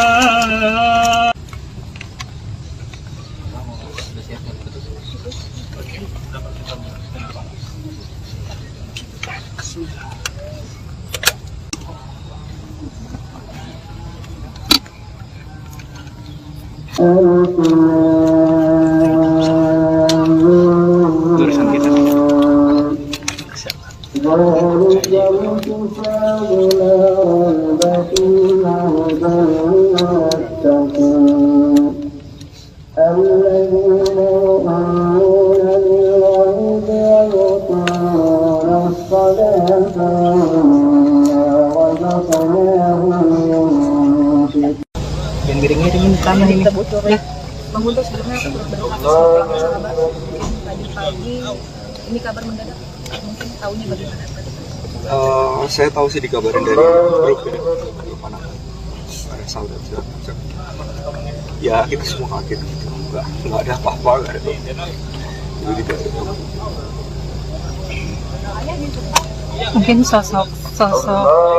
Tulisan kita. Yang miring-miringin kanan ini. Bang Guntur sebelumnya berdoa sahabat pagi-pagi ini kabar mendadak, mungkin tahunya bagaimana? Saya tahu sih dikabarin dari grup anak. menyesal dan segala macam. Ya kita semua kaget gitu, nggak ada apa-apa, nggak ada jadi tidak ada. Mungkin sosok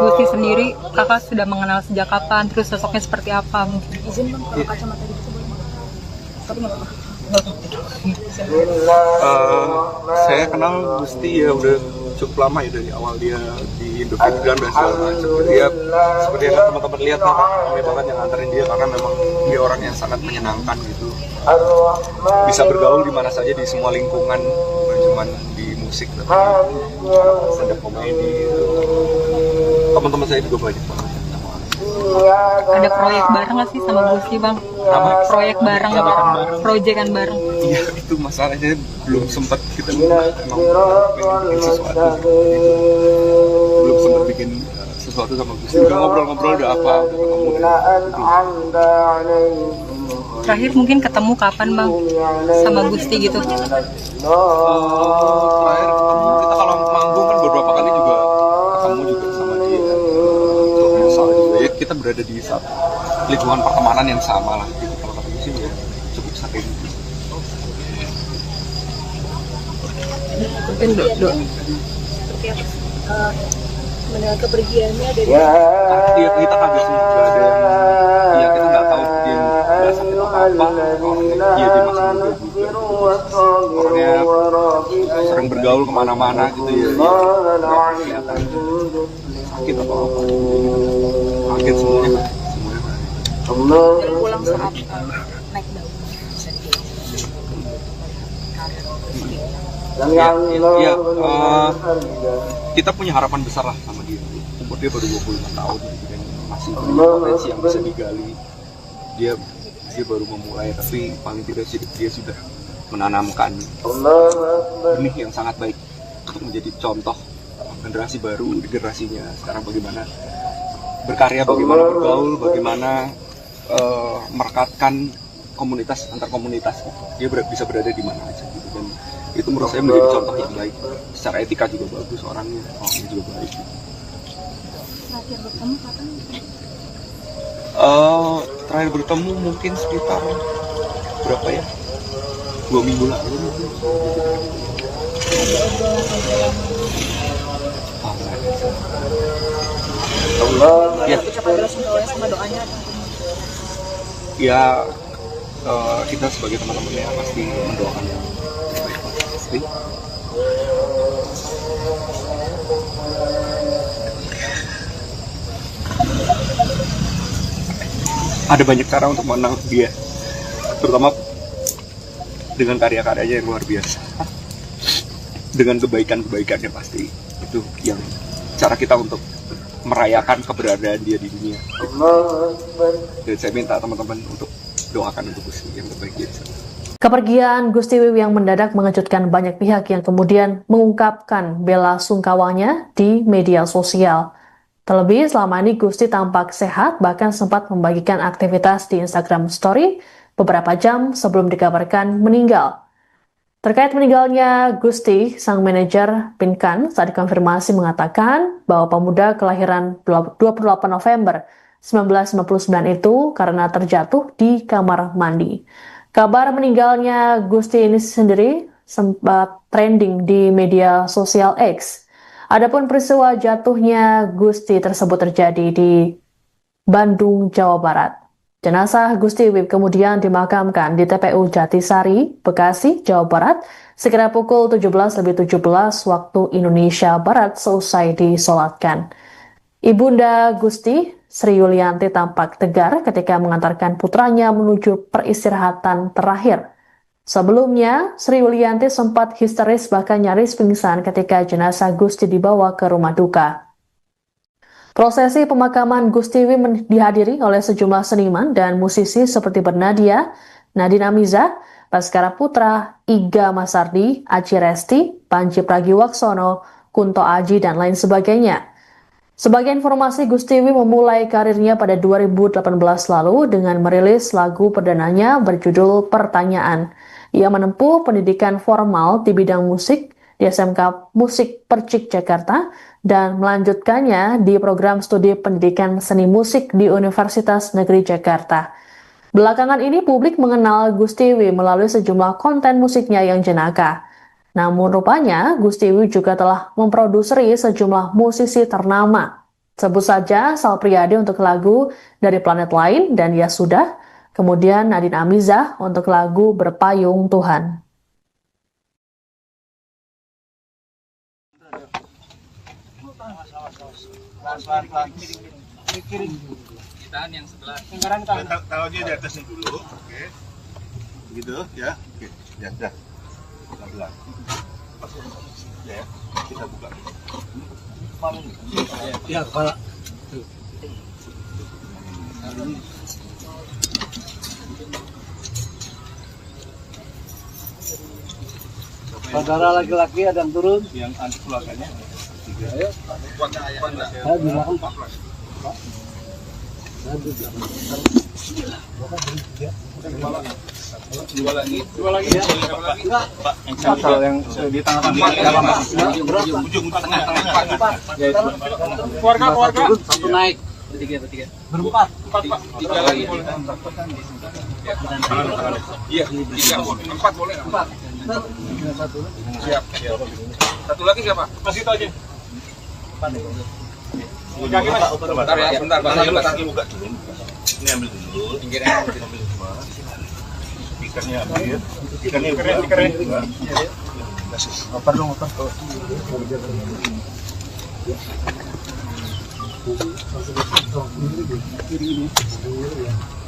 Gusti sendiri kakak sudah mengenal sejak kapan, terus sosoknya seperti apa mungkin? Izin bang, kalau kacamata gitu boleh bang? Tapi nggak apa-apa. Saya kenal Gusti ya udah cukup lama ya, dari awal dia di Indovision dan segala macam. Dia seperti yang teman-teman lihat lah, kami banget yang nganterin dia karena memang dia orang yang sangat menyenangkan gitu. Bisa bergaul di mana saja, di semua lingkungan, bukan cuma di musik tapi ada komedi. Teman-teman saya juga banyak banget. Ada proyek bareng nggak sih sama Gusti bang? Apa? Proyek bareng, proyekan bareng. Iya, itu masalahnya belum sempat kita memang bikin sesuatu gitu. Belum sempat bikin sesuatu sama Gusti. Udah ngobrol-ngobrol, udah apa, udah ketemu. Terakhir mungkin ketemu kapan bang sama Gusti gitu? Terakhir ketemu kita kalau manggung kan beberapa kali juga ketemu juga sama dia. Soal juga ya kita berada di satu lingkungan pertemanan yang sama lah gitu. Kalau ketemu sih ya cukup sering. Mungkin seperti apa? Mendengar kepergiannya dari Iya, kita kaget sih, nggak ada yang, ya kita nggak tahu dia nggak sakit atau apa, orangnya dia masih muda juga, orangnya sering bergaul kemana-mana gitu ya, nggak kelihatan sakit atau apa, kaget semuanya. pulang saat naik daun bisa dibilang. Ya, kita punya harapan besar lah sama dia. Umur dia baru 25 tahun gitu kan, masih punya potensi yang bisa digali. Dia baru memulai, tapi paling tidak dia sudah menanamkan benih yang sangat baik untuk menjadi contoh generasi baru, generasinya sekarang bagaimana berkarya, bagaimana bergaul, bagaimana merekatkan komunitas antar komunitas. Dia bisa berada di mana aja gitu, dan itu menurut saya menjadi contoh yang baik. Secara etika juga bagus orangnya juga baik. Terakhir bertemu kapan? Terakhir bertemu mungkin sekitar berapa ya? 2 minggu lalu mungkin. Ya. Ucapan belasungkawanya sama doanya atau Ya, kita sebagai teman-teman ya pasti mendoakan yang terbaik pasti. Ada banyak cara untuk mengenang dia, terutama dengan karya-karyanya yang luar biasa, dengan kebaikan-kebaikannya pasti. Itu yang cara kita untuk merayakan keberadaan dia di dunia. Dan saya minta teman-teman untuk doakan untuk Gusti yang terbaik di sana. Kepergian Gusti Wiwi yang mendadak mengejutkan banyak pihak yang kemudian mengungkapkan bela sungkawanya di media sosial. Terlebih selama ini Gusti tampak sehat, bahkan sempat membagikan aktivitas di Instagram Story beberapa jam sebelum dikabarkan meninggal. Terkait meninggalnya Gusti, sang manajer Pinkan saat dikonfirmasi mengatakan bahwa pemuda kelahiran 28 November 1959 itu karena terjatuh di kamar mandi. Kabar meninggalnya Gusti ini sendiri sempat trending di media sosial X. Adapun peristiwa jatuhnya Gusti tersebut terjadi di Bandung, Jawa Barat. Jenazah Gusti Wiwi kemudian dimakamkan di TPU Jatisari, Bekasi, Jawa Barat, sekira pukul 17.17 waktu Indonesia Barat seusai disolatkan. Ibunda Gusti, Sri Yulianti tampak tegar ketika mengantarkan putranya menuju peristirahatan terakhir. Sebelumnya, Sri Yulianti sempat histeris bahkan nyaris pingsan ketika jenazah Gusti dibawa ke rumah duka. Prosesi pemakaman Gusti Wiwi dihadiri oleh sejumlah seniman dan musisi seperti Bernadia, Nadine Amiza, Baskara Putra, Iga Masardi, Aci Resti, Panji Pragiwaksono, Kunto Aji, dan lain sebagainya. Sebagai informasi, Gusti Wiwi memulai karirnya pada 2018 lalu dengan merilis lagu perdananya berjudul Pertanyaan. Ia menempuh pendidikan formal di bidang musik di SMK Musik Percik Jakarta dan melanjutkannya di program studi pendidikan seni musik di Universitas Negeri Jakarta. Belakangan ini publik mengenal Gustiwi melalui sejumlah konten musiknya yang jenaka. Namun rupanya Gustiwi juga telah memproduseri sejumlah musisi ternama. Sebut saja Sal Priadi untuk lagu Dari Planet Lain dan Ya Sudah, kemudian Nadine Amizah untuk lagu Berpayung Tuhan. Ditahan yang sebelah. Taruh aja di atasnya dulu, oke. Begitu ya, oke. Ya, dah. Pelan-pelan. Ya, kita buka. Ya, Pak. Saudara laki-laki ada yang turun? Yang anti keluarganya. Ayo. Saya di belakang, Pak. Dua lagi. Pak, yang di tengah-tengah. Ujung tengah. Keluarga. Satu naik. Bertiga. Berempat. Empat, Pak. Tiga lagi boleh. Iya, 3 boleh. 4 boleh. 4. Siap. Satu lagi siapa? Masih itu aja. Kaki Mas. Bentar ya, bentar. Kaki buka dulu. Ini ambil dulu. Pinggirnya ambil semua. Speakernya ambil. Speakernya. Kasih. Oper dong, oper.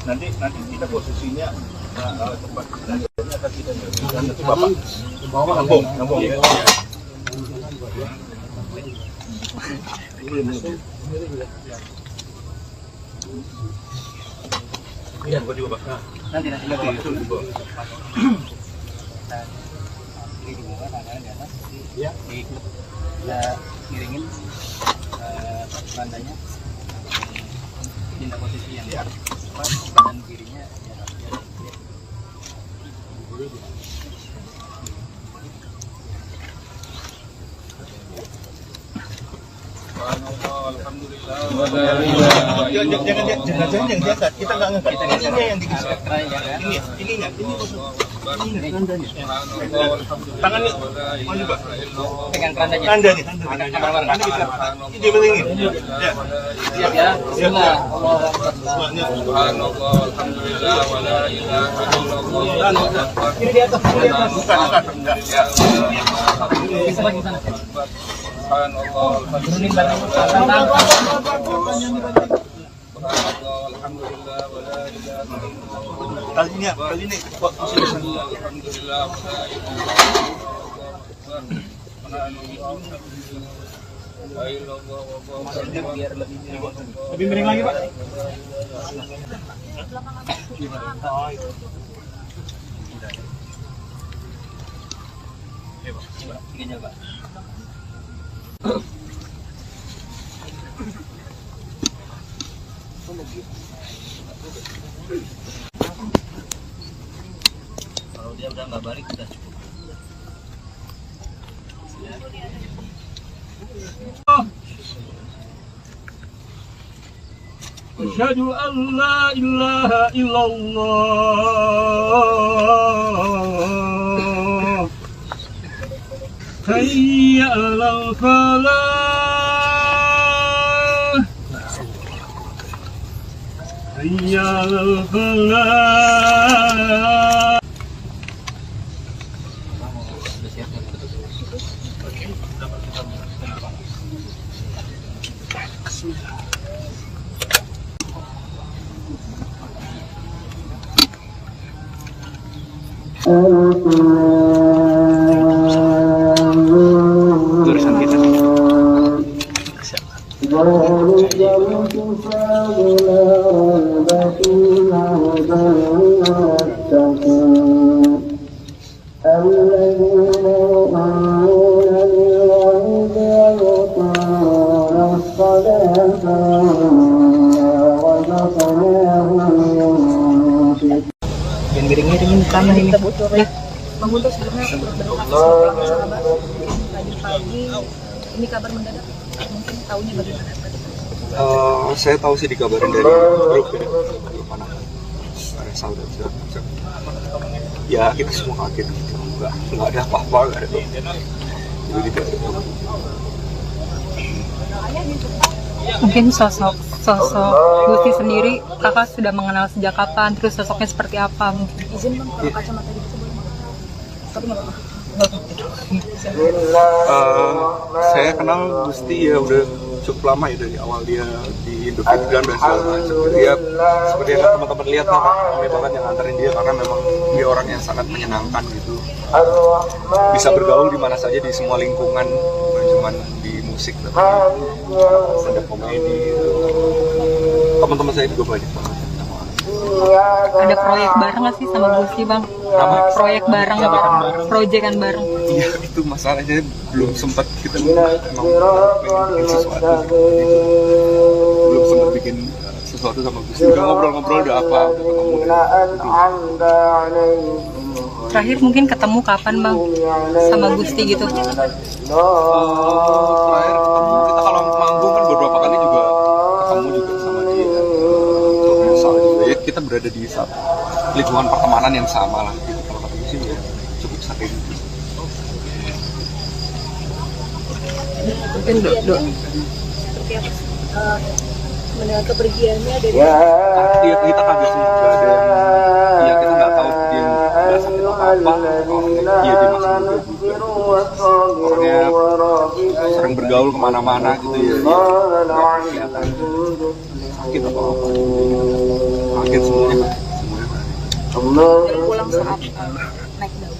Nanti kita posisinya tempat belajarnya akan kita jadikan nanti Bapak ngambung ya. Iya, gua juga Pak. Nanti Itu di bawah. Ini di bawah, tangannya di atas. Ya. Kita miringin bandanya. Pindah posisi yang pas, dan kirinya Jangan diangkat. Kita nggak ngangkat. Ini yang digeser. Ini nggak. Ini tangannya maju Pak. pegang kerandanya. Tandanya. Ini belingin. Ya. Siap ya. Bismillah. Semuanya. Subhanallah, alhamdulillah, wa la ilaha illallah. Ini di atas. Bukan. Enggak. Bisa lagi sana. Subhanallah, Turunin barang. subhanallah, alhamdulillah, wa la ilaha illallah. Kali ini Pak posisi Alhamdulillah, Lebih miring lagi, Pak. Tingginya, Pak. Kalau dia udah nggak balik udah cukup. Asyhadu an la ilaha illallah. Hayya 'alal falah. Hayya 'alal falah. Tulisan kita. Miring-miringin tanah ini. Bang Guntur sebelumnya berdoa pagi ini kabar mendadak, mungkin tahunya bagaimana? Saya tahu sih dikabarin dari grup ya, grup anak Resal dan segala macam. Ya kita semua kaget, nggak ada apa-apa, nggak ada apa-apa. Jadi tidak ada apa-apa. Mungkin sosok Gusti sendiri kakak sudah mengenal sejak kapan, terus sosoknya seperti apa mungkin? Izin bang, kalau kacamata gitu boleh bang? Tapi nggak apa-apa. Saya kenal Gusti ya udah cukup lama ya, dari awal dia di Indofitgram dan segala macam. Dia seperti yang teman-teman lihat lah, kami banget yang nganterin dia karena memang dia orang yang sangat menyenangkan gitu. Bisa bergaul di mana saja di semua lingkungan, bukan cuma di musik tapi stand up komedi. Teman-teman saya juga banyak banget. Ada proyek bareng nggak sih sama Gusti bang? Proyek bareng, proyekan bareng. Iya, itu masalahnya belum sempat kita emang pengen bikin sesuatu gitu. Belum sempat bikin sesuatu sama Gusti. Udah ngobrol-ngobrol, udah apa, udah ketemu Terakhir mungkin ketemu kapan bang sama Gusti gitu? terakhir ketemu kita kalau manggung kan beberapa kali juga ketemu juga sama dia. Soal juga ya kita berada di satu lingkungan pertemanan yang sama lah gitu. Kalau ketemu sih ya cukup sering. Mungkin seperti apa? Mendengar kepergiannya dari Iya, kita kaget sih, nggak ada yang, ya kita nggak tahu dia nggak sakit apa, iya dia masih muda juga, orangnya sering bergaul kemana-mana gitu ya, nggak kelihatan sakit atau apa, kaget semuanya. pulang saat naik daun.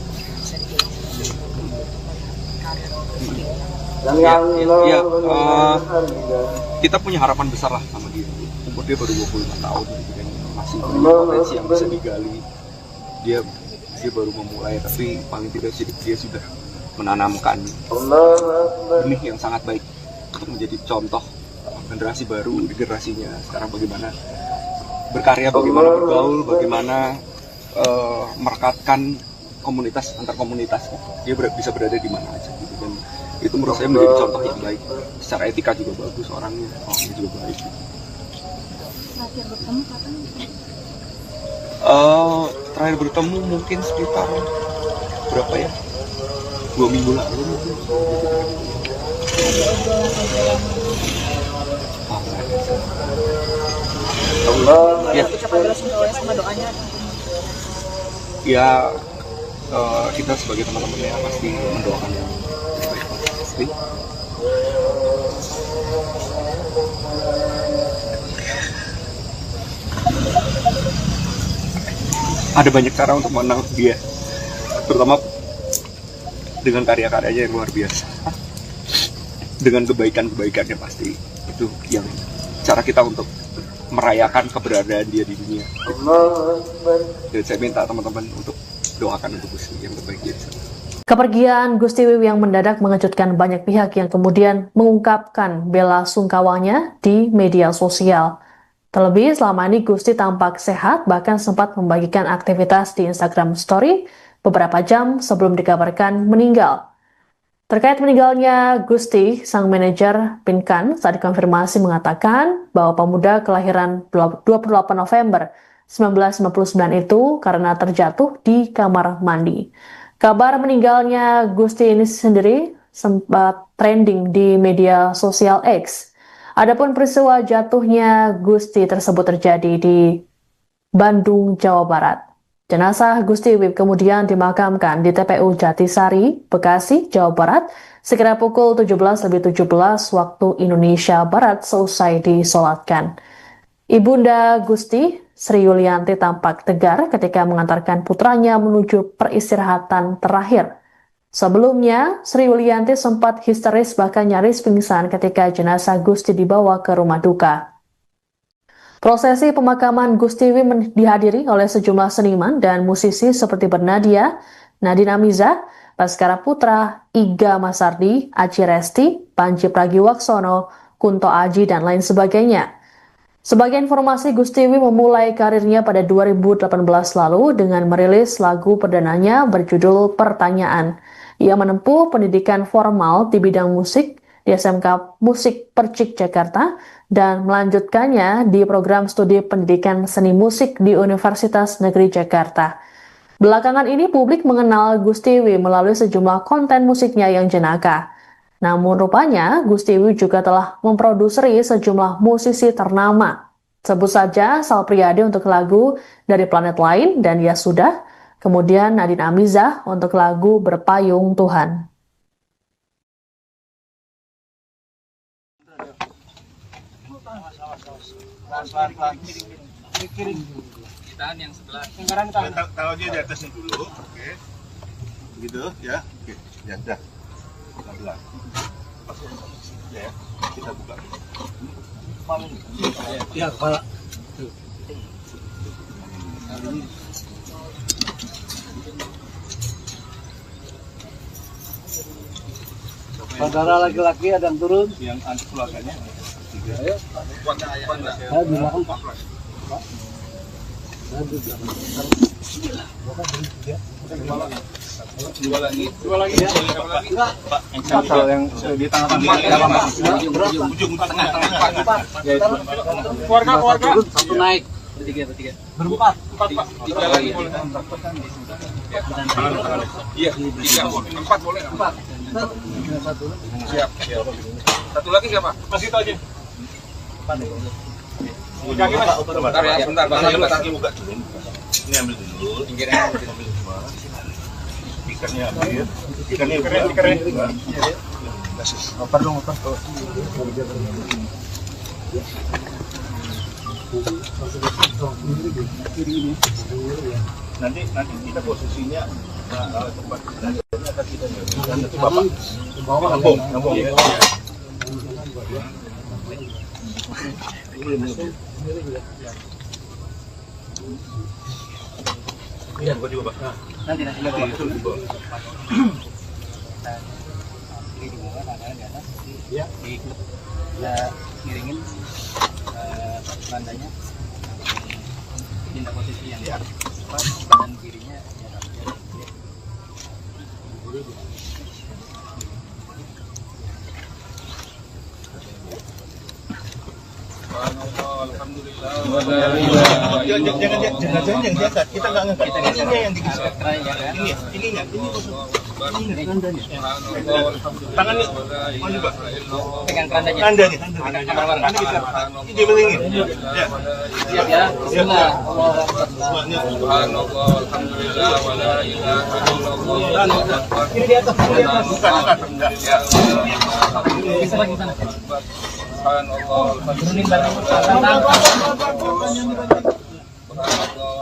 Ya, kita punya harapan besar lah sama dia. Umur dia baru 25 tahun gitu kan, masih punya potensi yang bisa digali. Dia baru memulai, tapi paling tidak dia sudah menanamkan benih yang sangat baik untuk menjadi contoh generasi baru di generasinya sekarang, bagaimana berkarya, bagaimana bergaul, bagaimana merekatkan komunitas antar komunitas. Dia bisa berada di mana aja gitu kan. Itu menurut saya menjadi contoh yang baik. Secara etika juga bagus orangnya juga baik. Terakhir bertemu kapan? Terakhir bertemu mungkin sekitar berapa ya? 2 minggu lalu mungkin. Ya. Sama doanya. Ya, kita sebagai teman-teman ya pasti mendoakan yang terbaik. Pasti. Ada banyak cara untuk mengenal dia, terutama dengan karya-karyanya yang luar biasa, dengan kebaikan-kebaikannya. Pasti itu yang cara kita untuk merayakan keberadaan dia di dunia. Dan saya minta teman-teman untuk doakan untuk Gusti yang terbaik dia. Kepergian Gusti Wiwi yang mendadak mengejutkan banyak pihak yang kemudian mengungkapkan bela sungkawanya di media sosial. Terlebih selama ini Gusti tampak sehat, bahkan sempat membagikan aktivitas di Instagram Story beberapa jam sebelum dikabarkan meninggal. Terkait meninggalnya Gusti, sang manajer Pinkan saat dikonfirmasi mengatakan bahwa pemuda kelahiran 28 November 1999 itu karena terjatuh di kamar mandi. Kabar meninggalnya Gusti ini sendiri sempat trending di media sosial X. Adapun peristiwa jatuhnya Gusti tersebut terjadi di Bandung, Jawa Barat. Jenazah Gusti Wiwi kemudian dimakamkan di TPU Jatisari, Bekasi, Jawa Barat, sekira pukul 17.17 waktu Indonesia Barat seusai disolatkan. Ibunda Gusti, Sri Yulianti, tampak tegar ketika mengantarkan putranya menuju peristirahatan terakhir. Sebelumnya, Sri Yulianti sempat histeris bahkan nyaris pingsan ketika jenazah Gusti dibawa ke rumah duka. Prosesi pemakaman Gusti Wiwi dihadiri oleh sejumlah seniman dan musisi seperti Bernadia, Nadine Amiza, Baskara Putra, Iga Masardi, Aci Resti, Panji Pragiwaksono, Kunto Aji, dan lain sebagainya. Sebagai informasi, Gusti Wiwi memulai karirnya pada 2018 lalu dengan merilis lagu perdananya berjudul Pertanyaan. Ia menempuh pendidikan formal di bidang musik di SMK Musik Percik Jakarta dan melanjutkannya di program studi pendidikan seni musik di Universitas Negeri Jakarta. Belakangan ini publik mengenal Gustiwi melalui sejumlah konten musiknya yang jenaka. Namun rupanya Gustiwi juga telah memproduseri sejumlah musisi ternama. Sebut saja Sal Priadi untuk lagu Dari Planet Lain dan Ya Sudah, kemudian Nadine Amizah untuk lagu Berpayung Tuhan. Tahan yang sebelah. Taruh aja di atasnya dulu, oke. Gitu ya, oke. Ya udah. Kita belah. Ya, kita buka. Ya, kepala. Saudara laki-laki ada yang turun. Yang anak keluarganya. Ayo. Saya di belakang Pak. Dua lagi ya. Pak, yang di tengah-tengah. Ujung tengah. Keluarga. Satu naik. Bertiga. Berempat. Pak. Tiga lagi. Iya, 3 boleh. 4 boleh. 4. Siap. Satu lagi siapa? Masih itu aja. Bentar ya, sebentar. Kaki buka dulu. Ini ambil dulu. Pinggirnya ambil semua. Ikannya ambil. Ikannya. Oper dong. Nanti kita posisinya tempat ini akan kita nanti Bapak ngambung ya. Iya, bukan juga, Pak. Nanti. Ya. Kita miringin bandanya. Pindah posisi yang pas, badan kirinya Jangan yang diangkat. Kita nggak ngangkat. Ininya yang digeser. Ininya. Tangannya mana Pak? pegang kerandanya. Anda kita dibelingin. Ya. Siap ya. Bismillah. Subhanallah, alhamdulillah, wa la ilaha illallah. Ini di atas. Bukan. Ya. Bisa lagi sana. Subhanallah, Turunin barang. subhanallah,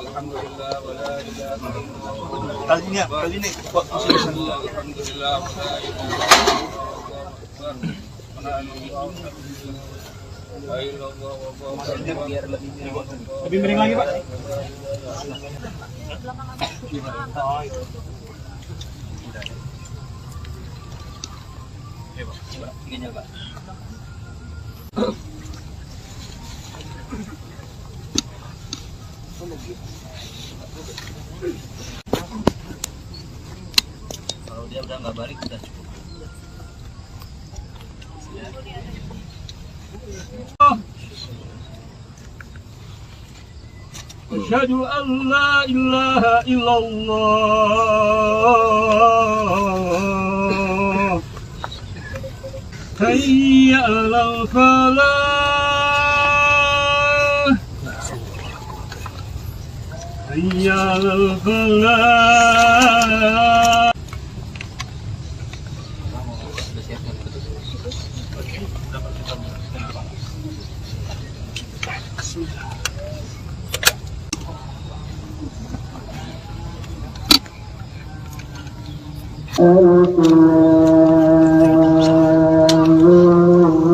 alhamdulillah, wa la ilaha illallah. Kali ini kok Alhamdulillah, wa la ilaha illallah. lebih miring lagi, Pak. Gini, Pak. Kalau dia udah nggak balik udah cukup. Asyhadu an la ilaha illallah. Hayya 'alal falah. Hayya 'alal falah.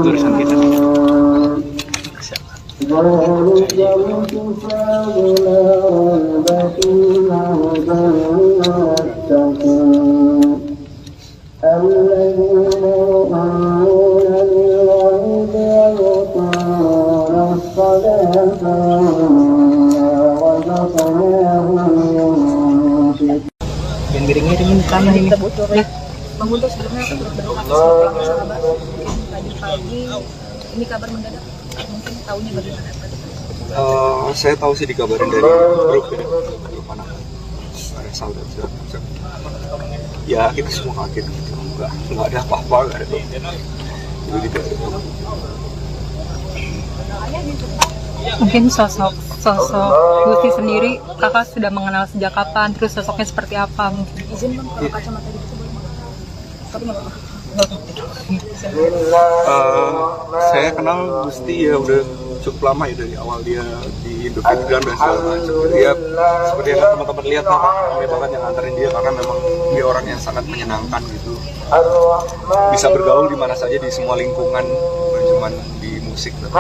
Tulisan kita. Yang miring-miringin kanan ini. Bang Guntur sebelumnya turut berduka atas pulangnya sahabat. Mungkin tadi pagi ini kabar mendadak, mungkin tahunya bagaimana? Saya tahu sih dikabarin dari grup ya, grup anak Resal dan segala macam. Ya kita semua kaget gitu, nggak ada apa-apa, nggak ada jadi tidak ada. Mungkin sosok Gusti sendiri kakak sudah mengenal sejak kapan, terus sosoknya seperti apa mungkin? Izin bang, kalau kacamata gitu boleh bang? Tapi nggak apa-apa. Saya kenal Gusti ya udah cukup lama ya, dari awal dia di Indofitgram dan segala macam. Dia seperti yang teman-teman lihat lah, kami banget yang nganterin dia karena memang dia orang yang sangat menyenangkan gitu. Bisa bergaul di mana saja, di semua lingkungan, bukan cuma di musik tapi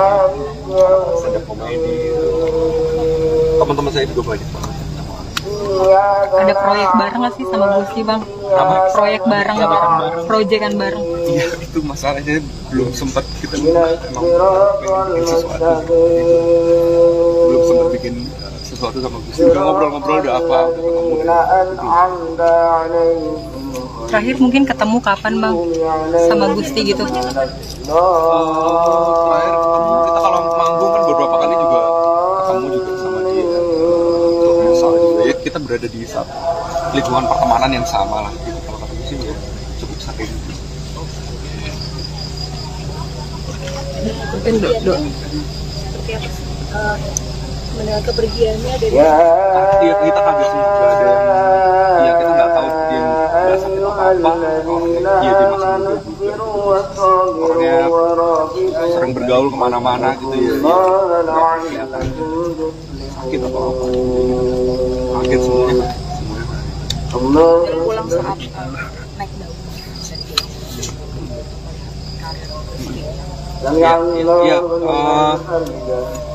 stand-up komedi. Teman-teman saya juga banyak banget. Ada proyek bareng nggak sih sama Gusti bang? Apa? Proyek bareng, proyekan bareng. Iya, itu masalahnya belum sempat kita emang bikin sesuatu gitu. Belum sempat bikin sesuatu sama Gusti. Udah ngobrol-ngobrol, udah apa, udah ketemu Terakhir mungkin ketemu kapan bang sama Gusti gitu? terakhir ketemu kita kalau manggung kan beberapa kali juga ketemu juga sama dia. Soal juga ya kita berada di satu lingkungan pertemanan yang sama lah gitu. Kalau ketemu sih ya cukup sering. Mungkin seperti apa sih mendengar kepergiannya dari Iya, kita kaget sih, nggak ada yang, ya kita nggak tahu dia nggak sakit atau apa, orangnya dia masih muda juga, orangnya sering bergaul kemana-mana gitu ya, nggak kelihatan sakit atau apa, kaget semuanya. dari pulang saat naik daun. Ya,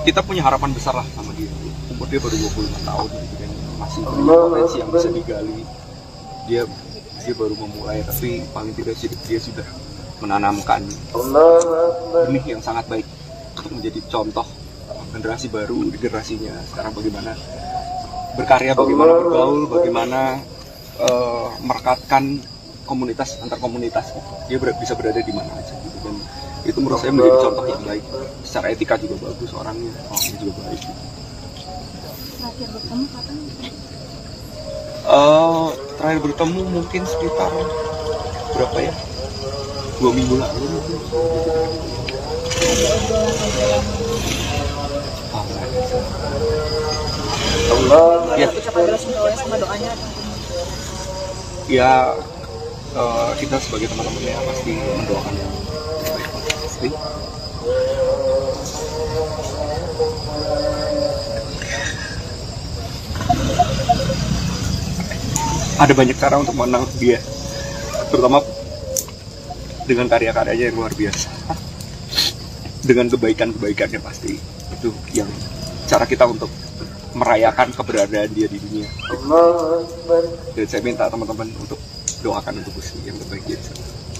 kita punya harapan besar lah sama dia. Umur dia baru 25 tahun gitu kan, masih banyak potensi yang bisa digali. Dia baru memulai, tapi paling tidak sih dia sudah menanamkan benih yang sangat baik untuk menjadi contoh generasi baru, generasinya sekarang bagaimana berkarya, bagaimana bergaul, bagaimana merekatkan komunitas antar komunitas. Dia bisa berada di mana aja gitu kan. Itu menurut saya menjadi contoh yang baik. Secara etika juga bagus orangnya juga baik. Terakhir bertemu kapan? Terakhir bertemu mungkin sekitar berapa ya? 2 minggu lalu mungkin. Ya. Sama doanya. Ya, kita sebagai teman-temannya pasti mendoakan yang terbaik pasti. Ada banyak cara untuk mengenang dia, terutama dengan karya-karyanya yang luar biasa, dengan kebaikan-kebaikannya pasti. Itu yang cara kita untuk merayakan keberadaan dia di dunia. Dan saya minta teman-teman untuk doakan untuk Gusti yang terbaik dia.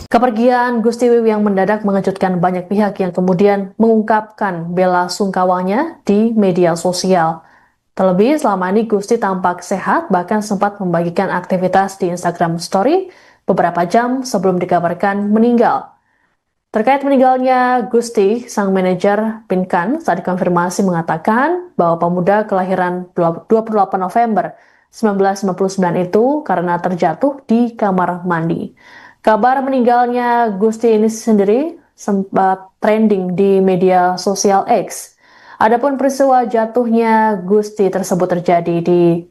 Kepergian Gusti Wiwi yang mendadak mengejutkan banyak pihak yang kemudian mengungkapkan bela sungkawanya di media sosial. Terlebih selama ini Gusti tampak sehat, bahkan sempat membagikan aktivitas di Instagram Story beberapa jam sebelum dikabarkan meninggal. Terkait meninggalnya Gusti, sang manajer Pinkan saat dikonfirmasi mengatakan bahwa pemuda kelahiran 28 November 1999 itu karena terjatuh di kamar mandi. Kabar meninggalnya Gusti ini sendiri sempat trending di media sosial X. Adapun peristiwa jatuhnya Gusti tersebut terjadi di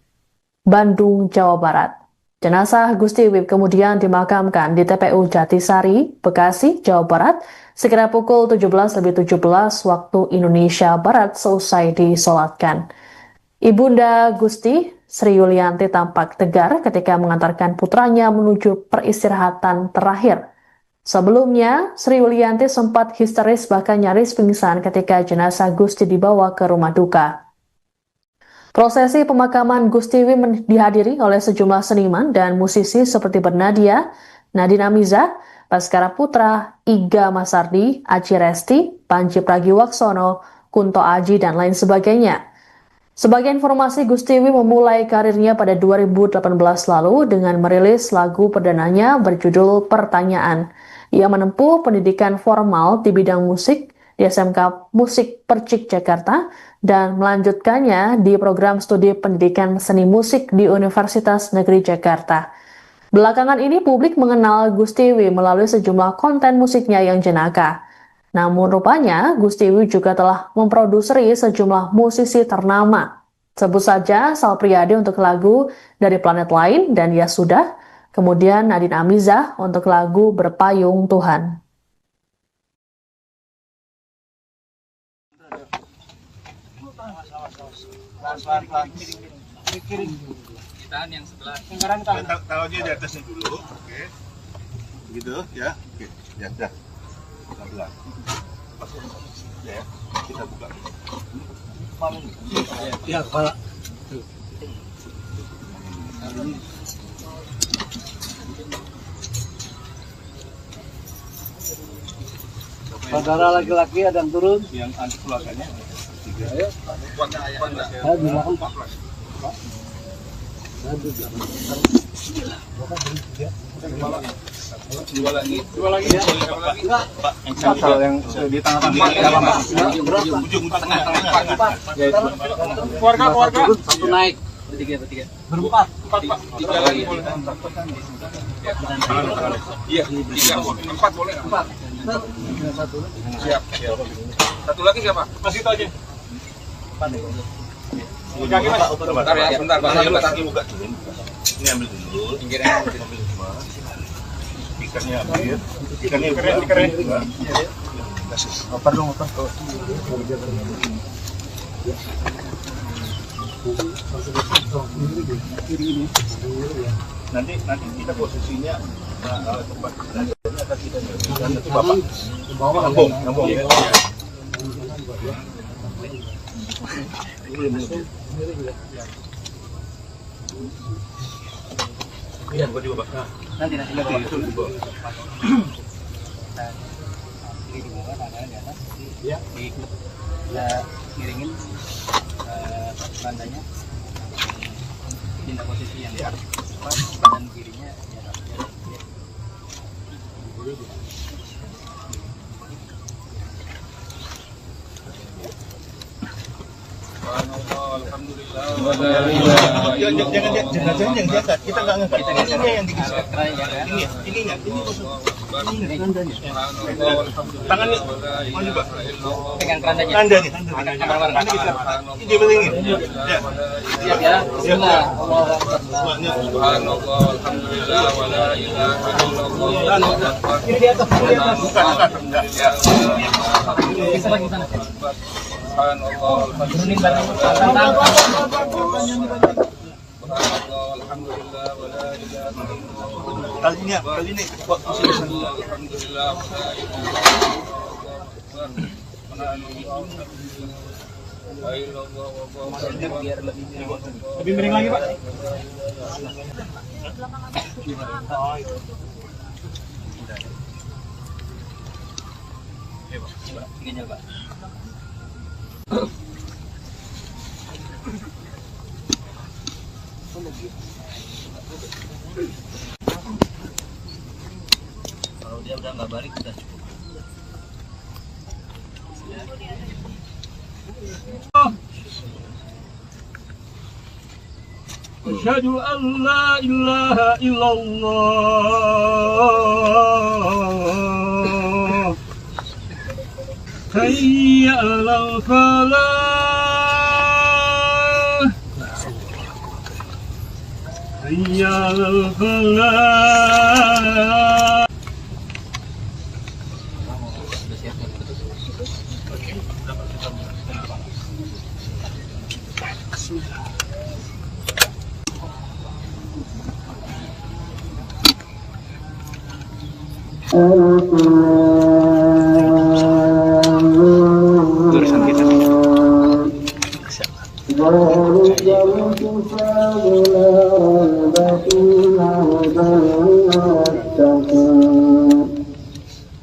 Bandung, Jawa Barat. Jenazah Gusti Wiwi kemudian dimakamkan di TPU Jatisari, Bekasi, Jawa Barat, sekira pukul 17.17 waktu Indonesia Barat seusai disolatkan. Ibunda Gusti, Sri Yulianti tampak tegar ketika mengantarkan putranya menuju peristirahatan terakhir. Sebelumnya, Sri Yulianti sempat histeris bahkan nyaris pingsan ketika jenazah Gusti dibawa ke rumah duka. Prosesi pemakaman Gusti Wiwi dihadiri oleh sejumlah seniman dan musisi seperti Bernadia, Nadine Amiza, Baskara Putra, Iga Masardi, Aji Resti, Panji Pragiwaksono, Kunto Aji, dan lain sebagainya. Sebagai informasi, Gustiwi memulai karirnya pada 2018 lalu dengan merilis lagu perdananya berjudul Pertanyaan. Ia menempuh pendidikan formal di bidang musik di SMK Musik Percik Jakarta dan melanjutkannya di program studi pendidikan seni musik di Universitas Negeri Jakarta. Belakangan ini publik mengenal Gustiwi melalui sejumlah konten musiknya yang jenaka. Namun rupanya Gustiwi juga telah memproduseri sejumlah musisi ternama. Sebut saja Sal Priadi untuk lagu Dari Planet Lain dan Ya Sudah, kemudian Nadine Amizah untuk lagu Berpayung Tuhan. Ditahan yang sebelah. Tahu aja di atasnya dulu, oke. Begitu ya, oke. Ya, dah. Pelan-pelan. Ya, kita buka. Ya, kepala. Saudara laki-laki ada yang turun. Yang anti keluarganya. Ayo. Saya di belakang Pak. Dua lagi. Pak, yang di tengah-tengah. Ujung tengah. Keluarga. Satu naik. Bertiga. Berempat. Empat, Pak. Tiga lagi boleh. Iya, 3, 4 boleh. Siap. Satu lagi siapa? Masih itu aja. Kaki Mas. Bentar ya, sebentar. Kaki buka dulu. Ini ambil dulu. Pinggirnya ambil semua. Ikannya ambil. Ikannya keren. Oper dong, oper. Nanti kita posisinya tempat akan kita nanti Bapak ngomong ya. Iya, gua juga Pak. Nanti Itu di bawah. Ini di bawah, tangannya di atas. Ya. Kita miringin bandanya. Pindah posisi yang pas, badan kirinya ya. Jangan diangkat. Kita nggak ngangkat. Ini yang digeser. Ini tangannya mau juga. Pegang kerandanya. Kerandanya. Ini dia belingin. Ya. Siap ya. Bismillah. Semuanya. Subhanallah, alhamdulillah, wa la ilaha illallah. Ini di atas. Bukan. Bisa lagi sana. Subhanallah, Turunin barang. alhamdulillah, wa la ilaha illallah. Kali ini Pak Alhamdulillah, Lebih miring lagi, Pak. Tiganya, Pak. Kalau dia udah nggak balik udah cukup. Asyhadu an la ilaha illallah. Hayya 'alal falah. Hayya 'alal falah. Tulisan kita.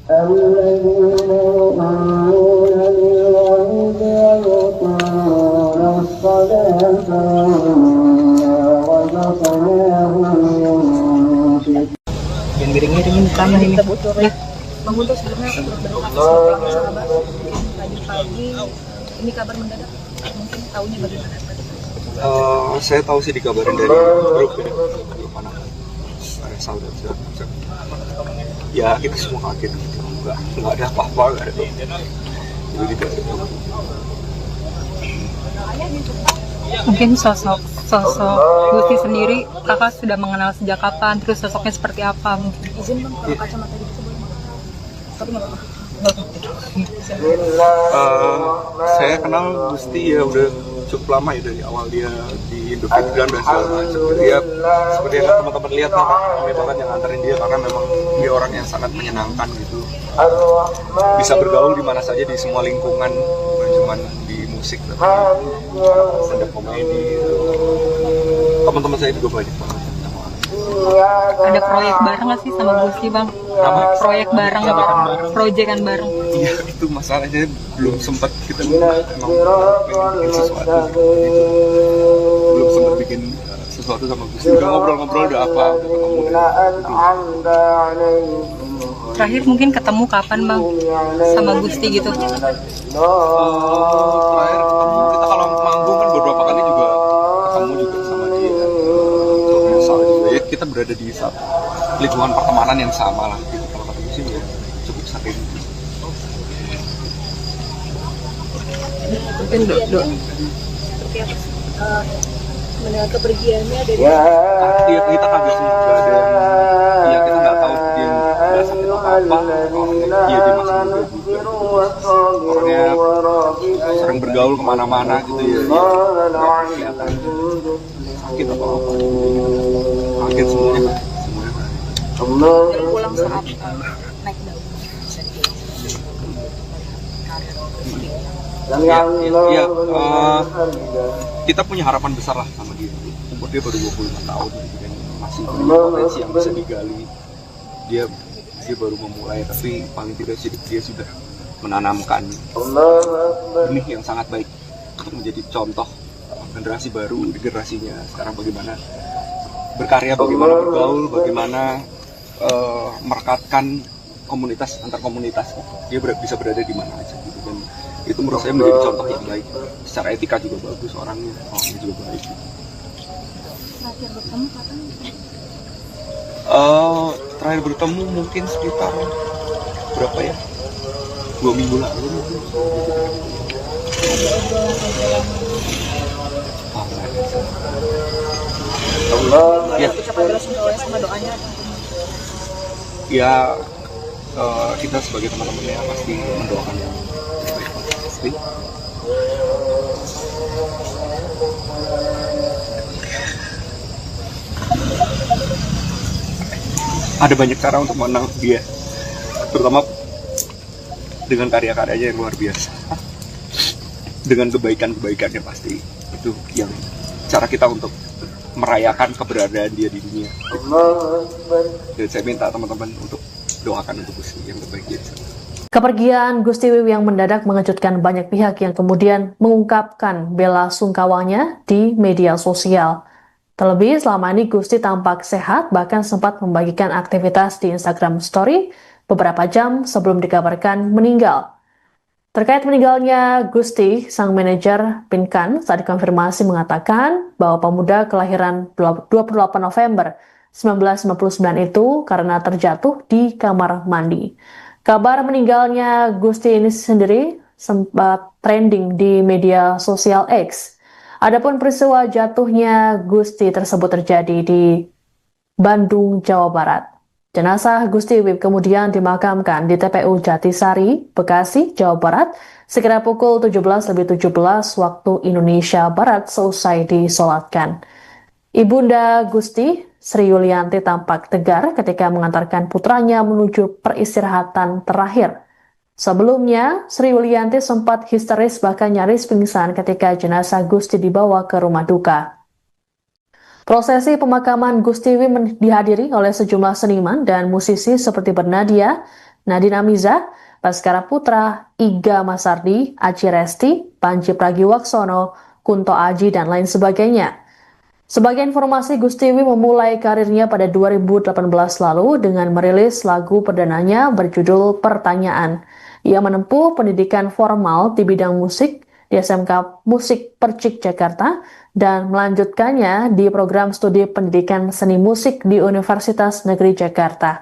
الذين يؤمنون بالغيب ويقيمون Jangan miring-miringin mukanya ini. Ya, Bang Guntur sebelumnya berdoa sebagai sahabat. Pagi-pagi ini kabar mendadak. Mungkin tahunya bagaimana? Saya tahu sih dikabarin dari grup ya, grup anak Resal dan segala macam. Ya kita semua kaget gitu, nggak ada apa-apa, nggak ada apa-apa. Jadi tidak ada apa-apa. Mungkin sosok Gusti sendiri kakak sudah mengenal sejak kapan, terus sosoknya seperti apa mungkin? Izin Bang, kalau kacamata gitu boleh Bang? Tapi nggak apa-apa. Saya kenal Gusti ya udah cukup lama ya, dari awal dia di Indofitgram dan segala macam. Jadi ya seperti yang teman-teman lihat nih, kami banget yang nganterin dia karena memang dia orang yang sangat menyenangkan gitu. Bisa bergaul di mana saja di semua lingkungan, bukan cuma di musik tapi stand up komedi. Teman-teman saya juga banyak banget. Ada proyek bareng nggak sih sama Gusti Bang? Proyek bareng, proyekan bareng. Iya, itu masalahnya belum sempat kita emang bikin sesuatu gitu. Belum sempat bikin sesuatu sama Gusti. Udah ngobrol-ngobrol udah apa, udah ketemu Terakhir mungkin ketemu kapan Bang sama Gusti gitu? terakhir ketemu kita kalau manggung kan beberapa kali juga ketemu juga sama dia. Soal juga ya kita berada di satu lingkungan pertemanan yang sama lah gitu. Kalau kata sih ya cukup sering. Mungkin seperti apa? Mendengar kepergiannya dari Iya kita kaget sih, nggak ada yang, ya kita nggak tahu dia nggak sakit atau apa. Orangnya iya dia masih muda juga. Orangnya sering bergaul kemana-mana gitu ya. Nggak kelihatan sakit atau apa. Kaget semuanya. dan pulang saat naik daun. Kita punya harapan besar lah sama dia. Umur dia baru 25 tahun gitu kan, masih punya potensi yang bisa digali. Dia baru memulai, tapi paling tidak dia sudah menanamkan benih yang sangat baik untuk menjadi contoh generasi baru di generasinya sekarang, bagaimana berkarya, bagaimana bergaul, bagaimana merekatkan komunitas antar komunitas. Dia bisa berada di mana aja gitu kan. Itu menurut saya menjadi contoh yang baik. Secara etika juga bagus orangnya juga baik. Terakhir bertemu kapan? Terakhir bertemu mungkin sekitar berapa ya? 2 minggu lalu mungkin. Ya. Ucapan bela sungkawa sama doanya. Ya kita sebagai teman-temannya pasti mendoakan yang terbaik pasti. Ada banyak cara untuk mengenang dia, terutama dengan karya-karyanya yang luar biasa, dengan kebaikan-kebaikannya pasti. Itu yang cara kita untuk merayakan keberadaan dia di dunia. Dan saya minta teman-teman untuk doakan untuk Gusti yang terbaik dia. Kepergian Gusti Wiwi yang mendadak mengejutkan banyak pihak yang kemudian mengungkapkan bela sungkawanya di media sosial. Terlebih selama ini Gusti tampak sehat, bahkan sempat membagikan aktivitas di Instagram Story beberapa jam sebelum dikabarkan meninggal. Terkait meninggalnya Gusti, sang manajer Pinkan saat dikonfirmasi mengatakan bahwa pemuda kelahiran 28 November 1999 itu karena terjatuh di kamar mandi. Kabar meninggalnya Gusti ini sendiri sempat trending di media sosial X. Adapun peristiwa jatuhnya Gusti tersebut terjadi di Bandung, Jawa Barat. Jenazah Gusti Wiwi kemudian dimakamkan di TPU Jatisari, Bekasi, Jawa Barat, sekira pukul 17.17 waktu Indonesia Barat seusai disolatkan. Ibunda Gusti, Sri Yulianti tampak tegar ketika mengantarkan putranya menuju peristirahatan terakhir. Sebelumnya, Sri Yulianti sempat histeris bahkan nyaris pingsan ketika jenazah Gusti dibawa ke rumah duka. Prosesi pemakaman Gusti Wiwi dihadiri oleh sejumlah seniman dan musisi seperti Bernadia, Nadine Amiza, Baskara Putra, Iga Masardi, Aci Resti, Panji Pragiwaksono, Kunto Aji, dan lain sebagainya. Sebagai informasi, Gustiwi memulai karirnya pada 2018 lalu dengan merilis lagu perdananya berjudul Pertanyaan. Ia menempuh pendidikan formal di bidang musik di SMK Musik Percik Jakarta dan melanjutkannya di program studi pendidikan seni musik di Universitas Negeri Jakarta.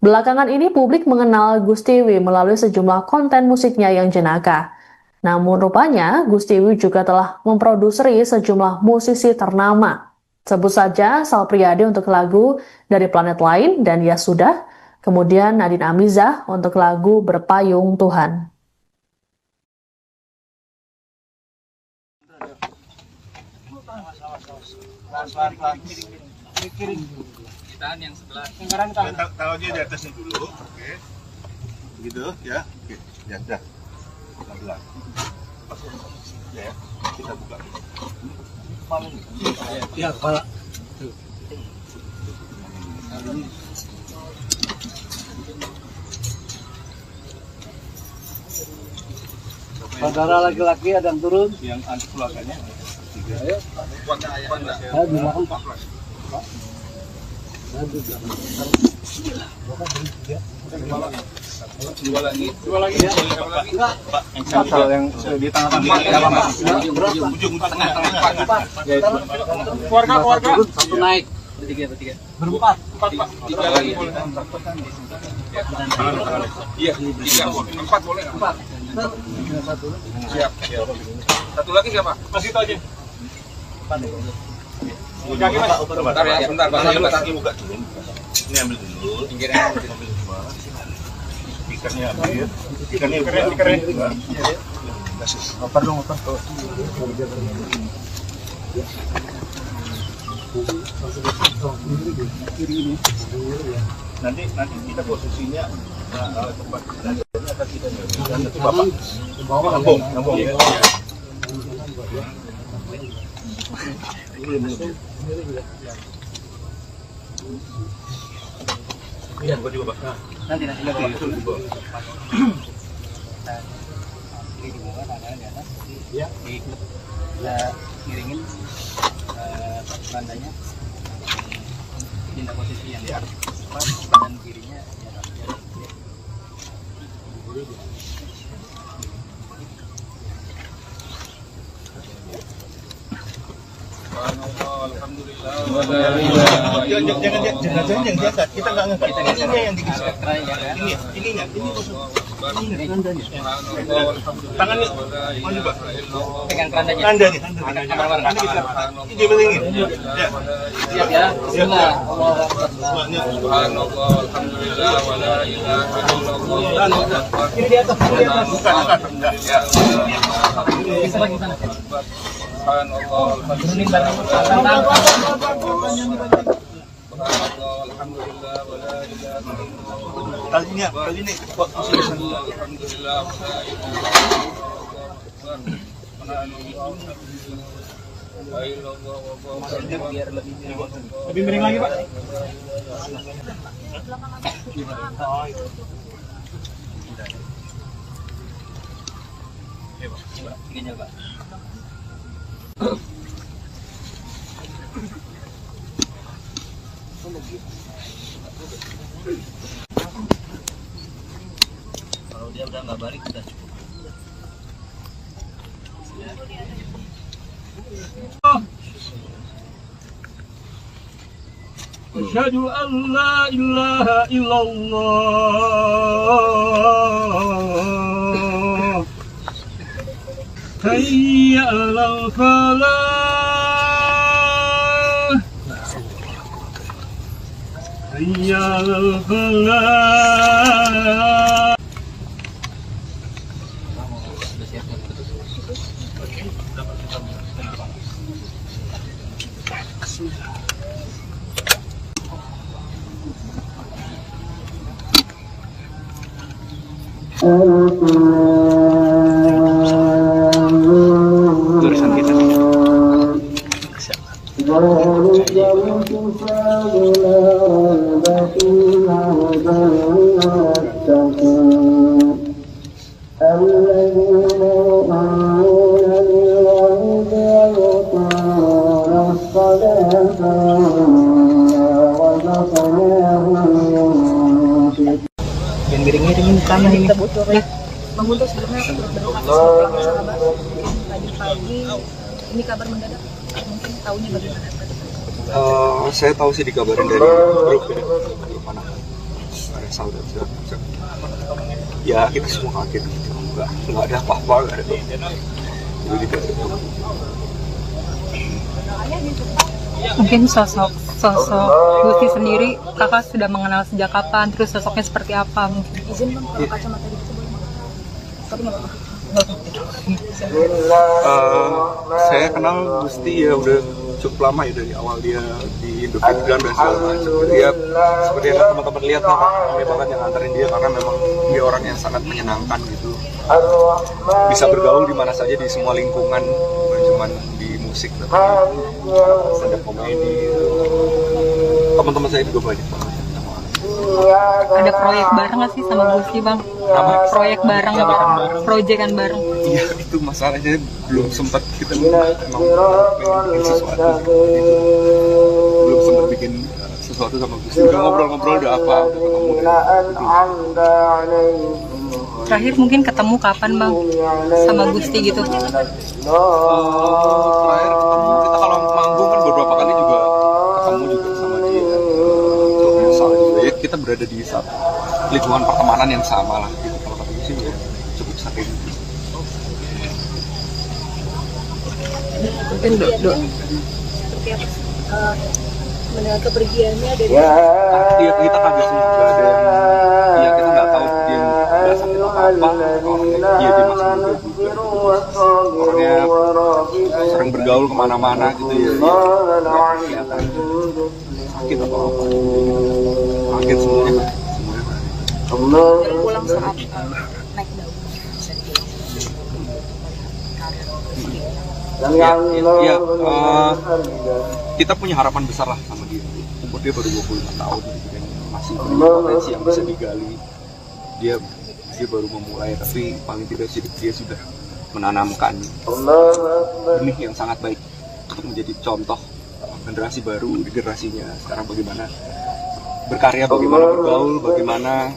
Belakangan ini publik mengenal Gustiwi melalui sejumlah konten musiknya yang jenaka. Namun rupanya Gustiwi juga telah memproduseri sejumlah musisi ternama. Sebut saja Sal Priadi untuk lagu Dari Planet Lain dan Ya Sudah, kemudian Nadine Amizah untuk lagu Berpayung Tuhan. Ditahan yang sebelah. Taruh aja di atasnya dulu, oke. Begitu ya, oke. Ya udah. Kita belah. Ya, kita buka. Ya, kepala. Saudara laki-laki ada yang turun. Yang anti keluarganya. Ayo. Saya di belakang Pak. Dua lagi. Pak, yang di tengah-tengah. Ujung tengah. Keluarga. Satu naik. Bertiga. Berempat. Pak. Tiga lagi boleh. Iya, tiga. Empat boleh. Siap. Satu lagi siapa? Masih itu aja. Bentar ya, bentar. Kaki buka dulu. Ini ambil dulu. Pinggirnya ambil semua. Speakernya ambil. Speakernya buka. Oper dong. Nanti kita posisinya tempat ini akan kita nanti Bapak nyambung. Iya, buka juga, Pak. nanti Coba. Ini di bawah, tangannya di atas. Ya. Kita miringin bandanya. Pindah posisi yang pas, badan kirinya di atas. Jangan yang diangkat, kita nggak ngangkat. Ininya yang digeser. Ininya. Tangannya maju, Pak. Pegang kerandanya. Anda Kamar-kamar. Ini dibelingin. Ya. Siap ya. Bismillah. Subhanallah, alhamdulillah, wa la ilaha illallah. Ini di atas. Bukan. Enggak. Ya. Bisa lagi sana. Subhanallah, Turunin barang. subhanallah, alhamdulillah, wa la ilaha illallah. Kali ini posisi di sana. Alhamdulillah, wa la ilaha illallah. Biar lebih Lebih miring lagi, Pak. Gini, Pak. Kalau dia udah nggak balik, udah cukup. Asyhadu an la ilaha illallah. Hayya 'alal falah. Hayya 'alal falah. Tulisan kita. الذين يؤمنون بالغيب Jangan miring-miringin mukanya ini. Ya, Bang Guntur sebelumnya aku berdoa sahabat. Tadi pagi ini kabar mendadak. Mungkin tahunya bagaimana? Saya tahu sih dikabarin dari grup ya, grup anak ada saudara segala. Ya kita semua kaget gitu. Nggak ada apa-apa, nggak ada. Jadi tidak ada. Mungkin sosok Gusti sendiri kakak sudah mengenal sejak kapan, terus sosoknya seperti apa mungkin? Izin Bang, kalau kacamata gitu boleh Bang? Tapi nggak apa-apa. Saya kenal Gusti ya udah cukup lama ya, dari awal dia di Indofit dan segala macam. Dia seperti yang teman-teman lihat lah, kami banget yang nganterin dia karena memang dia orang yang sangat menyenangkan gitu. Bisa bergaul di mana saja di semua lingkungan, bukan cuma di musik tapi stand up komedi. Teman-teman saya juga banyak banget. Ada proyek bareng nggak sih sama Gusti Bang? Apa? Proyek bareng, proyekan bareng. Iya, itu masalahnya belum sempat kita emang bikin sesuatu gitu. Belum sempat bikin sesuatu sama Gusti. Udah ngobrol-ngobrol udah apa, udah ketemu Terakhir mungkin ketemu kapan Bang sama Gusti gitu? terakhir ketemu kita kalau manggung kan beberapa kali juga ketemu juga sama dia. Untuk misalnya juga ya kita berada di satu lingkungan pertemanan yang sama lah gitu. Kalau ketemu sih ya cukup sering. Mungkin seperti apa? Mendengar kepergiannya dari Iya, kita kaget sih, nggak ada yang, ya kita nggak tahu dia nggak sakit apa, orangnya dia masih muda juga, orangnya sering bergaul kemana-mana gitu ya, nggak kelihatan sakit atau apa, kaget semuanya. pulang saat naik daun. Ya, kita punya harapan besar lah sama dia. Umur dia baru 25 tahun gitu kan, masih punya potensi yang bisa digali. Dia baru memulai, tapi paling tidak dia sudah menanamkan benih yang sangat baik untuk menjadi contoh generasi baru di generasinya sekarang, bagaimana berkarya, bagaimana bergaul, bagaimana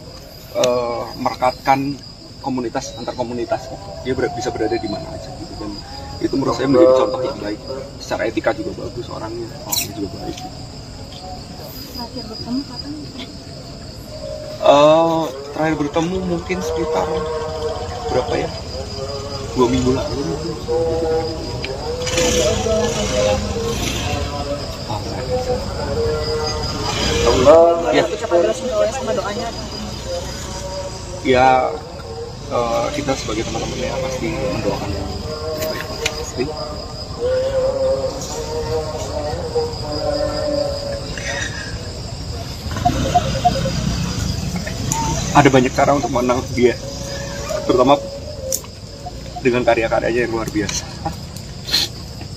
merekatkan komunitas antar komunitas. Dia bisa berada di mana aja gitu kan. Itu menurut saya menjadi contoh yang baik. Secara etika juga bagus orangnya juga baik. Terakhir bertemu kapan? Terakhir bertemu mungkin sekitar berapa ya? 2 minggu lalu. Ya. Sama doanya. Ya, kita sebagai teman-teman ya pasti mendoakan yang terbaik. Pasti. Ada banyak cara untuk menang dia, terutama dengan karya-karyanya yang luar biasa,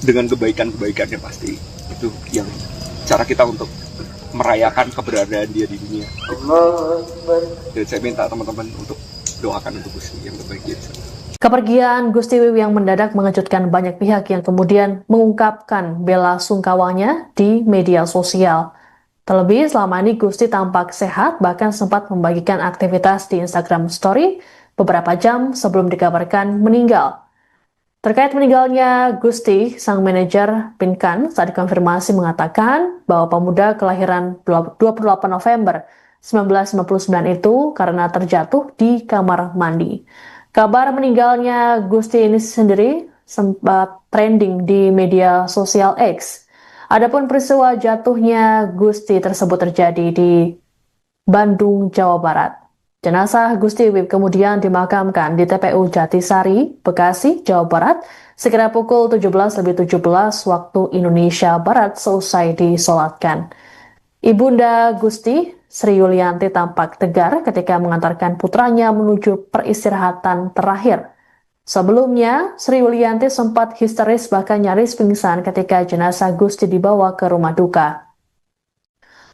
dengan kebaikan-kebaikannya pasti. Itu yang cara kita untuk merayakan keberadaan dia di dunia. Dan saya minta teman-teman untuk doakan untuk Gusti yang terbaik dia. Kepergian Gusti Wiwi yang mendadak mengejutkan banyak pihak yang kemudian mengungkapkan bela sungkawanya di media sosial. Terlebih selama ini Gusti tampak sehat, bahkan sempat membagikan aktivitas di Instagram Story beberapa jam sebelum dikabarkan meninggal. Terkait meninggalnya Gusti, sang manajer Pinkan saat dikonfirmasi mengatakan bahwa pemuda kelahiran 28 November 1959 itu karena terjatuh di kamar mandi. Kabar meninggalnya Gusti ini sendiri sempat trending di media sosial X. Adapun peristiwa jatuhnya Gusti tersebut terjadi di Bandung, Jawa Barat. Jenazah Gusti Wiwi kemudian dimakamkan di TPU Jatisari, Bekasi, Jawa Barat, sekira pukul 17.17 waktu Indonesia Barat seusai disolatkan. Ibunda Gusti, Sri Yulianti tampak tegar ketika mengantarkan putranya menuju peristirahatan terakhir. Sebelumnya, Sri Yulianti sempat histeris bahkan nyaris pingsan ketika jenazah Gusti dibawa ke rumah duka.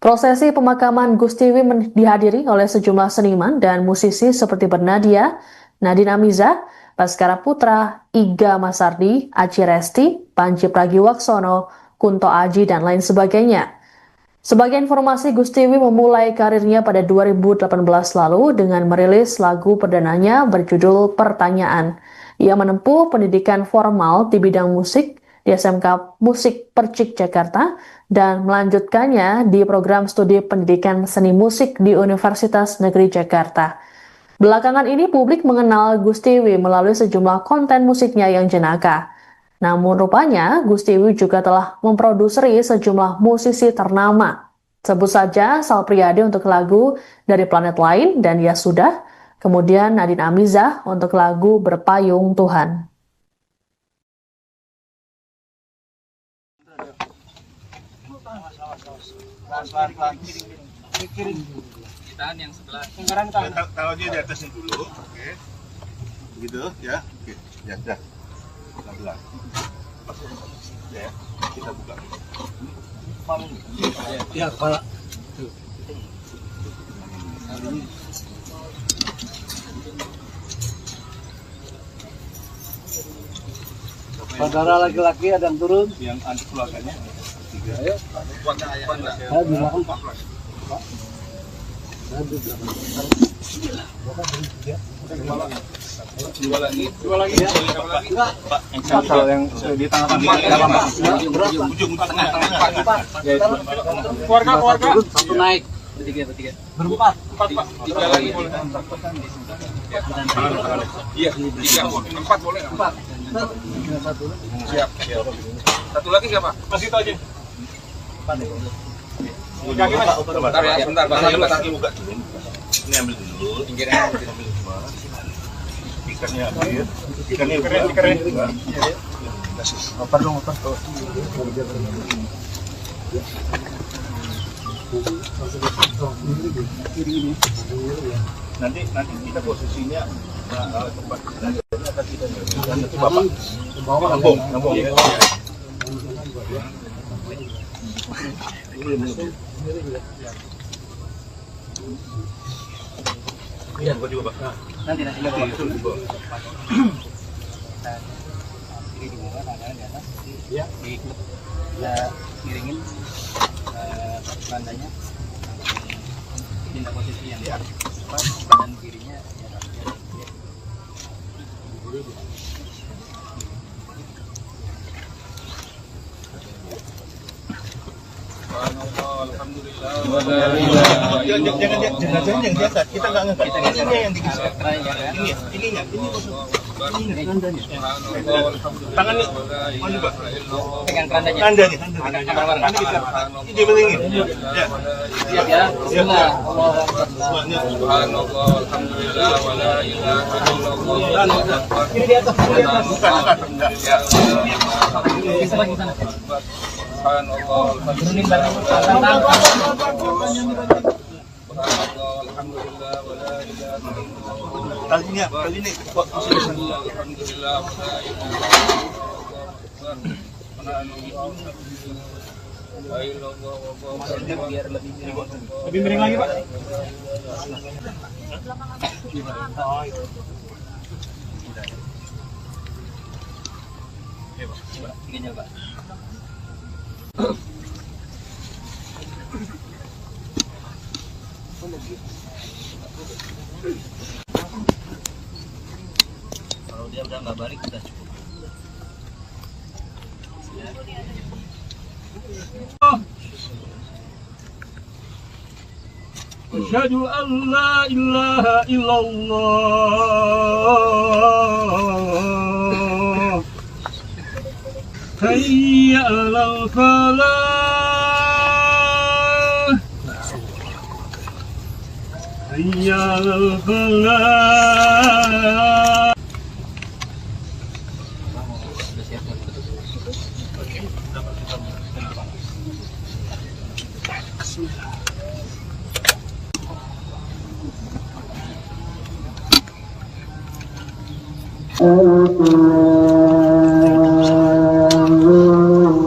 Prosesi pemakaman Gusti Wiwi dihadiri oleh sejumlah seniman dan musisi seperti Bernadia, Nadine Amiza, Baskara Putra, Iga Masardi, Aci Resti, Panji Pragiwaksono, Kunto Aji, dan lain sebagainya. Sebagai informasi, Gustiwi memulai karirnya pada 2018 lalu dengan merilis lagu perdananya berjudul Pertanyaan. Ia menempuh pendidikan formal di bidang musik di SMK Musik Percik Jakarta dan melanjutkannya di program studi pendidikan seni musik di Universitas Negeri Jakarta. Belakangan ini publik mengenal Gustiwi melalui sejumlah konten musiknya yang jenaka. Namun rupanya Gustiwi juga telah memproduseri sejumlah musisi ternama. Sebut saja Sal Priadi untuk lagu Dari Planet Lain dan Ya Sudah, kemudian Nadine Amizah untuk lagu Berpayung Tuhan. Ditahan yang sebelah. Tahu aja di atasnya dulu, oke. Begitu ya, oke. Ya, dah. Pelan-pelan. Ya, kita buka. Ya, kepala. Saudara laki-laki ada yang turun. Yang anti keluarganya. 3. Ayo. Saya di belakang Pak. Dua lagi. Pak, yang di tengah-tengah. Ujung tengah. Keluarga. Satu naik. Bertiga. Berempat. Empat, Pak. 3 lagi boleh. Iya, 3 boleh. 4 boleh. 4. Siap. Satu lagi siapa? Masih itu aja. Kaki Mas. Bentar ya, bentar. Kaki buka dulu. Ini ambil dulu. Pinggirnya ambil semua. Ikannya ambil. Ikannya keren. Oper dong. Nanti kita posisinya tempat belajarnya akan kita nanti Bapak nambung ya. Iya, gua juga Pak. Nanti. Ini di bawah, tangannya di atas. Ya. Ya, miringin bandanya. Pindah posisi yang pas, badan kirinya ya. Jangan yang biasa, kita nggak ngangkat. Ini yang digeser. Ininya. Tangannya, mana Pak? Pegang kerandanya. Kandanya. Ini belingin. Ya. Siap ya. Bismillah. Semuanya. Subhanallah, alhamdulillah, wala ilaha illallah. Ini di atas. Bukan. Ya. Bisa lagi sana. Subhanallah, Turunin barang. alhamdulillah, wala ilaha illallah. Kali ini Pak Alhamdulillah, Biar lebih miring lagi Pak. Ininya Pak. Kalau dia udah nggak balik udah cukup. Asyhadu an la ilaha illallah. Hayya 'alal falah. Hayya 'alal falah.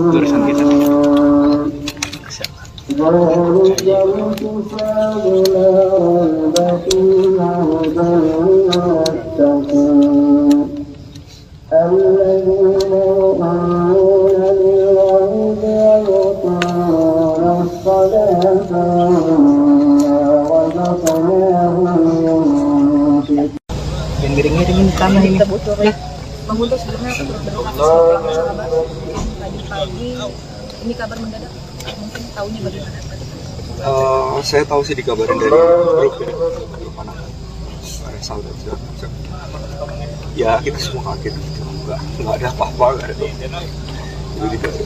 Jurusan kita. الذين يؤمنون بالغيب tanah ini. Ya. Bang Guntur sebelumnya berdoa sebagai sahabat. Pagi-pagi ini kabar mendadak. Mungkin tahunya bagaimana? Saya tahu sih dikabarin dari grup ya, grup anak Resal dan segala macam. Ya kita semua kaget gitu, nggak ada apa-apa, nggak ada apa-apa. Jadi kita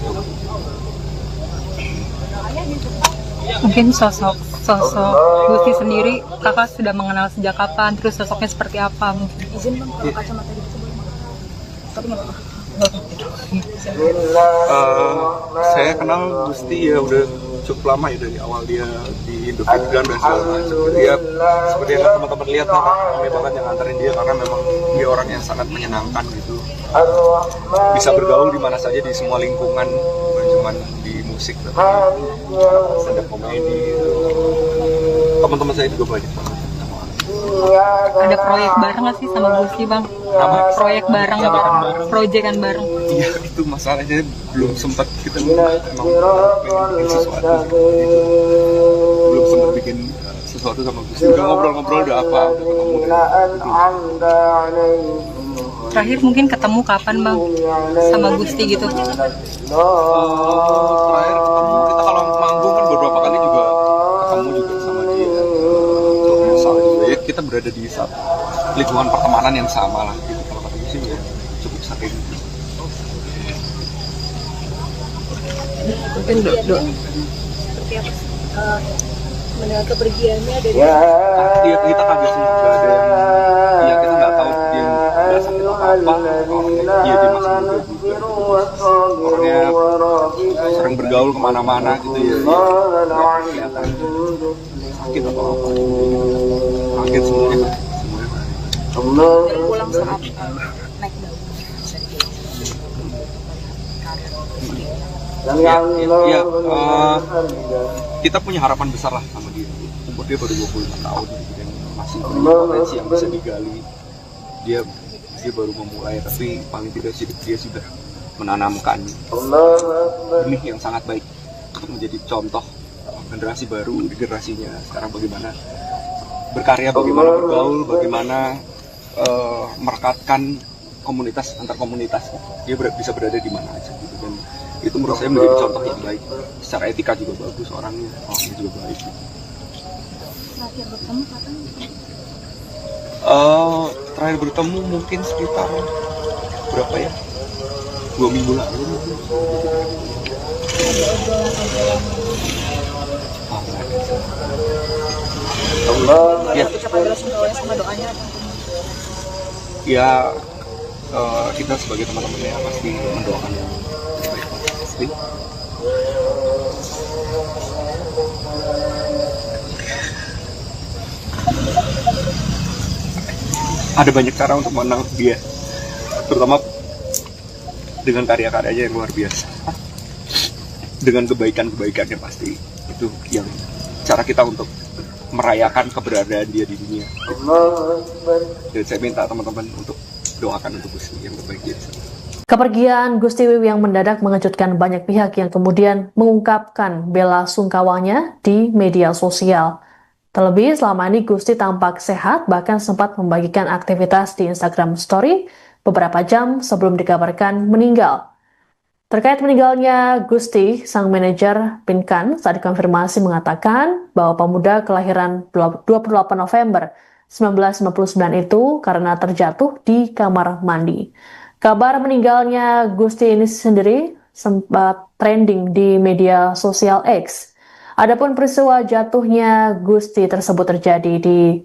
Mungkin sosok Gusti sendiri kakak sudah mengenal sejak kapan, terus sosoknya seperti apa mungkin? Izin bang, kalau kacamata gitu boleh nggak? Tapi nggak apa-apa. Saya kenal Gusti ya udah cukup lama ya, dari awal dia di Indofitgram dan segala macam. Dia seperti yang teman-teman lihat lah, kami banget yang nganterin dia karena memang dia orang yang sangat menyenangkan gitu. Bisa bergaul di mana saja di semua lingkungan, bukan cuma di musik tapi stand up komedi. Teman-teman saya juga banyak banget. Ada proyek bareng nggak sih sama Gusti bang? Proyek bareng, proyekan bareng. Iya itu masalahnya belum sempat kita emang bikin sesuatu belum sempat bikin sesuatu sama Gusti. Udah ngobrol-ngobrol udah apa udah ketemu Terakhir mungkin ketemu kapan bang sama Gusti gitu? terakhir ketemu kita kalau manggung kan beberapa kali juga ketemu juga sama dia untuk Resal juga ya, kita berada di satu lingkungan pertemanan yang sama lah gitu. Kalau kata sih ya cukup sering gitu. Mungkin seperti apa mendengar kepergiannya dari Iya kita kaget sih, nggak ada yang ya kita nggak tahu dia nggak sakit atau apa. Orangnya iya dia masih muda juga, orangnya sering bergaul kemana-mana gitu ya, nggak kelihatan sakit atau apa. Kaget semuanya dan pulang saat naik daun. Kita punya harapan besar lah sama dia. Umur dia baru 25 tahun gitu, dan masih punya potensi yang bisa digali. Dia baru memulai, tapi paling tidak dia sudah menanamkan benih yang sangat baik untuk menjadi contoh generasi baru di generasinya sekarang, bagaimana berkarya, bagaimana bergaul, bagaimana merekatkan komunitas antar komunitas. Dia bisa berada di mana aja gitu, dan itu menurut saya menjadi contoh yang baik. Secara etika juga bagus orangnya juga baik gitu. Terakhir bertemu kapan? Terakhir bertemu mungkin sekitar berapa ya? 2 minggu lalu mungkin. Ya. Sama doanya. Ya kita sebagai teman-temannya pasti mendoakan yang terbaik pasti. Ada banyak cara untuk mengenal dia, terutama dengan karya-karyanya yang luar biasa, dengan kebaikan-kebaikannya pasti. Itu yang cara kita untuk merayakan keberadaan dia di dunia. Dan saya minta teman-teman untuk doakan untuk Gusti yang terbaik dia. Kepergian Gusti Wiwi yang mendadak mengejutkan banyak pihak yang kemudian mengungkapkan bela sungkawanya di media sosial. Terlebih selama ini Gusti tampak sehat, bahkan sempat membagikan aktivitas di Instagram Story beberapa jam sebelum dikabarkan meninggal. Terkait meninggalnya Gusti, sang manajer Pinkan saat dikonfirmasi mengatakan bahwa pemuda kelahiran 28 November 1999 itu karena terjatuh di kamar mandi. Kabar meninggalnya Gusti ini sendiri sempat trending di media sosial X. Adapun peristiwa jatuhnya Gusti tersebut terjadi di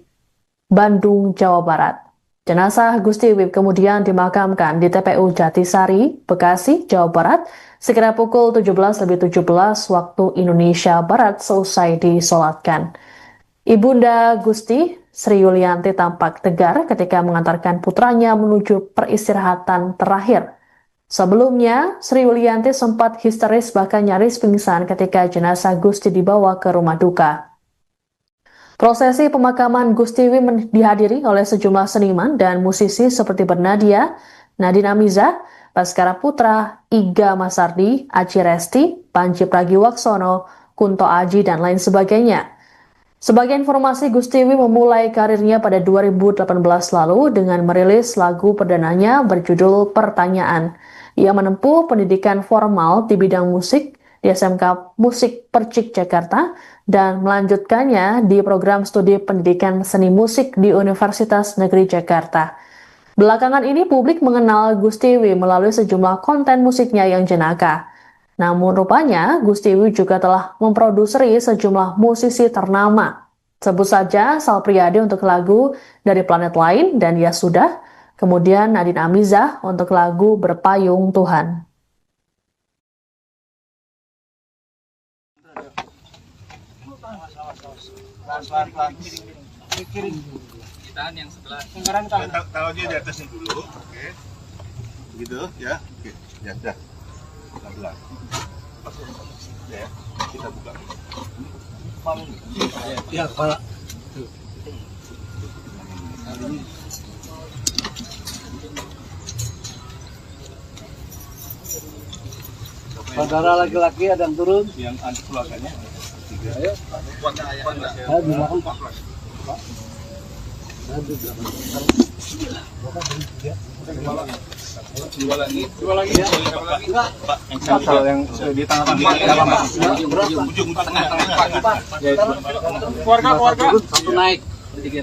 Bandung, Jawa Barat. Jenazah Gusti Wiwi kemudian dimakamkan di TPU Jatisari, Bekasi, Jawa Barat, sekira pukul 17.17 waktu Indonesia Barat seusai disolatkan. Ibunda Gusti, Sri Yulianti, tampak tegar ketika mengantarkan putranya menuju peristirahatan terakhir. Sebelumnya, Sri Yulianti sempat histeris bahkan nyaris pingsan ketika jenazah Gusti dibawa ke rumah duka. Prosesi pemakaman Gusti Wiwi dihadiri oleh sejumlah seniman dan musisi seperti Bernadia, Nadine Amiza, Baskara Putra, Iga Masardi, Aci Resti, Panji Pragiwaksono, Kunto Aji, dan lain sebagainya. Sebagai informasi, Gus Tiwi memulai karirnya pada 2018 lalu dengan merilis lagu perdananya berjudul Pertanyaan. Ia menempuh pendidikan formal di bidang musik di SMK Musik Percik Jakarta dan melanjutkannya di program studi pendidikan seni musik di Universitas Negeri Jakarta. Belakangan ini publik mengenal Gus Tiwi melalui sejumlah konten musiknya yang jenaka. Namun rupanya Gus Tiwi juga telah memproduseri sejumlah musisi ternama. Sebut saja Sal Priadi untuk lagu Dari Planet Lain dan Ya Sudah, kemudian Nadine Amizah untuk lagu Berpayung Tuhan. Ditahan yang sebelah. Taruh dia di atasnya dulu, oke. Begitu, ya. Oke, ya sudah. Pelan-pelan. Ya, kita buka. Ya, kepala. Saudara laki-laki ada yang turun. Yang anti keluarganya. Ayo. Saya di belakang, Pak. Dua lagi. Pak, Yang di tangan ujung tengah. keluarga. Satu naik. Bertiga.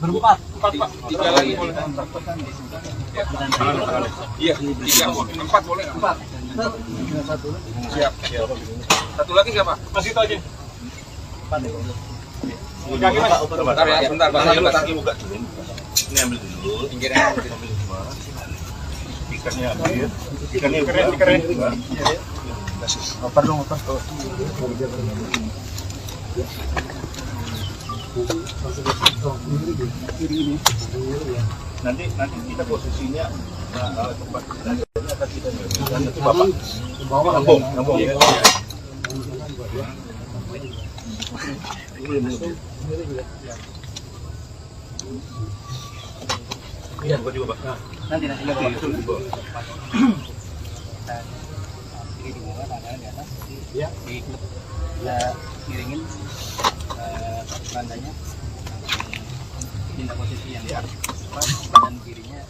Berempat. Pak. Tiga lagi boleh. Iya, 3, 4 boleh. Siap. Satu lagi siapa? Masih itu aja. Bentar ya, bentar. Kaki buka dulu. Ini ambil dulu. Pinggirnya. Ambil semua. Ikannya ambil. Ikannya oper dong, oper. Nanti kita posisinya tempat ini akan kita nanti Bapak ngambung. Iya, buka juga, Pak. Nanti. Ya. Kita miringin randanya. Pindah posisi yang pas, badan kirinya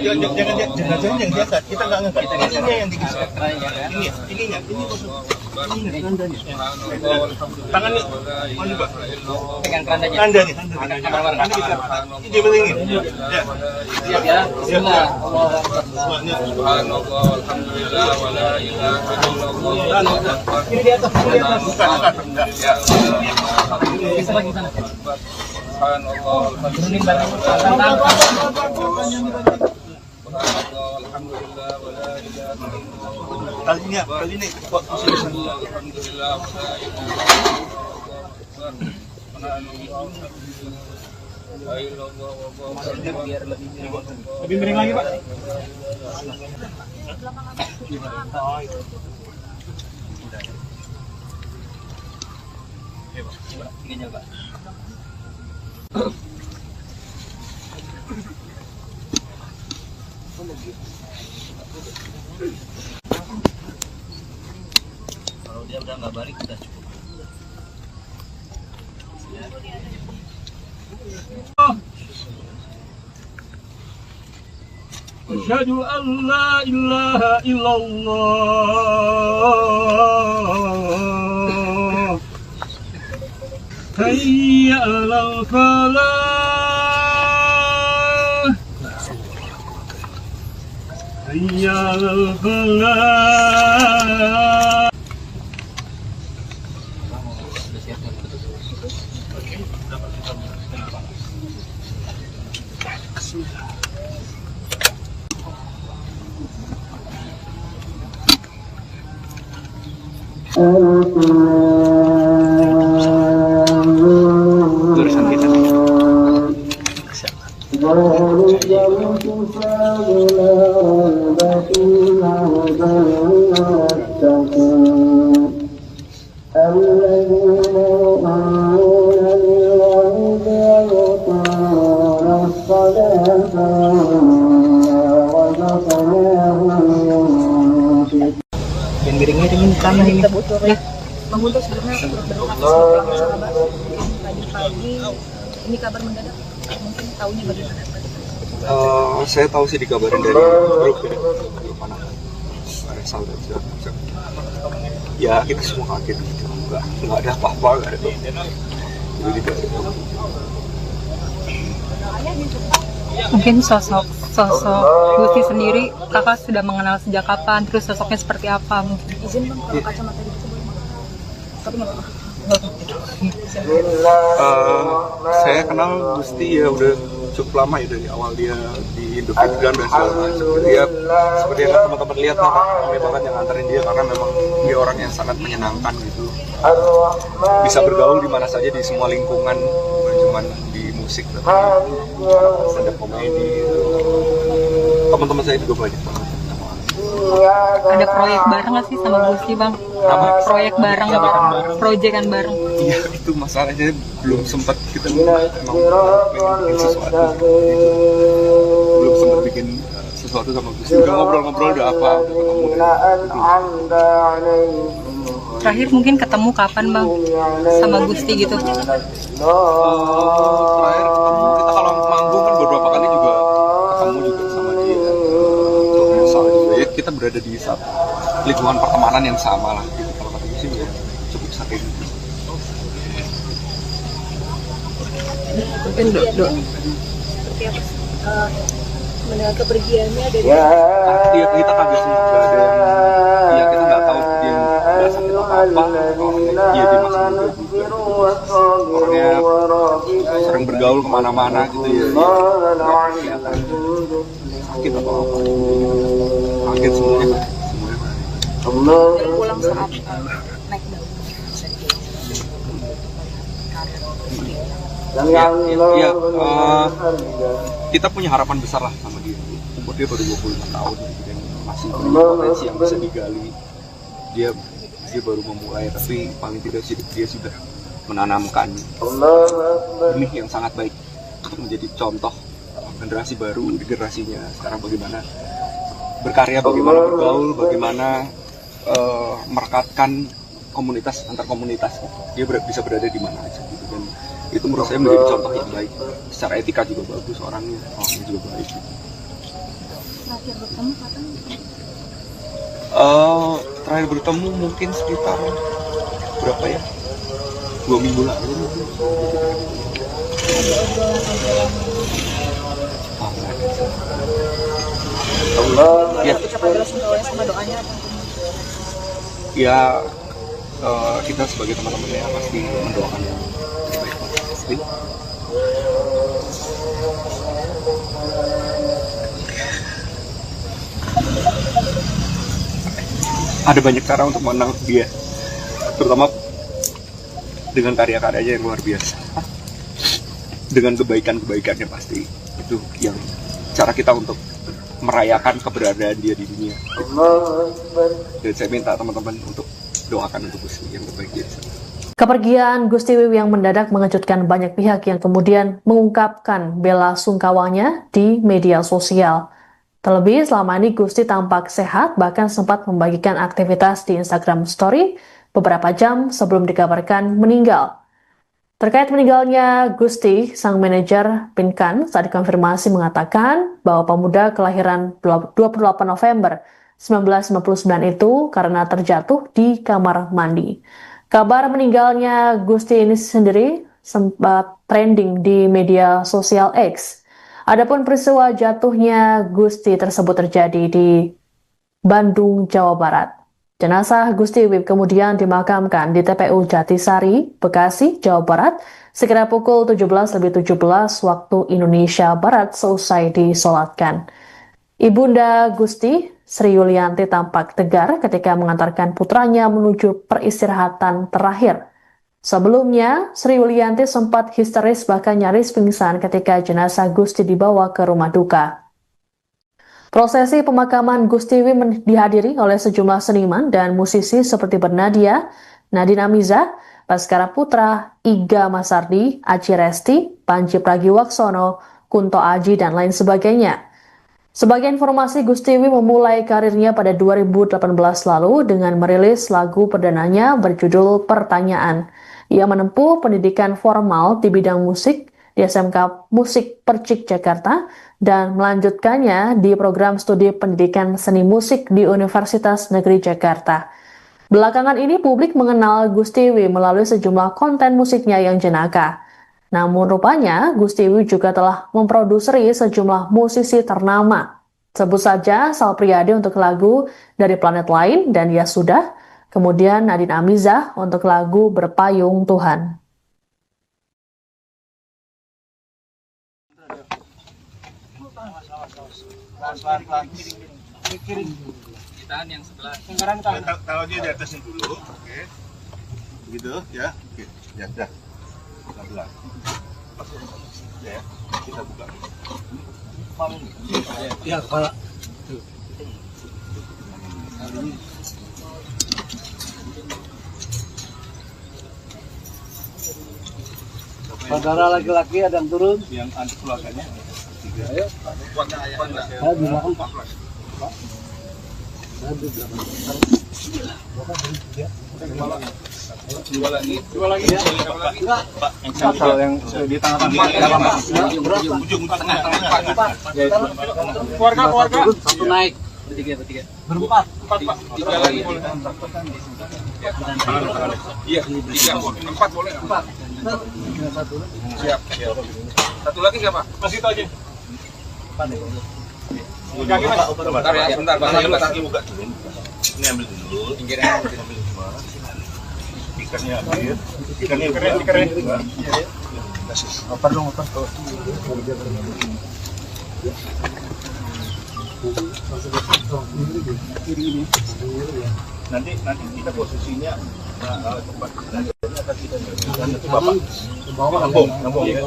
Jangan yang biasa, kita nggak ngangkat. Ininya yang digeser. Ininya. Tangannya, mana Pak? pegang kerandanya. Anda nih. Ini belingin. Ya. Siap ya. Bismillah. Subhanallah, alhamdulillah, wala ilaha illallah. Ini di atas. Bukan. Ya. Bisa lagi sana. Subhanallah, Turunin barang. alhamdulillah, wala ilaha illallah. Kali ini kok alhamdulillah, wala Biar lebih Lebih miring lagi, Pak. tingginya, Pak. Kalau dia udah nggak balik udah cukup. Asyhadu an la ilaha illallah. Hayya 'alal falah. Hayya 'alal falah. Tulisan kita nih. الذين يؤمنون بالغيب ويقيمون الصلاة tanah ini. Ya. Bang Guntur sebelumnya turut berduka atas hilangnya sahabat. Mungkin tadi pagi ini kabar mendadak. Mungkin tahunya bagaimana? Saya tahu sih dikabarin dari grup ya, grup anak Resal dan segala macam. Ya kita semua kaget gitu, nggak ada apa-apa, nggak ada jadi tidak ada. Mungkin sosok Gusti sendiri kakak sudah mengenal sejak kapan, terus sosoknya seperti apa mungkin? Izin bang, kalau kacamata itu boleh bang? Tapi nggak apa-apa. Saya kenal Gusti ya udah cukup lama ya, dari awal dia di Indofit dan segala macam. Dia seperti yang teman-teman lihat, kami banget yang nganterin dia karena memang dia orang yang sangat menyenangkan gitu. Bisa bergaul di mana saja, di semua lingkungan, bukan cuma di musik tapi stand up komedi. Teman-teman saya juga banyak banget. Ada proyek bareng nggak sih sama Gusti bang? Apa? Proyek bareng, proyekan bareng. Iya, itu masalahnya belum sempat kita emang bikin sesuatu. Belum sempat bikin sesuatu sama Gusti. Udah ngobrol-ngobrol, udah apa, udah ketemu. Terakhir mungkin ketemu kapan bang sama Gusti gitu? Terakhir ketemu kita kalau manggung kan beberapa kali juga ketemu juga sama dia. Untuk Resal juga ya, kita berada di satu lingkungan pertemanan yang sama lah gitu. Kalau kata Gusti ya cukup sering. Mungkin seperti apa? Mendengar kepergiannya dari Iya, kita kaget sih, nggak ada yang, ya kita nggak tahu dia nggak sakit apa, orangnya dia masih muda juga, orangnya sering bergaul kemana-mana gitu ya, nggak kelihatan sakit atau apa, kaget semuanya. dari pulang saat naik daun. Ya, kita punya harapan besar lah sama dia. Umur dia baru 25 tahun gitu, dan masih punya potensi yang bisa digali. Dia baru memulai, tapi paling tidak dia sudah menanamkan benih yang sangat baik untuk menjadi contoh generasi baru, generasinya sekarang bagaimana berkarya, bagaimana bergaul, bagaimana merekatkan komunitas antar komunitas. Dia bisa berada di mana aja gitu, dan itu menurut saya menjadi contoh yang baik. Secara etika juga bagus orangnya juga baik gitu. Terakhir bertemu kapan? Terakhir bertemu mungkin sekitar berapa ya? 2 minggu lalu. Ya. Sama doanya. Ya, kita sebagai teman-temannya pasti mendoakan yang terbaik pasti. Ada banyak cara untuk mengenang dia, terutama dengan karya-karyanya yang luar biasa, dengan kebaikan-kebaikannya pasti. Itu yang cara kita untuk merayakan keberadaan dia di dunia. Dan saya minta teman-teman untuk doakan untuk Gusti yang terbaik dia. Kepergian Gusti Wiwi yang mendadak mengejutkan banyak pihak yang kemudian mengungkapkan bela sungkawanya di media sosial. Terlebih selama ini Gusti tampak sehat, bahkan sempat membagikan aktivitas di Instagram Story beberapa jam sebelum dikabarkan meninggal. Terkait meninggalnya Gusti, sang manajer Pinkan saat dikonfirmasi mengatakan bahwa pemuda kelahiran 28 November 1999 itu karena terjatuh di kamar mandi. Kabar meninggalnya Gusti ini sendiri sempat trending di media sosial X. Adapun peristiwa jatuhnya Gusti tersebut terjadi di Bandung, Jawa Barat. Jenazah Gusti Wiwi kemudian dimakamkan di TPU Jatisari, Bekasi, Jawa Barat, sekira pukul 17.17 waktu Indonesia Barat seusai disolatkan. Ibunda Gusti, Sri Yulianti tampak tegar ketika mengantarkan putranya menuju peristirahatan terakhir. Sebelumnya, Sri Yulianti sempat histeris bahkan nyaris pingsan ketika jenazah Gusti dibawa ke rumah duka. Prosesi pemakaman Gusti Wiwi dihadiri oleh sejumlah seniman dan musisi seperti Bernadia, Nadine Amiza, Baskara Putra, Iga Masardi, Aji Resti, Panji Pragiwaksono, Kunto Aji, dan lain sebagainya. Sebagai informasi, Gustiwi memulai karirnya pada 2018 lalu dengan merilis lagu perdananya berjudul Pertanyaan. Ia menempuh pendidikan formal di bidang musik di SMK Musik Percik Jakarta dan melanjutkannya di program studi pendidikan seni musik di Universitas Negeri Jakarta. Belakangan ini publik mengenal Gustiwi melalui sejumlah konten musiknya yang jenaka. Namun rupanya Gustiwi juga telah memproduksi sejumlah musisi ternama. Sebut saja Sal Priadi untuk lagu Dari Planet Lain dan Ya Sudah, kemudian Nadine Amizah untuk lagu Berpayung Tuhan. Ditahan yang sebelah. Taruh dia di atasnya dulu, oke. Begitu ya, oke. Ya, dah. Pelan-pelan. Ya, kita buka. Ya, kepala. Saudara laki-laki ada yang turun. Yang anti keluarganya. Ayo. Saya di belakang, Pak. Dua lagi. Pak, yang di tengah-tengah. Ujung tengah. Keluarga. Satu naik. Bertiga. Berempat. Empat, Pak. Tiga lagi boleh. Iya, tiga. Empat boleh. Siap. Satu lagi siapa? Masih itu aja. Kaki Mas. Bentar ya, sebentar. Kaki buka dulu. Ini ambil dulu. Pinggirnya ambil semua. Ikannya ambil. Ikannya keren. Oper dong, oper. Nanti kita posisinya tempat akan kita nanti Bapak ngambung ya.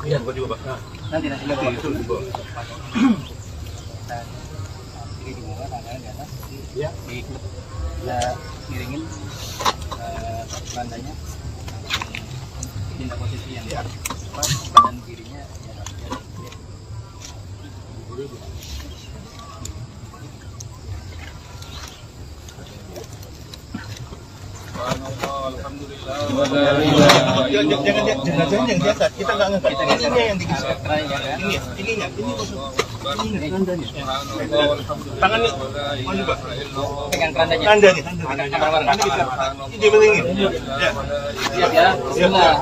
Iya, bukan juga Pak. Nanti Itu di bawah. Ini di bawah, tangannya di atas. Ya. Kita miringin randanya. Pindah posisi yang pas, badan kirinya ya. Jangan yang biasa, kita nggak ngangkat. Ini yang digeser. Ininya. Tangannya, mau juga. Pegang kerandanya. Tandanya. Ini belingin. Ya. Siap ya. Bismillah.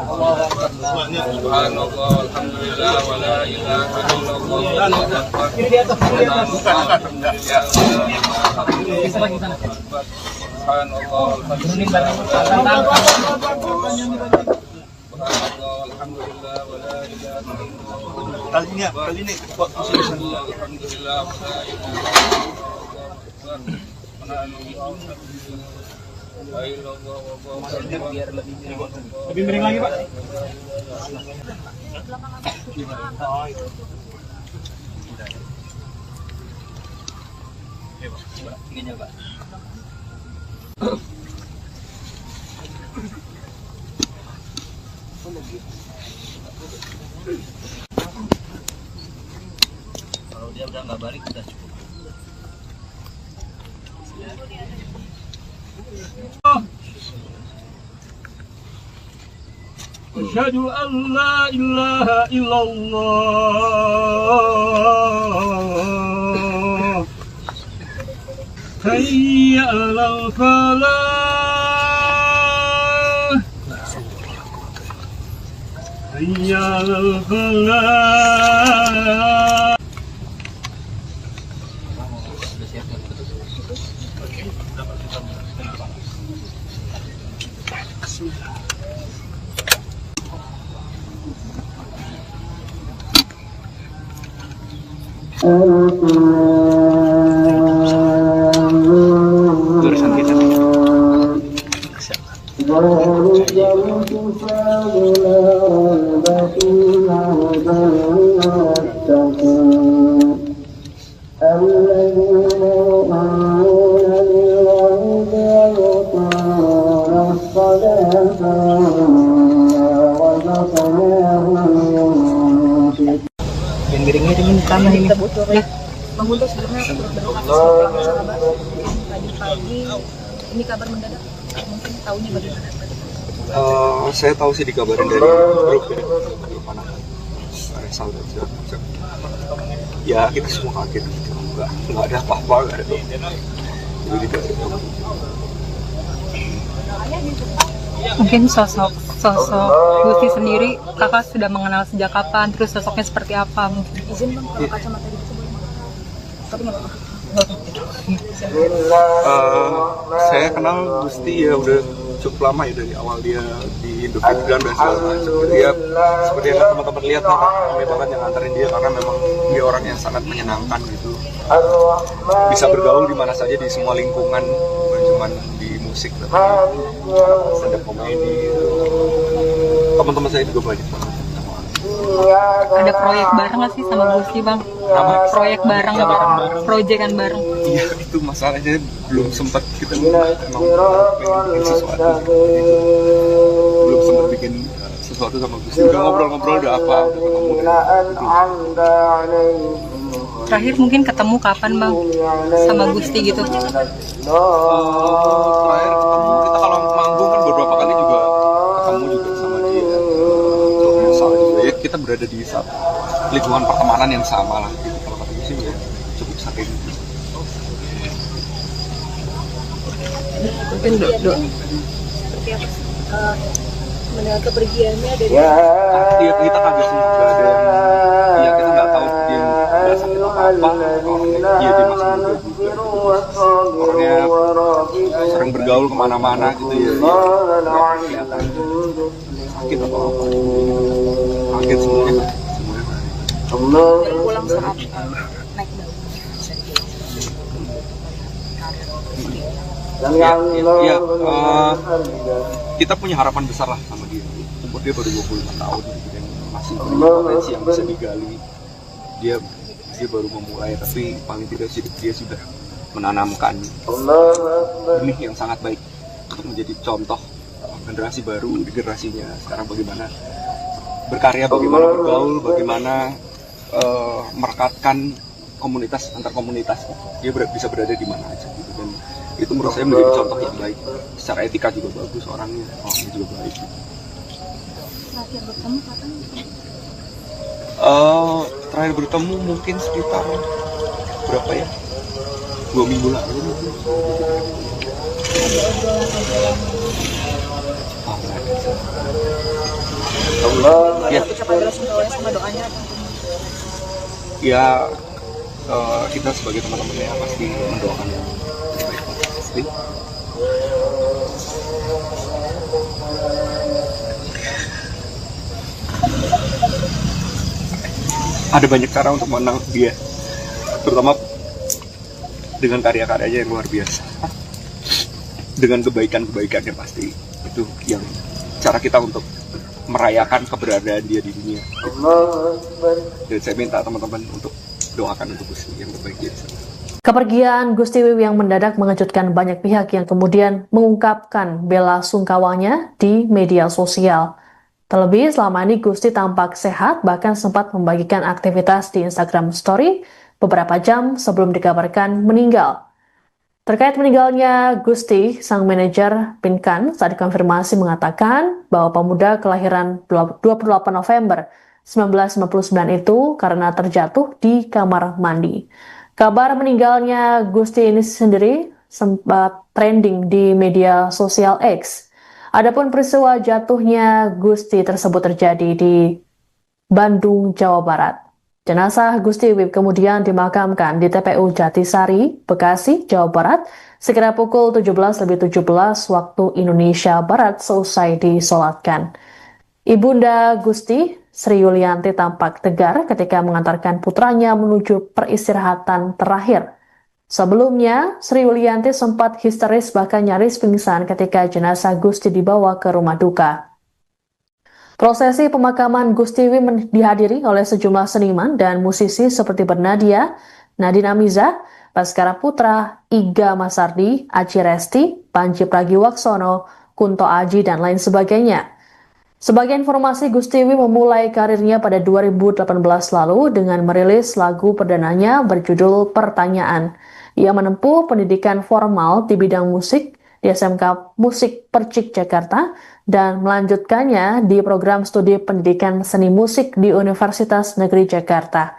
Subhanallah, alhamdulillah, wa la ilaha illallah. Ini di atas. Bukan. Bisa lagi sana. Subhanallah, Turunin barang. Tantang. alhamdulillah, wa la ilaha illallah. Kali ini posisi Alhamdulillah, wa la ilaha Biar lebih Lebih miring lagi, Pak. Ininya, Pak. Kalau dia udah nggak balik udah cukup. Asyhadu an la ilaha illallah. Hayya 'alal falah. Hayya 'alal falah. jurusan kita. الذين يؤمنون بالغيب ويقيمون الصلاة gimana ini? Ya, Bang Guntur sebelumnya berdoa seperti apa sahabat? Pagi-pagi ini kabar mendadak, mungkin tahunya bagaimana? Saya tahu sih dikabarin dari grup ya, grup anak Resal dan segala macam. Ya kita semua kaget gitu, nggak ada apa-apa, nggak ada apa. Jadi tidak ada apa-apa. mungkin sosok Gusti sendiri kakak sudah mengenal sejak kapan, terus sosoknya seperti apa mungkin? Izin bang, kalau kacamata gitu boleh makan? Tapi nggak apa-apa. Saya kenal Gusti ya udah cukup lama ya, dari awal dia di Indonesia dan segala macam. Dia seperti yang teman-teman lihat lah, ramai banget yang nganterin dia karena memang dia orang yang sangat menyenangkan gitu. Bisa bergaul di mana saja, di semua lingkungan, bukan cuma di musik tapi stand-up komedi. Teman-teman saya juga banyak banget. Ada proyek bareng nggak sih sama Gusti bang? Proyek bareng, proyekan bareng. Iya, itu masalahnya belum sempat kita emang bikin sesuatu gitu. Belum sempat bikin sesuatu sama Gusti. Udah ngobrol-ngobrol, udah apa, udah ketemu. Terakhir mungkin ketemu kapan bang sama Gusti gitu? Terakhir ketemu kita kalau manggung kan beberapa kali juga ketemu juga sama dia. Soal juga ya, kita berada di lingkungan pertemanan yang sama lah gitu. Kalau kata Gusti ya cukup sering gitu. Mungkin seperti apa sih mendengar kepergiannya dari Iya, kita kaget sih, nggak ada yang, ya kita nggak tahu dia nggak sakit atau apa. Orangnya, iya dia masih muda juga. Orangnya sering bergaul kemana-mana gitu ya. Nggak kelihatan sakit atau apa. Kaget semuanya. baru pulang saat naik daun. Ya, kita punya harapan besar lah sama dia. Umur dia baru 25 tahun gitu, dan masih punya potensi yang bisa digali. Dia baru memulai, tapi paling tidak dia sudah menanamkan benih yang sangat baik untuk menjadi contoh generasi baru di generasinya sekarang, bagaimana berkarya, bagaimana bergaul, bagaimana merekatkan komunitas antar komunitas. Dia bisa berada di mana aja gitu, dan itu menurut saya menjadi contoh yang baik. Secara etika juga bagus orangnya juga baik. Terakhir bertemu kapan? Terakhir bertemu mungkin sekitar berapa ya? 2 minggu lalu mungkin. Ya. Ucapan bela sungkawanya sama doanya apa? Ya, kita sebagai teman-teman ya pasti mendoakan yang terbaik pasti. Ada banyak cara untuk mengenal dia, terutama dengan karya-karyanya yang luar biasa, dengan kebaikan-kebaikannya pasti. Itu yang cara kita untuk merayakan keberadaan dia di dunia. Dan saya minta teman-teman untuk doakan untuk Gusti yang terbaik dia. Kepergian Gusti Wiwi yang mendadak mengejutkan banyak pihak yang kemudian mengungkapkan bela sungkawanya di media sosial. Terlebih selama ini Gusti tampak sehat, bahkan sempat membagikan aktivitas di Instagram Story beberapa jam sebelum dikabarkan meninggal. Terkait meninggalnya Gusti, sang manajer Pinkan saat dikonfirmasi mengatakan bahwa pemuda kelahiran 28 November 1999 itu karena terjatuh di kamar mandi. Kabar meninggalnya Gusti ini sendiri sempat trending di media sosial X. Adapun peristiwa jatuhnya Gusti tersebut terjadi di Bandung, Jawa Barat. Jenazah Gusti Wiwi kemudian dimakamkan di TPU Jatisari, Bekasi, Jawa Barat, sekira pukul 17.17 waktu Indonesia Barat seusai disolatkan. Ibunda Gusti, Sri Yulianti tampak tegar ketika mengantarkan putranya menuju peristirahatan terakhir. Sebelumnya, Sri Yulianti sempat histeris bahkan nyaris pingsan ketika jenazah Gusti dibawa ke rumah duka. Prosesi pemakaman Gusti Wiwi dihadiri oleh sejumlah seniman dan musisi seperti Bernadia, Nadine Amiza, Baskara Putra, Iga Masardi, Aci Resti, Panji Pragiwaksono, Kunto Aji, dan lain sebagainya. Sebagai informasi, Gustiwi memulai karirnya pada 2018 lalu dengan merilis lagu perdananya berjudul Pertanyaan. Ia menempuh pendidikan formal di bidang musik di SMK Musik Percik Jakarta dan melanjutkannya di program studi pendidikan seni musik di Universitas Negeri Jakarta.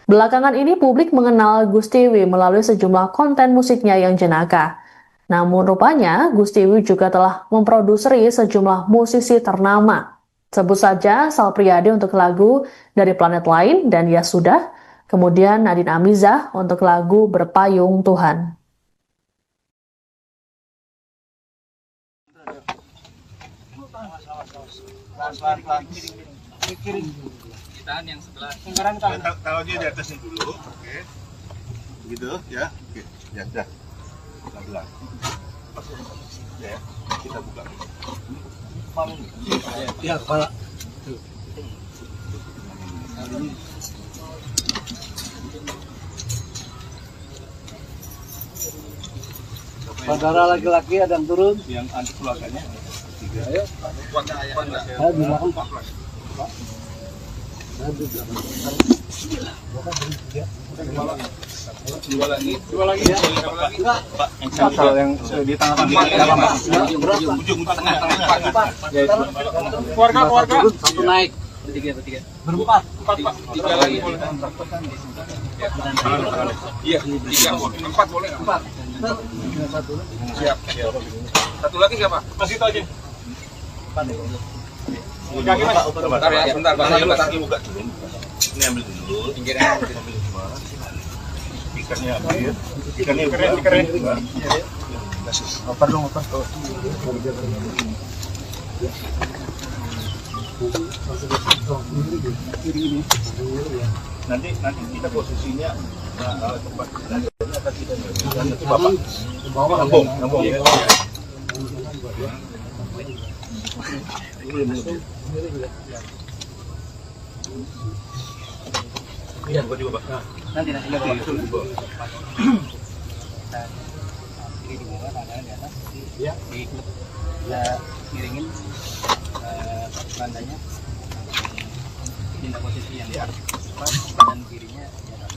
Belakangan ini publik mengenal Gustiwi melalui sejumlah konten musiknya yang jenaka. Namun rupanya Gustiwi juga telah memproduseri sejumlah musisi ternama. Sebut saja Sal Priadi untuk lagu Dari Planet Lain dan Ya Sudah, kemudian Nadine Amizah untuk lagu Berpayung Tuhan. Ditahan yang sebelah. Taruh aja di atasnya dulu, oke. Gitu ya, oke. Ya, dah. Pelan-pelan. Ya, kita buka. Ya, kepala. Saudara laki-laki ada yang turun. Yang anti keluarganya. Tiga. Ayo. Ayo di belakang Pak. Dua lagi ya. Pak, yang di tengah ujung tengah. Keluarga. Satu naik. Bertiga. Berempat. Empat tiga lagi boleh. Iya, 3, 4 boleh. 4. Siap. Satu lagi siapa? Masih itu aja. Kaki Mas. Bentar ya, bentar. Kaki buka dulu. Ini ambil dulu. Pinggirnya ambil semua. Ikannya ambil. Ikannya keren. Oper dong, oper. Nanti kita posisinya tempat akan kita nanti Bapak ngambung ya. Iya, gua juga, Pak. Nanti Bapak. Ini di bawah, tangannya di atas. Ya. Kita miringin bandanya. Pindah posisi yang pas, badan kirinya di atas.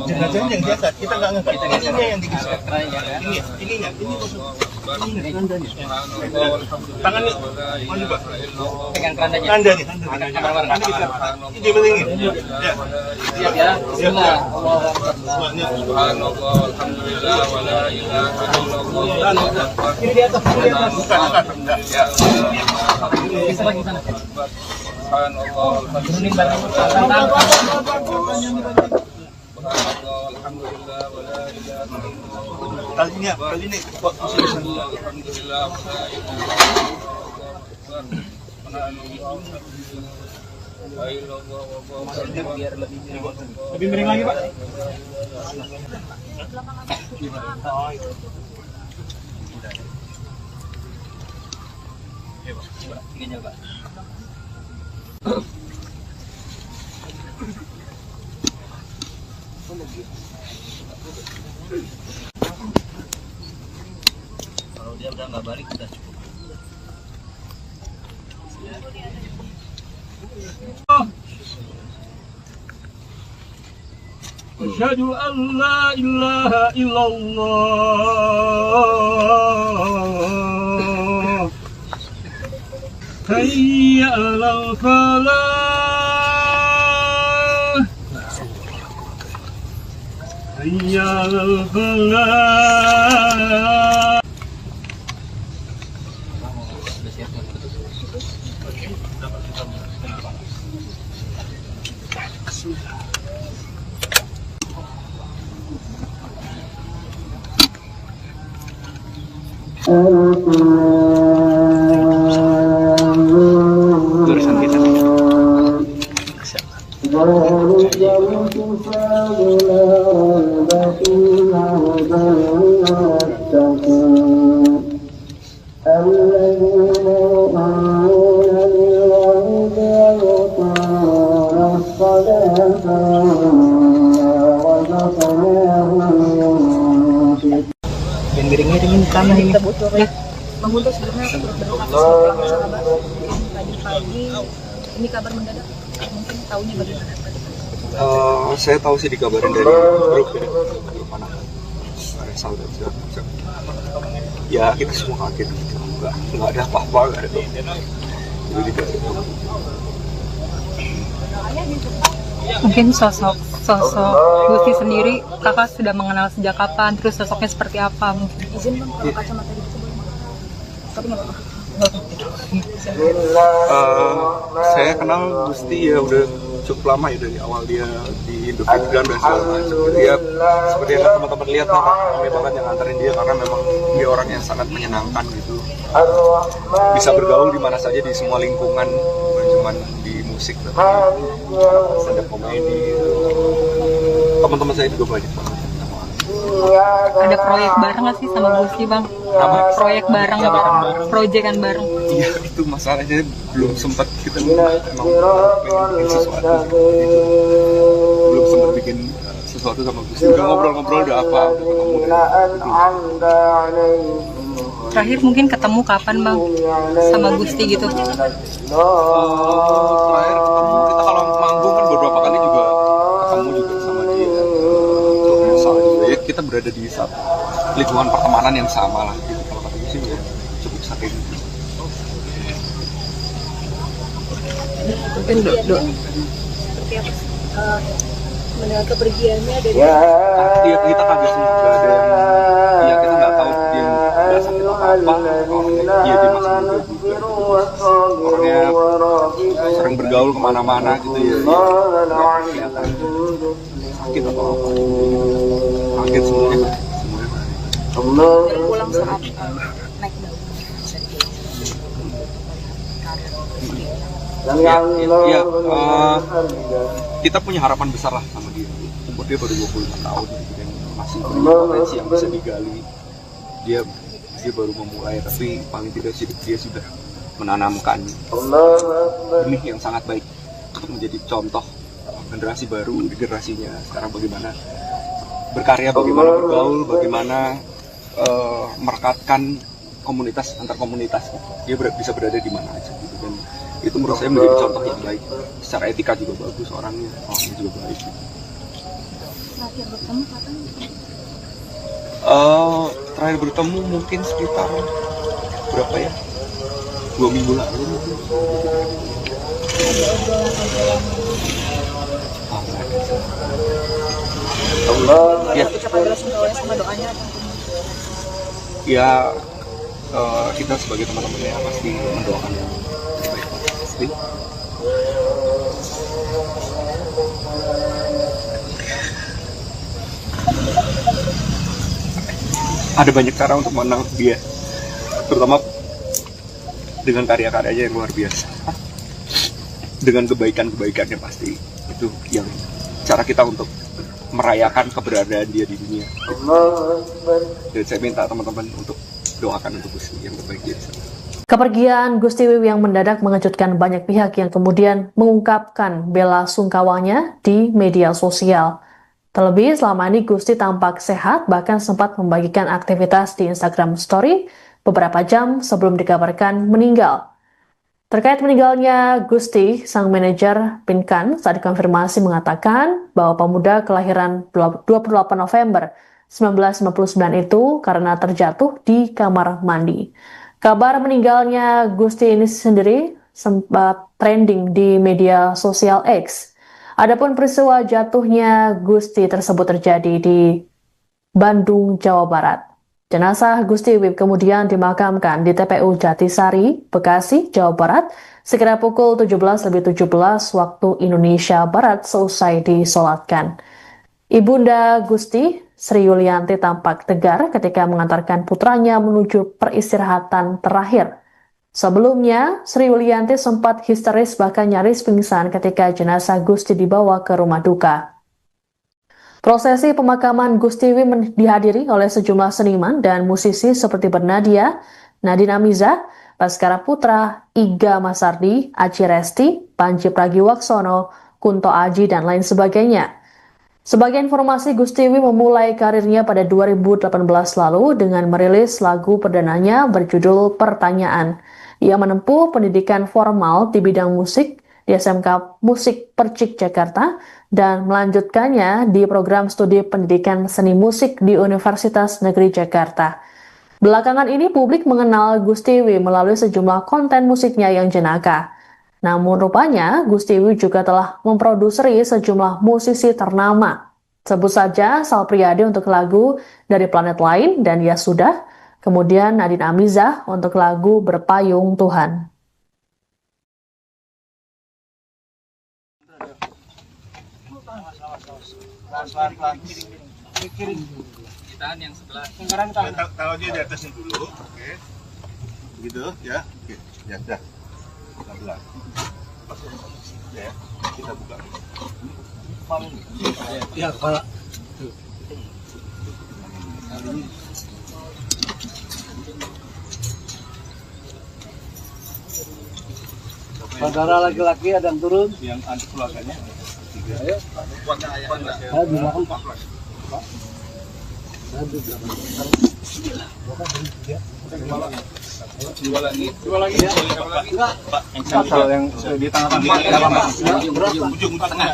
Jangan yang biasa, kita nggak ngangkat. Ini yang digeser. Ininya. Tangannya mana Pak? Pegang kerandanya. Kandanya. Ini belingin. Ya. Siap ya. Bismillah. Subhanallah, alhamdulillah, wa la ilaha illallah. Ini di atas. Bukan. Ya. Bisa lagi sana. Subhanallah, Turunin barang. alhamdulillah, wa la ilaha illallah. Kali ini Alhamdulillah, wa la Biar lebih Lebih miring lagi, Pak. tingginya, Pak. Kalau dia udah nggak balik udah cukup. Asyhadu an la ilaha illallah. Hayya 'alal falah. Hayya 'alal falah. urusan kita. الذين يؤمنون بالغيب ويقيمون الصلاة tanah ini. Ya, Bang Guntur sebelumnya aku berdoa sama sahabat. Mungkin tadi pagi ini kabar mendadak. Mungkin tahunya bagaimana? Saya tahu sih dikabarin dari grup ya, grup anak Resal dan segala macam. Ya kita semua kaget, nggak ada apa-apa, nggak ada. Jadi tidak ada. Mungkin sosok Gusti sendiri kakak sudah mengenal sejak kapan, terus sosoknya seperti apa mungkin? Izin Bang, kalau kacamata gitu boleh nggak? Tapi nggak apa-apa. Saya kenal Gusti ya udah cukup lama ya, dari awal dia di Indofitgram dan segala macam. Dia seperti yang teman-teman lihat, kami banget yang nganterin dia karena memang dia orang yang sangat menyenangkan gitu. Bisa bergaul di mana saja di semua lingkungan, bukan cuma di musik tapi stand up komedi. Teman-teman saya juga banyak banget. Ada proyek bareng nggak sih sama Gusti Bang? Apa? Proyek bareng, proyekan bareng. Iya, itu masalahnya belum sempat kita emang bikin sesuatu gitu. Belum sempat bikin sesuatu sama Gusti. Udah ngobrol-ngobrol, udah apa, udah ketemu Terakhir mungkin ketemu kapan Bang sama Gusti gitu? terakhir ketemu kita kalau manggung kan beberapa kali juga ketemu juga sama dia. Soalnya juga ya kita berada di satu lingkungan pertemanan yang sama lah gitu. Kalau kata Gusti ya cukup saking Mungkin seperti apa? Mendengar kepergiannya dari kita kaget semua, nggak ada yang ya kita nggak tahu dia nggak sakit apa dia masih muda juga, orangnya sering bergaul kemana-mana gitu ya, nggak kelihatan sakit atau apa, kaget semuanya pulang saat naik ya, kita punya harapan besar lah sama dia. Umur dia baru 25 tahun gitu kan, masih punya potensi yang bisa digali. Dia baru memulai, tapi paling tidak dia sudah menanamkan benih yang sangat baik untuk menjadi contoh generasi baru di generasinya sekarang, bagaimana berkarya, bagaimana bergaul, bagaimana merekatkan komunitas antar komunitas. Dia bisa berada di mana aja gitu kan. Itu menurut saya menjadi contoh yang baik. Secara etika juga bagus, orangnya juga baik. terakhir bertemu kapan? Terakhir bertemu mungkin sekitar berapa ya? 2 minggu lalu mungkin. Ya. Sama doanya. Ya, kita sebagai teman-temannya pasti mendoakan yang terbaik. Pasti. Ada banyak cara untuk menang dia, terutama dengan karya-karyanya yang luar biasa, dengan kebaikan-kebaikannya pasti itu yang cara kita untuk merayakan keberadaan dia di dunia. Dan saya minta teman-teman untuk doakan untuk Gusti yang terbaik dia. Kepergian Gusti Wiwi yang mendadak mengejutkan banyak pihak yang kemudian mengungkapkan bela sungkawanya di media sosial. Terlebih selama ini Gusti tampak sehat, bahkan sempat membagikan aktivitas di Instagram Story beberapa jam sebelum dikabarkan meninggal. Terkait meninggalnya Gusti, sang manajer Pinkan saat dikonfirmasi mengatakan bahwa pemuda kelahiran 28 November 1999 itu karena terjatuh di kamar mandi. Kabar meninggalnya Gusti ini sendiri sempat trending di media sosial X. Adapun peristiwa jatuhnya Gusti tersebut terjadi di Bandung, Jawa Barat. Jenazah Gusti Wiwi kemudian dimakamkan di TPU Jatisari, Bekasi, Jawa Barat, sekira pukul 17.17 waktu Indonesia Barat seusai disolatkan. Ibunda Gusti, Sri Yulianti tampak tegar ketika mengantarkan putranya menuju peristirahatan terakhir. Sebelumnya, Sri Yulianti sempat histeris bahkan nyaris pingsan ketika jenazah Gusti dibawa ke rumah duka. Prosesi pemakaman Gusti Wiwi dihadiri oleh sejumlah seniman dan musisi seperti Bernadia, Nadine Amiza, Baskara Putra, Iga Masardi, Aci Resti, Panji Pragiwaksono, Kunto Aji, dan lain sebagainya. Sebagai informasi, Gustiwi memulai karirnya pada 2018 lalu dengan merilis lagu perdananya berjudul Pertanyaan. Ia menempuh pendidikan formal di bidang musik di SMK Musik Percik Jakarta dan melanjutkannya di program studi pendidikan seni musik di Universitas Negeri Jakarta. Belakangan ini publik mengenal Gustiwi melalui sejumlah konten musiknya yang jenaka. Namun rupanya Gustiwi juga telah memproduksi sejumlah musisi ternama. Sebut saja Sal Priadi untuk lagu Dari Planet Lain dan Ya Sudah, kemudian Nadine Amizah untuk lagu Berpayung Tuhan. Tahan yang sebelah. Tahu aja di atasnya dulu, oke. Begitu ya, oke. Ya sudah. Pelan-pelan. Ya, kita buka. Ya, kepala. Saudara laki-laki ada yang turun. Yang anti keluarganya. Ayo. Saya di belakang Pak. Dua lagi. Pak, yang di tengah-tengah. Ujung tengah.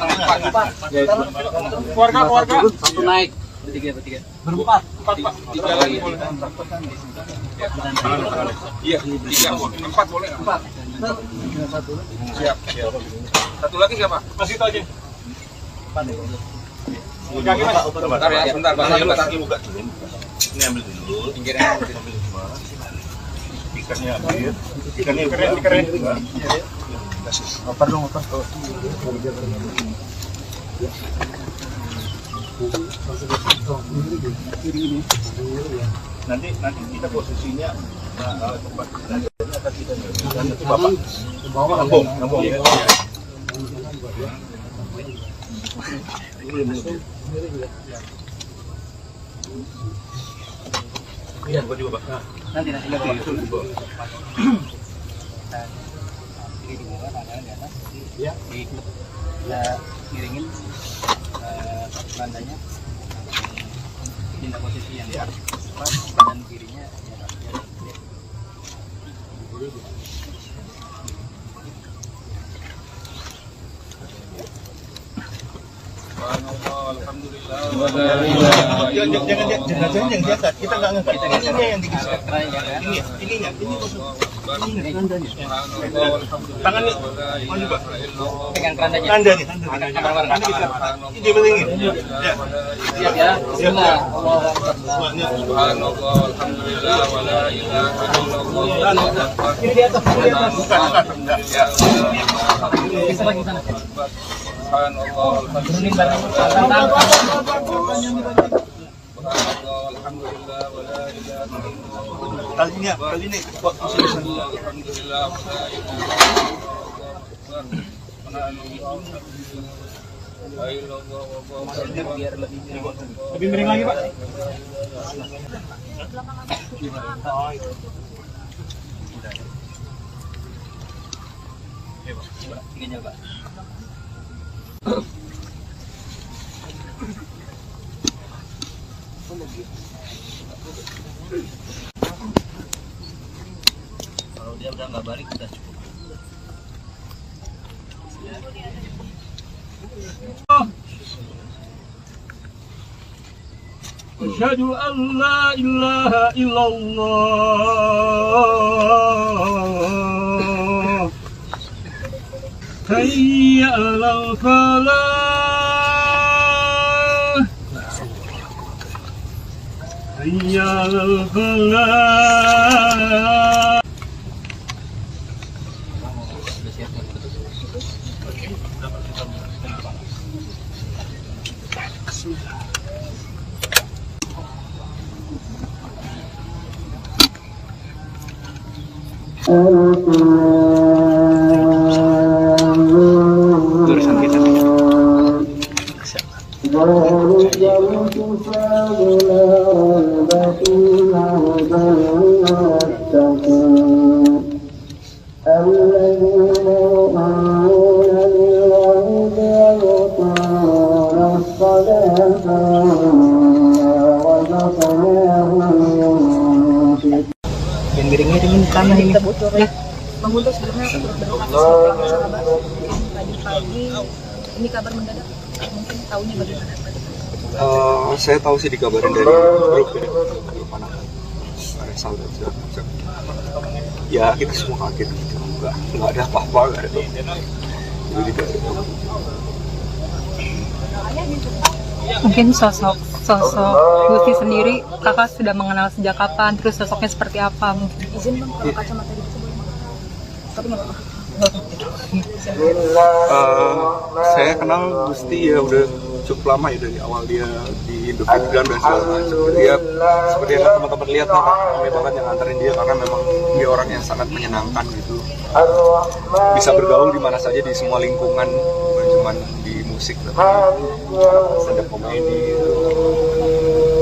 Keluarga. Satu naik. Bertiga. Berempat. Pak. Tiga lagi boleh. Iya, 3, 4 boleh. 4. Siap. Satu lagi siapa? Masih itu aja. Bentar ya, sebentar. Kaki buka dulu. Ini ambil dulu. Pinggirnya ambil semua. Ikannya ambil. Ikannya keren. Oper dong, oper. Nanti kita posisinya tempat akan kita nanti Bapak ngambung ya. Iya, bukan juga, Pak. Nanti Itu di bawah. ini di bawah, ada di atas. Ya. Kita miringin bandanya. Pindah posisi yang pas, badan kirinya ya. Jangan yang diangkat. Kita nggak ngangkat. Ininya yang digeser. Ininya. Tangannya mau juga. Pegang kerandanya. Tanda nih. Ini belingin. Ya. Siap ya. Bismillah. Subhanallah, alhamdulillah, wa la ilaha illallah. Ini di atas. Bukan. Bisa lagi sana. Subhanallah, Turunin barang. alhamdulillah, wa la ilaha illallah. Kali ini buat posisi. Alhamdulillah, wa la ilaha illallah. Lebih miring lagi, Pak. Ini Pak. Kalau dia udah nggak balik kita cukup. Asyhadu an la ilaha illallah. Hayya 'alal falah. Hayya 'alal falah. Jurusan kita. الذين يؤمنون بالغيب ويقيمون الصلاة Jangan miring-miringin tanah ini. Ya. Bang Guntur sebelumnya berdoa seperti sahabat. Pagi-pagi ini kabar mendadak. Mungkin tahunya bagaimana? Saya tahu sih dikabarin dari grup ya, grup anak Resal dan segala macam. Ya kita semua kaget gitu, nggak ada apa-apa, nggak ada apa-apa. Jadi tidak ada apa-apa. Mungkin sosok Gusti sendiri kakak sudah mengenal sejak kapan, terus sosoknya seperti apa mungkin? Izin bang, kalau kacamata di situ boleh bang? Tapi nggak apa-apa. Saya kenal Gusti ya udah cukup lama ya, dari awal dia di Underground dan segala macam. Dia seperti yang teman-teman lihat lah, ramai banget yang nganterin dia karena memang dia orang yang sangat menyenangkan gitu. Bisa bergaul di mana saja, di semua lingkungan, bukan cuma di musik tapi stand-up komedi.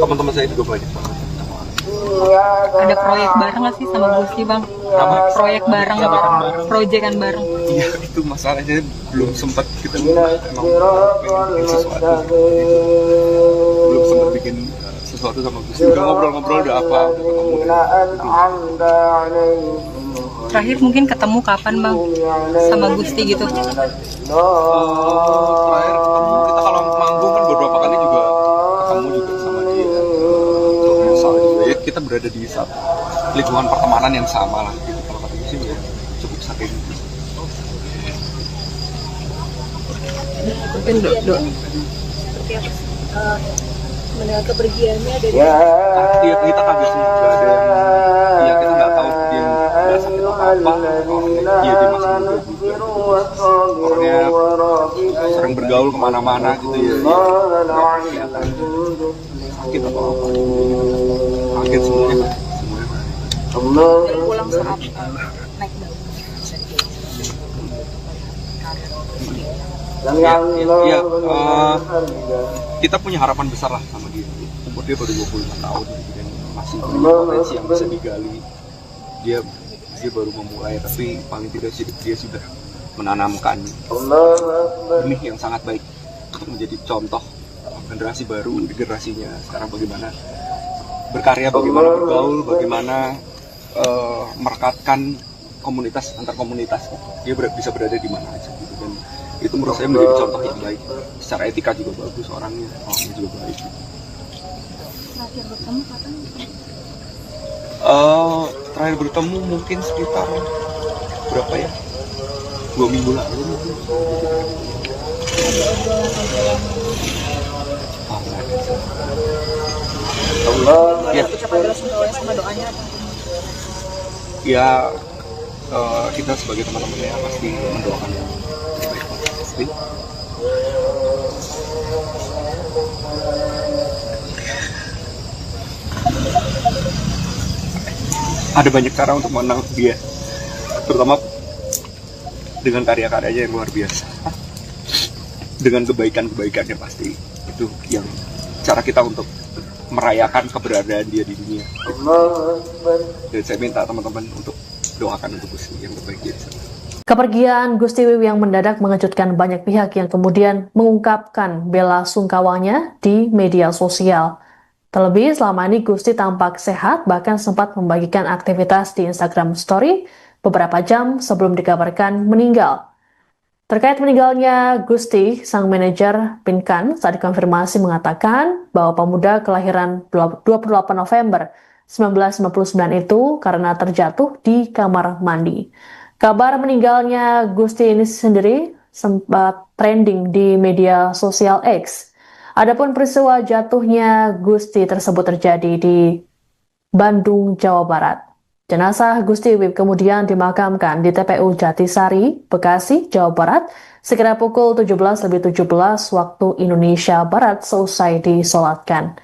Teman-teman saya juga banyak banget. Ada proyek bareng nggak sih sama Gusti bang? Apa? Proyek bareng, proyekan bareng. Iya, itu masalahnya belum sempat kita emang bikin sesuatu. Belum sempat bikin sesuatu sama Gusti. Udah ngobrol-ngobrol, udah apa, udah ketemu. Terakhir mungkin ketemu kapan bang sama Gusti gitu? Terakhir ketemu kita kalau manggung kan beberapa kali juga ketemu juga sama dia. Soal juga ya kita berada di satu lingkungan pertemanan yang sama lah gitu. Kalau kata Gusti ya cukup saking gitu. Mungkin seperti apa? Mendengar kepergiannya dari Iya, kita kaget semua, nggak ada yang, ya kita nggak tahu dia nggak sakit atau apa, orangnya, iya dia masih muda juga, orangnya sering bergaul kemana-mana gitu ya, nggak kelihatan sakit atau apa, kaget semuanya. pulang saat naik daun. Ya, kita punya harapan besar lah sama dia. Umur dia baru 25 tahun gitu, dan masih punya potensi yang bisa digali. Dia baru memulai, tapi paling tidak dia sudah menanamkan benih yang sangat baik untuk menjadi contoh generasi baru, generasinya sekarang bagaimana berkarya, bagaimana bergaul, bagaimana merekatkan komunitas antar komunitas. Dia bisa berada di mana aja gitu, dan itu menurut saya menjadi contoh yang baik. Secara etika juga bagus orangnya juga baik. Terakhir bertemu kapan? Terakhir bertemu mungkin sekitar berapa ya? 2 minggu lalu mungkin. Ya. Ucapan bela sungkawanya sama doanya apa? Ya, kita sebagai teman-temannya pasti mendoakan yang terbaik pasti. Ada banyak cara untuk mengenal dia, terutama dengan karya-karyanya yang luar biasa, dengan kebaikan-kebaikannya pasti. Itu yang cara kita untuk merayakan keberadaan dia di dunia. Dan saya minta teman-teman untuk doakan untuk Gusti yang terbaik di sana. Kepergian Gusti Wiwi yang mendadak mengejutkan banyak pihak yang kemudian mengungkapkan bela sungkawanya di media sosial. Terlebih selama ini Gusti tampak sehat, bahkan sempat membagikan aktivitas di Instagram Story beberapa jam sebelum dikabarkan meninggal. Terkait meninggalnya Gusti, sang manajer Pinkan saat dikonfirmasi mengatakan bahwa pemuda kelahiran 28 November 1959 itu karena terjatuh di kamar mandi. Kabar meninggalnya Gusti ini sendiri sempat trending di media sosial X. Adapun peristiwa jatuhnya Gusti tersebut terjadi di Bandung, Jawa Barat. Jenazah Gusti Wiwi kemudian dimakamkan di TPU Jatisari, Bekasi, Jawa Barat, sekira pukul 17.17 waktu Indonesia Barat seusai disolatkan.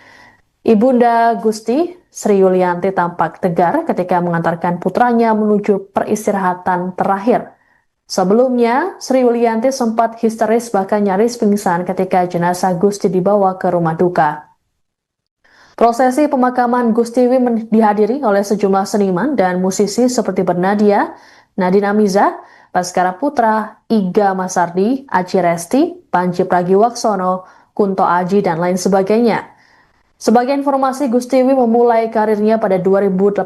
Ibunda Gusti, Sri Yulianti tampak tegar ketika mengantarkan putranya menuju peristirahatan terakhir. Sebelumnya, Sri Yulianti sempat histeris bahkan nyaris pingsan ketika jenazah Gusti dibawa ke rumah duka. Prosesi pemakaman Gusti Wiwi dihadiri oleh sejumlah seniman dan musisi seperti Bernadia, Nadine Amiza, Baskara Putra, Iga Masardi, Aci Resti, Panji Pragiwaksono, Kunto Aji, dan lain sebagainya. Sebagai informasi, Gustiwi memulai karirnya pada 2018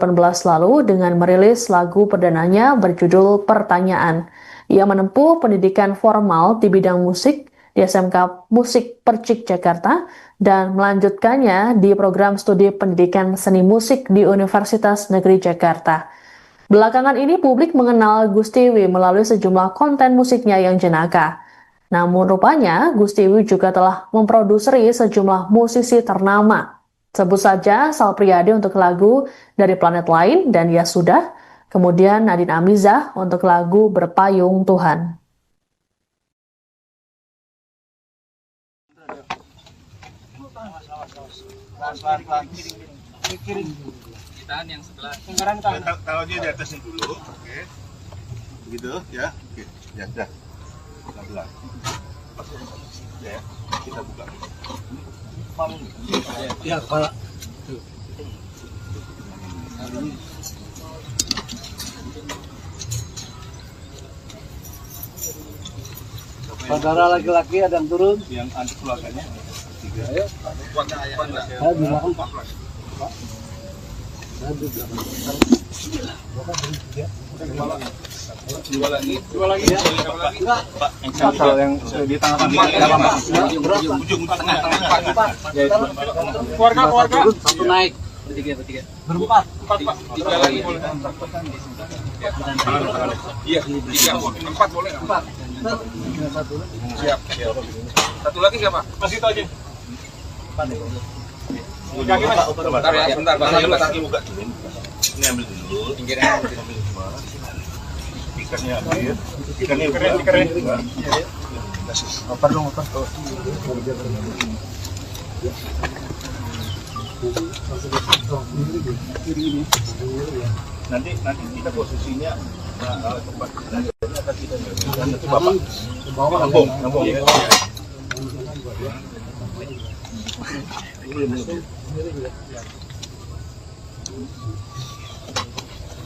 lalu dengan merilis lagu perdananya berjudul Pertanyaan. Ia menempuh pendidikan formal di bidang musik di SMK Musik Percik Jakarta dan melanjutkannya di program studi pendidikan seni musik di Universitas Negeri Jakarta. Belakangan ini publik mengenal Gustiwi melalui sejumlah konten musiknya yang jenaka. Namun rupanya Gustiwi juga telah memproduseri sejumlah musisi ternama. Sebut saja Sal Priadi untuk lagu Dari Planet Lain dan Ya Sudah, kemudian Nadine Amizah untuk lagu Berpayung Tuhan. Ditahan yang sebelah. Taruh dia di atasnya dulu, oke. Begitu ya, oke. Ya, dah. Pelan-pelan. Ya, kita buka. Ya, kepala. Saudara laki-laki ada yang turun. Yang anti keluarganya. 3. Ayo. Saya di belakang Pak. Dua lagi. Pak, yang di tengah ujung tengah. Keluarga. Satu naik. Bertiga. Berempat. Pak. 3 lagi boleh. Iya, 3 boleh. 4 boleh. 4. Siap. Satu lagi siapa? Masih itu aja. Kaki Mas. Bentar ya, bentar. Kaki buka dulu. Ini ambil dulu. Pinggirnya ambil semua. Ikannya ambil. Ikannya keren. Oper dong, oper. Nanti kita posisinya tempat akan kita nanti Bapak nambung ya.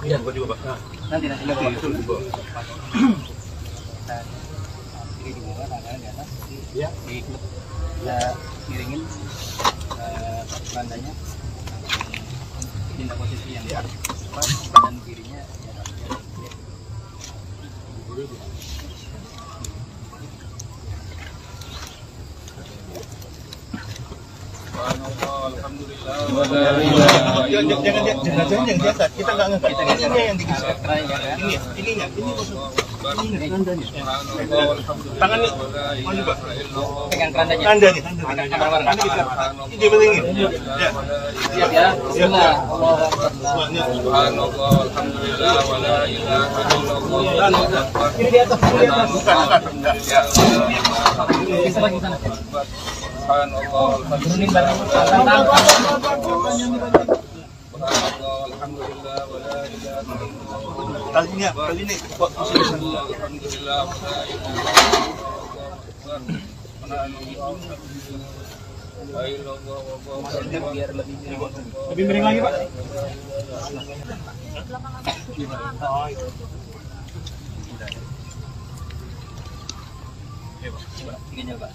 Iya, gua juga, Pak. Nanti Itu juga. Ini di bawah, tangannya di atas. Ya. Ya, miringin bandanya. Pindah posisi yang pas, dan kirinya Jangan diangkat. Kita nggak ngangkat. Ini yang digeser. Ininya. Tangannya maju Pak. pegang kerandanya. Kandanya. Ini dia belingin. Ya. Siap ya. Bismillah. Subhanallah, alhamdulillah, wa la ilaha illallah. Ini di atas. Bukan. Ya. Bisa lagi sana. Subhanallah, Turunin barang. alhamdulillah, wa la ilaha illallah. Kali ini kok alhamdulillah, wa la Biar lebih Lebih miring lagi, Pak. tingginya, Pak.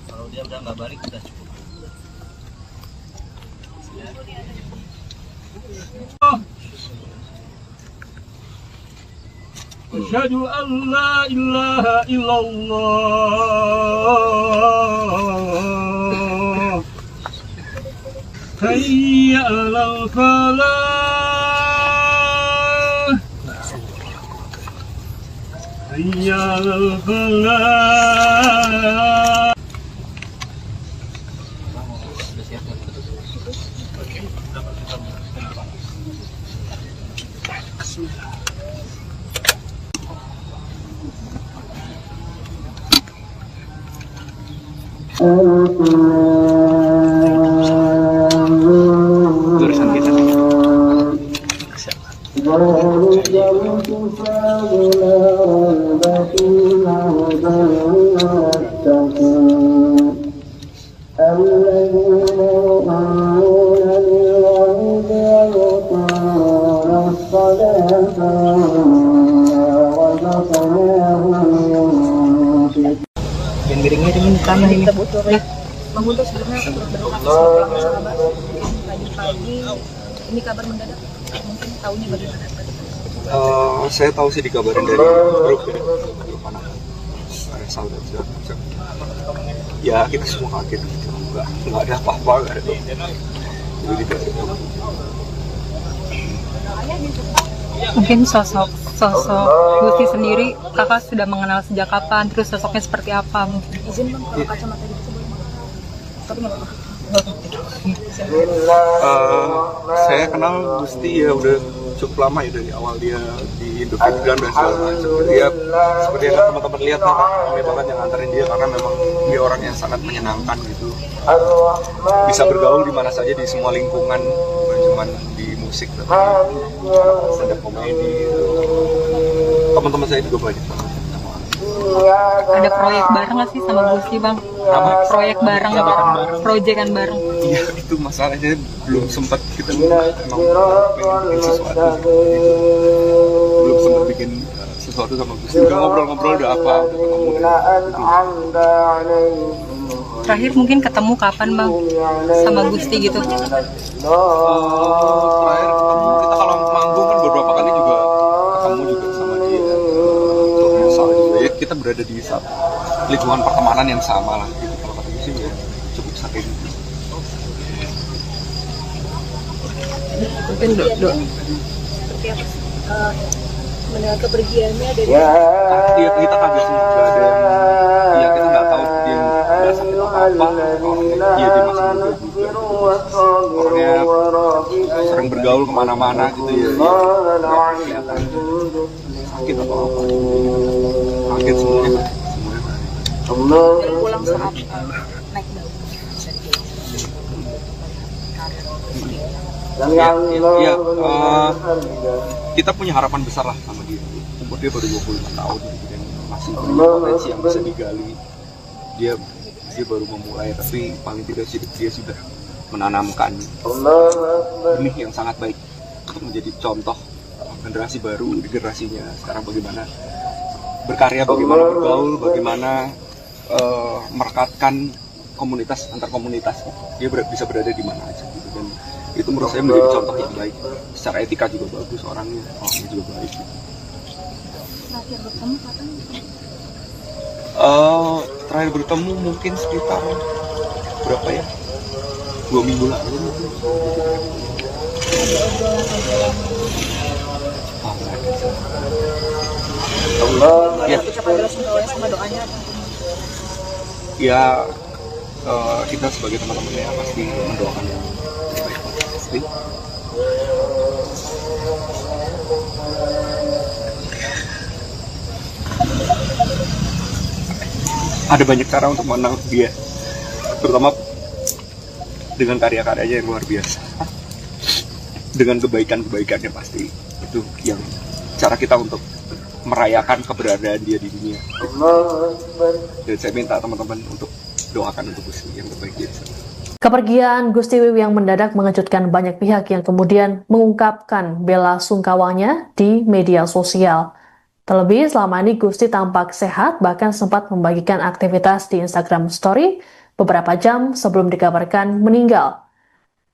Kalau dia udah nggak balik udah cukup. Asyhadu an la ilaha illallah. Hayya 'alal falah. Hayya 'alal falah. Urusan kita. الذين يؤمنون بالغيب ويقيمون الصلاة ngiring-ngiringin ke tanah ini. Kita bocorin. Bang Guntur sebelumnya berdoa sahabat. Mungkin pagi-pagi ini kabar mendadak. Mungkin tahunya bagaimana? Saya tahu sih dikabarin dari grup ya, grup anak Resal dan segala macam. Ya kita semua kaget, nggak ada apa-apa, nggak ada. Jadi tidak ada. Mungkin sosok Gusti sendiri kakak sudah mengenal sejak kapan, terus sosoknya seperti apa mungkin? Izin bang, kalau kacamata gitu boleh bang? Tapi nggak apa-apa. Saya kenal Gusti ya udah cukup lama ya, dari awal dia di Indofit dan segala macam. Dia seperti yang teman-teman lihat, kami banget yang nganterin dia karena memang dia orang yang sangat menyenangkan gitu. Bisa bergaul di mana saja di semua lingkungan, bukan cuma di musik tapi stand up komedi. Teman-teman saya juga banyak banget. Ada proyek bareng nggak sih sama Gusti bang? Proyek bareng, proyekan bareng. Iya, itu masalahnya belum sempat, kita emang pengen bikin sesuatu gitu. Belum sempat bikin sesuatu sama Gusti. Udah ngobrol-ngobrol, udah apa, udah ketemu gitu. Terakhir mungkin ketemu kapan bang sama Gusti gitu? Terakhir ketemu kita kalau manggung kan beberapa kali juga ketemu juga sama dia. Soalnya juga ya kita berada di lingkungan pertemanan yang sama lah gitu. Kalau kata sih ya cukup sering. Mungkin seperti apa sih mendengar kepergiannya dari Iya, kita kaget sih, nggak ada yang, ya kita nggak tahu dia nggak sakit apa, orangnya dia masih muda juga, orangnya sering bergaul kemana-mana gitu ya, nggak kelihatan sakit atau apa, kaget semuanya. baru pulang saat naik daun. Ya, kita punya harapan besar lah sama dia. Umur dia baru 25 tahun gitu, dan masih punya potensi yang bisa digali. Dia baru memulai, tapi paling tidak dia sudah menanamkan benih yang sangat baik untuk menjadi contoh generasi baru di generasinya sekarang, bagaimana berkarya, bagaimana bergaul, bagaimana merekatkan komunitas antar komunitas. Dia bisa berada di mana aja gitu, dan itu menurut saya menjadi contoh yang baik. Secara etika juga bagus, orangnya juga baik gitu. Terakhir bertemu kapan? Terakhir bertemu mungkin sekitar berapa ya? 2 minggu lalu mungkin. Ya. Sama doanya. Ya, kita sebagai teman-teman ya pasti mendoakan yang terbaik pasti. Ada banyak cara untuk mengenal dia, terutama dengan karya-karyanya yang luar biasa, dengan kebaikan-kebaikannya pasti. Itu yang cara kita untuk merayakan keberadaan dia di dunia. Dan saya minta teman-teman untuk doakan untuk Gusti yang terbaik dia. Kepergian Gusti Wiwi yang mendadak mengejutkan banyak pihak yang kemudian mengungkapkan bela sungkawanya di media sosial. Terlebih selama ini Gusti tampak sehat, bahkan sempat membagikan aktivitas di Instagram Story beberapa jam sebelum dikabarkan meninggal.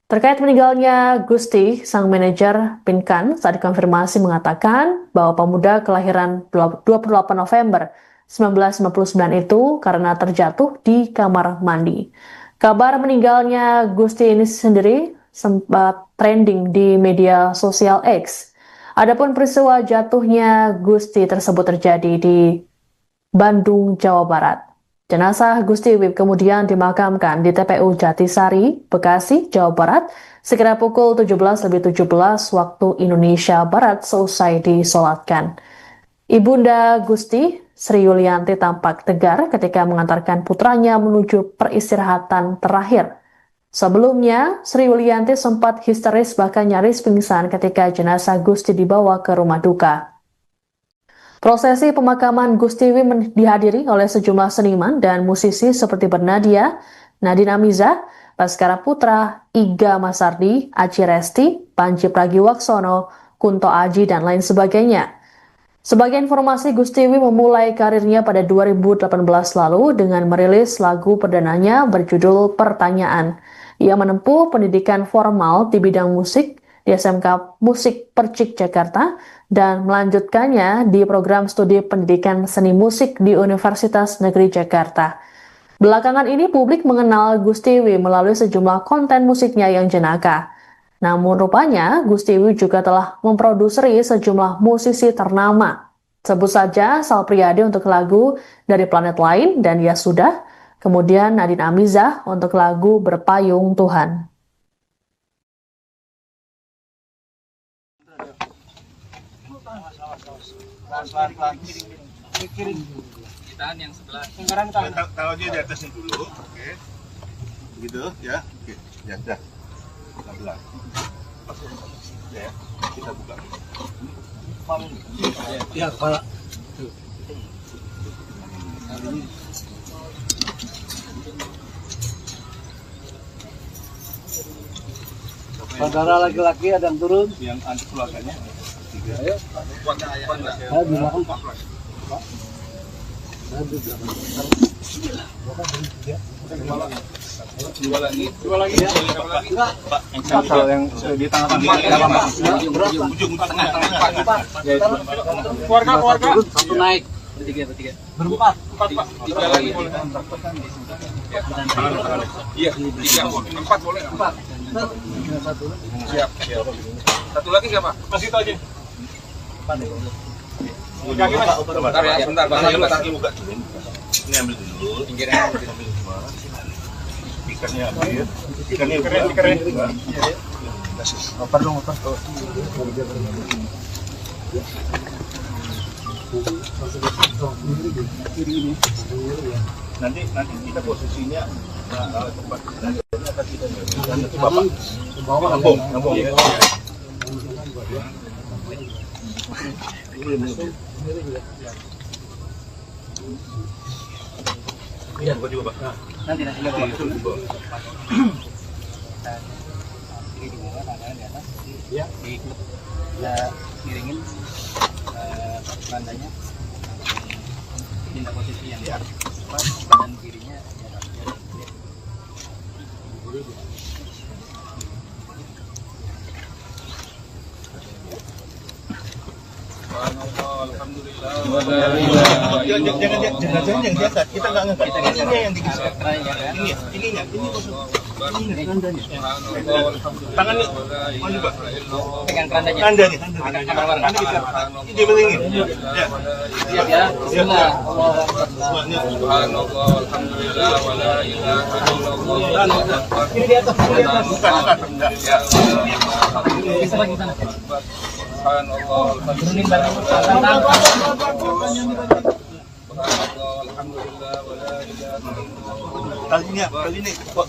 Terkait meninggalnya Gusti, sang manajer Pinkan saat dikonfirmasi mengatakan bahwa pemuda kelahiran 28 November 1999 itu karena terjatuh di kamar mandi. Kabar meninggalnya Gusti ini sendiri sempat trending di media sosial X. Adapun peristiwa jatuhnya Gusti tersebut terjadi di Bandung, Jawa Barat. Jenazah Gusti Wiwi kemudian dimakamkan di TPU Jatisari, Bekasi, Jawa Barat, sekira pukul 17.17 waktu Indonesia Barat seusai disolatkan. Ibunda Gusti, Sri Yulianti tampak tegar ketika mengantarkan putranya menuju peristirahatan terakhir. Sebelumnya, Sri Yulianti sempat histeris bahkan nyaris pingsan ketika jenazah Gusti dibawa ke rumah duka. Prosesi pemakaman Gusti Wiwi dihadiri oleh sejumlah seniman dan musisi seperti Bernadia, Nadine Amiza, Baskara Putra, Iga Masardi, Aci Resti, Panji Pragiwaksono, Kunto Aji, dan lain sebagainya. Sebagai informasi, Gustiwi memulai karirnya pada 2018 lalu dengan merilis lagu perdananya berjudul Pertanyaan. Ia menempuh pendidikan formal di bidang musik di SMK Musik Percik Jakarta dan melanjutkannya di program studi pendidikan seni musik di Universitas Negeri Jakarta. Belakangan ini publik mengenal Gustiwi melalui sejumlah konten musiknya yang jenaka. Namun rupanya Gustiwi juga telah memproduksi sejumlah musisi ternama. Sebut saja Sal Priadi untuk lagu Dari Planet Lain dan Ya Sudah, kemudian Nadine Amizah untuk lagu Berpayung Tuhan. Ditahan yang sebelah. Taruh aja di atasnya dulu, oke. Gitu ya, oke. Ya sudah. Kita belah. Ya, kita buka. Ya, kepala. Saudara laki-laki ada yang turun. Yang anti keluarganya. Ayo. Ayo di belakang Pak. Dua lagi. Pak, yang di tengah-tengah. Ujung tengah. Keluarga. Satu naik. Bertiga. Berempat. Empat, Pak. Tiga lagi boleh. Iya, tiga. Empat boleh. Empat. Siap. Satu lagi siapa? Masih itu aja. Bentar ya, sebentar. Kaki buka dulu. Ini ambil dulu. Pinggirnya. Ikannya ambil. Ikannya keren. Oper dong. Nanti kita posisinya tempat akan kita nanti Bapak ngambung ya. Iya, buka juga, Pak. Nanti. Ini di bawah. Ini di bawah, tangannya di atas. Ya. Kita miringin bandanya. Pindah posisi yang pas, badan kirinya di atas. Jangan biasa. Kita nggak ngangkat. Ini yang digeser. Ininya. Tangannya mana, Pak? Pegang kandanya. Anda geser. Ini belingin. Ya. Siap ya. Bismillah. Subhanallah, alhamdulillah, wala ilaha illallah. Ini di atas. Bukan. Bisa lagi sana. Subhanallah, Turunin barang. alhamdulillah, wala ilaha illallah. Kali ini kok